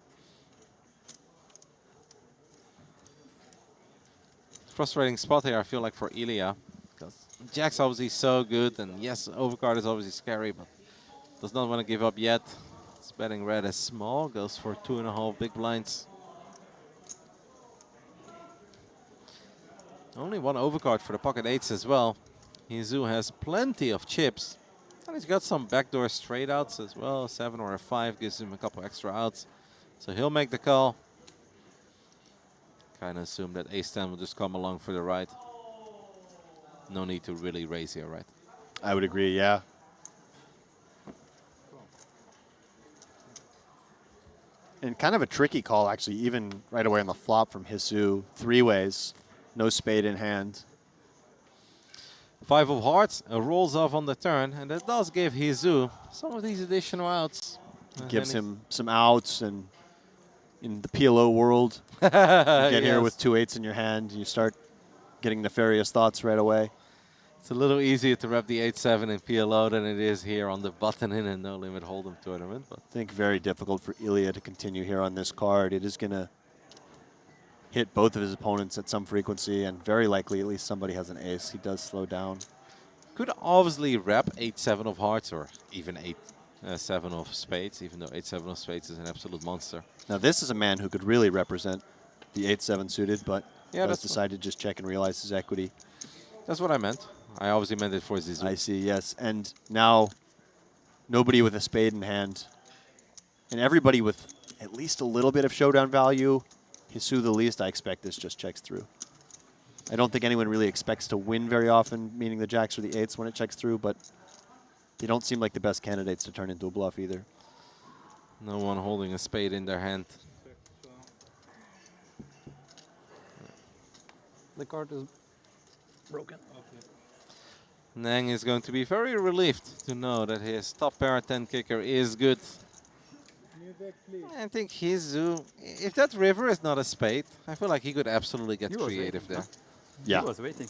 Frustrating spot here, I feel like, for Ilya. Because Jack's obviously so good, and yes, overcard is obviously scary, but does not want to give up yet. It's betting red as small, goes for 2.5 big blinds. Only one overcard for the pocket 8s as well. Jeju has plenty of chips. And he's got some backdoor straight outs as well. A 7 or a 5 gives him a couple extra outs. So he'll make the call. Kind of assume that Ace-10 will just come along for the ride. No need to really raise here, right? I would agree, yeah. And kind of a tricky call, actually, even right away on the flop from Jeju. 3 ways, no spade in hand. 5 of hearts rolls off on the turn, and that does give Jeju some of these additional outs. Gives him some outs, and in the PLO world, you get here with 2 8s in your hand, you start getting nefarious thoughts right away. It's a little easier to rep the 8-7 in PLO than it is here on the button in a no limit hold'em tournament. But I think very difficult for Ilya to continue here on this card. It is going to hit both of his opponents at some frequency, and very likely at least somebody has an ace. He does slow down. Could obviously rep 8-7 of hearts, or even 8-7 of spades, even though 8-7 of spades is an absolute monster. Now this is a man who could really represent the 8-7 suited, but does decide to just check and realize his equity. That's what I meant. I obviously meant it for Jeju. I see, yes. And now nobody with a spade in hand, and everybody with at least a little bit of showdown value. Jeju the least, I expect this just checks through. I don't think anyone really expects to win very often, meaning the jacks or the 8s when it checks through, but they don't seem like the best candidates to turn into a bluff either. No one holding a spade in their hand. The card is broken. Nang is going to be very relieved to know that his top pair 10 kicker is good. I think Jeju, if that river is not a spade, I feel like he could absolutely get creative there. Yeah. He was waiting.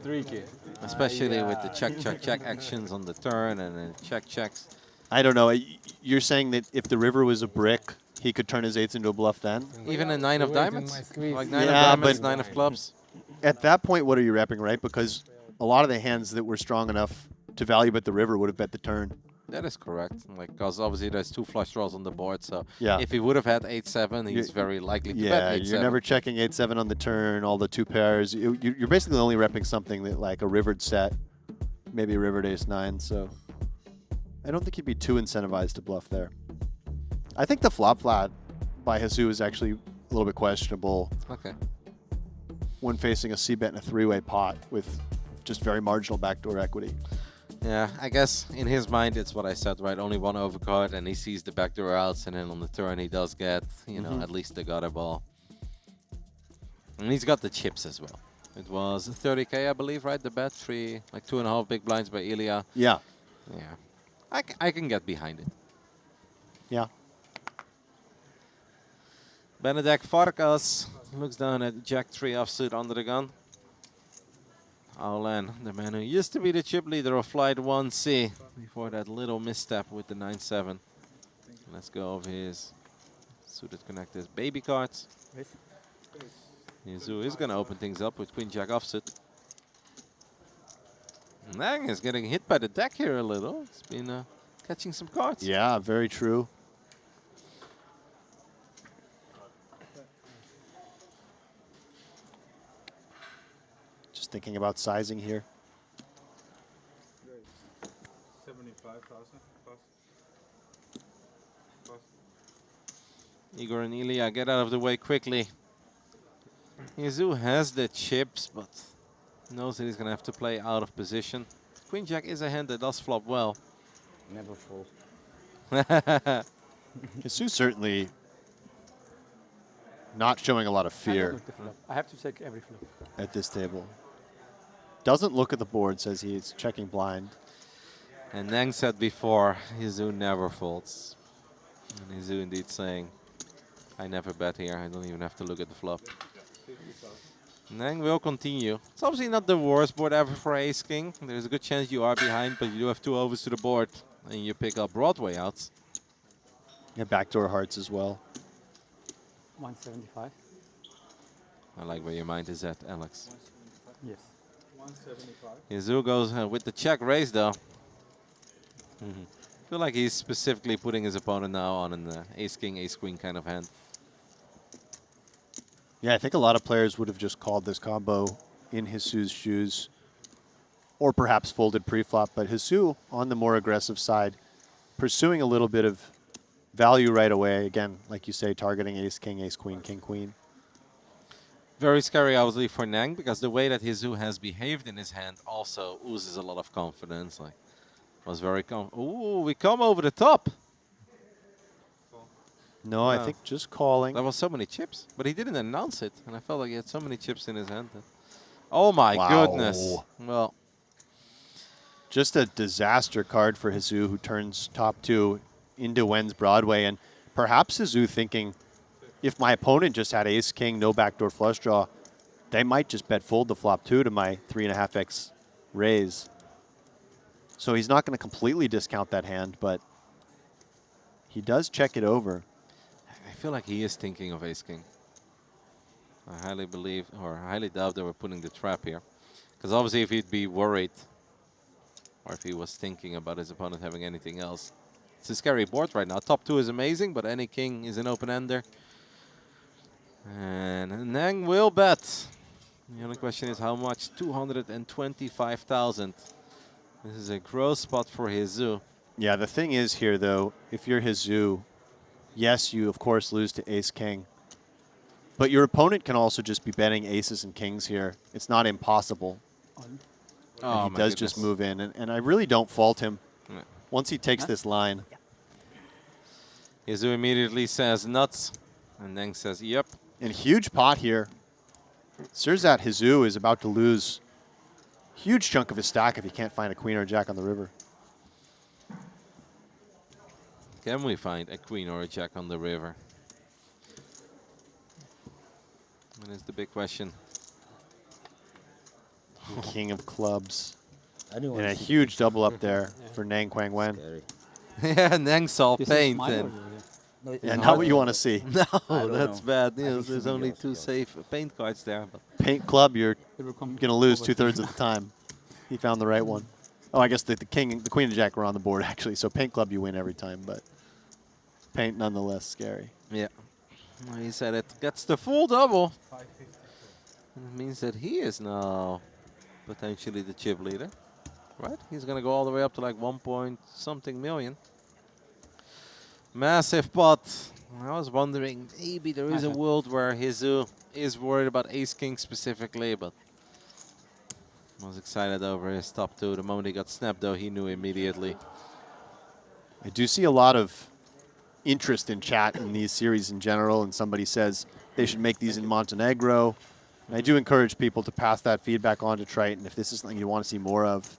Tricky. Especially with the check actions on the turn and then checks. I don't know. You're saying that if the river was a brick, he could turn his eights into a bluff then? Even a 9 of diamonds? Like 9 of Yeah, diamonds, but 9 of clubs. At that point, what are you repping, right? Because a lot of the hands that were strong enough to value bet the river would have bet the turn. That is correct. Like, because obviously there's 2 flush draws on the board, so yeah. if he would have had 8-7, he's very likely to bet 8-7. You're never checking 8-7 on the turn, all the 2 pairs. You're basically only repping something that like a rivered set, maybe a rivered ace-9, so I don't think he'd be too incentivized to bluff there. I think the flop flat by Jeju is actually a little bit questionable. Okay. When facing a c-bet in a 3-way pot with just very marginal backdoor equity. Yeah, I guess in his mind it's what I said, right? Only 1 overcard, and he sees the backdoor outs, and then on the turn he does get, you know, at least the gutter ball. And he's got the chips as well. It was 30K, I believe, right? The bet, like 2.5 big blinds by Ilya. Yeah. Yeah. I can get behind it. Yeah. Benedek Farkas looks down at Jack-3 offsuit under the gun. Alan, the man who used to be the chip leader of Flight 1C before that little misstep with the 9-7. Let's go over his suited connectors baby cards. Jeju is going to open things up with Queen-Jack offsuit. Nang is getting hit by the deck here a little. It's been catching some cards. Yeah, very true. Just thinking about sizing here. 75,000 plus. Igor and Ilya get out of the way quickly. Jeju has the chips, but knows that he's going to have to play out of position. Queen Jack is a hand that does flop well. Never full. Jeju certainly not showing a lot of fear I have to check every flop at this table. Doesn't look at the board, says he's checking blind. And Nang said before, Jeju never folds. And Jeju indeed saying, I never bet here. I don't even have to look at the flop. Nang will continue. It's obviously not the worst board ever for ace-king. There's a good chance you are behind, but you do have 2 overs to the board. And you pick up Broadway outs. Yeah, backdoor hearts as well. 175. I like where your mind is at, Alex. Yes. 175. Jeju goes with the check raise, though. I feel like he's specifically putting his opponent now on an ace-king, ace-queen kind of hand. Yeah, I think a lot of players would have just called this combo in Jesu's shoes, or perhaps folded pre-flop. But Jesu on the more aggressive side, pursuing a little bit of value right away. Again, like you say, targeting ace-king, ace-queen, king-queen. Very scary, obviously, for Nang, because the way that Jesu has behaved in his hand also oozes a lot of confidence. Like, was very ooh, we come over the top. No, I think just calling. There was so many chips, but he didn't announce it, and I felt like he had so many chips in his hand. Oh my goodness! Well, just a disaster card for Jesu, who turns top 2 into Wen's Broadway, and perhaps Jesu thinking, if my opponent just had ace-king, no backdoor flush draw, they might just bet fold the flop 2 to my 3.5x raise. So he's not going to completely discount that hand, but he does check it over. I feel like he is thinking of ace-king. I highly believe, or I highly doubt that we're putting the trap here. Because obviously if he'd be worried, or if he was thinking about his opponent having anything else. It's a scary board right now. Top 2 is amazing, but any king is an open-ender. And Nang will bet. The only question is how much? 225,000. This is a gross spot for Jesu. Yeah, the thing is here, though, if you're Jesu, yes, you, of course, lose to ace-king. But your opponent can also just be betting aces and kings here. It's not impossible. Oh, he does just move in, and I really don't fault him once he takes this line. Jesu immediately says nuts, and Nang says yep. And huge pot here. Sirzat Jesu is about to lose huge chunk of his stack if he can't find a queen or a jack on the river. Can we find a queen or a jack on the river? That is the big question. King of clubs. I do And a huge double up there for Nang Quang Wen. Yeah, Nang saw paint. And yeah, not what you want to see. No, that's bad news. There's only 2 safe paint cards there. But Paint club, you're going to lose 2/3 of the time. He found the right one. Oh, I guess the king, the queen and jack were on the board, actually. So paint club, you win every time. But paint, nonetheless, scary. yeah. Well, he said it gets the full double. It means that he is now potentially the chip leader. Right? He's going to go all the way up to like 1-point-something million. Massive pot. I was wondering, maybe there is a world where Jeju is worried about ace-king specifically, but was excited over his top 2. The moment he got snapped, though, he knew immediately. I do see a lot of interest in chat in these series in general, and somebody says they should make these in Montenegro. And I do encourage people to pass that feedback on to Triton if this is something you want to see more of.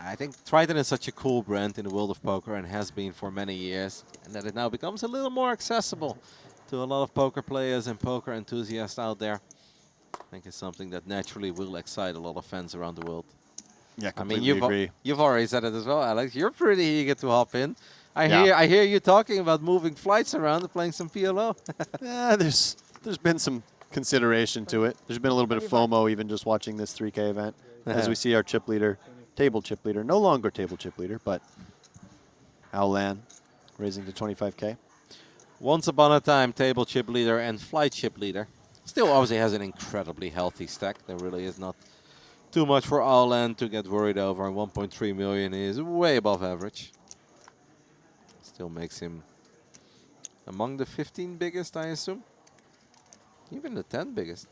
I think Triton is such a cool brand in the world of poker and has been for many years, and that it now becomes a little more accessible to a lot of poker players and poker enthusiasts out there. I think it's something that naturally will excite a lot of fans around the world. Yeah, I mean, agree. you've already said it as well, Alex. You're pretty eager to hop in. I hear you talking about moving flights around and playing some PLO. Yeah, there's been some consideration to it. There's been a little bit of FOMO even just watching this 3K event as we see our chip leader, table chip leader, no longer table chip leader, but Aolan raising to 25K. Once upon a time, table chip leader and flight chip leader. Still obviously has an incredibly healthy stack. There really is not too much for Aolan to get worried over. 1.3 million is way above average. Still makes him among the 15 biggest, I assume. Even the 10 biggest.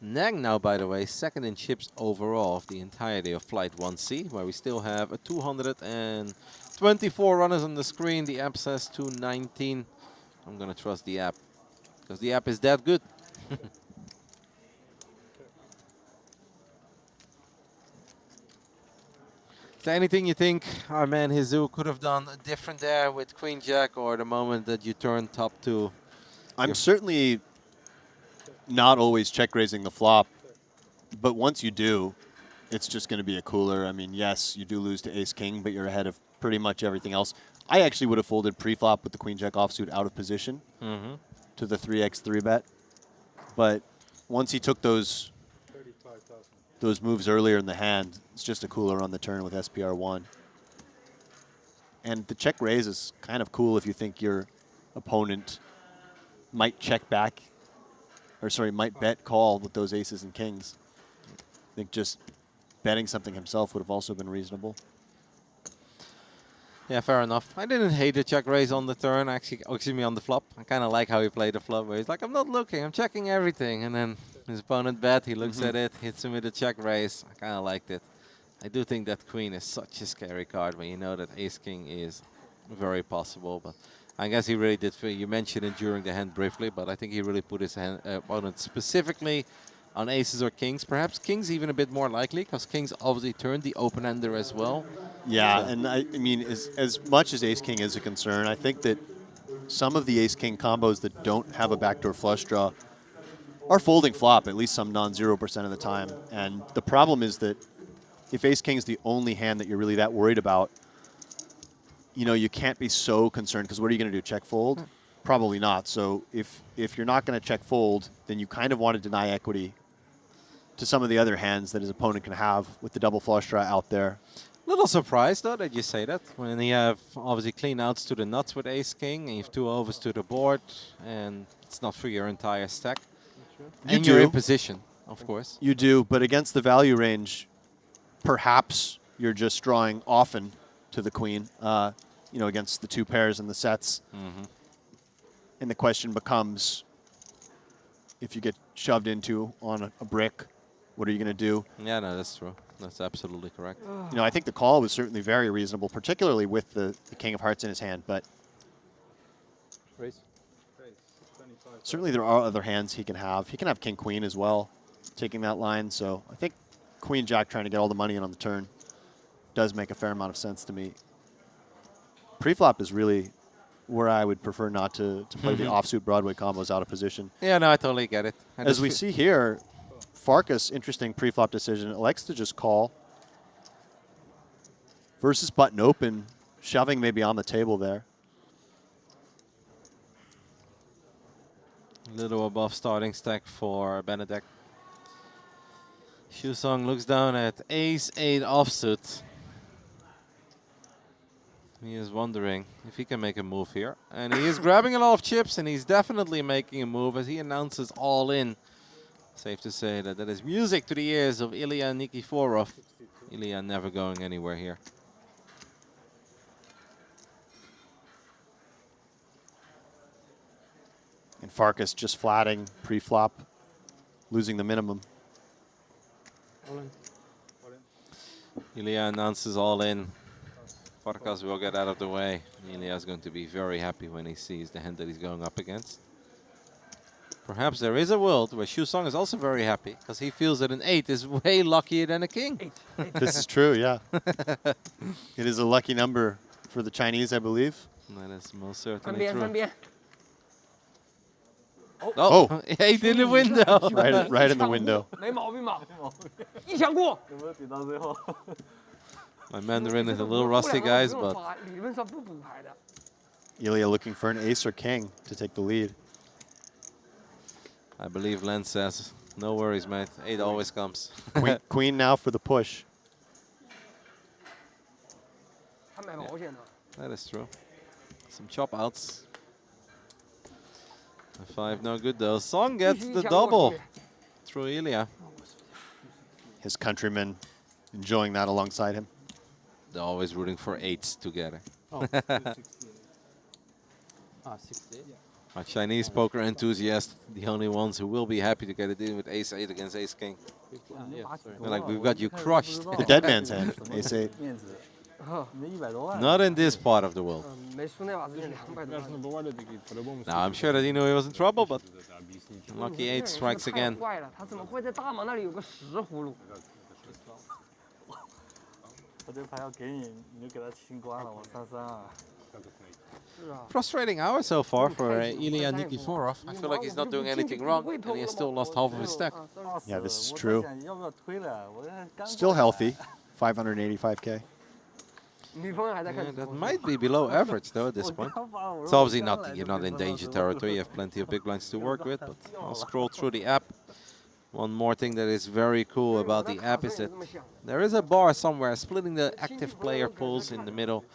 Nang now, by the way, second in chips overall of the entirety of Flight 1C, where we still have a 224 runners on the screen. The app says 219. I'm going to trust the app, because the app is that good. Is there anything you think our man Jeju could have done different there with Queen Jack, or the moment that you turn top 2? I'm certainly not always check raising the flop, but once you do, it's just going to be a cooler. I mean, yes, you do lose to ace-king, but you're ahead of pretty much everything else. I actually would have folded pre-flop with the Queen Jack offsuit out of position to the 3x 3-bet, but once he took those moves earlier in the hand, it's just a cooler on the turn with SPR1. And the check raise is kind of cool if you think your opponent might check back, or sorry, might bet call with those aces and kings. I think just betting something himself would have also been reasonable. Yeah, fair enough. I didn't hate the check raise on the turn, actually, oh, excuse me, on the flop. I kind of like how he played the flop, where he's like, I'm not looking, I'm checking everything. And then his opponent bet, he looks at it, hits him with a check raise. I kind of liked it. I do think that queen is such a scary card when you know that ace-king is very possible. But I guess he really did. You mentioned it during the hand briefly, but I think he really put his opponent specifically on aces or kings. Perhaps kings even a bit more likely, because kings obviously turned the open-ender as well. Yeah, and I mean, as much as ace-king is a concern, I think that some of the ace-king combos that don't have a backdoor flush draw are folding flop, at least some non-0% of the time. And the problem is that if ace-king is the only hand that you're really that worried about, you know, you can't be so concerned, because what are you going to do, check fold? Probably not. So if you're not going to check fold, then you kind of want to deny equity to some of the other hands that his opponent can have with the double flush draw out there. Little surprised, though, that you say that. When you have, obviously, clean outs to the nuts with ace-king, and you have 2 overs to the board, and it's not for your entire stack. And you're in position, of course. You do, but against the value range, perhaps you're just drawing often to the queen, you know, against the 2 pairs and the sets. And the question becomes, if you get shoved into on a brick, what are you going to do? Yeah, no, that's true. That's absolutely correct. You know, I think the call was certainly very reasonable, particularly with the king of hearts in his hand, but... Raise. 25. Certainly there are other hands he can have. He can have king queen as well, taking that line. So I think queen jack trying to get all the money in on the turn does make a fair amount of sense to me. Preflop is really where I would prefer not to play the offsuit Broadway combos out of position. Yeah, no, I totally get it. As we see here, Farkas, interesting preflop decision, elects to just call. Versus button open, shoving maybe on the table there. A little above starting stack for Benedek. Shusong looks down at ace-8 offsuit. He is wondering if he can make a move here. And he is grabbing a lot of chips, and he's definitely making a move as he announces all in. Safe to say that that is music to the ears of Ilya Nikiforov. Ilya never going anywhere here. And Farkas just flatting pre-flop, losing the minimum. Ilya announces all in. Farkas will get out of the way. Ilya is going to be very happy when he sees the hand that he's going up against. Perhaps there is a world where Shusong is also very happy because he feels that an 8 is way luckier than a king. This is true, yeah. It is a lucky number for the Chinese, I believe. That is most certainly true. Oh, 8 in the window. right in the window. My Mandarin is a little rusty, guys, but Ilya looking for an ace or king to take the lead. I believe Len says, no worries, mate. 8 always comes. Queen now for the push. That is true. Some chop outs. A 5 no good though. Song gets the double through Ilya. His countrymen enjoying that alongside him. They're always rooting for 8s together. Oh, 68. My Chinese poker enthusiasts, the only ones who will be happy to get it in with ace-8 against ace-king. They're like, we've got you crushed. The dead man's hand, ace-8. Not in this part of the world. Now, I'm sure that he knew he was in trouble, but lucky 8 strikes again. Frustrating hour so far for Ilya Nikiforov. I feel like he's not doing anything wrong, and he has still lost half of his stack. Yeah, this is true. Still healthy, 585K. Yeah, that might be below average, though, at this point. It's obviously not, you're not in danger territory. You have plenty of big blinds to work with, but I'll scroll through the app. One more thing that is very cool about the app is that there is a bar somewhere splitting the active player pools in the middle,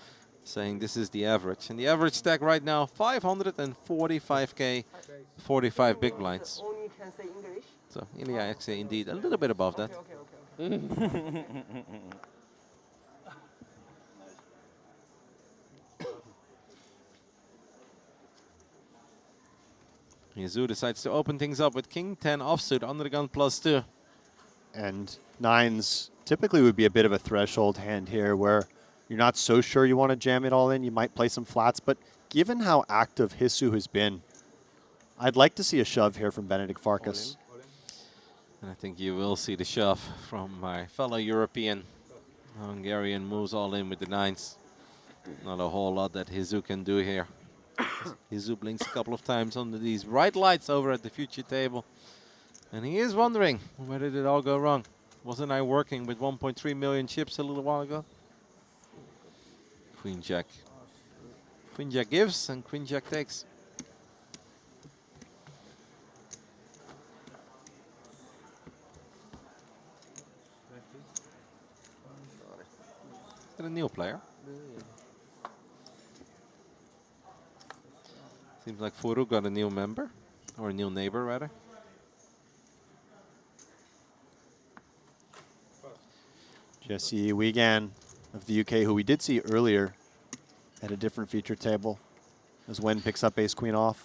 saying this is the average. And the average stack right now, 545K, 45 big blinds. So Ilya actually indeed a little bit above that. Jeju decides to open things up with king 10 offsuit under the gun +2. And 9s typically would be a bit of a threshold hand here where you're not so sure you want to jam it all in. You might play some flats, but given how active Hisu has been, I'd like to see a shove here from Benedikt Farkas. And I think you will see the shove from my fellow European. Hungarian moves all in with the 9s. Not a whole lot that Jeju can do here. Jeju blinks a couple of times under these bright lights over at the future table. And he is wondering, where did it all go wrong? Wasn't I working with 1.3 million chips a little while ago? Queen Jack. Queen Jack gives and Queen Jack takes. Is that a new player? Seems like Furu got a new member, or a new neighbor rather. Jesse Wiegand of the UK, who we did see earlier at a different feature table, as Wen picks up ace queen off.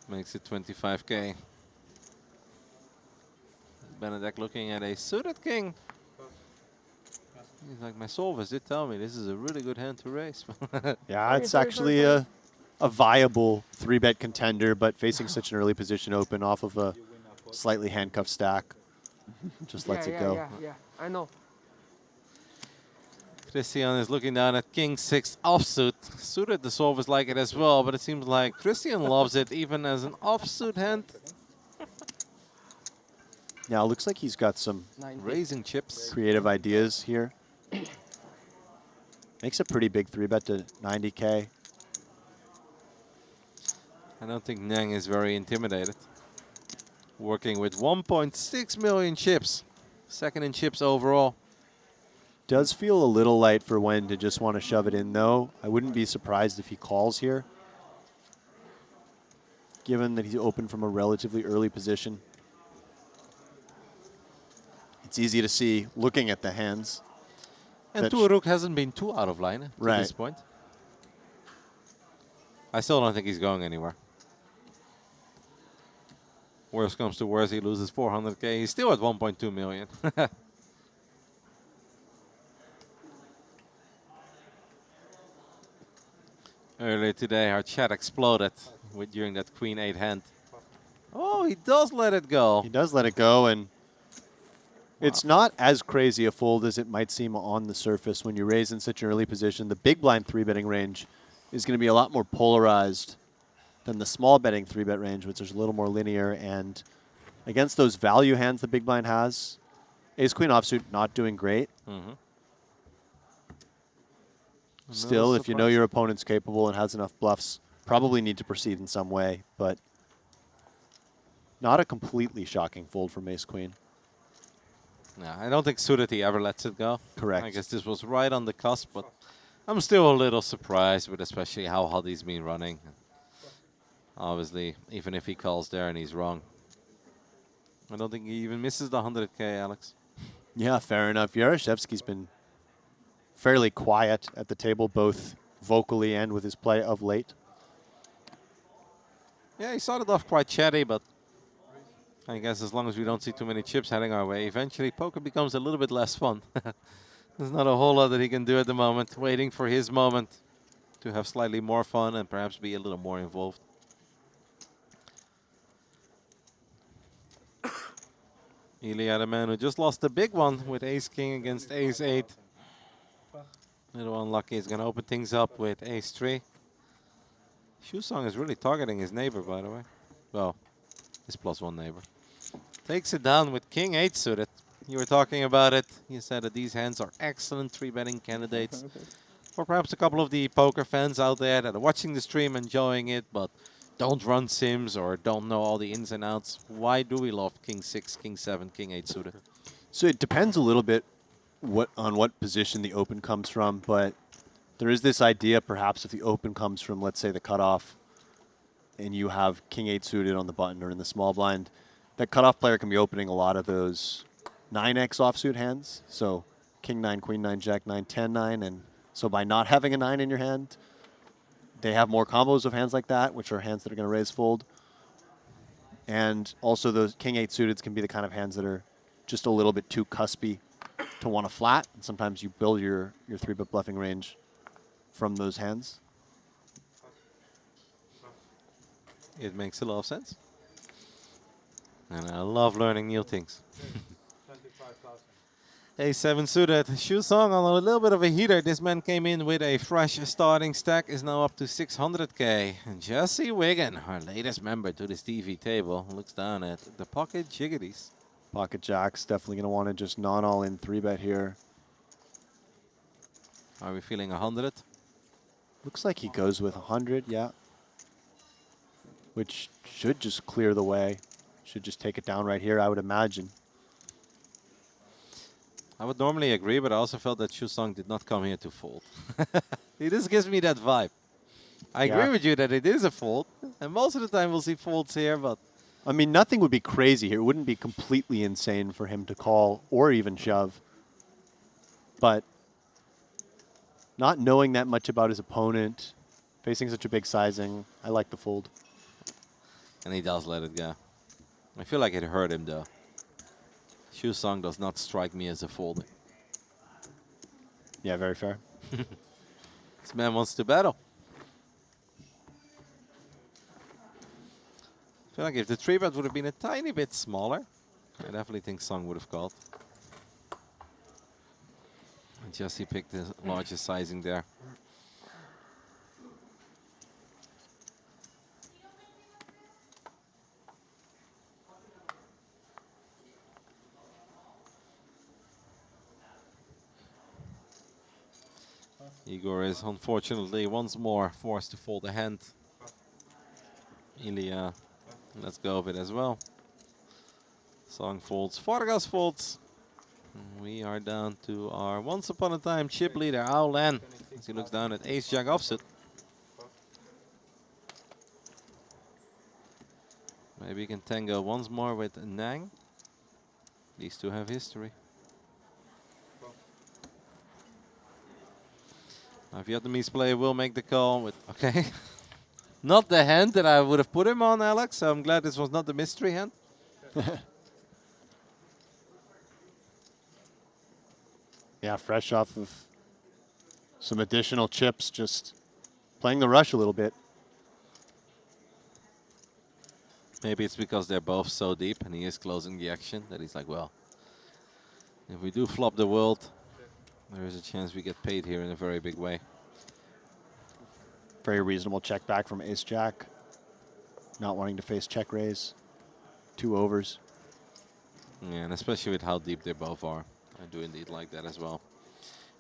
Makes it 25K. Benedikt looking at a suited king. He's like, my solvers did tell me this is a really good hand to raise. Yeah, it's actually a viable 3-bet contender, but facing such an early position open off of a slightly handcuffed stack just lets it go. Yeah, I know. Christian is looking down at King 6 offsuit. Suited the solvers like it as well, but it seems like Christian loves it even as an offsuit hand. Now it looks like he's got some raising chips, creative ideas here. Makes a pretty big 3-bet to 90K. I don't think Nyang is very intimidated. Working with 1.6 million chips. Second in chips overall. Does feel a little light for Wen to just want to shove it in, though. I wouldn't be surprised if he calls here, given that he's open from a relatively early position. It's easy to see looking at the hands. And Tuaruk hasn't been too out of line to this point. I still don't think he's going anywhere. Worst comes to worst, he loses 400K. He's still at 1.2 million. Earlier today, our chat exploded during that Queen 8 hand. Oh, he does let it go. He does let it go, and it's not as crazy a fold as it might seem on the surface when you raise in such an early position. The big blind 3-betting range is going to be a lot more polarized than the small betting 3-bet range, which is a little more linear. And against those value hands the big blind has, ace-queen offsuit not doing great. Still, if you know your opponent's capable and has enough bluffs, probably need to proceed in some way, but not a completely shocking fold from ace-queen. No, I don't think Surati ever lets it go. Correct. I guess this was right on the cusp, but I'm still a little surprised with especially how hot he's been running. Obviously, even if he calls there and he's wrong. I don't think he even misses the 100K, Alex. Yeah, fair enough. Yaroshevsky's been fairly quiet at the table, both vocally and with his play of late. Yeah, he started off quite chatty, but I guess as long as we don't see too many chips heading our way, eventually poker becomes a little bit less fun. There's not a whole lot that he can do at the moment, waiting for his moment to have slightly more fun and perhaps be a little more involved. Ilya, the man who just lost the big one with ace-king against ace-8. Little unlucky, he's going to open things up with ace-3. Shusong is really targeting his neighbor, by the way. Well, his +1 neighbor. Takes it down with king 8 suited. You were talking about it. You said that these hands are excellent 3-betting candidates. Or perhaps a couple of the poker fans out there that are watching the stream, enjoying it, but don't run sims or don't know all the ins and outs. Why do we love king 6, king 7, king 8 suited? So it depends a little bit on what position the open comes from, but there is this idea perhaps if the open comes from, let's say, the cutoff, and you have king 8 suited on the button or in the small blind, that cutoff player can be opening a lot of those 9x offsuit hands. So king 9, queen 9, jack 9, 10, 9, and so by not having a 9 in your hand, they have more combos of hands like that, which are hands that are going to raise fold. And also those king 8 suiteds can be the kind of hands that are just a little bit too cuspy to want to flat. And sometimes you build your 3-bet bluffing range from those hands. It makes a lot of sense. And I love learning new things. A7 suited. Shusong on a little bit of a heater. This man came in with a fresh starting stack, is now up to 600K. And Jesse Wiggin, our latest member to this TV table, looks down at the pocket jiggities. Pocket jacks definitely going to want to just non-all-in 3-bet here. Are we feeling 100? Looks like he goes with 100, yeah. Which should just clear the way. Should just take it down right here, I would imagine. I would normally agree, but I also felt that Shusong did not come here to fold. He just gives me that vibe. I agree with you that it is a fold, and most of the time we'll see folds here, but... I mean, nothing would be crazy here. It wouldn't be completely insane for him to call or even shove. But not knowing that much about his opponent, facing such a big sizing, I like the fold. And he does let it go. I feel like it hurt him, though. Shusong does not strike me as a folder. Yeah, very fair. This man wants to battle. I feel like if the 3-bet would have been a tiny bit smaller, I definitely think Song would have called. And Jesse picked the largest sizing there. Igor is unfortunately once more forced to fold a hand. Ilya lets go of it as well. Song folds, Vargas folds. And we are down to our once upon a time chip leader, Aulen, as he looks down at ace-jack offsuit. Maybe he can tango once more with Nang. These two have history. Our Vietnamese player will make the call with, okay. Not the hand that I would have put him on, Alex, so I'm glad this was not the mystery hand. Yeah, fresh off of some additional chips, just playing the rush a little bit. Maybe it's because they're both so deep and he is closing the action that he's like, well, if we do flop the world, there is a chance we get paid here in a very big way. Very reasonable check back from ace-jack. Not wanting to face check raise. 2 overs. Yeah, and especially with how deep they both are. I do indeed like that as well.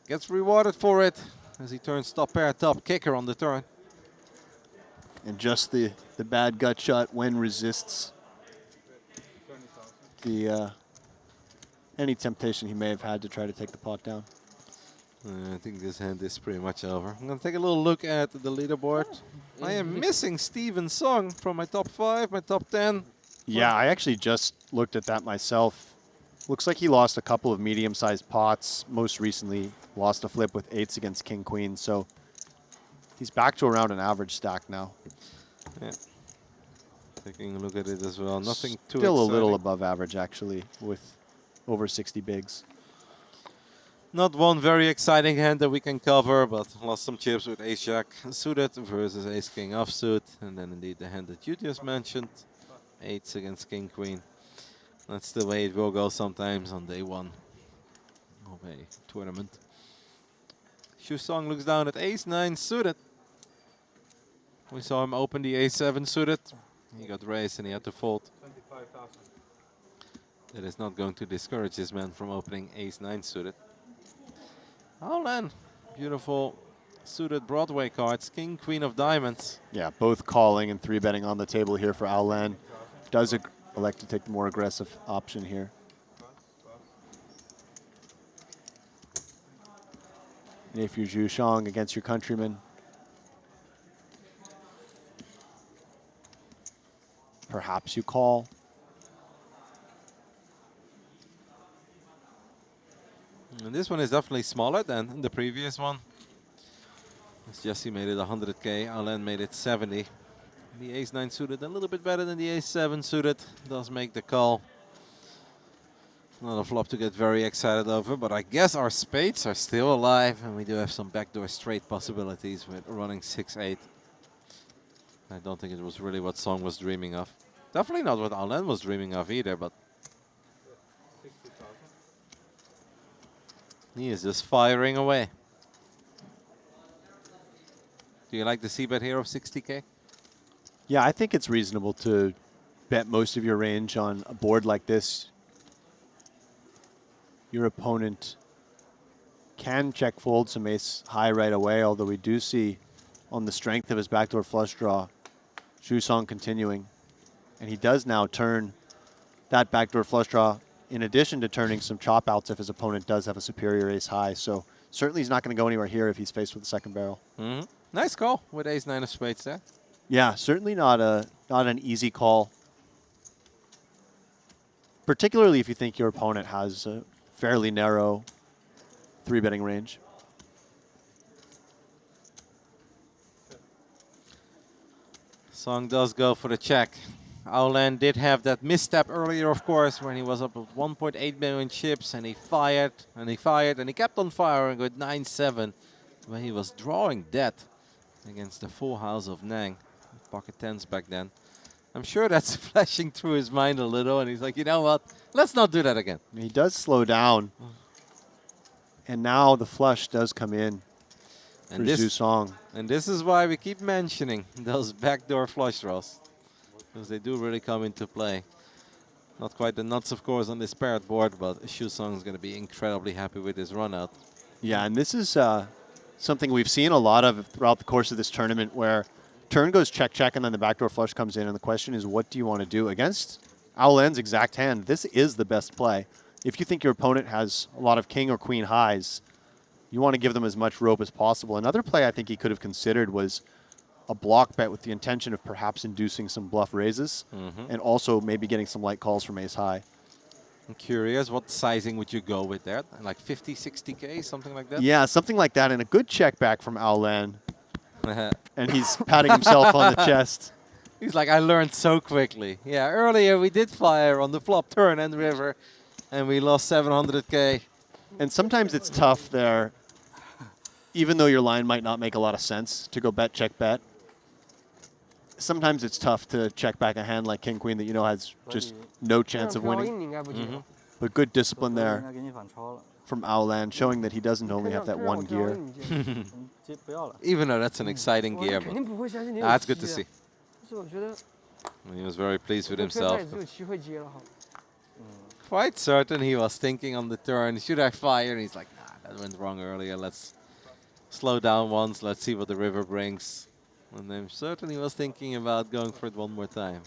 Gets rewarded for it as he turns top pair, top kicker on the turn. And just the bad gut shot when resists the any temptation he may have had to try to take the pot down. I think this hand is pretty much over. I'm going to take a little look at the leaderboard. I am missing Steven Song from my top 5, my top 10. Yeah, I actually just looked at that myself. Looks like he lost a couple of medium-sized pots. Most recently, lost a flip with 8s against King-Queen. So he's back to around an average stack now. Yeah. Taking a look at it as well. Nothing too Still exciting. a little above average, actually, with over 60 bigs. Not one very exciting hand that we can cover, but lost some chips with ace-jack suited versus ace-king offsuit. And then indeed the hand that you just mentioned, 8s against king-queen. That's the way it will go sometimes on day 1 of a tournament. Shu Song looks down at ace-9 suited. We saw him open the ace-7 suited. He got raised and he had to fold. 25,000. That is not going to discourage this man from opening ace-9 suited. Aulen, beautiful suited Broadway cards, king, queen of diamonds. Yeah, both calling and 3-betting on the table here for Aulen. Does elect to take the more aggressive option here. And if you're Zhu Shang against your countryman, perhaps you call. And this one is definitely smaller than the previous one. As Jesse made it 100k, Aulen made it 70. The ace-9 suited a little bit better than the ace-7 suited. Does make the call. Not a flop to get very excited over, but I guess our spades are still alive, and we do have some backdoor straight possibilities with running 6-8. I don't think it was really what Song was dreaming of. Definitely not what Aulen was dreaming of either, but he is just firing away. Do you like the c-bet here of 60k? Yeah, I think it's reasonable to bet most of your range on a board like this. Your opponent can check fold some ace high right away, although we do see on the strength of his backdoor flush draw, Zhu Song continuing. And he does now turn that backdoor flush draw in addition to turning some chop outs if his opponent does have a superior ace high. So certainly he's not going to go anywhere here if he's faced with the second barrel. Mm-hmm. Nice call with ace-9 of spades there. Yeah, certainly not an easy call. Particularly if you think your opponent has a fairly narrow 3-betting range. Song does go for the check. Aulan did have that misstep earlier, of course, when he was up with 1.8 million chips, and he fired, and he fired, and he kept on firing with 9-7, when he was drawing dead against the full house of Nang. Pocket tens back then. I'm sure that's flashing through his mind a little, and he's like, you know what? Let's not do that again. He does slow down. And now the flush does come in for Zhu Song. And this is why we keep mentioning those backdoor flush draws, because they do really come into play. Not quite the nuts, of course, on this paired board, but Zhu Song is going to be incredibly happy with his run out. Yeah, and this is something we've seen a lot of throughout the course of this tournament, where turn goes check, check, and then the backdoor flush comes in, and the question is, what do you want to do? Against Aulan's exact hand, this is the best play. If you think your opponent has a lot of king or queen highs, you want to give them as much rope as possible. Another play I think he could have considered was a block bet with the intention of perhaps inducing some bluff raises, and also maybe getting some light calls from ace high. I'm curious, what sizing would you go with that? Like 50, 60K, something like that? Yeah, something like that, and a good check back from Aulan. And he's patting himself on the chest. He's like, I learned so quickly. Yeah, earlier we did fire on the flop, turn, and river, and we lost 700K. And sometimes it's tough there, even though your line might not make a lot of sense, to go bet, check, bet. Sometimes it's tough to check back a hand like king, queen that you know has just no chance of winning. But good discipline there from Aulan, showing that he doesn't only have that one gear. Even though that's an exciting gear, but that's good to see. He was very pleased with himself. Quite certain he was thinking on the turn, should I fire? And he's like, nah, that went wrong earlier. Let's slow down once. Let's see what the river brings. And I'm certain he was thinking about going for it one more time.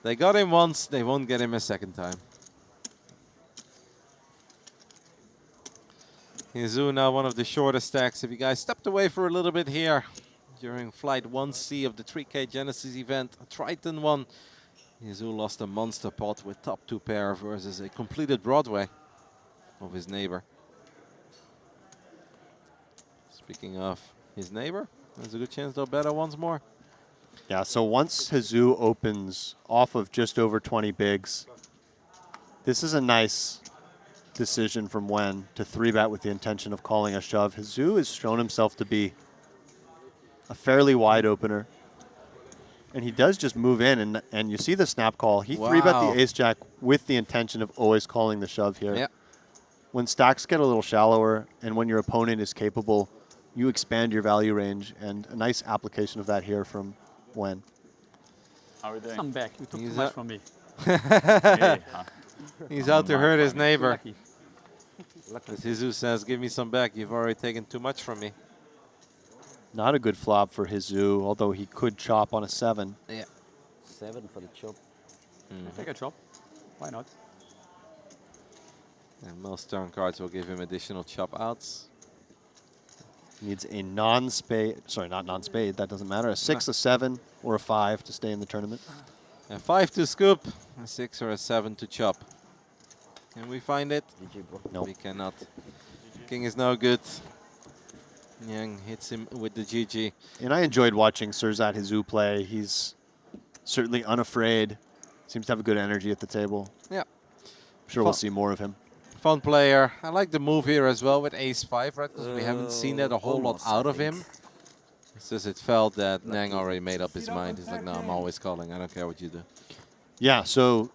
They got him once, they won't get him a second time. Jeju now one of the shortest stacks. If you guys stepped away for a little bit here during flight 1C of the 3K Genesis event, Triton ONE, Jeju lost a monster pot with top 2 pair versus a completed Broadway of his neighbor. Speaking of his neighbor, there's a good chance they'll bet once more. Yeah, so once Jeju opens off of just over 20 bigs, this is a nice decision from Wen to 3-bet with the intention of calling a shove. Jeju has shown himself to be a fairly wide opener. And he does just move in, and you see the snap call. He 3-bet the ace-jack with the intention of always calling the shove here. Yeah. When stacks get a little shallower and when your opponent is capable, you expand your value range, and a nice application of that here from Wen. How are they? Come back. You took too He's much from me. He's out to hurt his neighbor. Lucky. As Jeju says, give me some back. You've already taken too much from me. Not a good flop for Jeju, although he could chop on a 7. Yeah. 7 for the chop. Take a chop. Why not? And most turn cards will give him additional chop outs. Needs a non-spade, sorry, not non-spade, that doesn't matter. A 6, a 7, or a 5 to stay in the tournament. A 5 to scoop, a 6 or a 7 to chop. Can we find it? No. We cannot. King is no good. Yang hits him with the GG. And I enjoyed watching Sirzat Jeju play. He's certainly unafraid. Seems to have a good energy at the table. Yeah. I'm sure we'll see more of him. Fun player. I like the move here as well with ace-5, right? Because we haven't seen that a whole lot out of him. It's just it felt that Nang already made up his mind. He's like, no, I'm always calling. I don't care what you do. Yeah, so,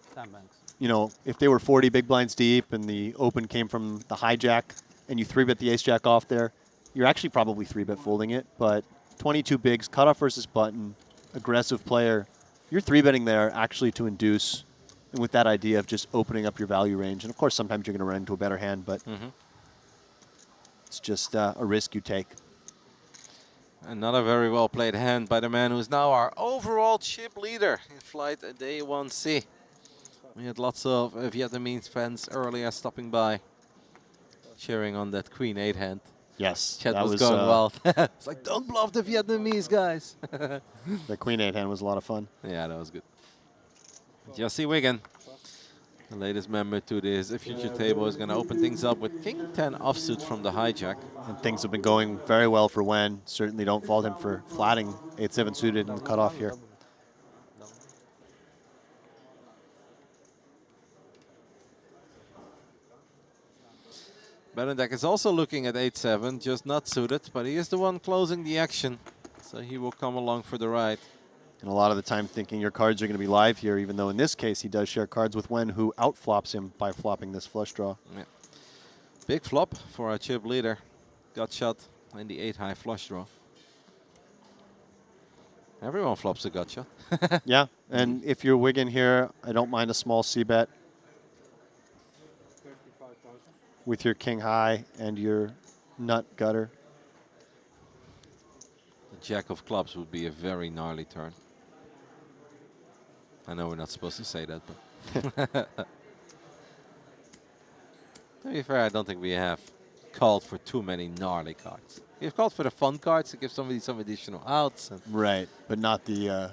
you know, if they were 40 big blinds deep and the open came from the hijack and you 3-bet the ace-jack off there, you're actually probably 3-bet folding it. But 22 bigs, cutoff versus button, aggressive player, you're 3-betting there actually to induce, and with that idea of just opening up your value range. And of course, sometimes you're going to run into a better hand, but it's just a risk you take. Another very well played hand by the man who's now our overall chip leader in flight day 1C. We had lots of Vietnamese fans earlier stopping by, cheering on that Queen 8 hand. Yes, Chat that was was going wild. It's like, don't bluff the Vietnamese guys. The Queen 8 hand was a lot of fun. Yeah, that was good. Jesse Wigan, the latest member to this future table, is going to open things up with King 10 offsuit from the hijack. And things have been going very well for Wen. Certainly don't fault him for flatting 8-7 suited in the cutoff here. Benedek is also looking at 8-7, just not suited, but he is the one closing the action. So he will come along for the ride. And a lot of the time thinking your cards are going to be live here, even though in this case he does share cards with Wen, who outflops him by flopping this flush draw. Yeah. Big flop for our chip leader. Got shot in the 8-high flush draw. Everyone flops a gut shot. Yeah, and if you're Wigan here, I don't mind a small c-bet with your king high and your nut gutter. The jack of clubs would be a very gnarly turn. I know we're not supposed to say that, but to be fair, I don't think we have called for too many gnarly cards. We've called for the fun cards to give somebody some additional outs. And right, but not the no,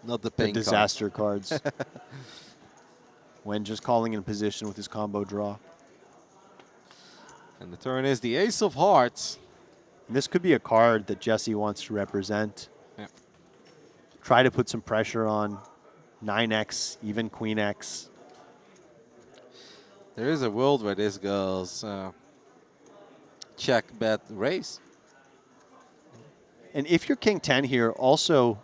not the pain disaster cards. When just calling in position with his combo draw. And the turn is the ace of hearts. And this could be a card that Jesse wants to represent. Yeah. Try to put some pressure on 9x, even queen x. There is a world where this goes check, bet, raise. And if you're king 10 here, also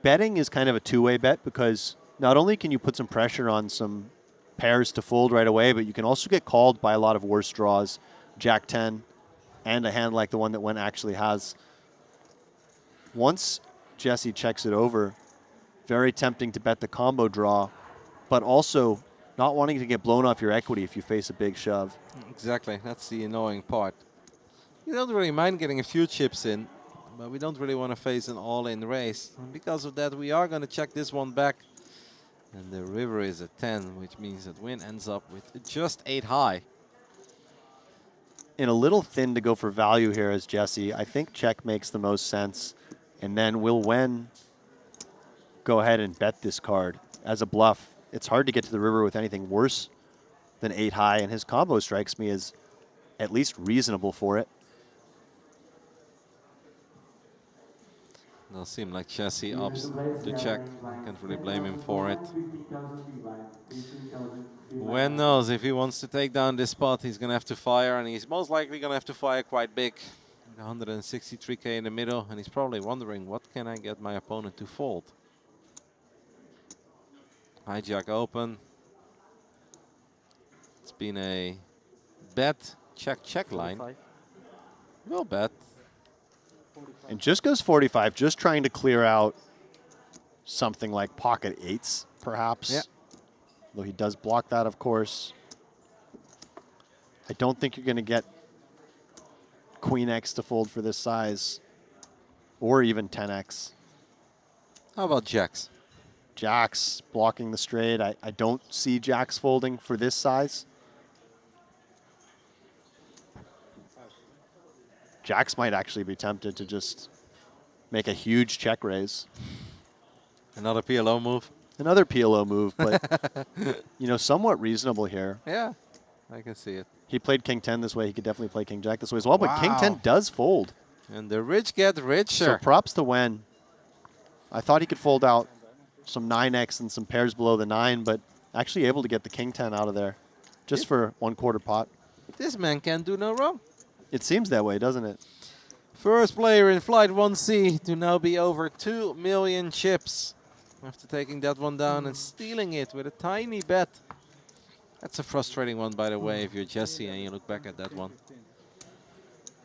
betting is kind of a two-way bet, because not only can you put some pressure on some pairs to fold right away, but you can also get called by a lot of worse draws, jack 10, and a hand like the one that Wen actually has. Once Jesse checks it over, very tempting to bet the combo draw, but also not wanting to get blown off your equity if you face a big shove. Exactly, that's the annoying part. You don't really mind getting a few chips in, but we don't really want to face an all-in race. And because of that, we are going to check this one back. And the river is a 10, which means that Win ends up with just 8 high. And a little thin to go for value here as Jesse. I think check makes the most sense. And then will Wen go ahead and bet this card as a bluff? It's hard to get to the river with anything worse than 8 high, and his combo strikes me as at least reasonable for it. Does seem like Jesse opts to check. Can't really blame him for it. Wen knows if he wants to take down this spot, he's going to have to fire, and he's most likely going to have to fire quite big. 163k in the middle, and he's probably wondering, what can I get my opponent to fold? Hijack open. It's been a bet, check line. We'll bet. And just goes 45, just trying to clear out something like pocket 8s, perhaps. Yeah. Though he does block that, of course. I don't think you're going to get queen x to fold for this size, or even 10x. How about jacks? Jacks blocking the straight. I don't see jacks folding for this size. Jacks might actually be tempted to just make a huge check raise. Another PLO move. Another PLO move, but you know, somewhat reasonable here. Yeah, I can see it. He played king 10 this way. He could definitely play king jack this way as well, but king Wow. 10 does fold. And the rich get richer. So props to Wen. I thought he could fold out some 9x and some pairs below the 9, but actually able to get the king 10 out of there just for 1/4 pot. This man can do no wrong. It seems that way, doesn't it? First player in Flight 1C to now be over 2 million chips. After taking that one down and stealing it with a tiny bet. That's a frustrating one, by the way, if you're Jesse and you look back at that one.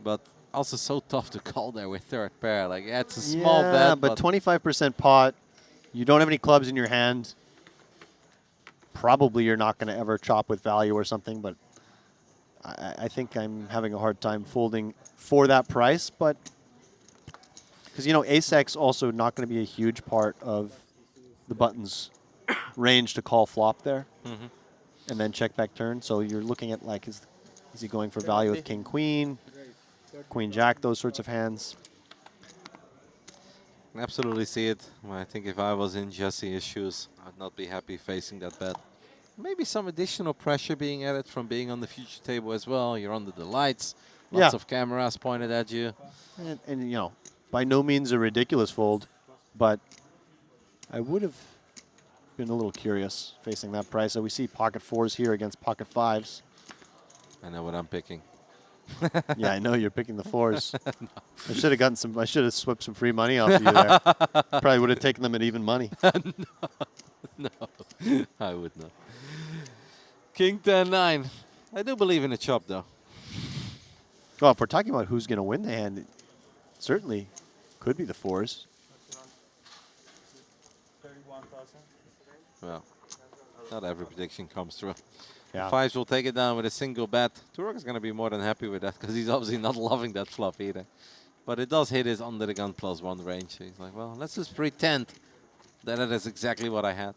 But also so tough to call there with third pair. Like, yeah, it's a small bet, but 25% pot. You don't have any clubs in your hand. Probably you're not going to ever chop with value or something, but I think I'm having a hard time folding for that price. But because, you know, ace-x also not going to be a huge part of the button's range to call flop there. Mm-hmm. And then check back turn. So you're looking at, like, is he going for value with king queen, queen jack, those sorts of hands? Absolutely see it. Well, I think if I was in Jesse's shoes, I'd not be happy facing that bet. Maybe some additional pressure being added from being on the future table as well. You're under the lights, lots of cameras pointed at you. And, you know, by no means a ridiculous fold, but I would have been a little curious facing that price. So we see pocket 4s here against pocket 5s. I know what I'm picking. Yeah, I know you're picking the fours. No. I should have gotten some. I should have swept some free money off of you there. Probably would have taken them at even money. No, I would not. King 10-9. I do believe in a chop, though. Well, if we're talking about who's going to win the hand, it certainly could be the fours. 31,000. Well, not every prediction comes through. Yeah. Fives will take it down with a single bet. Turok is going to be more than happy with that because he's obviously not loving that flop either. But it does hit his under the gun +1 range. He's like, well, let's just pretend that that is exactly what I had.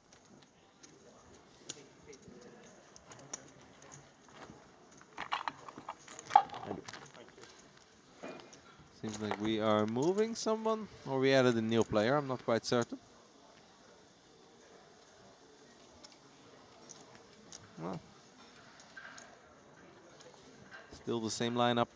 Seems like we are moving someone, or we added a new player. I'm not quite certain. Well, still the same lineup.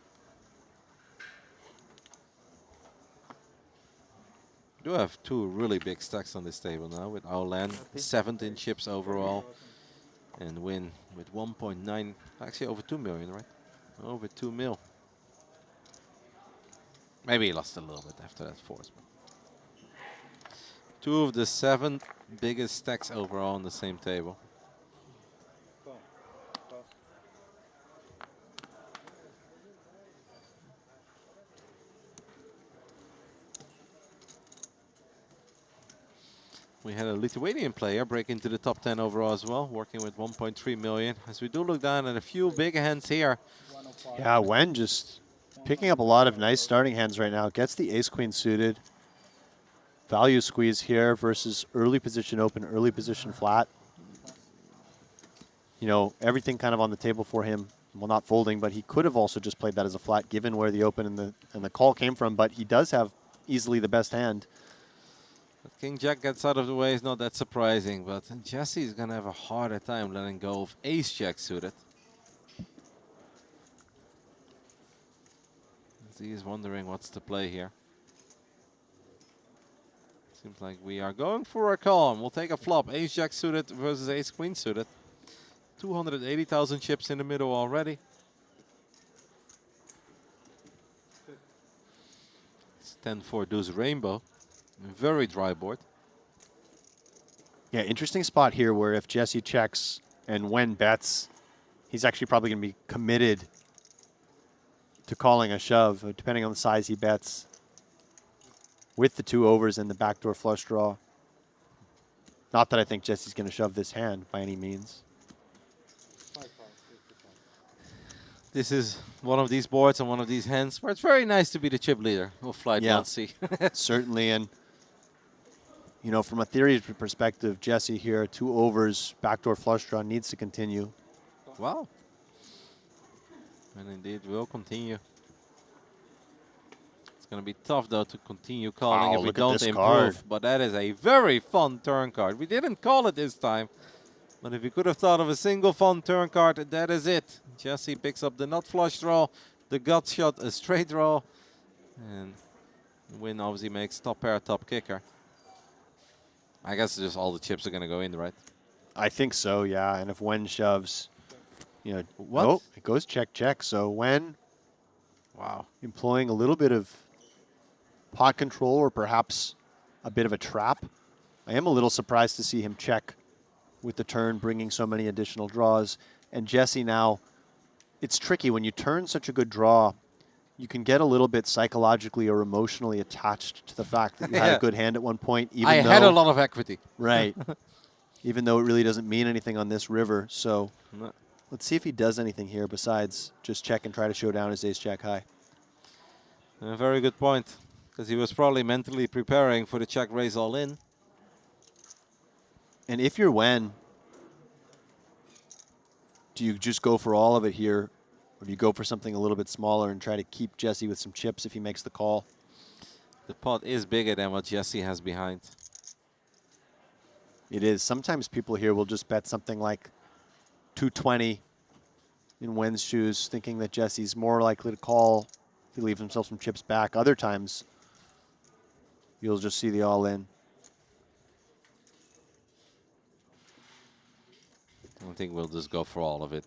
We do have two really big stacks on this table now with Aulan, 17 chips overall, and Win with 1.9, actually over 2 million, right? Over 2 mil. Maybe he lost a little bit after that force. Two of the 7 biggest stacks overall on the same table. We had a Lithuanian player break into the top 10 overall as well, working with 1.3 million. As we do look down at a few big hands here. Yeah, Wen just picking up a lot of nice starting hands right now. Gets the ace-queen suited. Value squeeze here versus early position open, early position flat. You know, everything kind of on the table for him. Well, not folding, but he could have also just played that as a flat given where the open and the call came from. But he does have easily the best hand. But King Jack gets out of the way, it's not that surprising, but Jesse is going to have a harder time letting go of Ace Jack suited. He is wondering what's the play here. Seems like we are going for a call, and we'll take a flop. Ace Jack suited versus Ace Queen suited. 280,000 chips in the middle already. It's 10-4 deuce rainbow. Very dry board. Yeah, interesting spot here where if Jesse checks and Wen bets, he's actually probably going to be committed to calling a shove, depending on the size he bets, with the 2 overs and the backdoor flush draw. Not that I think Jesse's going to shove this hand by any means. This is one of these boards and one of these hands where it's very nice to be the chip leader of Flight 1C. Certainly, and you know, from a theory perspective, Jesse here, 2 overs, backdoor flush draw needs to continue. Wow. And indeed will continue. It's going to be tough, though, to continue calling if we don't improve. Card. But that is a very fun turn card. We didn't call it this time. But if you could have thought of a single fun turn card, that is it. Jesse picks up the nut flush draw, the gut shot, a straight draw. And Win obviously makes top pair, top kicker. I guess just all the chips are going to go in, right? I think so, yeah. And if Wen shoves, you know, what? Oh, it goes check, check. So Wen, wow, employing a little bit of pot control or perhaps a bit of a trap. I am a little surprised to see him check with the turn, bringing so many additional draws. And Jesse now, it's tricky when you turn such a good draw. You can get a little bit psychologically or emotionally attached to the fact that you had a good hand at one point. Even I had a lot of equity. Right. Even though it really doesn't mean anything on this river. So let's see if he does anything here besides just check and try to show down his ace-jack high. A very good point, because he was probably mentally preparing for the check raise all in. And if you're Wen, do you just go for all of it here? Or do you go for something a little bit smaller and try to keep Jesse with some chips if he makes the call? The pot is bigger than what Jesse has behind. It is. Sometimes people here will just bet something like 220 in Wen's shoes, thinking that Jesse's more likely to call if he leaves himself some chips back. Other times, you'll just see the all-in. I think we'll just go for all of it.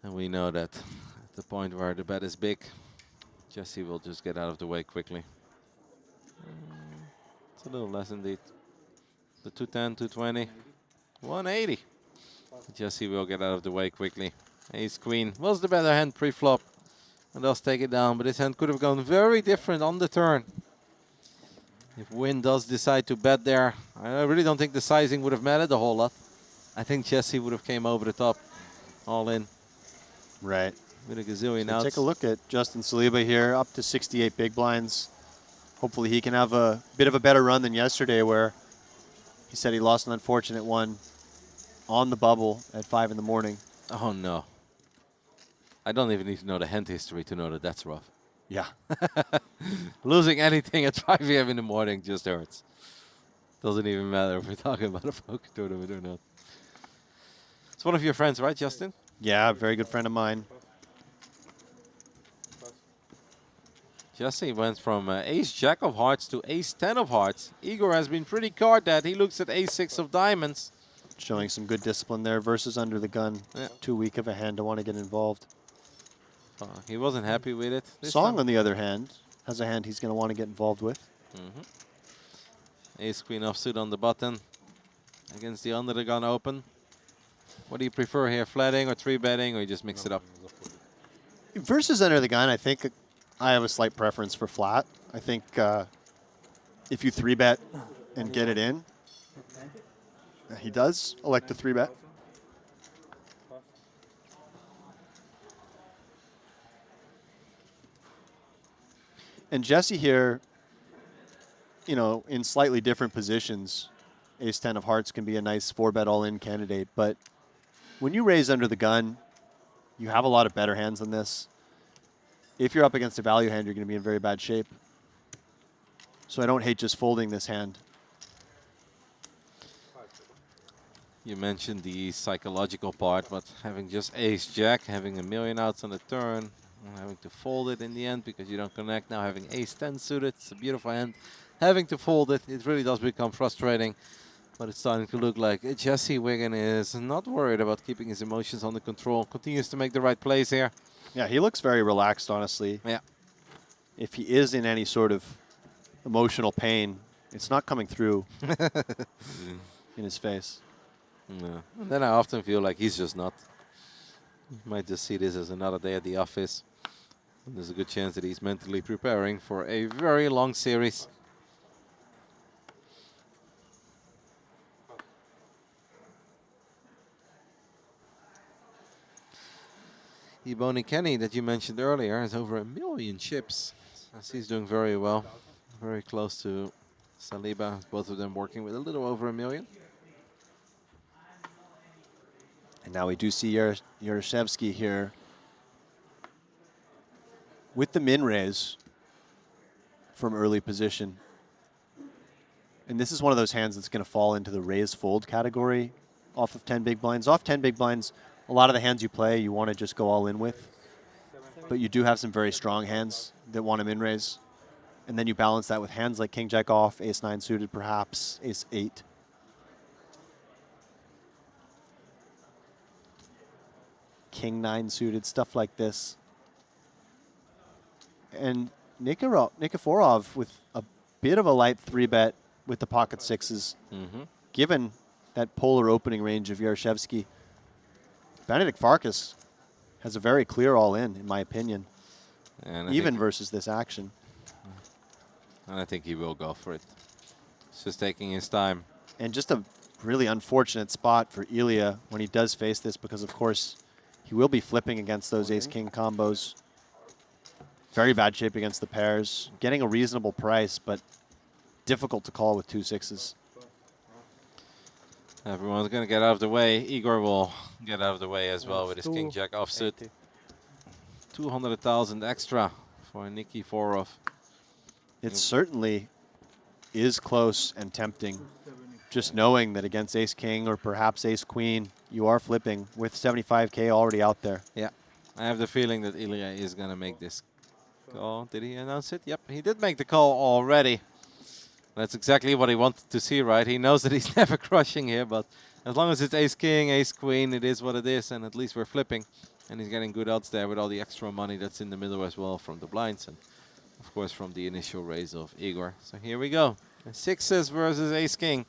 And we know that at the point where the bet is big, Jesse will just get out of the way quickly. It's a little less indeed. The 210, 220, 180. Jesse will get out of the way quickly. Ace Queen was the better hand pre-flop. And does take it down, but this hand could have gone very different on the turn. If Win does decide to bet there, I really don't think the sizing would have mattered a whole lot. I think Jesse would have came over the top, all in. Right. With a gazillion outs. Take a look at Justin Saliba here, up to 68 big blinds. Hopefully he can have a bit of a better run than yesterday, where he said he lost an unfortunate one on the bubble at 5 in the morning. Oh no. I don't even need to know the hand history to know that that's rough. Yeah. Losing anything at 5 a.m. in the morning just hurts. Doesn't even matter if we're talking about a poker tournament or not. It's one of your friends, right, Justin? Yeah, a very good friend of mine. Jesse went from ace-jack of hearts to ace-10 of hearts. Igor has been pretty card dead. He looks at ace-6 of diamonds. Showing some good discipline there versus under the gun. Yeah. Too weak of a hand to want to get involved. He wasn't happy with it. Song, on the other hand, has a hand he's going to want to get involved with. Ace-queen offsuit on the button against the under the gun open. What do you prefer here, flatting or 3-betting, or you just mix it up? Versus under the gun, I think I have a slight preference for flat. I think if you 3-bet and get it in, he does elect to 3-bet. And Jesse here, you know, in slightly different positions, ace-10 of hearts can be a nice 4-bet all-in candidate. But when you raise under the gun, you have a lot of better hands than this. If you're up against a value hand, you're going to be in very bad shape. So I don't hate just folding this hand. You mentioned the psychological part, but having just ace-jack, having a million outs on the turn, having to fold it in the end because you don't connect. Now having ace-10 suited, it's a beautiful hand. Having to fold it, it really does become frustrating. But it's starting to look like Jesse Wiggin is not worried about keeping his emotions under control. Continues to make the right plays here. Yeah, he looks very relaxed, honestly. Yeah. If he is in any sort of emotional pain, it's not coming through in his face. No. And then I often feel like he's just not. You might just see this as another day at the office. And there's a good chance that he's mentally preparing for a very long series. Ebony Kenny, that you mentioned earlier, has over 1 million chips. As he's doing very well. Very close to Saliba, both of them working with a little over 1 million. And now we do see Yaroshevsky here with the min raise from early position. And this is one of those hands that's going to fall into the raise fold category off of 10 big blinds. Off 10 big blinds, a lot of the hands you play, you want to just go all in with. But you do have some very strong hands that want to min raise. And then you balance that with hands like King Jack off, Ace 9 suited perhaps, Ace 8. King 9 suited, stuff like this. And Nikiforov with a bit of a light 3-bet with the pocket sixes. Given that polar opening range of Yaroshevsky, Benedict Farkas has a very clear all-in, in my opinion, and even versus this action. And I think he will go for it. It's just taking his time. And just a really unfortunate spot for Ilya when he does face this, because, of course, he will be flipping against those ace-king combos. Very bad shape against the pairs. Getting a reasonable price, but difficult to call with 2 sixes. Everyone's going to get out of the way. Igor will get out of the way as well with his King Jack offsuit. 200,000 extra for Nikiforov. It certainly is close and tempting. Just knowing that against ace-king or perhaps ace-queen, you are flipping with 75K already out there. Yeah, I have the feeling that Ilya is going to make this call. Did he announce it? Yep, he did make the call already. That's exactly what he wanted to see, right? He knows that he's never crushing here, but as long as it's ace-king, ace-queen, it is what it is, and at least we're flipping. And he's getting good odds there with all the extra money that's in the middle as well from the blinds. And, of course, from the initial raise of Igor. So here we go. Sixes versus Ace-King.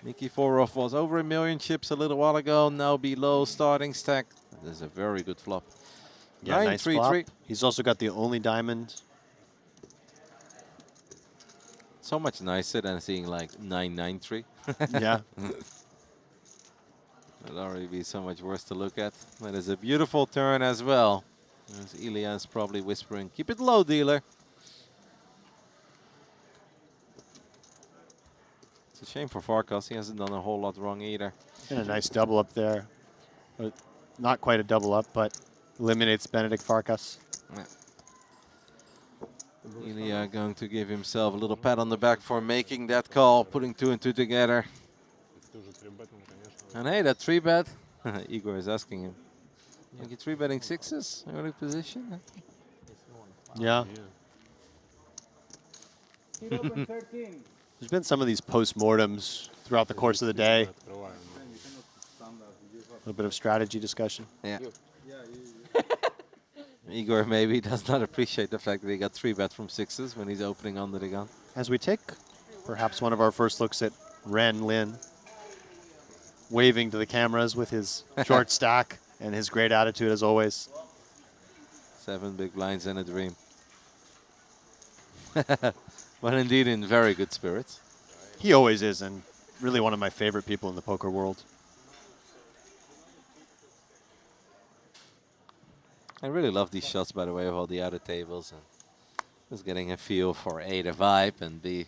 Nikiforov was over 1 million chips a little while ago. Now below starting stack. This is a very good flop. Yeah, 9, nice 3, flop. 3. He's also got the only diamond. So much nicer than seeing like 9, 9, 3. Yeah. That'd already be so much worse to look at. That is a beautiful turn as well. As Ilias probably whispering, keep it low, dealer. It's a shame for Farkas. He hasn't done a whole lot wrong either. And a nice double up there. Not quite a double up, but eliminates Benedict Farkas. Yeah. Ilya going to give himself a little pat on the back for making that call, putting 2 and 2 together. And hey, that 3-bet. Igor is asking him. Think you 3-betting sixes? Early position? Yeah. There's been some of these post-mortems throughout the course of the day. A little bit of strategy discussion. Yeah. Igor maybe does not appreciate the fact that he got 3-bet from sixes when he's opening under the gun. As we take perhaps one of our first looks at Ren Lin, waving to the cameras with his short stack and his great attitude as always. 7 big blinds and a dream. But indeed in very good spirits. He always is, and really one of my favorite people in the poker world. I really love these shots, by the way, of all the outer tables. And just getting a feel for A, the vibe, and B,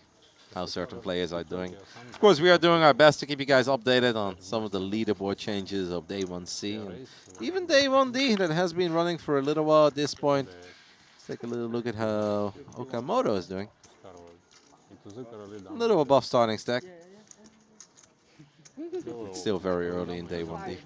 how certain players are doing. Of course, we are doing our best to keep you guys updated on some of the leaderboard changes of Day 1C. And even Day 1D that has been running for a little while at this point. Let's take a little look at how Okamoto is doing. A little above starting stack. It's still very early in Day 1D.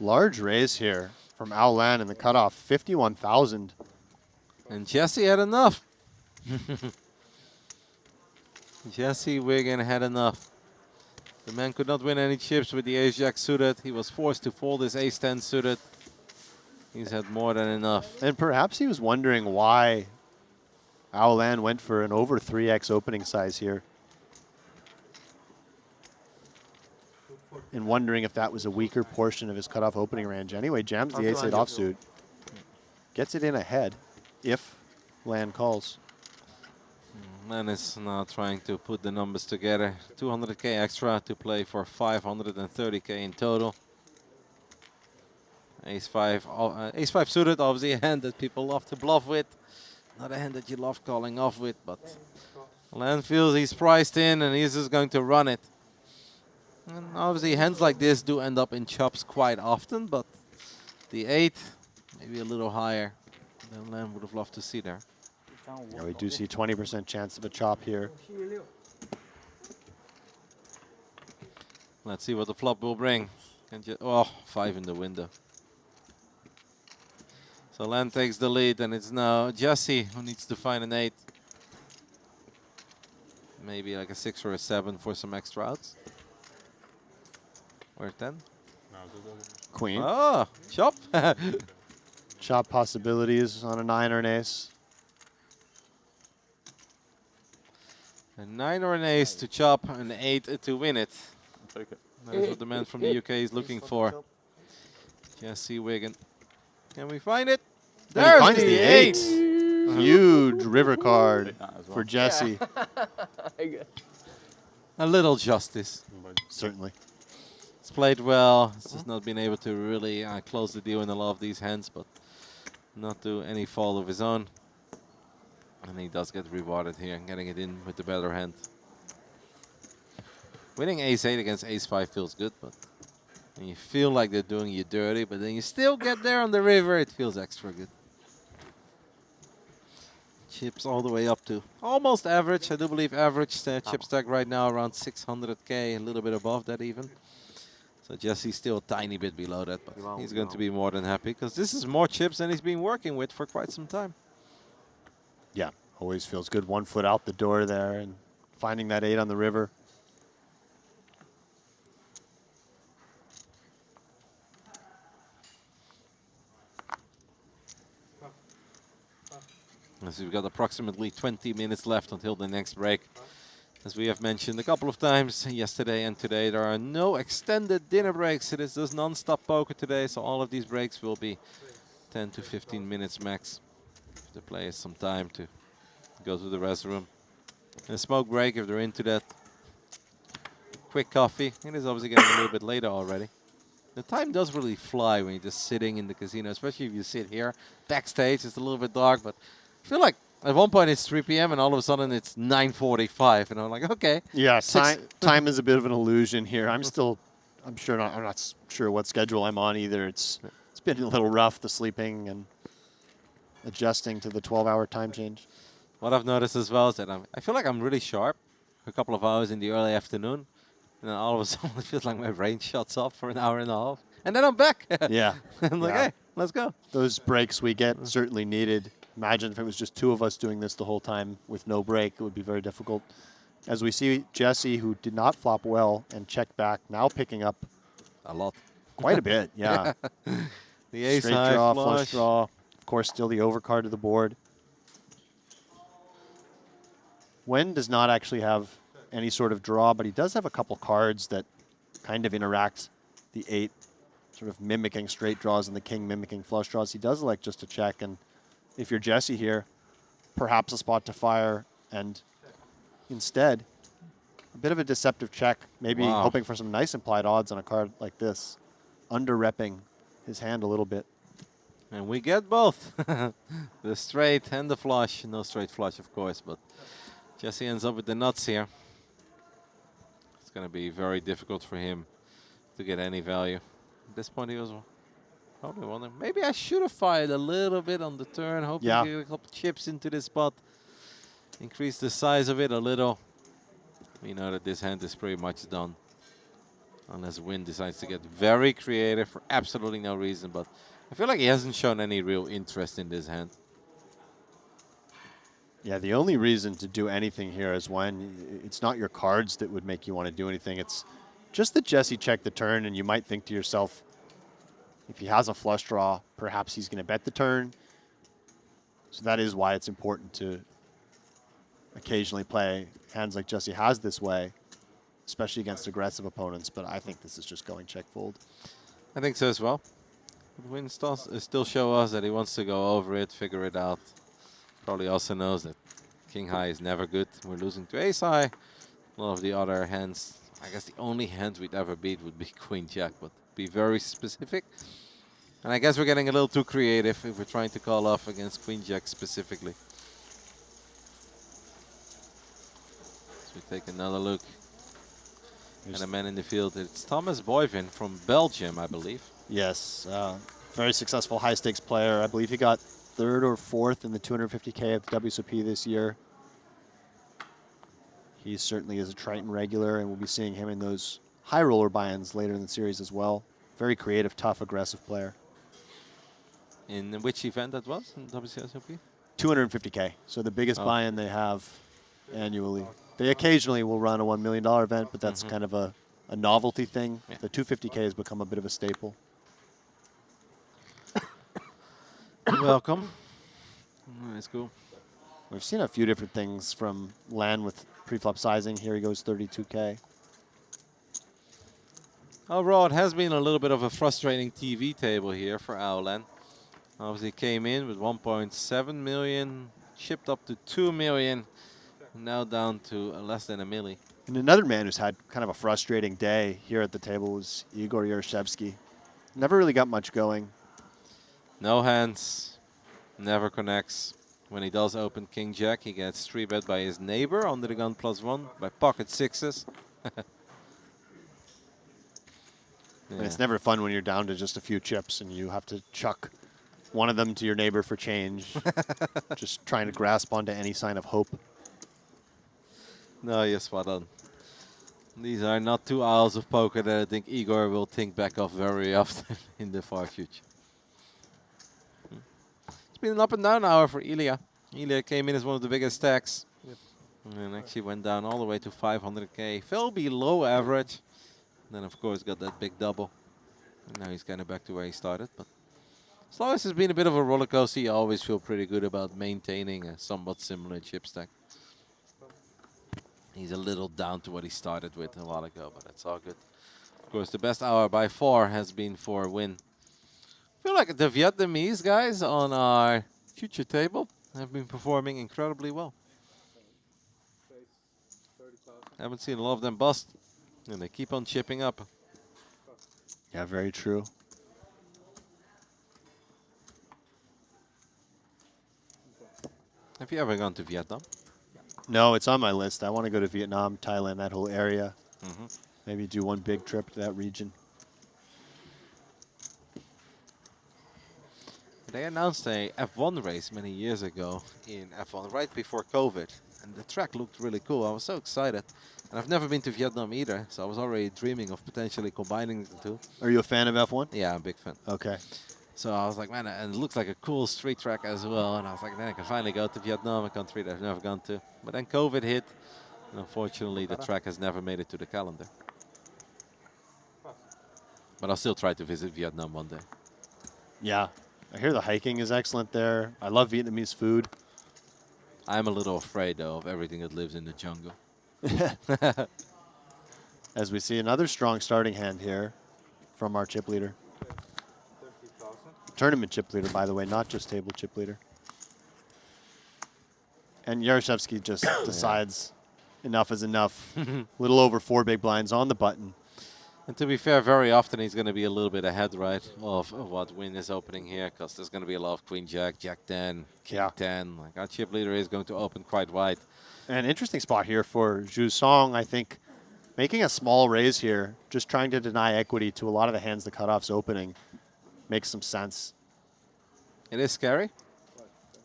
Large raise here from Ao Lan in the cutoff, 51,000. And Jesse had enough. Jesse Wigan had enough. The man could not win any chips with the ace-jack suited. He was forced to fold his ace-10 suited. He's had more than enough. And perhaps he was wondering why Ao Lan went for an over 3x opening size here. And wondering if that was a weaker portion of his cutoff opening range. Anyway, jams the ace-8 offsuit. Gets it in ahead if Lan calls. Man is now trying to put the numbers together. 200k extra to play for 530k in total. Ace-5 suited, obviously a hand that people love to bluff with. Not a hand that you love calling off with, but Lan feels he's priced in and he's just going to run it. And obviously hands like this do end up in chops quite often, but the 8 maybe a little higher than Lan would have loved to see there. Yeah, we do see 20% chance of a chop here. Let's see what the flop will bring. Oh, 5 in the window. So Lan takes the lead, and it's now Jesse who needs to find an 8. Maybe like a 6 or a 7 for some extra outs. Or 10. Queen. Oh, chop. Chop possibilities on a 9 or an ace. A 9 or an ace to chop, an 8 to win it. Take it. That is what the man from the UK is looking for. Jesse Wigan. Can we find it? And he finds the 8. Huge river card for Jesse. A little justice. Certainly. It's played well. It's just not been able to really close the deal in a lot of these hands, but not to any fault of his own. And he does get rewarded here, getting it in with the better hand. Winning ace-8 against ace-5 feels good, but when you feel like they're doing you dirty, but then you still get there on the river, it feels extra good. Chips all the way up to almost average. I do believe average chip stack right now around 600k, a little bit above that even. So Jesse's still a tiny bit below that, but he's going to be more than happy because this is more chips than he's been working with for quite some time. Yeah, always feels good. 1 foot out the door there and finding that 8 on the river. As we've got approximately 20 minutes left until the next break. As we have mentioned a couple of times yesterday and today, there are no extended dinner breaks. It is just non-stop poker today, so all of these breaks will be 10 to 15 minutes max. The players some time to go to the restroom. And a smoke break if they're into that. Quick coffee. It is obviously getting a little bit later already. The time does really fly when you're just sitting in the casino, especially if you sit here. Backstage, it's a little bit dark, but I feel like at one point it's 3 p.m. and all of a sudden it's 9:45, and I'm like, okay. Yeah, time is a bit of an illusion here. I'm not sure what schedule I'm on either. It's been a little rough, the sleeping and adjusting to the 12-hour time change. What I've noticed as well is that I feel like I'm really sharp a couple of hours in the early afternoon, and then all of a sudden it feels like my brain shuts off for an hour and a half, and then I'm back. Yeah. I'm like, hey, let's go. Those breaks we get certainly needed. Imagine if it was just 2 of us doing this the whole time with no break. It would be very difficult. As we see Jesse, who did not flop well and checked back, now picking up a lot. Quite a bit, yeah. The ace straight high draw, flush. flush draw. Of course, still the overcard to the board. Wen does not actually have any sort of draw, but he does have a couple cards that kind of interact. The 8 sort of mimicking straight draws and the king mimicking flush draws. He does like just to check, and if you're Jesse here, perhaps a spot to fire, and instead, a bit of a deceptive check, maybe hoping for some nice implied odds on a card like this, under-repping his hand a little bit. And we get both, the straight and the flush. No straight flush, of course, but Jesse ends up with the nuts here. It's going to be very difficult for him to get any value. At this point, he was probably wondering, maybe I should have fired a little bit on the turn, hoping to get a couple chips into this spot. Increase the size of it a little. We know that this hand is pretty much done. Unless Win decides to get very creative for absolutely no reason. But I feel like he hasn't shown any real interest in this hand. Yeah, the only reason to do anything here is when it's not your cards that would make you want to do anything. It's just that Jesse checked the turn, and you might think to yourself, if he has a flush draw, perhaps he's going to bet the turn. So that is why it's important to occasionally play hands like Jesse has this way, especially against aggressive opponents. But I think this is just going check fold. I think so as well. Win still show us that he wants to go over it, figure it out. Probably also knows that king high is never good. We're losing to ace high. A lot of the other hands, I guess the only hand we'd ever beat would be queen jack, but be very specific. And I guess we're getting a little too creative if we're trying to call off against queen jack specifically. So we take another look. And a man in the field. It's Thomas Boivin from Belgium, I believe. Yes, very successful high-stakes player. I believe he got 3rd or 4th in the 250K at the WSOP this year. He certainly is a Triton regular, and we'll be seeing him in those high roller buy-ins later in the series as well. Very creative, tough, aggressive player. In which event that was in WSOP? 250K, so the biggest buy-in they have annually. They occasionally will run a $1 million event, but that's kind of a novelty thing. Yeah. The 250K has become a bit of a staple. Welcome. That's cool. We've seen a few different things from Lan with preflop sizing. Here he goes 32K. Overall, it has been a little bit of a frustrating TV table here for Owlan. Obviously came in with 1.7 million, chipped up to 2 million, now down to less than a milli. And another man who's had kind of a frustrating day here at the table was Igor Yaroshevsky. Never really got much going. No hands, never connects. When he does open king jack, he gets 3-bet by his neighbor under the gun +1 by pocket sixes. And it's never fun when you're down to just a few chips and you have to chuck one of them to your neighbor for change. Just trying to grasp onto any sign of hope. No, you're spot on. These are not 2 hours of poker that I think Igor will think back of very often in the far future. It's been an up and down hour for Ilya. Ilya came in as one of the biggest stacks. Yep. And actually went down all the way to 500k. Fell below average. Then of course got that big double. And now he's kind of back to where he started. But as long as it's been a bit of a roller coaster, you always feel pretty good about maintaining a somewhat similar chip stack. He's a little down to what he started with a while ago, but it's all good. Of course, the best hour by far has been for Win. I feel like the Vietnamese guys on our future table have been performing incredibly well. Haven't seen a lot of them bust, and they keep on chipping up. Yeah, very true. Have you ever gone to Vietnam? No, it's on my list. I want to go to Vietnam, Thailand, that whole area. Mm-hmm. Maybe do one big trip to that region. They announced a F1 race many years ago in F1 right before COVID. And the track looked really cool. I was so excited. And I've never been to Vietnam either, so I was already dreaming of potentially combining the two. Are you a fan of F1? Yeah, I'm a big fan. Okay. So I was like, man, and it looks like a cool street track as well. And I was like, man, I can finally go to Vietnam, a country that I've never gone to. But then COVID hit. And unfortunately, the track has never made it to the calendar. But I'll still try to visit Vietnam one day. Yeah. I hear the hiking is excellent there. I love Vietnamese food. I'm a little afraid, though, of everything that lives in the jungle. As we see another strong starting hand here from our chip leader. Tournament chip leader, by the way, not just table chip leader. And Yaroshevsky just decides enough is enough. Little over 4 big blinds on the button. And to be fair, very often he's going to be a little bit ahead, right, of what Win is opening here, because there's going to be a lot of Queen Jack, Jack 10, King 10. Like our chip leader is going to open quite wide. An interesting spot here for Zhu Song, I think, making a small raise here, just trying to deny equity to a lot of the hands the cutoff's opening, makes some sense. It is scary.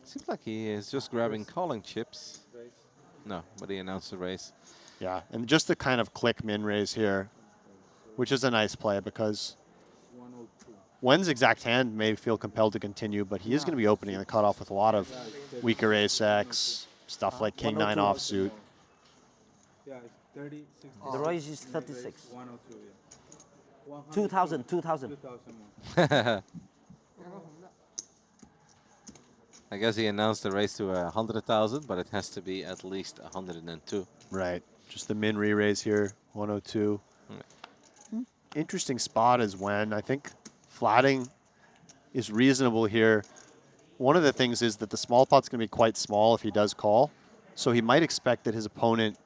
Seems like he is just grabbing calling chips. No, but he announced the race. Yeah, and just the kind of click min raise here, which is a nice play because Wen's exact hand may feel compelled to continue, but he is going to be opening the cutoff with a lot of weaker ace-x, stuff like king 9 offsuit. Yeah, it's 30, 60. The raise is 36. 102, yeah. 2,000, 2,000. 2,000. I guess he announced the race to 100,000, but it has to be at least 102. Right. Just the min re-raise here, 102. Interesting spot is when I think flatting is reasonable here. One of the things is that the small pot's going to be quite small if he does call. So he might expect that his opponent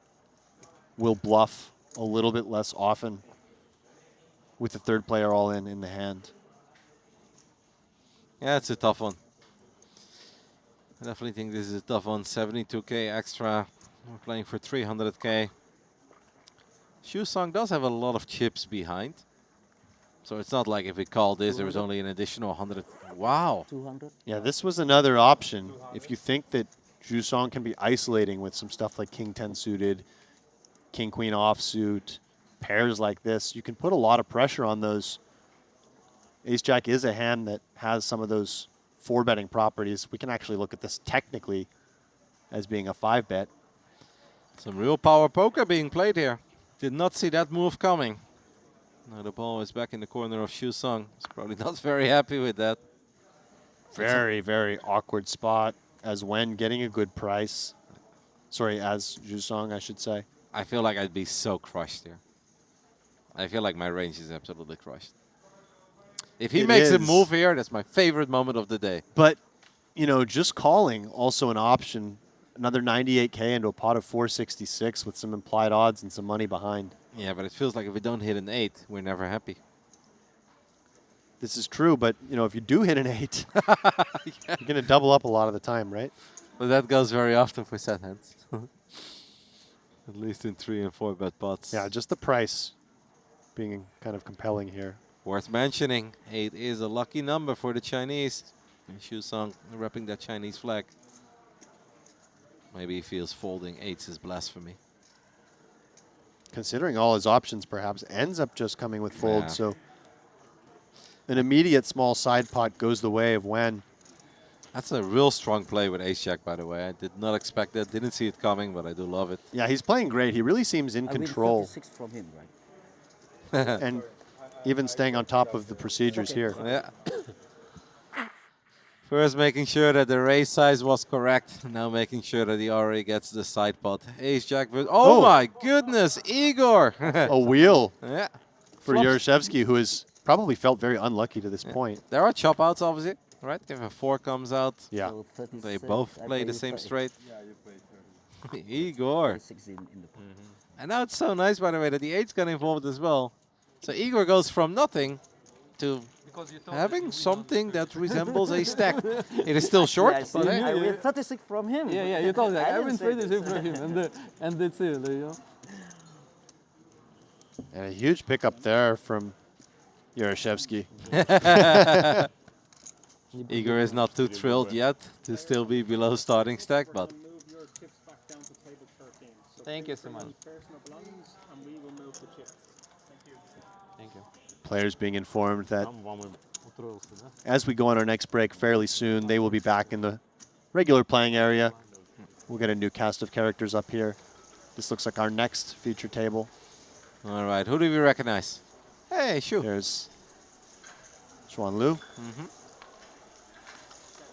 will bluff a little bit less often with the third player all in the hand. Yeah, it's a tough one. I definitely think this is a tough one. 72k extra. We're playing for 300k. Shusong does have a lot of chips behind. So it's not like if we call this, there was only an additional 100. Wow. 200? Yeah, this was another option. If you think that Jusong can be isolating with some stuff like king 10 suited, king queen offsuit, pairs like this, you can put a lot of pressure on those. Ace Jack is a hand that has some of those 4-betting properties. We can actually look at this technically as being a 5-bet. Some real power poker being played here. Did not see that move coming. Now the ball is back in the corner of Shusong. He's probably not very happy with that. Very, very awkward spot as Wen getting a good price. Sorry, as Jusong, I should say. I feel like I'd be so crushed here. I feel like my range is absolutely crushed. If he makes a move here, that's my favorite moment of the day. But, you know, just calling also an option. Another 98k into a pot of 466 with some implied odds and some money behind. Yeah, but it feels like if we don't hit an 8, we're never happy. This is true, but, you know, if you do hit an 8, you're going to double up a lot of the time, right? But that goes very often for set hands. At least in 3 and 4 bet pots. Yeah, just the price being kind of compelling here. Worth mentioning, 8 is a lucky number for the Chinese. And Shusong repping that Chinese flag. Maybe he feels folding 8s is blasphemy. considering all his options, perhaps ends up just coming with fold. Yeah. So an immediate small side pot goes the way of Wen. That's a real strong play with ace-jack, by the way. I did not expect that. Didn't see it coming, but I do love it. Yeah, he's playing great. He really seems in I win control. 36 from him, right? And even staying on top of the procedures here. Yeah. First making sure that the raise size was correct. Now making sure that he already gets the side pot. Ace-jack. Oh my goodness, Igor! A wheel Yeah. for Flops. Yaroshevsky, who has probably felt very unlucky to this point. There are chop outs, obviously, right? If a 4 comes out, Yeah. So they 36, both I play the play same 30. straight. Yeah, you play 30. Igor. 36 in the pot. And now it's so nice, by the way, that the 8's got involved as well. So Igor goes from nothing to having something that resembles a stack. It is still short, Yeah, I see. but hey. I win 36 from him. Yeah, yeah, you told me. I didn't win say 36 from him, and that's it. You know? And a huge pickup there from Yaroshevsky. Igor is not too thrilled yet to still be below starting stack, but Move your chips back down to table 13. So Thank you so much. personal belongings, and we will move the chips. Thank you. Thank you. Players being informed that Вам устроился, да? as we go on our next break fairly soon, they will be back in the regular playing area. We'll get a new cast of characters up here. This looks like our next feature table. all right, who do we recognize? Hey, Shu. There's Xuan Lu.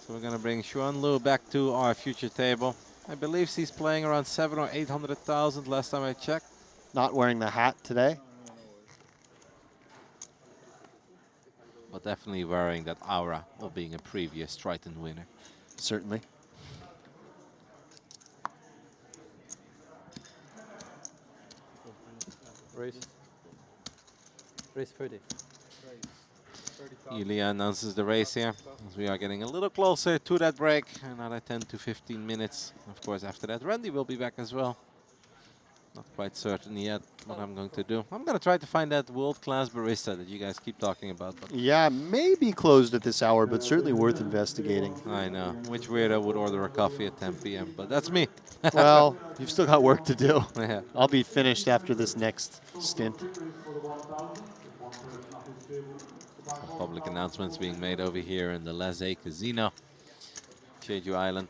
So we're gonna bring Xuan Lu back to our future table. I believe he's playing around 700 or 800,000 last time I checked. Not wearing the hat today. But definitely wearing that aura of being a previous Triton winner. Certainly. Race 30. Ilya announces the race here, as we are getting a little closer to that break. Another 10 to 15 minutes. Of course, after that, Randy will be back as well. Not quite certain yet what I'm going to do. I'm going to try to find that world-class barista that you guys keep talking about. But Yeah, maybe closed at this hour, but certainly worth investigating. I know. Which weirdo would order a coffee at 10 p.m.? But that's me. Well, you've still got work to do. Yeah. I'll be finished after this next stint. Public announcements being made over here in the Laze Casino, Jeju Island.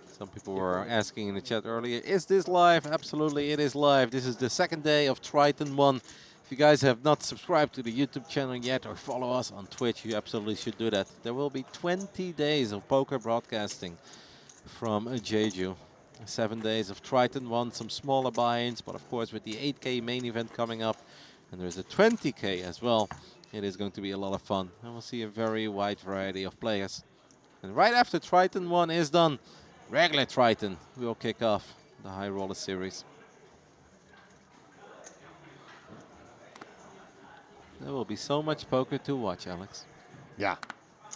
Some people were asking in the chat earlier, is this live? Absolutely, it is live. This is the second day of Triton ONE. If you guys have not subscribed to the YouTube channel yet or follow us on Twitch, you absolutely should do that. There will be 20 days of poker broadcasting from Jeju. 7 days of Triton ONE, some smaller buy-ins, but of course with the 8K main event coming up, and there's a 20K as well. It is going to be a lot of fun, and we'll see a very wide variety of players. And right after Triton ONE is done, regular Triton will kick off the High Roller Series. There will be so much poker to watch, Alex. Yeah,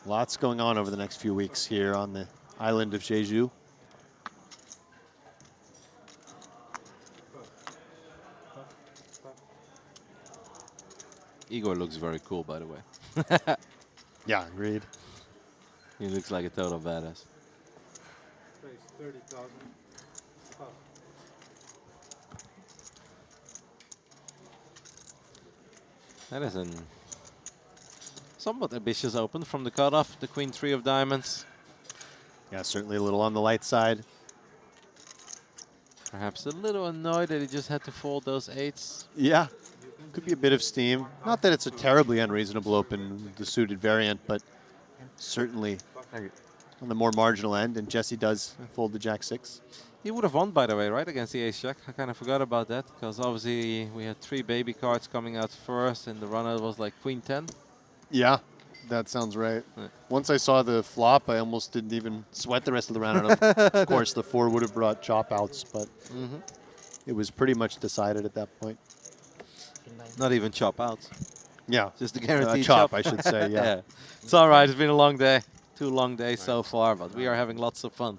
lots going on over the next few weeks here on the island of Jeju. Igor looks very cool, by the way. Yeah, agreed. He looks like a total badass. Raise 30,000. That is a somewhat ambitious open from the cutoff, the Queen 3 of diamonds. Yeah, certainly a little on the light side. Perhaps a little annoyed that he just had to fold those 8s. Yeah, could be a bit of steam. Not that it's a terribly unreasonable open, the suited variant, but certainly on the more marginal end, and Jesse does fold the Jack-6. He would have won, by the way, right, against the ace-jack. I kind of forgot about that, because obviously we had 3 baby cards coming out first, and the runner was like Queen 10. Yeah, that sounds right. Yeah. Once I saw the flop, I almost didn't even sweat the rest of the round. And of course, the 4 would have brought chop outs, but it was pretty much decided at that point. Not even chop outs. Yeah. Just a guaranteed chop, I should say, yeah. It's all right. It's been a long day. 2 long days so far, but we are having lots of fun.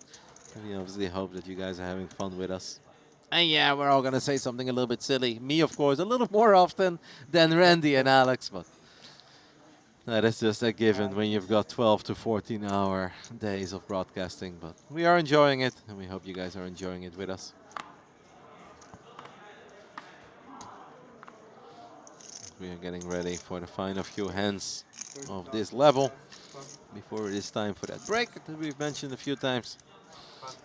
And we obviously hope that you guys are having fun with us. And yeah, we're all going to say something a little bit silly. Me, of course, a little more often than Randy and Alex, but that is just a given when you've got 12 to 14-hour days of broadcasting. But we are enjoying it, and we hope you guys are enjoying it with us. We are getting ready for the final few hands of this level before it is time for that break that we've mentioned a few times.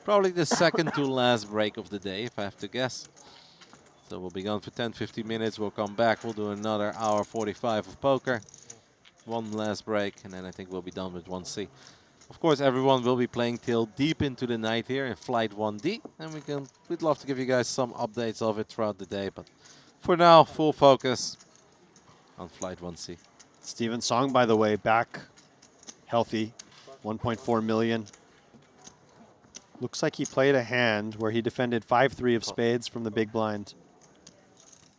Probably the second to last break of the day, if I have to guess. So we'll be gone for 10-15 minutes. We'll come back. We'll do another hour 45 of poker. One last break, and then I think we'll be done with 1C. Of course, everyone will be playing till deep into the night here in Flight 1D, and we'd love to give you guys some updates of it throughout the day. But for now, full focus on Flight 1C. Steven Song, by the way, back healthy, 1.4 million. Looks like he played a hand where he defended 5-3 of spades from the big blind.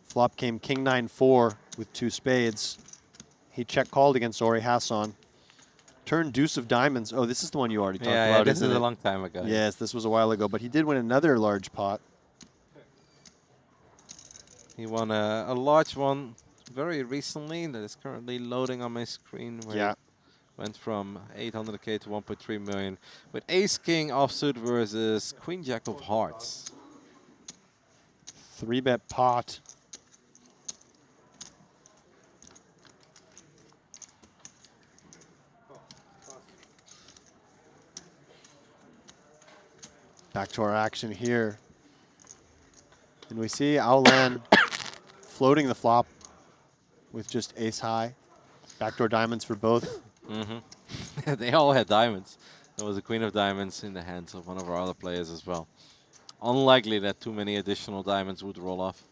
Flop came king 9-4 with 2 spades. He check called against Ori Hassan. Turn deuce of diamonds. Oh, this is the one you already talked about. Yeah, this is isn't a it? long time ago. Yes, this was a while ago, but he did win another large pot. He won a large one very recently that is currently loading on my screen. Where Yeah. went from 800K to 1.3 million with Ace King offsuit versus Queen Jack of Hearts. 3-bet pot. Back to our action here. And we see Aolan floating the flop with just ace high. Backdoor diamonds for both. Mm-hmm. They all had diamonds. There was a queen of diamonds in the hands of one of our other players as well. Unlikely that too many additional diamonds would roll off.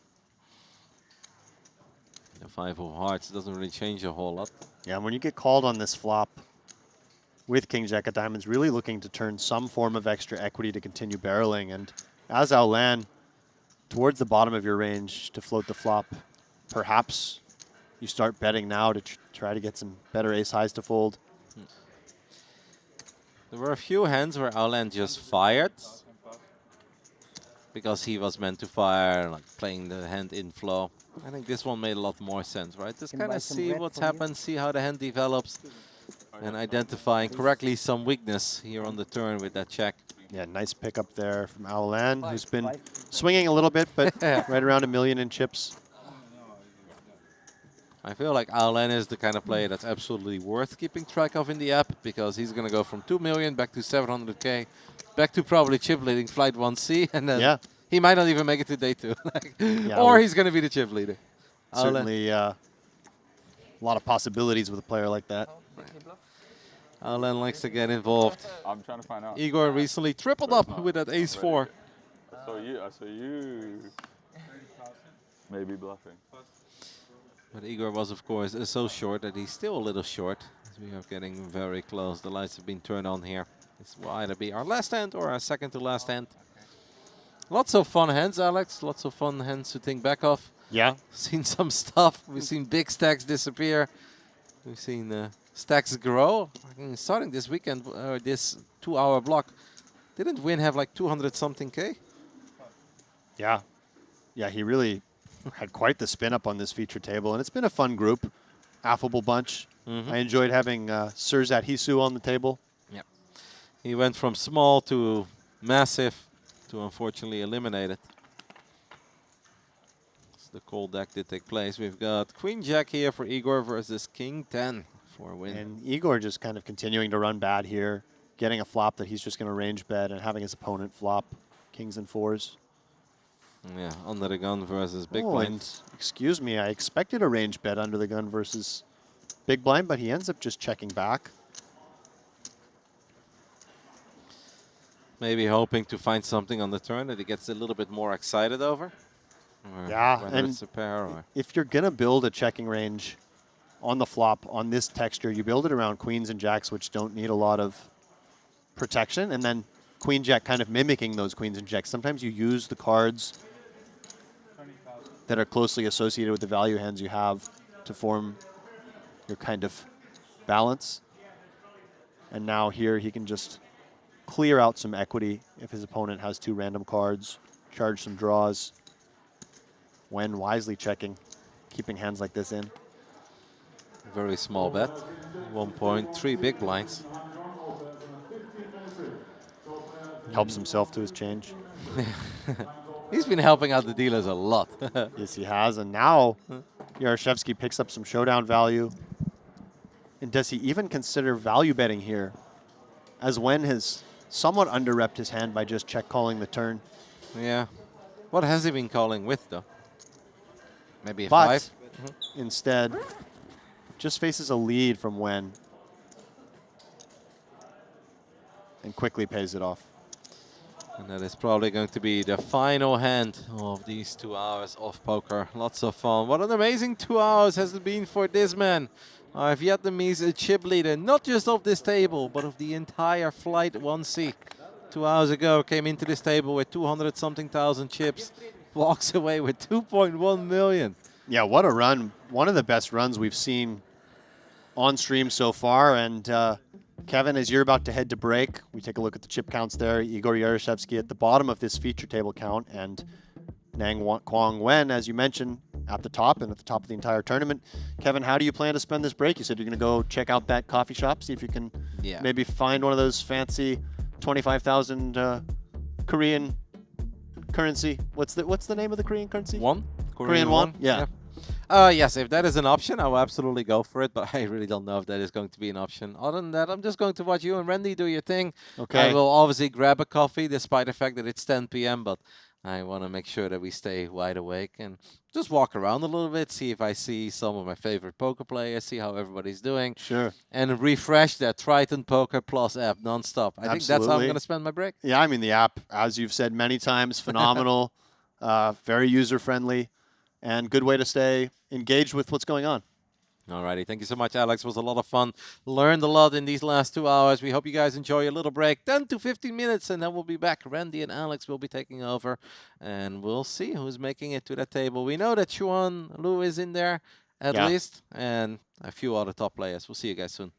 The 5 of hearts doesn't really change a whole lot. Yeah, when you get called on this flop with King Jack of diamonds, really looking to turn some form of extra equity to continue barreling. And as Aolan, towards the bottom of your range to float the flop, perhaps you start betting now to try to get some better ace highs to fold. There were a few hands where Aolan just fired because he was meant to fire, like playing the hand in flow. I think this one made a lot more sense, right? Just kind of see what's happened, see how the hand develops, and identifying correctly some weakness here on the turn with that check. Yeah, nice pickup there from Aolan, who's been swinging a little bit, but right around 1 million in chips. I feel like Aolan is the kind of player that's absolutely worth keeping track of in the app, because he's going to go from 2 million back to 700K, back to probably chip leading Flight 1C, and then he might not even make it to day 2. Or he's going to be the chip leader. Certainly a lot of possibilities with a player like that. Aolan likes to get involved. I'm trying to find out. Igor recently tripled up with that ace 4. So you maybe bluffing. But Igor was, of course, so short that he's still a little short. As we are getting very close. The lights have been turned on here. This will either be our last hand or our second to last hand. Lots of fun hands, Alex. Lots of fun hands to think back of. Yeah. Seen some stuff. We've seen big stacks disappear. We've seen stacks grow. I mean, starting this weekend, this 2-hour block, didn't Win have like 200-something K? Yeah. Yeah, he really had quite the spin up on this feature table, and it's been a fun group, affable bunch. I enjoyed having Sirzat Hisu on the table. Yep. He went from small to massive to unfortunately eliminated. So the cold deck did take place. We've got Queen Jack here for Igor versus King 10 for a win. And Igor just kind of continuing to run bad here, getting a flop that he's just going to range bet and having his opponent flop kings and 4s. Yeah, under the gun versus big Oh, blind. and excuse me, I expected a range bet under the gun versus big blind, but he ends up just checking back. Maybe hoping to find something on the turn that he gets a little bit more excited over. Or Yeah, whether and it's a pair or if you're going to build a checking range on the flop on this texture, you build it around queens and jacks, which don't need a lot of protection, and then queen jack kind of mimicking those queens and jacks. Sometimes you use the cards that are closely associated with the value hands you have to form your kind of balance. And now here he can just clear out some equity if his opponent has 2 random cards, charge some draws, when wisely checking, keeping hands like this in. very small bet. 1.3 big blinds. Helps himself to his change. He's been helping out the dealers a lot. Yes, he has. And now Yaroshevsky picks up some showdown value. And does he even consider value betting here? As Wen has somewhat under-repped his hand by just check calling the turn. Yeah. What has he been calling with, though? Maybe a But 5? instead, just faces a lead from Wen. And quickly pays it off. And that is probably going to be the final hand of these 2 hours of poker. Lots of fun. What an amazing 2 hours has it been for this man. Vietnamese chip leader, not just of this table, but of the entire Flight 1C. 2 hours ago, came into this table with 200-something thousand chips. Walks away with 2.1 million. Yeah, what a run. One of the best runs we've seen on stream so far. And Kevin, as you're about to head to break, we take a look at the chip counts there. Igor Yaroshevsky at the bottom of this feature table count, and Quang Wen, as you mentioned, at the top and at the top of the entire tournament. Kevin, how do you plan to spend this break? You said you're going to go check out that coffee shop, see if you can maybe find one of those fancy 25,000 Korean currency. What's the name of the Korean currency? Won? Korean won? Yeah. Yes, if that is an option, I will absolutely go for it, but I really don't know if that is going to be an option. Other than that, I'm just going to watch you and Randy do your thing. Okay. I will obviously grab a coffee, despite the fact that it's 10 p.m., but I want to make sure that we stay wide awake and just walk around a little bit, see if I see some of my favorite poker players, see how everybody's doing. Sure. And refresh that Triton Poker Plus app nonstop. I think that's how I'm going to spend my break. Yeah, I mean, the app, as you've said many times, phenomenal, very user-friendly, and good way to stay engaged with what's going on. Alrighty, thank you so much, Alex. It was a lot of fun. Learned a lot in these last 2 hours. We hope you guys enjoy a little break. 10 to 15 minutes, and then we'll be back. Randy and Alex will be taking over, and we'll see who's making it to that table. We know that Chuan Lu is in there, at least, and a few other top players. We'll see you guys soon.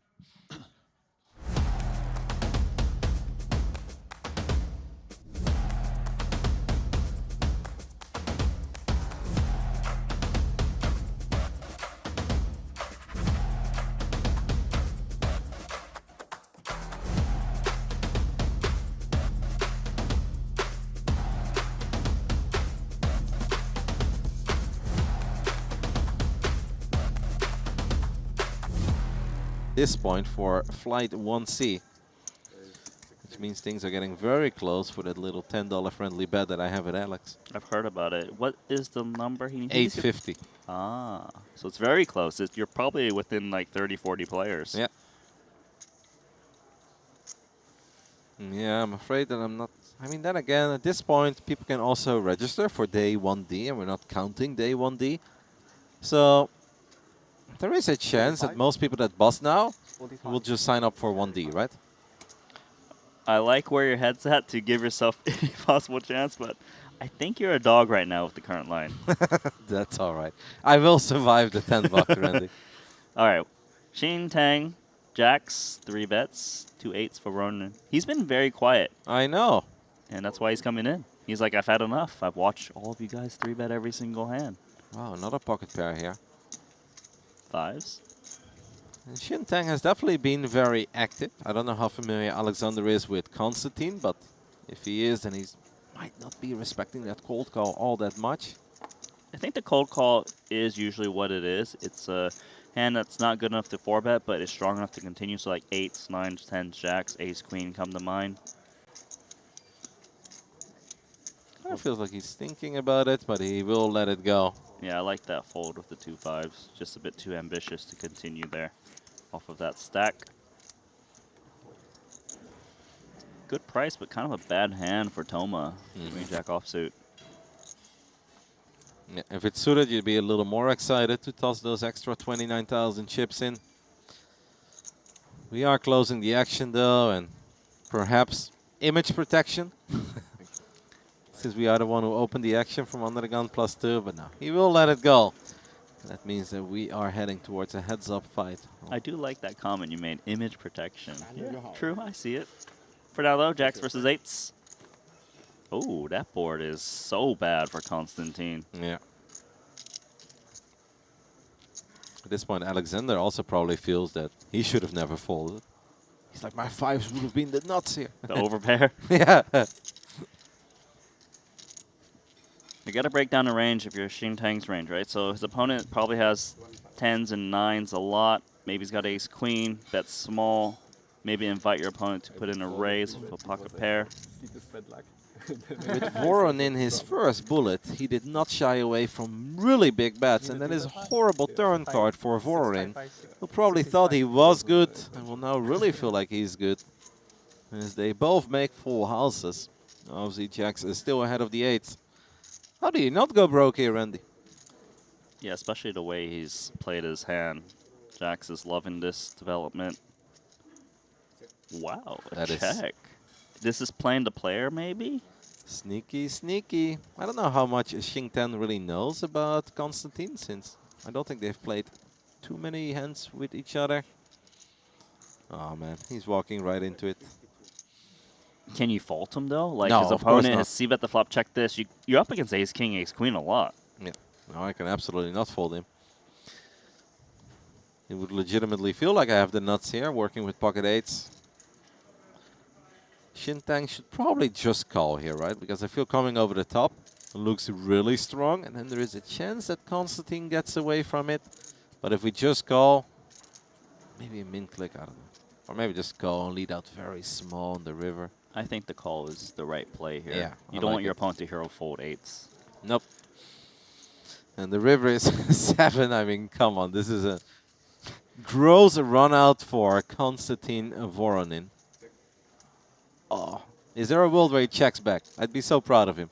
This point for Flight 1C, which means things are getting very close for that little $10 friendly bet that I have with Alex. I've heard about it. What is the number he needs? 850. Ah, so it's very close. You're probably within like 30, 40 players. Yeah. Yeah, I'm afraid that I'm not. I mean, then again, at this point, people can also register for day 1D, and we're not counting day 1D. So there is a chance that most people that bust now will just sign up for 1D, right? I like where your head's at to give yourself any possible chance, but I think you're a dog right now with the current line. That's all right. I will survive the 10 bucks, Randy. All right. Shin Tang, Jacks, 3 bets, 2 8s for Voronin. He's been very quiet. I know. And that's why he's coming in. He's like, I've had enough. I've watched all of you guys 3 bet every single hand. Wow, another pocket pair here. 5s. And Shin Tang has definitely been very active. I don't know how familiar Alexander is with Constantine, but if he is, then he might not be respecting that cold call all that much. I think the cold call is usually what it is. It's a hand that's not good enough to 4-bet, but is strong enough to continue. So like 8s, 9s, 10s, Jacks, Ace, Queen come to mind. Kind of feels like he's thinking about it, but he will let it go. Yeah, I like that fold with the 2 5s. Just a bit too ambitious to continue there off of that stack. Good price, but kind of a bad hand for Toma. Queen Jack offsuit. Yeah, if it's suited, you'd be a little more excited to toss those extra 29,000 chips in. We are closing the action, though, and perhaps image protection. Since we are the one who opened the action from under the gun +2, but no, he will let it go. That means that we are heading towards a heads-up fight. I do like that comment you made, image protection. Yeah, true, I see it. For now, though, Jacks versus 8s. Oh, that board is so bad for Constantine. Yeah. At this point, Alexander also probably feels that he should have never folded. He's like, my 5s would have been the nuts here. The overpair? Yeah. You got to break down the range if you're Xintang's range, right? So his opponent probably has 10s and 9s a lot. Maybe he's got ace queen, bet small. Maybe invite your opponent to put in a raise with a pocket pair. With Voronin his first bullet, he did not shy away from really big bets, and that is a horrible turn card for Voronin, who probably thought he was good and will now really feel like he's good, as they both make full houses. Obviously, Jax is still ahead of the 8s. How do you not go broke here, Randy? Yeah, especially the way he's played his hand. Jax is loving this development. Wow, a check. This is playing the player, maybe? Sneaky, sneaky. I don't know how much Xingtan really knows about Constantine, since I don't think they've played too many hands with each other. Oh man, he's walking right into it. Can you fault him though? Like No, his of course opponent not. has c-bet the flop, check this. You're up against ace king, ace queen a lot. Yeah, no, I can absolutely not fold him. It would legitimately feel like I have the nuts here, working with pocket 8s. Xintang should probably just call here, right? Because I feel coming over the top looks really strong, and then there is a chance that Constantine gets away from it. But if we just call, maybe a min click, I don't know. Or maybe just call and lead out very small on the river. I think the call is the right play here. Yeah, You I don't like want your it. opponent to hero fold 8s. Nope. And the river is 7. I mean, come on. This is a gross run out for Constantine Voronin. Oh, is there a world where he checks back? I'd be so proud of him.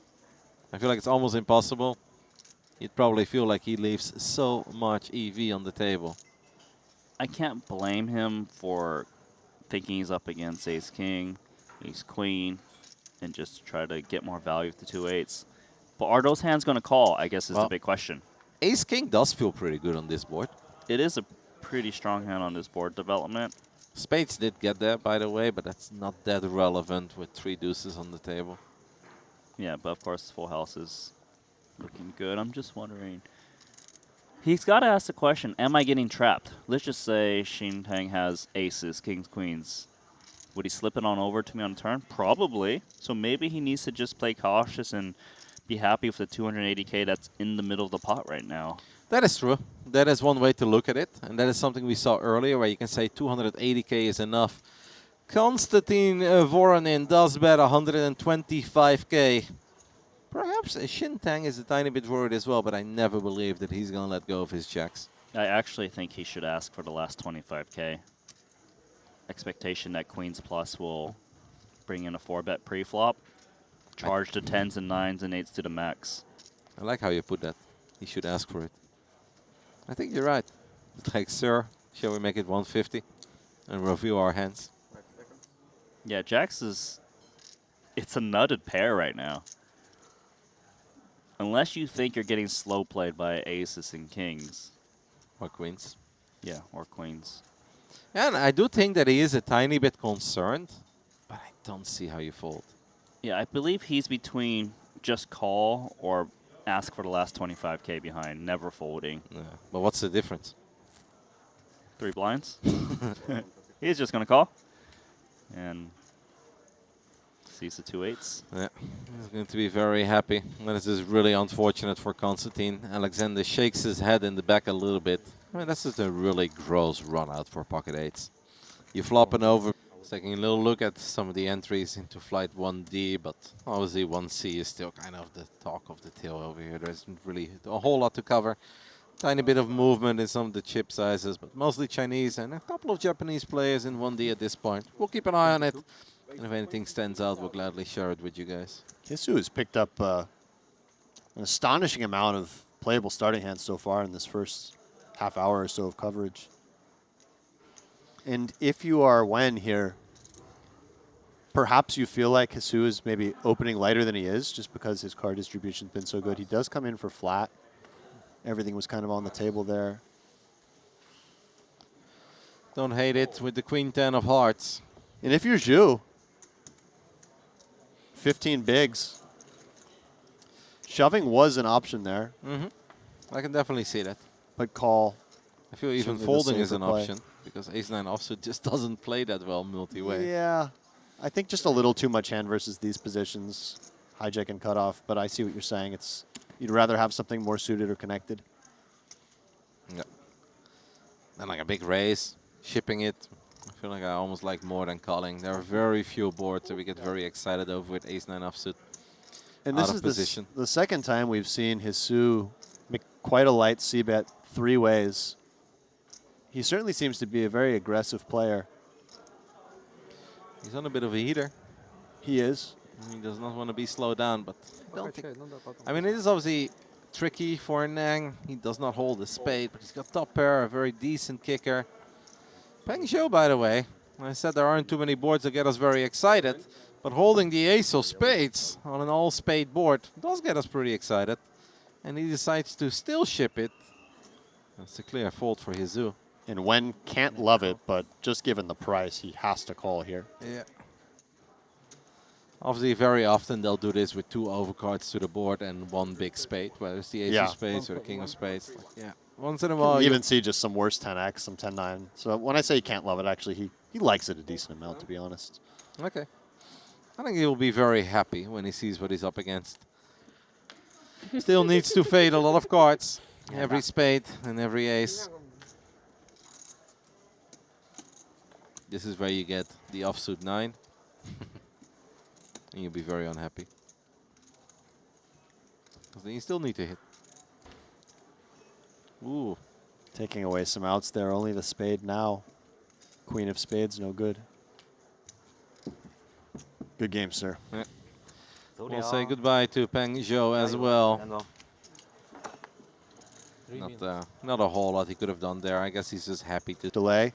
I feel like it's almost impossible. You'd probably feel like he leaves so much EV on the table. I can't blame him for thinking he's up against ace king, ace queen, and just try to get more value with the 2 8s. But are those hands going to call, I guess, is the big question. Ace king does feel pretty good on this board. It is a pretty strong hand on this board development. Spades did get there, by the way, but that's not that relevant with 3 deuces on the table. Yeah, but of course, full house is looking good. I'm just wondering. He's got to ask the question, am I getting trapped? Let's just say Xintang has aces, kings, queens. Would he slip it on over to me on turn? Probably. So maybe he needs to just play cautious and be happy with the 280k that's in the middle of the pot right now. That is true. That is one way to look at it. And that is something we saw earlier where you can say 280k is enough. Constantine Voronin does bet 125k. Perhaps Xintang is a tiny bit worried as well, but I never believe that he's going to let go of his jacks. I actually think he should ask for the last 25k. Expectation that Queens Plus will bring in a 4-bet pre-flop. Charge the 10s and 9s and 8s to the max. I like how you put that. He should ask for it. I think you're right. It's like, sir, shall we make it 150 and review our hands? Yeah, Jax is... It's a nutted pair right now. Unless you think you're getting slow played by aces and kings. Or queens. Yeah, or queens. And I do think that he is a tiny bit concerned, but I don't see how you fold. Yeah, I believe he's between just call or ask for the last 25k behind, never folding. Yeah. But what's the difference? 3 blinds. He's just going to call. And sees the 2 8s. Yeah, he's going to be very happy. This is really unfortunate for Constantine. Alexander shakes his head in the back a little bit. I mean, that's just a really gross run out for pocket 8s. You flop it over. Taking a little look at some of the entries into flight 1D, but obviously 1C is still kind of the talk of the tail over here. There isn't really a whole lot to cover. Tiny bit of movement in some of the chip sizes, but mostly Chinese and a couple of Japanese players in 1D at this point. We'll keep an eye on it, and if anything stands out, we'll gladly share it with you guys. Jeju has picked up an astonishing amount of playable starting hands so far in this first half hour or so of coverage. And if you are Wen here, perhaps you feel like Jeju is maybe opening lighter than he is just because his card distribution's been so good. He does come in for flat. Everything was kind of on the table there. Don't hate it with the Queen 10 of hearts. And if you're Zhu, 15 bigs. Shoving was an option there. I can definitely see that. But call. I feel even certainly the folding is safer an play. option because ace-9 offsuit just doesn't play that well multi-way. Yeah, I think just a little too much hand versus these positions, hijack and cutoff. But I see what you're saying. It's You'd rather have something more suited or connected. Yeah. And like a big raise, shipping it. I feel like I almost like more than calling. There are very few boards that we get very excited over with ace-9 offsuit. And this is the second time we've seen Hisu make quite a light c-bet 3 ways. He certainly seems to be a very aggressive player. He's on a bit of a heater. He is. He does not want to be slowed down, but I mean, it is obviously tricky for Nang. He does not hold a spade, but he's got top pair, a very decent kicker. Peng Zhou, by the way, I said there aren't too many boards that get us very excited, but holding the ace of spades on an all-spade board does get us pretty excited. And he decides to still ship it. That's a clear fault for Hisu. And Wen can't love it, but just given the price, he has to call here. Yeah. Obviously, very often they'll do this with 2 overcards to the board and 1 big spade, whether it's the ace of spades or the king of spades. Like, yeah. Once in a while. You even see just some worse 10x, some 10-9. So when I say he can't love it, actually, he likes it a decent amount, to be honest. Okay. I think he will be very happy when he sees what he's up against. Still needs to fade a lot of cards. Every spade and every ace. This is where you get the offsuit 9. And you'll be very unhappy. Because then you still need to hit. Ooh. Taking away some outs there. Only the spade now. Queen of spades, no good. Good game, sir. Yeah. We'll say goodbye to Peng Zhou as well. Not a whole lot he could have done there. I guess he's just happy to delay.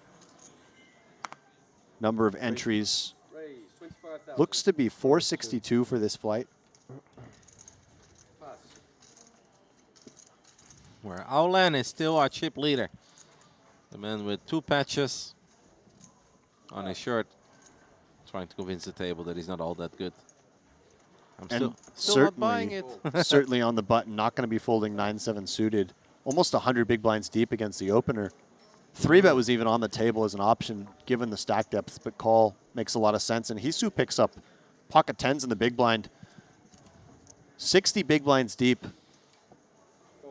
Number of entries looks to be 462 for this flight. Where Aulan is still our chip leader. The man with 2 patches on his shirt, trying to convince the table that he's not all that good. I'm still not buying it. Certainly on the button, not going to be folding 9-7 suited. Almost 100 big blinds deep against the opener. 3-bet was even on the table as an option given the stack depth, but call makes a lot of sense. And Hisu picks up pocket 10s in the big blind. 60 big blinds deep.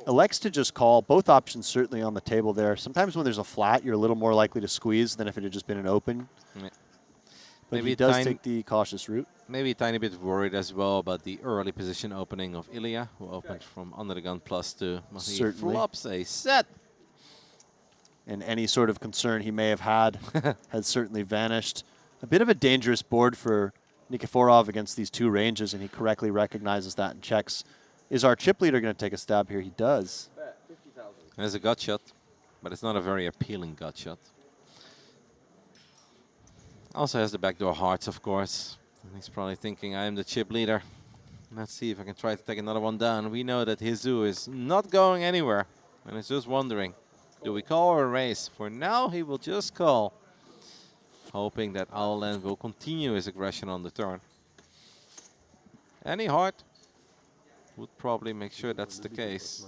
Elects to just call. Both options certainly on the table there. Sometimes when there's a flat, you're a little more likely to squeeze than if it had just been an open. Yeah. But maybe he does take the cautious route. Maybe a tiny bit worried as well about the early position opening of Ilya, who opened from under the gun +2. He flops a set. And any sort of concern he may have had has certainly vanished. A bit of a dangerous board for Nikiforov against these 2 ranges, and he correctly recognizes that and checks. Is our chip leader going to take a stab here? He does. There's a gut shot, but it's not a very appealing gut shot. Also has the backdoor hearts, of course. And he's probably thinking, I am the chip leader. Let's see if I can try to take another one down. We know that Hisu is not going anywhere, and is just wondering, do we call or raise? For now, he will just call, hoping that Aulan will continue his aggression on the turn. Any heart would probably make sure that's the case.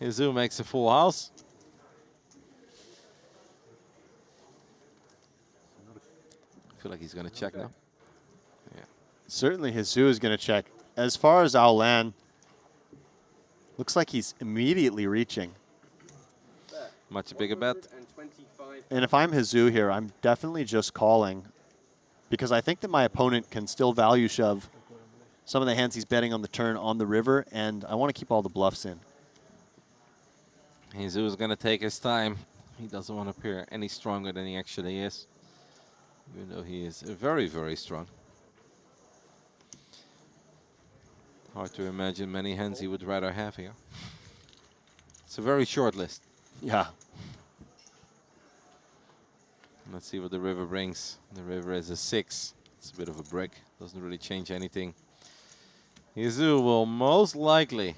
Hisu makes a full house. I feel like he's going to check now. Yeah. Certainly Hisu is going to check. As far as Aulan, looks like he's immediately reaching. Much bigger bet. And if I'm Hisu here, I'm definitely just calling because I think that my opponent can still value shove some of the hands he's betting on the turn on the river, and I want to keep all the bluffs in. Hisu is going to take his time. He doesn't want to appear any stronger than he actually is, even though he is very, very strong. Hard to imagine many hands he would rather have here. It's a very short list. Yeah. Let's see what the river brings. The river is a 6. It's a bit of a brick. Doesn't really change anything. Hisu will most likely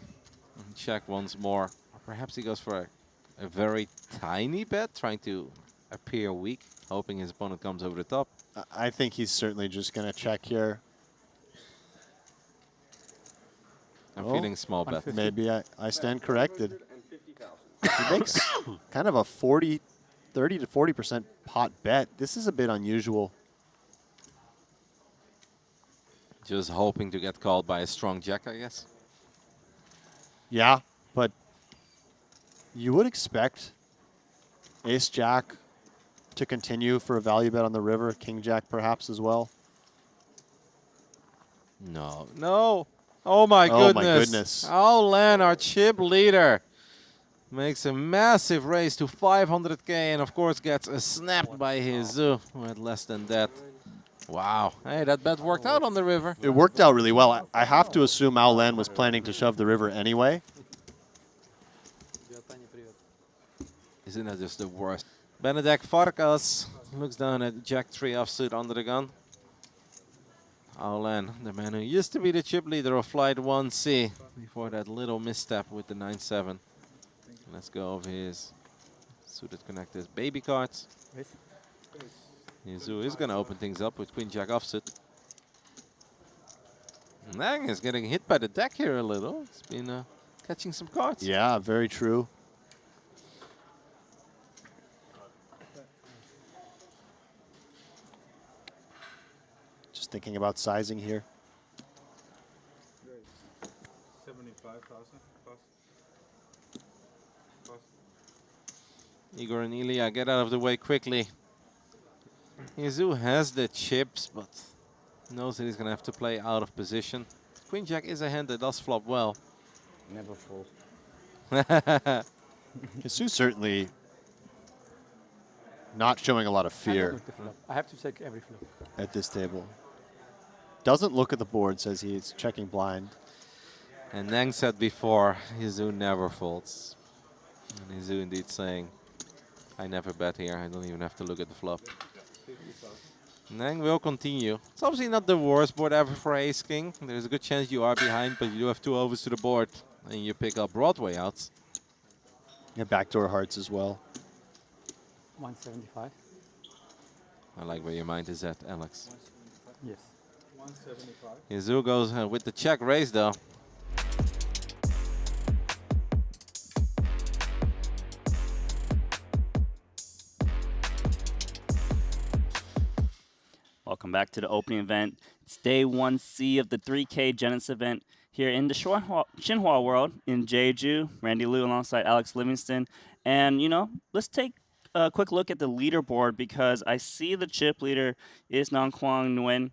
check once more. Or perhaps he goes for a very tiny bet, trying to appear weak, hoping his opponent comes over the top. I think he's certainly just going to check here. I'm feeling small bet. Maybe I stand corrected. He makes kind of a 30 to 40% pot bet. This is a bit unusual. Just hoping to get called by a strong jack, I guess. Yeah, but you would expect Ace-Jack to continue for a value bet on the river, King-Jack perhaps as well. No, no. Oh my Oh goodness. my goodness. Alan, our chip leader, makes a massive race to 500K and of course gets snapped by Jeju with less than that. Wow. Hey, that bet worked out on the river. It worked out really well. I have to assume Alan was planning to shove the river anyway. Isn't that just the worst? Benedek Farkas looks down at Jack 3 offsuit under the gun. Alan, the man who used to be the chip leader of Flight 1C before that little misstep with the 9-7. Let's go over his suited connectors baby cards. Jeju is going to open things up with Queen Jack offsuit. Nang is getting hit by the deck here a little. He's been catching some cards. Yeah, very true. Just thinking about sizing here. 75,000 plus. Igor and Ilya get out of the way quickly. Jeju has the chips, but knows that he's going to have to play out of position. Queen Jack is a hand that does flop well. Never full. Jeju certainly not showing a lot of fear I have to check every flop. at this table. Doesn't look at the board, says he's checking blind. And Nang said before, Jeju never folds. And Jeju indeed saying, I never bet here. I don't even have to look at the flop. Nang will continue. It's obviously not the worst board ever for Ace King. There's a good chance you are behind, but you do have 2 overs to the board. And you pick up Broadway outs. Yeah, backdoor hearts as well. 175. I like where your mind is at, Alex. Yes. 175. Jeju goes with the check raise, though. Welcome back to the opening event. It's day 1C of the 3K Genesis event here in the Shinhwa world in Jeju. Randy Liu alongside Alex Livingston. And, you know, let's take a quick look at the leaderboard because I see the chip leader is Nangkwang Nguyen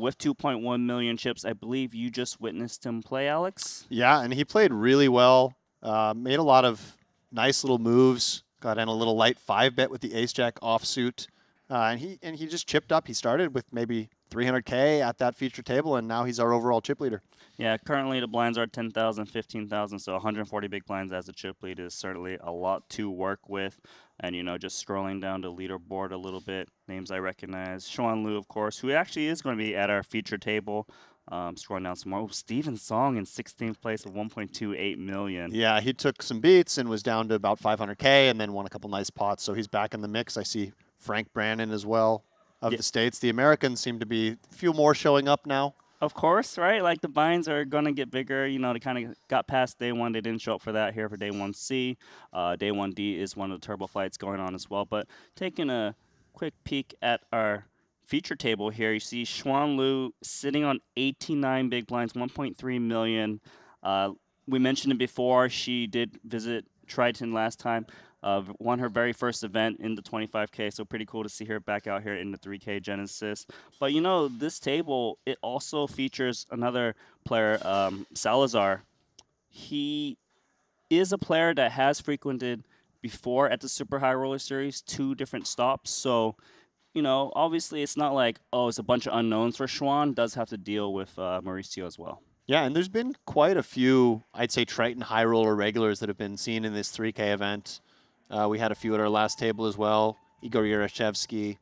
with 2.1 million chips. I believe you just witnessed him play, Alex? Yeah, and he played really well. Made a lot of nice little moves. Got in a little light 5-bet with the Ace-Jack offsuit. And he just chipped up. He started with maybe 300K at that feature table, and now he's our overall chip leader. Yeah, currently the blinds are 10,000, 15,000, so 140 big blinds as a chip lead is certainly a lot to work with. And, you know, just scrolling down the leaderboard a little bit, names I recognize. Xuan Liu, of course, who actually is going to be at our feature table. Scrolling down some more. Oh, Steven Song in 16th place with 1.28 million. Yeah, he took some beats and was down to about 500K and then won a couple nice pots, so he's back in the mix. I see Frank Brannon as well of the States. The Americans seem to be a few more showing up now. Of course, right? Like the binds are going to get bigger. You know, they kind of got past day 1. They didn't show up for that here for day 1C. Day 1D is one of the turbo flights going on as well. But taking a quick peek at our feature table here, you see Xuan Liu sitting on 89 big blinds, 1.3 million. We mentioned it before. She did visit Triton last time. Won her very first event in the 25K, so pretty cool to see her back out here in the 3K Genesis. But, you know, this table, it also features another player, Salazar. He is a player that has frequented before at the Super High Roller Series, 2 different stops. So, you know, obviously it's not like, oh, it's a bunch of unknowns for Xuan. Does have to deal with Mauricio as well. Yeah, and there's been quite a few, I'd say, Triton High Roller regulars that have been seen in this 3K event. We had a few at our last table as well, Igor Yarashevsky.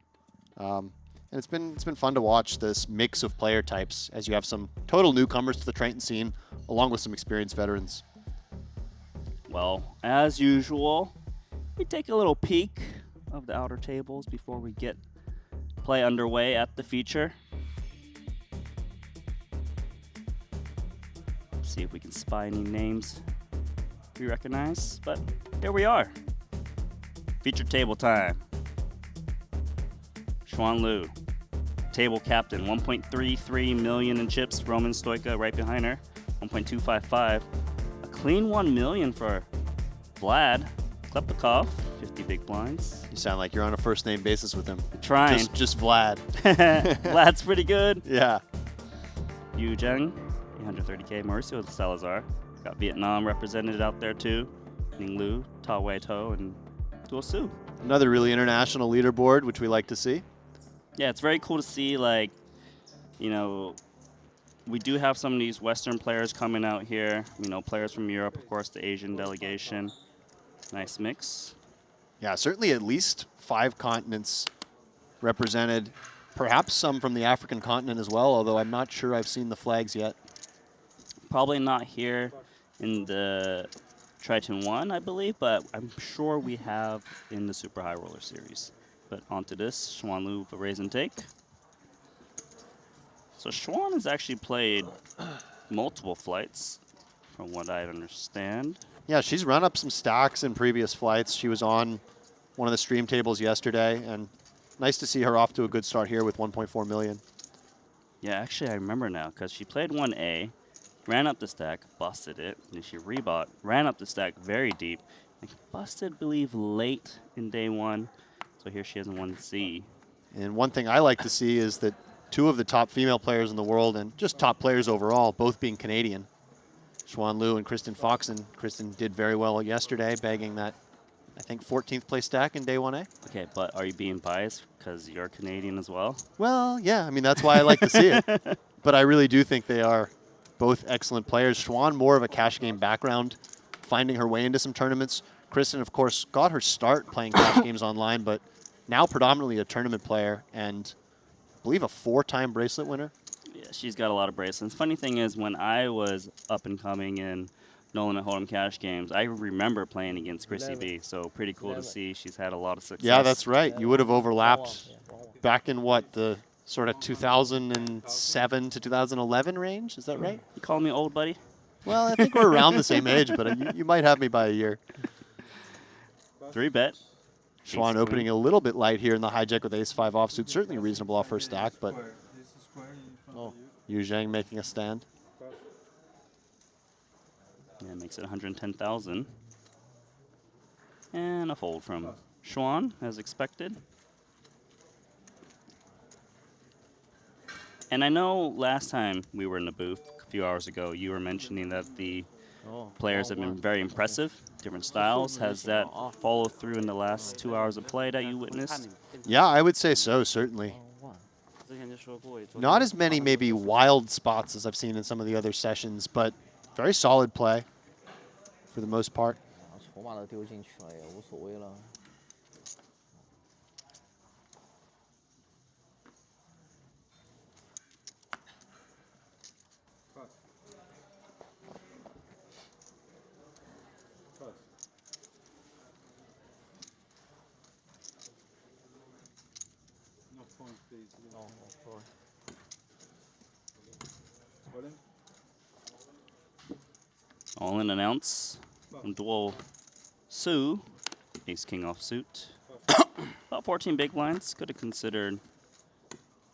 And it's been fun to watch this mix of player types as you have some total newcomers to the Triton scene, along with some experienced veterans. Well, as usual, we take a little peek of the outer tables before we get play underway at the feature. See if we can spy any names we recognize, but here we are. Feature table time. Xuan Liu, table captain, 1.33 million in chips. Roman Stoica right behind her, 1.255. A Clean 1 million for Vlad Klepikov, 50 big blinds. You sound like you're on a first name basis with him. Trying. Just Vlad. Vlad's pretty good. Yeah. Yu Zheng, 830K. Mauricio Salazar. Got Vietnam represented out there too. Ning Lu, Ta Wei To, and Duo Su. Another really international leaderboard, which we like to see. Yeah, it's very cool to see, like, you know, we do have some of these Western players coming out here. You know, players from Europe, of course, the Asian delegation. Nice mix. Yeah, certainly at least 5 continents represented. Perhaps some from the African continent as well, although I'm not sure I've seen the flags yet. Probably not here in the Triton ONE, I believe, but I'm sure we have in the Super High Roller Series. But onto this, Xuan Lu for raise and take. So Xuan has actually played multiple flights, from what I understand. Yeah, she's run up some stacks in previous flights. She was on one of the stream tables yesterday, and nice to see her off to a good start here with 1.4 million. Yeah, actually I remember now, because she played 1A, ran up the stack, busted it, and she rebought, ran up the stack very deep, and busted, I believe, late in day 1. So here she is in 1C. And one thing I like to see is that 2 of the top female players in the world, and just top players overall, both being Canadian. Xuan Lu and Kristen Foxen. Kristen did very well yesterday, bagging that, I think, 14th place stack in day 1A. Okay, but are you being biased because you're Canadian as well? Well, yeah, I mean, that's why I like to see it. But I really do think they are both excellent players. Xuan, more of a cash game background, finding her way into some tournaments. Kristen, of course, got her start playing cash games online, but now predominantly a tournament player and I believe a 4-time bracelet winner. Yeah, she's got a lot of bracelets. Funny thing is, when I was up and coming in No Limit Hold'em cash games, I remember playing against Chrissy B, so pretty cool to see she's had a lot of success. Yeah, that's right. You would have overlapped back in what, the sort of 2007 to 2011 range? Is that right? You call me old, buddy? Well, I think we're around the same age, but you might have me by a year. 3-bet. Xuan opening a little bit light here in the hijack with ace-5 offsuit. Certainly reasonable off her stack, but Yu Zheng making a stand. Yeah, makes it 110,000. And a fold from Xuan, as expected. And I know last time we were in the booth a few hours ago, you were mentioning that the players have been very impressive, different styles. Has that followed through in the last 2 hours of play that you witnessed? Yeah, I would say so, certainly. Not as many maybe wild spots as I've seen in some of the other sessions, but very solid play for the most part. All in an ounce. And Duo Su, ace king offsuit. About 14 big blinds. Could have considered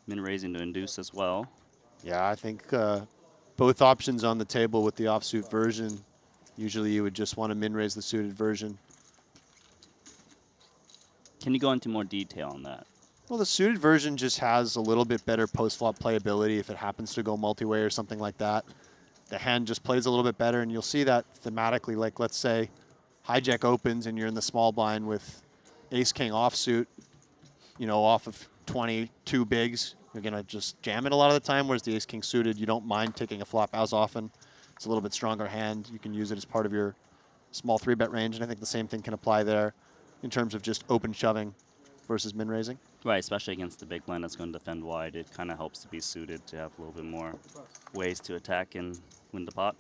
min raising to induce as well. Yeah, I think both options on the table with the offsuit version. Usually you would just want to min raise the suited version. Can you go into more detail on that? Well, the suited version just has a little bit better post-flop playability if it happens to go multi-way or something like that. The hand just plays a little bit better, and you'll see that thematically. Like, let's say hijack opens and you're in the small blind with ace-king offsuit, you know, off of 22 bigs. You're going to just jam it a lot of the time, whereas the ace-king suited, you don't mind taking a flop as often. It's a little bit stronger hand. You can use it as part of your small 3-bet range, and I think the same thing can apply there in terms of just open shoving versus min raising. Right, especially against the big blind that's going to defend wide. It kind of helps to be suited to have a little bit more ways to attack and win the pot.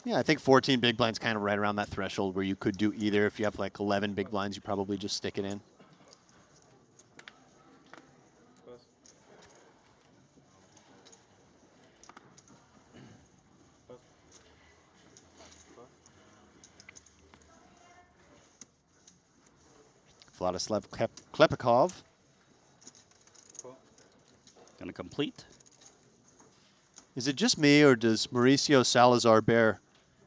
Yeah, I think 14 big blinds kind of right around that threshold where you could do either. If you have like 11 big blinds, you probably just stick it in. Vladislav Klepikov. Gonna complete. Is it just me, or does Mauricio Salazar bear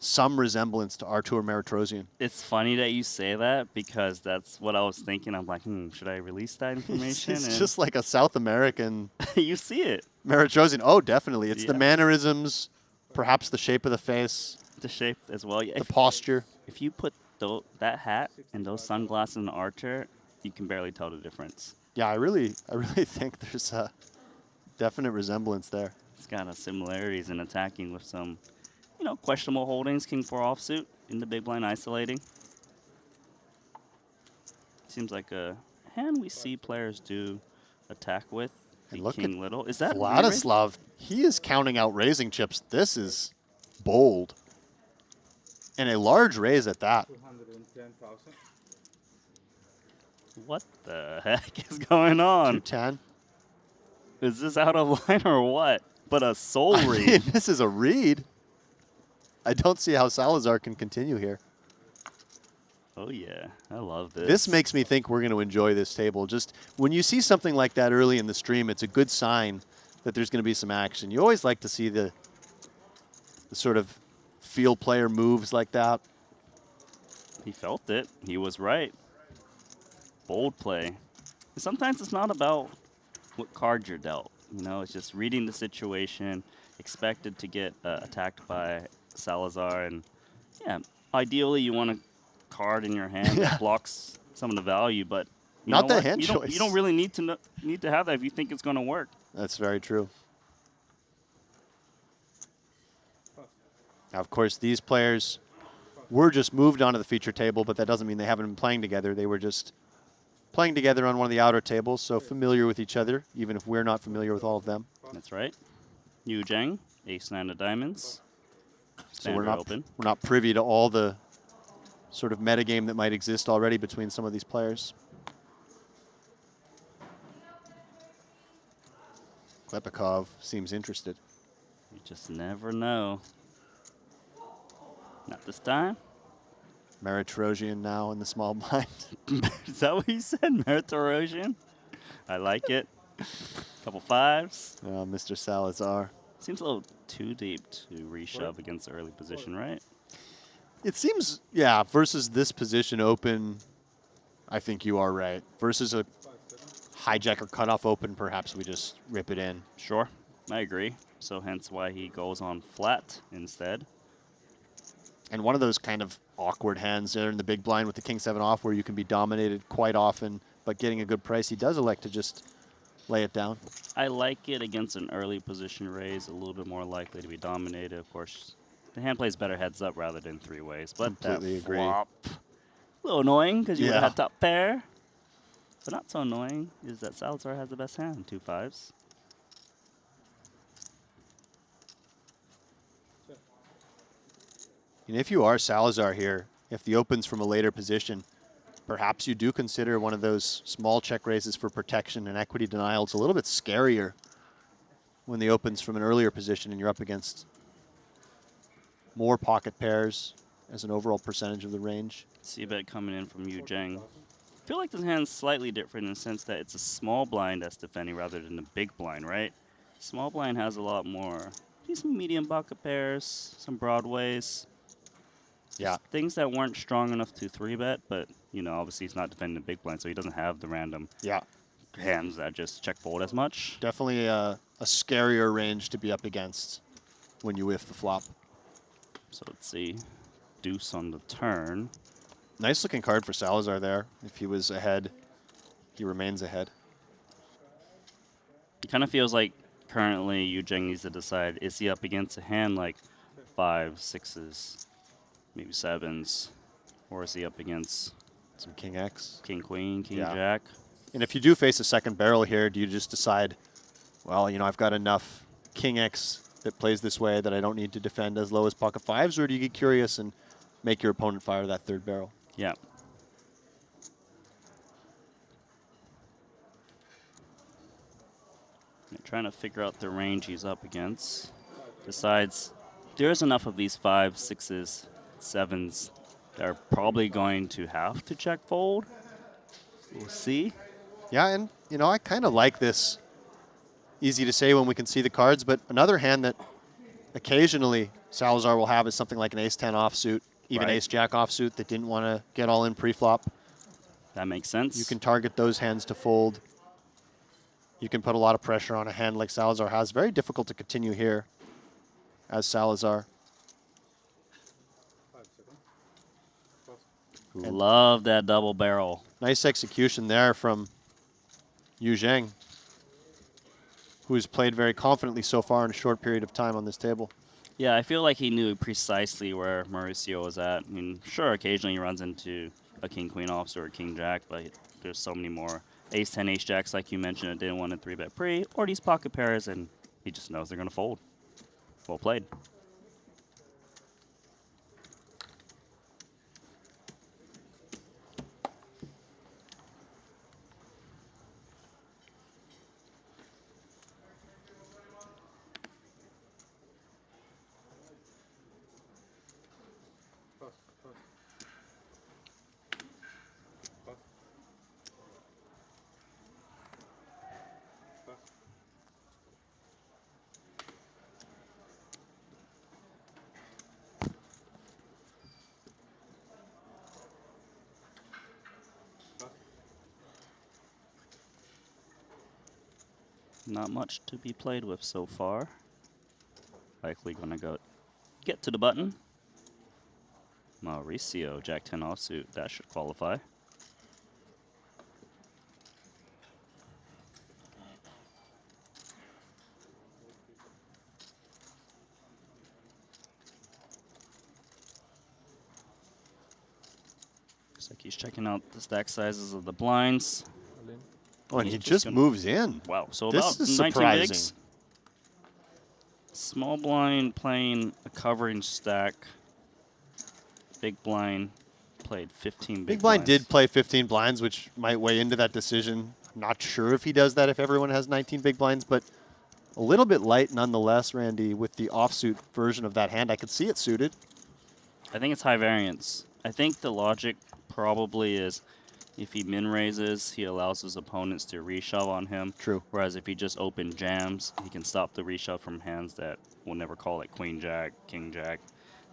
some resemblance to Artur Meritrosian. It's funny that you say that because that's what I was thinking. I'm like, should I release that information? It's just like a South American. You see it. Meritrosian. Oh, definitely. It's the mannerisms, perhaps the shape of the face. The shape as well. The posture. If you put that hat and those sunglasses in Archer, you can barely tell the difference. Yeah, I really think there's a definite resemblance there. It's got a similarities in attacking with some, questionable holdings. King 4 offsuit in the big blind isolating. Seems like a hand we see players do attack with. The look King at Little. Is that Vladislav? He is counting out raising chips. This is bold. And a large raise at that. 210,000. What the heck is going on? 210. Is this out of line or what? But a soul read. Mean, this is a read. I don't see how Salazar can continue here. Oh, yeah. I love this. This makes me think we're going to enjoy this table. Just when you see something like that early in the stream, it's a good sign that there's going to be some action. You always like to see the sort of field player moves like that. He felt it. He was right. Bold play. Sometimes it's not about what card you're dealt. It's just reading the situation, expected to get attacked by Salazar. And, yeah, ideally you want a card in your hand that blocks some of the value, but not the hand choice. You don't really need to have that if you think it's going to work. That's very true. Now, of course, these players were just moved onto the feature table, but that doesn't mean they haven't been playing together. They were just playing together on one of the outer tables, so familiar with each other, even if we're not familiar with all of them. That's right. Yu Zheng, ace-9 of diamonds. So we're not privy to all the sort of metagame that might exist already between some of these players. Klepikov seems interested. You just never know. Not this time. Meritrosian now in the small blind. Is that what you said, Meritrosian? I like it. Couple fives. Mr. Salazar. Seems a little too deep to reshove against the early position, right? It seems, yeah, versus this position open, I think you are right. Versus a hijack or cutoff open, perhaps we just rip it in. Sure, I agree. So hence why he goes on flat instead. And one of those kind of awkward hands there in the big blind with the king 7 off where you can be dominated quite often, but getting a good price, he does elect to just lay it down. I like it against an early position raise, a little bit more likely to be dominated. Of course, the hand plays better heads up rather than three ways, but completely that agree. Flop, a little annoying because you would have had top pair. But not so annoying is that Salazar has the best hand, 2 5s. And if you are Salazar here, if the open's from a later position, perhaps you do consider one of those small check raises for protection and equity denial. It's a little bit scarier when the open's from an earlier position and you're up against more pocket pairs as an overall percentage of the range. See a bet coming in from Yu Zheng. I feel like this hand's slightly different in the sense that it's a small blind that's defending rather than a big blind, right? Small blind has a lot more, some medium pocket pairs, some broadways. Yeah. Just things that weren't strong enough to 3-bet, but, obviously he's not defending the big blind, so he doesn't have the random hands that just check fold as much. Definitely a scarier range to be up against when you whiff the flop. So let's see. Deuce on the turn. Nice looking card for Salazar there. If he was ahead, he remains ahead. It kind of feels like currently Yu Zheng needs to decide, is he up against a hand like 5s, 6s, maybe 7s, or is he up against some King X, King Queen, King Jack? And if you do face a second barrel here, do you just decide, well, I've got enough King X that plays this way that I don't need to defend as low as pocket 5s, or do you get curious and make your opponent fire that third barrel? Yeah. Trying to figure out the range he's up against. Decides there's enough of these 5s, 6s, 7s that are probably going to have to check fold. We'll see. Yeah, and, I kind of like this. Easy to say when we can see the cards, but another hand that occasionally Salazar will have is something like an ace-10 offsuit, even Right. ace-jack offsuit that didn't want to get all in pre-flop. That makes sense. You can target those hands to fold. You can put a lot of pressure on a hand like Salazar has. Very difficult to continue here as Salazar. Love that double barrel. Nice execution there from Yu Zheng, who's played very confidently so far in a short period of time on this table. Yeah, I feel like he knew precisely where Mauricio was at. I mean, sure, occasionally he runs into a king-queen offsuit or king-jack, but there's so many more ace-10, ace-jacks, like you mentioned, that didn't want to 3-bet pre, or these pocket pairs, and he just knows they're going to fold. Well played. Not much to be played with so far. Likely gonna go get to the button. Mauricio, Jack 10 offsuit, that should qualify. Looks like he's checking out the stack sizes of the blinds. Oh, and he just moves in. Wow, so this about is 19 surprising. bigs. Small blind playing a covering stack. Big blind played 15 Big blind did play 15 blinds, which might weigh into that decision. Not sure if he does that if everyone has 19 big blinds, but a little bit light nonetheless, Randy, with the offsuit version of that hand. I could see it suited. I think it's high variance. I think the logic probably is if he min raises, he allows his opponents to reshove on him. True. Whereas if he just open jams, he can stop the reshove from hands that we'll never call it queen jack, king jack,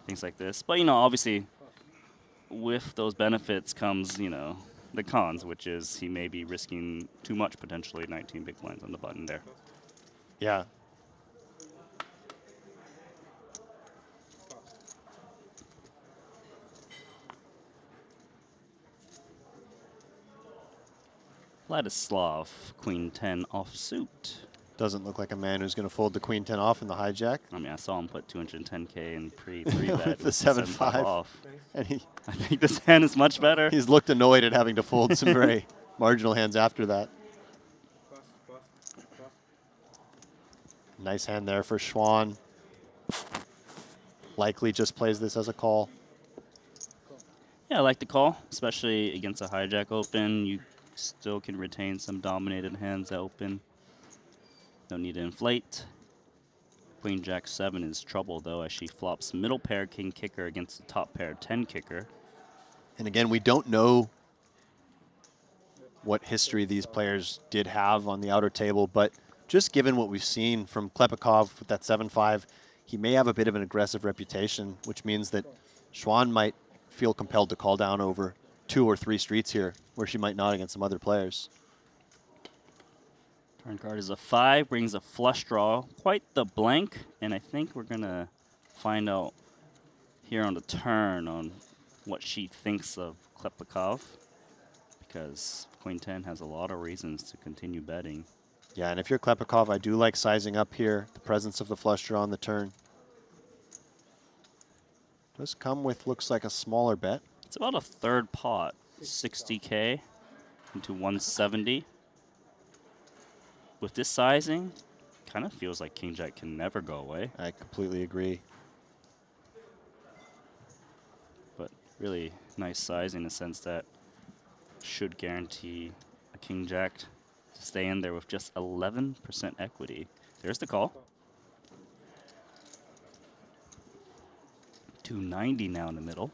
things like this. But you know, obviously, with those benefits comes, you know, the cons, which is he may be risking too much potentially. 19 big blinds on the button there. Yeah. Vladislav, queen 10 offsuit. Doesn't look like a man who's going to fold the queen 10 off in the hijack. I mean, I saw him put 210K in pre-3 bet with the 7-5 off. And I think this hand is much better. He's looked annoyed at having to fold some very marginal hands after that. Nice hand there for Schwan. Likely just plays this as a call. Yeah, I like the call, especially against a hijack open. You still can retain some dominated hands that open. No need to inflate. Queen Jack 7 is trouble, though, as she flops middle pair king kicker against the top pair 10 kicker. And again, we don't know what history these players did have on the outer table, but just given what we've seen from Klepikov with that 7-5, he may have a bit of an aggressive reputation, which means that Schwan might feel compelled to call down over 2 or 3 streets here, where she might not against some other players. Turn card is a 5, brings a flush draw, quite the blank, and I think we're going to find out here on the turn on what she thinks of Klepikov, because Queen 10 has a lot of reasons to continue betting. Yeah, and if you're Klepikov, I do like sizing up here, the presence of the flush draw on the turn. Does come with, looks like a smaller bet. It's about a third pot, 60K into 170. With this sizing, kind of feels like King Jack can never go away. I completely agree. But really nice size in the sense that should guarantee a King Jack to stay in there with just 11% equity. There's the call. 290 now in the middle.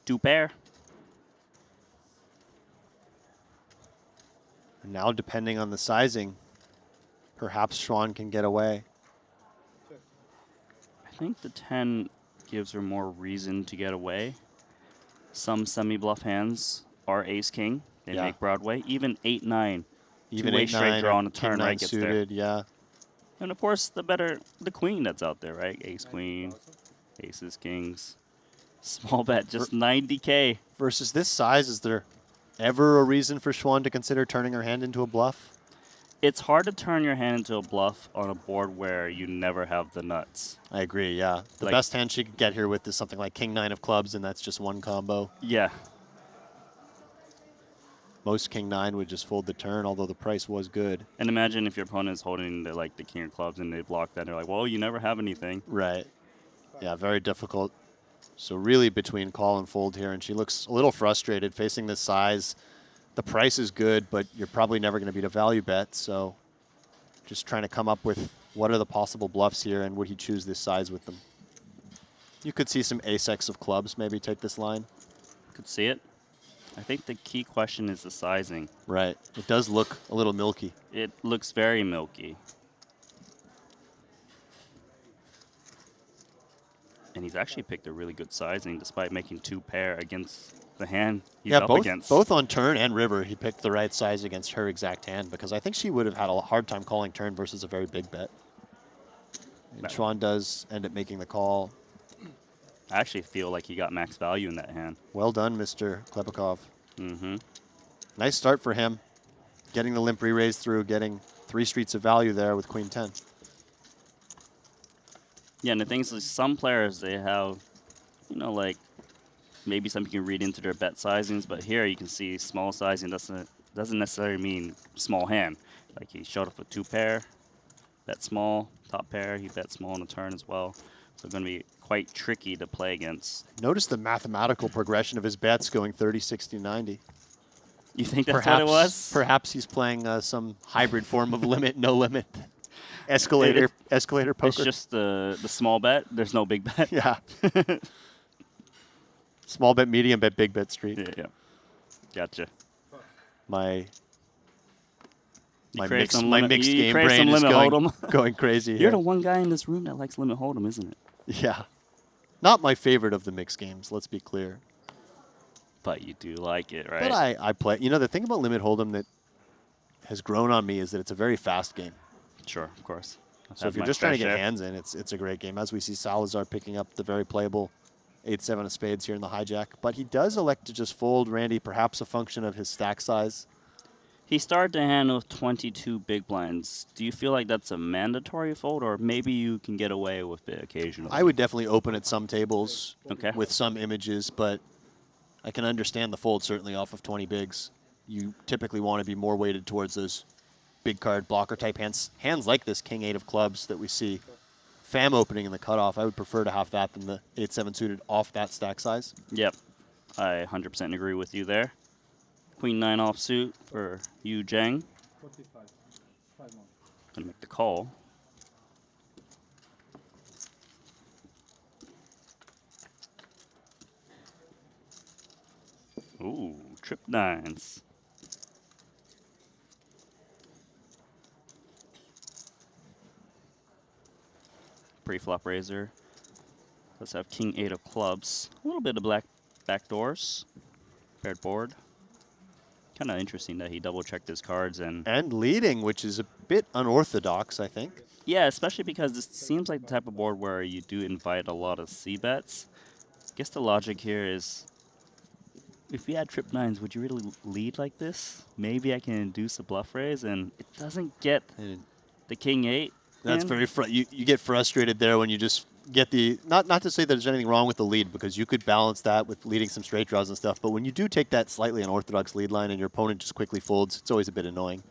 2 pair. And now, depending on the sizing, perhaps Schwan can get away. I think the 10 gives her more reason to get away. Some semi-bluff hands are ace-king. They Yeah. make Broadway. Even 8-9. Even Two-way 8-9 straight draw or on a turn, king-9 right, gets there. suited, yeah. And of course, the queen that's out there, right? Ace-queen, aces, kings. Small bet, just 90K. Versus this size, is there ever a reason for Schwan to consider turning her hand into a bluff? It's hard to turn your hand into a bluff on a board where you never have the nuts. I agree, yeah. The Like- best hand she could get here with is something like king-9 of clubs, and that's just one combo. Yeah. Most king-9 would just fold the turn, although the price was good. And imagine if your opponent is holding the king of clubs and they block that. They're like, well, you never have anything. Right. Yeah, very difficult. So really between call and fold here, and she looks a little frustrated facing this size. The price is good, but you're probably never going to beat a value bet, so just trying to come up with what are the possible bluffs here, and would he choose this size with them? You could see some ace-x of clubs maybe take this line. Could see it. I think the key question is the sizing. Right. It does look a little milky. It looks very milky. And he's actually picked a really good sizing despite making 2 pair against the hand he's up against. Both on turn and river, he picked the right size against her exact hand, because I think she would have had a hard time calling turn versus a very big bet. And Schwan does end up making the call. I actually feel like he got max value in that hand. Well done, Mr. Klepikov. Mm-hmm. Nice start for him. Getting the limp re-raise through, getting 3 streets of value there with queen 10. Yeah, and the thing is, some players, they have, you know, like, maybe some you can read into their bet sizings, but here you can see small sizing doesn't necessarily mean small hand. Like, he showed up with 2 pair, bet small, top pair, he bet small on the turn as well. So it's going to be quite tricky to play against. Notice the mathematical progression of his bets going 30, 60, 90. You think that's what it was? Perhaps he's playing some hybrid form of limit, no limit. Escalator poker. It's just the small bet. There's no big bet. Yeah. Small bet, medium bet, big bet street. Yeah. Gotcha. My You crave mixed some limit- mixed you game crave brain some is limit going, hold'em. going crazy You're here. the one guy in this room that likes limit hold'em, isn't it? Yeah. Not my favorite of the mixed games, let's be clear. But you do like it, right? But I play. You know, the thing about limit hold'em that has grown on me is that it's a very fast game. Sure, of course. So if you're just trying to get hands in, it's a great game. As we see Salazar picking up the very playable 8-7 of spades here in the hijack. But he does elect to just fold, Randy, perhaps a function of his stack size. He started the hand with 22 big blinds. Do you feel like that's a mandatory fold, or maybe you can get away with it occasionally? I would definitely open at some tables Okay. with some images, but I can understand the fold certainly off of 20 bigs. You typically want to be more weighted towards those big card blocker type hands. Hands like this King 8 of clubs that we see. Fam opening in the cutoff, I would prefer to have that than the 8-7 suited off that stack size. Yep. I 100% agree with you there. Queen 9 offsuit for Yu Zhang. 45. 5 more. Gonna make the call. Ooh, trip 9s. Pre-flop raiser. Let's have King 8 of clubs. A little bit of black backdoors. Paired board. Kind of interesting that he double-checked his cards and leading, which is a bit unorthodox, I think. Yeah, especially because this seems like the type of board where you do invite a lot of C-bets. I guess the logic here is, if you had trip 9s, would you really lead like this? Maybe I can induce a bluff raise, and it doesn't get the King 8. That's in. very you get frustrated there when you just get the not to say that there's anything wrong with the lead, because you could balance that with leading some straight draws and stuff, but when you do take that slightly unorthodox lead line and your opponent just quickly folds, it's always a bit annoying.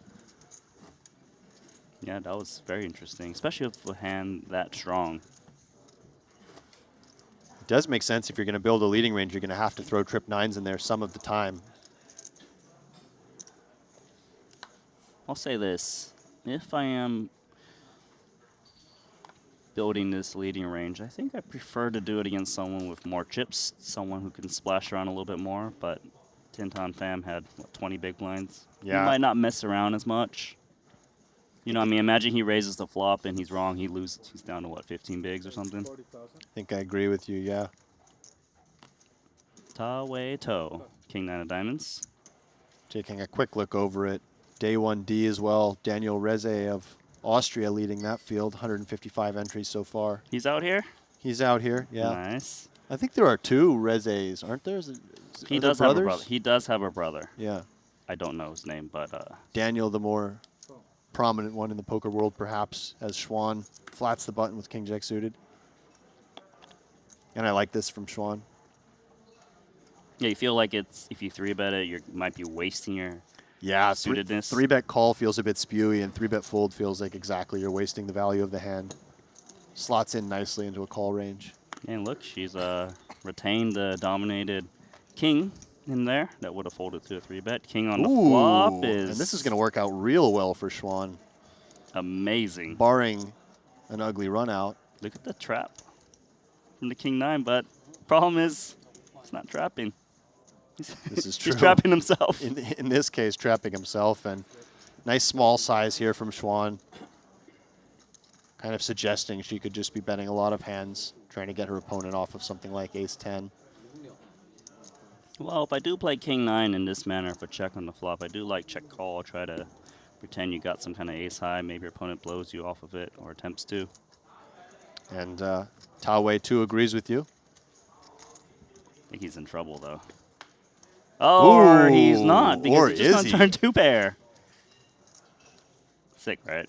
Yeah, that was very interesting, especially with a hand that strong. It does make sense if you're going to build a leading range, you're going to have to throw trip 9s in there some of the time. I'll say this. If I am building this leading range, I think I prefer to do it against someone with more chips, someone who can splash around a little bit more, but Tinton Fam had, what, 20 big blinds? Yeah. He might not mess around as much. You know, I mean, imagine he raises the flop and he's wrong. He loses. He's down to what, 15 bigs or something? I think I agree with you, yeah. Ta-Wei To. King 9 of diamonds. Taking a quick look over it. Day 1D as well. Daniel Reze of Austria leading that field. 155 entries so far. He's out here? He's out here, yeah. Nice. I think there are 2 Rezes, aren't there? He does have a brother. He does have a brother. Yeah. I don't know his name, but... Daniel, the more prominent one in the poker world, perhaps, as Schwan flats the button with King Jack suited. And I like this from Schwan. Yeah, you feel like it's if you 3-bet it, you might be wasting your suitedness. 3-bet call feels a bit spewy, and 3-bet fold feels like exactly you're wasting the value of the hand. Slots in nicely into a call range. And look, she's retained the dominated king in there. That would have folded to a 3-bet. King on the flop is... And this is going to work out real well for Schwan. Amazing. Barring an ugly run out. Look at the trap from the King 9, but problem is it's not trapping. This is true. He's trapping himself. In this case, trapping himself. And nice small size here from Schwan. Kind of suggesting she could just be betting a lot of hands, trying to get her opponent off of something like ace-10. Well, if I do play King 9 in this manner for check on the flop, I do like check call. Try to pretend you got some kind of ace high. Maybe your opponent blows you off of it or attempts to. And Ta-Wei too agrees with you. I think he's in trouble, though. Oh, or he's not, because he's just going to turn 2-pair. Sick, right?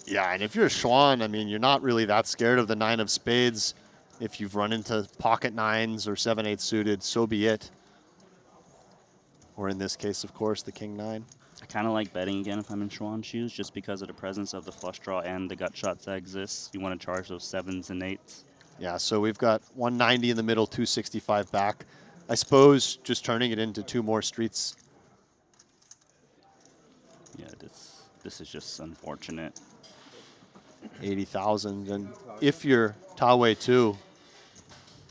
Yeah, and if you're a Schwan, I mean, you're not really that scared of the 9 of spades. If you've run into pocket 9s or 7-8 suited, so be it. Or in this case, of course, the King 9. I kind of like betting again if I'm in Schwan shoes, just because of the presence of the flush draw and the gut shots that exist. You want to charge those 7s and 8s. Yeah, so we've got 190 in the middle, 265 back. I suppose just turning it into 2 more streets. Yeah, this is just unfortunate. 80,000, and if you're Ta-Wei too,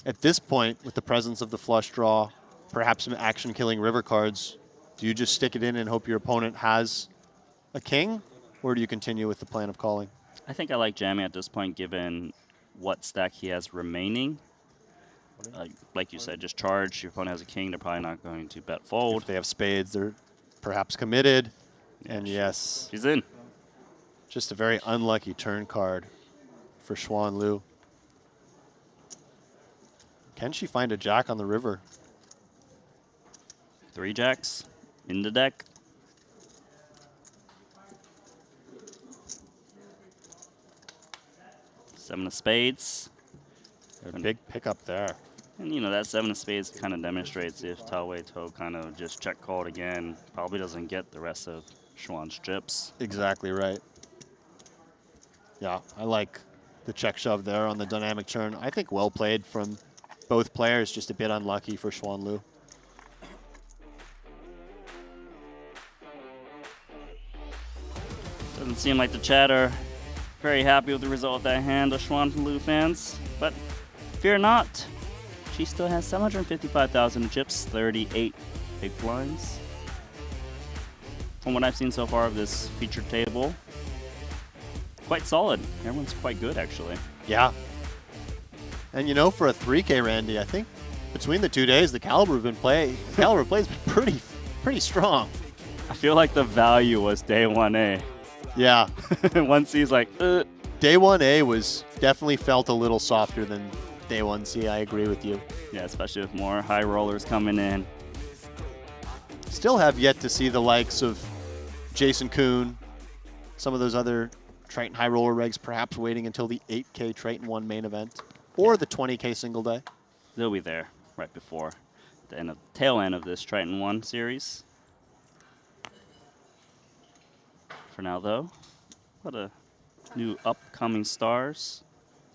at this point, with the presence of the flush draw, perhaps some action-killing river cards, do you just stick it in and hope your opponent has a king, or do you continue with the plan of calling? I think I like jamming at this point, given what stack he has remaining. Like you said, just charge. Your opponent has a king, they're probably not going to bet fold. If they have spades, they're perhaps committed, and yes. She's in. Just a very unlucky turn card for Schwan Liu. Can she find a jack on the river? 3 jacks in the deck. Seven of spades. A big pickup there. And you know, that 7 of spades kind of demonstrates if Ta-Wei To kind of just check called again, probably doesn't get the rest of Schwan's chips. Exactly right. Yeah, I like the check shove there on the dynamic turn. I think well played from both players, just a bit unlucky for Schwan Liu. Doesn't seem like the chat are very happy with the result of that hand, the Schwan Liu fans, but fear not. She still has 755,000 chips, 38 big blinds. From what I've seen so far of this featured table, quite solid. Everyone's quite good, actually. Yeah. And you know, for a 3K, Randy, I think between the 2 days, the caliber play's been pretty strong. I feel like the value was day 1A. Yeah. 1C's like, Day 1A was definitely felt a little softer than day 1C. I agree with you. Yeah, especially with more high rollers coming in. Still have yet to see the likes of Jason Kuhn, some of those other Triton high roller regs, perhaps waiting until the 8K Triton ONE main event or the 20K single day. They'll be there right before the tail end of this Triton ONE series. For now, though, what a new upcoming stars.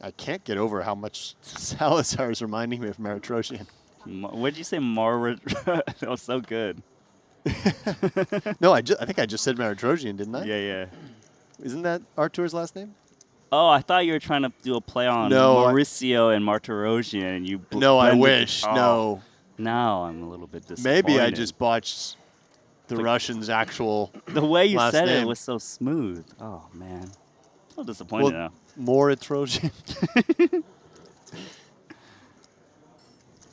I can't get over how much Salazar is reminding me of Maritrosian. What did you say, That was so good. No, I think I just said Maritrosian, didn't I? Yeah. Isn't that Artur's last name? Oh, I thought you were trying to do a play on Mauricio and Martirosian, and you. No, I wish. No. Now I'm a little bit disappointed. Maybe I just botched the Russian's actual The way you last said name. it was so smooth. Oh, man. So disappointed now. More Trojan.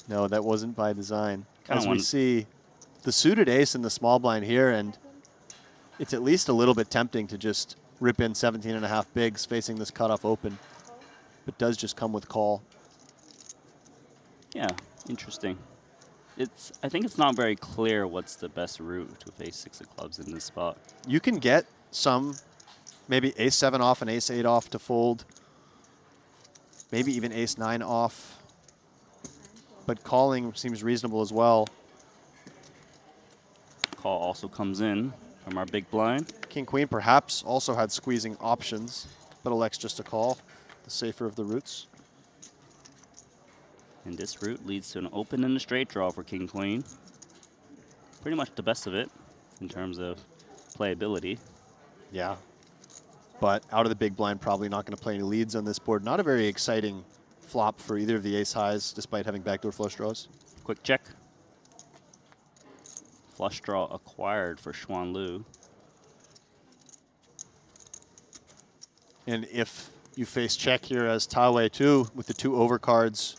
No, that wasn't by design. Kinda As we wanted- see the suited ace in the small blind here, and it's at least a little bit tempting to just rip in 17.5 bigs facing this cutoff open, but does just come with call. Yeah, interesting. I think it's not very clear what's the best route to face 6 of clubs in this spot. You can get some, maybe ace 7 off and ace 8 off to fold, maybe even ace 9 off, but calling seems reasonable as well. Call also comes in from our big blind. King Queen perhaps also had squeezing options, but elects just to call, the safer of the routes. And this route leads to an open and a straight draw for King Queen. Pretty much the best of it in terms of playability. Yeah. But out of the big blind, probably not going to play any leads on this board. Not a very exciting flop for either of the ace highs, despite having backdoor flush draws. Quick check. Flush draw acquired for Xuan Lu. And if you face check here as Taowei too, with the 2 overcards,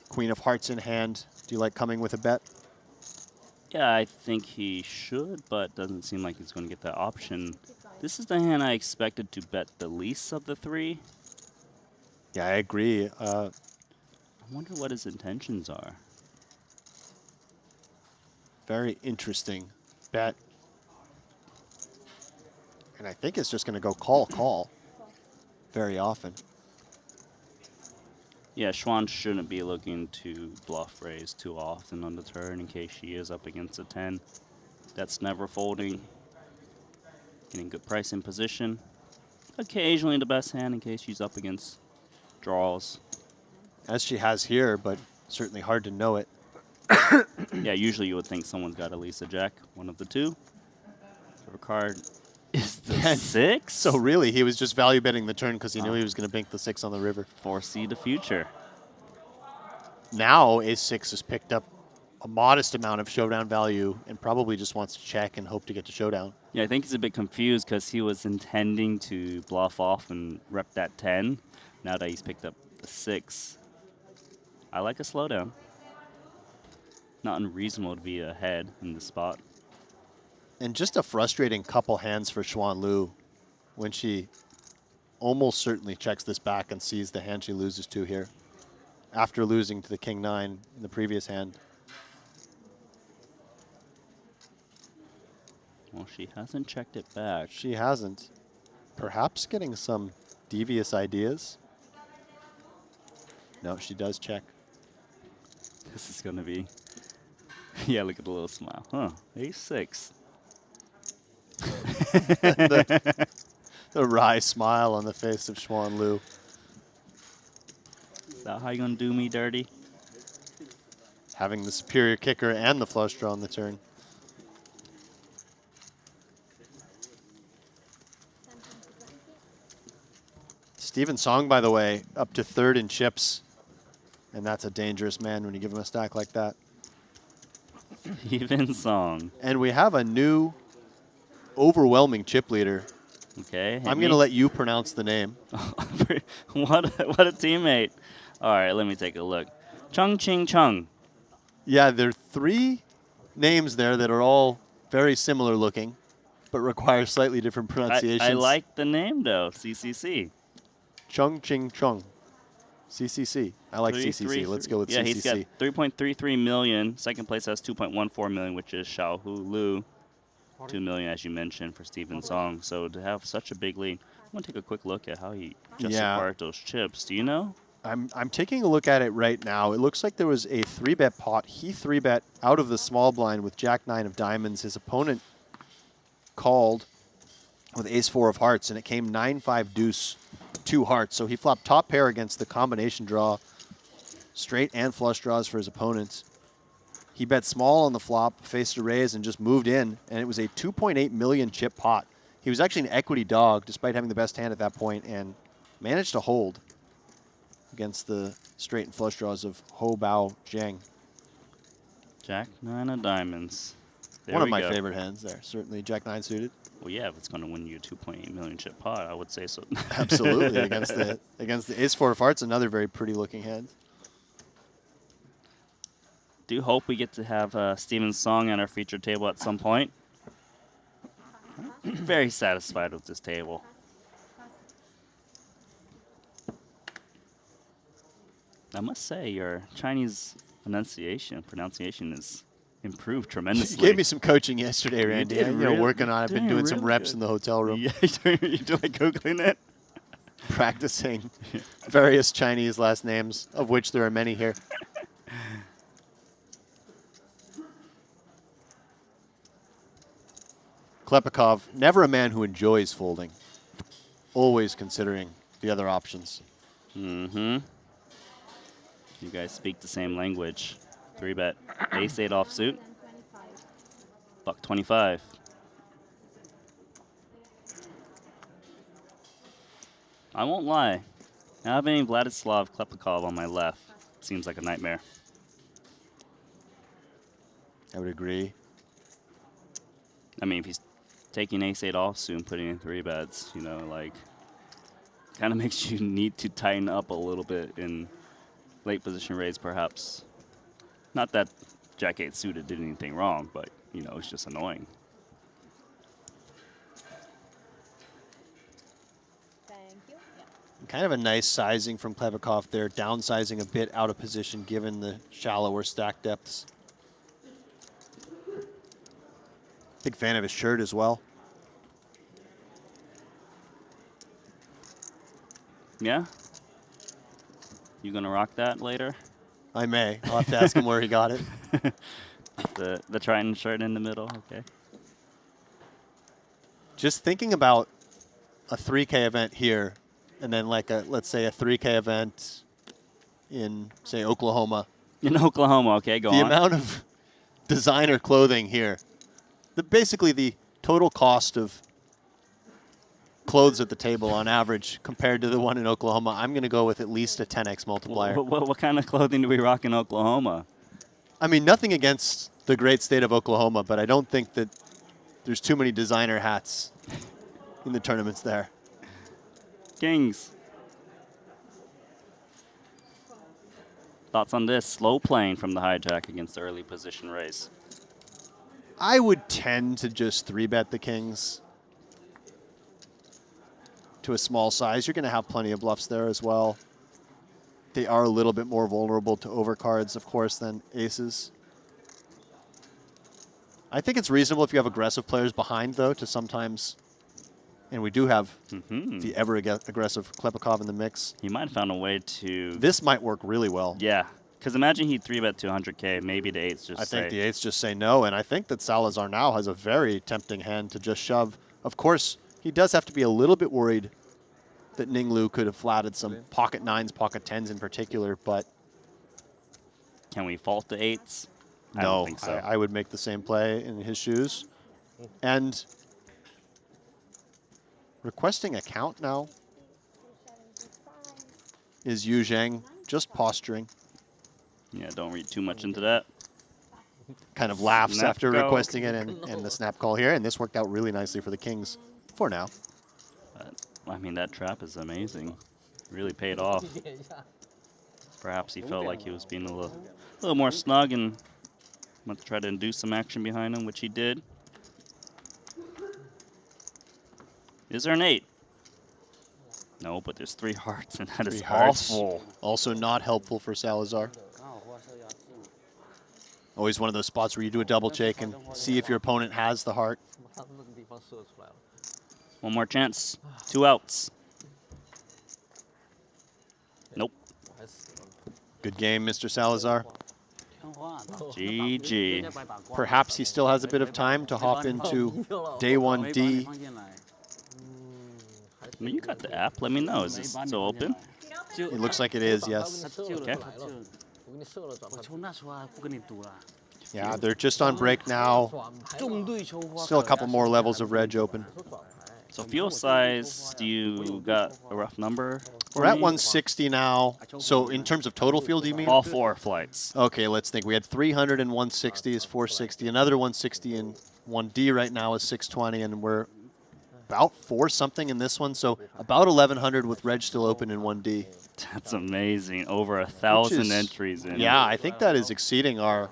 Queen of Hearts in hand, do you like coming with a bet? Yeah, I think he should, but doesn't seem like he's going to get that option. This is the hand I expected to bet the least of the 3. Yeah, I agree. I wonder what his intentions are. Very interesting bet. And I think it's just going to go call very often. Yeah, Xuan shouldn't be looking to bluff raise too often on the turn in case she is up against a 10. That's never folding. Getting good price in position. Occasionally the best hand in case she's up against draws. As she has here, but certainly hard to know it. Yeah, usually you would think someone's got at least a jack, one of the 2. Her card is the 6. So really, he was just value betting the turn because he knew he was going to bank the 6 on the river. Foresee the future. Now, ace 6 has picked up a modest amount of showdown value and probably just wants to check and hope to get to showdown. Yeah, I think he's a bit confused because he was intending to bluff off and rep that 10. Now that he's picked up the 6, I like a slowdown. Not unreasonable to be ahead in the spot. And just a frustrating couple hands for Xuan Lu when she almost certainly checks this back and sees the hand she loses to here after losing to the King 9 in the previous hand. Well, she hasn't checked it back. She hasn't. Perhaps getting some devious ideas. No, she does check. This is going to be... Yeah, look at the little smile. Huh, ace 6. the wry smile on the face of Xuan Lu. Is that how you going to do me dirty? Having the superior kicker and the flush draw on the turn. Steven Song, by the way, up to 3rd in chips. And that's a dangerous man when you give him a stack like that. Steven Song. And we have a new overwhelming chip leader. Okay. I'm going to let you pronounce the name. What a teammate. All right, let me take a look. Chung Ching Chung. Yeah, there are 3 names there that are all very similar looking, but require slightly different pronunciations. I like the name, though. CCC. Chung Ching Chung. CCC. I like CCC. Let's go with CCC. Yeah, he's got 3.33 million. Second place has 2.14 million, which is Xiaohu Lu. 2 million, as you mentioned, for Steven Song. So to have such a big lead, I'm going to take a quick look at how he just acquired those chips. Do you know? I'm taking a look at it right now. It looks like there was a 3-bet pot. He 3-bet out of the small blind with Jack 9 of diamonds. His opponent called with ace 4 of hearts, and it came 9-5 deuce, 2 hearts. So he flopped top pair against the combination draw, straight and flush draws for his opponent. He bet small on the flop, faced a raise, and just moved in, and it was a 2.8 million chip pot. He was actually an equity dog, despite having the best hand at that point, and managed to hold against the straight and flush draws of Ho Bao Zhang. Jack 9 of diamonds. One of we my go. favorite hands there. Certainly Jack 9 suited. Well, yeah, if it's going to win you a 2.8 million chip pot, I would say so. Absolutely. against the Ace-4 of Hearts, another very pretty looking hand. Do hope we get to have Steven's song on our feature table at some point. Very satisfied with this table. I must say, your Chinese pronunciation is improved tremendously. You gave me some coaching yesterday, Randy. You did really, working on it. I've been doing some reps in the hotel room. Yeah, you're doing Googling it? Practicing various Chinese last names, of which there are many here. Klepikov, never a man who enjoys folding. Always considering the other options. Mm-hmm. You guys speak the same language. 3-bet. Ace-8 offsuit. Buck 25. I won't lie. Having Vladislav Klepikov on my left seems like a nightmare. I would agree. I mean, if he's taking Ace-8 offsuit and putting in 3-bets, you know, like, kind of makes you need to tighten up a little bit in late position raise, perhaps. Not that Jack 8 suited did anything wrong, but, you know, it's just annoying. Kind of a nice sizing from Klepikov there, downsizing a bit out of position given the shallower stack depths. Big fan of his shirt as well. Yeah? You gonna rock that later? I may. I'll have to ask him where he got it. The Triton shirt in the middle, okay. Just thinking about a 3K event here, and then like let's say a 3K event in, say, Oklahoma. In Oklahoma, okay, go on. The amount of designer clothing here. Basically the total cost of clothes at the table on average compared to the one in Oklahoma, I'm going to go with at least a 10x multiplier. What kind of clothing do we rock in Oklahoma? I mean, nothing against the great state of Oklahoma, but I don't think that there's too many designer hats in the tournaments there. Kings. Thoughts on this? Slow playing from the hijack against the early position raise. I would tend to just 3-bet the kings to a small size. You're going to have plenty of bluffs there as well. They are a little bit more vulnerable to overcards, of course, than aces. I think it's reasonable if you have aggressive players behind, though, to sometimes, and we do have the ever-aggressive Klepikov in the mix. He might have found a way to... This might work really well. Yeah. Because imagine he 3-bet to 100K, maybe the 8s just I think the 8s just say no, and I think that Salazar now has a very tempting hand to just shove. Of course, he does have to be a little bit worried that Ninglu could have flatted some pocket 9s, pocket 10s in particular, but... Can we fault the 8s? No, I don't think so. I would make the same play in his shoes. And requesting a count now is Yu Zhang, just posturing. Yeah, don't read too much into that. Kind of laughs Snap after call. requesting it and the snap call here, and this worked out really nicely for the Kings for now. I mean, that trap is amazing. Really paid off. Perhaps he felt like he was being a little more snug and went to try to induce some action behind him, which he did. Is there an 8? No, but there's 3 hearts, and that is awful. Also not helpful for Salazar. Always one of those spots where you do a double check and see if your opponent has the heart. One more chance. 2 outs. Nope. Good game, Mr. Salazar. GG. Perhaps he still has a bit of time to hop into day 1D. I mean, you got the app. Let me know. Is this still open? It looks like it is, yes. Okay. Yeah, they're just on break now. Still a couple more levels of reg open. So field size, do you got a rough number? We're at 160 now. So in terms of total field, do you mean? All 4 flights. Okay, let's think. We had 300 and 160 is 460. Another 160 in 1D right now is 620, and we're about 4 something in this one. So about 1,100 with reg still open in 1D. That's amazing. Over 1,000 entries in. Yeah, I think that is exceeding our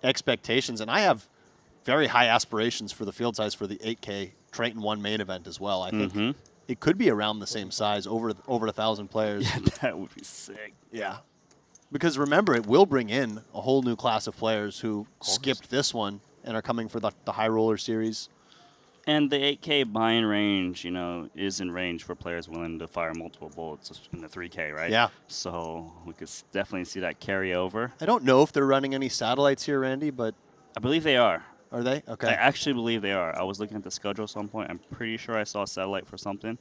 expectations, and I have very high aspirations for the field size for the 8K Triton ONE main event as well. I think it could be around the same size, over 1,000 players. Yeah, that would be sick. Yeah. Because remember, it will bring in a whole new class of players who skipped this one and are coming for the high roller series. And the 8K buy-in range, you know, is in range for players willing to fire multiple bullets in the 3K, right? Yeah. So we could definitely see that carry over. I don't know if they're running any satellites here, Randy, but I believe they are. Are they? Okay. I actually believe they are. I was looking at the schedule at some point. I'm pretty sure I saw a satellite for something.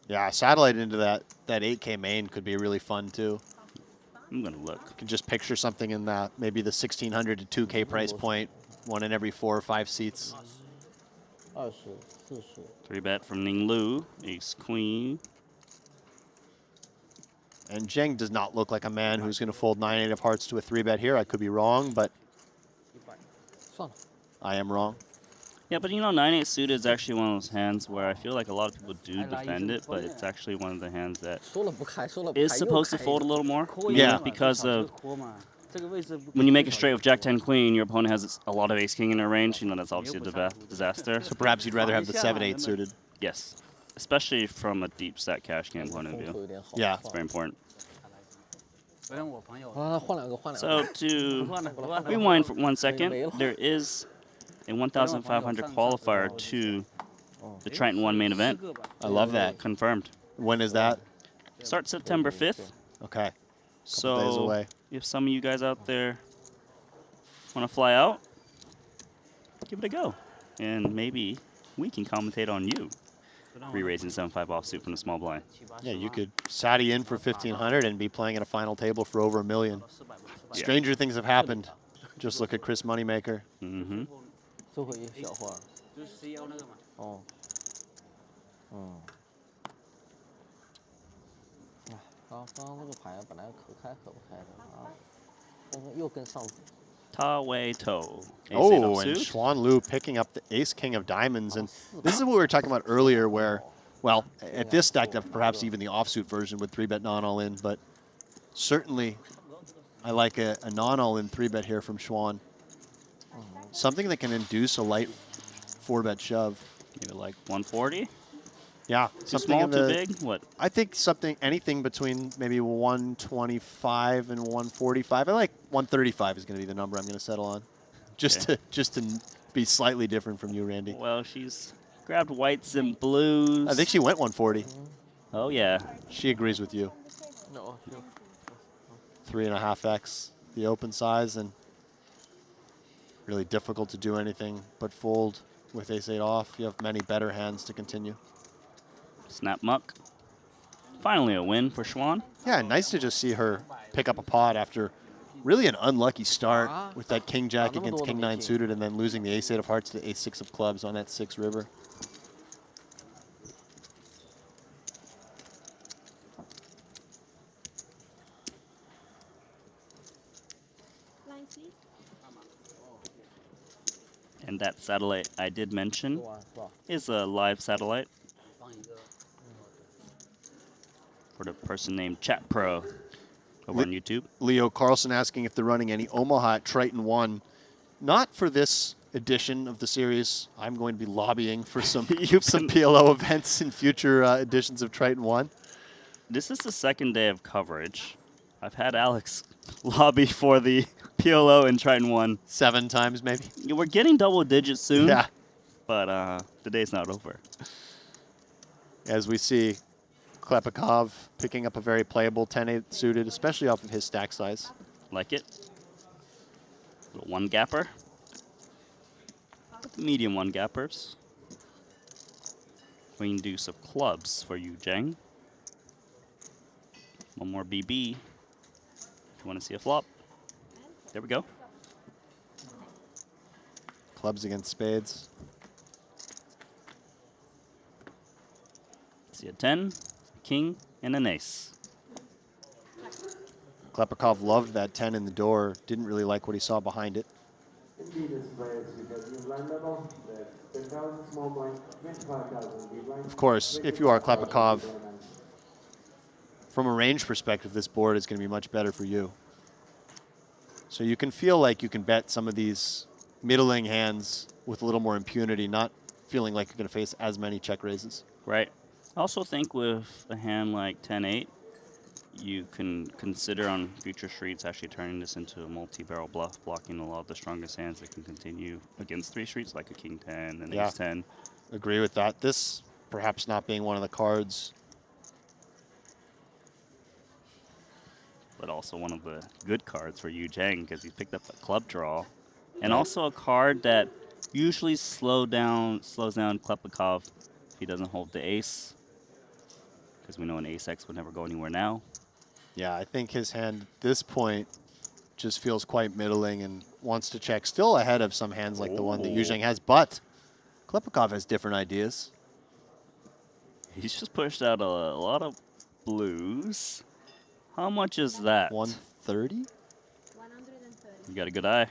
Yeah, a satellite into that 8K main could be really fun too. I'm gonna look. You can just picture something in that, maybe the 1,600 to 2K price point, 1 in every 4 or 5 seats. 3-bet from Ning Lu, ace queen. And Zheng does not look like a man who's going to fold 9-8 of hearts to a 3-bet here. I could be wrong, but I am wrong. Yeah, but you know, 9-8 suited is actually one of those hands where I feel like a lot of people do defend it, but it's actually one of the hands that is supposed to fold a little more. Yeah. Because of when you make a straight with Jack-10 Queen, your opponent has a lot of ace-king in their range. You know, that's obviously a disaster. So perhaps you'd rather have the 7-8 suited. Yes, especially from a deep stack cash game point of view. Yeah. It's very important. So to rewind for 1 second, there is a 1,500 qualifier to the Triton ONE main event. I love that. Confirmed. When is that? Starts September 5th. Okay. So days away. If some of you guys out there want to fly out, give it a go. And maybe we can commentate on you re-raising 7-5 offsuit from the small blind. Yeah, you could Saudi in for 1,500 and be playing at a final table for over $1 million. Stranger things have happened. Just look at Chris Moneymaker. Mm-hmm. Ta Wei To. Oh, and Xuan Lu picking up the ace-king of diamonds. And this is what we were talking about earlier where, well, at this stack, perhaps even the offsuit version would 3-bet non-all-in, but certainly I like a non-all-in 3-bet here from Xuan. Something that can induce a light 4-bet shove. Maybe like 140? Yeah. Too small, too big? What? I think anything between maybe 125 and 145. I like 135 is going to be the number I'm going to settle on. Just to be slightly different from you, Randy. Well, she's grabbed whites and blues. I think she went 140. Oh, yeah. She agrees with you. 3.5x the open size, and really difficult to do anything but fold with ace-8 off. You have many better hands to continue. Snap muck. Finally a win for Xuan. Yeah, nice to just see her pick up a pot after really an unlucky start with that king-jack against king-9 suited and then losing the ace-8 of hearts to ace-6 of clubs on that 6 river. And that satellite I did mention is a live satellite for the person named Chat Pro over on YouTube. Leo Carlson asking if they're running any Omaha at Triton ONE. Not for this edition of the series. I'm going to be lobbying for some PLO events in future editions of Triton ONE. This is the second day of coverage. I've had Alex lobby for the PLO in Triton ONE 7 times, maybe. Yeah, we're getting double digits soon. Yeah. But the day's not over. As we see Klepikov picking up a very playable 10-8 suited, especially off of his stack size. Like it. Little one gapper. Medium one gappers. Queen deuce of clubs for you, Zheng. One more BB. If you want to see a flop. There we go. Clubs against spades. a 10, a king, and an ace. Klepikov loved that 10 in the door, didn't really like what he saw behind it. Of course, if you are Klepikov, from a range perspective, this board is going to be much better for you. So you can feel like you can bet some of these middling hands with a little more impunity, not feeling like you're going to face as many check raises. Right. I also think with a hand like 10-8, you can consider on future streets actually turning this into a multi-barrel bluff, blocking a lot of the strongest hands that can continue against 3 streets, like a king 10 and ace 10. Agree with that. This perhaps not being one of the cards. But also one of the good cards for Yu Zhang because he picked up a club draw. And also a card that usually slows down Klepikov if he doesn't hold the ace. Because we know an ace-X would never go anywhere now. Yeah, I think his hand at this point just feels quite middling and wants to check. Still ahead of some hands like the one that Yu Zhang has, but Klepikov has different ideas. He's just pushed out a lot of blues. How much is that? 130? 130. You got a good eye.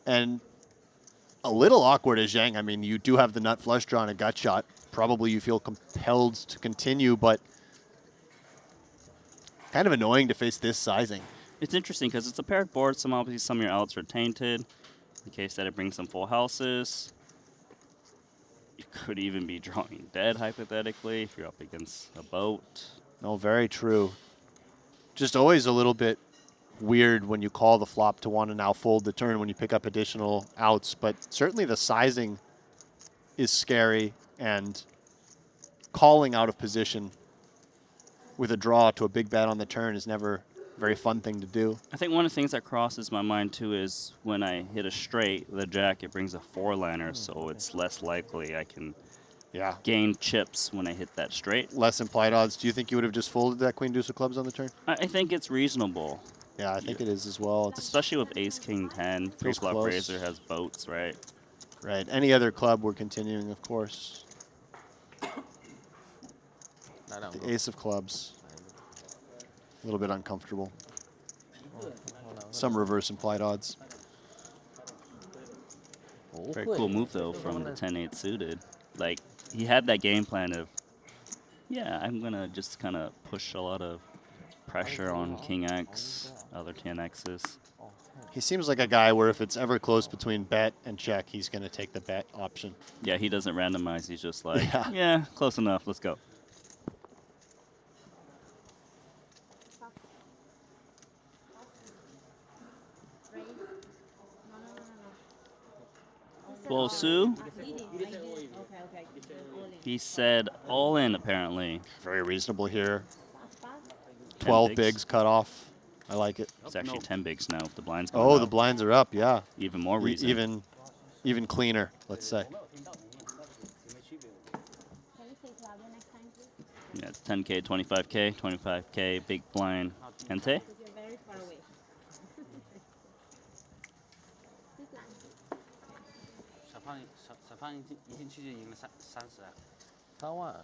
And a little awkward as Zhang. I mean, you do have the nut flush draw and a gut shot. Probably you feel compelled to continue, but kind of annoying to face this sizing. It's interesting because it's a paired board. Obviously some of your outs are tainted in case that it brings some full houses. You could even be drawing dead, hypothetically, if you're up against a boat. No, very true. Just always a little bit weird when you call the flop to want to now fold the turn when you pick up additional outs, but certainly the sizing is scary, and calling out of position with a draw to a big bet on the turn is never a very fun thing to do. I think one of the things that crosses my mind too is when I hit a straight, the jack, it brings a 4-liner, so it's less likely I can gain chips when I hit that straight. Less implied odds. Do you think you would have just folded that queen deuce of clubs on the turn? I think it's reasonable. Yeah, I think it is as well. Especially with ace king 10, Feels pre-flop close. raiser has boats, right? Right. Any other club we're continuing, of course. The ace of clubs. A little bit uncomfortable. Some reverse implied odds. Very cool move though from the 10-8 suited. Like he had that game plan of, yeah, I'm gonna just kind of push a lot of pressure on king X, other 10Xs. He seems like a guy where if it's ever close between bet and check, he's going to take the bet option. Yeah, he doesn't randomize. He's just like, Yeah. yeah, close enough. Let's go. Well, Sue, he said all in apparently. Very reasonable here. 12 bigs cut off. I like it. It's actually 10 bigs now if the blinds go Oh, up. the blinds are up, yeah. Even more reason. Even cleaner, let's say. Yeah, it's 10K, 25K, 25K, big blind, ente. 小胖一进去就赢了30啊3万。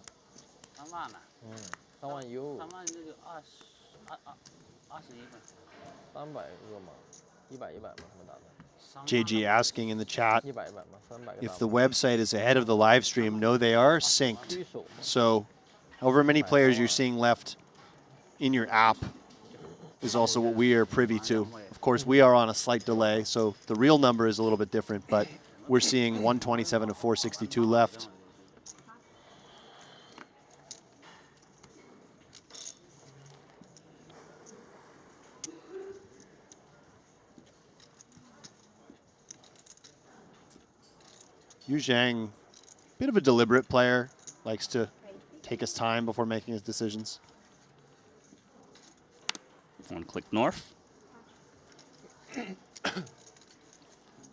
3万呢3万 U。 3万那就21分。300个嘛，100嘛，他们打的。 JG asking in the chat 100嘛，300个。 if the website is ahead of the live stream. No, they are synced. So however many players you're seeing left in your app is also what we are privy to. Of course, we are on a slight delay, so the real number is a little bit different, but we're seeing 127 to 462 left. Yu Zhang, bit of a deliberate player, likes to take his time before making his decisions. One click north.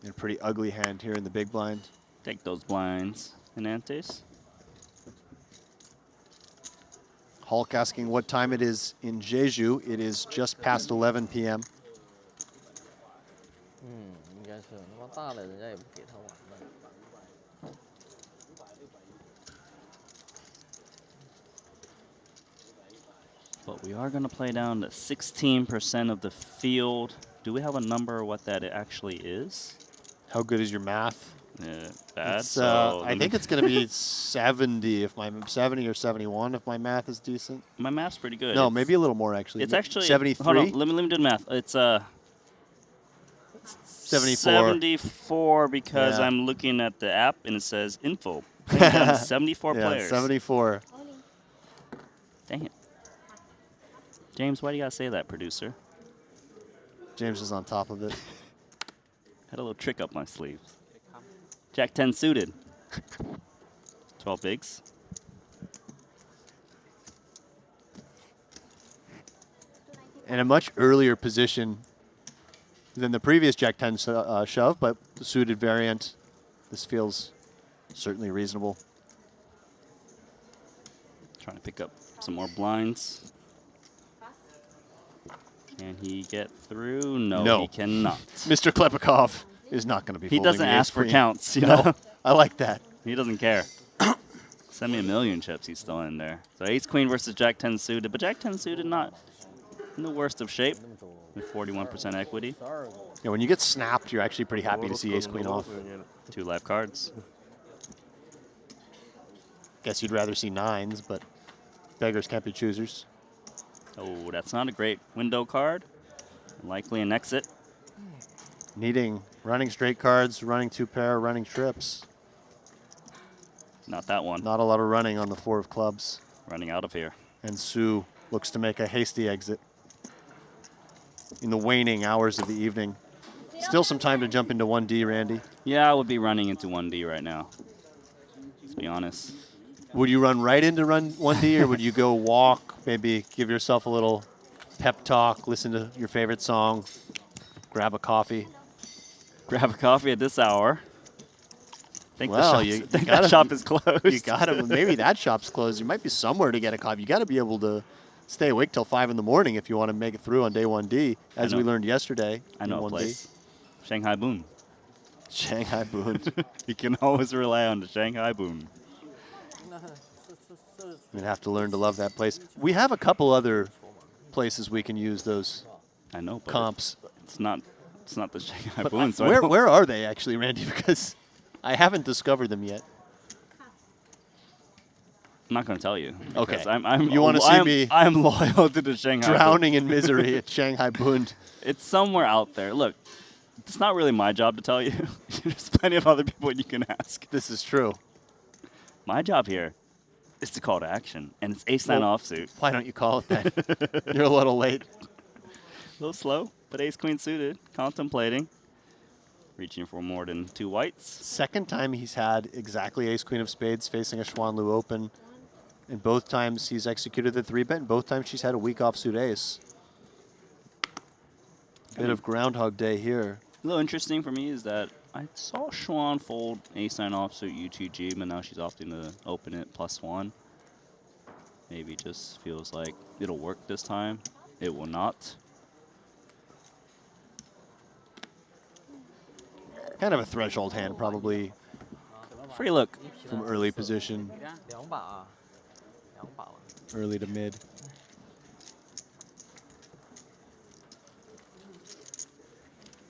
And a pretty ugly hand here in the big blind. Take those blinds and antes. Hulk asking what time it is in Jeju. It is just past 11 p.m. 应该是那么大的，人家也不给他玩的。But we are going to play down to 16% of the field. Do we have a number what that actually is? How good is your math? Bad. I think it's going to be 70 if my 70 or 71 if my math is decent. My math's pretty good. No, maybe a little more actually. It's actually 73. Hold on, let me do the math. It's 74. 74 because Yeah. I'm looking at the app and it says info. Playing down 74 Yeah, players. 74. Dang it. James, why do you gotta say that, producer? James is on top of it. Had a little trick up my sleeve. Jack 10 suited. 12 bigs. In a much earlier position than the previous Jack 10 shove, but the suited variant, this feels certainly reasonable. Trying to pick up some more blinds. Can he get through? No, he cannot. Mr. Klepikov is not going to be He folding doesn't the ask for ace-queen. counts, you No, know? I like that. He doesn't care. Send me a million chips, he's still in there. So ace queen versus Jack 10 suited, but Jack 10 suited not in the worst of shape with 41% equity. Yeah, when you get snapped, you're actually pretty happy to see ace queen off. 2 live cards. Guess you'd rather see nines, but beggars can't be choosers. Oh, that's not a great window card. Likely an exit. Needing running straight cards, running 2-pair, running trips. Not that one. Not a lot of running on the 4 of clubs. Running out of here. And Sue looks to make a hasty exit in the waning hours of the evening. Still some time to jump into 1D, Randy. Yeah, I would be running into 1D right now. Let's be honest. Would you run right into 1D, or would you go walk, maybe give yourself a little pep talk, listen to your favorite song, grab a coffee? Grab a coffee at this hour. Think Well, that shop is closed. You gotta, maybe that shop's closed. You might be somewhere to get a coffee. You got to be able to stay awake till 5 in the morning if you want to make it through on day 1D, as we learned yesterday. I know a place. Shanghai Boon. Shanghai Boon. You can always rely on the Shanghai Boon. You'd have to learn to love that place. We have a couple other places we can use those comps. It's not the Shanghai But Boon. So where are they actually, Randy? Because I haven't discovered them yet. I'm not going to tell you. Okay. because I'm You wanna see me I'm loyal to the Shanghai drowning Boon. in misery at Shanghai Bund. It's somewhere out there. Look, it's not really my job to tell you. There's plenty of other people you can ask. This is true. My job here is to call to action, and it's ace-9 Well, offsuit. Why don't you call it that? You're a little late. A little slow, but ace-queen suited, contemplating. Reaching for more than 2 whites. Second time he's had exactly ace-queen of spades facing a Schwan Lu Open. And both times he's executed the 3-bet, and both times she's had a weak offsuit ace. Bit of Groundhog Day here. A little interesting for me is that I saw Schwan fold ace-9 offsuit UTG, but now she's opting to open it +1. Maybe just feels like it'll work this time. It will not. Kind of a threshold hand, probably. Free look. From early position. Early to mid.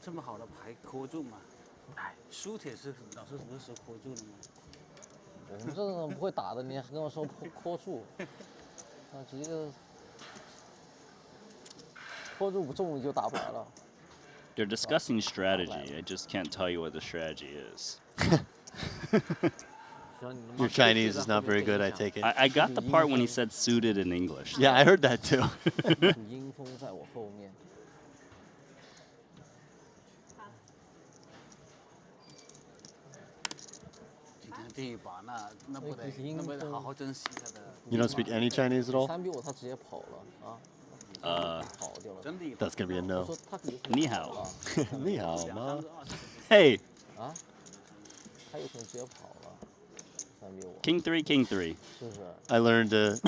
这么好的牌扣住嘛？哎，输铁是老师什么时候扣住的吗？我们这种不会打的，你还跟我说拖住，直接拖住不中你就打不来了。 They're discussing strategy. I just can't tell you what the strategy is. Your Chinese is not very good, I take it. I got the part when he said suited in English. Yeah, I heard that too. 阴风在我后面。今天第一把，那不得好好珍惜他的。 You don't speak any Chinese at all? 3比5他直接跑了啊。跑掉了。 That's gonna be a no. 我说他比你好。你好吗？ Hey. 啊？他有可能直接跑了。3比5。King 3, King 3. 是不是？ I learned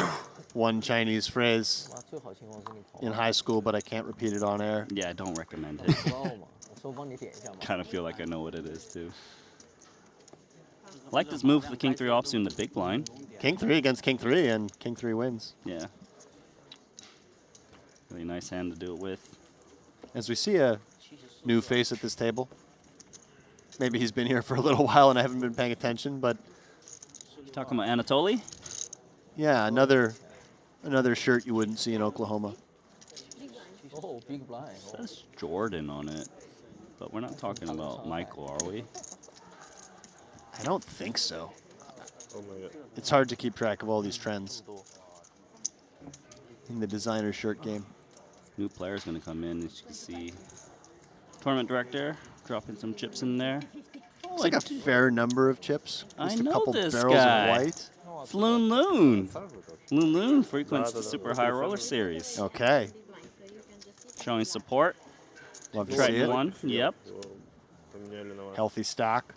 one Chinese phrase 最好情况是你跑。 in high school, but I can't repeat it on air. Yeah, I don't recommend it. 知道吗？我说帮你点一下嘛。 Kind of feel like I know what it is too. I like this move for the King 3 offsuit in the big blind. King 3 against King 3, and King 3 wins. Yeah. Really nice hand to do it with. As we see a new face at this table. Maybe he's been here for a little while and I haven't been paying attention, but... Talking about Anatoly? Yeah, another shirt you wouldn't see in Oklahoma. Oh, big blind. It says Jordan on it, but we're not talking about Michael, are we? I don't think so. Oh my God. It's hard to keep track of all these trends in the designer shirt game. New player's going to come in, as you can see. Tournament director dropping some chips in there. It's like a fair number of chips. Just I know a couple this barrels guy. of white. It's Loon Loon. Loon Loon frequents the Super High Roller Series. Okay. Showing support. Love to see Triton it. ONE. Yep. Healthy stock.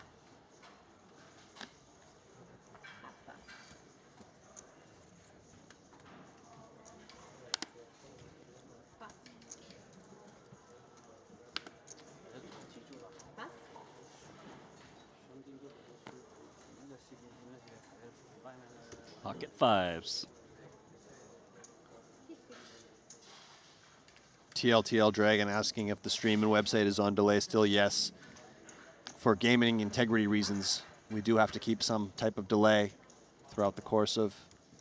Pocket fives. TLTL Dragon asking if the stream and website is on delay still. Yes. For gaming integrity reasons, we do have to keep some type of delay throughout the course of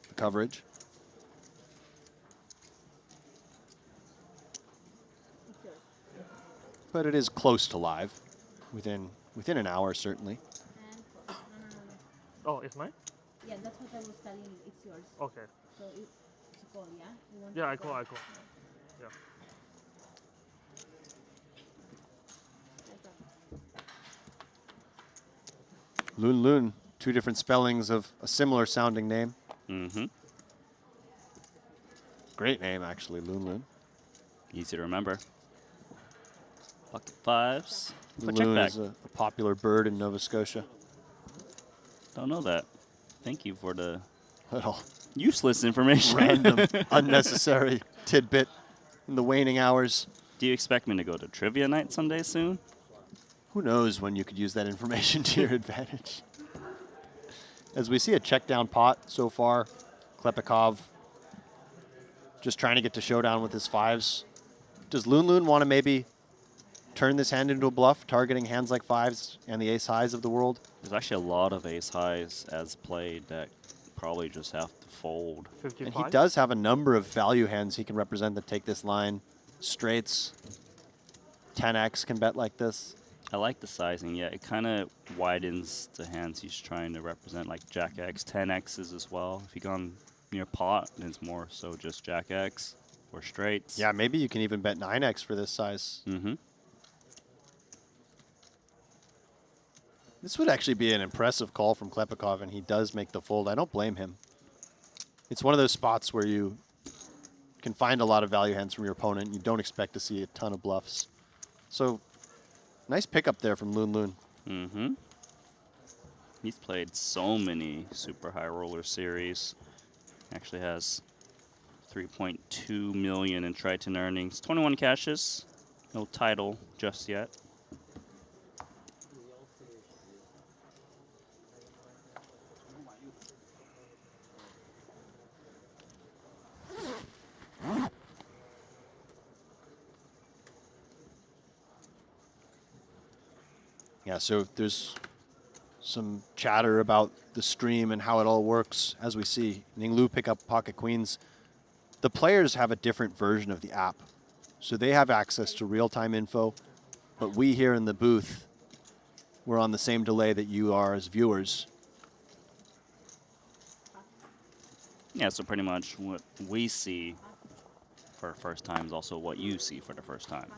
the coverage. But it is close to live, within an hour certainly. Oh, it's mine? Yeah, that's what I was telling you. It's yours. Okay. So it's a call, yeah? You want Yeah, to I call. Yeah. Loon Loon, two different spellings of a similar sounding name. Mm-hmm. Great name, actually, Loon Loon. Easy to remember. Pocket fives. Quick Loon check is back. a popular bird in Nova Scotia. Don't know that. Thank you for the Little useless information. random, unnecessary tidbit in the waning hours. Do you expect me to go to trivia night someday soon? Who knows when you could use that information to your advantage. As we see a check down pot so far, Klepikov just trying to get to showdown with his fives. Does Loon Loon want to maybe turn this hand into a bluff, targeting hands like fives and the ace highs of the world? There's actually a lot of ace highs as played that probably just have to fold. 55? And he does have a number of value hands he can represent that take this line. Straights, 10x can bet like this. I like the sizing, yeah. It kind of widens the hands he's trying to represent, like Jack X, 10x's as well. If you gone near pot, then it's more so just Jack X or straights. Yeah, maybe you can even bet 9x for this size. Mm-hmm. This would actually be an impressive call from Klepikov, and he does make the fold. I don't blame him. It's one of those spots where you can find a lot of value hands from your opponent. You don't expect to see a ton of bluffs. So, nice pickup there from Loon Loon. Mm-hmm. He's played so many Super High Roller Series. Actually has 3.2 million in Triton earnings. 21 cashes. No title just yet. Yeah, so there's some chatter about the stream and how it all works. As we see Ninglu pick up pocket queens, the players have a different version of the app. So they have access to real-time info, but we here in the booth, we're on the same delay that you are as viewers. Yeah, so pretty much what we see for the first time is also what you see for the first time.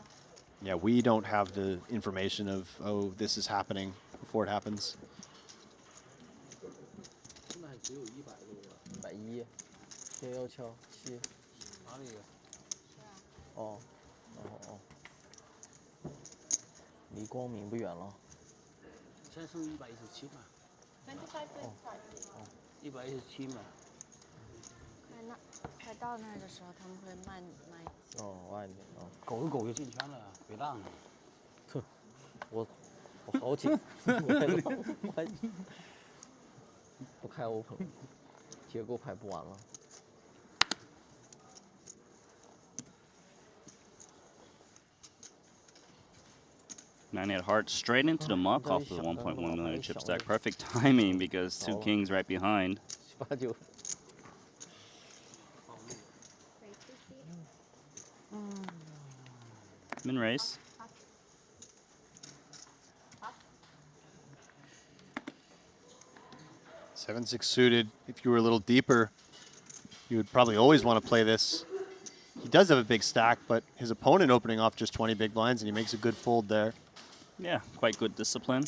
Yeah, we don't have the information of, oh, this is happening before it happens. 110 117哪里？哦，离光明不远了。现在剩117嘛。117嘛。快到那儿的时候，他们会慢。哦，晚一点哦。狗着狗就进圈了，别让了。哼，我好紧，我不开 open， 结构排不完了。98 hearts straight into the muck off of the 1.1 million chip stack. Perfect timing because 2 kings right behind. Min race. Seven, 6 suited. If you were a little deeper, you would probably always want to play this. He does have a big stack, but his opponent opening off just 20 big blinds, and he makes a good fold there. Yeah, quite good discipline.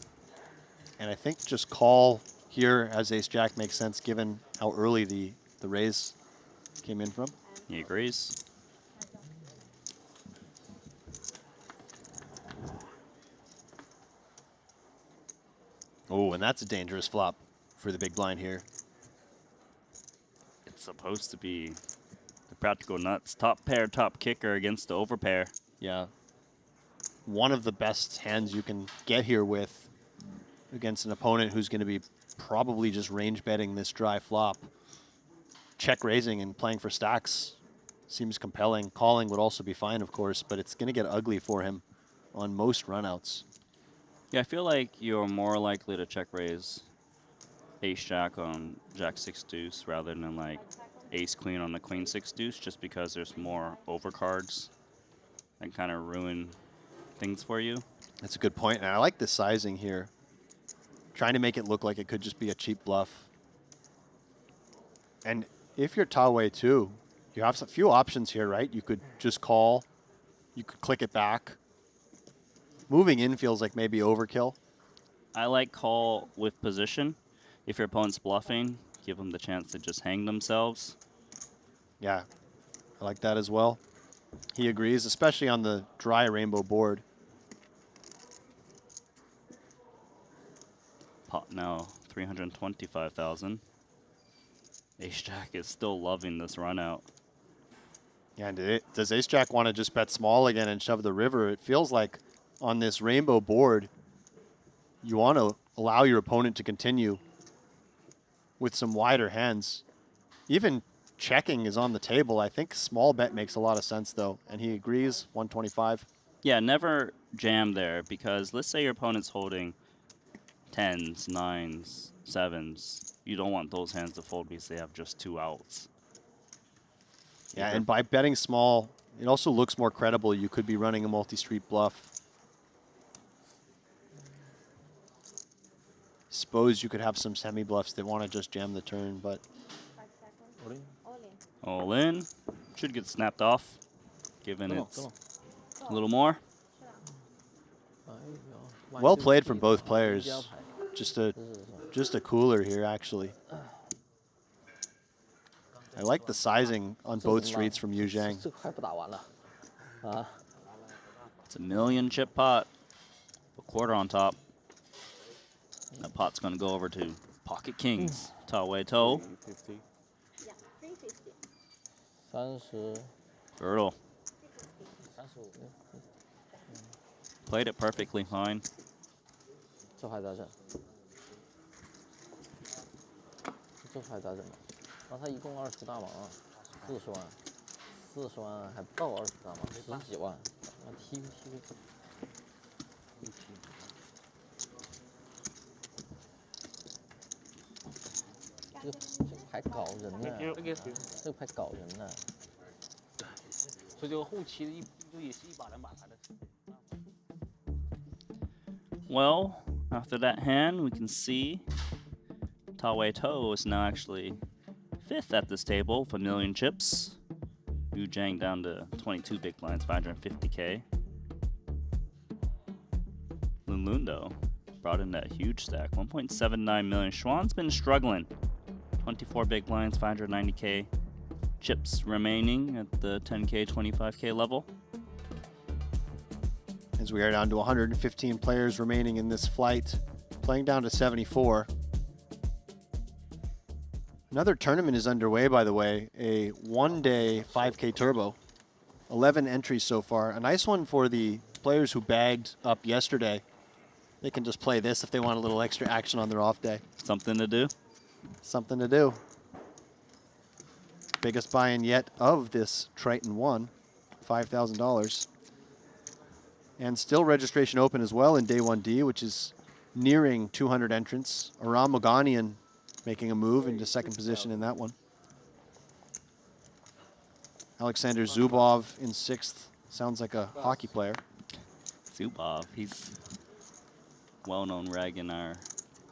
And I think just call here as ace-jack makes sense given how early the raise came in from. He agrees. Oh, and that's a dangerous flop for the big blind here. It's supposed to be the practical nuts. Top pair, top kicker against the overpair. Yeah. One of the best hands you can get here with against an opponent who's going to be probably just range betting this dry flop. Check raising and playing for stacks seems compelling. Calling would also be fine, of course, but it's going to get ugly for him on most runouts. Yeah, I feel like you're more likely to check raise ace-jack on jack-6 deuce rather than like ace-queen on the queen-6 deuce, just because there's more overcards that kind of ruin things for you. That's a good point, and I like the sizing here. Trying to make it look like it could just be a cheap bluff. And if you're Tawei too, you have a few options here, right? You could just call, you could click it back. Moving in feels like maybe overkill. I like call with position. If your opponent's bluffing, give them the chance to just hang themselves. Yeah, I like that as well. He agrees, especially on the dry rainbow board. Pot now 325,000. Ace-jack is still loving this run out. Yeah, and does ace-jack want to just bet small again and shove the river? It feels like on this rainbow board, you want to allow your opponent to continue with some wider hands. Even checking is on the table. I think small bet makes a lot of sense, though, and he agrees, 125. Yeah, never jam there, because let's say your opponent's holding 10s, 9s, 7s. You don't want those hands to fold because they have just 2 outs. Yeah, and by betting small, it also looks more credible. You could be running a multi-street bluff. Suppose you could have some semi-bluffs that want to just jam the turn, but... All in. Should get snapped off, given it's a little more. Well played from both players. Just a cooler here, actually. I like the sizing on both streets from Yu Zhang. It's a 1,000,000 chip pot. A quarter on top. That pot's going to go over to pocket kings. Tawei toe. Girdle. Played it perfectly fine. 然后他一共20大王，40万，40万还不到20大王，10几万，踢这个牌搞人呢，这个牌搞人呢。所以这个后期的就也是1把2把牌的。Well, after that hand, we can see Tawei Toe is now actually 5th at this table with 1,000,000 chips. Yu Zhang down to 22 big blinds, 550K. Lulundo brought in that huge stack, 1.79 million. Schwann's been struggling. 24 big blinds, 590K. Chips remaining at the 10K, 25K level. As we are down to 115 players remaining in this flight, playing down to 74. Another tournament is underway, by the way, a one-day 5K Turbo. 11 entries so far. A nice one for the players who bagged up yesterday. They can just play this if they want a little extra action on their off day. Something to do. Something to do. Biggest buy-in yet of this Triton ONE, $5,000. And still registration open as well in day 1D, which is nearing 200 entrants. Aram Moganian making a move into second position in that one. Alexander Zubov in 6th. Sounds like a hockey player. Zubov, he's well-known reg in our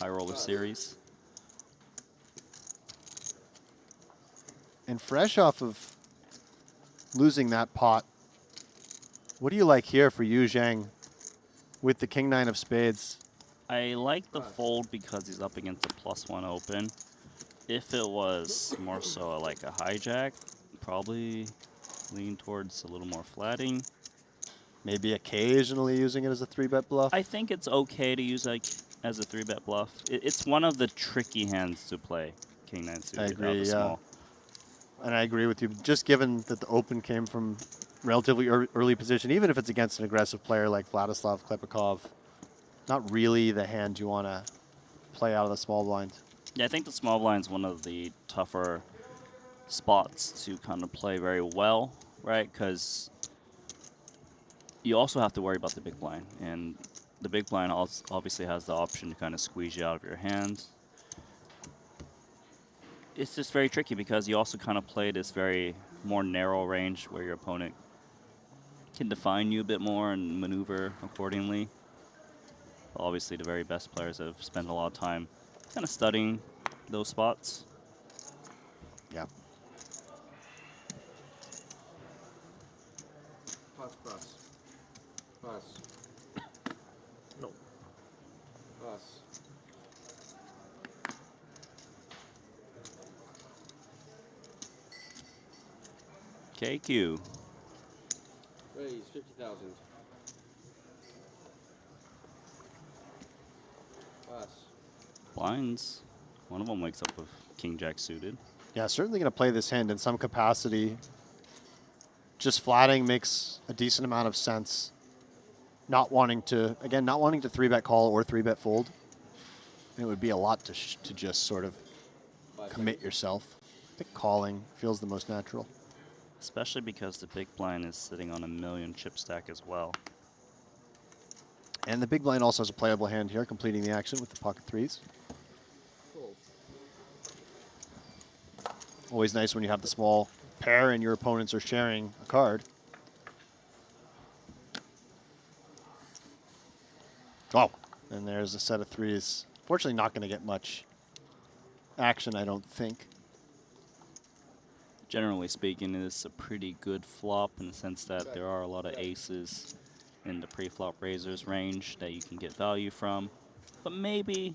high roller series. And fresh off of losing that pot, what do you like here for Yu Zhang with the King 9 of spades? I like the fold because he's up against a +1 open. If it was more so like a hijack, probably lean towards a little more flatting. Maybe occasionally using it as a 3-bet bluff? I think it's okay to use like as a 3-bet bluff. It's one of the tricky hands to play, King 9 suited. I agree, yeah. Small. And I agree with you. Just given that the open came from relatively early position, even if it's against an aggressive player like Vladislav Klepikov, not really the hand you want to play out of the small blind. Yeah, I think the small blind's one of the tougher spots to kind of play very well, right? Because you also have to worry about the big blind, and the big blind also obviously has the option to kind of squeeze you out of your hands. It's just very tricky because you also kind of play this very more narrow range where your opponent can define you a bit more and maneuver accordingly. Obviously, the very best players have spent a lot of time kind of studying those spots. Yeah. Pass. No. Pass. KQ. Raise 50,000. Pass. Blinds. One of them wakes up with King Jack suited. Yeah, certainly going to play this hand in some capacity. Just flatting makes a decent amount of sense. Not wanting to, again, not wanting to 3-bet call or 3-bet fold. And it would be a lot to just sort of commit yourself. I think calling feels the most natural. Especially because the big blind is sitting on a 1,000,000 chip stack as well. And the big blind also has a playable hand here, completing the action with the pocket threes. Cool. Always nice when you have the small pair and your opponents are sharing a card. Oh, and there's a set of threes. Fortunately, not going to get much action, I don't think. Generally speaking, it is a pretty good flop in the sense that there are a lot of aces in the pre-flop raisers range that you can get value from. But maybe,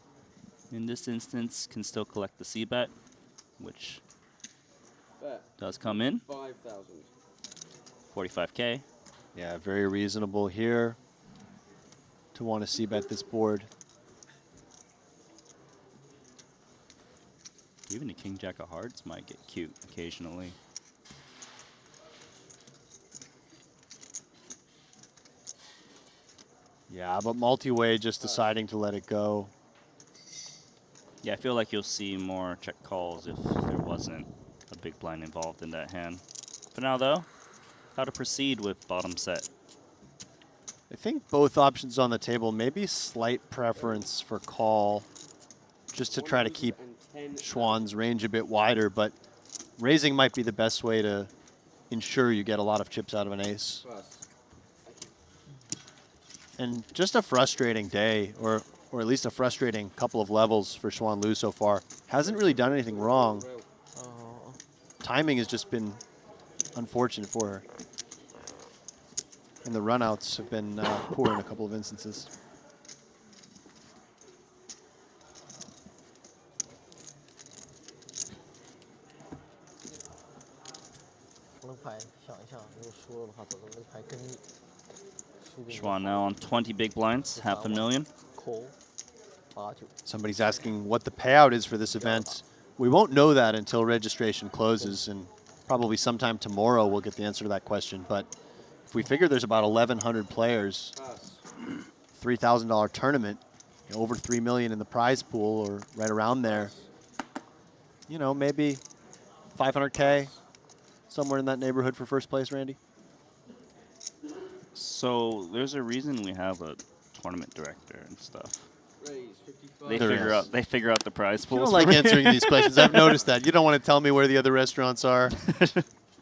in this instance, can still collect the C-bet, which does come in. 5,000. 45K. Yeah, very reasonable here to want to C-bet this board. Even a King Jack of Hearts might get cute occasionally. Yeah, but multi-way just deciding to let it go. Yeah, I feel like you'll see more check calls if there wasn't a big blind involved in that hand. For now, though, how to proceed with bottom set? I think both options on the table, maybe slight preference for call, just to try to keep Schwann's range a bit wider, but raising might be the best way to ensure you get a lot of chips out of an ace. And just a frustrating day, or at least a frustrating couple of levels for Xuan Liu so far. Hasn't really done anything wrong. Timing has just been unfortunate for her. And the runouts have been poor in a couple of instances. Xuan now on 20 big blinds, $500,000. Somebody's asking what the payout is for this event. We won't know that until registration closes, and probably sometime tomorrow we'll get the answer to that question. But if we figure there's about 1,100 players, $3,000 tournament, you know, over $3 million in the prize pool, or right around there, you know, maybe 500K, somewhere in that neighborhood for first place, Randy? So there's a reason we have a tournament director and stuff. They There figure out the prize You pools. don't like for me. answering these questions. I've noticed that. You don't want to tell me where the other restaurants are,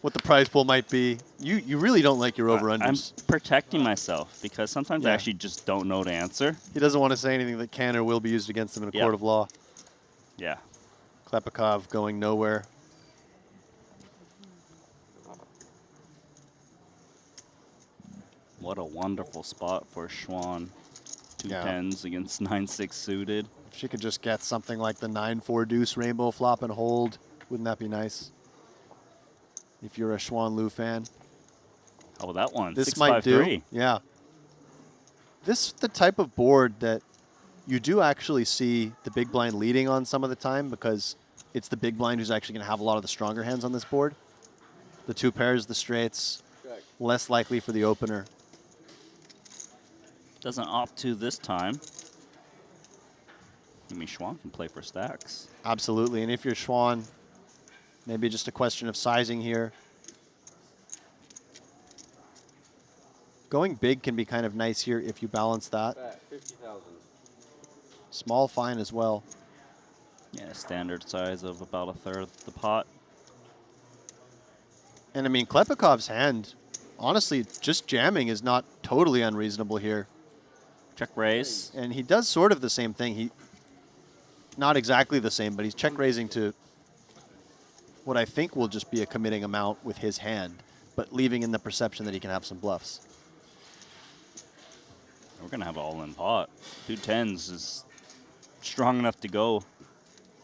what the prize pool might be. You really don't like your over-unders. I'm protecting myself because sometimes I Yeah. actually just don't know the answer. He doesn't want to say anything that can or will be used against him in a Yep. court of law. Yeah. Klepikov going nowhere. What a wonderful spot for Schwan. Two Yeah. tens against 9-6 suited. If she could just get something like the 9-4 deuce rainbow flop and hold, wouldn't that be nice? If you're a Schwan Lu fan. How about that one? This 6-5-3. might do. Yeah. This is the type of board that you do actually see the big blind leading on some of the time because it's the big blind who's actually going to have a lot of the stronger hands on this board. The two pairs, the straights, less likely for the opener. Doesn't opt to this time. I mean, Schwan can play for stacks. Absolutely, and if you're Schwan, maybe just a question of sizing here. Going big can be kind of nice here if you balance that. 50,000. Small, fine as well. Yeah, standard size of about a third of the pot. And I mean, Klepikov's hand, honestly, just jamming is not totally unreasonable here. Check raise. And he does sort of the same thing. Not exactly the same, but he's check raising to what I think will just be a committing amount with his hand, but leaving in the perception that he can have some bluffs. We're going to have an all-in pot. 2 tens is strong enough to go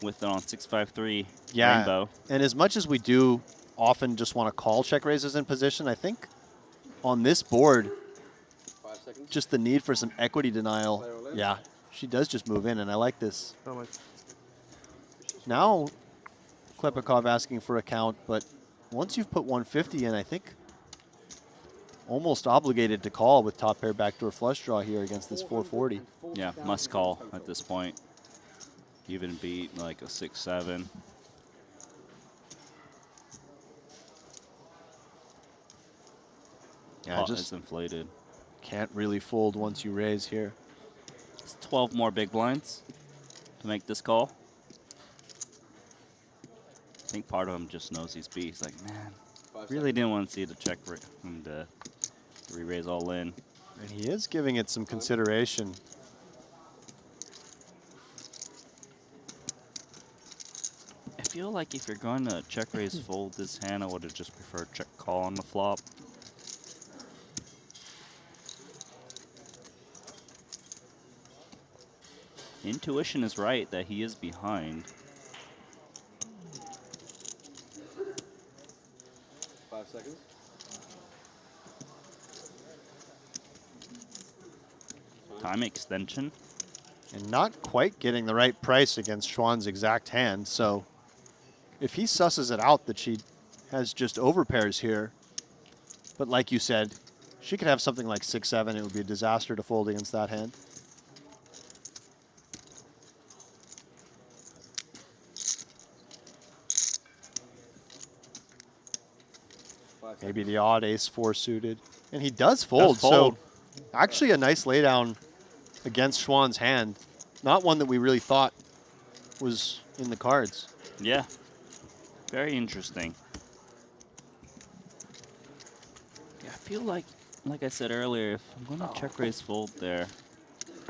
with it on 6-5-3 rainbow. And as much as we do often just want to call check raises in position, I think on this board, just the need for some equity denial. Yeah, she does just move in, and I like this. Now, Klepikov asking for a count, but once you've put 150 in, I think almost obligated to call with top pair backdoor flush draw here against this 440. Yeah, must call at this point. Even beat like a 6-7. Yeah, Pot just is inflated. Can't really fold once you raise here. It's 12 more big blinds to make this call. I think part of him just knows he's beat. He's like, man, really didn't want to see the check and re-raise all in. And he is giving it some consideration. I feel like if you're going to check raise fold this hand, I would have just preferred check call on the flop. Intuition is right that he is behind. 5 seconds. Time extension. And not quite getting the right price against Schwan's exact hand. So if he susses it out that she has just overpairs here, but like you said, she could have something like 6-7. It would be a disaster to fold against that hand. Maybe the odd ace-4 suited. And he does fold. So actually a nice laydown against Schwan's hand. Not one that we really thought was in the cards. Yeah. Very interesting. Yeah, I feel like I said earlier, if I'm going to check raise fold there,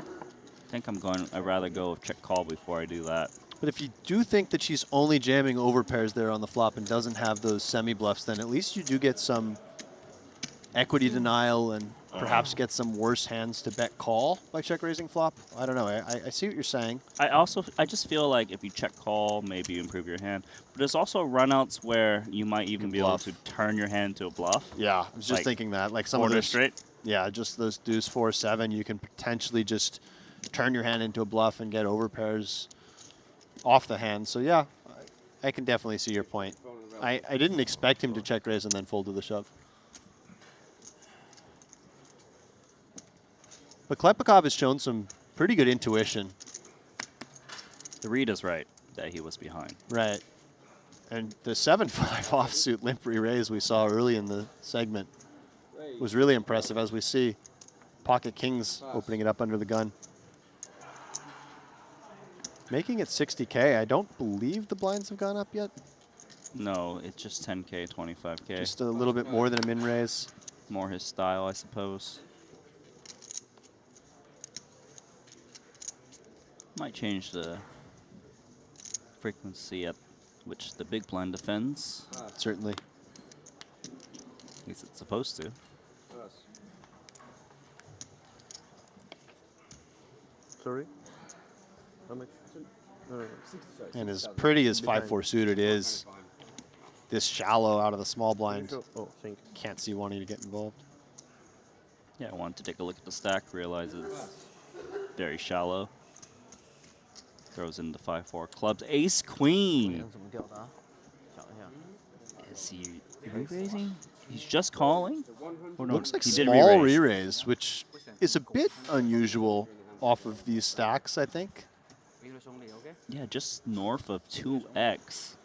I think I'd rather go with check call before I do that. But if you do think that she's only jamming overpairs there on the flop and doesn't have those semi-bluffs, then at least you do get some equity denial and perhaps get some worse hands to bet call by check raising flop. I don't know. I see what you're saying. I just feel like if you check call, maybe you improve your hand. But there's also runouts where you might even be able to turn your hand to a bluff. Yeah, I was just thinking that. Like some of those straight. Yeah, just those deuce 4-7, you can potentially just turn your hand into a bluff and get overpairs off the hand. So yeah, I can definitely see your point. I didn't expect him to check raise and then fold to the shove. But Klepikov has shown some pretty good intuition. The read is right that he was behind. Right. And the 7-5 offsuit limp re-raise we saw early in the segment was really impressive, as we see pocket kings opening it up under the gun. Making it 60K. I don't believe the blinds have gone up yet. No, it's just 10K, 25K. Just a little bit more than a min raise. More his style, I suppose. Might change the frequency at which the big blind defends. Certainly. At least it's supposed to. Sorry? How much? And as pretty as 5-4 suited is, this shallow out of the small blind, can't see wanting to get involved. Yeah, I wanted to take a look at the stack, realize it's very shallow. Throws in the 5-4 clubs. Ace Queen. Is he re-raising? He's just calling? Or no, Looks like he did small re-raise. re-raise, which is a bit unusual off of these stacks, I think. Yeah, just north of 2x.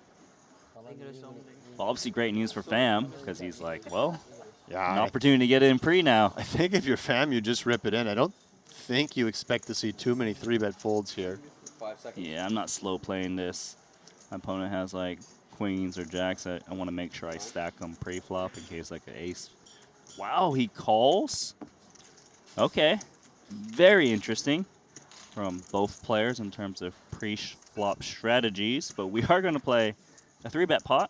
Well, obviously great news for Fam, because he's like, well, yeah, an opportunity to get in pre now. I think if you're Fam, you just rip it in. I don't think you expect to see too many 3-bet folds here. 5 seconds. Yeah, I'm not slow playing this. My opponent has like queens or jacks. I want to make sure I stack them pre-flop in case like an ace. Wow, he calls? Okay. Very interesting from both players in terms of pre-flop strategies, but we are going to play a 3-bet pot,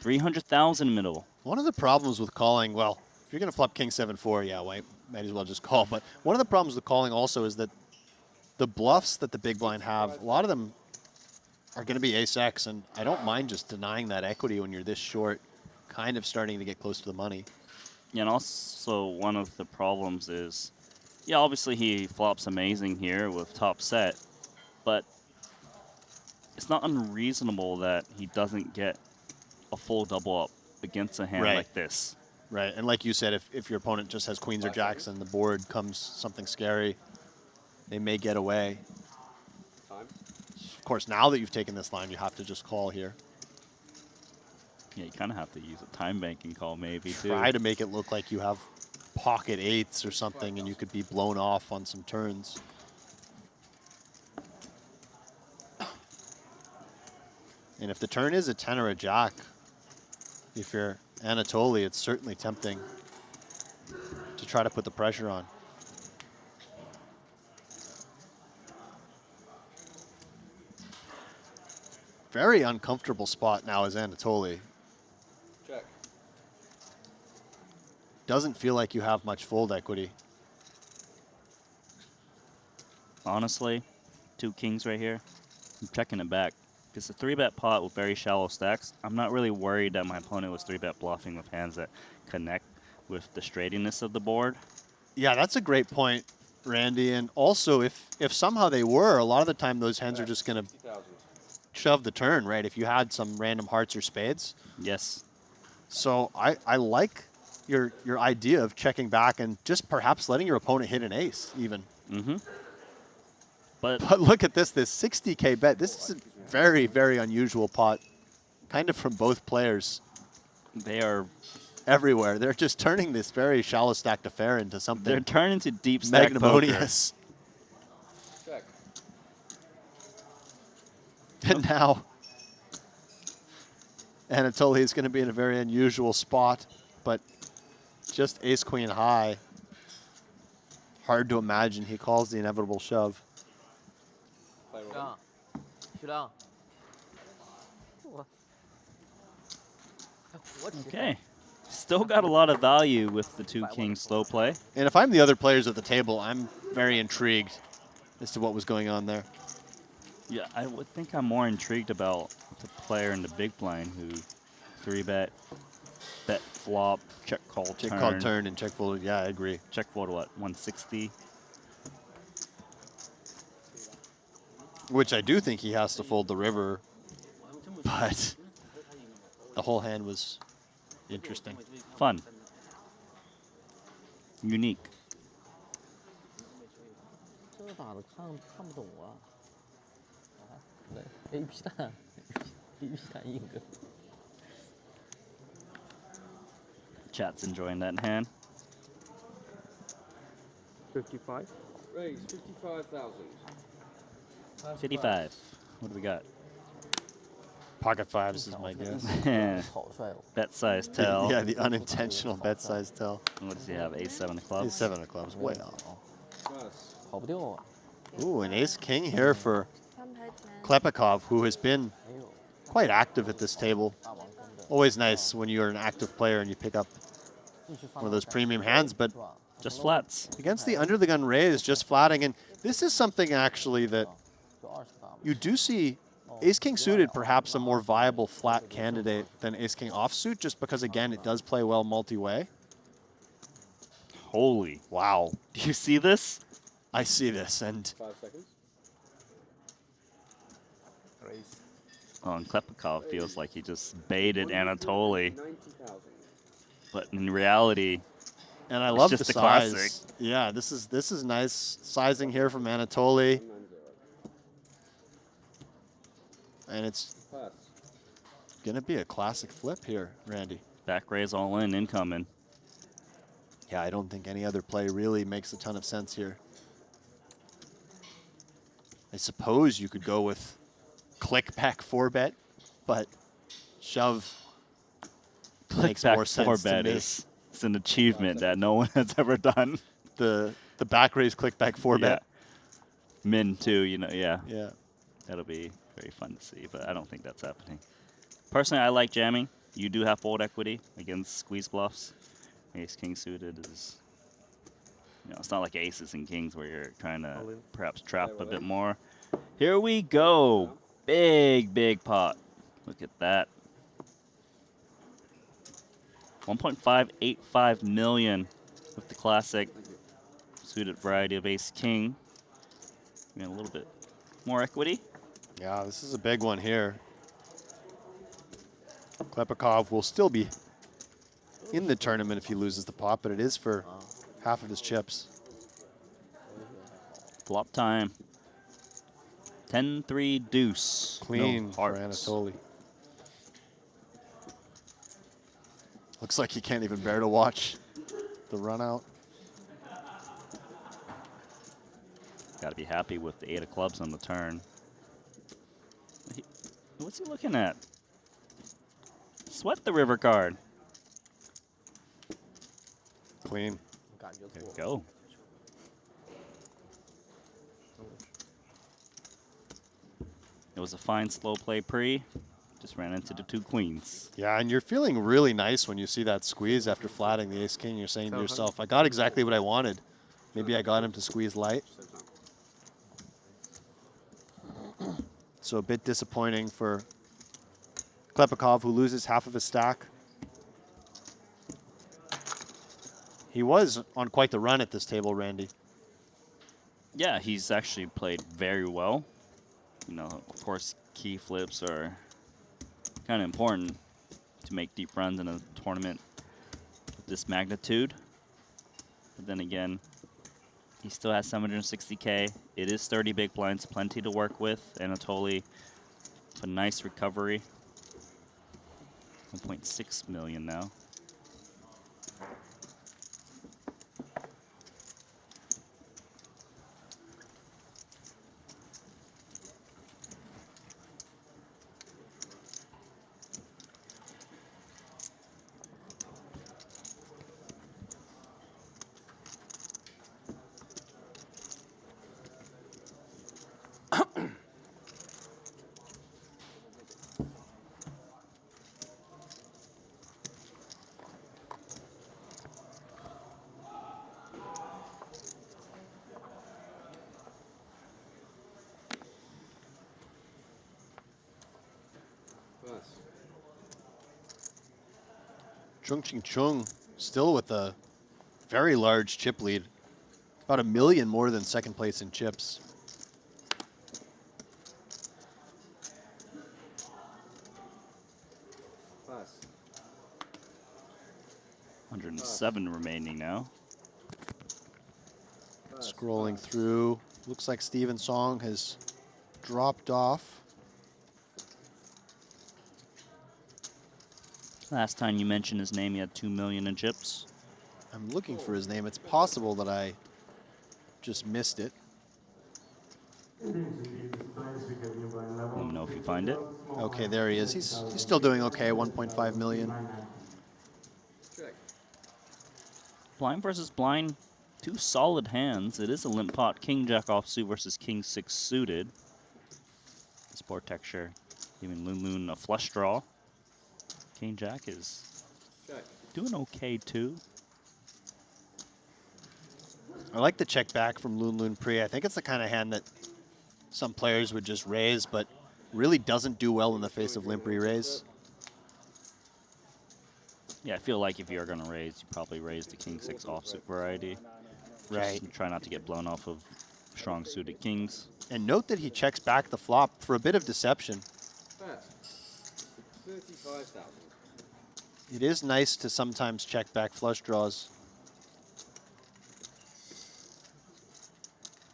300,000 middle. One of the problems with calling, well, if you're going to flop king 7-4, yeah, well, might as well just call. But one of the problems with calling also is that the bluffs that the big blind have, a lot of them are going to be ace-x, and I don't mind just denying that equity when you're this short, kind of starting to get close to the money. Yeah, and also one of the problems is, yeah, obviously he flops amazing here with top set, but it's not unreasonable that he doesn't get a full double up against a hand like this. Right, and like you said, if your opponent just has queens or jacks and the board comes something scary, they may get away. Of course, now that you've taken this line, you have to just call here. Yeah, you kind of have to use a time banking call maybe too. Try to make it look like you have pocket eights or something and you could be blown off on some turns. And if the turn is a 10 or a jack, if you're Anatoly, it's certainly tempting to try to put the pressure on. Very uncomfortable spot now is Anatoly. Check. Doesn't feel like you have much fold equity. Honestly, 2 kings right here. I'm checking it back. It's a 3-bet pot with very shallow stacks. I'm not really worried that my opponent was 3-bet bluffing with hands that connect with the straightiness of the board. Yeah, that's a great point, Randy. And also, if somehow they were, a lot of the time those hands are just going to shove the turn, right? If you had some random hearts or spades. Yes. So I like your idea of checking back and just perhaps letting your opponent hit an ace even. Mm-hmm. But look at this 60K bet. This is a very, very unusual pot, kind of from both players. They are everywhere. They're just turning this very shallow stacked affair into something. They're turning to deep stack magnanimous. Check. And now Anatoly is going to be in a very unusual spot, but just ace-queen high. Hard to imagine he calls the inevitable shove. Okay. Still got a lot of value with the 2 kings slow play. And if I'm the other players at the table, I'm very intrigued as to what was going on there. Yeah, I would think I'm more intrigued about the player in the big blind who 3-bet, bet flop, check call turn. Check call turn and check fold. Yeah, I agree. Check fold what, 160? Which I do think he has to fold the river, but the whole hand was interesting. Fun. Unique. 这打的看不懂啊。A P 蛋，A P 蛋硬哥。Chat's enjoying that hand. 55. Raise 55,000. 55. What do we got? Pocket fives is my guess. Bet size tell. Yeah, the unintentional bet size tell. What does he have? Ace-7 of clubs? Ace-7 of clubs, way off. Pass. Ooh, an ace-king here for Klepikov, who has been quite active at this table. Always nice when you're an active player and you pick up one of those premium hands, but just flats. Against the under-the-gun raise, just flatting. And this is something actually that you do see ace-king suited perhaps a more viable flat candidate than ace-king offsuit, just because, again, it does play well multi-way. Holy. Wow. Do you see this? I see this, and 5 seconds. Oh, and Klepikov feels like he just baited Anatoly. 90,000. But in reality, and I love just the a size. classic. Yeah, this is nice sizing here from Anatoly. And it's Pass. gonna be a classic flip here, Randy. Back raise all in, incoming. Yeah, I don't think any other play really makes a ton of sense here. I suppose you could go with click back 4-bet, but shove makes Click more back sense to 4-bet me. is an achievement that no one has ever done. The back raise click back 4-bet. Yeah. Min too, you know, yeah. Yeah. That'll be very fun to see, but I don't think that's happening. Personally, I like jamming. You do have fold equity against squeeze bluffs. Ace-king suited is, you know, it's not like aces and kings where you're trying to perhaps trap a bit more. Here we go. Big, big pot. Look at that. 1.585 million with the classic suited variety of ace-king. A little bit more equity. Yeah, this is a big one here. Klepikov will still be in the tournament if he loses the pot, but it is for half of his chips. Flop time. 10-3 deuce. Clean No for hearts. Anatoly. Looks like he can't even bear to watch the run out. Got to be happy with the 8 of clubs on the turn. What's he looking at? Sweat the river card. Clean. There we go. It was a fine slow play pre. Just ran into the 2 queens. Yeah, and you're feeling really nice when you see that squeeze after flatting the ace-king. You're saying to yourself, I got exactly what I wanted. Maybe I got him to squeeze light. So a bit disappointing for Klepikov, who loses half of his stack. He was on quite the run at this table, Randy. Yeah, he's actually played very well. You know, of course, key flips are kind of important to make deep runs in a tournament of this magnitude. But then again, he still has 760K. It is 30 big blinds, plenty to work with. Anatoly, a nice recovery. 1.6 million now. Chung Ching Chung still with a very large chip lead. About 1 million more than second place in chips. Pass. 107 remaining now. Scrolling through, looks like Steven Song has dropped off. Last time you mentioned his name, he had 2 million in chips. I'm looking for his name. It's possible that I just missed it. Let me know if you find it. Okay, there he is. He's still doing okay, 1.5 million. Blind versus blind, 2 solid hands. It is a limp pot. King Jack offsuit versus King 6 suited. This board texture giving Loon Loon a flush draw. King Jack is doing okay too. I like the check back from Loon Loon pre. I think it's the kind of hand that some players would just raise, but really doesn't do well in the face of limp re-raise. Yeah, I feel like if you're going to raise, you probably raise the King 6 offsuit variety. Right. Just try not to get blown off of strong suited kings. And note that he checks back the flop for a bit of deception. 35,000. It is nice to sometimes check back flush draws.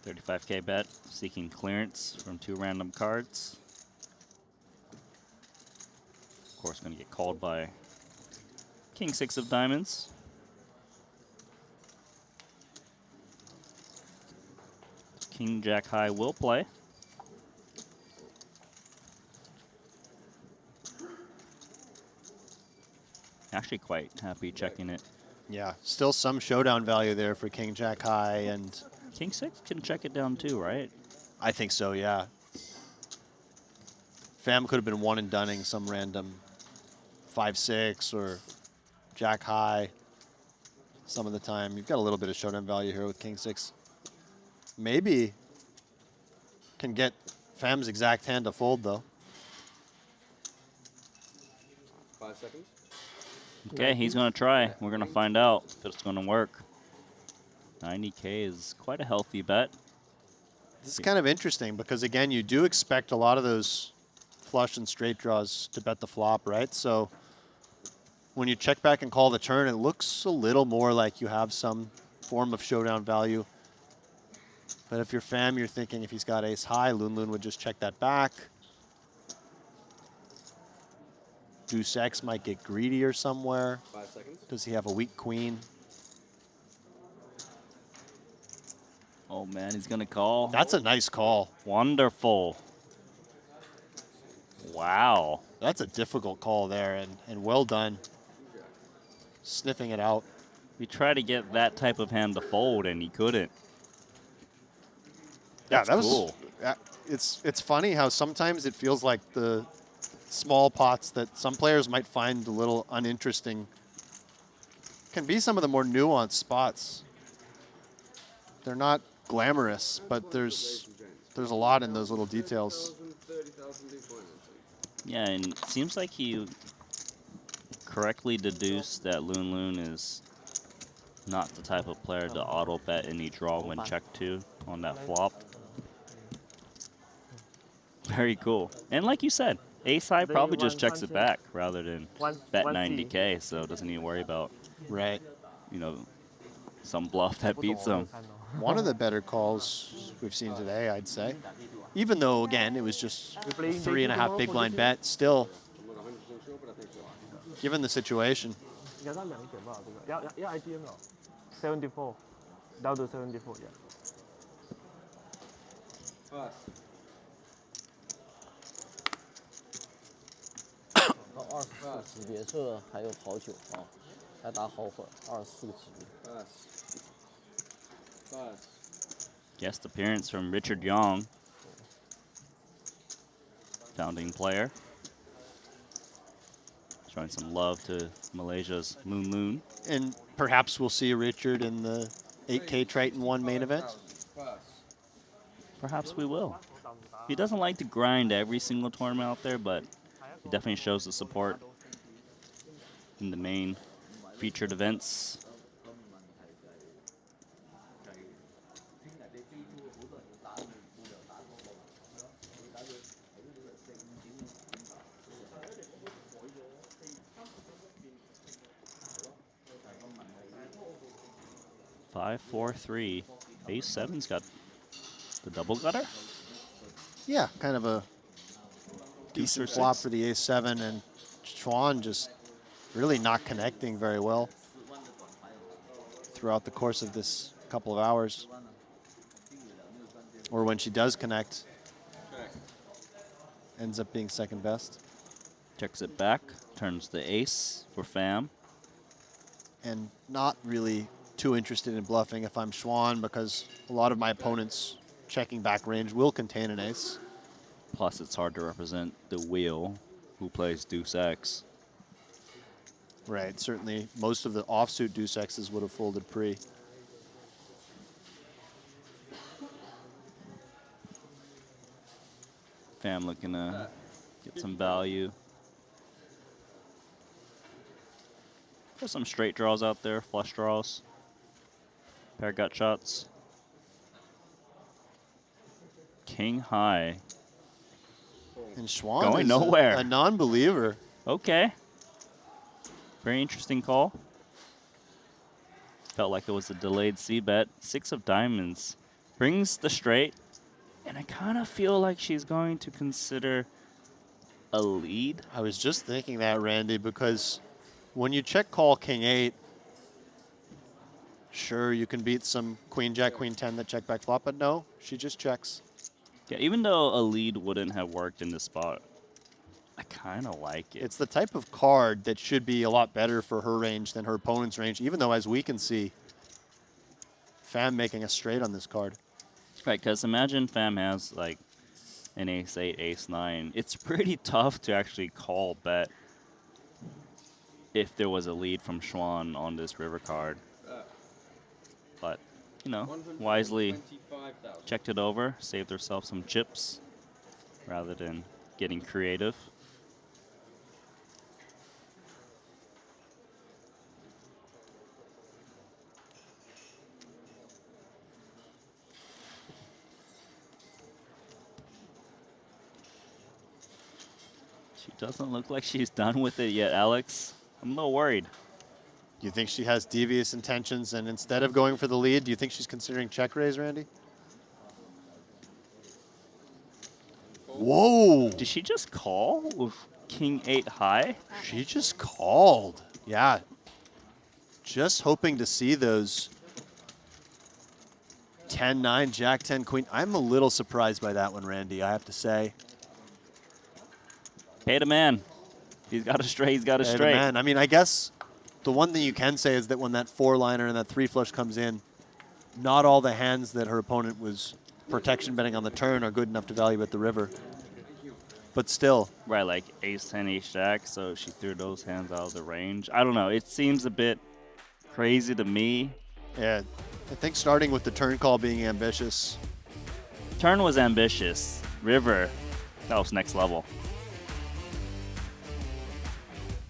35K bet, seeking clearance from 2 random cards. Of course, going to get called by King 6 of diamonds. King Jack high will play. Actually quite happy checking it. Yeah, still some showdown value there for King Jack high, and King 6 can check it down too, right? I think so, yeah. Fam could have been one and doneing some random 5-6 or Jack high some of the time. You've got a little bit of showdown value here with King 6. Maybe can get Fam's exact hand to fold though. 5 seconds. Okay, he's going to try. We're going to find out if it's going to work. 90K is quite a healthy bet. This is kind of interesting because, again, you do expect a lot of those flush and straight draws to bet the flop, right? So when you check back and call the turn, it looks a little more like you have some form of showdown value. But if you're Fam, you're thinking if he's got ace high, Loon Loon would just check that back. Deuce X might get greedier somewhere. 5 seconds. Does he have a weak queen? Oh man, he's going to call. That's a nice call. Wonderful. Wow. That's a difficult call there, and well done. Sniffing it out. We tried to get that type of hand to fold, and he couldn't. Yeah, That's that was cool. It's funny how sometimes it feels like the small pots that some players might find a little uninteresting can be some of the more nuanced spots. They're not glamorous, but there's a lot in those little details. Yeah, and it seems like he correctly deduced that Loon Loon is not the type of player to auto bet any draw when checked to on that flop. Very cool. And like you said, ace high probably just checks it back rather than bet 90K, so doesn't need to worry about, you know, some bluff that beats him. One of the better calls we've seen today, I'd say. Even though, again, it was just a 3.5 big blind bet, still, given the situation. 要 IGM 了 74 down to 74 yeah. 到24级别这还有好久啊，还打好会儿，24级。 Guest appearance from Richard Young, founding player. Showing some love to Malaysia's Loon Loon. And perhaps we'll see Richard in the 8K Triton ONE main event. Perhaps we will. He doesn't like to grind every single tournament out there, but he definitely shows the support in the main featured events. Five, 4, 3. Ace 7's got the double gutter. Yeah, kind of a decent flop for the ace 7, and Chuan just really not connecting very well throughout the course of this couple of hours. Or when she does connect, ends up being second best. Checks it back, turns the ace for Pham. And not really too interested in bluffing if I'm Schwan, because a lot of my opponents' checking back range will contain an ace. Plus, it's hard to represent the wheel who plays deuce X. Right, certainly most of the offsuit deuce X's would have folded pre. Pham looking to get some value. There's some straight draws out there, flush draws, pair gut shots. King high. And Schwan going is nowhere. A non-believer. Okay. Very interesting call. Felt like it was a delayed c-bet. 6 of diamonds brings the straight. And I kind of feel like she's going to consider a lead. I was just thinking that, Randy, because when you check call king 8, sure, you can beat some queen jack, queen 10 that check back flop, but no, she just checks. Yeah, even though a lead wouldn't have worked in this spot, I kind of like it. It's the type of card that should be a lot better for her range than her opponent's range, even though, as we can see, Pham making a straight on this card. Right, because imagine Pham has like an ace 8, ace 9. It's pretty tough to actually call bet if there was a lead from Schwan on this river card. But, you know, wisely checked it over, saved herself some chips rather than getting creative. She doesn't look like she's done with it yet, Alex. I'm a little worried. Do you think she has devious intentions, and instead of going for the lead, do you think she's considering check raise, Randy? Whoa! Did she just call with king 8 high? She just called. Yeah. Just hoping to see those 10, 9, jack 10, queen. I'm a little surprised by that one, Randy, I have to say. Pay the man. He's got a straight, he's got a Hey, the straight. man. I mean, I guess the one thing you can say is that when that 4-liner and that 3 flush comes in, not all the hands that her opponent was protection betting on the turn are good enough to value at the river. But still. Right, like ace 10, ace jack, so she threw those hands out of the range. I don't know, it seems a bit crazy to me. Yeah, I think starting with the turn call being ambitious. Turn was ambitious. River, that was next level.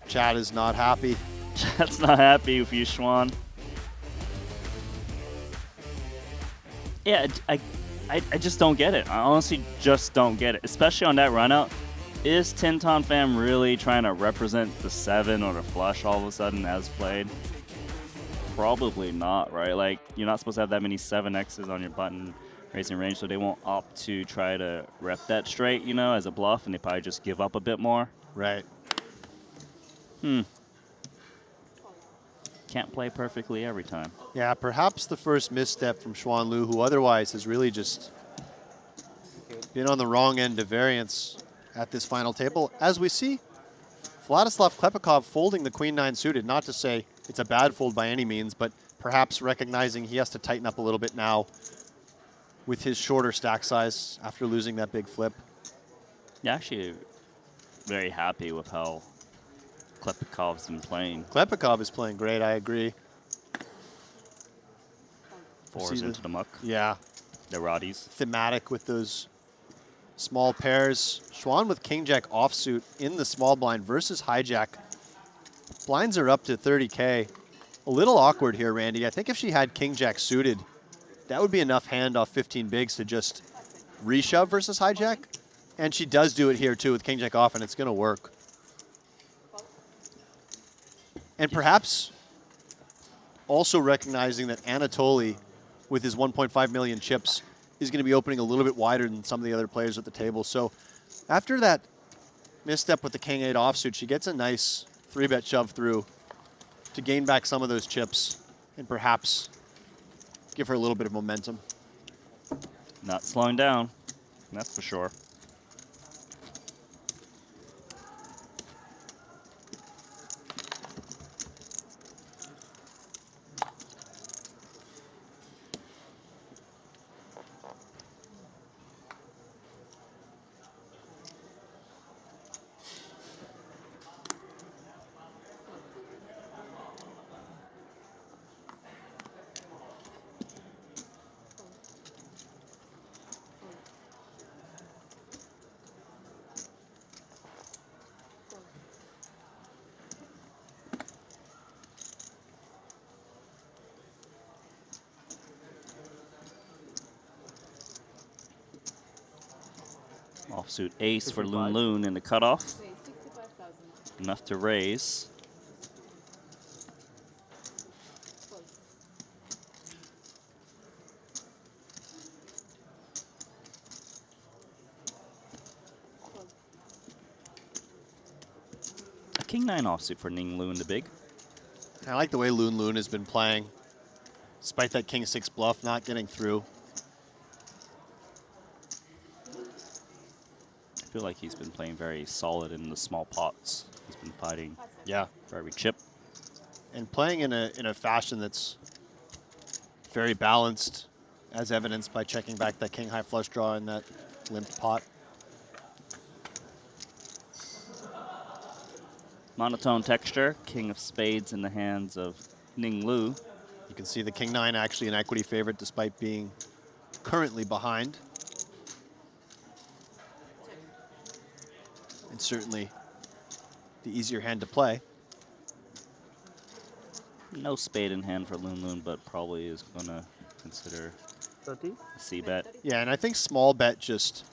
Chad is not happy. Chad's not happy with you, Schwan. Yeah, I just don't get it. I honestly just don't get it, especially on that run out. Is Tinton Pham really trying to represent the 7 or the flush all of a sudden as played? Probably not, right? Like, you're not supposed to have that many 7Xs on your button raising range, so they won't opt to try to rep that straight, you know, as a bluff, and they probably just give up a bit more. Right. Can't play perfectly every time. Yeah, perhaps the first misstep from Xuan Liu, who otherwise has really just been on the wrong end of variance at this final table. As we see, Vladislav Klepikov folding the queen 9 suited. Not to say it's a bad fold by any means, but perhaps recognizing he has to tighten up a little bit now with his shorter stack size after losing that big flip. Yeah, actually very happy with how Klepikov's been playing. Klepikov is playing great, I agree. Fours into the muck. Yeah. The Roddies. Thematic with those small pairs. Xuan with king jack offsuit in the small blind versus hijack. Blinds are up to 30K. A little awkward here, Randy. I think if she had king jack suited, that would be enough hand off 15 bigs to just reshove versus hijack. And she does do it here too with king jack off, and it's going to work. And perhaps also recognizing that Anatoly, with his 1.5 million chips, is going to be opening a little bit wider than some of the other players at the table. So after that misstep with the king 8 offsuit, she gets a nice 3-bet shove through to gain back some of those chips and perhaps give her a little bit of momentum. Not slowing down, that's for sure. Offsuit ace for Loon Loon in the cutoff. Enough to raise. A King-9 offsuit for Ning Lu in the big. I like the way Loon Loon has been playing, despite that King-6 bluff not getting through. I feel like he's been playing very solid in the small pots. He's been fighting for every chip. And playing in a fashion that's very balanced, as evidenced by checking back that king-high flush draw in that limped pot. Monotone texture, king of spades in the hands of Ning Lu. You can see the king-9 actually an equity favorite despite being currently behind. And certainly the easier hand to play. No spade in hand for Loon Loon, but probably is going to consider a c-bet. Yeah, and I think small bet just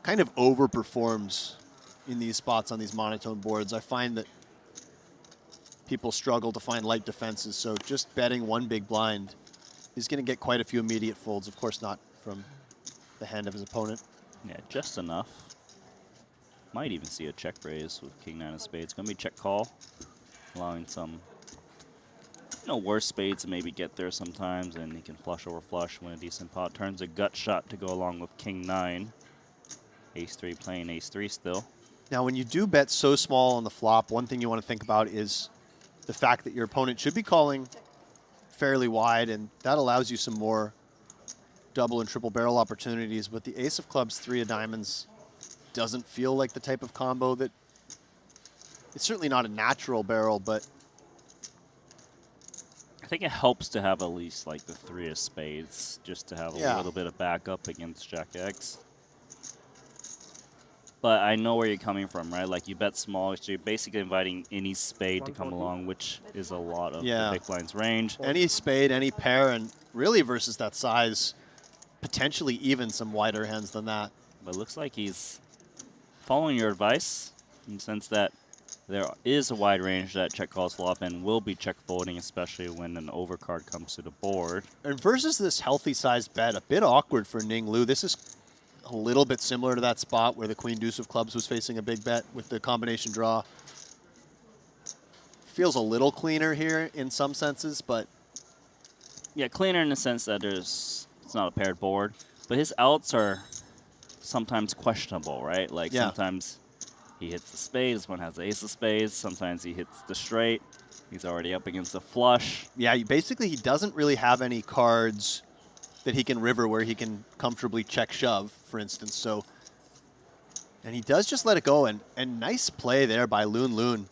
kind of overperforms in these spots on these monotone boards. I find that people struggle to find light defenses, so just betting one big blind is going to get quite a few immediate folds. Of course, not from the hand of his opponent. Yeah, just enough. Might even see a check raise with King-9 of spades. Going to be check call, allowing some worse spades to maybe get there sometimes, and he can flush over flush, win a decent pot. Turns a gut shot to go along with King-9. Ace-3 playing Ace-3 still. Now, when you do bet so small on the flop, one thing you want to think about is the fact that your opponent should be calling fairly wide, and that allows you some more double and triple barrel opportunities. But the ace of clubs, 3 of diamonds doesn't feel like the type of combo that, it's certainly not a natural barrel, but I think it helps to have at least like the 3 of spades, just to have a little bit of backup against Jack X. But I know where you're coming from, right? Like you bet small, so you're basically inviting any spade to come along, which is a lot of the big blind's range. Any spade, any pair, and really versus that size, potentially even some wider hands than that. But it looks like he's following your advice in the sense that there is a wide range that check calls flop and will be check folding, especially when an overcard comes to the board. And versus this healthy sized bet, a bit awkward for Ning Lu. This is a little bit similar to that spot where the queen deuce of clubs was facing a big bet with the combination draw. Feels a little cleaner here in some senses, but yeah, cleaner in the sense that it's not a paired board, but his outs are sometimes questionable, right? Like sometimes he hits the spade, this one has the ace of spades, sometimes he hits the straight, he's already up against the flush. Yeah, basically he doesn't really have any cards that he can river where he can comfortably check shove, for instance. So, and he does just let it go, and nice play there by Loon Loon.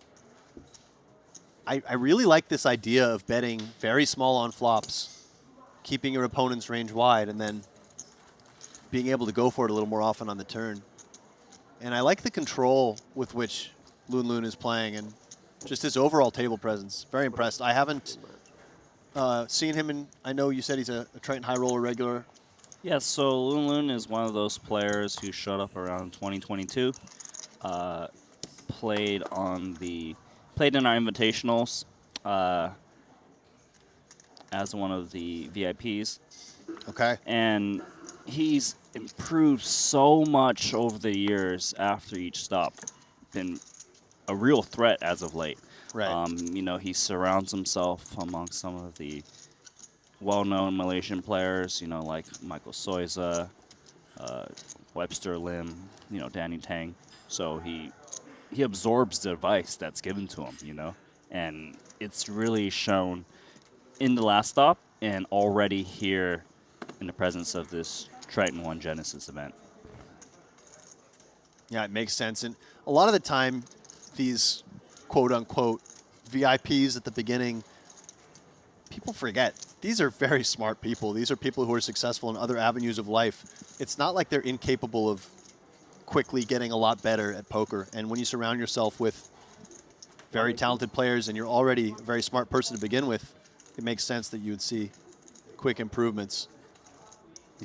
I really like this idea of betting very small on flops, keeping your opponent's range wide, and then being able to go for it a little more often on the turn. And I like the control with which Loon Loon is playing, and just his overall table presence. Very impressed. I haven't seen him in, I know you said he's a Triton high roller regular. Yeah, so Loon Loon is one of those players who showed up around 2022. Played in our invitationals as one of the VIPs. Okay. And he's improved so much over the years after each stop. Been a real threat as of late. Right. You know, he surrounds himself among some of the well-known Malaysian players, you know, like Michael Soiza, Webster Lim, you know, Danny Tang. So he absorbs the advice that's given to him, you know, and it's really shown in the last stop and already here in the presence of this Triton ONE Genesis event. Yeah, it makes sense. And a lot of the time, these quote-unquote VIPs at the beginning, people forget. These are very smart people. These are people who are successful in other avenues of life. It's not like they're incapable of quickly getting a lot better at poker. And when you surround yourself with very talented players and you're already a very smart person to begin with, it makes sense that you would see quick improvements.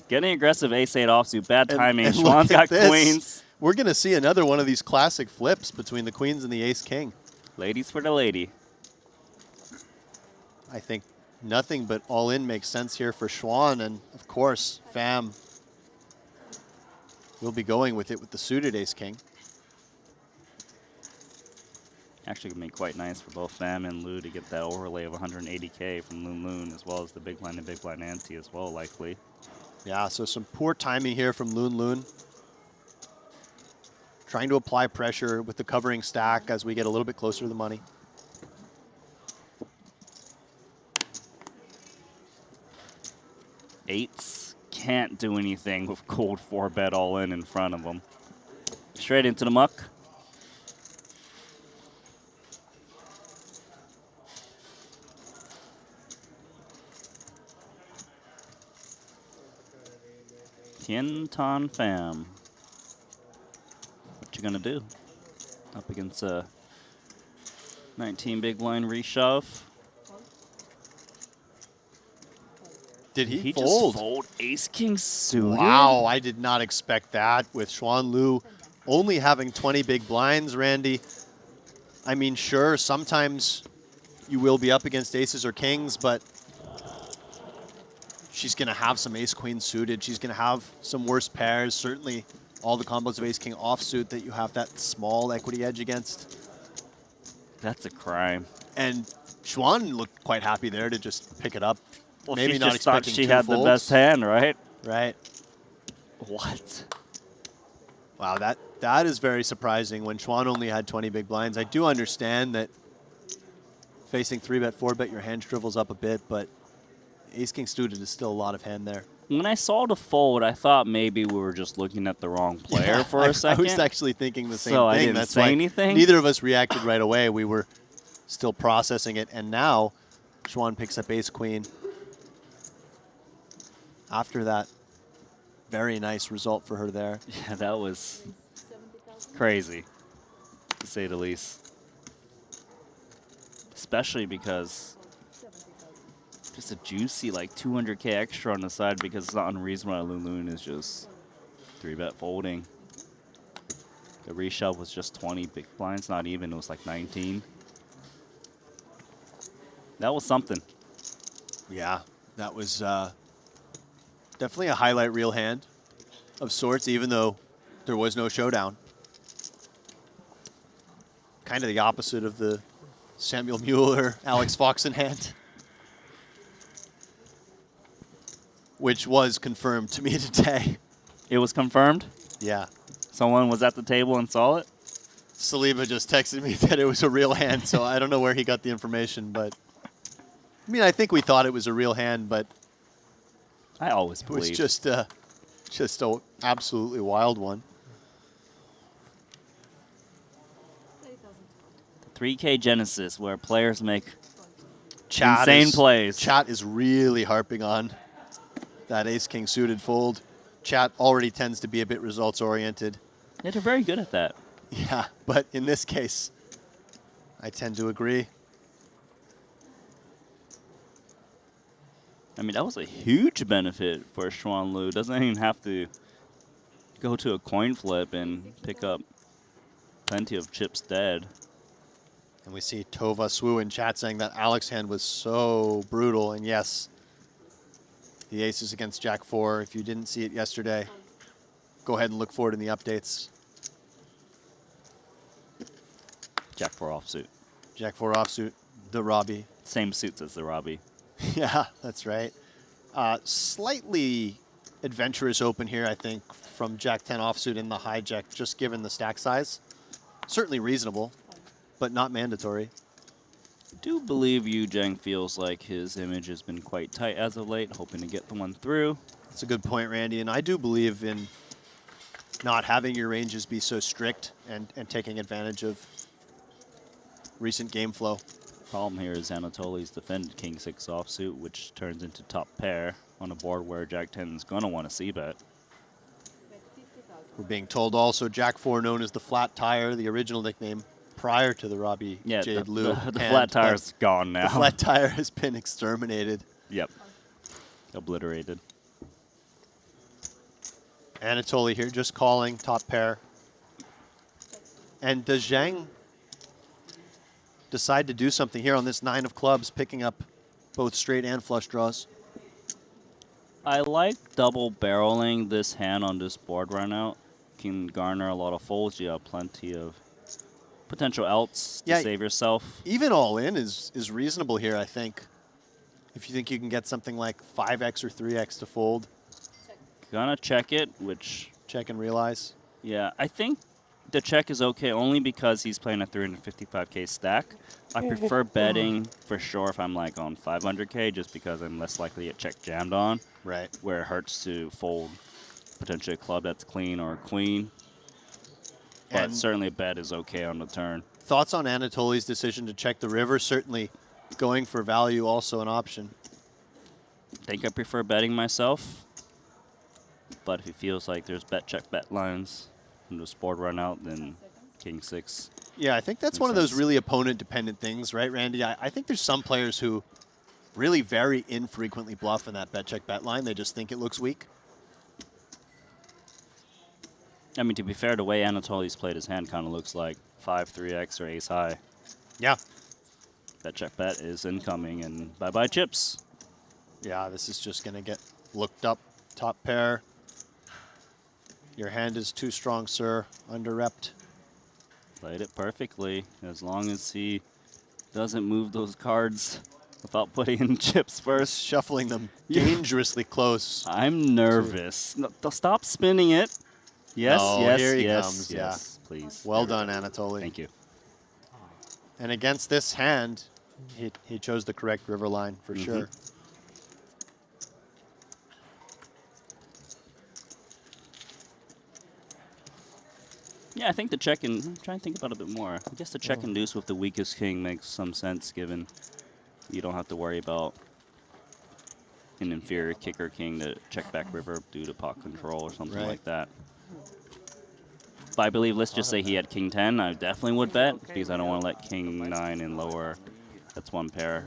Getting aggressive ace-8 offsuit, bad timing. And Schwann's look at got this. queens. We're going to see another one of these classic flips between the queens and the ace-king. Ladies for the lady. I think nothing but all-in makes sense here for Schwann, and of course, Pham will be going with it with the suited ace-king. Actually, going to be quite nice for both Pham and Lou to get that overlay of 180K from Loon Loon, as well as the big blind and big blind ante as well, likely. Yeah, so some poor timing here from Loon Loon. Trying to apply pressure with the covering stack as we get a little bit closer to the money. Eights can't do anything with cold 4-bet all in front of them. Straight into the muck. Tien Tan Pham. What you gonna do? Up against a 19 big blind reshove. Did he fold? fold? Just fold ace-king suited? Wow, I did not expect that with Xuan Liu only having 20 big blinds, Randy. I mean, sure, sometimes you will be up against aces or kings, but she's going to have some ace-queen suited. She's going to have some worse pairs. Certainly all the combos of ace-king offsuit that you have that small equity edge against. That's a crime. And Xuan looked quite happy there to just pick it up. Well, Maybe she not just thought expecting she two had folds. the best hand, right? Right. What? Wow, that is very surprising when Xuan only had 20 big blinds. I do understand that facing 3-bet, 4-bet, your hand shrivels up a bit, but ace-king suited is still a lot of hand there. When I saw the fold, I thought maybe we were just looking at the wrong player for a second. I was actually thinking the same so thing. I didn't That's say why anything. Neither of us reacted right away. We were still processing it, and now Xuan picks up ace-queen. After that, very nice result for her there. Yeah, that was crazy, to say the least. Especially because just a juicy like 200K extra on the side because it's not unreasonable. Loon Loon is just 3-bet folding. The reshove was just 20 big blinds, not even. It was like 19. That was something. Yeah, that was definitely a highlight reel hand of sorts, even though there was no showdown. Kind of the opposite of the Samuel Mueller, Alex Foxen hand, which was confirmed to me today. It was confirmed? Yeah. Someone was at the table and saw it? Saliba just texted me that it was a real hand, so I don't know where he got the information, but I mean, I think we thought it was a real hand, but I always it was believed. just a absolutely wild one. 3K Genesis, where players make insane plays. Chat is really harping on that ace-king suited fold. Chat already tends to be a bit results-oriented. Yeah, they're very good at that. Yeah, but in this case, I tend to agree. I mean, that was a huge benefit for Xuan Liu. Doesn't even have to go to a coin flip and pick up plenty of chips dead. And we see Tova Swu in chat saying that Alex's hand was so brutal. And yes, the aces against Jack 4. If you didn't see it yesterday, go ahead and look for it in the updates. Jack 4 offsuit. Jack 4 offsuit, the Robbie. Same suits as the Robbie. Yeah, that's right. Slightly adventurous open here, I think, from Jack 10 offsuit in the hijack, just given the stack size. Certainly reasonable, but not mandatory. I do believe Yu Zhang feels like his image has been quite tight as of late, hoping to get the one through. That's a good point, Randy, and I do believe in not having your ranges be so strict and taking advantage of recent game flow. Problem here is Anatoly's defended King 6 offsuit, which turns into top pair on a board where Jack 10 is going to want to c-bet. We're being told also Jack 4 known as the flat tire, the original nickname prior to the Robbie Jade Liu. The flat tire's gone now. The flat tire has been exterminated. Yep. Obliterated. Anatoly here just calling top pair. And does Zhang decide to do something here on this 9 of clubs, picking up both straight and flush draws? I like double barreling this hand on this board right now. Can garner a lot of folds. You have plenty of potential outs to save yourself. Even all in is reasonable here, I think. If you think you can get something like 5x or 3x to fold. Gonna check it, which... Check and realize. Yeah, I think the check is okay only because he's playing a 355k stack. I prefer betting for sure if I'm like on 500k just because I'm less likely to get check jammed on. Right. Where it hurts to fold potentially a club that's clean or a queen. But And certainly a bet is okay on the turn. thoughts on Anatoly's decision to check the river? Certainly going for value also an option. I think I prefer betting myself. But if he feels like there's bet, check, bet lines from this board run out, then King 6. Yeah, I think that's one of those really opponent-dependent things, right, Randy? I think there's some players who really very infrequently bluff in that bet, check, bet line. They just think it looks weak. I mean, to be fair, the way Anatoly's played his hand kind of looks like 5-3x or ace high. Yeah. Bet, check, bet is incoming, and bye-bye chips. Yeah, this is just going to get looked up. Top pair. Your hand is too strong, sir. Under-repped. Played it perfectly, as long as he doesn't move those cards without putting in chips first. Shuffling them dangerously close. I'm nervous. No, stop spinning it. Yes, yes, here he yes, comes. yes, Yeah. please. Well done, Anatoly. Thank you. And against this hand, he chose the correct river line for sure. Yeah, I think the check and I'm trying to think about it a bit more. I guess the check and deuce with the weakest king makes some sense given you don't have to worry about an inferior kicker king to check back river due to pot control or something like that. But I believe, let's just say he had king 10, I definitely would bet because I don't want to let king 9 and lower, that's one pair,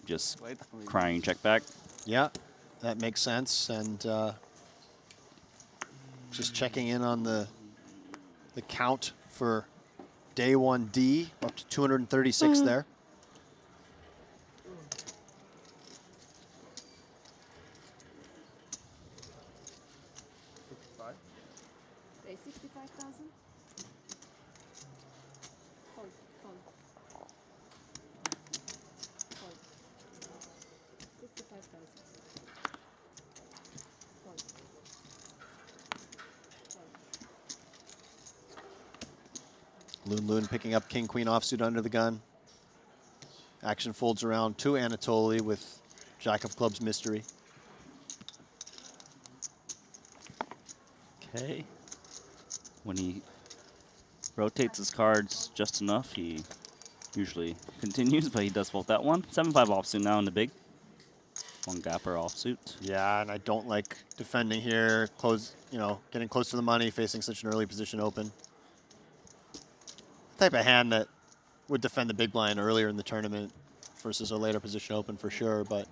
just crying check back. Yeah, that makes sense. And just checking in on the count for day 1D, up to 236 there. Say 65,000? Hold, hold. Hold. 65,000. Hold. Loon picking up king queen offsuit under the gun. Action folds around to Anatoly with jack of clubs mystery. Okay. When he rotates his cards just enough, he usually continues, but he does fold that one. 7-5 offsuit now in the big. One gapper offsuit. Yeah, and I don't like defending here. Close, getting close to the money, facing such an early position open. Type of hand that would defend the big blind earlier in the tournament versus a later position open for sure, but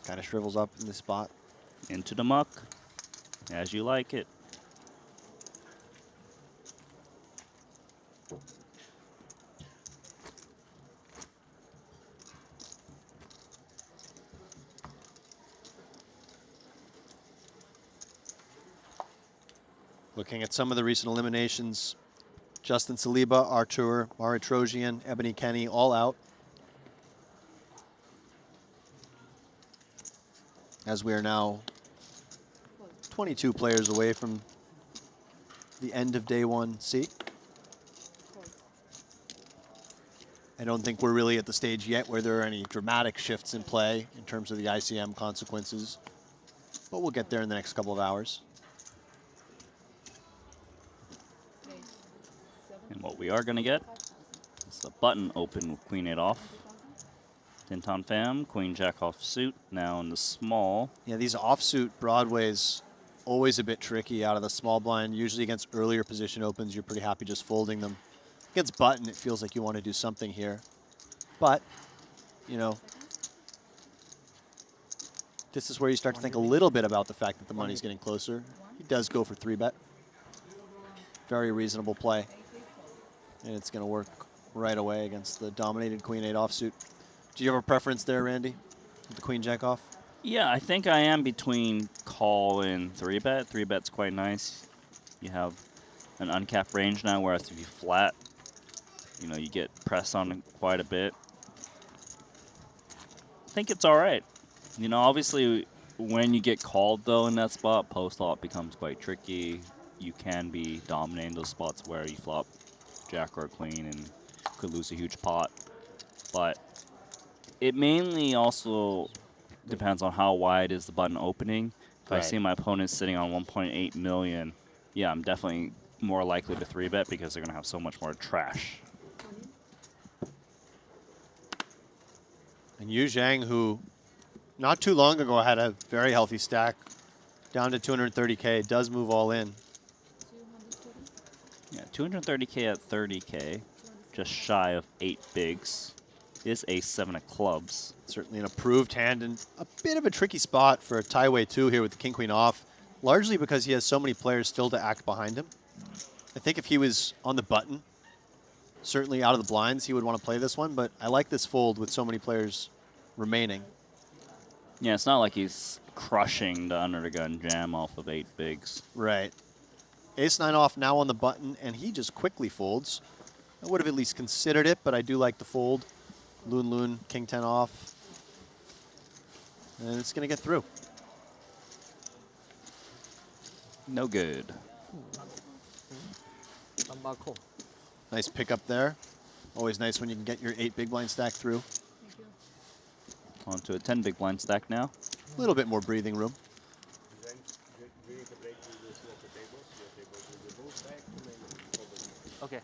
kind of shrivels up in this spot. Into the muck, as you like it. Looking at some of the recent eliminations, Justin Saliba, Artur, Mari Trojan, Ebony Kenny, all out. As we are now 22 players away from the end of day 1C. I don't think we're really at the stage yet where there are any dramatic shifts in play in terms of the ICM consequences, but we'll get there in the next couple of hours. And what we are going to get is the button open with queen 8 off. Tinton fam, queen jack off suit, now in the small. Yeah, these offsuit broadways, always a bit tricky out of the small blind. Usually against earlier position opens, you're pretty happy just folding them. Against button, it feels like you want to do something here. But, you know, this is where you start to think a little bit about the fact that the money's getting closer. He does go for 3-bet. Very reasonable play. And it's going to work right away against the dominated queen 8 offsuit. Do you have a preference there, Randy, with the queen jack off? Yeah, I think I am between call and 3-bet. 3-bet's quite nice. You have an uncapped range now, whereas if you flat, you know, you get pressed on quite a bit. I think it's all right. You know, obviously, when you get called, though, in that spot, post-flop becomes quite tricky. You can be dominating those spots where you flop jack or queen and could lose a huge pot. But it mainly also depends on how wide is the button opening. If I see my opponent sitting on 1.8 million, yeah, I'm definitely more likely to 3-bet because they're going to have so much more trash. And Yu Zhang, who not too long ago had a very healthy stack, down to 230K, does move all in. Yeah, 230K at 30K, just shy of 8 bigs, is a 7 of clubs. Certainly an approved hand and a bit of a tricky spot for Taiwei 2 here with the king-queen off, largely because he has so many players still to act behind him. I think if he was on the button, certainly out of the blinds, he would want to play this one, but I like this fold with so many players remaining. Yeah, it's not like he's crushing the under the gun jam off of 8 bigs. Right. Ace-9 off now on the button, and he just quickly folds. I would have at least considered it, but I do like the fold. Loon, king-10 off. And it's going to get through. No good. Nice pickup there. Always nice when you can get your 8 big blind stack through. On to a 10 big blind stack now. A little bit more breathing room. Okay.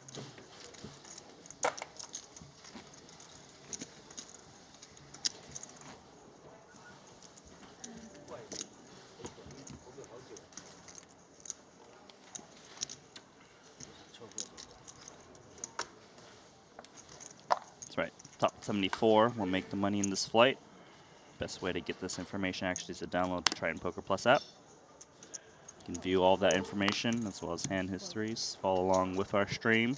That's right. Top 74 will make the money in this flight. Best way to get this information actually is to download the Triton Poker Plus app. You can view all that information as well as hand histories. Follow along with our stream.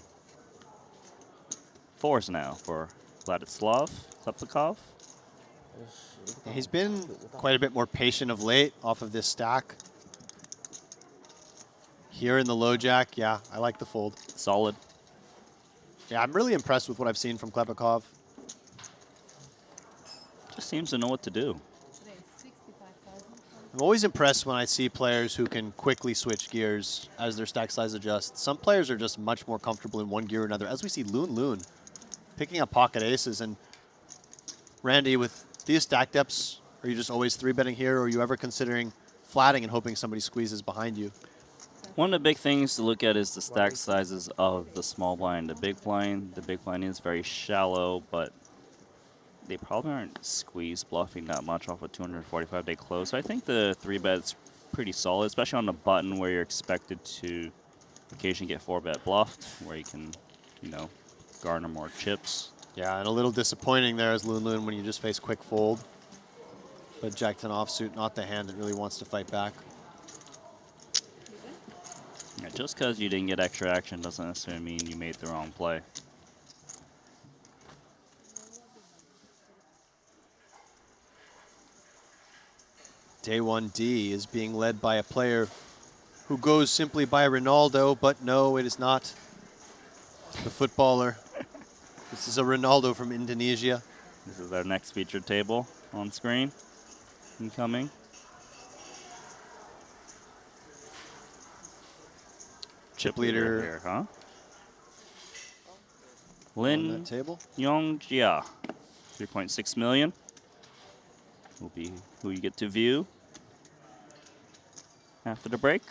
4s now for Vladislav Teplikov. He's been quite a bit more patient of late off of this stack. Here in the low jack, yeah, I like the fold. Solid. Yeah, I'm really impressed with what I've seen from Klepikov. Just seems to know what to do. I'm always impressed when I see players who can quickly switch gears as their stack size adjusts. Some players are just much more comfortable in one gear or another, as we see Loon picking up pocket aces. And Randy, with these stack depths, are you just always 3-betting here, or are you ever considering flatting and hoping somebody squeezes behind you? One of the big things to look at is the stack sizes of the small blind. The big blind is very shallow, but they probably aren't squeeze bluffing that much off a 245-day close. So I think the 3-bet's pretty solid, especially on the button where you're expected to occasionally get 4-bet bluffed, where you can, you know, garner more chips. Yeah, and a little disappointing there as Loon when you just face quick fold. But Jack-10 offsuit, not the hand that really wants to fight back. Yeah, just because you didn't get extra action doesn't necessarily mean you made the wrong play. Day 1D is being led by a player who goes simply by Ronaldo, but no, it is not The footballer. This is a Ronaldo from Indonesia. This is our next featured table on screen. Incoming. Chip leader here, huh? on Lin that table. Yongjia, 3.6 million. Will be who you get to view after the break.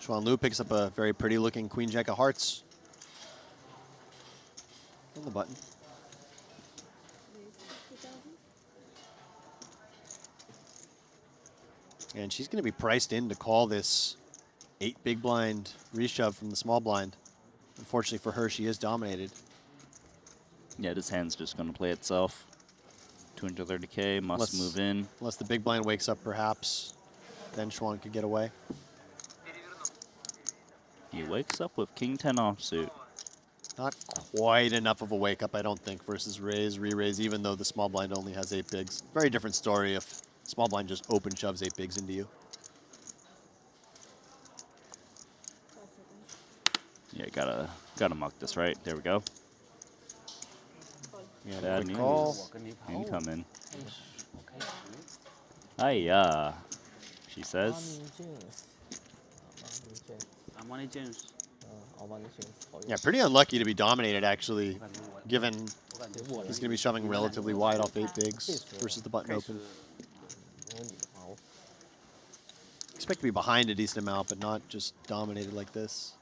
Xuan Lu picks up a very pretty looking Queen Jack of Hearts. On the button. And she's going to be priced in to call this 8 big blind reshove from the small blind. Unfortunately for her, she is dominated. Yeah, this hand's just going to play itself. 230K, must move in. Unless the big blind wakes up, perhaps, then Xuan could get away. He wakes up with King 10 offsuit. Not quite enough of a wake up, I don't think, versus raise, re-raise, even though the small blind only has 8 bigs. Very different story if small blind just open shoves 8 bigs into you. Yeah, gotta muck this, right? There we go. Yeah, Bad quick news. call. Incoming. Hiya, she says. Yeah, pretty unlucky to be dominated, actually, given he's going to be shoving relatively wide off 8 bigs versus the button open. Expect to be behind a decent amount, but not just dominated like this.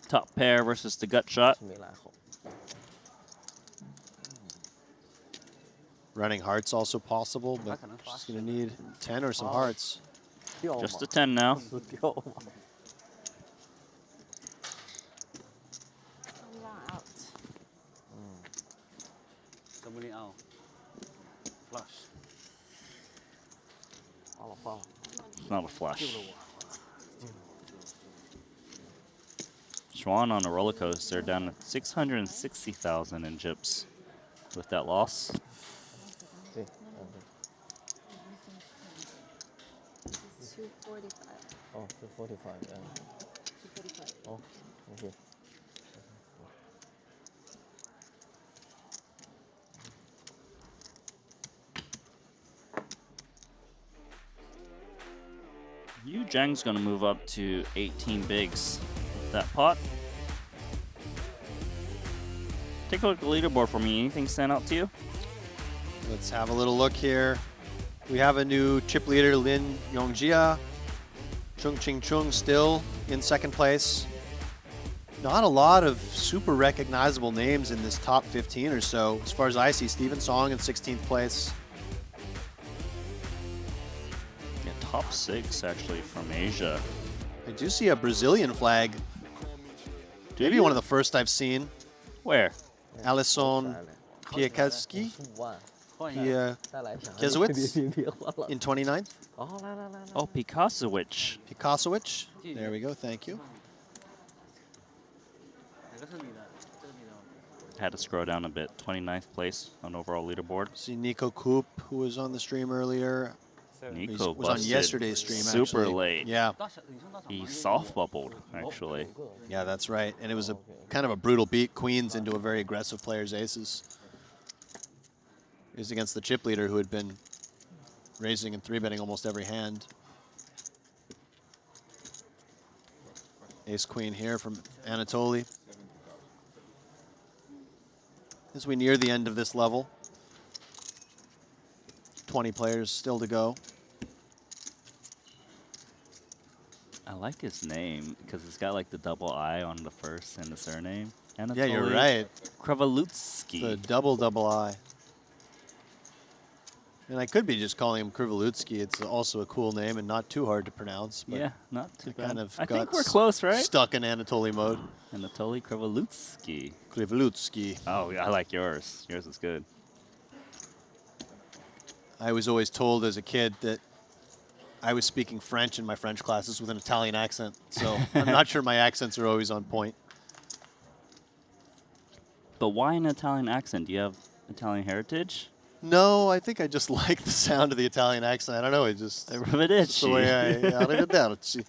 Top pair versus the gut shot. Running hearts also possible, but she's going to need 10 or some hearts. Just a 10 now. Somebody out. Flush. It's not a flush. Xuan on a roller coaster down to 660,000 in chips with that loss. It's 245. Oh, 245, yeah. 245. Oh, okay. Yu Zhang's gonna move up to 18 bigs with that pot. Take a look at the leaderboard for me. Anything stand out to you? Let's have a little look here. We have a new chip leader, Lin Yongjia. Chung Ching Chung still in second place. Not a lot of super recognizable names in this top 15 or so. As far as I see, Steven Song in 16th place. Yeah, top 6 actually from Asia. I do see a Brazilian flag. Maybe one of the first I've seen. Where? Alisson Piekowski. Kiesowicz in 29th. Oh, Pikasowicz. Pikasowicz. There we go. Thank you. Had to scroll down a bit. 29th place on overall leaderboard. See Nico Koop, who was on the stream earlier. Nico was on yesterday's stream, super actually. late. Yeah. He soft bubbled, actually. Yeah, that's right. And it was a kind of a brutal beat. Queens into a very aggressive player's aces. It was against the chip leader who had been raising and 3-betting almost every hand. Ace queen here from Anatoly. As we near the end of this level, 20 players still to go. I like his name because it's got like the double I on the first and the surname. Anatoly Yeah, you're right. Kravalutsky. The double I. And I could be just calling him Krivalutsky. It's also a cool name and not too hard to pronounce. But Yeah, not too bad. kind of I got think we're close, right? Stuck in Anatoly mode. Anatoly Kravalutsky. Krivalutsky. Oh, yeah, I like yours. Yours is good. I was always told as a kid that I was speaking French in my French classes with an Italian accent. So I'm not sure my accents are always on point. But why an Italian accent? Do you have Italian heritage? No, I think I just like the sound of the Italian accent. I don't know. It just Arrivederci. the way I arrivederci.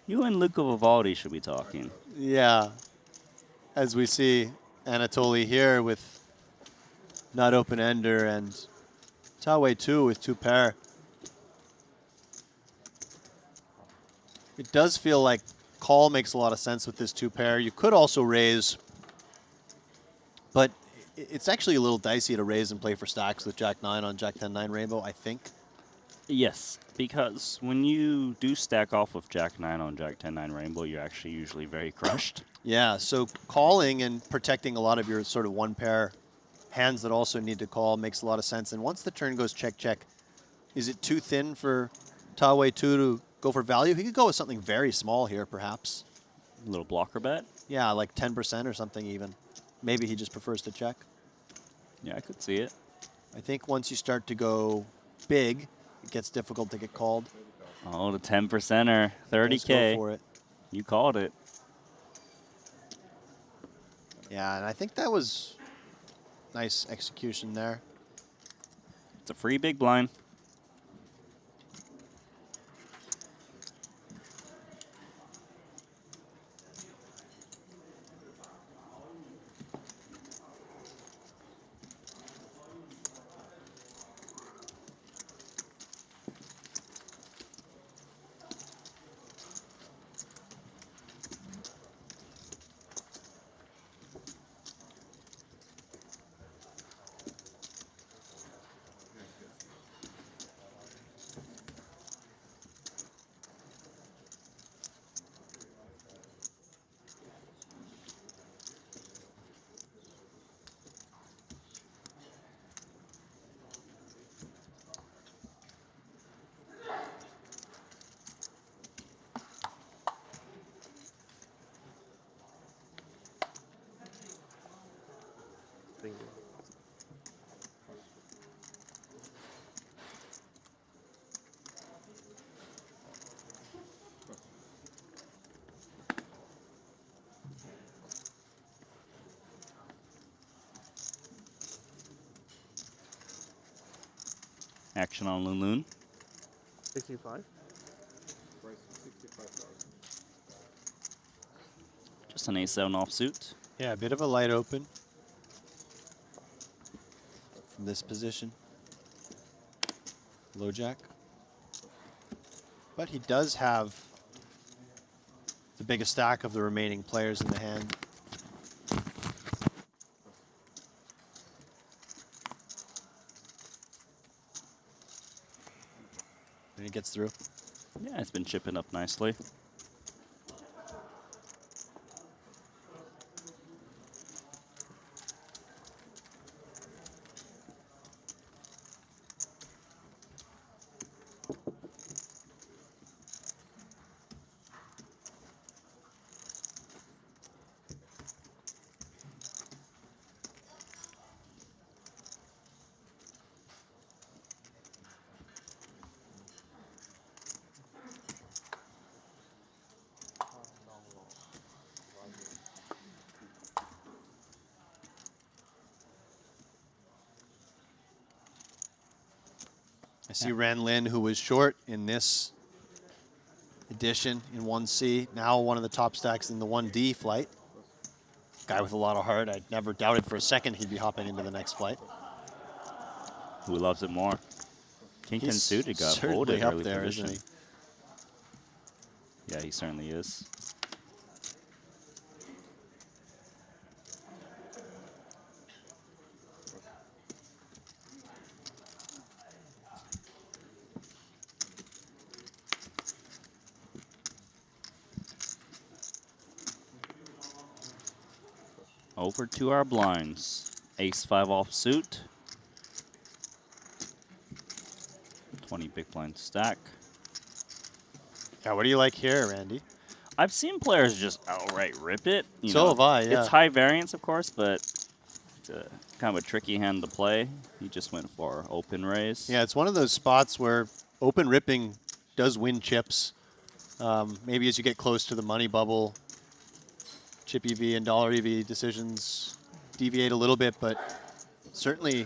You and Luca Vivaldi should be talking. Yeah. As we see Anatoly here with not open-ender and Tawe 2 with 2 pair. It does feel like call makes a lot of sense with this 2 pair. You could also raise, but it's actually a little dicey to raise and play for stacks with Jack 9 on Jack 10-9 Rainbow, I think. Yes, because when you do stack off with Jack 9 on Jack 10-9 Rainbow, you're actually usually very crushed. Yeah, so calling and protecting a lot of your sort of 1 pair hands that also need to call makes a lot of sense. And once the turn goes check, check, is it too thin for Tawe 2 to go for value? He could go with something very small here, perhaps. A little blocker bet? Yeah, like 10% or something even. Maybe he just prefers to check. Yeah, I could see it. I think once you start to go big, it gets difficult to get called. Oh, the 10%er, 30K. Let's go for it. You called it. Yeah, and I think that was nice execution there. It's a free big blind. Action on Loon Loon. 65. Just an A7 offsuit. Yeah, a bit of a light open from this position. Low jack. But he does have the biggest stack of the remaining players in the hand. And he gets through. Yeah, it's been chipping up nicely. I see Ran Lin, who was short in this edition in 1C, now one of the top stacks in the 1D flight. Guy with a lot of heart. I never doubted for a second he'd be hopping into the next flight. Who loves it more? King 10 suited got folded up early there, position. isn't Yeah, he certainly is. Over to our blinds. Ace-5 offsuit. 20 big blind stack. Yeah, what do you like here, Randy? I've seen players just outright rip it. You So know, have I, yeah. It's high variance, of course, but it's a kind of a tricky hand to play. He just went for open raise. Yeah, it's one of those spots where open ripping does win chips. Maybe as you get close to the money bubble, chip EV and dollar EV decisions deviate a little bit, but certainly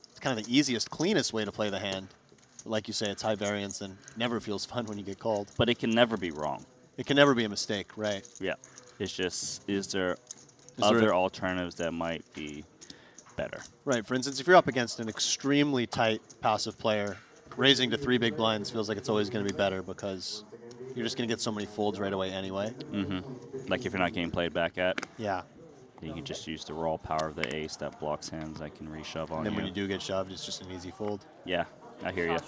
it's kind of the easiest, cleanest way to play the hand. Like you say, it's high variance and never feels fun when you get called. But it can never be wrong. It can never be a mistake, right? Yeah. It's just, is there Is other there alternatives that might be better? Right. For instance, if you're up against an extremely tight passive player, raising to 3 big blinds feels like it's always going to be better because you're just going to get so many folds right away anyway. Like if you're not getting played back at. Yeah. You can just use the raw power of the ace that blocks hands that can reshove on And then you. when you do get shoved, it's just an easy fold. Yeah, I hear you.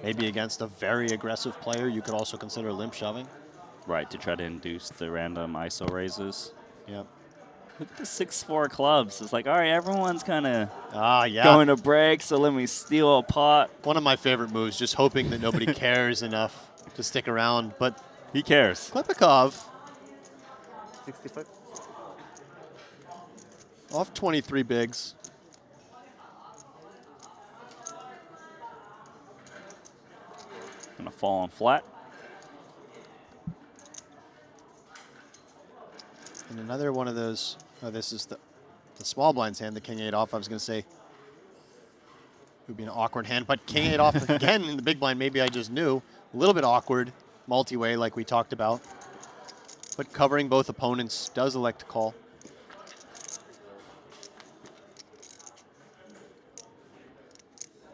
Maybe against a very aggressive player, you could also consider limp shoving. Right, to try to induce the random ISO raises. Yep. Look at the 6-4 clubs. It's like, all right, everyone's kind of yeah. going to break, so let me steal a pot. One of my favorite moves, just hoping that nobody cares enough to stick around, but he cares. Klepikov 65. off 23 bigs. Gonna fall on flat. And another one of those, oh, this is the small blinds hand, the king 8 off. I was going to say it would be an awkward hand, but king 8 off again in the big blind, maybe I just knew. A little bit awkward, multi-way like we talked about. But covering both opponents, does elect to call.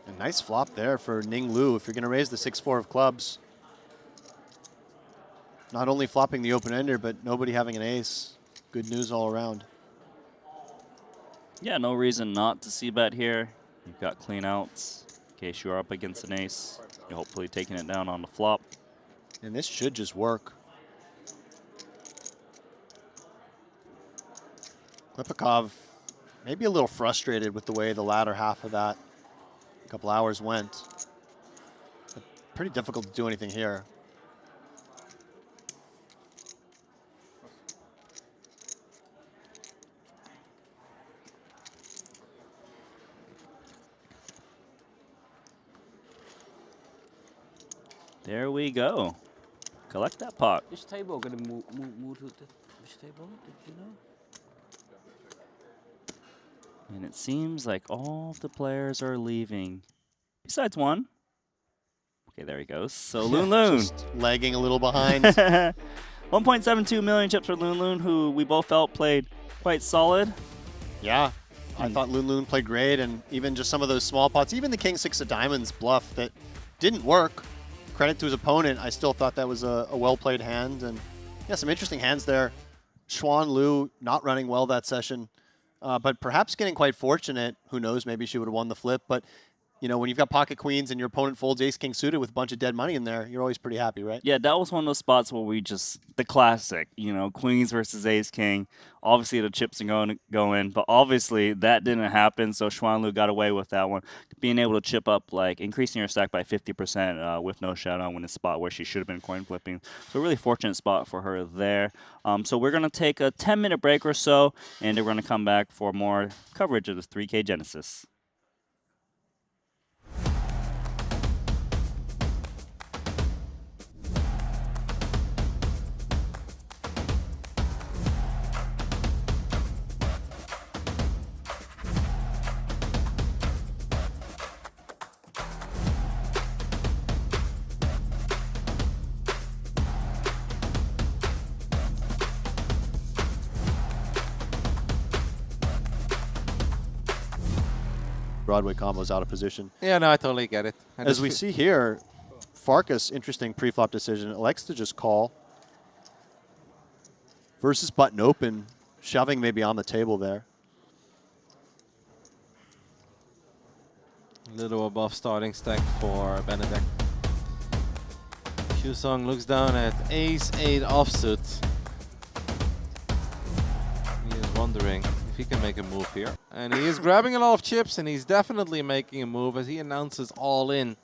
A nice flop there for Ning Lu if you're going to raise the 6-4 of clubs. Not only flopping the open-ender, but nobody having an ace. Good news all around. Yeah, no reason not to c-bet here. You've got clean outs in case you're up against an ace. You're hopefully taking it down on the flop. And this should just work. Klepikov maybe a little frustrated with the way the latter half of that couple hours went. But pretty difficult to do anything here. There we go. Collect that pot. Which table gonna move to which table? Did you know? And it seems like all of the players are leaving, besides one. Okay, there he goes. So Loon Loon. Just lagging a little behind. 1.72 million chips for Loon Loon, who we both felt played quite solid. Yeah, I thought Loon Loon played great, and even just some of those small pots, even the king 6 of diamonds bluff that didn't work. Credit to his opponent, I still thought that was a well-played hand, and yeah, some interesting hands there. Xuan Liu not running well that session, but perhaps getting quite fortunate. Who knows, maybe she would have won the flip, but you know, when you've got pocket queens and your opponent folds ace king suited with a bunch of dead money in there, you're always pretty happy, right? Yeah, that was one of those spots where we just, the classic, you know, queens versus ace king. Obviously the chips are going to go in, but obviously that didn't happen, so Xuan Liu got away with that one. Being able to chip up, like, increasing her stack by 50% with no shutdown in a spot where she should have been coin flipping. So a really fortunate spot for her there. So we're going to take a 10-minute break or so, and we're going to come back for more coverage of the 3K Genesis. Broadway combo's out of position. Yeah, no, I totally get it. As we see here, Farkas, interesting pre-flop decision, elects to just call. Versus button open, shoving maybe on the table there. A little above starting stack for Benedek. Shusong looks down at ace-8 offsuit. He is wondering if he can make a move here. And he is grabbing a lot of chips, and he's definitely making a move as he announces all in.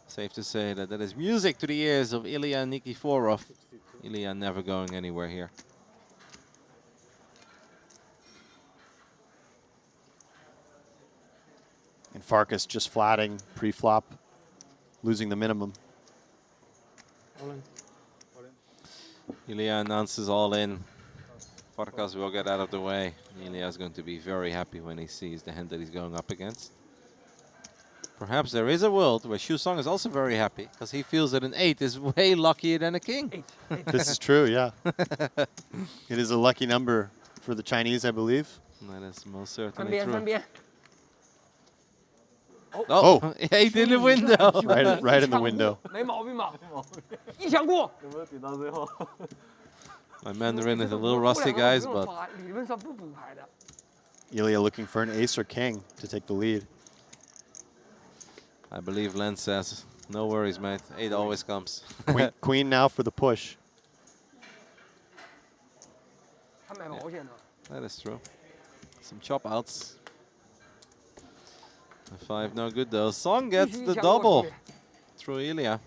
Safe to say that that is music to the ears of Ilya Nikiforov. Ilya never going anywhere here. And Farkas just flatting pre-flop, losing the minimum. Ilya announces all in. Farkas will get out of the way. Ilya is going to be very happy when he sees the hand that he's going up against. Perhaps there is a world where Xu Song is also very happy because he feels that an 8 is way luckier than a king. This is true, yeah. It is a lucky number for the Chinese, I believe. That is most certainly true. 翻边。 Oh, 8 in the window. right in the window. 没毛病吧？一抢过。有没有顶到最后？ My Mandarin is a little rusty, guys, but 理论上不补牌的。 Ilya looking for an ace or king to take the lead. I believe Len says, no worries, mate. 8 always comes. Queen now for the push. 他买保险的。 That is true. Some chop outs. A 5 no good though. Song gets the double through Ilya.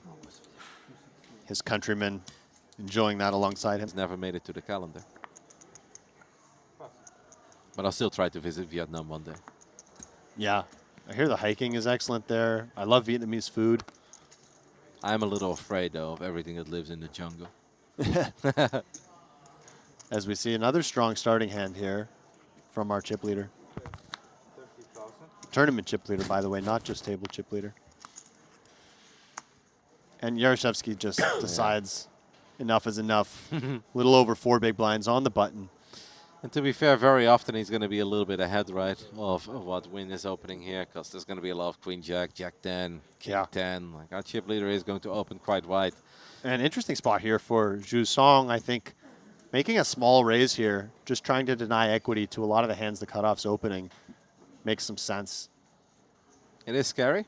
His countrymen enjoying that alongside him. He's never made it to the calendar. But I'll still try to visit Vietnam one day. Yeah. I hear the hiking is excellent there. I love Vietnamese food. I'm a little afraid, though, of everything that lives in the jungle. As we see another strong starting hand here from our chip leader. Tournament chip leader, by the way, not just table chip leader. And Yaroshevsky just decides enough is enough. Little over 4 big blinds on the button. And to be fair, very often he's going to be a little bit ahead, right, of what Win is opening here, because there's going to be a lot of Queen Jack, Jack 10, King 10. Like, our chip leader is going to open quite wide. An interesting spot here for Zhu Song, I think. Making a small raise here, just trying to deny equity to a lot of the hands the cutoff's opening, makes some sense. It is scary.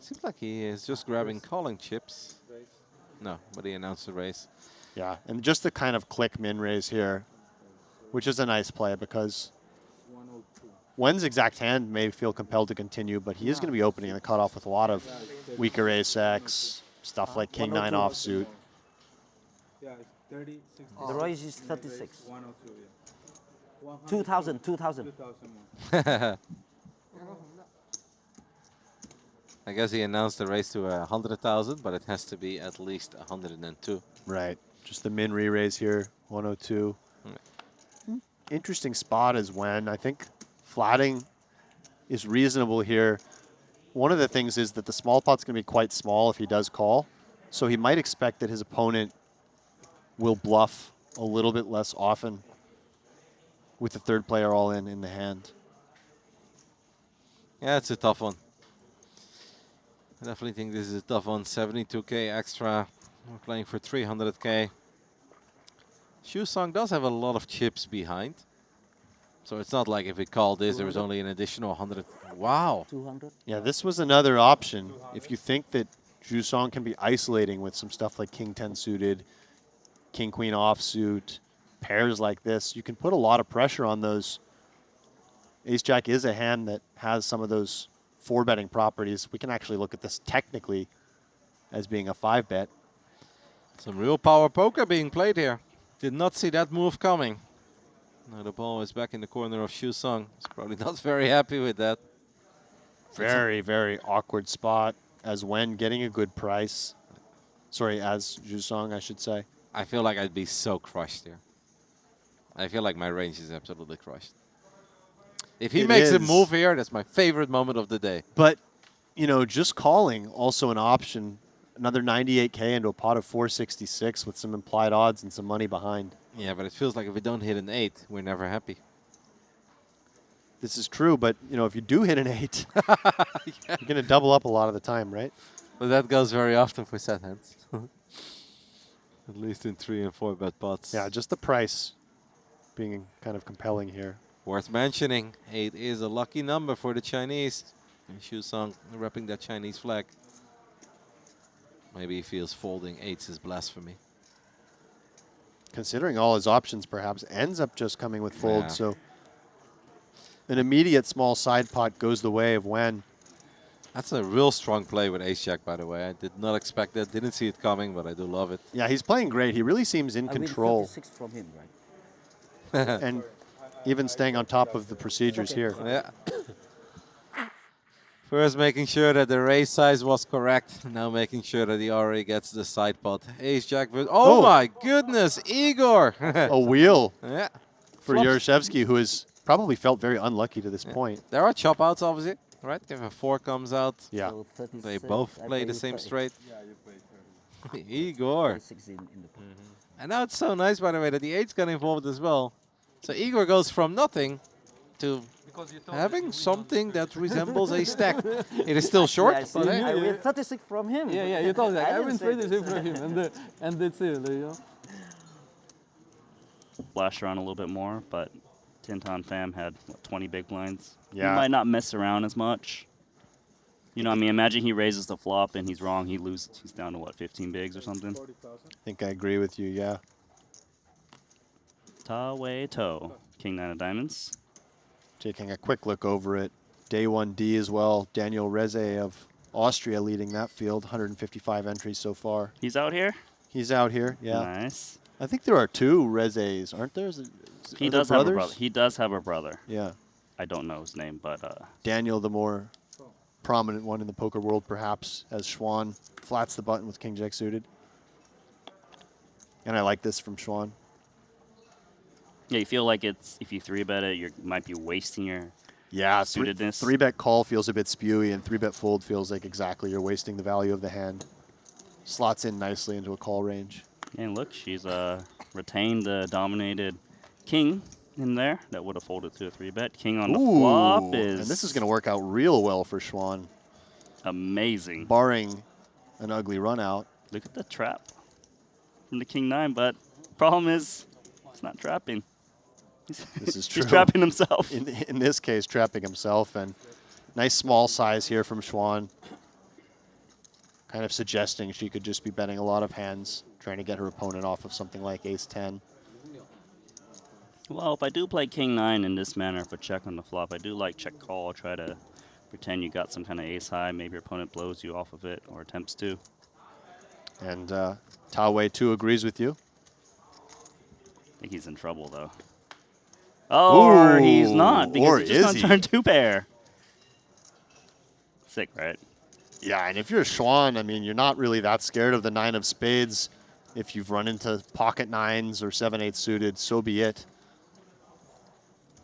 Seems like he is just grabbing calling chips. No, but he announced the raise. Yeah, and just the kind of click min raise here, which is a nice play because Wen's exact hand may feel compelled to continue, but he is going to be opening the cutoff with a lot of weaker ace-x, stuff like king 9 offsuit. Yeah, it's 30, 60. The raise is 36. 102, yeah. 2,000, 2,000. I guess he announced the raise to 100,000, but it has to be at least 102. Right, just the min re-raise here, 102. Interesting spot is when I think flatting is reasonable here. One of the things is that the small pot's going to be quite small if he does call. So he might expect that his opponent will bluff a little bit less often with the third player all in the hand. Yeah, it's a tough one. I definitely think this is a tough one. 72K extra. We're playing for 300K. Xu Song does have a lot of chips behind. So it's not like if we call this, there was only an additional 100. Wow. 200? Yeah, this was another option. If you think that Zhu Song can be isolating with some stuff like king 10 suited, king queen offsuit, pairs like this, you can put a lot of pressure on those. Ace Jack is a hand that has some of those 4-betting properties. We can actually look at this technically as being a 5-bet. Some real power poker being played here. Did not see that move coming. Now the ball is back in the corner of Xu Song. He's probably not very happy with that. Very, very awkward spot as Wen getting a good price. Sorry, as Zhu Song, I should say. I feel like I'd be so crushed here. I feel like my range is absolutely crushed. If he makes a move here, that's my favorite moment of the day. But, you know, just calling also an option. Another 98K into a pot of 466 with some implied odds and some money behind. Yeah, but it feels like if we don't hit an 8, we're never happy. This is true, but, you know, if you do hit an 8, you're going to double up a lot of the time, right? But that goes very often for set hands. At least in 3 and 4 bet pots. Yeah, just the price being kind of compelling here. Worth mentioning, 8 is a lucky number for the Chinese. And Xu Song repping that Chinese flag. Maybe he feels folding 8s is blasphemy. Considering all his options, perhaps, ends up just coming with fold. Yeah. So an immediate small side pot goes the way of Wen. That's a real strong play with Ace-Jack, by the way. I did not expect that. Didn't see it coming, but I do love it. Yeah, he's playing great. He really seems in control. 36 from him, right? And even staying on top of the procedures here. Yeah. First making sure that the raise size was correct. Now making sure that he already gets the side pot. Ace-Jack. Oh my goodness, Igor! A wheel yeah. for Yaroshevsky, who has probably felt very unlucky to this point. There are chop outs, obviously. Right, if a 4 comes out, Yeah. So they 36, both I play the play same 30. straight. Yeah, you play 30. Igor. 36 in the pot. And now it's so nice, by the way, that the 8's got involved as well. So Igor goes from nothing to having something that resembles a stack. It is still short, Yeah, I see. but hey. I win 36 from him. Yeah, yeah, you told me. I didn't win say 36 this. from him, and that's it. You know. Flash around a little bit more, but Tinton fam had what, 20 big blinds. Yeah. He might not mess around as much. You know, I mean, imagine he raises the flop and he's wrong. He loses. He's down to what, 15 bigs or something? 40,000. I think I agree with you, yeah. Ta-way toe. King 9 of diamonds. Taking a quick look over it. Day 1D as well. Daniel Reze of Austria leading that field. 155 entries so far. He's out here? He's out here, yeah. Nice. I think there are 2 Rezes, aren't there? He does have a brother. He does have a brother. Yeah. I don't know his name, but Daniel, the more prominent one in the poker world, perhaps, as Schwan flats the button with King Jack suited. And I like this from Schwan. yeah, you feel like it's if you 3-bet it, you might be wasting your Yeah, suitedness. 3-bet call feels a bit spewy, and 3-bet fold feels like exactly you're wasting the value of the hand. Slots in nicely into a call range. And look, she's retained the dominated king in there. That would have folded to a 3-bet. King on the flop is... And this is going to work out real well for Schwan. Amazing. Barring an ugly run out. Look at the trap from the King 9, but problem is it's not trapping. This is true. He's trapping himself. In this case, trapping himself. And nice small size here from Schwan. Kind of suggesting she could just be betting a lot of hands, trying to get her opponent off of something like ace-10. Well, if I do play King 9 in this manner for check on the flop, I do like check call. Try to pretend you got some kind of ace high. Maybe your opponent blows you off of it or attempts to. And Ta-Wei too agrees with you. I think he's in trouble, though. Or Ooh, he's not, because or he's just is going he? to turn 2-pair. Sick, right? Yeah, and if you're Schwan, I mean, you're not really that scared of the 9 of spades. If you've run into pocket 9s or 7/8 suited, so be it.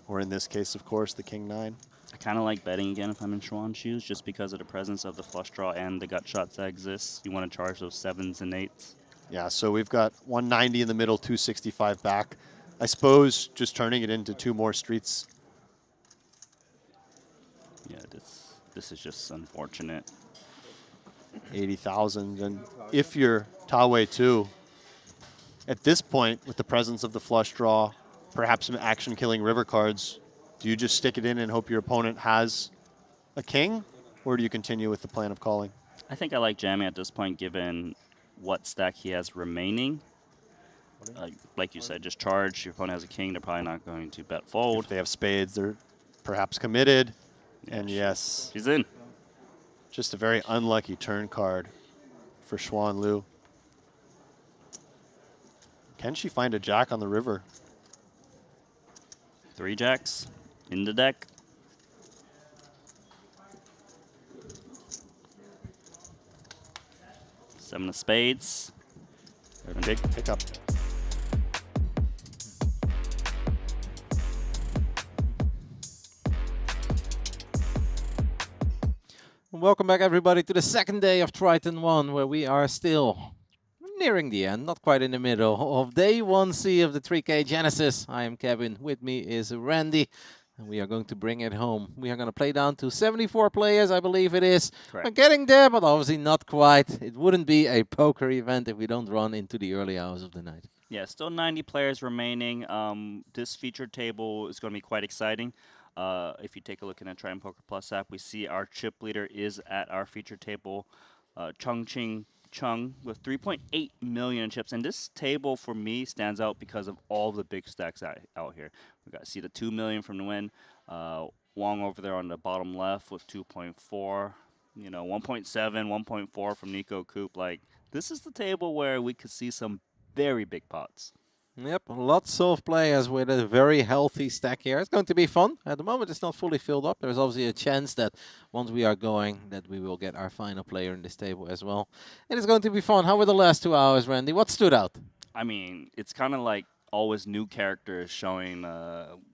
Or in this case, of course, the King 9. I kind of like betting again if I'm in Schwan's shoes, just because of the presence of the flush draw and the gut shots that exist. You want to charge those 7s and 8s. Yeah, so we've got 190 in the middle, 265 back. I suppose just turning it into 2 more streets. Yeah, this is just unfortunate. 80,000. And if you're Ta-Wei too, at this point, with the presence of the flush draw, perhaps some action-killing river cards, do you just stick it in and hope your opponent has a king? Or do you continue with the plan of calling? I think I like jamming at this point, given what stack he has remaining. Like you said, just charge. Your opponent has a king. They're probably not going to bet fold. If they have spades, they're perhaps committed. And yes, she's in. Just a very unlucky turn card for Schwan Liu. Can she find a jack on the river? 3 jacks in the deck. Seven of spades. Big pickup. Welcome back, everybody, to the second day of Triton ONE, where we are still nearing the end, not quite in the middle, of day 1C of the 3K Genesis. I am Kevin. With me is Randy, and we are going to bring it home. We are going to play down to 74 players, I believe it is. Correct. We're getting there, but obviously not quite. It wouldn't be a poker event if we don't run into the early hours of the night. Yeah, still 90 players remaining. This featured table is going to be quite exciting. If you take a look in the Triton Poker Plus app, we see our chip leader is at our feature table, Chung with 3.8 million chips. And this table, for me, stands out because of all the big stacks out here. We got see the 2 million from Nguyen, Wong over there on the bottom left with 2.4, 1.7, 1.4 from Nico Coop. Like, this is the table where we could see some very big pots. Yep, lots of players with a very healthy stack here. It's going to be fun. At the moment, it's not fully filled up. There's obviously a chance that once we are going, that we will get our final player in this table as well. And it's going to be fun. How were the last 2 hours, Randy? What stood out? I mean, it's kind of like always new characters showing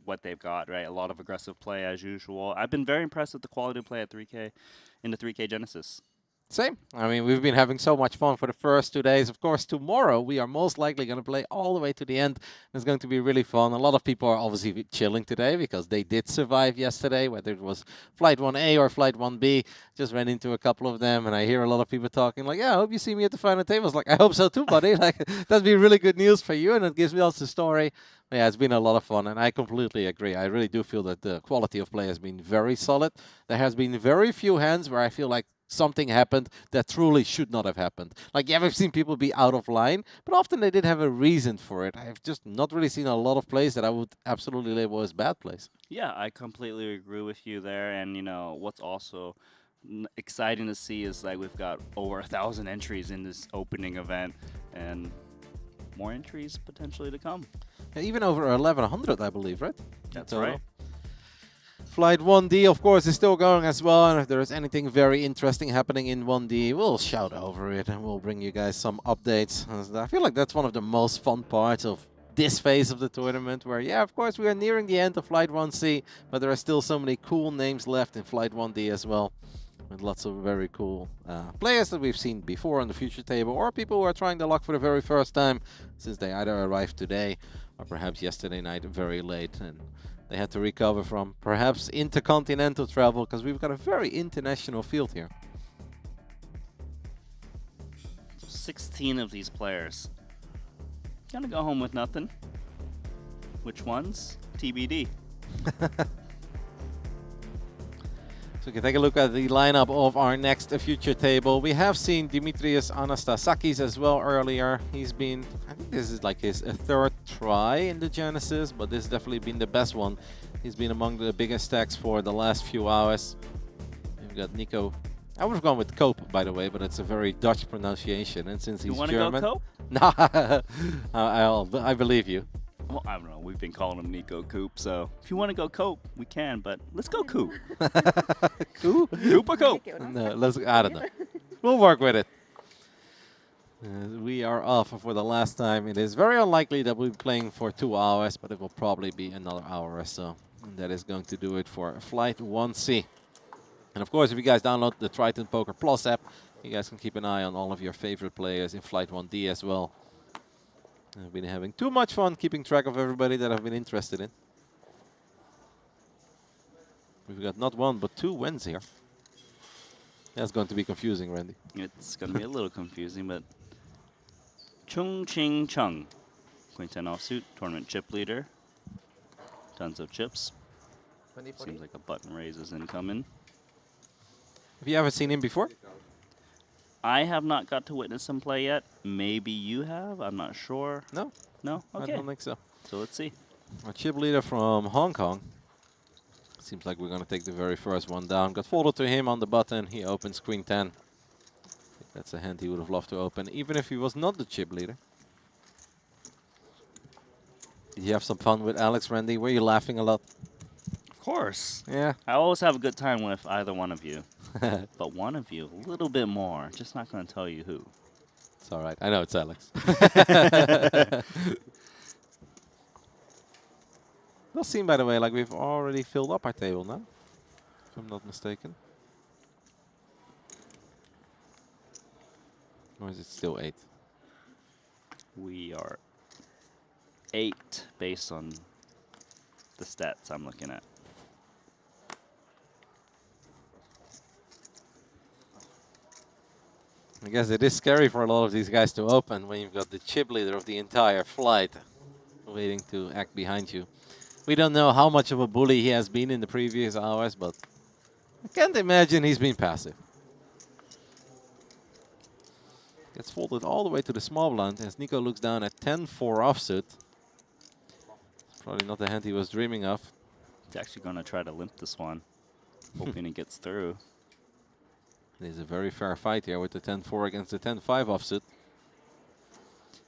what they've got, right? A lot of aggressive play as usual. I've been very impressed with the quality of play at 3K in the 3K Genesis. Same. I mean, we've been having so much fun for the first 2 days. Of course, tomorrow we are most likely going to play all the way to the end. It's going to be really fun. A lot of people are obviously chilling today because they did survive yesterday, whether it was Flight 1A or Flight 1B. Just ran into a couple of them, and I hear a lot of people talking like, yeah, I hope you see me at the final table. It's like, I hope so too, buddy. Like, that'd be really good news for you, and it gives me also a story. Yeah, it's been a lot of fun, and I completely agree. I really do feel that the quality of play has been very solid. There has been very few hands where I feel like something happened that truly should not have happened. Like, yeah, we've seen people be out of line, but often they did have a reason for it. I've just not really seen a lot of plays that I would absolutely label as bad plays. Yeah, I completely agree with you there. And, you know, what's also exciting to see is like we've got over 1,000 entries in this opening event and more entries potentially to come. Yeah, even over 1,100, I believe, right? That's right. Flight 1D, of course, is still going as well, and if there is anything very interesting happening in 1D, we'll shout over it, and we'll bring you guys some updates. I feel like that's one of the most fun parts of this phase of the tournament, where, yeah, of course, we are nearing the end of Flight 1C, but there are still so many cool names left in Flight 1D as well, with lots of very cool players that we've seen before on the future table, or people who are trying the luck for the very first time, since they either arrived today, or perhaps yesterday night very late, and they had to recover from perhaps intercontinental travel, because we've got a very international field here. 16 of these players. Gonna go home with nothing. Which ones? TBD. So we can take a look at the lineup of our next future table. We have seen Dimitrios Anastasakis as well earlier. He's been, I think this is like his third try in the Genesis, but this has definitely been the best one. He's been among the biggest stacks for the last few hours. We've got Nico. I would have gone with Cope, by the way, but it's a very Dutch pronunciation, and since he's German, go Cope? No, I believe you. Well, I don't know. We've been calling him Nico Coop, so if you want to go Cope, we can, but let's go Coop. Coop? Coop or Cope? No, I don't know. We'll work with it. We are off for the last time. It is very unlikely that we'll be playing for 2 hours, but it will probably be another hour or so. And that is going to do it for Flight 1C. And of course, if you guys download the Triton Poker Plus app, you guys can keep an eye on all of your favorite players in Flight 1D as well. I've been having too much fun keeping track of everybody that I've been interested in. We've got not 1, but 2 wins here. That's going to be confusing, Randy. It's going to be a little confusing, but Chung Ching Chung, Queen 10 offsuit, tournament chip leader. Tons of chips. Seems like a button raise is incoming. Have you ever seen him before? I have not got to witness him play yet. Maybe you have. I'm not sure. No. No? Okay. I don't think so. So let's see. Our chip leader from Hong Kong. Seems like we're going to take the very first one down. Got folded to him on the button. He opens Queen 10. I think that's a hand he would have loved to open, even if he was not the chip leader. Did you have some fun with Alex, Randy? Were you laughing a lot? Of course. Yeah. I always have a good time with either one of you. But one of you, a little bit more. Just not going to tell you who. It's all right. I know it's Alex. Does seem, by the way, like we've already filled up our table now, if I'm not mistaken. Or is it still 8? We are 8 based on the stats I'm looking at. I guess it is scary for a lot of these guys to open when you've got the chip leader of the entire flight waiting to act behind you. We don't know how much of a bully he has been in the previous hours, but I can't imagine he's been passive. Gets folded all the way to the small blind as Nico looks down at 10-4 offsuit. Probably not the hand he was dreaming of. He's actually going to try to limp this one, hoping he gets through. It is a very fair fight here with the 10-4 against the 10-5 offsuit.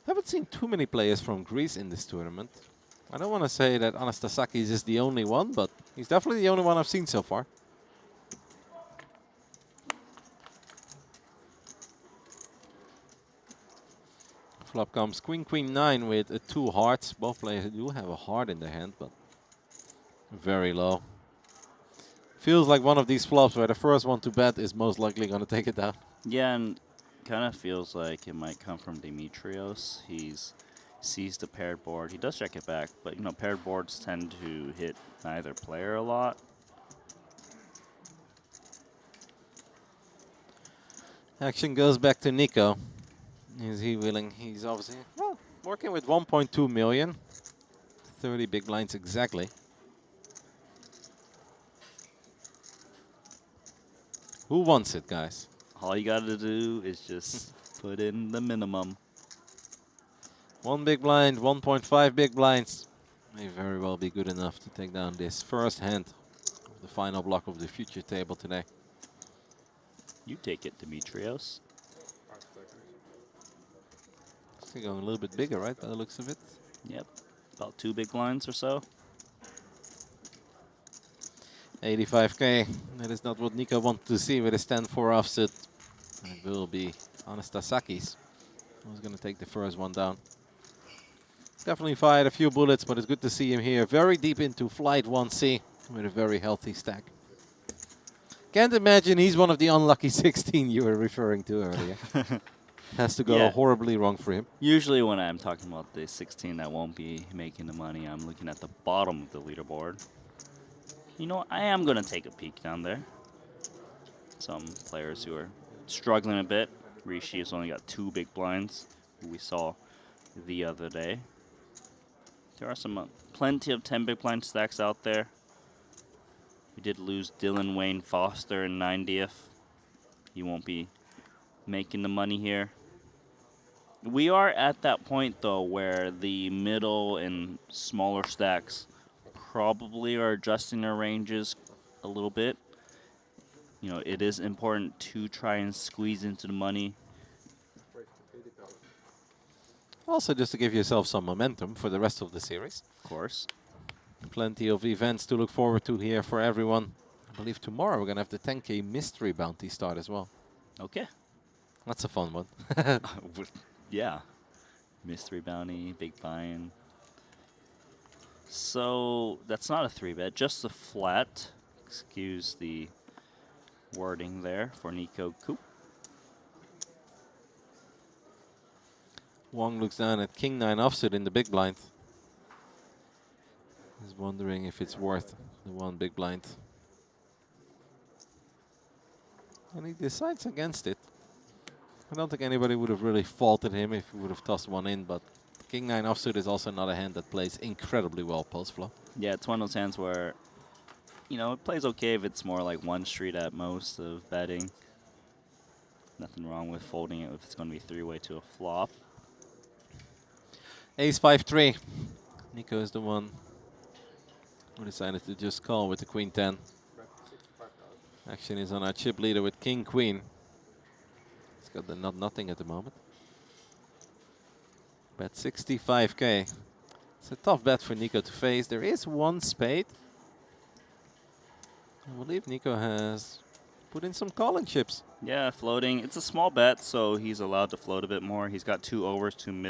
Haven't seen too many players from Greece in this tournament. I don't want to say that Anastasakis is the only one, but he's definitely the only one I've seen so far. Flop comes Queen, Queen 9 with 2 hearts. Both players do have a heart in their hand, but very low. Feels like one of these flops where the first one to bet is most likely going to take it down. Yeah, and kind of feels like it might come from Dimitrios. He's sees the paired board. He does check it back, but you know, paired boards tend to hit neither player a lot. Action goes back to Nico. Is he willing? He's obviously working with 1.2 million. 30 big blinds exactly. Who wants it, guys? All you got to do is just put in the minimum. 1 big blind, 1.5 big blinds. May very well be good enough to take down this first hand of the final block of the future table today. You take it, Dimitrios. Still going a little bit bigger, right, by the looks of it? Yep, about 2 big blinds or so. 85k. That is not what Nico wanted to see with his 10-4 offsuit. It will be Anastasaki's who's going to take the first one down. Definitely fired a few bullets, but it's good to see him here. Very deep into flight 1C with a very healthy stack. Can't imagine he's one of the unlucky 16 you were referring to earlier. Has to go horribly wrong for him. Usually when I'm talking about the 16 that won't be making the money, I'm looking at the bottom of the leaderboard. You know, I am going to take a peek down there. Some players who are struggling a bit. Rishi has only got 2 big blinds, who we saw the other day. There are some plenty of 10 big blind stacks out there. We did lose Dylan Wayne Foster in 90th. He won't be making the money here. We are at that point, though, where the middle and smaller stacks probably are adjusting their ranges a little bit. You know, it is important to try and squeeze into the money. Also, just to give yourself some momentum for the rest of the series. Of course. Plenty of events to look forward to here for everyone. I believe tomorrow we're going to have the 10k mystery bounty start as well. Okay. That's a fun one. Yeah. Mystery bounty, big buy-in. So that's not a 3-bet, just a flat. Excuse the wording there for Nico Coop. Wong looks down at King 9 offsuit in the big blind. He's wondering if it's worth the 1 big blind. And he decides against it. I don't think anybody would have really faulted him if he would have tossed 1 in, but King 9 offsuit is also not a hand that plays incredibly well post-flop. Yeah, it's one of those hands where, you know, it plays okay if it's more like 1 street at most of betting. Nothing wrong with folding it if it's going to be 3-way to a flop. Ace 5-3. Nico is the one who decided to just call with the Queen 10. Action is on our chip leader with King Queen. He's got the nothing at the moment. Bet 65k. It's a tough bet for Nico to face. There is 1 spade. I believe Nico has put in some calling chips. Yeah, floating. It's a small bet, so he's allowed to float a bit more. He's got 2 overs, 2 mid.